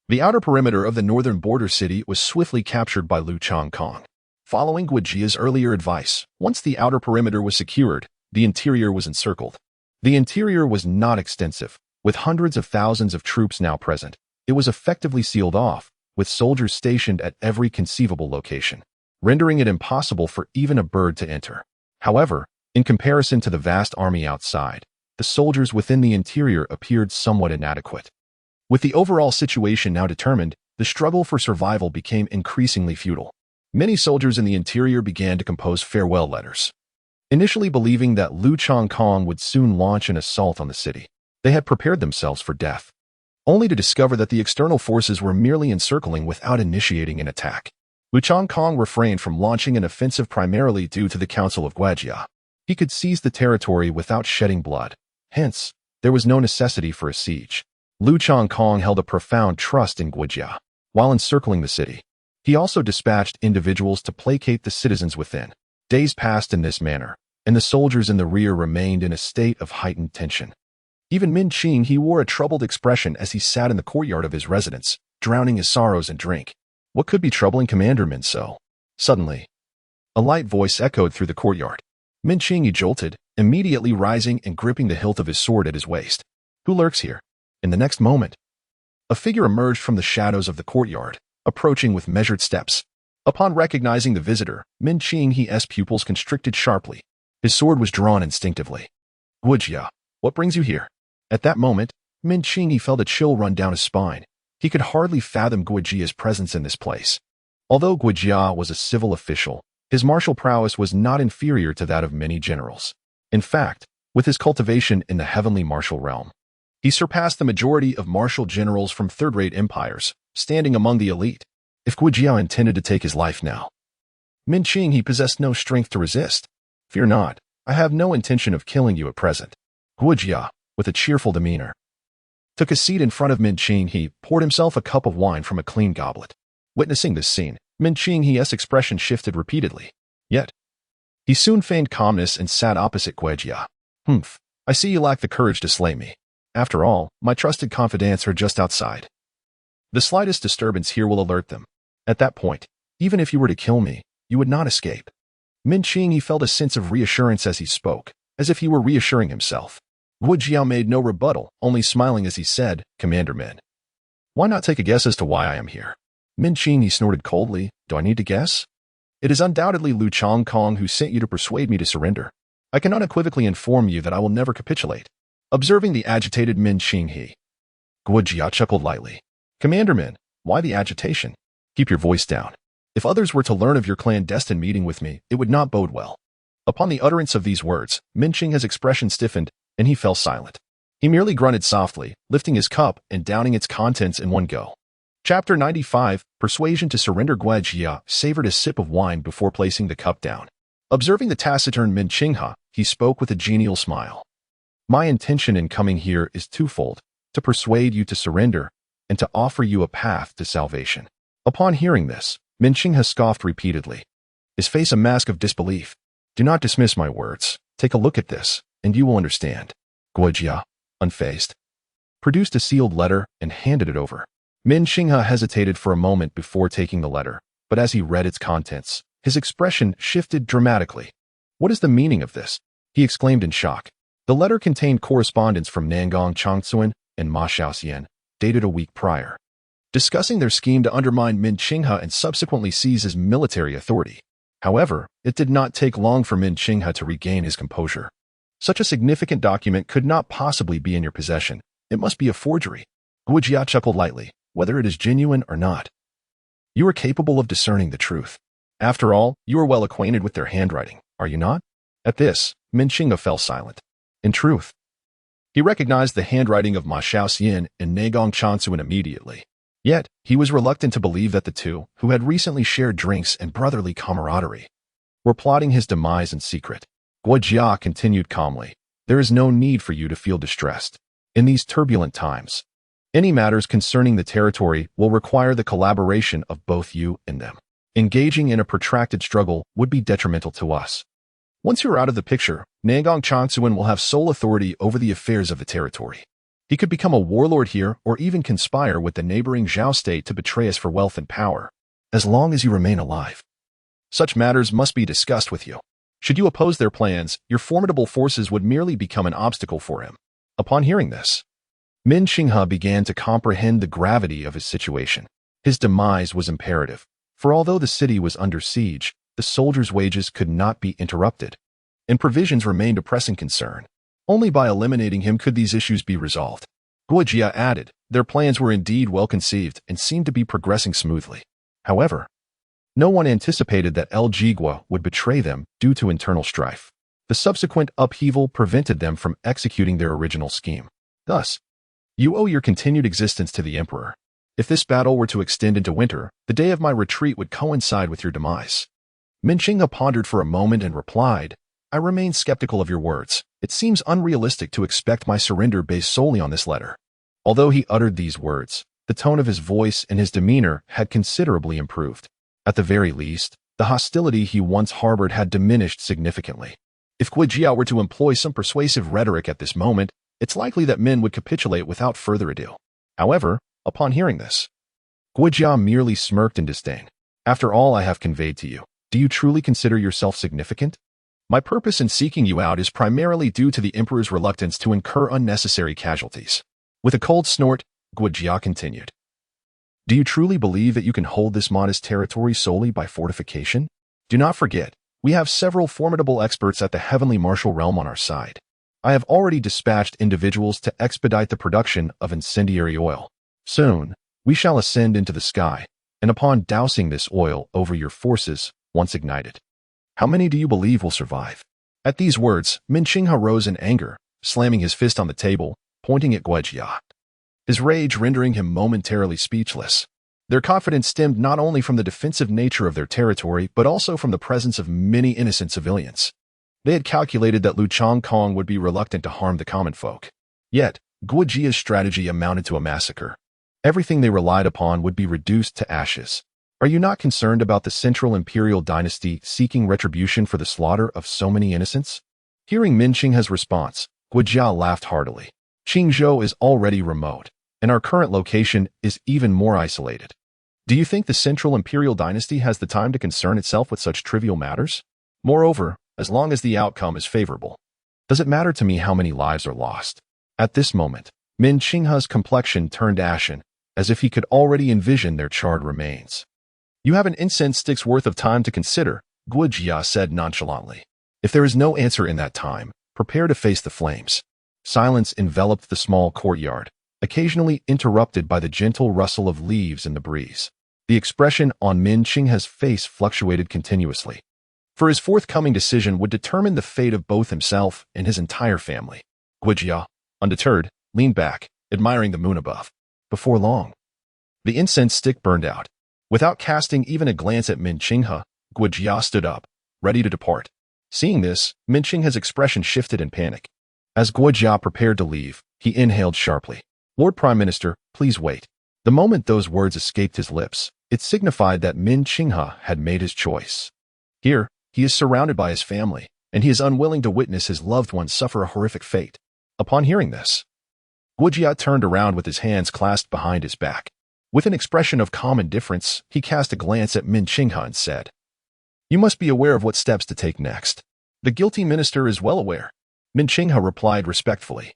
A: the outer perimeter of the northern border city was swiftly captured by Lu Changkong. Following Guojia's earlier advice, once the outer perimeter was secured, the interior was encircled. The interior was not extensive, with hundreds of thousands of troops now present. It was effectively sealed off, with soldiers stationed at every conceivable location, rendering it impossible for even a bird to enter. However, in comparison to the vast army outside, the soldiers within the interior appeared somewhat inadequate. With the overall situation now determined, the struggle for survival became increasingly futile. Many soldiers in the interior began to compose farewell letters. Initially believing that Lu Changkong would soon launch an assault on the city, they had prepared themselves for death, only to discover that the external forces were merely encircling without initiating an attack. Lu Changkong refrained from launching an offensive primarily due to the Council of Guojia. He could seize the territory without shedding blood. Hence, there was no necessity for a siege. Lu Changkong held a profound trust in Guojia. While encircling the city, he also dispatched individuals to placate the citizens within. Days passed in this manner, and the soldiers in the rear remained in a state of heightened tension. Even Min Qinghe wore a troubled expression as he sat in the courtyard of his residence, drowning his sorrows in drink. What could be troubling Commander Min so? Suddenly, a light voice echoed through the courtyard. Min Qinghe jolted, immediately rising and gripping the hilt of his sword at his waist. "Who lurks here?" In the next moment, a figure emerged from the shadows of the courtyard, approaching with measured steps. Upon recognizing the visitor, Min Qinghe's pupils constricted sharply. His sword was drawn instinctively. Guojia, what brings you here? At that moment, Min Qinghe felt a chill run down his spine. He could hardly fathom Guojia's presence in this place. Although Guojia was a civil official, his martial prowess was not inferior to that of many generals. In fact, with his cultivation in the heavenly martial realm, he surpassed the majority of martial generals from third-rate empires, standing among the elite. If Guojia intended to take his life now, Min Qinghe possessed no strength to resist. Fear not, I have no intention of killing you at present. Guojia, with a cheerful demeanor, took a seat in front of Min Qinghe, poured himself a cup of wine from a clean goblet. Witnessing this scene, Min Qinghe's expression shifted repeatedly. Yet, he soon feigned calmness and sat opposite Guojia. I see you lack the courage to slay me. After all, my trusted confidants are just outside. The slightest disturbance here will alert them. At that point, even if you were to kill me, you would not escape. Min Qinghe felt a sense of reassurance as he spoke, as if he were reassuring himself. Guojia made no rebuttal, only smiling as he said, Commander Min. Why not take a guess as to why I am here? Min Qinghe snorted coldly. Do I need to guess? It is undoubtedly Lu Changkong who sent you to persuade me to surrender. I can unequivocally inform you that I will never capitulate. Observing the agitated Min Qinghe, Guojia chuckled lightly. Commander Min, why the agitation? Keep your voice down. If others were to learn of your clandestine meeting with me, it would not bode well. Upon the utterance of these words, Min Qinghe's expression stiffened, and he fell silent. He merely grunted softly, lifting his cup and downing its contents in one go. Chapter 95, Persuasion to Surrender. Guojia savored a sip of wine before placing the cup down. Observing the taciturn Min Qinghe, he spoke with a genial smile. My intention in coming here is twofold, to persuade you to surrender, and to offer you a path to salvation. Upon hearing this, Min Qinghe scoffed repeatedly, his face a mask of disbelief. Do not dismiss my words. Take a look at this, and you will understand. Guojia, unfazed, produced a sealed letter and handed it over. Min Qinghe hesitated for a moment before taking the letter, but as he read its contents, his expression shifted dramatically. What is the meaning of this? He exclaimed in shock. The letter contained correspondence from Nangong Changsuan and Ma Xiaoxian, dated a week prior, discussing their scheme to undermine Min Qinghe and subsequently seize his military authority. However, it did not take long for Min Qinghe to regain his composure. Such a significant document could not possibly be in your possession. It must be a forgery. Guojia chuckled lightly. Whether it is genuine or not, you are capable of discerning the truth. After all, you are well acquainted with their handwriting, are you not? At this, Min Qinghe fell silent. In truth, he recognized the handwriting of Ma Xiaoxian and Nangong Changsuan immediately. Yet, he was reluctant to believe that the two, who had recently shared drinks and brotherly camaraderie, were plotting his demise in secret. Guojia continued calmly. There is no need for you to feel distressed. In these turbulent times, any matters concerning the territory will require the collaboration of both you and them. Engaging in a protracted struggle would be detrimental to us. Once you are out of the picture, Nangong Changsuan will have sole authority over the affairs of the territory. He could become a warlord here or even conspire with the neighboring Zhao state to betray us for wealth and power, as long as you remain alive. Such matters must be discussed with you. Should you oppose their plans, your formidable forces would merely become an obstacle for him. Upon hearing this, Min Qinghe began to comprehend the gravity of his situation. His demise was imperative, for although the city was under siege, the soldiers' wages could not be interrupted, and provisions remained a pressing concern. Only by eliminating him could these issues be resolved. Guojia added, their plans were indeed well conceived and seemed to be progressing smoothly. However, no one anticipated that El Jigua would betray them due to internal strife. The subsequent upheaval prevented them from executing their original scheme. Thus, you owe your continued existence to the Emperor. If this battle were to extend into winter, the day of my retreat would coincide with your demise. Min Qinghe pondered for a moment and replied, I remain skeptical of your words. It seems unrealistic to expect my surrender based solely on this letter. Although he uttered these words, the tone of his voice and his demeanor had considerably improved. At the very least, the hostility he once harbored had diminished significantly. If Guojia were to employ some persuasive rhetoric at this moment, it's likely that Min would capitulate without further ado. However, upon hearing this, Guojia merely smirked in disdain. After all I have conveyed to you, do you truly consider yourself significant? My purpose in seeking you out is primarily due to the Emperor's reluctance to incur unnecessary casualties. With a cold snort, Guojia continued. Do you truly believe that you can hold this modest territory solely by fortification? Do not forget, we have several formidable experts at the Heavenly Martial Realm on our side. I have already dispatched individuals to expedite the production of incendiary oil. Soon, we shall ascend into the sky, and upon dousing this oil over your forces, once ignited. How many do you believe will survive? At these words, Min Qinghe rose in anger, slamming his fist on the table, pointing at Guojia. His rage rendering him momentarily speechless. Their confidence stemmed not only from the defensive nature of their territory, but also from the presence of many innocent civilians. They had calculated that Lu Changkong would be reluctant to harm the common folk. Yet, Guojia's strategy amounted to a massacre. Everything they relied upon would be reduced to ashes. Are you not concerned about the Central Imperial Dynasty seeking retribution for the slaughter of so many innocents? Hearing Min Qinghe's response, Guojia laughed heartily. Qingzhou is already remote, and our current location is even more isolated. Do you think the Central Imperial Dynasty has the time to concern itself with such trivial matters? Moreover, as long as the outcome is favorable, does it matter to me how many lives are lost? At this moment, Min Qinghe's complexion turned ashen, as if he could already envision their charred remains. You have an incense stick's worth of time to consider, Guojia said nonchalantly. If there is no answer in that time, prepare to face the flames. Silence enveloped the small courtyard, occasionally interrupted by the gentle rustle of leaves in the breeze. The expression on Min Qinghe's face fluctuated continuously, for his forthcoming decision would determine the fate of both himself and his entire family. Guojia, undeterred, leaned back, admiring the moon above. Before long, the incense stick burned out. Without casting even a glance at Min Qinghe, Guojia stood up, ready to depart. Seeing this, Min Qinghe's expression shifted in panic. As Guojia prepared to leave, he inhaled sharply. Lord Prime Minister, please wait. The moment those words escaped his lips, it signified that Min Qinghe had made his choice. Here, he is surrounded by his family, and he is unwilling to witness his loved ones suffer a horrific fate. Upon hearing this, Guojia turned around with his hands clasped behind his back. With an expression of calm indifference, he cast a glance at Min Qinghe and said, "You must be aware of what steps to take next. The guilty minister is well aware." Min Qinghe replied respectfully,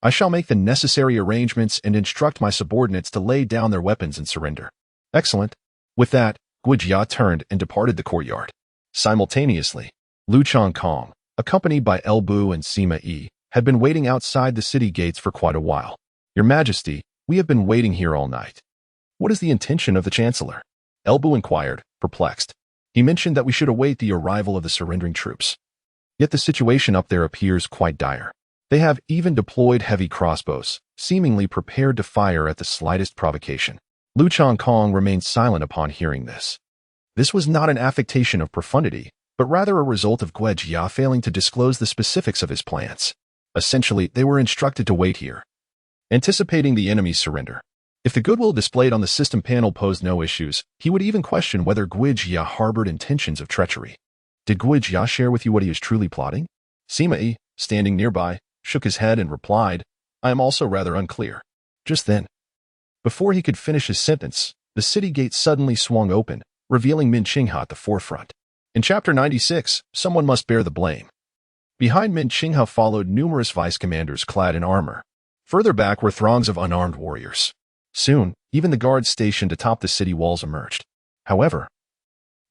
A: "I shall make the necessary arrangements and instruct my subordinates to lay down their weapons and surrender." Excellent. With that, Guojia turned and departed the courtyard. Simultaneously, Lu Changkong, accompanied by El Bu and Sima Yi, had been waiting outside the city gates for quite a while. Your Majesty, we have been waiting here all night. What is the intention of the Chancellor? El Bu inquired, perplexed. He mentioned that we should await the arrival of the surrendering troops. Yet the situation up there appears quite dire. They have even deployed heavy crossbows, seemingly prepared to fire at the slightest provocation. Lu Changkong remained silent upon hearing this. This was not an affectation of profundity, but rather a result of Guojia failing to disclose the specifics of his plans. Essentially, they were instructed to wait here, anticipating the enemy's surrender. If the goodwill displayed on the system panel posed no issues, he would even question whether Guojia harbored intentions of treachery. Did Guojia share with you what he is truly plotting? Sima Yi, standing nearby, shook his head and replied, "I am also rather unclear." Just then, before he could finish his sentence, the city gate suddenly swung open, revealing Min Qinghe at the forefront. In Chapter 96, someone must bear the blame. Behind Min Qinghe followed numerous vice commanders clad in armor. Further back were throngs of unarmed warriors. Soon, even the guards stationed atop the city walls emerged. However,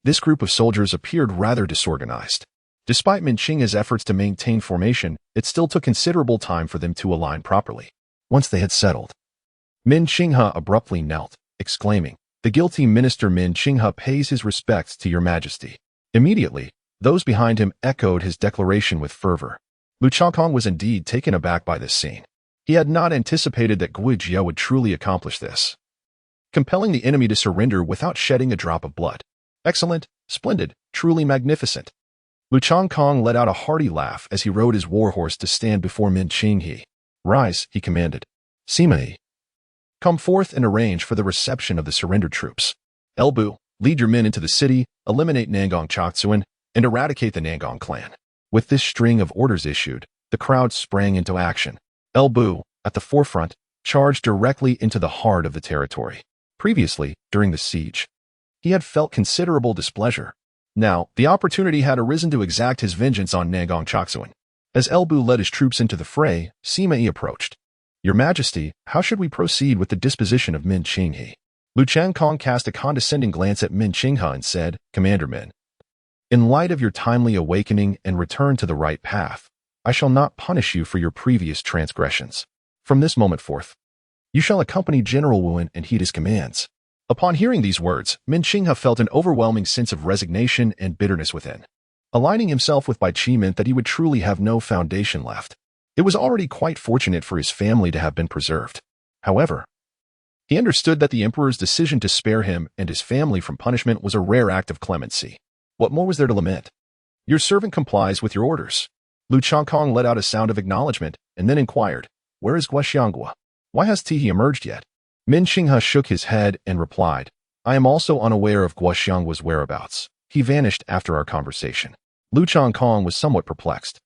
A: this group of soldiers appeared rather disorganized. Despite Min Qinghe's efforts to maintain formation, it still took considerable time for them to align properly. Once they had settled, Min Qinghe abruptly knelt, exclaiming, "The guilty minister Min Qinghe pays his respects to your Majesty." Immediately, those behind him echoed his declaration with fervor. Lu Changkong was indeed taken aback by this scene. He had not anticipated that Guojia would truly accomplish this, compelling the enemy to surrender without shedding a drop of blood. Excellent, splendid, truly magnificent. Lu Changkong let out a hearty laugh as he rode his warhorse to stand before Min Qinghe. "Rise," he commanded. "Sima Yi, come forth and arrange for the reception of the surrendered troops. El Bu, lead your men into the city, eliminate Nangong Chakzuan, and eradicate the Nangong clan." With this string of orders issued, the crowd sprang into action. El Bu, at the forefront, charged directly into the heart of the territory. Previously, during the siege, he had felt considerable displeasure. Now, the opportunity had arisen to exact his vengeance on Nangong Chakzuan. As El Bu led his troops into the fray, Sima Yi approached. "Your Majesty, how should we proceed with the disposition of Min Qinghe?" Lu Changkong cast a condescending glance at Min Qinghe and said, Commander Min, in light of your timely awakening and return to the right path, I shall not punish you for your previous transgressions. From this moment forth, you shall accompany General Wu and heed his commands. Upon hearing these words, Min Qinghe felt an overwhelming sense of resignation and bitterness within. Aligning himself with Bai Qi meant that he would truly have no foundation left. It was already quite fortunate for his family to have been preserved. However, he understood that the emperor's decision to spare him and his family from punishment was a rare act of clemency. What more was there to lament? Your servant complies with your orders. Lu Changkong let out a sound of acknowledgement and then inquired, Where is Guoxianghua? Why has Tihi emerged yet? Min Qinghe shook his head and replied, I am also unaware of Guoxianghua's whereabouts. He vanished after our conversation. Lu Changkong was somewhat perplexed.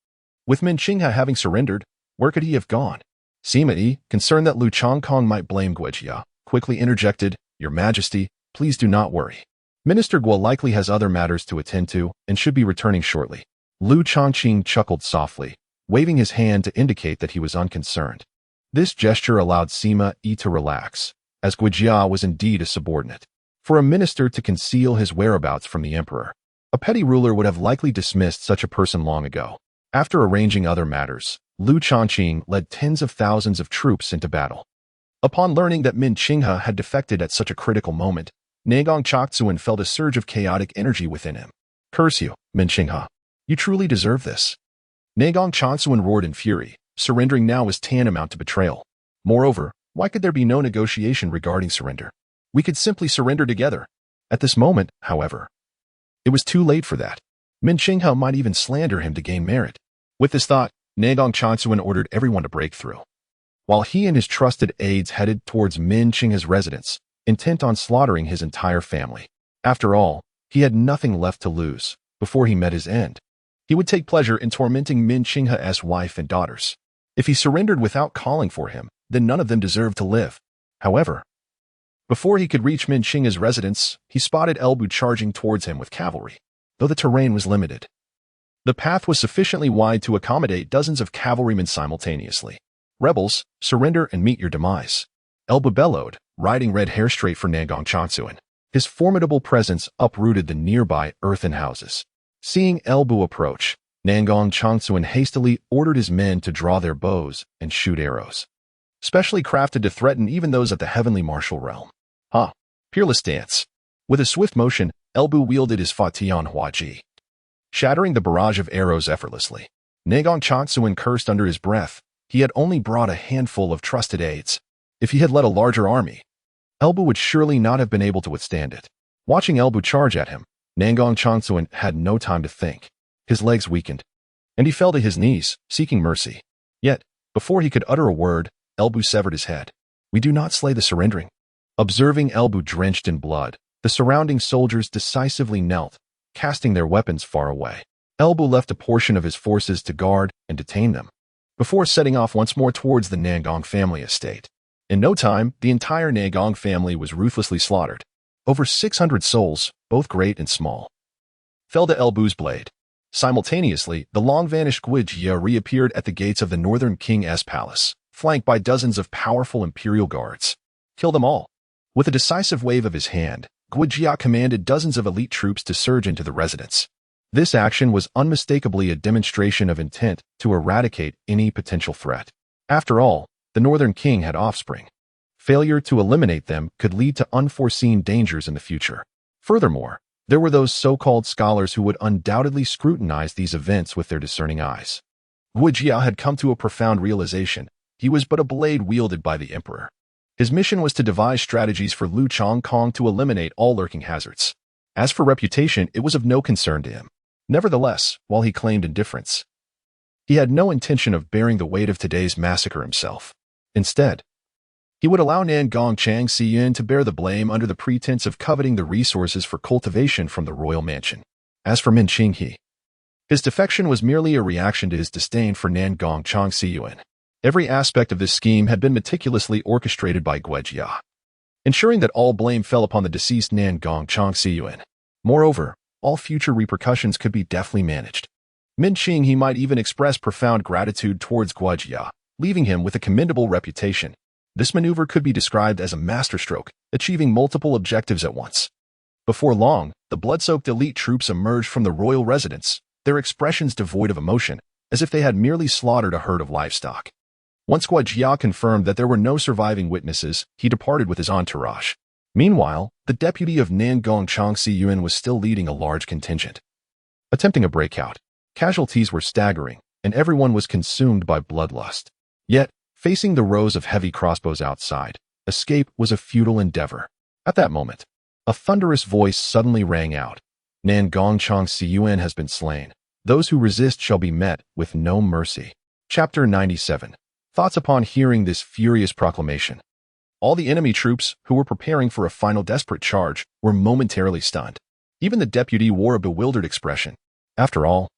A: With Min Qinghe having surrendered, where could he have gone? Sima Yi, concerned that Lu Changkong might blame Guojia, quickly interjected, Your Majesty, please do not worry. Minister Guo likely has other matters to attend to and should be returning shortly. Lu Changqing chuckled softly, waving his hand to indicate that he was unconcerned. This gesture allowed Sima Yi to relax, as Guojia was indeed a subordinate. For a minister to conceal his whereabouts from the emperor, a petty ruler would have likely dismissed such a person long ago. After arranging other matters, Lu Changqing led tens of thousands of troops into battle. Upon learning that Min Qinghe had defected at such a critical moment, Nagong Chokzuan felt a surge of chaotic energy within him. Curse you, Min Qinghe. You truly deserve this. Nagong Chokzuan roared in fury. Surrendering now was tantamount to betrayal. Moreover, why could there be no negotiation regarding surrender? We could simply surrender together. At this moment, however, it was too late for that. Min Qinghe might even slander him to gain merit. With this thought, Nagong Chokzuan ordered everyone to break through. While he and his trusted aides headed towards Min Qinghe's residence, intent on slaughtering his entire family. After all, he had nothing left to lose before he met his end. He would take pleasure in tormenting Min Qinghe's wife and daughters. If he surrendered without calling for him, then none of them deserved to live. However, before he could reach Min Qinghe's residence, he spotted Elbu charging towards him with cavalry. Though the terrain was limited, the path was sufficiently wide to accommodate dozens of cavalrymen simultaneously. Rebels, surrender and meet your demise. Elbu bellowed, riding red hair straight for Nagong Chokzuan. His formidable presence uprooted the nearby earthen houses. Seeing Elbu approach, Nagong Chokzuan hastily ordered his men to draw their bows and shoot arrows, specially crafted to threaten even those of the heavenly martial realm. Peerless dance. With a swift motion, Elbu wielded his Fa Tian Hua Ji, shattering the barrage of arrows effortlessly. Nagong Chokzuan cursed under his breath. He had only brought a handful of trusted aides. If he had led a larger army, Elbu would surely not have been able to withstand it. Watching Elbu charge at him, Nagong Chokzuan had no time to think. His legs weakened, and he fell to his knees, seeking mercy. Yet, before he could utter a word, Elbu severed his head. We do not slay the surrendering. Observing Elbu drenched in blood, the surrounding soldiers decisively knelt, casting their weapons far away. Elbu left a portion of his forces to guard and detain them, before setting off once more towards the Nagong family estate. In no time, the entire Nagong family was ruthlessly slaughtered. Over 600 souls, both great and small, fell to Elbu's blade. Simultaneously, the long-vanished Guojia reappeared at the gates of the Northern King's palace, flanked by dozens of powerful imperial guards. Kill them all. With a decisive wave of his hand, Guojia commanded dozens of elite troops to surge into the residence. This action was unmistakably a demonstration of intent to eradicate any potential threat. After all, the Northern King had offspring. Failure to eliminate them could lead to unforeseen dangers in the future. Furthermore, there were those so-called scholars who would undoubtedly scrutinize these events with their discerning eyes. Guojia had come to a profound realization. He was but a blade wielded by the emperor. His mission was to devise strategies for Lu Changkong to eliminate all lurking hazards. As for reputation, it was of no concern to him. Nevertheless, while he claimed indifference, he had no intention of bearing the weight of today's massacre himself. Instead, he would allow Nangong Chang Xiyun to bear the blame under the pretense of coveting the resources for cultivation from the royal mansion. As for Min Qinghe, his defection was merely a reaction to his disdain for Nangong Chang Xiyun. Every aspect of this scheme had been meticulously orchestrated by Guojia, ensuring that all blame fell upon the deceased Nangong Chang Xiyun. Moreover, all future repercussions could be deftly managed. Min Qinghe might even express profound gratitude towards Guojia, leaving him with a commendable reputation. This maneuver could be described as a masterstroke, achieving multiple objectives at once. Before long, the blood-soaked elite troops emerged from the royal residence, their expressions devoid of emotion, as if they had merely slaughtered a herd of livestock. Once Guojia confirmed that there were no surviving witnesses, he departed with his entourage. Meanwhile, the deputy of Nangong Changxi Yuan was still leading a large contingent. Attempting a breakout, casualties were staggering, and everyone was consumed by bloodlust. Yet, facing the rows of heavy crossbows outside, escape was a futile endeavor. At that moment, a thunderous voice suddenly rang out. Nangong Changxi Yuan has been slain. Those who resist shall be met with no mercy. Chapter 97. Thoughts upon hearing this furious proclamation. All the enemy troops, who were preparing for a final desperate charge, were momentarily stunned. Even the deputy wore a bewildered expression. After all,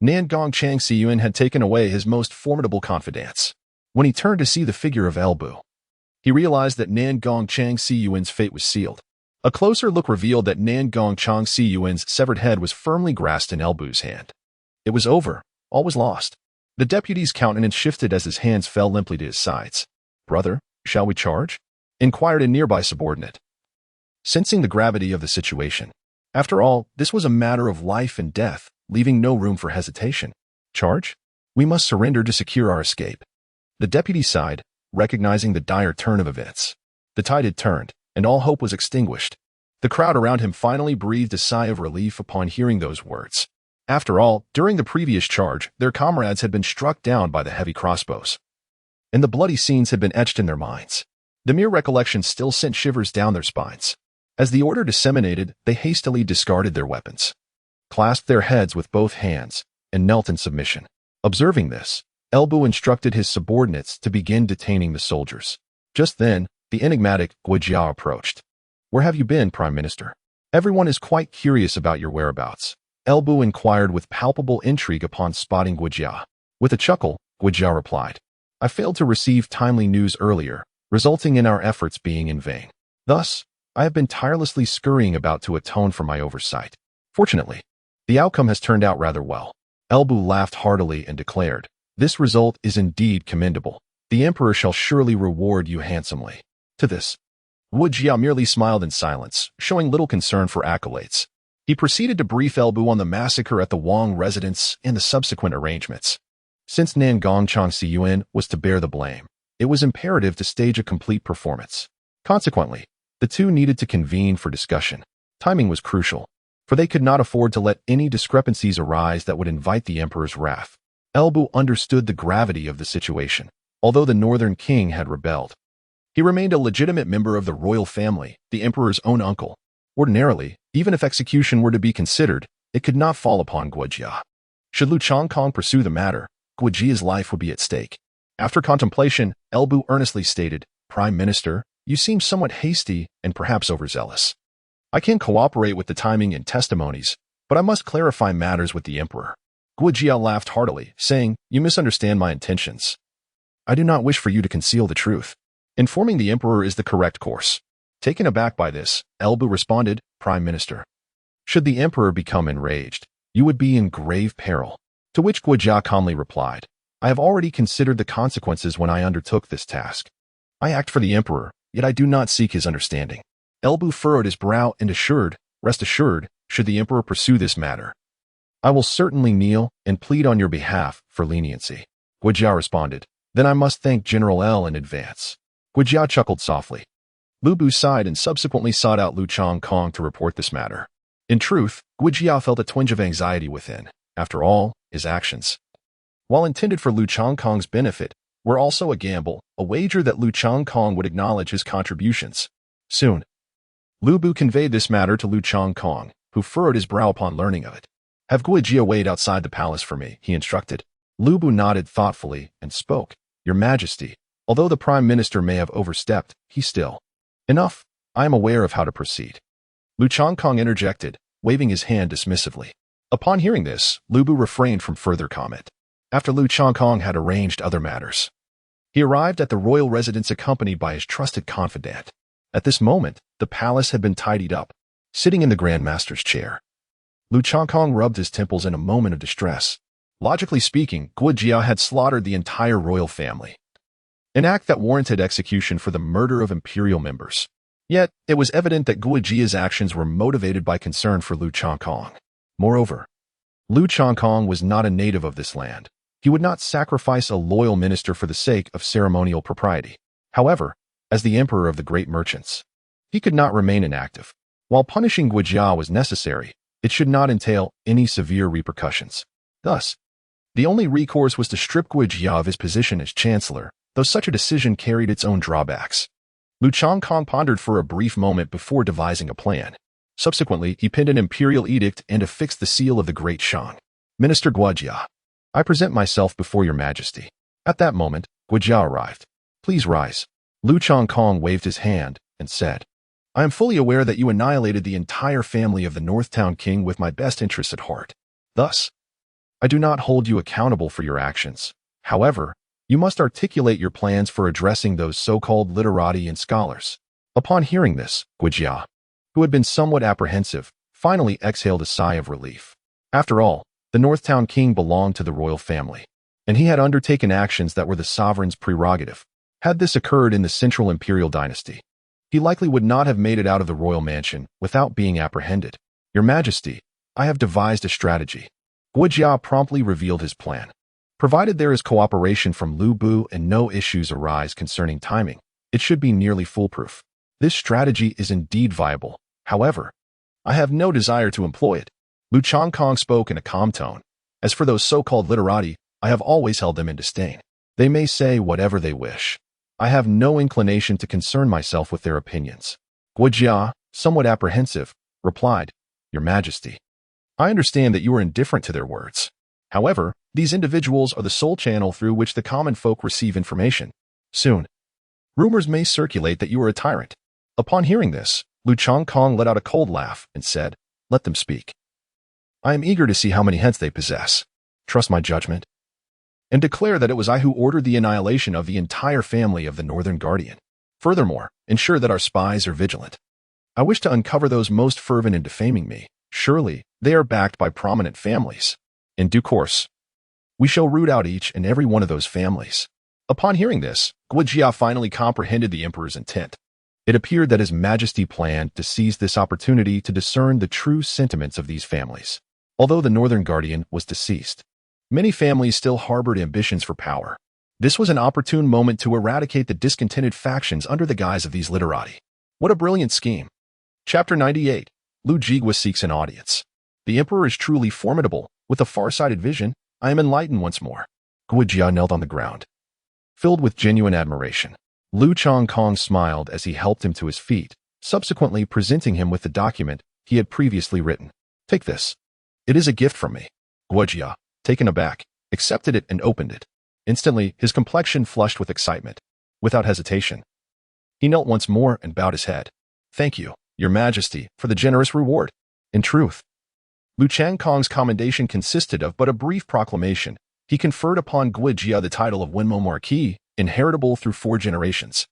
A: Nangong Changxi Yuan had taken away his most formidable confidants. When he turned to see the figure of El Bu, he realized that Nangong Changxi Yuan's fate was sealed. A closer look revealed that Nangong Changxi Yuan's severed head was firmly grasped in El Bu's hand. It was over. All was lost. The deputy's countenance shifted as his hands fell limply to his sides. "Brother, shall we charge?" inquired a nearby subordinate. Sensing the gravity of the situation. After all, this was a matter of life and death, leaving no room for hesitation. "Charge? We must surrender to secure our escape." The deputy sighed, recognizing the dire turn of events. The tide had turned, and all hope was extinguished. The crowd around him finally breathed a sigh of relief upon hearing those words. After all, during the previous charge, their comrades had been struck down by the heavy crossbows, and the bloody scenes had been etched in their minds. The mere recollection still sent shivers down their spines. As the order disseminated, they hastily discarded their weapons, clasped their heads with both hands, and knelt in submission. Observing this, El Bu instructed his subordinates to begin detaining the soldiers. Just then, the enigmatic Guojia approached. "Where have you been, Prime Minister? Everyone is quite curious about your whereabouts." El Bu inquired with palpable intrigue upon spotting Guojia. With a chuckle, Guojia replied, "I failed to receive timely news earlier, resulting in our efforts being in vain. Thus, I have been tirelessly scurrying about to atone for my oversight. Fortunately, the outcome has turned out rather well." El Bu laughed heartily and declared, "This result is indeed commendable. The Emperor shall surely reward you handsomely." To this, Guojia merely smiled in silence, showing little concern for accolades. He proceeded to brief El Bu on the massacre at the Wang residence and the subsequent arrangements. Since Nangong Changxi Yuan was to bear the blame, it was imperative to stage a complete performance. Consequently, the two needed to convene for discussion. Timing was crucial, for they could not afford to let any discrepancies arise that would invite the emperor's wrath. El Bu understood the gravity of the situation. Although the northern king had rebelled, he remained a legitimate member of the royal family, the emperor's own uncle. Ordinarily, even if execution were to be considered, it could not fall upon Guojia. Should Lu Changkong pursue the matter, Guojia's life would be at stake. After contemplation, El Bu earnestly stated, "Prime Minister, you seem somewhat hasty and perhaps overzealous. I can cooperate with the timing and testimonies, but I must clarify matters with the emperor." Guojia laughed heartily, saying, "You misunderstand my intentions. I do not wish for you to conceal the truth. Informing the emperor is the correct course." Taken aback by this, El Bu responded, "Prime Minister, should the emperor become enraged, you would be in grave peril." To which Guojia calmly replied, "I have already considered the consequences when I undertook this task. I act for the emperor, yet I do not seek his understanding." El Bu furrowed his brow and assured, "Rest assured, should the emperor pursue this matter, I will certainly kneel and plead on your behalf for leniency." Guojia responded, "Then I must thank General L in advance." Guojia chuckled softly. Lu Bu sighed and subsequently sought out Lu Changkong to report this matter. In truth, Guojia felt a twinge of anxiety within. After all, his actions, while intended for Lu Changkong's benefit, were also a gamble, a wager that Lu Changkong would acknowledge his contributions. Soon, Lu Bu conveyed this matter to Lu Changkong, who furrowed his brow upon learning of it. "Have Guojia wait outside the palace for me," he instructed. Lu Bu nodded thoughtfully and spoke, "Your Majesty, although the Prime Minister may have overstepped, he still..." "Enough. I am aware of how to proceed." Lu Changkong interjected, waving his hand dismissively. Upon hearing this, Lu Bu refrained from further comment. After Lu Changkong had arranged other matters, he arrived at the royal residence accompanied by his trusted confidant. At this moment, the palace had been tidied up. Sitting in the Grand Master's chair, Lu Changkong rubbed his temples in a moment of distress. Logically speaking, Guojia had slaughtered the entire royal family. an act that warranted execution for the murder of imperial members. Yet, it was evident that Guijia's actions were motivated by concern for Lu Changkong. Moreover, Lu Changkong was not a native of this land. He would not sacrifice a loyal minister for the sake of ceremonial propriety. However, as the emperor of the great merchants, he could not remain inactive. While punishing Guijia was necessary, it should not entail any severe repercussions. Thus, the only recourse was to strip Guijia of his position as chancellor, though such a decision carried its own drawbacks. Lu Changkong pondered for a brief moment before devising a plan. Subsequently, he penned an imperial edict and affixed the seal of the Great Shang. Minister Guijia, I present myself before your majesty. At that moment, Guijia arrived. Please rise. Lu Changkong waved his hand and said, I am fully aware that you annihilated the entire family of the Northtown King with my best interests at heart. Thus, I do not hold you accountable for your actions. However, you must articulate your plans for addressing those so-called literati and scholars. Upon hearing this, Guijia, who had been somewhat apprehensive, finally exhaled a sigh of relief. After all, the Northtown King belonged to the royal family, and he had undertaken actions that were the sovereign's prerogative. Had this occurred in the Central Imperial Dynasty, he likely would not have made it out of the royal mansion without being apprehended. Your Majesty, I have devised a strategy. Guijia promptly revealed his plan. Provided there is cooperation from Lu Bu and no issues arise concerning timing, it should be nearly foolproof. This strategy is indeed viable. However, I have no desire to employ it. Lu Changkong spoke in a calm tone. As for those so-called literati, I have always held them in disdain. They may say whatever they wish. I have no inclination to concern myself with their opinions. Guijia, somewhat apprehensive, replied, Your Majesty, I understand that you are indifferent to their words. However, these individuals are the sole channel through which the common folk receive information. Soon, rumors may circulate that you are a tyrant. Upon hearing this, Lu Changkong let out a cold laugh and said, Let them speak. I am eager to see how many heads they possess. Trust my judgment, and declare that it was I who ordered the annihilation of the entire family of the Northern Guardian. Furthermore, ensure that our spies are vigilant. I wish to uncover those most fervent in defaming me. Surely, they are backed by prominent families. In due course, we shall root out each and every one of those families. Upon hearing this, Guijia finally comprehended the emperor's intent. It appeared that His Majesty planned to seize this opportunity to discern the true sentiments of these families. Although the Northern Guardian was deceased, many families still harbored ambitions for power. This was an opportune moment to eradicate the discontented factions under the guise of these literati. What a brilliant scheme. Chapter 98. Lu Jigua seeks an audience. The emperor is truly formidable. With a far-sighted vision, I am enlightened once more. Guijia knelt on the ground, filled with genuine admiration. Lu Changkong smiled as he helped him to his feet, subsequently presenting him with the document he had previously written. Take this. It is a gift from me. Guijia, taken aback, accepted it and opened it. Instantly, his complexion flushed with excitement. Without hesitation, he knelt once more and bowed his head. Thank you, Your Majesty, for the generous reward. In truth, Lu Changkong's commendation consisted of but a brief proclamation. He conferred upon Guijia the title of Wenmo Marquis, inheritable through 4 generations.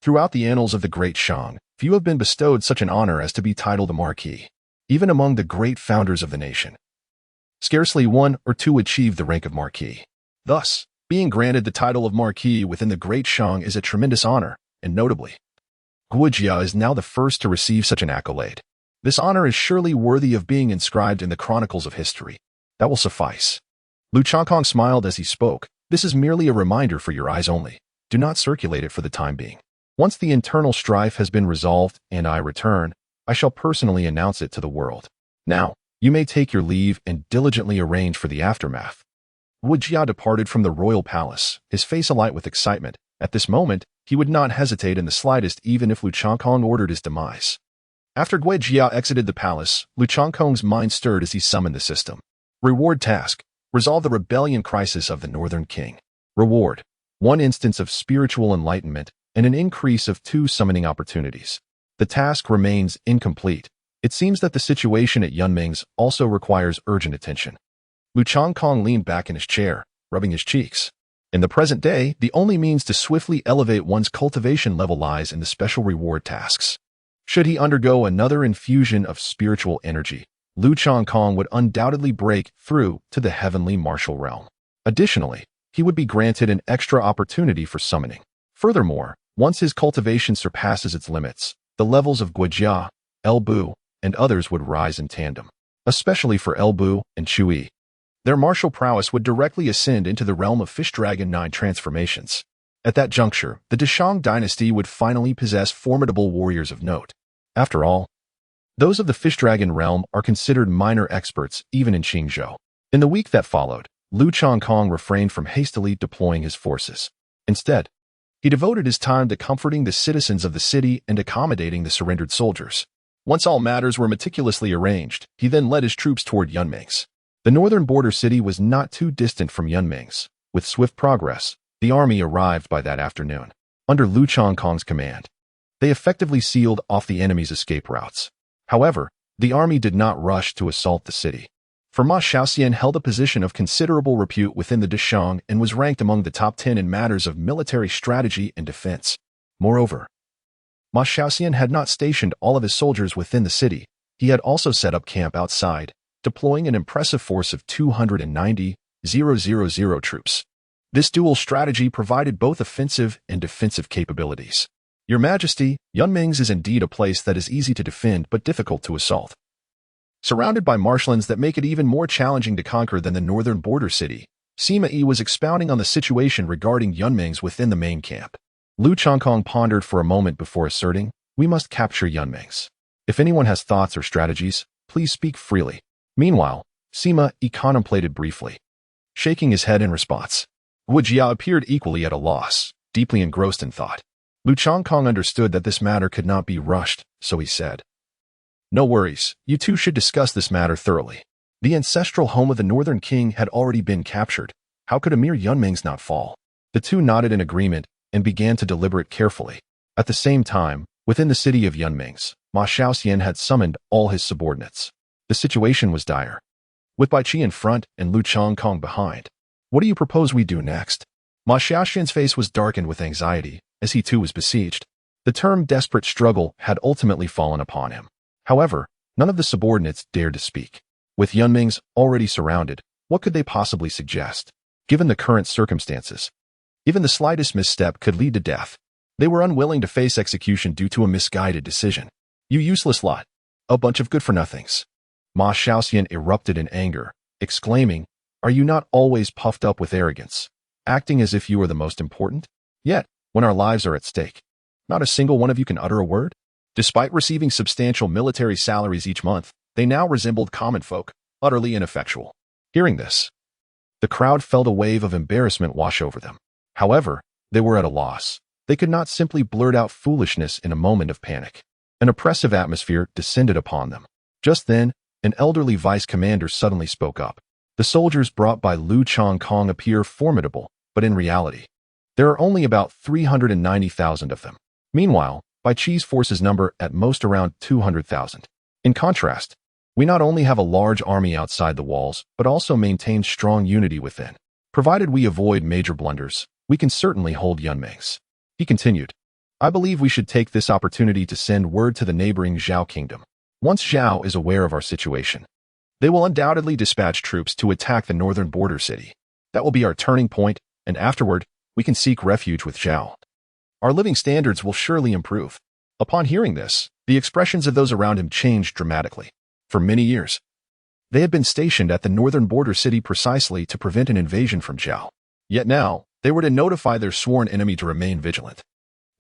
A: Throughout the annals of the Great Shang, few have been bestowed such an honor as to be titled a Marquis. Even among the great founders of the nation, scarcely 1 or 2 achieved the rank of Marquis. Thus, being granted the title of Marquis within the Great Shang is a tremendous honor, and notably, Guijia is now the first to receive such an accolade. This honor is surely worthy of being inscribed in the chronicles of history. That will suffice. Lu Changkong smiled as he spoke. This is merely a reminder for your eyes only. Do not circulate it for the time being. Once the internal strife has been resolved and I return, I shall personally announce it to the world. Now, you may take your leave and diligently arrange for the aftermath. Guijia departed from the royal palace, his face alight with excitement. At this moment, he would not hesitate in the slightest even if Lu Changkong ordered his demise. After Guijia exited the palace, Lu Changkong's mind stirred as he summoned the system. Reward task. Resolve the rebellion crisis of the Northern King. Reward. 1 instance of spiritual enlightenment and an increase of 2 summoning opportunities. The task remains incomplete. It seems that the situation at Yunming's also requires urgent attention. Lu Changkong leaned back in his chair, rubbing his cheeks. In the present day, the only means to swiftly elevate one's cultivation level lies in the special reward tasks. Should he undergo another infusion of spiritual energy, Lu Changkong would undoubtedly break through to the heavenly martial realm. Additionally, he would be granted an extra opportunity for summoning. Furthermore, once his cultivation surpasses its limits, the levels of Guijia, Elbu, and others would rise in tandem, especially for Elbu and Chui. Their martial prowess would directly ascend into the realm of Fish Dragon 9 transformations. At that juncture, the Deshang dynasty would finally possess formidable warriors of note. After all, those of the Fish Dragon realm are considered minor experts even in Qingzhou. In the week that followed, Lu Changkong refrained from hastily deploying his forces. Instead, he devoted his time to comforting the citizens of the city and accommodating the surrendered soldiers. Once all matters were meticulously arranged, he then led his troops toward Yunming's. The northern border city was not too distant from Yunming's. With swift progress, the army arrived by that afternoon. Under Lu Changkong's command, they effectively sealed off the enemy's escape routes. However, the army did not rush to assault the city. For Ma Xiaoxian held a position of considerable repute within the Deshang and was ranked among the top 10 in matters of military strategy and defense. Moreover, Ma Xiaoxian had not stationed all of his soldiers within the city. He had also set up camp outside, deploying an impressive force of 290,000 troops. This dual strategy provided both offensive and defensive capabilities. Your Majesty, Yunming's is indeed a place that is easy to defend but difficult to assault. Surrounded by marshlands that make it even more challenging to conquer than the northern border city, Sima Yi was expounding on the situation regarding Yunming's within the main camp. Lu Changkong pondered for a moment before asserting, "We must capture Yunming's. If anyone has thoughts or strategies, please speak freely." Meanwhile, Sima Yi contemplated briefly, shaking his head in response. Wu Jia appeared equally at a loss, deeply engrossed in thought. Lu Changkong understood that this matter could not be rushed, so he said, "No worries, you two should discuss this matter thoroughly. The ancestral home of the Northern King had already been captured. How could Emir Yunming's not fall?" The two nodded in agreement and began to deliberate carefully. At the same time, within the city of Yunming's, Ma Xiaoxian had summoned all his subordinates. The situation was dire. With Bai Qi in front and Lu Changkong behind. "What do you propose we do next?" Ma Xiaoxian's face was darkened with anxiety, as he too was besieged. The term desperate struggle had ultimately fallen upon him. However, none of the subordinates dared to speak. With Yunming's already surrounded, what could they possibly suggest? Given the current circumstances, even the slightest misstep could lead to death. They were unwilling to face execution due to a misguided decision. "You useless lot. A bunch of good-for-nothings." Ma Xiaoxian erupted in anger, exclaiming, "Are you not always puffed up with arrogance, acting as if you are the most important? Yet, when our lives are at stake, not a single one of you can utter a word?" Despite receiving substantial military salaries each month, they now resembled common folk, utterly ineffectual. Hearing this, the crowd felt a wave of embarrassment wash over them. However, they were at a loss. They could not simply blurt out foolishness in a moment of panic. An oppressive atmosphere descended upon them. Just then, an elderly vice commander suddenly spoke up. The soldiers brought by Lu Changkong appear formidable, but in reality, there are only about 390,000 of them. Meanwhile, Bai Qi's forces number at most around 200,000. In contrast, we not only have a large army outside the walls, but also maintain strong unity within. Provided we avoid major blunders, we can certainly hold Yunming's. He continued, "I believe we should take this opportunity to send word to the neighboring Zhao kingdom. Once Zhao is aware of our situation, they will undoubtedly dispatch troops to attack the northern border city. That will be our turning point, and afterward, we can seek refuge with Zhao. Our living standards will surely improve." Upon hearing this, the expressions of those around him changed dramatically. For many years, they had been stationed at the northern border city precisely to prevent an invasion from Zhao. Yet now, they were to notify their sworn enemy to remain vigilant.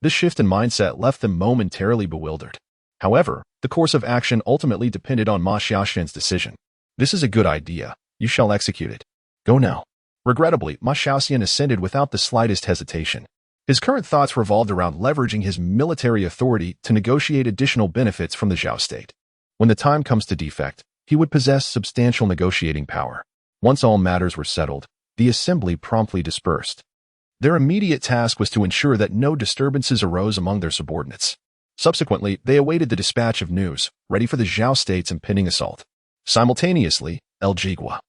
A: This shift in mindset left them momentarily bewildered. However, the course of action ultimately depended on Ma Xiaoxian's decision. "This is a good idea. You shall execute it. Go now." Regrettably, Ma Xiaoxian assented without the slightest hesitation. His current thoughts revolved around leveraging his military authority to negotiate additional benefits from the Zhao state. When the time comes to defect, he would possess substantial negotiating power. Once all matters were settled, the assembly promptly dispersed. Their immediate task was to ensure that no disturbances arose among their subordinates. Subsequently, they awaited the dispatch of news, ready for the Zhao state's impending assault. Simultaneously, El Jigua,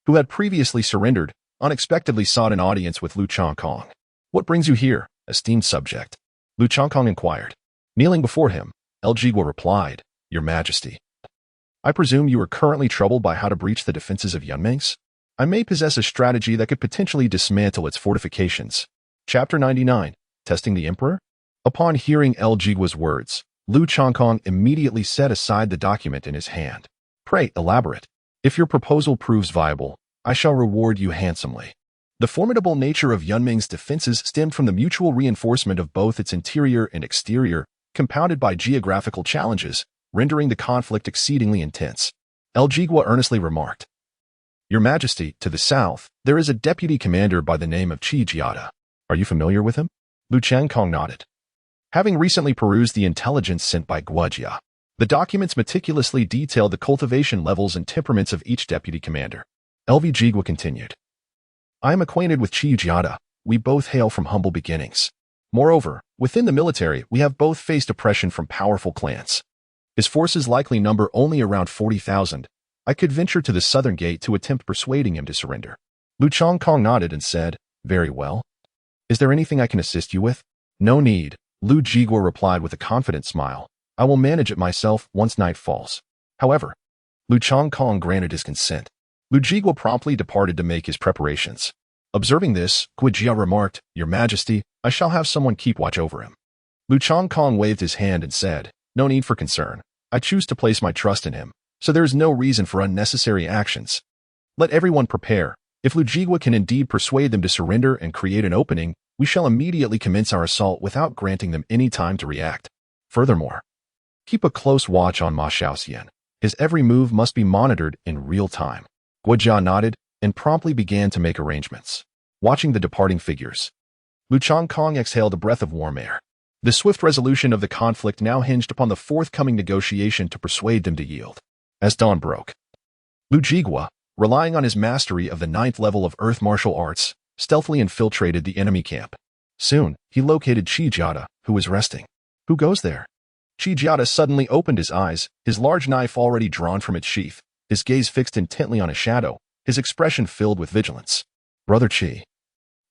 A: who had previously surrendered, unexpectedly sought an audience with Lu Changkong. "What brings you here, esteemed subject?" Lu Changkong inquired. Kneeling before him, El Jigua replied, "Your Majesty, I presume you are currently troubled by how to breach the defenses of Yunming's? I may possess a strategy that could potentially dismantle its fortifications." Chapter 99. Testing the emperor? Upon hearing El Jigua's words, Lu Changkong immediately set aside the document in his hand. Pray, elaborate. If your proposal proves viable, I shall reward you handsomely. The formidable nature of Yunming's defenses stemmed from the mutual reinforcement of both its interior and exterior, compounded by geographical challenges, rendering the conflict exceedingly intense. El Jigua earnestly remarked, Your Majesty, to the south, there is a deputy commander by the name of Qi Jiada. Are you familiar with him? Lu Changkong nodded. Having recently perused the intelligence sent by Guojia, the documents meticulously detailed the cultivation levels and temperaments of each deputy commander. LV Jigua continued. I am acquainted with Qi Jiada. We both hail from humble beginnings. Moreover, within the military, we have both faced oppression from powerful clans. His forces likely number only around 40,000. I could venture to the southern gate to attempt persuading him to surrender. Lu Changkong nodded and said, Very well. Is there anything I can assist you with? No need, Lu Jigua replied with a confident smile. I will manage it myself once night falls. However, Lu Changkong granted his consent. Lu Jigua promptly departed to make his preparations. Observing this, Guojia remarked, Your Majesty, I shall have someone keep watch over him. Lu Changkong waved his hand and said, No need for concern. I choose to place my trust in him, so there is no reason for unnecessary actions. Let everyone prepare. If Lu Jigua can indeed persuade them to surrender and create an opening, we shall immediately commence our assault without granting them any time to react. Furthermore, keep a close watch on Ma Shaoxian. His every move must be monitored in real time. Guojia nodded and promptly began to make arrangements. Watching the departing figures, Lu Changkong exhaled a breath of warm air. The swift resolution of the conflict now hinged upon the forthcoming negotiation to persuade them to yield. As dawn broke, Lu Jigua, relying on his mastery of the 9th level of earth martial arts, stealthily infiltrated the enemy camp. Soon, he located Qi Jiada, who was resting. Who goes there? Qi Jiada suddenly opened his eyes, his large knife already drawn from its sheath, his gaze fixed intently on a shadow, his expression filled with vigilance. Brother Qi.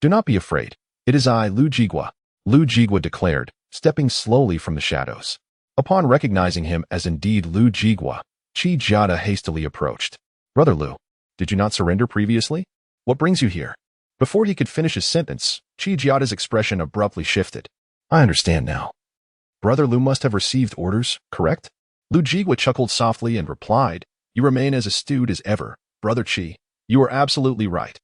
A: Do not be afraid. It is I, Lu Jigua, Lu Jigua declared, stepping slowly from the shadows. Upon recognizing him as indeed Lu Jigua, Qi Jiada hastily approached. Brother Lu, did you not surrender previously? What brings you here? Before he could finish his sentence, Qi Jiada's expression abruptly shifted. I understand now. Brother Lu must have received orders, correct? Lu Jigua chuckled softly and replied, You remain as astute as ever, Brother Qi. You are absolutely right.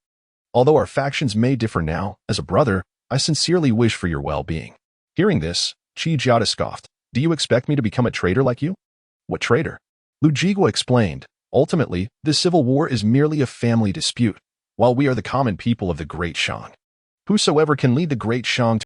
A: Although our factions may differ now, as a brother, I sincerely wish for your well-being. Hearing this, Qi Jiada scoffed. Do you expect me to become a traitor like you? What traitor? Lu Jigua explained. Ultimately, this civil war is merely a family dispute, while we are the common people of the Great Shang. Whosoever can lead the Great Shang